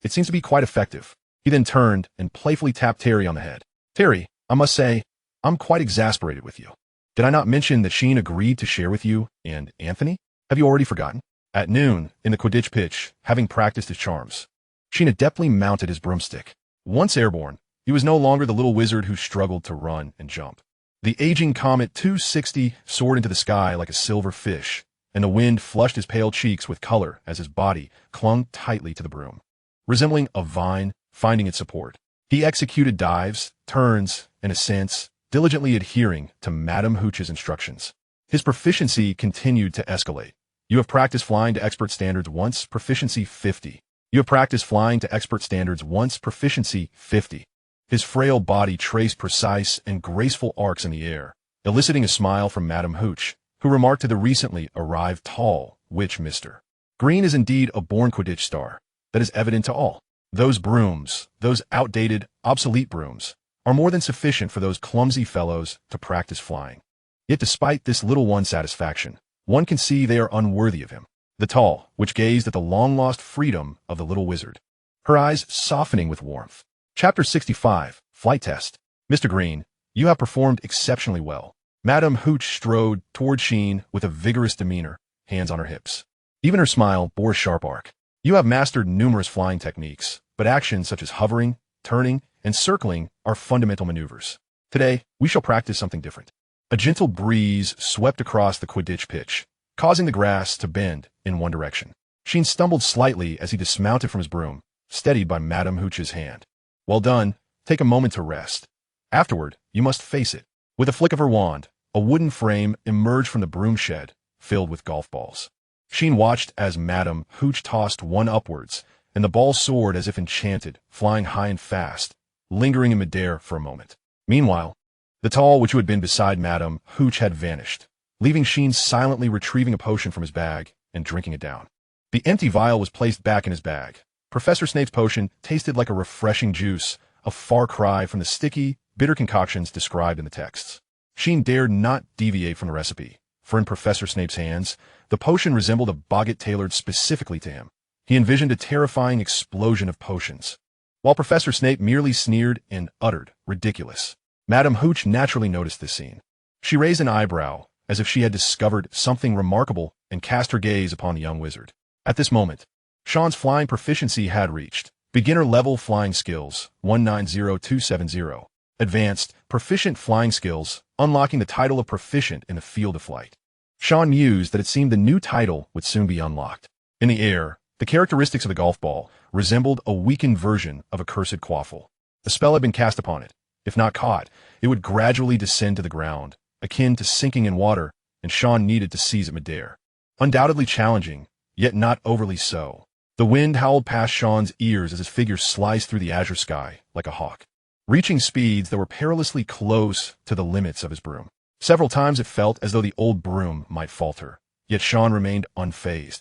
It seems to be quite effective. He then turned and playfully tapped Terry on the head. Terry, I must say, I'm quite exasperated with you. Did I not mention that Sheen agreed to share with you and Anthony? Have you already forgotten? At noon, in the Quidditch pitch, having practiced his charms, Sheen adeptly mounted his broomstick. Once airborne, he was no longer the little wizard who struggled to run and jump. The aging Comet 260 soared into the sky like a silver fish, and the wind flushed his pale cheeks with color as his body clung tightly to the broom. Resembling a vine finding its support, he executed dives, turns, and ascents, diligently adhering to Madame Hooch's instructions. His proficiency continued to escalate. You have practiced flying to expert standards once, proficiency 50. You have practiced flying to expert standards once, proficiency 50. His frail body traced precise and graceful arcs in the air, eliciting a smile from Madame Hooch, who remarked to the recently arrived tall witch Mr. Green is indeed a born Quidditch star. That is evident to all. Those brooms, those outdated, obsolete brooms, are more than sufficient for those clumsy fellows to practice flying. Yet despite this little one's satisfaction, one can see they are unworthy of him. The tall witch gazed at the long-lost freedom of the little wizard, her eyes softening with warmth. Chapter 65, Flight Test. Mr. Green, you have performed exceptionally well. Madame Hooch strode toward Sheen with a vigorous demeanor, hands on her hips. Even her smile bore a sharp arc. You have mastered numerous flying techniques, but actions such as hovering, turning, and circling are fundamental maneuvers. Today, we shall practice something different. A gentle breeze swept across the Quidditch pitch, causing the grass to bend in one direction. Sheen stumbled slightly as he dismounted from his broom, steadied by Madame Hooch's hand. Well done. Take a moment to rest. Afterward, you must face it. With a flick of her wand, a wooden frame emerged from the broom shed, filled with golf balls. Sheen watched as Madame Hooch tossed one upwards, and the ball soared as if enchanted, flying high and fast, lingering in midair for a moment. Meanwhile, the tall witch who had been beside Madame Hooch had vanished, leaving Sheen silently retrieving a potion from his bag and drinking it down. The empty vial was placed back in his bag. Professor Snape's potion tasted like a refreshing juice, a far cry from the sticky, bitter concoctions described in the texts. Sheen dared not deviate from the recipe, for in Professor Snape's hands, the potion resembled a boggart tailored specifically to him. He envisioned a terrifying explosion of potions, while Professor Snape merely sneered and uttered, ridiculous. Madame Hooch naturally noticed this scene. She raised an eyebrow, as if she had discovered something remarkable, and cast her gaze upon the young wizard. At this moment, Sean's flying proficiency had reached beginner level flying skills 190270, advanced proficient flying skills, unlocking the title of proficient in the field of flight. Sean mused that it seemed the new title would soon be unlocked. In the air, the characteristics of the golf ball resembled a weakened version of a cursed quaffle. A spell had been cast upon it. If not caught, it would gradually descend to the ground, akin to sinking in water, and Sean needed to seize it midair. Undoubtedly challenging, yet not overly so. The wind howled past Sean's ears as his figure sliced through the azure sky like a hawk, reaching speeds that were perilously close to the limits of his broom. Several times it felt as though the old broom might falter, yet Sean remained unfazed.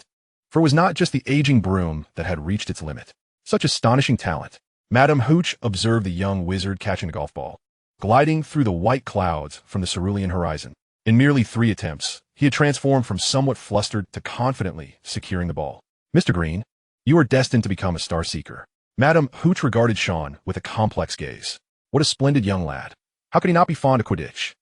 For it was not just the aging broom that had reached its limit. Such astonishing talent. Madame Hooch observed the young wizard catching the golf ball, gliding through the white clouds from the cerulean horizon. In merely 3 attempts, he had transformed from somewhat flustered to confidently securing the ball. Mr. Green, you are destined to become a star seeker. Madame Hooch regarded Sean with a complex gaze. What a splendid young lad. How could he not be fond of Quidditch?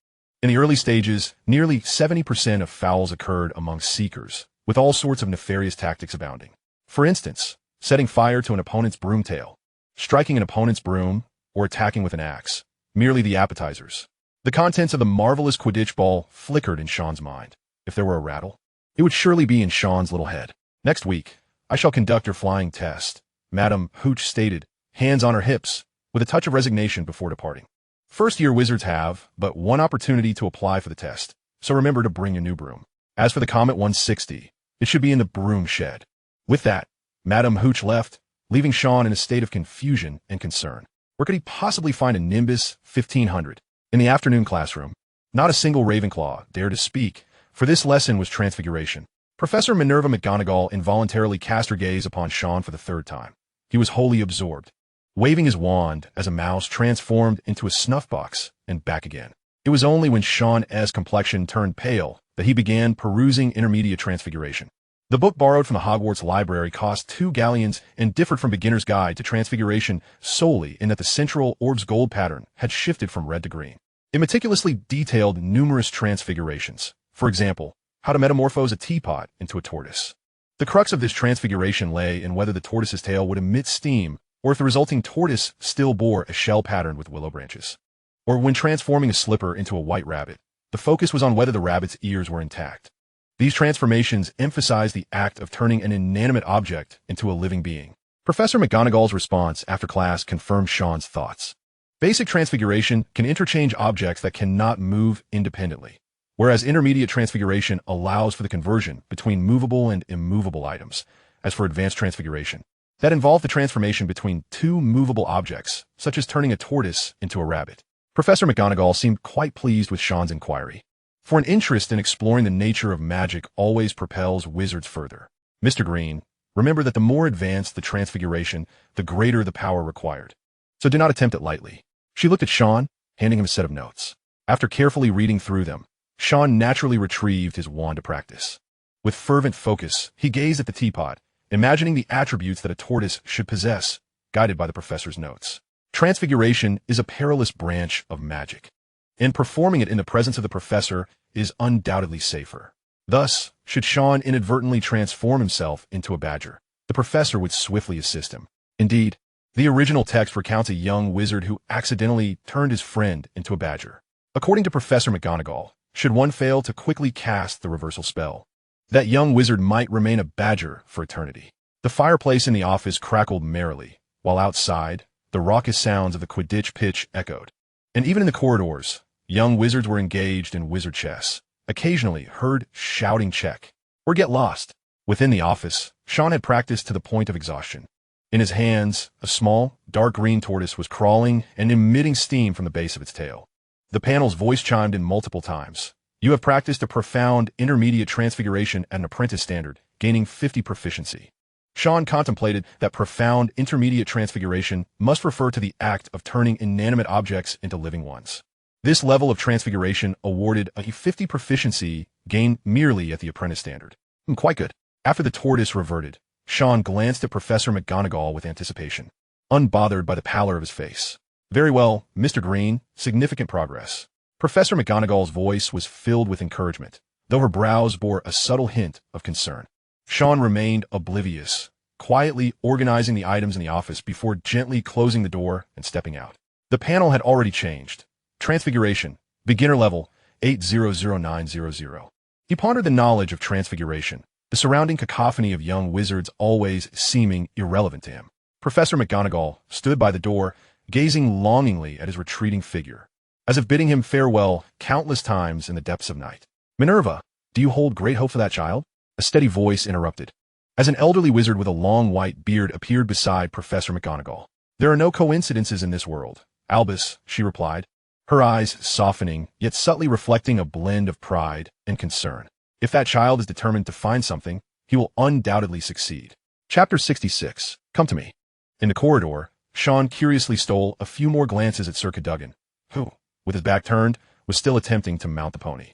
In the early stages, nearly 70% of fouls occurred among seekers, with all sorts of nefarious tactics abounding. For instance, setting fire to an opponent's broomtail, striking an opponent's broom, or attacking with an axe, merely the appetizers. The contents of the marvelous Quidditch ball flickered in Sean's mind. If there were a rattle, it would surely be in Sean's little head. Next week, I shall conduct your flying test, Madame Hooch stated, hands on her hips, with a touch of resignation before departing. First-year wizards have but one opportunity to apply for the test, so remember to bring your new broom. As for the Comet 160, it should be in the broom shed. With that, Madame Hooch left, leaving Sean in a state of confusion and concern. Where could he possibly find a Nimbus 1500? In the afternoon classroom, not a single Ravenclaw dared to speak, for this lesson was Transfiguration. Professor Minerva McGonagall involuntarily cast her gaze upon Sean for the third time. He was wholly absorbed, waving his wand as a mouse transformed into a snuff box and back again. It was only when Sean's complexion turned pale that he began perusing Intermediate Transfiguration. The book borrowed from the Hogwarts library cost 2 galleons and differed from Beginner's Guide to Transfiguration solely in that the central orb's gold pattern had shifted from red to green. It meticulously detailed numerous transfigurations. For example, how to metamorphose a teapot into a tortoise. The crux of this transfiguration lay in whether the tortoise's tail would emit steam or if the resulting tortoise still bore a shell patterned with willow branches. Or when transforming a slipper into a white rabbit, the focus was on whether the rabbit's ears were intact. These transformations emphasized the act of turning an inanimate object into a living being. Professor McGonagall's response after class confirmed Sean's thoughts. Basic transfiguration can interchange objects that cannot move independently, whereas intermediate transfiguration allows for the conversion between movable and immovable items. As for advanced transfiguration, that involved the transformation between two movable objects, such as turning a tortoise into a rabbit. Professor McGonagall seemed quite pleased with Sean's inquiry, for an interest in exploring the nature of magic always propels wizards further. Mr. Green, remember that the more advanced the transfiguration, the greater the power required. So do not attempt it lightly. She looked at Sean, handing him a set of notes. After carefully reading through them, Sean naturally retrieved his wand to practice. With fervent focus, he gazed at the teapot, imagining the attributes that a tortoise should possess, guided by the professor's notes. Transfiguration is a perilous branch of magic, and performing it in the presence of the professor is undoubtedly safer. Thus, should Sean inadvertently transform himself into a badger, the professor would swiftly assist him. Indeed, the original text recounts a young wizard who accidentally turned his friend into a badger. According to Professor McGonagall, should one fail to quickly cast the reversal spell, that young wizard might remain a badger for eternity. The fireplace in the office crackled merrily, while outside, the raucous sounds of the Quidditch pitch echoed. And even in the corridors, young wizards were engaged in wizard chess, occasionally heard shouting check or get lost. Within the office, Sean had practiced to the point of exhaustion. In his hands, a small, dark green tortoise was crawling and emitting steam from the base of its tail. The panel's voice chimed in multiple times. You have practiced a profound intermediate transfiguration at an apprentice standard, gaining 50 proficiency. Sean contemplated that profound intermediate transfiguration must refer to the act of turning inanimate objects into living ones. This level of transfiguration awarded a 50 proficiency gained merely at the apprentice standard. Quite good. After the tortoise reverted, Sean glanced at Professor McGonagall with anticipation, unbothered by the pallor of his face. Very well, Mr. Green, significant progress. Professor McGonagall's voice was filled with encouragement, though her brows bore a subtle hint of concern. Sean remained oblivious, quietly organizing the items in the office before gently closing the door and stepping out. The panel had already changed. Transfiguration, beginner level, 800900. He pondered the knowledge of transfiguration, the surrounding cacophony of young wizards always seeming irrelevant to him. Professor McGonagall stood by the door, gazing longingly at his retreating figure, as if bidding him farewell countless times in the depths of night. Minerva, do you hold great hope for that child? A steady voice interrupted, as an elderly wizard with a long white beard appeared beside Professor McGonagall. There are no coincidences in this world, Albus, she replied, her eyes softening, yet subtly reflecting a blend of pride and concern. If that child is determined to find something, he will undoubtedly succeed. Chapter 66. Come to me. In the corridor, Sean curiously stole a few more glances at Sir Cadogan, who, with his back turned, was still attempting to mount the pony.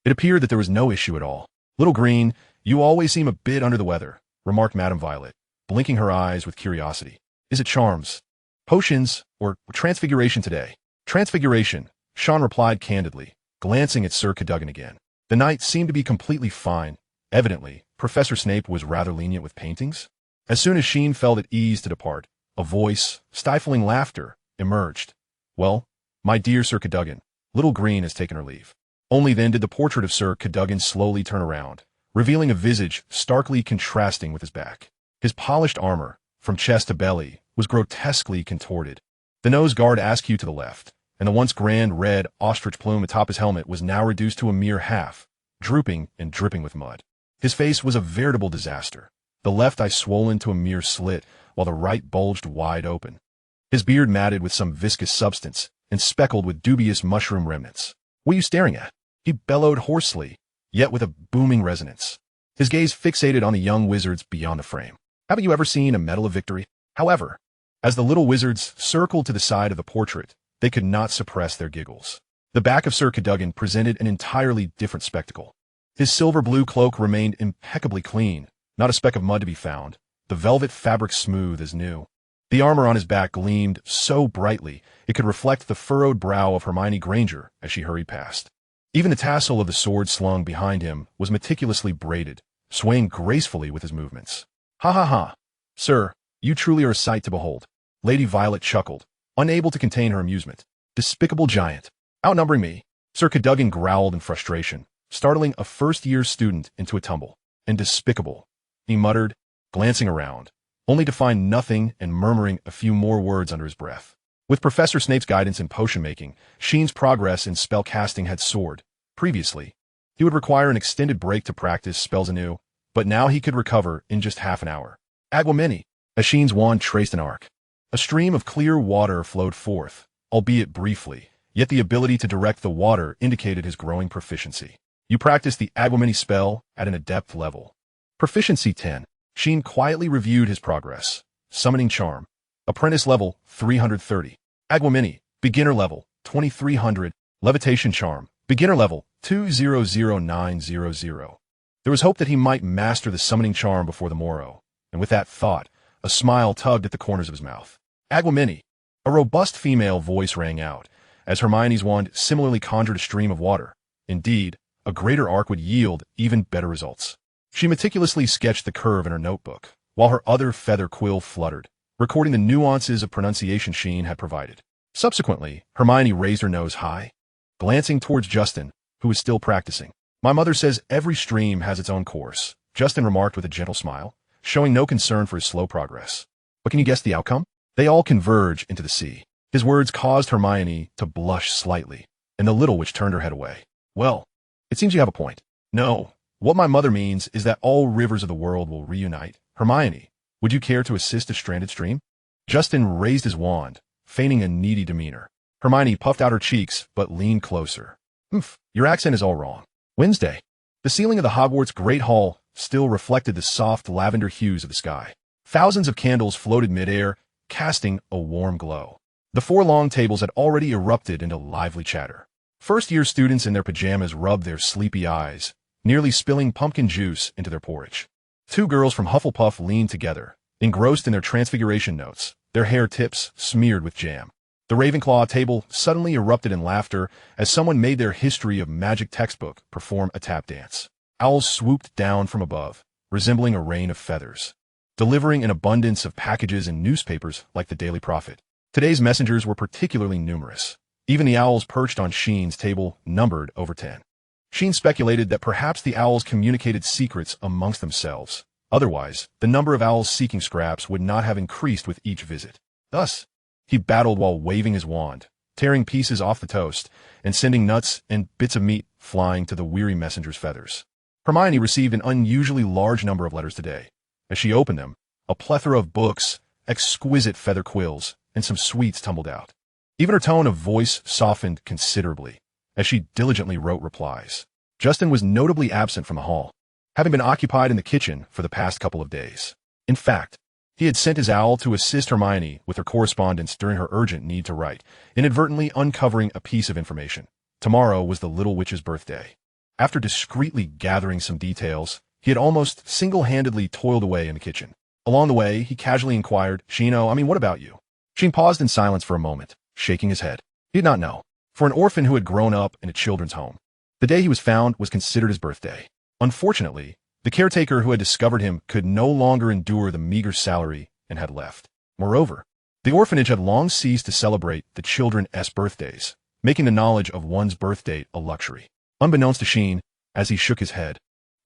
It appeared that there was no issue at all. Little Green, you always seem a bit under the weather, remarked Madame Violet, blinking her eyes with curiosity. Is it charms, potions, or transfiguration today? Transfiguration, Sean replied candidly, glancing at Sir Cadogan again. The night seemed to be completely fine. Evidently, Professor Snape was rather lenient with paintings. As soon as Sheen felt at ease to depart, a voice, stifling laughter, emerged. Well, my dear Sir Cadogan, Little Green has taken her leave. Only then did the portrait of Sir Cadogan slowly turn around, revealing a visage starkly contrasting with his back. His polished armor, from chest to belly, was grotesquely contorted. The nose guard askew to the left, and the once grand red ostrich plume atop his helmet was now reduced to a mere half, drooping and dripping with mud. His face was a veritable disaster, the left eye swollen to a mere slit, while the right bulged wide open. His beard matted with some viscous substance, and speckled with dubious mushroom remnants. "What are you staring at?" he bellowed hoarsely, yet with a booming resonance. His gaze fixated on the young wizards beyond the frame. "Haven't you ever seen a Medal of Victory?" However, as the little wizards circled to the side of the portrait, they could not suppress their giggles. The back of Sir Cadogan presented an entirely different spectacle. His silver blue cloak remained impeccably clean, not a speck of mud to be found, the velvet fabric smooth as new. The armor on his back gleamed so brightly it could reflect the furrowed brow of Hermione Granger as she hurried past. Even the tassel of the sword slung behind him was meticulously braided, swaying gracefully with his movements. "Ha ha ha! Sir, you truly are a sight to behold." Lady Violet chuckled, unable to contain her amusement. "Despicable giant! Outnumbering me!" Sir Cadogan growled in frustration, startling a first-year student into a tumble. "And despicable," he muttered, glancing around, only to find nothing and murmuring a few more words under his breath. With Professor Snape's guidance in potion-making, Sheen's progress in spell-casting had soared. Previously, he would require an extended break to practice spells anew, but now he could recover in just half an hour. Agwamini, as Sheen's wand traced an arc. A stream of clear water flowed forth, albeit briefly, yet the ability to direct the water indicated his growing proficiency. You practice the Agwamini spell at an adept level. Proficiency 10. Sheen quietly reviewed his progress. Summoning Charm. Apprentice level, 330. Agwamini, beginner level, 2300. Levitation Charm, beginner level, 200900. There was hope that he might master the summoning charm before the morrow, and with that thought, a smile tugged at the corners of his mouth. "Agwamini!" A robust female voice rang out, as Hermione's wand similarly conjured a stream of water. Indeed, a greater arc would yield even better results. She meticulously sketched the curve in her notebook, while her other feather quill fluttered, recording the nuances of pronunciation Sheen had provided. Subsequently, Hermione raised her nose high, glancing towards Justin, who was still practicing. "My mother says every stream has its own course," Justin remarked with a gentle smile, showing no concern for his slow progress. "But can you guess the outcome?" "They all converge into the sea." His words caused Hermione to blush slightly, and the little witch turned her head away. "Well, it seems you have a point." "No, what my mother means is that all rivers of the world will reunite." "Hermione, would you care to assist a stranded stream?" Justin raised his wand, feigning a needy demeanor. Hermione puffed out her cheeks, but leaned closer. Your accent is all wrong." Wednesday. The ceiling of the Hogwarts Great Hall still reflected the soft lavender hues of the sky. Thousands of candles floated mid-air, casting a warm glow. The 4 long tables had already erupted into lively chatter. First-year students in their pajamas rubbed their sleepy eyes, nearly spilling pumpkin juice into their porridge. 2 girls from Hufflepuff leaned together, engrossed in their Transfiguration notes, their hair tips smeared with jam. The Ravenclaw table suddenly erupted in laughter as someone made their History of Magic textbook perform a tap dance. Owls swooped down from above, resembling a rain of feathers, delivering an abundance of packages and newspapers like the Daily Prophet. Today's messengers were particularly numerous. Even the owls perched on Sheen's table numbered over 10. Sheen speculated that perhaps the owls communicated secrets amongst themselves. Otherwise, the number of owls seeking scraps would not have increased with each visit. Thus, he battled while waving his wand, tearing pieces off the toast, and sending nuts and bits of meat flying to the weary messenger's feathers. Hermione received an unusually large number of letters today. As she opened them, a plethora of books, exquisite feather quills, and some sweets tumbled out. Even her tone of voice softened considerably, as she diligently wrote replies. Justin was notably absent from the hall, having been occupied in the kitchen for the past couple of days. In fact, he had sent his owl to assist Hermione with her correspondence during her urgent need to write, inadvertently uncovering a piece of information. Tomorrow was the little witch's birthday. After discreetly gathering some details, he had almost single-handedly toiled away in the kitchen. Along the way, he casually inquired, what about you?" Sheen paused in silence for a moment, shaking his head. He did not know. For an orphan who had grown up in a children's home, the day he was found was considered his birthday. Unfortunately, the caretaker who had discovered him could no longer endure the meager salary and had left. Moreover, the orphanage had long ceased to celebrate the children's birthdays, making the knowledge of one's birth date a luxury. Unbeknownst to Sheen, as he shook his head,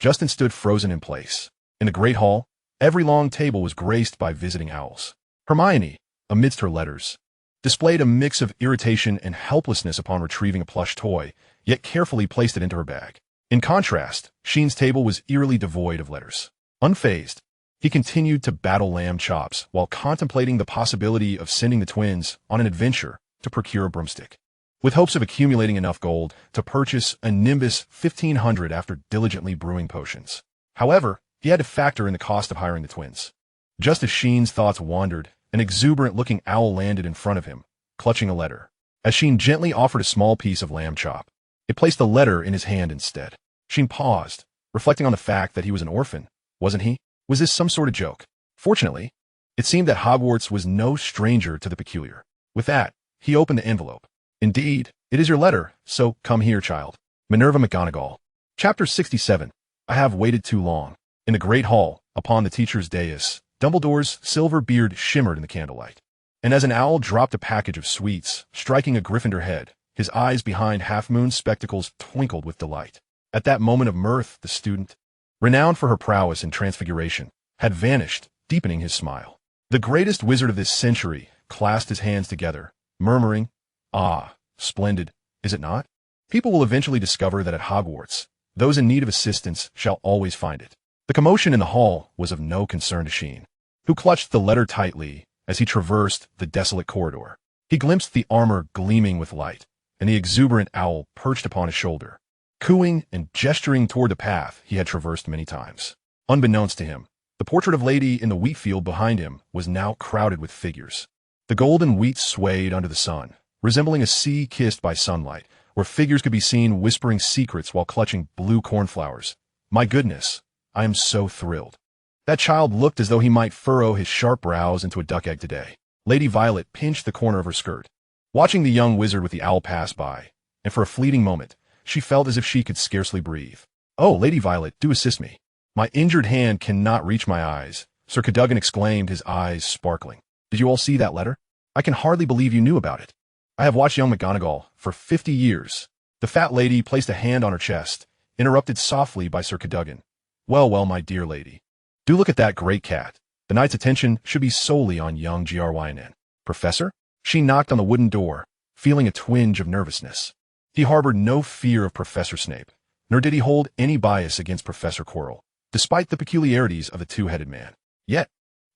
Justin stood frozen in place. In the great hall, every long table was graced by visiting owls. Hermione, amidst her letters, displayed a mix of irritation and helplessness upon retrieving a plush toy, yet carefully placed it into her bag. In contrast, Sheen's table was eerily devoid of letters. Unfazed, he continued to battle lamb chops while contemplating the possibility of sending the twins on an adventure to procure a broomstick, with hopes of accumulating enough gold to purchase a Nimbus 1500 after diligently brewing potions. However, he had to factor in the cost of hiring the twins. Just as Sheen's thoughts wandered, an exuberant-looking owl landed in front of him, clutching a letter. As Sheen gently offered a small piece of lamb chop, it placed the letter in his hand instead. Sheen paused, reflecting on the fact that he was an orphan, wasn't he? Was this some sort of joke? Fortunately, it seemed that Hogwarts was no stranger to the peculiar. With that, he opened the envelope. Indeed, it is your letter, so come here, child. Minerva McGonagall. Chapter 67. I have waited too long. In the great hall, upon the teacher's dais, Dumbledore's silver beard shimmered in the candlelight. And as an owl dropped a package of sweets, striking a Gryffindor head, his eyes behind half-moon spectacles twinkled with delight. At that moment of mirth, the student, renowned for her prowess in Transfiguration, had vanished, deepening his smile. The greatest wizard of this century clasped his hands together, murmuring, "Ah, splendid, is it not? People will eventually discover that at Hogwarts, those in need of assistance shall always find it." The commotion in the hall was of no concern to Sheen, who clutched the letter tightly as he traversed the desolate corridor. He glimpsed the armor gleaming with light, and the exuberant owl perched upon his shoulder, cooing and gesturing toward the path he had traversed many times. Unbeknownst to him, the portrait of Lady in the wheat field behind him was now crowded with figures. The golden wheat swayed under the sun, resembling a sea kissed by sunlight, where figures could be seen whispering secrets while clutching blue cornflowers. My goodness, I am so thrilled. That child looked as though he might furrow his sharp brows into a duck egg today. Lady Violet pinched the corner of her skirt, watching the young wizard with the owl pass by, and for a fleeting moment, she felt as if she could scarcely breathe. "Oh, Lady Violet, do assist me. My injured hand cannot reach my eyes," Sir Cadogan exclaimed, his eyes sparkling. "Did you all see that letter? I can hardly believe you knew about it. I have watched young McGonagall for 50 years. The fat lady placed a hand on her chest, interrupted softly by Sir Cadogan. "Well, well, my dear lady. Do look at that great cat. The knight's attention should be solely on young Gryn. Professor?" She knocked on the wooden door, feeling a twinge of nervousness. He harbored no fear of Professor Snape, nor did he hold any bias against Professor Quirrell, despite the peculiarities of the two-headed man. Yet,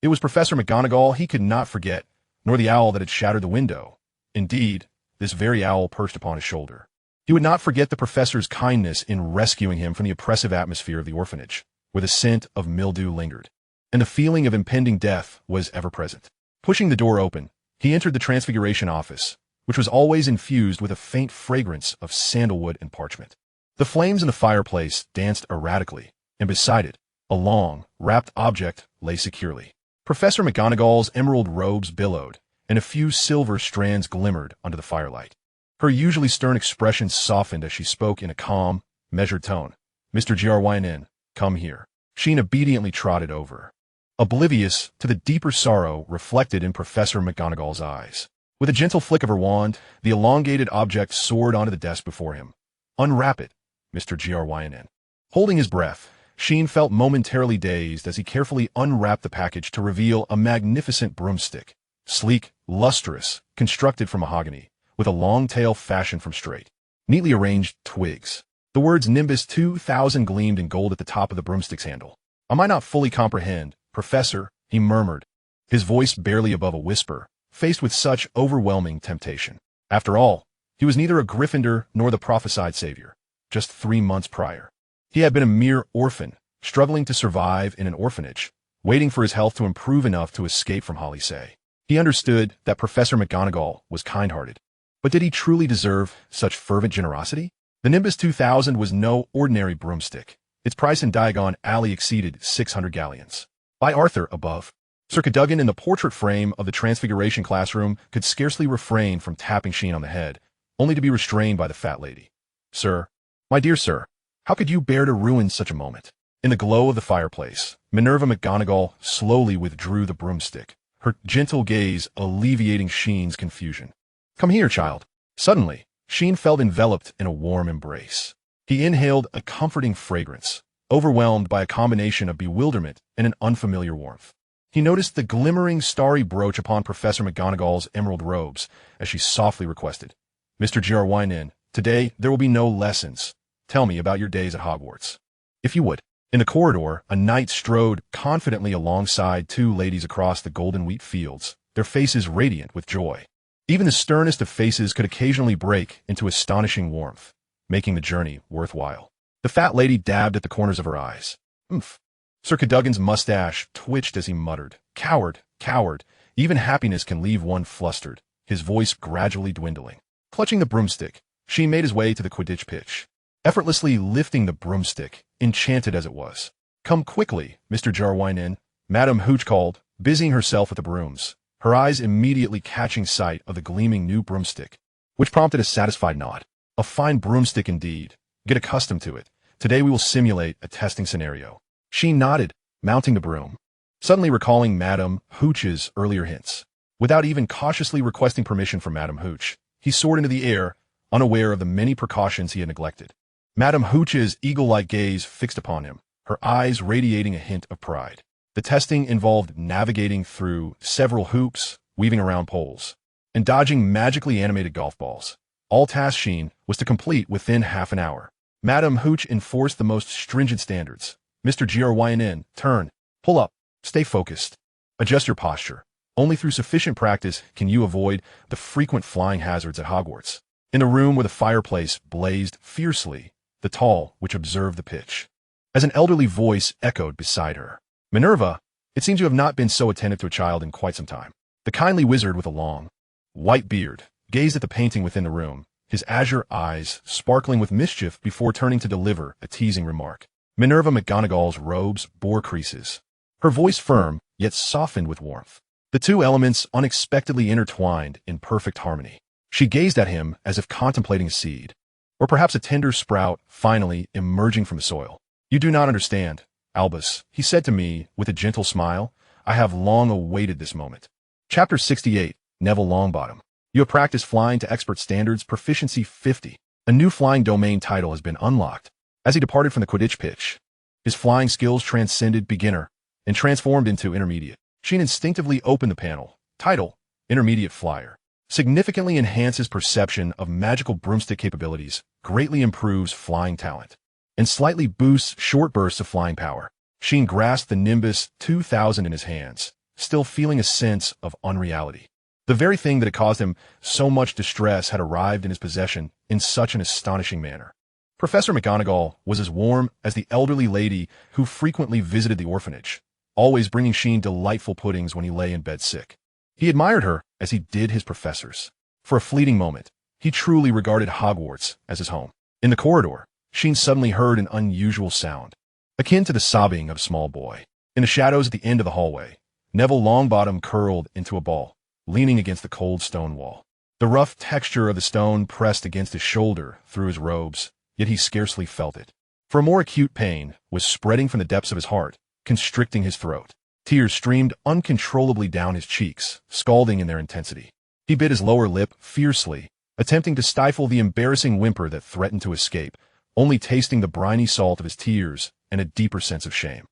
it was Professor McGonagall he could not forget, nor the owl that had shattered the window. Indeed, this very owl perched upon his shoulder. He would not forget the professor's kindness in rescuing him from the oppressive atmosphere of the orphanage, where the scent of mildew lingered, and the feeling of impending death was ever present. Pushing the door open, he entered the Transfiguration office, which was always infused with a faint fragrance of sandalwood and parchment. The flames in the fireplace danced erratically, and beside it, a long, wrapped object lay securely. Professor McGonagall's emerald robes billowed, and a few silver strands glimmered under the firelight. Her usually stern expression softened as she spoke in a calm, measured tone. "Mr. Gryn, come here." Sheen obediently trotted over, oblivious to the deeper sorrow reflected in Professor McGonagall's eyes. With a gentle flick of her wand, the elongated object soared onto the desk before him. "Unwrap it, Mr. Gryn." Holding his breath, Sheen felt momentarily dazed as he carefully unwrapped the package to reveal a magnificent broomstick, sleek, lustrous, constructed from mahogany, with a long tail fashioned from straight, neatly arranged twigs. The words Nimbus 2000 gleamed in gold at the top of the broomstick's handle. "I might not fully comprehend, Professor," he murmured, his voice barely above a whisper, faced with such overwhelming temptation. After all, he was neither a Gryffindor nor the prophesied savior. Just 3 months prior, he had been a mere orphan, struggling to survive in an orphanage, waiting for his health to improve enough to escape from Holisey. He understood that Professor McGonagall was kind-hearted, but did he truly deserve such fervent generosity? The Nimbus 2000 was no ordinary broomstick. Its price in Diagon Alley exceeded 600 galleons. By Arthur, above. Sir Cadogan in the portrait frame of the Transfiguration classroom could scarcely refrain from tapping Sheen on the head, only to be restrained by the fat lady. "Sir, my dear sir, how could you bear to ruin such a moment?" In the glow of the fireplace, Minerva McGonagall slowly withdrew the broomstick, her gentle gaze alleviating Sheen's confusion. "Come here, child." Suddenly, Sheen felt enveloped in a warm embrace. He inhaled a comforting fragrance, overwhelmed by a combination of bewilderment and an unfamiliar warmth. He noticed the glimmering starry brooch upon Professor McGonagall's emerald robes as she softly requested, "Mr. Jarwinen, today there will be no lessons. Tell me about your days at Hogwarts, if you would." In the corridor, a knight strode confidently alongside two ladies across the golden wheat fields, their faces radiant with joy. Even the sternest of faces could occasionally break into astonishing warmth, making the journey worthwhile. The fat lady dabbed at the corners of her eyes. "Oomph." Sir Cadogan's mustache twitched as he muttered, "Coward, coward. Even happiness can leave one flustered," his voice gradually dwindling. Clutching the broomstick, Sheen made his way to the Quidditch pitch, effortlessly lifting the broomstick, enchanted as it was. "Come quickly, Mr. Jarwinen," Madame Hooch called, busying herself with the brooms, her eyes immediately catching sight of the gleaming new broomstick, which prompted a satisfied nod. "A fine broomstick indeed. Get accustomed to it. Today we will simulate a testing scenario." Sheen nodded, mounting the broom, suddenly recalling Madame Hooch's earlier hints. Without even cautiously requesting permission from Madame Hooch, he soared into the air, unaware of the many precautions he had neglected. Madame Hooch's eagle-like gaze fixed upon him, her eyes radiating a hint of pride. The testing involved navigating through several hoops, weaving around poles, and dodging magically animated golf balls. All tasks Sheen was to complete within half an hour. Madame Hooch enforced the most stringent standards. "Mr. Jarwinen, turn, pull up, stay focused, adjust your posture. Only through sufficient practice can you avoid the frequent flying hazards at Hogwarts." In the room where the fireplace blazed fiercely, the tall which observed the pitch, as an elderly voice echoed beside her, "Minerva, it seems you have not been so attentive to a child in quite some time." The kindly wizard with a long, white beard gazed at the painting within the room, his azure eyes sparkling with mischief before turning to deliver a teasing remark. Minerva McGonagall's robes bore creases, her voice firm yet softened with warmth, the two elements unexpectedly intertwined in perfect harmony. She gazed at him as if contemplating a seed, or perhaps a tender sprout finally emerging from the soil. "You do not understand, Albus," he said to me with a gentle smile. "I have long awaited this moment." Chapter 68, Neville Longbottom. You have practiced flying to expert standards, proficiency 50. A new flying domain title has been unlocked. As he departed from the Quidditch pitch, his flying skills transcended beginner and transformed into intermediate. Sheen instinctively opened the panel. Title, Intermediate Flyer. Significantly enhances perception of magical broomstick capabilities, greatly improves flying talent, and slightly boosts short bursts of flying power. Sheen grasped the Nimbus 2000 in his hands, still feeling a sense of unreality. The very thing that had caused him so much distress had arrived in his possession in such an astonishing manner. Professor McGonagall was as warm as the elderly lady who frequently visited the orphanage, always bringing Sheen delightful puddings when he lay in bed sick. He admired her as he did his professors. For a fleeting moment, he truly regarded Hogwarts as his home. In the corridor, Sheen suddenly heard an unusual sound, akin to the sobbing of a small boy. In the shadows at the end of the hallway, Neville Longbottom curled into a ball, leaning against the cold stone wall. The rough texture of the stone pressed against his shoulder through his robes, yet he scarcely felt it. For a more acute pain was spreading from the depths of his heart, constricting his throat. Tears streamed uncontrollably down his cheeks, scalding in their intensity. He bit his lower lip fiercely, attempting to stifle the embarrassing whimper that threatened to escape, only tasting the briny salt of his tears and a deeper sense of shame.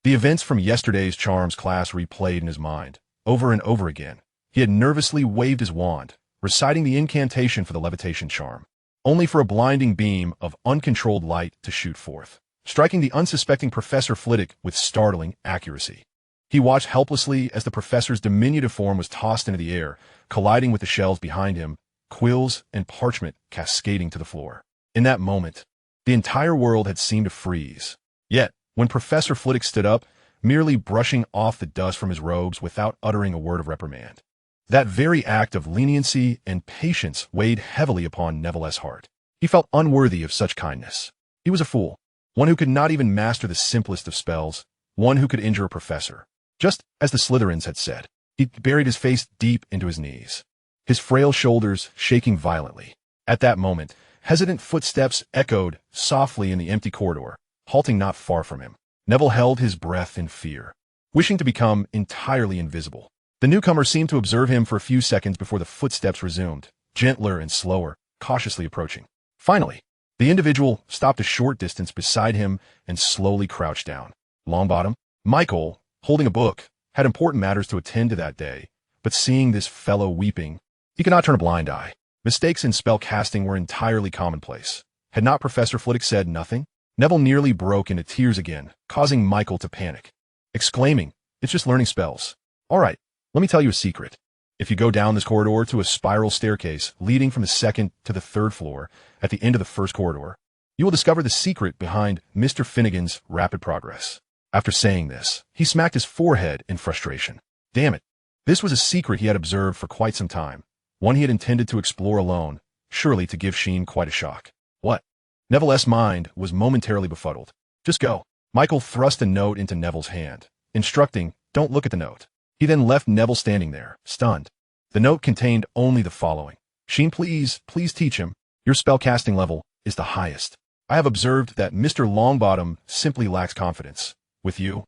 The events from yesterday's charms class replayed in his mind, over and over again. He had nervously waved his wand, reciting the incantation for the levitation charm, only for a blinding beam of uncontrolled light to shoot forth, striking the unsuspecting Professor Flitwick with startling accuracy. He watched helplessly as the professor's diminutive form was tossed into the air, colliding with the shelves behind him, quills and parchment cascading to the floor. In that moment, the entire world had seemed to freeze. Yet, when Professor Flitwick stood up, merely brushing off the dust from his robes without uttering a word of reprimand, that very act of leniency and patience weighed heavily upon Neville's heart. He felt unworthy of such kindness. He was a fool, one who could not even master the simplest of spells, one who could injure a professor. Just as the Slytherins had said, he buried his face deep into his knees, his frail shoulders shaking violently. At that moment, hesitant footsteps echoed softly in the empty corridor, halting not far from him. Neville held his breath in fear, wishing to become entirely invisible. The newcomer seemed to observe him for a few seconds before the footsteps resumed, gentler and slower, cautiously approaching. Finally, The individual stopped a short distance beside him and slowly crouched down. Longbottom, Michael, holding a book, had important matters to attend to that day, but seeing this fellow weeping, he could not turn a blind eye. Mistakes in spell casting were entirely commonplace. Had not Professor Flitwick said nothing? Neville nearly broke into tears again, causing Michael to panic, exclaiming, "It's just learning spells. All right, let me tell you a secret. If you go down this corridor to a spiral staircase leading from the second to the third floor at the end of the first corridor, you will discover the secret behind Mr. Finnegan's rapid progress." After saying this, he smacked his forehead in frustration. Damn it. This was a secret he had observed for quite some time, one he had intended to explore alone, surely to give Sheen quite a shock. What? Neville's mind was momentarily befuddled. Just go. Michael thrust a note into Neville's hand, instructing, "Don't look at the note." He then left Neville standing there, stunned. The note contained only the following. "Sheen, please teach him. Your spellcasting level is the highest. I have observed that Mr. Longbottom simply lacks confidence. With you,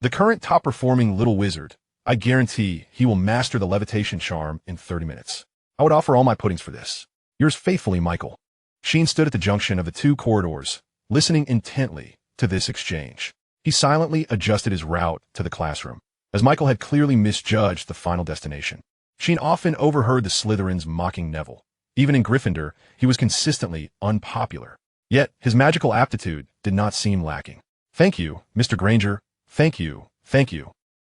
the current top-performing little wizard, I guarantee he will master the levitation charm in 30 minutes. I would offer all my puddings for this. Yours faithfully, Michael." Sheen stood at the junction of the two corridors, listening intently to this exchange. He silently adjusted his route to the classroom, as Michael had clearly misjudged the final destination. Sheen often overheard the Slytherins mocking Neville. Even in Gryffindor, he was consistently unpopular. Yet, his magical aptitude did not seem lacking. "Thank you, Mr. Granger. Thank you.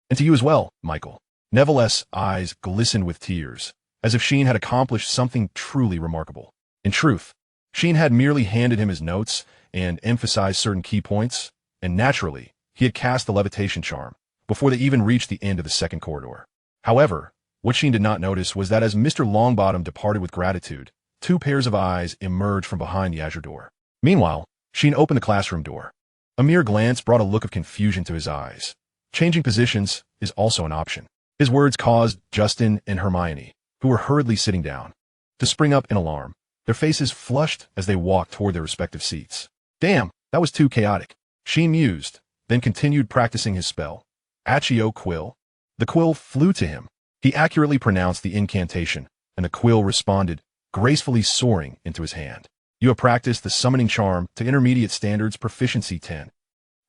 And to you as well, Michael." Neville's eyes glistened with tears, as if Sheen had accomplished something truly remarkable. In truth, Sheen had merely handed him his notes and emphasized certain key points, and naturally, he had cast the levitation charm before they even reached the end of the second corridor. However, what Sheen did not notice was that as Mr. Longbottom departed with gratitude, two pairs of eyes emerged from behind the azure door. Meanwhile, Sheen opened the classroom door. A mere glance brought a look of confusion to his eyes. Changing positions is also an option. His words caused Justin and Hermione, who were hurriedly sitting down, to spring up in alarm, their faces flushed as they walked toward their respective seats. Damn, that was too chaotic. Sheen mused, then continued practicing his spell. Accio Quill. The quill flew to him. He accurately pronounced the incantation, and the quill responded, gracefully soaring into his hand. You have practiced the summoning charm to intermediate standards proficiency 10.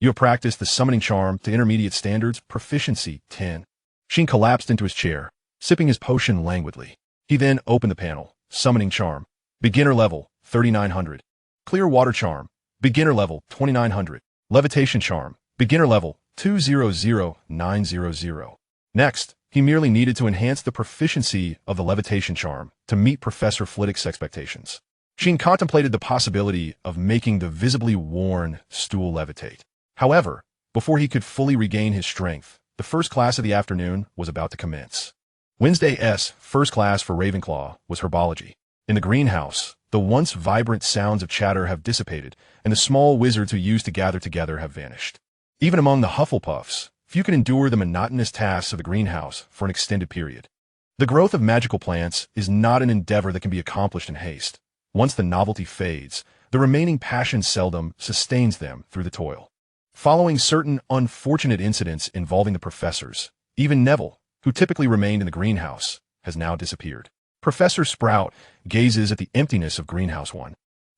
You have practiced the summoning charm to intermediate standards proficiency 10. Sheen collapsed into his chair, sipping his potion languidly. He then opened the panel. Summoning charm. Beginner level, 3900. Clear water charm. Beginner level, 2900. Levitation charm. Beginner level, 200900. Next, he merely needed to enhance the proficiency of the levitation charm to meet Professor Flitwick's expectations. Sheen contemplated the possibility of making the visibly worn stool levitate. However, before he could fully regain his strength, the first class of the afternoon was about to commence. Wednesday's first class for Ravenclaw was herbology. In the greenhouse, the once vibrant sounds of chatter have dissipated, and the small wizards who used to gather together have vanished. Even among the Hufflepuffs, few can endure the monotonous tasks of the greenhouse for an extended period. The growth of magical plants is not an endeavor that can be accomplished in haste. Once the novelty fades, the remaining passion seldom sustains them through the toil. Following certain unfortunate incidents involving the professors, even Neville, who typically remained in the greenhouse, has now disappeared. Professor Sprout gazes at the emptiness of Greenhouse 1.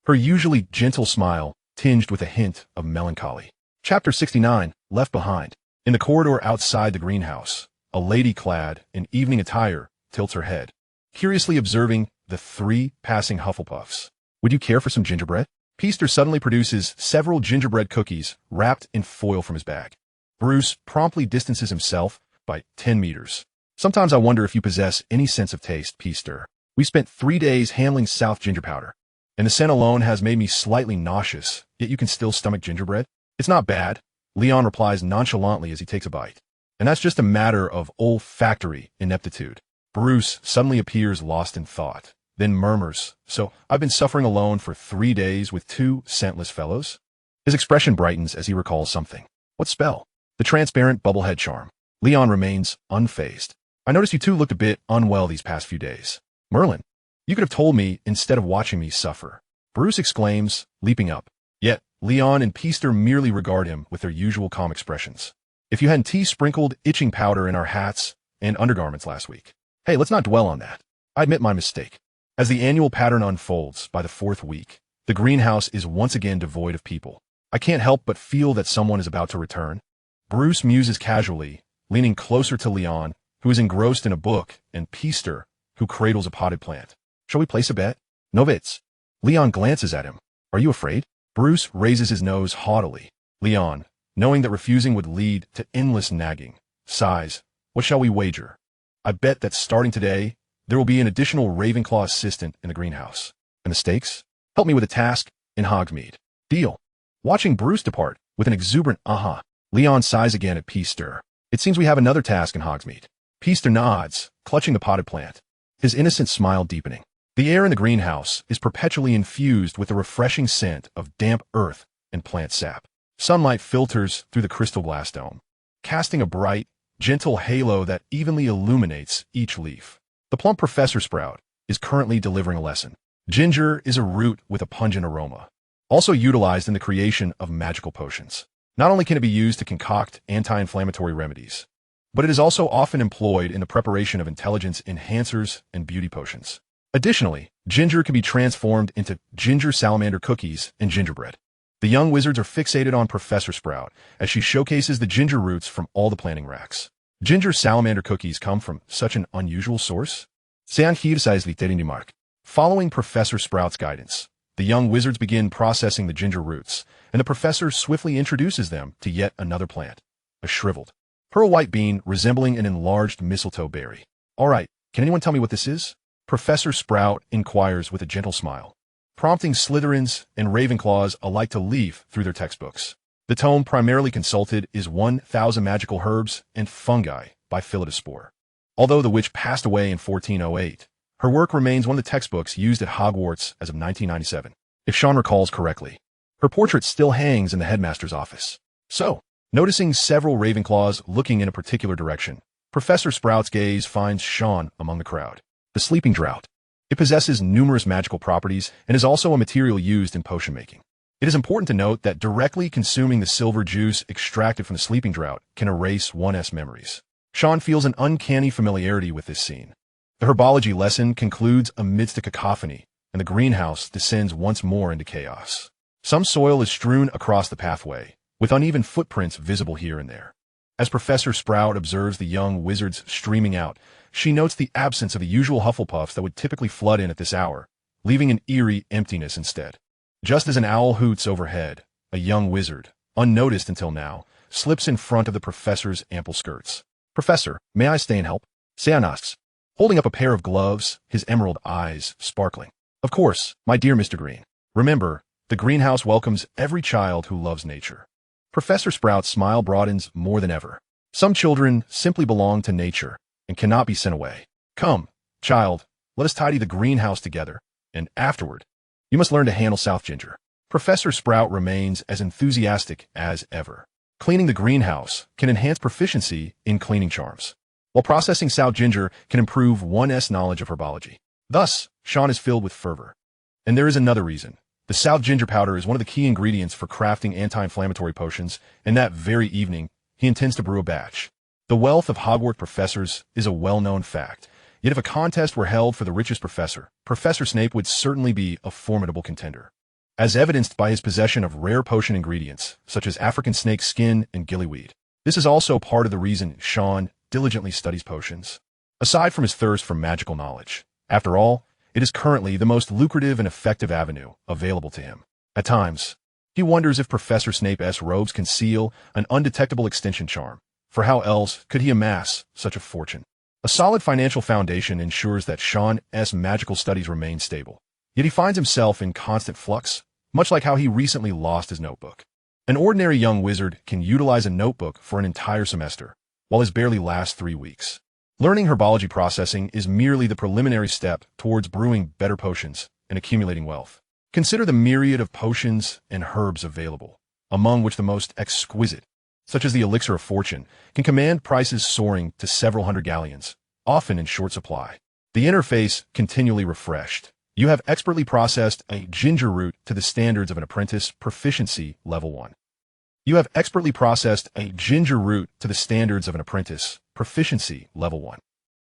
Her usually gentle smile tinged with a hint of melancholy. Chapter 69, Left Behind. In the corridor outside the greenhouse, a lady clad in evening attire tilts her head, curiously observing the three passing Hufflepuffs. Would you care for some gingerbread? Peester suddenly produces several gingerbread cookies wrapped in foil from his bag. Bruce promptly distances himself by 10 meters. Sometimes I wonder if you possess any sense of taste, Peester. We spent 3 days handling South ginger powder, and the scent alone has made me slightly nauseous, yet you can still stomach gingerbread? It's not bad, Leon replies nonchalantly as he takes a bite. And that's just a matter of olfactory ineptitude. Bruce suddenly appears lost in thought, then murmurs, so I've been suffering alone for 3 days with two scentless fellows? His expression brightens as he recalls something. What spell? The transparent bubblehead charm. Leon remains unfazed. I noticed you two looked a bit unwell these past few days. Merlin, you could have told me instead of watching me suffer. Bruce exclaims, leaping up. Yet, Leon and Peester merely regard him with their usual calm expressions. If you hadn't tea-sprinkled itching powder in our hats and undergarments last week. Hey, let's not dwell on that. I admit my mistake. As the annual pattern unfolds by the 4th week, The greenhouse is once again devoid of people. I can't help but feel that someone is about to return. Bruce muses casually, leaning closer to Leon, who is engrossed in a book, and Peester, who cradles a potted plant. Shall we place a bet? Novitz. Leon glances at him. Are you afraid? Bruce raises his nose haughtily. Leon, knowing that refusing would lead to endless nagging, sighs. What shall we wager? I bet that starting today, there will be an additional Ravenclaw assistant in the greenhouse. And the stakes? Help me with a task in Hogsmeade. Deal. Watching Bruce depart with an exuberant Leon sighs again at Peester. It seems we have another task in Hogsmeade. Peester nods, clutching the potted plant, his innocent smile deepening. The air in the greenhouse is perpetually infused with the refreshing scent of damp earth and plant sap. Sunlight filters through the crystal glass dome, casting a bright, gentle halo that evenly illuminates each leaf. The plump Professor Sprout is currently delivering a lesson. Ginger is a root with a pungent aroma, also utilized in the creation of magical potions. Not only can it be used to concoct anti-inflammatory remedies, but it is also often employed in the preparation of intelligence enhancers and beauty potions. Additionally, ginger can be transformed into ginger salamander cookies and gingerbread. The young wizards are fixated on Professor Sprout as she showcases the ginger roots from all the planting racks. Ginger salamander cookies come from such an unusual source? Following Professor Sprout's guidance, the young wizards begin processing the ginger roots, and the professor swiftly introduces them to yet another plant, a shriveled, pearl-white bean resembling an enlarged mistletoe berry. All right, can anyone tell me what this is? Professor Sprout inquires with a gentle smile, prompting Slytherins and Ravenclaws alike to leaf through their textbooks. The tome primarily consulted is 1000 Magical Herbs and Fungi by Philodespore. Although the witch passed away in 1408, her work remains one of the textbooks used at Hogwarts as of 1997. If Sean recalls correctly, her portrait still hangs in the headmaster's office. So, noticing several Ravenclaws looking in a particular direction, Professor Sprout's gaze finds Sean among the crowd. The sleeping draught. It possesses numerous magical properties and is also a material used in potion making. It is important to note that directly consuming the silver juice extracted from the sleeping draught can erase one's memories. Sean feels an uncanny familiarity with this scene. The herbology lesson concludes amidst a cacophony, and the greenhouse descends once more into chaos. Some soil is strewn across the pathway, with uneven footprints visible here and there. As Professor Sprout observes the young wizards streaming out, she notes the absence of the usual Hufflepuffs that would typically flood in at this hour, leaving an eerie emptiness instead. Just as an owl hoots overhead, a young wizard, unnoticed until now, slips in front of the professor's ample skirts. Professor, may I stay and help? Sean asks, holding up a pair of gloves, his emerald eyes sparkling. Of course, my dear Mr. Green. Remember, the greenhouse welcomes every child who loves nature. Professor Sprout's smile broadens more than ever. Some children simply belong to nature and cannot be sent away. Come, child, let us tidy the greenhouse together, and afterward, you must learn to handle South Ginger. Professor Sprout remains as enthusiastic as ever. Cleaning the greenhouse can enhance proficiency in cleaning charms, while processing South Ginger can improve one's knowledge of herbology. Thus, Sean is filled with fervor. And there is another reason. The South Ginger powder is one of the key ingredients for crafting anti-inflammatory potions, and that very evening, he intends to brew a batch. The wealth of Hogwarts professors is a well-known fact, yet if a contest were held for the richest professor, Professor Snape would certainly be a formidable contender. As evidenced by his possession of rare potion ingredients, such as African snake skin and gillyweed. This is also part of the reason Sean diligently studies potions. Aside from his thirst for magical knowledge, after all, it is currently the most lucrative and effective avenue available to him. At times, he wonders if Professor Snape's robes conceal an undetectable extension charm, for how else could he amass such a fortune? A solid financial foundation ensures that Sean's magical studies remain stable, yet he finds himself in constant flux, much like how he recently lost his notebook. An ordinary young wizard can utilize a notebook for an entire semester, while his barely lasts 3 weeks. Learning herbology processing is merely the preliminary step towards brewing better potions and accumulating wealth. Consider the myriad of potions and herbs available, among which the most exquisite, such as the elixir of fortune, can command prices soaring to several hundred galleons, often in short supply. The interface continually refreshed. You have expertly processed a ginger root to the standards of an apprentice proficiency level 1. You have expertly processed a ginger root to the standards of an apprentice proficiency level 1.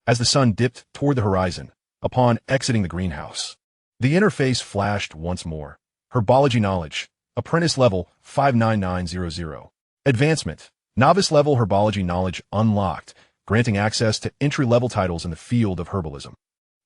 As the sun dipped toward the horizon, upon exiting the greenhouse, the interface flashed once more, Herbology Knowledge. Apprentice Level 59900. Advancement. Novice Level Herbology Knowledge unlocked, granting access to entry-level titles in the field of herbalism.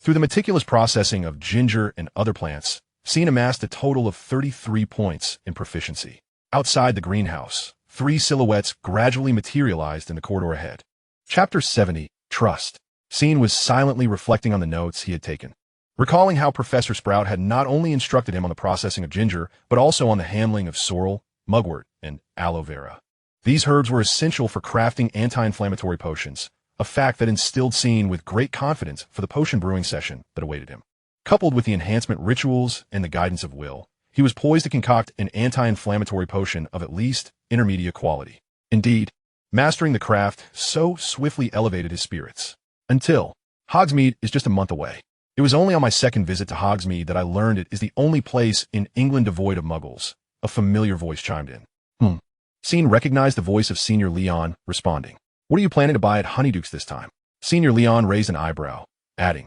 Through the meticulous processing of ginger and other plants, Sheen amassed a total of 33 points in proficiency. Outside the greenhouse, 3 silhouettes gradually materialized in the corridor ahead. Chapter 70, Trust. Sheen was silently reflecting on the notes he had taken, recalling how Professor Sprout had not only instructed him on the processing of ginger, but also on the handling of sorrel, mugwort, and aloe vera. These herbs were essential for crafting anti-inflammatory potions, a fact that instilled Sheen with great confidence for the potion brewing session that awaited him. Coupled with the enhancement rituals and the guidance of will, he was poised to concoct an anti-inflammatory potion of at least intermediate quality. Indeed, mastering the craft so swiftly elevated his spirits. Until Hogsmeade is just a month away. It was only on my second visit to Hogsmeade that I learned it is the only place in England devoid of muggles. A familiar voice chimed in. Sheen recognized the voice of Senior Leon, responding. What are you planning to buy at Honeyduke's this time? Senior Leon raised an eyebrow, adding,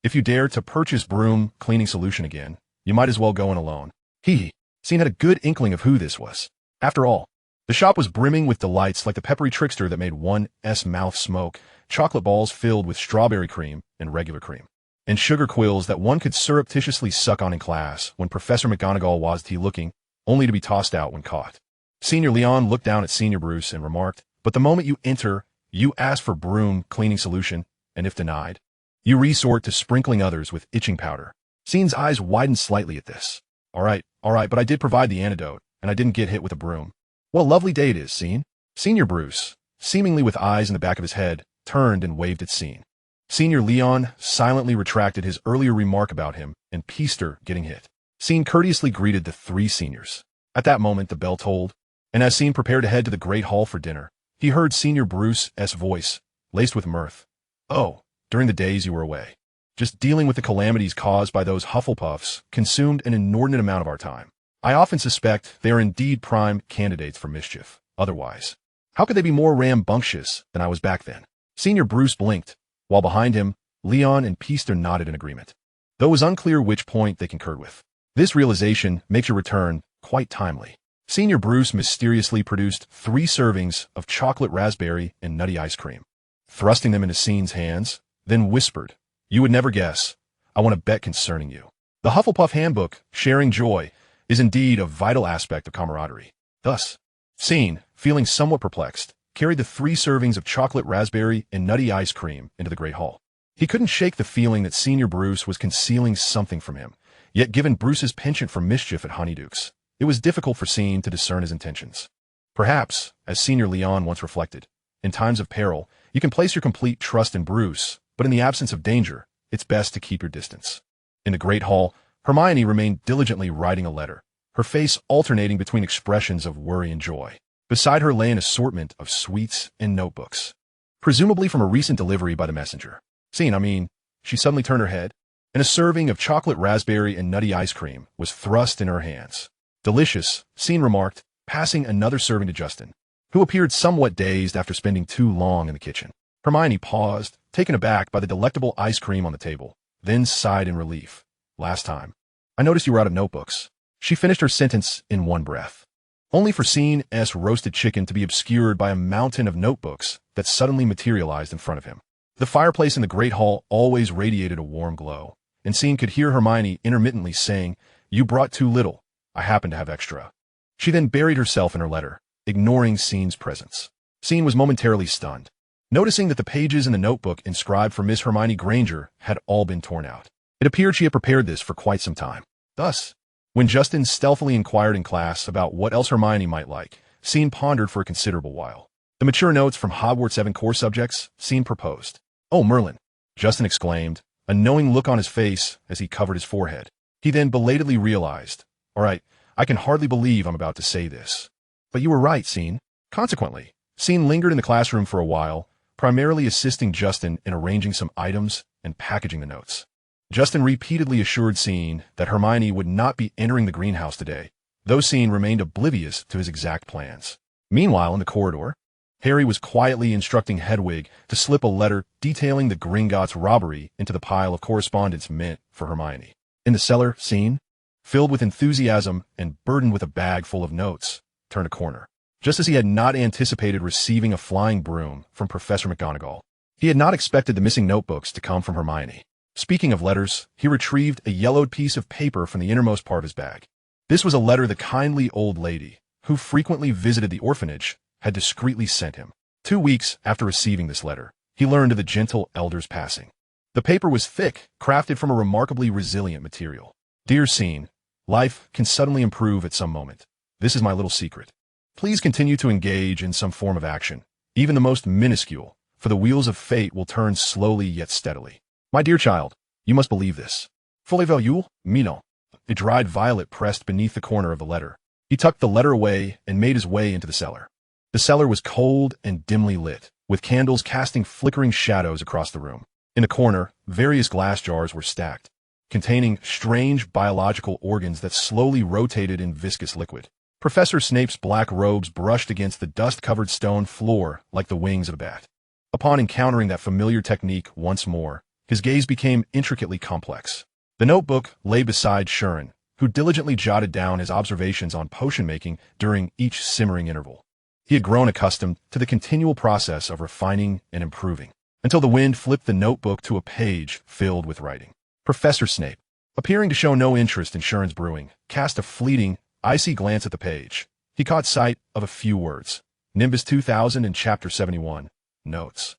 if you dare to purchase broom cleaning solution again, you might as well go in alone. Sheen had a good inkling of who this was. After all, the shop was brimming with delights like the peppery trickster that made one's mouth smoke, chocolate balls filled with strawberry cream and regular cream, and sugar quills that one could surreptitiously suck on in class when Professor McGonagall was looking, only to be tossed out when caught. Senior Leon looked down at Senior Bruce and remarked, but the moment you enter, you ask for broom cleaning solution, and if denied, you resort to sprinkling others with itching powder. Sheen's eyes widened slightly at this. All right, but I did provide the antidote, and I didn't get hit with a broom. What a lovely day it is, Sheen. Senior Bruce, seemingly with eyes in the back of his head, turned and waved at Sheen. Senior Leon silently retracted his earlier remark about him and Peester getting hit. Sheen courteously greeted the 3 seniors. At that moment, the bell tolled, and as Sheen prepared to head to the Great Hall for dinner, he heard Senior Bruce's voice, laced with mirth. Oh, during the days you were away, just dealing with the calamities caused by those Hufflepuffs consumed an inordinate amount of our time. I often suspect they are indeed prime candidates for mischief. Otherwise, how could they be more rambunctious than I was back then? Senior Bruce blinked, while behind him, Leon and Peester nodded in agreement, though it was unclear which point they concurred with. This realization makes your return quite timely. Senior Bruce mysteriously produced 3 servings of chocolate raspberry and nutty ice cream, thrusting them into Sheen's hands, then whispered, you would never guess. I want to bet concerning you. The Hufflepuff Handbook, Sharing Joy, is indeed a vital aspect of camaraderie. Thus, Sheen, feeling somewhat perplexed, carried the 3 servings of chocolate raspberry and nutty ice cream into the Great Hall. He couldn't shake the feeling that Senior Bruce was concealing something from him, yet given Bruce's penchant for mischief at Honeyduke's, it was difficult for Sheen to discern his intentions. Perhaps, as Senior Leon once reflected, in times of peril, you can place your complete trust in Bruce, but in the absence of danger, it's best to keep your distance. In the Great Hall, Hermione remained diligently writing a letter, her face alternating between expressions of worry and joy. Beside her lay an assortment of sweets and notebooks, presumably from a recent delivery by the messenger. She suddenly turned her head, and a serving of chocolate raspberry and nutty ice cream was thrust in her hands. Delicious, Sheen remarked, passing another serving to Justin, who appeared somewhat dazed after spending too long in the kitchen. Hermione paused, taken aback by the delectable ice cream on the table, then sighed in relief. Last time, I noticed you were out of notebooks. She finished her sentence in one breath, only for Sheen's roasted chicken to be obscured by a mountain of notebooks that suddenly materialized in front of him. The fireplace in the Great Hall always radiated a warm glow, and Sheen could hear Hermione intermittently saying, you brought too little. I happen to have extra. She then buried herself in her letter, ignoring Sheen's presence. Sheen was momentarily stunned, noticing that the pages in the notebook inscribed for Miss Hermione Granger had all been torn out. It appeared she had prepared this for quite some time. Thus, when Justin stealthily inquired in class about what else Hermione might like, Sheen pondered for a considerable while. The mature notes from Hogwarts 7 core subjects, Sheen proposed. Oh, Merlin, Justin exclaimed, a knowing look on his face as he covered his forehead. He then belatedly realized, all right, I can hardly believe I'm about to say this. But you were right, Sheen. Consequently, Sheen lingered in the classroom for a while, primarily assisting Justin in arranging some items and packaging the notes. Justin repeatedly assured Sheen that Hermione would not be entering the greenhouse today, though Sheen remained oblivious to his exact plans. Meanwhile, in the corridor, Harry was quietly instructing Hedwig to slip a letter detailing the Gringotts robbery into the pile of correspondence meant for Hermione. In the cellar, Sheen, filled with enthusiasm and burdened with a bag full of notes, turned a corner. Just as he had not anticipated receiving a flying broom from Professor McGonagall, he had not expected the missing notebooks to come from Hermione. Speaking of letters, he retrieved a yellowed piece of paper from the innermost part of his bag. This was a letter the kindly old lady, who frequently visited the orphanage, had discreetly sent him. 2 weeks after receiving this letter, he learned of the gentle elder's passing. The paper was thick, crafted from a remarkably resilient material. Dear Sheen, life can suddenly improve at some moment. This is my little secret. Please continue to engage in some form of action, even the most minuscule, for the wheels of fate will turn slowly yet steadily. My dear child, you must believe this. Voulez-vous, Minon? A dried violet pressed beneath the corner of the letter. He tucked the letter away and made his way into the cellar. The cellar was cold and dimly lit, with candles casting flickering shadows across the room. In a corner, various glass jars were stacked, containing strange biological organs that slowly rotated in viscous liquid. Professor Snape's black robes brushed against the dust-covered stone floor like the wings of a bat. Upon encountering that familiar technique once more, his gaze became intricately complex. The notebook lay beside Sheen, who diligently jotted down his observations on potion-making during each simmering interval. He had grown accustomed to the continual process of refining and improving, until the wind flipped the notebook to a page filled with writing. Professor Snape, appearing to show no interest in Sheen's brewing, cast a fleeting, icy glance at the page. He caught sight of a few words. Nimbus 2000 and Chapter 71. Notes.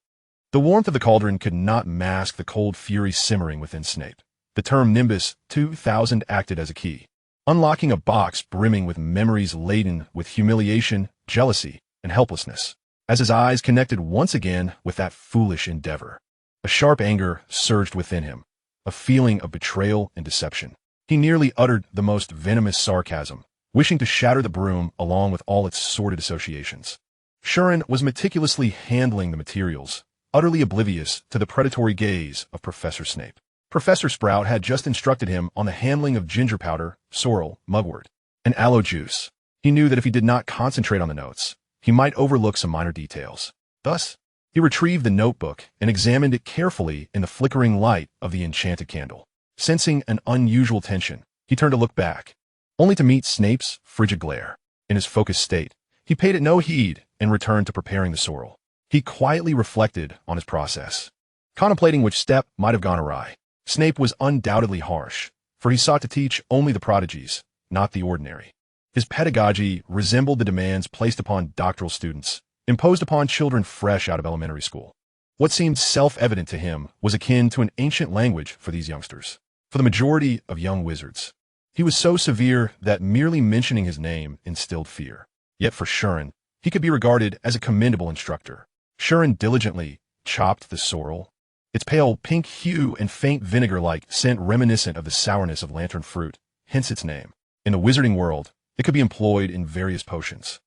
The warmth of the cauldron could not mask the cold fury simmering within Snape. The term Nimbus 2000 acted as a key, unlocking a box brimming with memories laden with humiliation, jealousy, and helplessness. As his eyes connected once again with that foolish endeavor, a sharp anger surged within him, a feeling of betrayal and deception. He nearly uttered the most venomous sarcasm, wishing to shatter the broom along with all its sordid associations. Sheen was meticulously handling the materials, utterly oblivious to the predatory gaze of Professor Snape. Professor Sprout had just instructed him on the handling of ginger powder, sorrel, mugwort, and aloe juice. He knew that if he did not concentrate on the notes, he might overlook some minor details. Thus, he retrieved the notebook and examined it carefully in the flickering light of the enchanted candle. Sensing an unusual tension, he turned to look back, only to meet Snape's frigid glare. In his focused state, he paid it no heed and returned to preparing the sorrel. He quietly reflected on his process, contemplating which step might have gone awry. Snape was undoubtedly harsh, for he sought to teach only the prodigies, not the ordinary. His pedagogy resembled the demands placed upon doctoral students, imposed upon children fresh out of elementary school. What seemed self-evident to him was akin to an ancient language for these youngsters. For the majority of young wizards, he was so severe that merely mentioning his name instilled fear. Yet for Sheen, he could be regarded as a commendable instructor. Sheen diligently chopped the sorrel. Its pale pink hue and faint vinegar-like scent reminiscent of the sourness of lantern fruit, hence its name. In the wizarding world, it could be employed in various potions.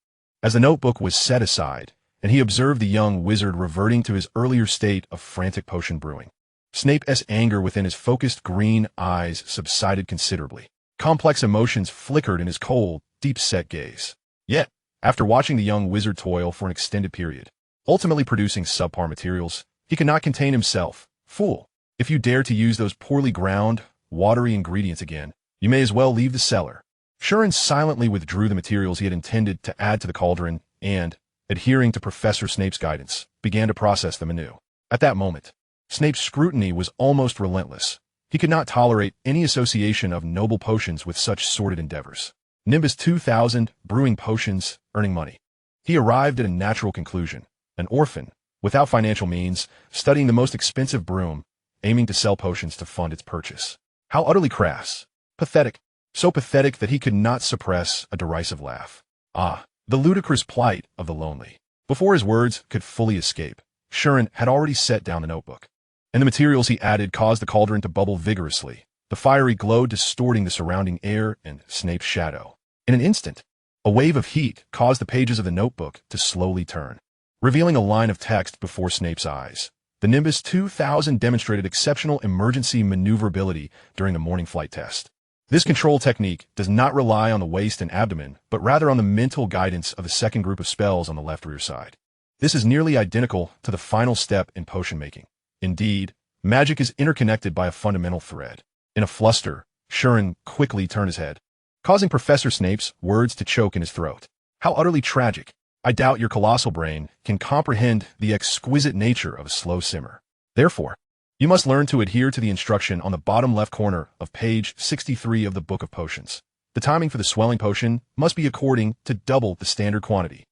As the notebook was set aside, and he observed the young wizard reverting to his earlier state of frantic potion brewing, Snape's anger within his focused green eyes subsided considerably. Complex emotions flickered in his cold, deep-set gaze. Yet, after watching the young wizard toil for an extended period, ultimately producing subpar materials, he could not contain himself. Fool, if you dare to use those poorly ground, watery ingredients again, you may as well leave the cellar. Sheen silently withdrew the materials he had intended to add to the cauldron and, adhering to Professor Snape's guidance, began to process them anew. At that moment, Snape's scrutiny was almost relentless. He could not tolerate any association of noble potions with such sordid endeavors. Nimbus 2000, brewing potions, earning money. He arrived at a natural conclusion. An orphan, without financial means, studying the most expensive broom, aiming to sell potions to fund its purchase. How utterly crass. Pathetic. So pathetic that he could not suppress a derisive laugh. Ah, the ludicrous plight of the lonely. Before his words could fully escape, Sheen had already set down the notebook, and the materials he added caused the cauldron to bubble vigorously, the fiery glow distorting the surrounding air and Snape's shadow. In an instant, a wave of heat caused the pages of the notebook to slowly turn, revealing a line of text before Snape's eyes. The Nimbus 2000 demonstrated exceptional emergency maneuverability during the morning flight test. This control technique does not rely on the waist and abdomen, but rather on the mental guidance of the second group of spells on the left rear side. This is nearly identical to the final step in potion making. Indeed, magic is interconnected by a fundamental thread. In a fluster, Sheen quickly turned his head, causing Professor Snape's words to choke in his throat. How utterly tragic. I doubt your colossal brain can comprehend the exquisite nature of a slow simmer. Therefore, you must learn to adhere to the instruction on the bottom left corner of page 63 of the Book of Potions. The timing for the swelling potion must be according to double the standard quantity.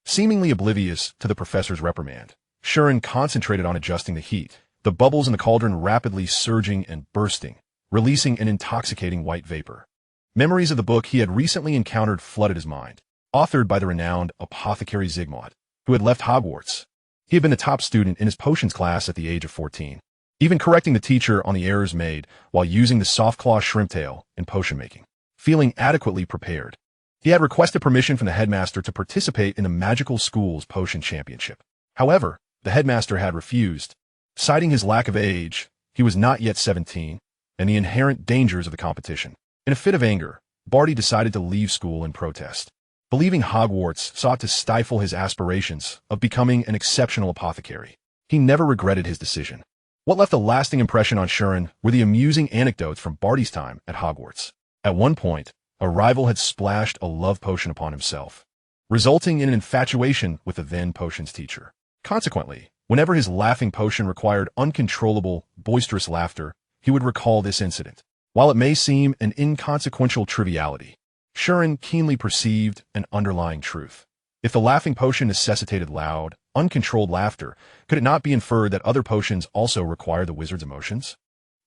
Seemingly oblivious to the professor's reprimand, Sheen concentrated on adjusting the heat, the bubbles in the cauldron rapidly surging and bursting, releasing an intoxicating white vapor. Memories of the book he had recently encountered flooded his mind, authored by the renowned apothecary Zygmunt, who had left Hogwarts. He had been the top student in his potions class at the age of 14, even correcting the teacher on the errors made while using the soft-claw shrimp tail in potion making. Feeling adequately prepared, he had requested permission from the headmaster to participate in the magical school's potion championship. However, the headmaster had refused, citing his lack of age, he was not yet 17, and the inherent dangers of the competition. In a fit of anger, Barty decided to leave school in protest, believing Hogwarts sought to stifle his aspirations of becoming an exceptional apothecary. He never regretted his decision. What left a lasting impression on Sheen were the amusing anecdotes from Barty's time at Hogwarts. At one point, a rival had splashed a love potion upon himself, resulting in an infatuation with the then potions teacher. Consequently, whenever his laughing potion required uncontrollable, boisterous laughter, he would recall this incident. While it may seem an inconsequential triviality, Sheen keenly perceived an underlying truth. If the laughing potion necessitated loud, uncontrolled laughter, could it not be inferred that other potions also require the wizard's emotions?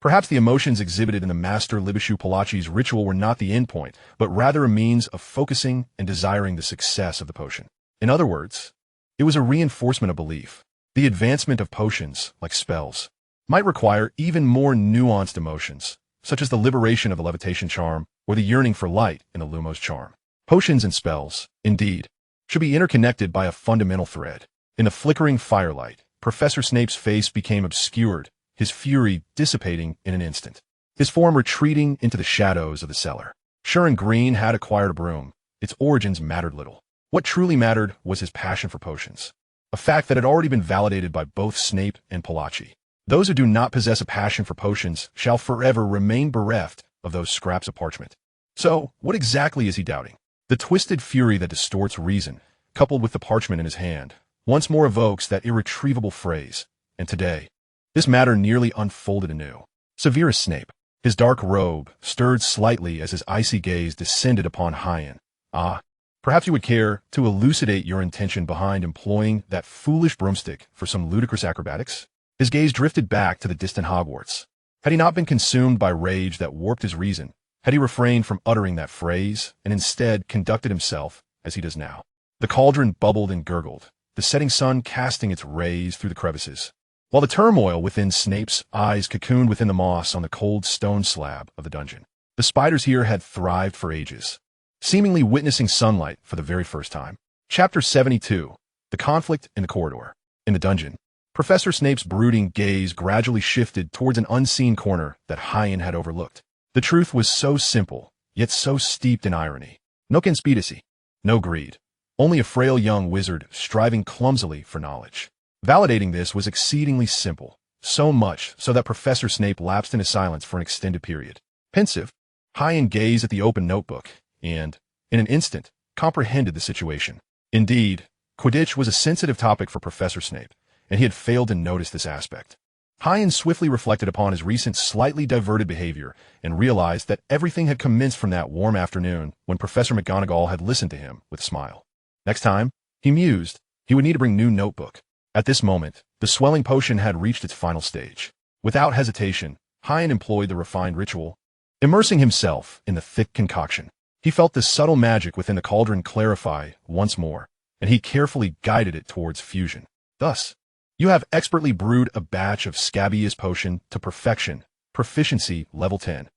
Perhaps the emotions exhibited in the Master Libeshu Palachi's ritual were not the endpoint, but rather a means of focusing and desiring the success of the potion. In other words, it was a reinforcement of belief. The advancement of potions, like spells, might require even more nuanced emotions, such as the liberation of the levitation charm or the yearning for light in the Lumos charm. Potions and spells, indeed, should be interconnected by a fundamental thread. In the flickering firelight, Professor Snape's face became obscured, his fury dissipating in an instant, his form retreating into the shadows of the cellar. Sheen Green had acquired a broom. Its origins mattered little. What truly mattered was his passion for potions, a fact that had already been validated by both Snape and Palachi. Those who do not possess a passion for potions shall forever remain bereft of those scraps of parchment. So, what exactly is he doubting? The twisted fury that distorts reason, coupled with the parchment in his hand, once more evokes that irretrievable phrase, and today, this matter nearly unfolded anew. Severus Snape, his dark robe, stirred slightly as his icy gaze descended upon Hyan. Ah, perhaps you would care to elucidate your intention behind employing that foolish broomstick for some ludicrous acrobatics? His gaze drifted back to the distant Hogwarts. Had he not been consumed by rage that warped his reason, had he refrained from uttering that phrase, and instead conducted himself as he does now? The cauldron bubbled and gurgled, the setting sun casting its rays through the crevices, while the turmoil within Snape's eyes cocooned within the moss on the cold stone slab of the dungeon. The spiders here had thrived for ages, seemingly witnessing sunlight for the very first time. Chapter 72. The Conflict in the Corridor. In the dungeon, Professor Snape's brooding gaze gradually shifted towards an unseen corner that Hyan had overlooked. The truth was so simple, yet so steeped in irony. No conspiracy, no greed, only a frail young wizard striving clumsily for knowledge. Validating this was exceedingly simple, so much so that Professor Snape lapsed into silence for an extended period. Pensive, Hyan gazed at the open notebook and, in an instant, comprehended the situation. Indeed, Quidditch was a sensitive topic for Professor Snape, and he had failed to notice this aspect. Hyan swiftly reflected upon his recent slightly diverted behavior and realized that everything had commenced from that warm afternoon when Professor McGonagall had listened to him with a smile. Next time, he mused, he would need to bring new notebook. At this moment, the swelling potion had reached its final stage. Without hesitation, Hyan employed the refined ritual, immersing himself in the thick concoction. He felt the subtle magic within the cauldron clarify once more, and he carefully guided it towards fusion. Thus, you have expertly brewed a batch of Scabious potion to perfection, proficiency level 10.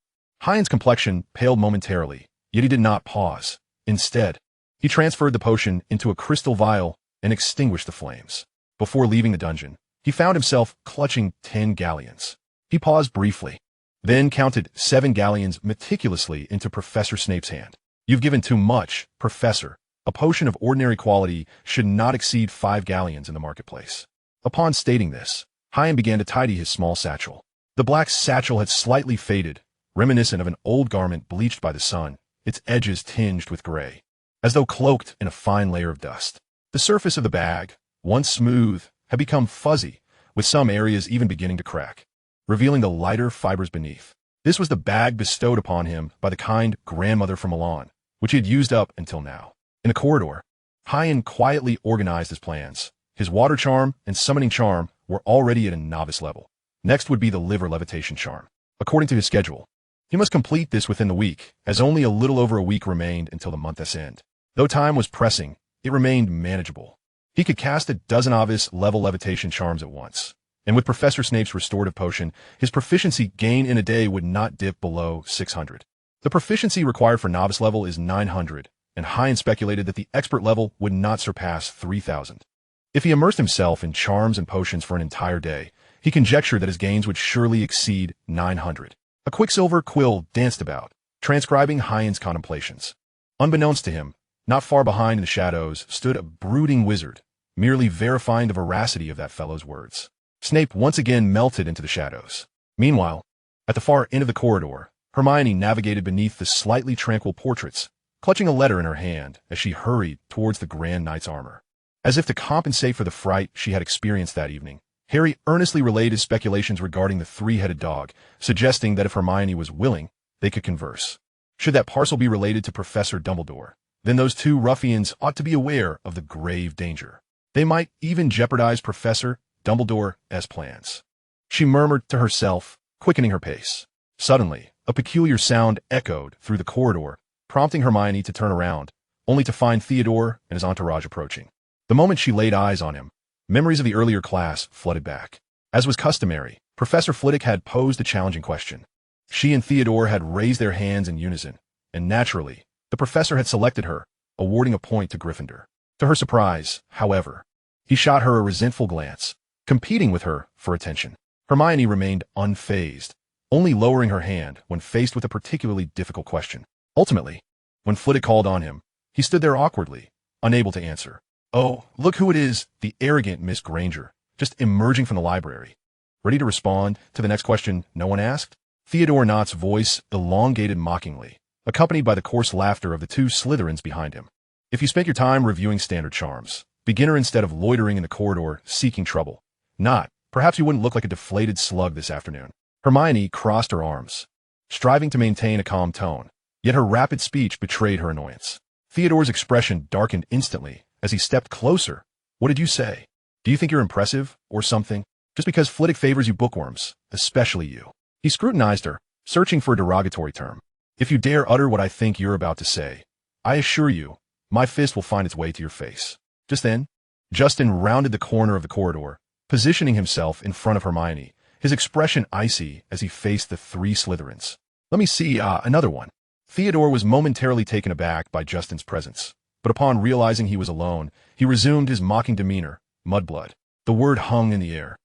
Hyan's complexion paled momentarily, yet he did not pause. Instead, he transferred the potion into a crystal vial and extinguished the flames. Before leaving the dungeon, he found himself clutching 10 galleons. He paused briefly, then counted 7 galleons meticulously into Professor Snape's hand. You've given too much, Professor. A potion of ordinary quality should not exceed 5 galleons in the marketplace. Upon stating this, Hyan began to tidy his small satchel. The black satchel had slightly faded, reminiscent of an old garment bleached by the sun, its edges tinged with gray, as though cloaked in a fine layer of dust. The surface of the bag, once smooth, had become fuzzy, with some areas even beginning to crack, revealing the lighter fibers beneath. This was the bag bestowed upon him by the kind grandmother from Milan, which he had used up until now. In the corridor, Hyan quietly organized his plans. His water charm and summoning charm were already at a novice level. Next would be the liver levitation charm. According to his schedule, he must complete this within the week, as only a little over a week remained until the month's end. Though time was pressing, it remained manageable. He could cast a dozen novice-level levitation charms at once, and with Professor Snape's restorative potion, his proficiency gain in a day would not dip below 600. The proficiency required for novice level is 900, and Hyan speculated that the expert level would not surpass 3,000. If he immersed himself in charms and potions for an entire day, he conjectured that his gains would surely exceed 900. A quicksilver quill danced about, transcribing Hyan's contemplations. Unbeknownst to him, not far behind in the shadows stood a brooding wizard, merely verifying the veracity of that fellow's words. Snape once again melted into the shadows. Meanwhile, at the far end of the corridor, Hermione navigated beneath the slightly tranquil portraits, clutching a letter in her hand as she hurried towards the Grand Knight's armor. As if to compensate for the fright she had experienced that evening, Harry earnestly relayed his speculations regarding the three-headed dog, suggesting that if Hermione was willing, they could converse. Should that parcel be related to Professor Dumbledore, then those two ruffians ought to be aware of the grave danger. They might even jeopardize Professor Dumbledore's plans. She murmured to herself, quickening her pace. Suddenly, a peculiar sound echoed through the corridor, prompting Hermione to turn around, only to find Theodore and his entourage approaching. The moment she laid eyes on him, memories of the earlier class flooded back. As was customary, Professor Flitwick had posed a challenging question. She and Theodore had raised their hands in unison, and naturally, the professor had selected her, awarding a point to Gryffindor. To her surprise, however, he shot her a resentful glance, competing with her for attention. Hermione remained unfazed, only lowering her hand when faced with a particularly difficult question. Ultimately, when Flitwick called on him, he stood there awkwardly, unable to answer. "Oh, look who it is, the arrogant Miss Granger, just emerging from the library." Ready to respond to the next question no one asked? Theodore Knott's voice elongated mockingly, accompanied by the coarse laughter of the two Slytherins behind him. "If you spent your time reviewing standard charms, beginner instead of loitering in the corridor seeking trouble, Knott, perhaps you wouldn't look like a deflated slug this afternoon." Hermione crossed her arms, striving to maintain a calm tone, yet her rapid speech betrayed her annoyance. Theodore's expression darkened instantly as he stepped closer. "What did you say? Do you think you're impressive, or something? Just because Flitwick favors you bookworms, especially you." He scrutinized her, searching for a derogatory term. "If you dare utter what I think you're about to say, I assure you, my fist will find its way to your face." Just then, Justin rounded the corner of the corridor, positioning himself in front of Hermione, his expression icy as he faced the three Slytherins. "Let me see, another one." Theodore was momentarily taken aback by Justin's presence, but upon realizing he was alone, he resumed his mocking demeanor, "Mudblood." The word hung in the air,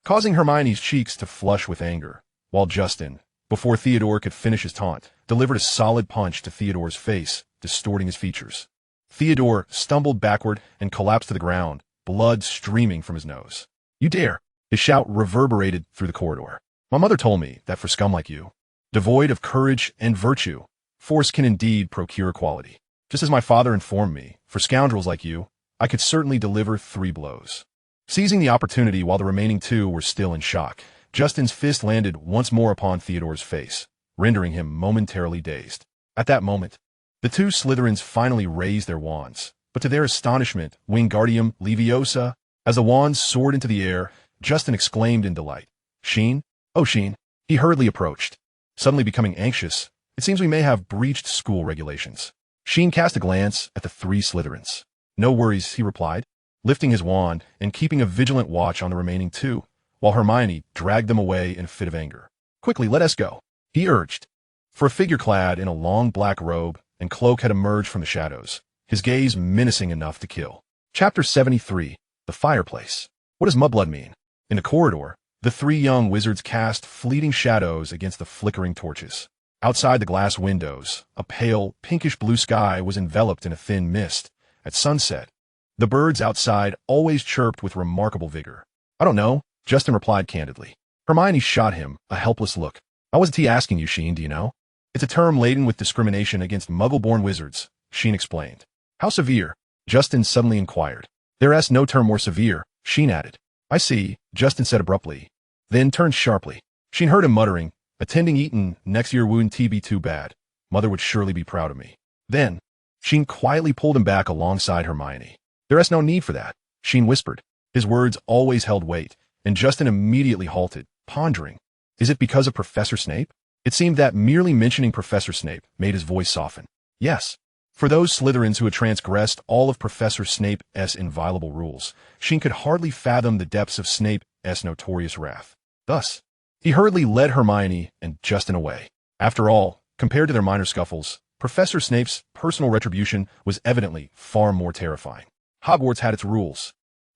causing Hermione's cheeks to flush with anger, while Justin, before Theodore could finish his taunt, delivered a solid punch to Theodore's face, distorting his features. Theodore stumbled backward and collapsed to the ground, blood streaming from his nose. "You dare!" His shout reverberated through the corridor. "My mother told me that for scum like you, devoid of courage and virtue, force can indeed procure equality. Just as my father informed me, for scoundrels like you, I could certainly deliver 3 blows." Seizing the opportunity while the remaining two were still in shock, Justin's fist landed once more upon Theodore's face, rendering him momentarily dazed. At that moment, the two Slytherins finally raised their wands, but to their astonishment, Wingardium Leviosa, as the wands soared into the air, Justin exclaimed in delight, "Sheen? Oh, Sheen." He hurriedly approached, suddenly becoming anxious. "It seems we may have breached school regulations." Sheen cast a glance at the 3 Slytherins. "No worries," he replied, lifting his wand and keeping a vigilant watch on the remaining 2, while Hermione dragged them away in a fit of anger. "Quickly, let us go," he urged. For a figure clad in a long black robe and cloak had emerged from the shadows, his gaze menacing enough to kill. Chapter 73, The Fireplace. What does mudblood mean? In the corridor, the 3 young wizards cast fleeting shadows against the flickering torches. Outside the glass windows, a pale, pinkish-blue sky was enveloped in a thin mist. At sunset, the birds outside always chirped with remarkable vigor. "I don't know," Justin replied candidly. Hermione shot him a helpless look. I wasn't asking you, Sheen, do you know? It's a term laden with discrimination against Muggle-born wizards, Sheen explained. How severe? Justin suddenly inquired. There's no term more severe, Sheen added. I see, Justin said abruptly, then turned sharply. Sheen heard him muttering, attending Eton, next year wouldn't be too bad. Mother would surely be proud of me. Then, Sheen quietly pulled him back alongside Hermione. There's no need for that, Sheen whispered. His words always held weight, and Justin immediately halted, pondering. Is it because of Professor Snape? It seemed that merely mentioning Professor Snape made his voice soften. Yes. For those Slytherins who had transgressed all of Professor Snape's inviolable rules, Sheen could hardly fathom the depths of Snape's notorious wrath. Thus, he hurriedly led Hermione and Justin away. After all, compared to their minor scuffles, Professor Snape's personal retribution was evidently far more terrifying. Hogwarts had its rules.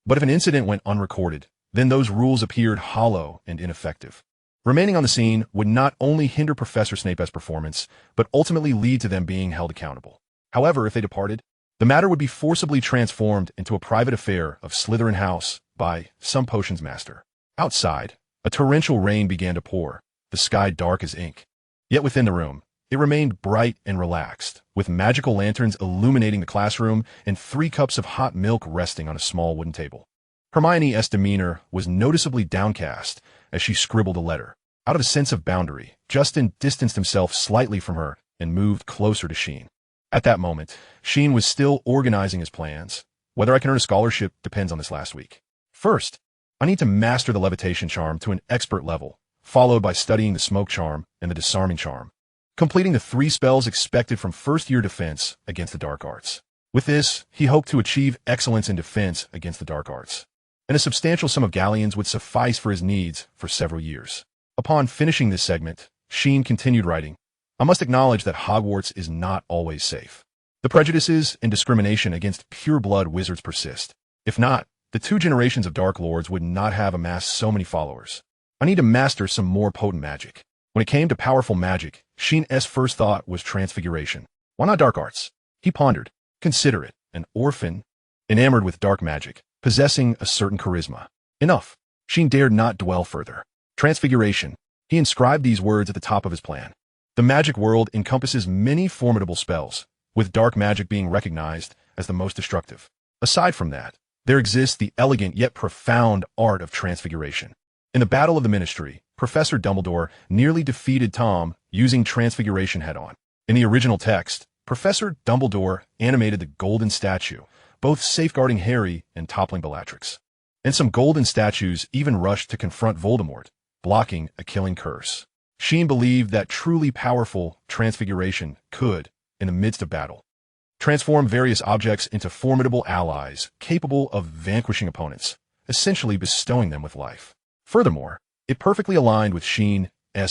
But if an incident went unrecorded, then those rules appeared hollow and ineffective. Remaining on the scene would not only hinder Professor Snape's performance, but ultimately lead to them being held accountable. However, if they departed, the matter would be forcibly transformed into a private affair of Slytherin House by some potions master. Outside, a torrential rain began to pour, the sky dark as ink. Yet within the room, it remained bright and relaxed, with magical lanterns illuminating the classroom and 3 cups of hot milk resting on a small wooden table. Hermione's demeanor was noticeably downcast as she scribbled a letter. Out of a sense of boundary, Justin distanced himself slightly from her and moved closer to Sheen. At that moment, Sheen was still organizing his plans. Whether I can earn a scholarship depends on this last week. First, I need to master the levitation charm to an expert level, followed by studying the smoke charm and the disarming charm, completing the 3 spells expected from first-year defense against the dark arts. With this, he hoped to achieve excellence in defense against the dark arts, and a substantial sum of galleons would suffice for his needs for several years. Upon finishing this segment, Sheen continued writing, I must acknowledge that Hogwarts is not always safe. The prejudices and discrimination against pure-blood wizards persist. If not, the 2 generations of Dark Lords would not have amassed so many followers. I need to master some more potent magic. When it came to powerful magic, Sheen's first thought was Transfiguration. Why not dark arts? He pondered. Consider it, an orphan, enamored with dark magic, possessing a certain charisma. Enough. Sheen dared not dwell further. Transfiguration. He inscribed these words at the top of his plan. The magic world encompasses many formidable spells, with dark magic being recognized as the most destructive. Aside from that, there exists the elegant yet profound art of transfiguration. In the Battle of the Ministry, Professor Dumbledore nearly defeated Tom using transfiguration head-on. In the original text, Professor Dumbledore animated the golden statue, both safeguarding Harry and toppling Bellatrix. And some golden statues even rushed to confront Voldemort, blocking a killing curse. Sheen believed that truly powerful transfiguration could, in the midst of battle, transform various objects into formidable allies capable of vanquishing opponents, essentially bestowing them with life. Furthermore, it perfectly aligned with Sheen's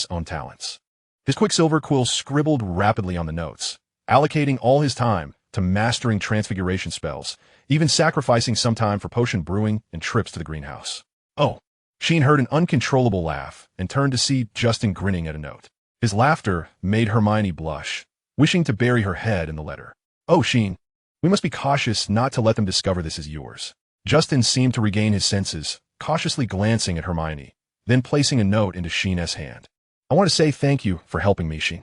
own talents. His Quicksilver quill scribbled rapidly on the notes, allocating all his time to mastering transfiguration spells, even sacrificing some time for potion brewing and trips to the greenhouse. Oh! Sheen heard an uncontrollable laugh and turned to see Justin grinning at a note. His laughter made Hermione blush, wishing to bury her head in the letter. Oh, Sheen, we must be cautious not to let them discover this is yours. Justin seemed to regain his senses, cautiously glancing at Hermione, then placing a note into Sheen's hand. I want to say thank you for helping me, Sheen.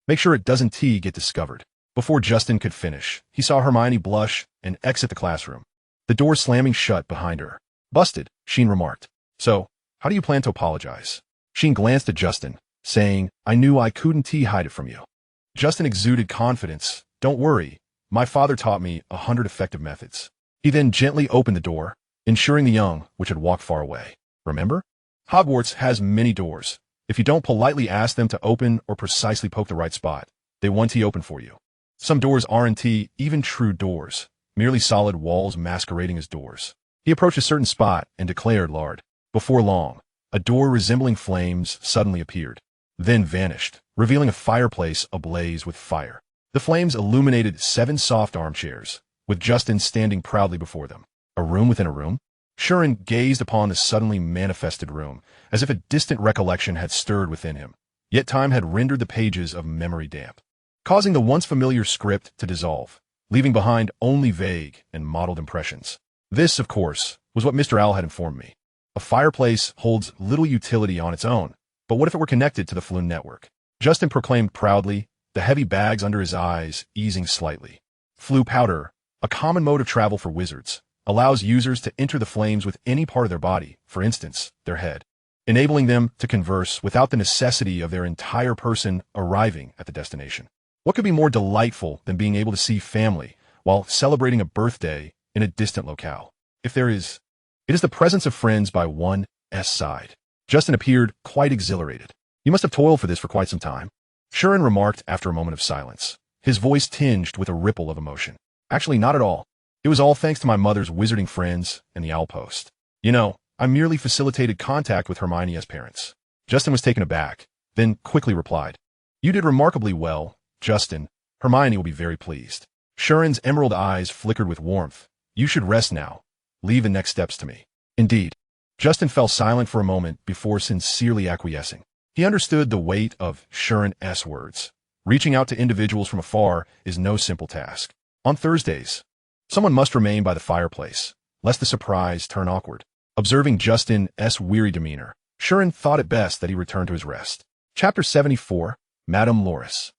Make sure it doesn't get discovered. Before Justin could finish, he saw Hermione blush and exit the classroom, the door slamming shut behind her. Busted, Sheen remarked. So, how do you plan to apologize? Sheen glanced at Justin, saying, I knew I couldn't hide it from you. Justin exuded confidence. Don't worry, my father taught me 100 effective methods. He then gently opened the door, ensuring the young which had walked far away. Remember? Hogwarts has many doors. If you don't politely ask them to open or precisely poke the right spot, they won't open for you. Some doors aren't even true doors, merely solid walls masquerading as doors. He approached a certain spot and declared, Lord. Before long, a door resembling flames suddenly appeared, then vanished, revealing a fireplace ablaze with fire. The flames illuminated 7 soft armchairs, with Justin standing proudly before them. A room within a room? Shurin gazed upon the suddenly manifested room, as if a distant recollection had stirred within him. Yet time had rendered the pages of memory damp, causing the once familiar script to dissolve, leaving behind only vague and mottled impressions. This, of course, was what Mr. Owl had informed me. A fireplace holds little utility on its own, But what if it were connected to the Floon network? Justin proclaimed proudly, the heavy bags under his eyes easing slightly. Floo powder, a common mode of travel for wizards, allows users to enter the flames with any part of their body, for instance, their head, enabling them to converse without the necessity of their entire person arriving at the destination. What could be more delightful than being able to see family while celebrating a birthday in a distant locale? If there is, it is the presence of friends by one's side. Justin appeared quite exhilarated. You must have toiled for this for quite some time, Sheen remarked after a moment of silence, his voice tinged with a ripple of emotion. Actually, not at all. It was all thanks to my mother's wizarding friends and the Owl Post. You know, I merely facilitated contact with Hermione's parents. Justin was taken aback, then quickly replied, You did remarkably well, Justin. Hermione will be very pleased. Sheen's emerald eyes flickered with warmth. You should rest now. Leave the next steps to me. Indeed. Justin fell silent for a moment before sincerely acquiescing. He understood the weight of Sheen's words. Reaching out to individuals from afar is no simple task. On Thursdays, someone must remain by the fireplace, lest the surprise turn awkward. Observing Justin's weary demeanor, Sheen thought it best that he return to his rest. Chapter 74, Madame Loris.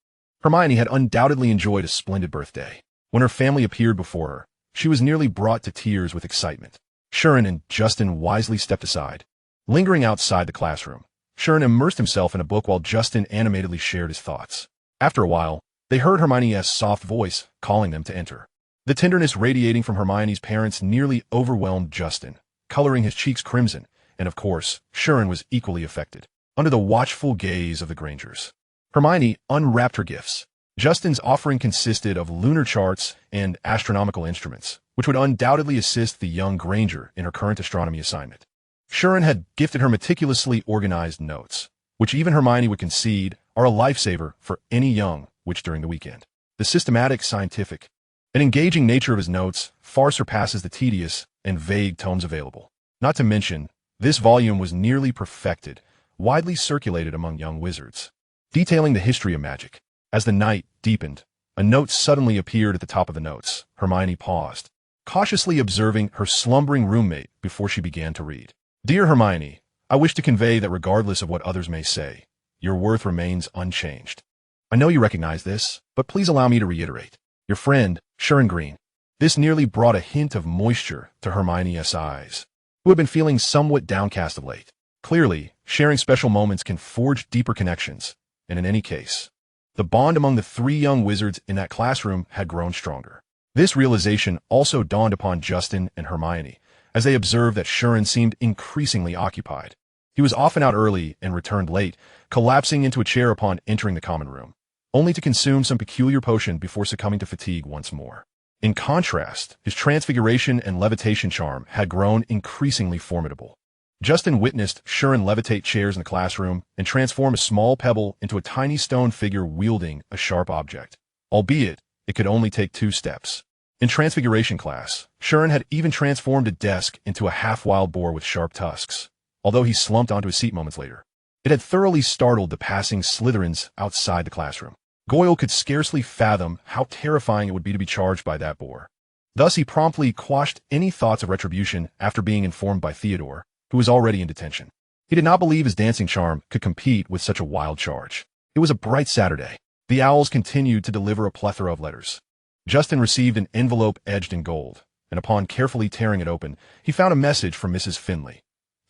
Hermione had undoubtedly enjoyed a splendid birthday. When her family appeared before her, she was nearly brought to tears with excitement. Sheen and Justin wisely stepped aside. Lingering outside the classroom, Sheen immersed himself in a book while Justin animatedly shared his thoughts. After a while, they heard Hermione's soft voice calling them to enter. The tenderness radiating from Hermione's parents nearly overwhelmed Justin, coloring his cheeks crimson, and of course, Sheen was equally affected. Under the watchful gaze of the Grangers, Hermione unwrapped her gifts. Justin's offering consisted of lunar charts and astronomical instruments, which would undoubtedly assist the young Granger in her current astronomy assignment. Sheen had gifted her meticulously organized notes, which even Hermione would concede are a lifesaver for any young witch during the weekend. The systematic, scientific, and engaging nature of his notes far surpasses the tedious and vague tomes available. Not to mention, this volume was nearly perfected, widely circulated among young wizards, detailing the history of magic. As the night deepened, a note suddenly appeared at the top of the notes. Hermione paused, cautiously observing her slumbering roommate before she began to read. Dear Hermione, I wish to convey that regardless of what others may say, your worth remains unchanged. I know you recognize this, but please allow me to reiterate. Your friend, Sheen Green. This nearly brought a hint of moisture to Hermione's eyes, who had been feeling somewhat downcast of late. Clearly, sharing special moments can forge deeper connections, and in any case, the bond among the three young wizards in that classroom had grown stronger. This realization also dawned upon Justin and Hermione, as they observed that Sheen seemed increasingly occupied. He was often out early and returned late, collapsing into a chair upon entering the common room, only to consume some peculiar potion before succumbing to fatigue once more. In contrast, his transfiguration and levitation charm had grown increasingly formidable. Justin witnessed Sheen levitate chairs in the classroom and transform a small pebble into a tiny stone figure wielding a sharp object, albeit it could only take 2 steps. In Transfiguration class, Sheen had even transformed a desk into a half-wild boar with sharp tusks, although he slumped onto his seat moments later. It had thoroughly startled the passing Slytherins outside the classroom. Goyle could scarcely fathom how terrifying it would be to be charged by that boar. Thus he promptly quashed any thoughts of retribution after being informed by Theodore, who was already in detention. He did not believe his dancing charm could compete with such a wild charge. It was a bright Saturday. The owls continued to deliver a plethora of letters. Justin received an envelope edged in gold, and upon carefully tearing it open, he found a message from Mrs. Finley.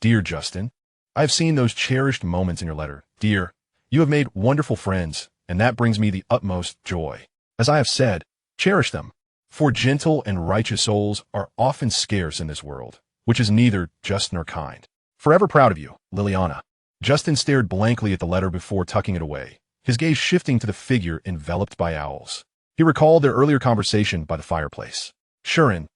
Dear Justin, I have seen those cherished moments in your letter. Dear, you have made wonderful friends, and that brings me the utmost joy. As I have said, cherish them, for gentle and righteous souls are often scarce in this world, which is neither just nor kind. Forever proud of you, Liliana. Justin stared blankly at the letter before tucking it away, his gaze shifting to the figure enveloped by owls. He recalled their earlier conversation by the fireplace. Sheen,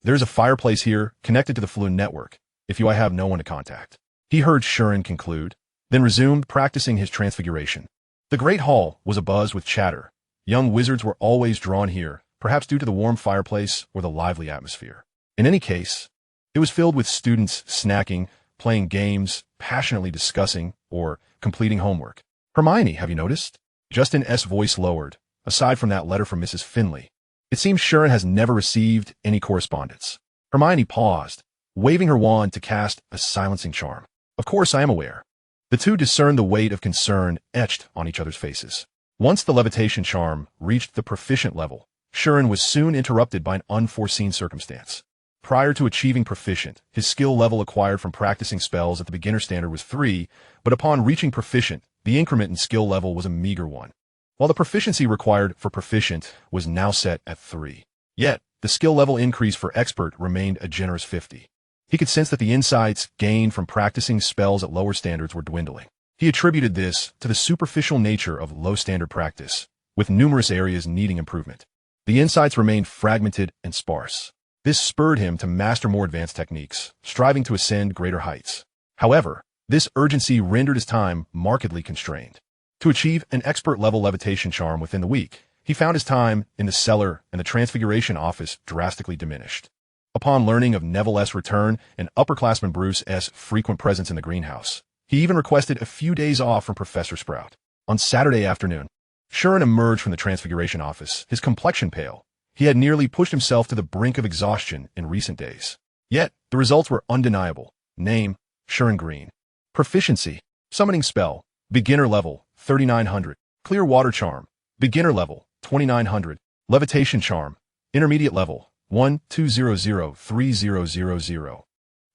there's a fireplace here connected to the Floon network, if I have no one to contact. He heard Sheen conclude, then resumed practicing his transfiguration. The great hall was abuzz with chatter. Young wizards were always drawn here, perhaps due to the warm fireplace or the lively atmosphere. In any case, it was filled with students snacking, playing games, passionately discussing, or completing homework. Hermione, have you noticed? Justin's voice lowered. Aside from that letter from Mrs. Finley, it seems Sheen has never received any correspondence. Hermione paused, waving her wand to cast a silencing charm. Of course I am aware. The two discerned the weight of concern etched on each other's faces. Once the levitation charm reached the proficient level, Sheen was soon interrupted by an unforeseen circumstance. Prior to achieving proficient, his skill level acquired from practicing spells at the beginner standard was 3, but upon reaching proficient, the increment in skill level was a meager 1. While the proficiency required for proficient was now set at 3. Yet, the skill level increase for expert remained a generous 50. He could sense that the insights gained from practicing spells at lower standards were dwindling. He attributed this to the superficial nature of low-standard practice, with numerous areas needing improvement. The insights remained fragmented and sparse. This spurred him to master more advanced techniques, striving to ascend greater heights. However, this urgency rendered his time markedly constrained. To achieve an expert-level levitation charm within the week, he found his time in the cellar and the Transfiguration office drastically diminished. Upon learning of Neville's return and upperclassman Bruce's frequent presence in the greenhouse, he even requested a few days off from Professor Sprout. On Saturday afternoon, Sheen emerged from the Transfiguration office, his complexion pale. He had nearly pushed himself to the brink of exhaustion in recent days. Yet, the results were undeniable. Name, Sheen Green. Proficiency, summoning spell, beginner level, 3900. Clear water charm, beginner level, 2900. Levitation charm, intermediate level, 12003000.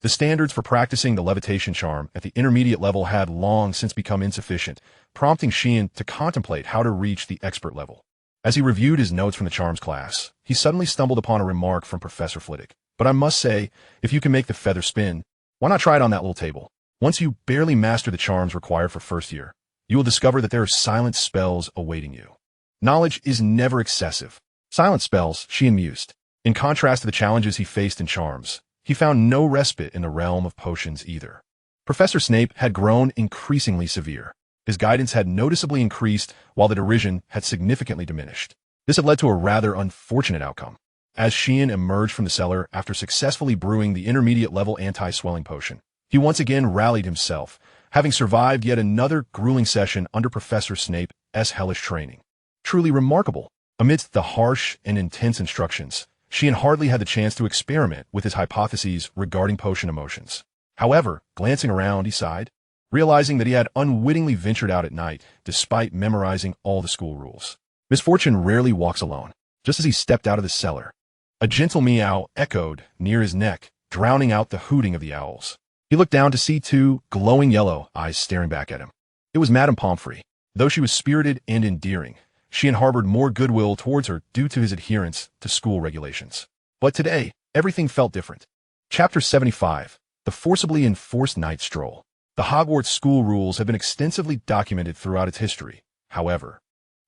The standards for practicing the levitation charm at the intermediate level had long since become insufficient, prompting Sheen to contemplate how to reach the expert level. As he reviewed his notes from the charms class, he suddenly stumbled upon a remark from Professor Flitwick. But I must say, if you can make the feather spin, why not try it on that little table? Once you barely master the charms required for first year, you will discover that there are silent spells awaiting you. Knowledge is never excessive. Silent spells, Sheen mused. In contrast to the challenges he faced in charms, he found no respite in the realm of potions either. Professor Snape had grown increasingly severe. His guidance had noticeably increased while the derision had significantly diminished. This had led to a rather unfortunate outcome. As Sheen emerged from the cellar after successfully brewing the intermediate-level anti-swelling potion, he once again rallied himself, having survived yet another grueling session under Professor Snape's hellish training. Truly remarkable. Amidst the harsh and intense instructions, Sheen hardly had the chance to experiment with his hypotheses regarding potion emotions. However, glancing around, he sighed, realizing that he had unwittingly ventured out at night despite memorizing all the school rules. Misfortune rarely walks alone. Just as he stepped out of the cellar, a gentle meow echoed near his neck, drowning out the hooting of the owls. He looked down to see two glowing yellow eyes staring back at him. It was Madame Pomfrey. Though she was spirited and endearing, Sheen harbored more goodwill towards her due to his adherence to school regulations. But today, everything felt different. Chapter 75, The Forcibly Enforced Night Stroll. The Hogwarts school rules have been extensively documented throughout its history. However,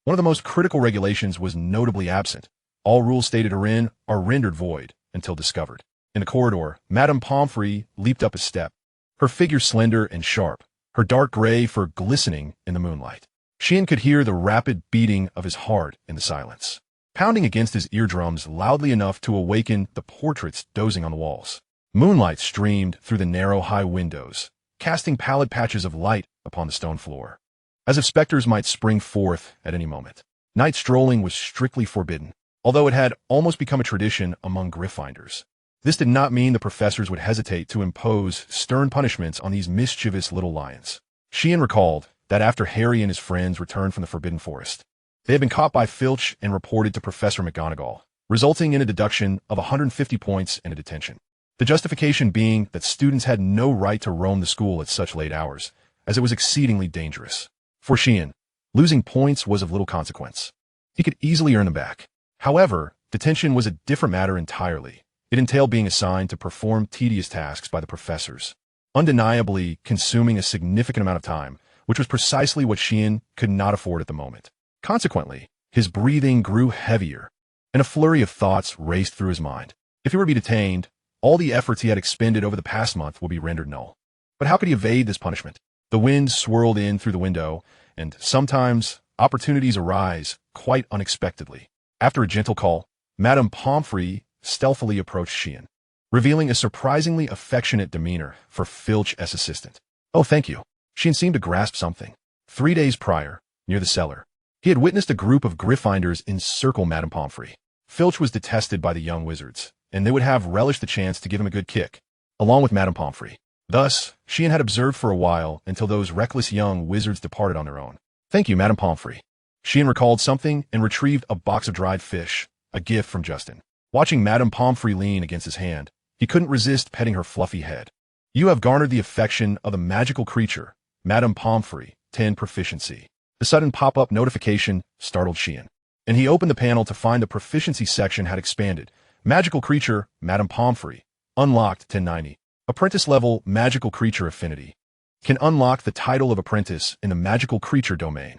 one of the most critical regulations was notably absent. All rules stated herein are rendered void until discovered. In the corridor, Madame Pomfrey leaped up a step, her figure slender and sharp, her dark gray fur glistening in the moonlight. Sheen could hear the rapid beating of his heart in the silence, pounding against his eardrums loudly enough to awaken the portraits dozing on the walls. Moonlight streamed through the narrow high windows, casting pallid patches of light upon the stone floor, as if specters might spring forth at any moment. Night strolling was strictly forbidden, although it had almost become a tradition among Gryffindors. This did not mean the professors would hesitate to impose stern punishments on these mischievous little lions. Sheen recalled that after Harry and his friends returned from the Forbidden Forest, they had been caught by Filch and reported to Professor McGonagall, resulting in a deduction of 150 points and a detention. The justification being that students had no right to roam the school at such late hours, as it was exceedingly dangerous. For Sheen, losing points was of little consequence. He could easily earn them back. However, detention was a different matter entirely. It entailed being assigned to perform tedious tasks by the professors, undeniably consuming a significant amount of time, which was precisely what Sheen could not afford at the moment. Consequently, his breathing grew heavier, and a flurry of thoughts raced through his mind. If he were to be detained, all the efforts he had expended over the past month would be rendered null. But how could he evade this punishment? The wind swirled in through the window, and sometimes opportunities arise quite unexpectedly. After a gentle call, Madame Pomfrey stealthily approached Sheen, revealing a surprisingly affectionate demeanor for Filch's assistant. "Oh, thank you." Sheen seemed to grasp something. 3 days prior, near the cellar, he had witnessed a group of Gryffindors encircle Madame Pomfrey. Filch was detested by the young wizards, and they would have relished the chance to give him a good kick, along with Madame Pomfrey. Thus, Sheen had observed for a while until those reckless young wizards departed on their own. Thank you, Madame Pomfrey. Sheen recalled something and retrieved a box of dried fish, a gift from Justin. Watching Madame Pomfrey lean against his hand, he couldn't resist petting her fluffy head. You have garnered the affection of the magical creature, Madame Pomfrey, 10 proficiency. The sudden pop-up notification startled Sheen, and he opened the panel to find the proficiency section had expanded. Magical creature, Madame Pomfrey, unlocked 1090. Apprentice level magical creature affinity. Can unlock the title of apprentice in the magical creature domain.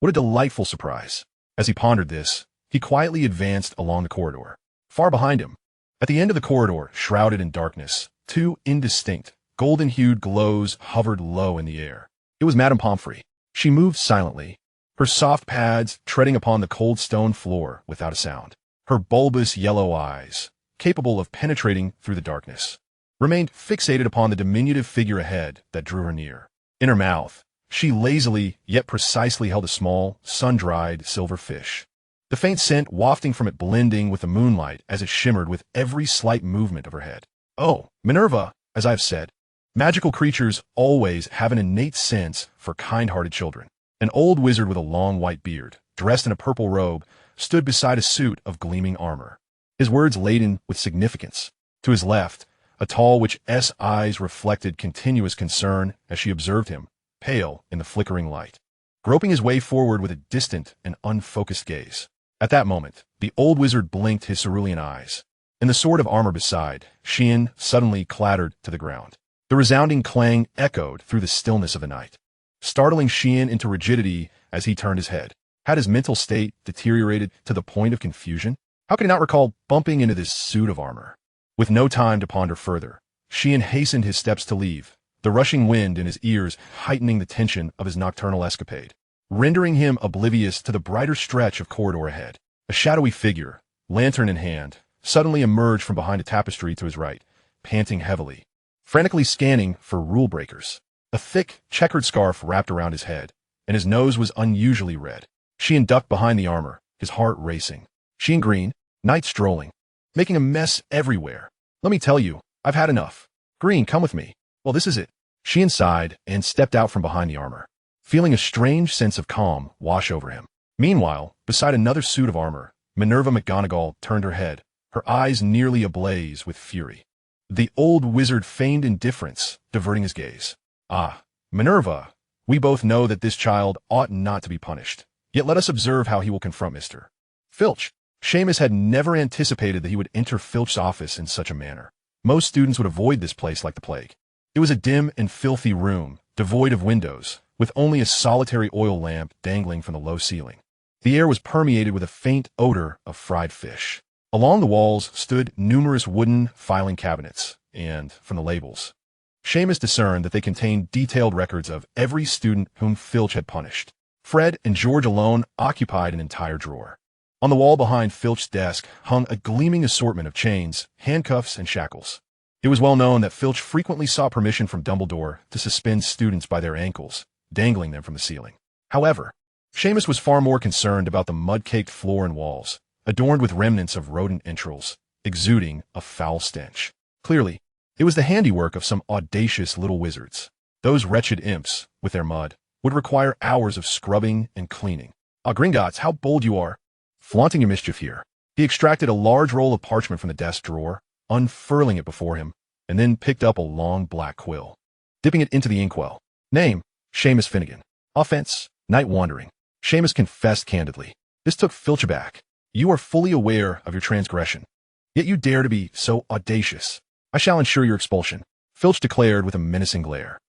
What a delightful surprise. As he pondered this, he quietly advanced along the corridor. Far behind him, at the end of the corridor, shrouded in darkness, two indistinct, golden-hued glows hovered low in the air. It was Madame Pomfrey. She moved silently, her soft pads treading upon the cold stone floor without a sound. Her bulbous yellow eyes, capable of penetrating through the darkness, remained fixated upon the diminutive figure ahead that drew her near. In her mouth, she lazily yet precisely held a small, sun-dried silver fish, the faint scent wafting from it blending with the moonlight as it shimmered with every slight movement of her head. Oh, Minerva, as I have said, magical creatures always have an innate sense for kind-hearted children. An old wizard with a long white beard, dressed in a purple robe, stood beside a suit of gleaming armor, his words laden with significance. To his left, a tall witch's eyes reflected continuous concern as she observed him, pale in the flickering light, groping his way forward with a distant and unfocused gaze. At that moment, the old wizard blinked his cerulean eyes, and the sword of armor beside Sheen suddenly clattered to the ground. The resounding clang echoed through the stillness of the night, startling Sheen into rigidity as he turned his head. Had his mental state deteriorated to the point of confusion? How could he not recall bumping into this suit of armor? With no time to ponder further, Sheen hastened his steps to leave, the rushing wind in his ears heightening the tension of his nocturnal escapade, rendering him oblivious to the brighter stretch of corridor ahead. A shadowy figure, lantern in hand, suddenly emerged from behind a tapestry to his right, panting heavily, frantically scanning for rule breakers. A thick, checkered scarf wrapped around his head, and his nose was unusually red. Sheen ducked behind the armor, his heart racing. Sheen Green, night strolling, making a mess everywhere. Let me tell you, I've had enough. Green, come with me. Well, this is it. Sheen sighed and stepped out from behind the armor, feeling a strange sense of calm wash over him. Meanwhile, beside another suit of armor, Minerva McGonagall turned her head, her eyes nearly ablaze with fury. The old wizard feigned indifference, diverting his gaze. Ah, Minerva, we both know that this child ought not to be punished. Yet let us observe how he will confront Mr. Filch. Seamus had never anticipated that he would enter Filch's office in such a manner. Most students would avoid this place like the plague. It was a dim and filthy room, devoid of windows, with only a solitary oil lamp dangling from the low ceiling. The air was permeated with a faint odor of fried fish. Along the walls stood numerous wooden filing cabinets, and, from the labels, Seamus discerned that they contained detailed records of every student whom Filch had punished. Fred and George alone occupied an entire drawer. On the wall behind Filch's desk hung a gleaming assortment of chains, handcuffs, and shackles. It was well known that Filch frequently sought permission from Dumbledore to suspend students by their ankles, dangling them from the ceiling. However, Seamus was far more concerned about the mud-caked floor and walls, adorned with remnants of rodent entrails, exuding a foul stench. Clearly, it was the handiwork of some audacious little wizards. Those wretched imps, with their mud, would require hours of scrubbing and cleaning. Ah, Gringotts, how bold you are! Flaunting your mischief here. He extracted a large roll of parchment from the desk drawer, unfurling it before him, and then picked up a long black quill, dipping it into the inkwell. Name, Seamus Finnegan. Offense, night wandering. Seamus confessed candidly. This took Filch aback. You are fully aware of your transgression, yet you dare to be so audacious. I shall ensure your expulsion, Filch declared with a menacing glare.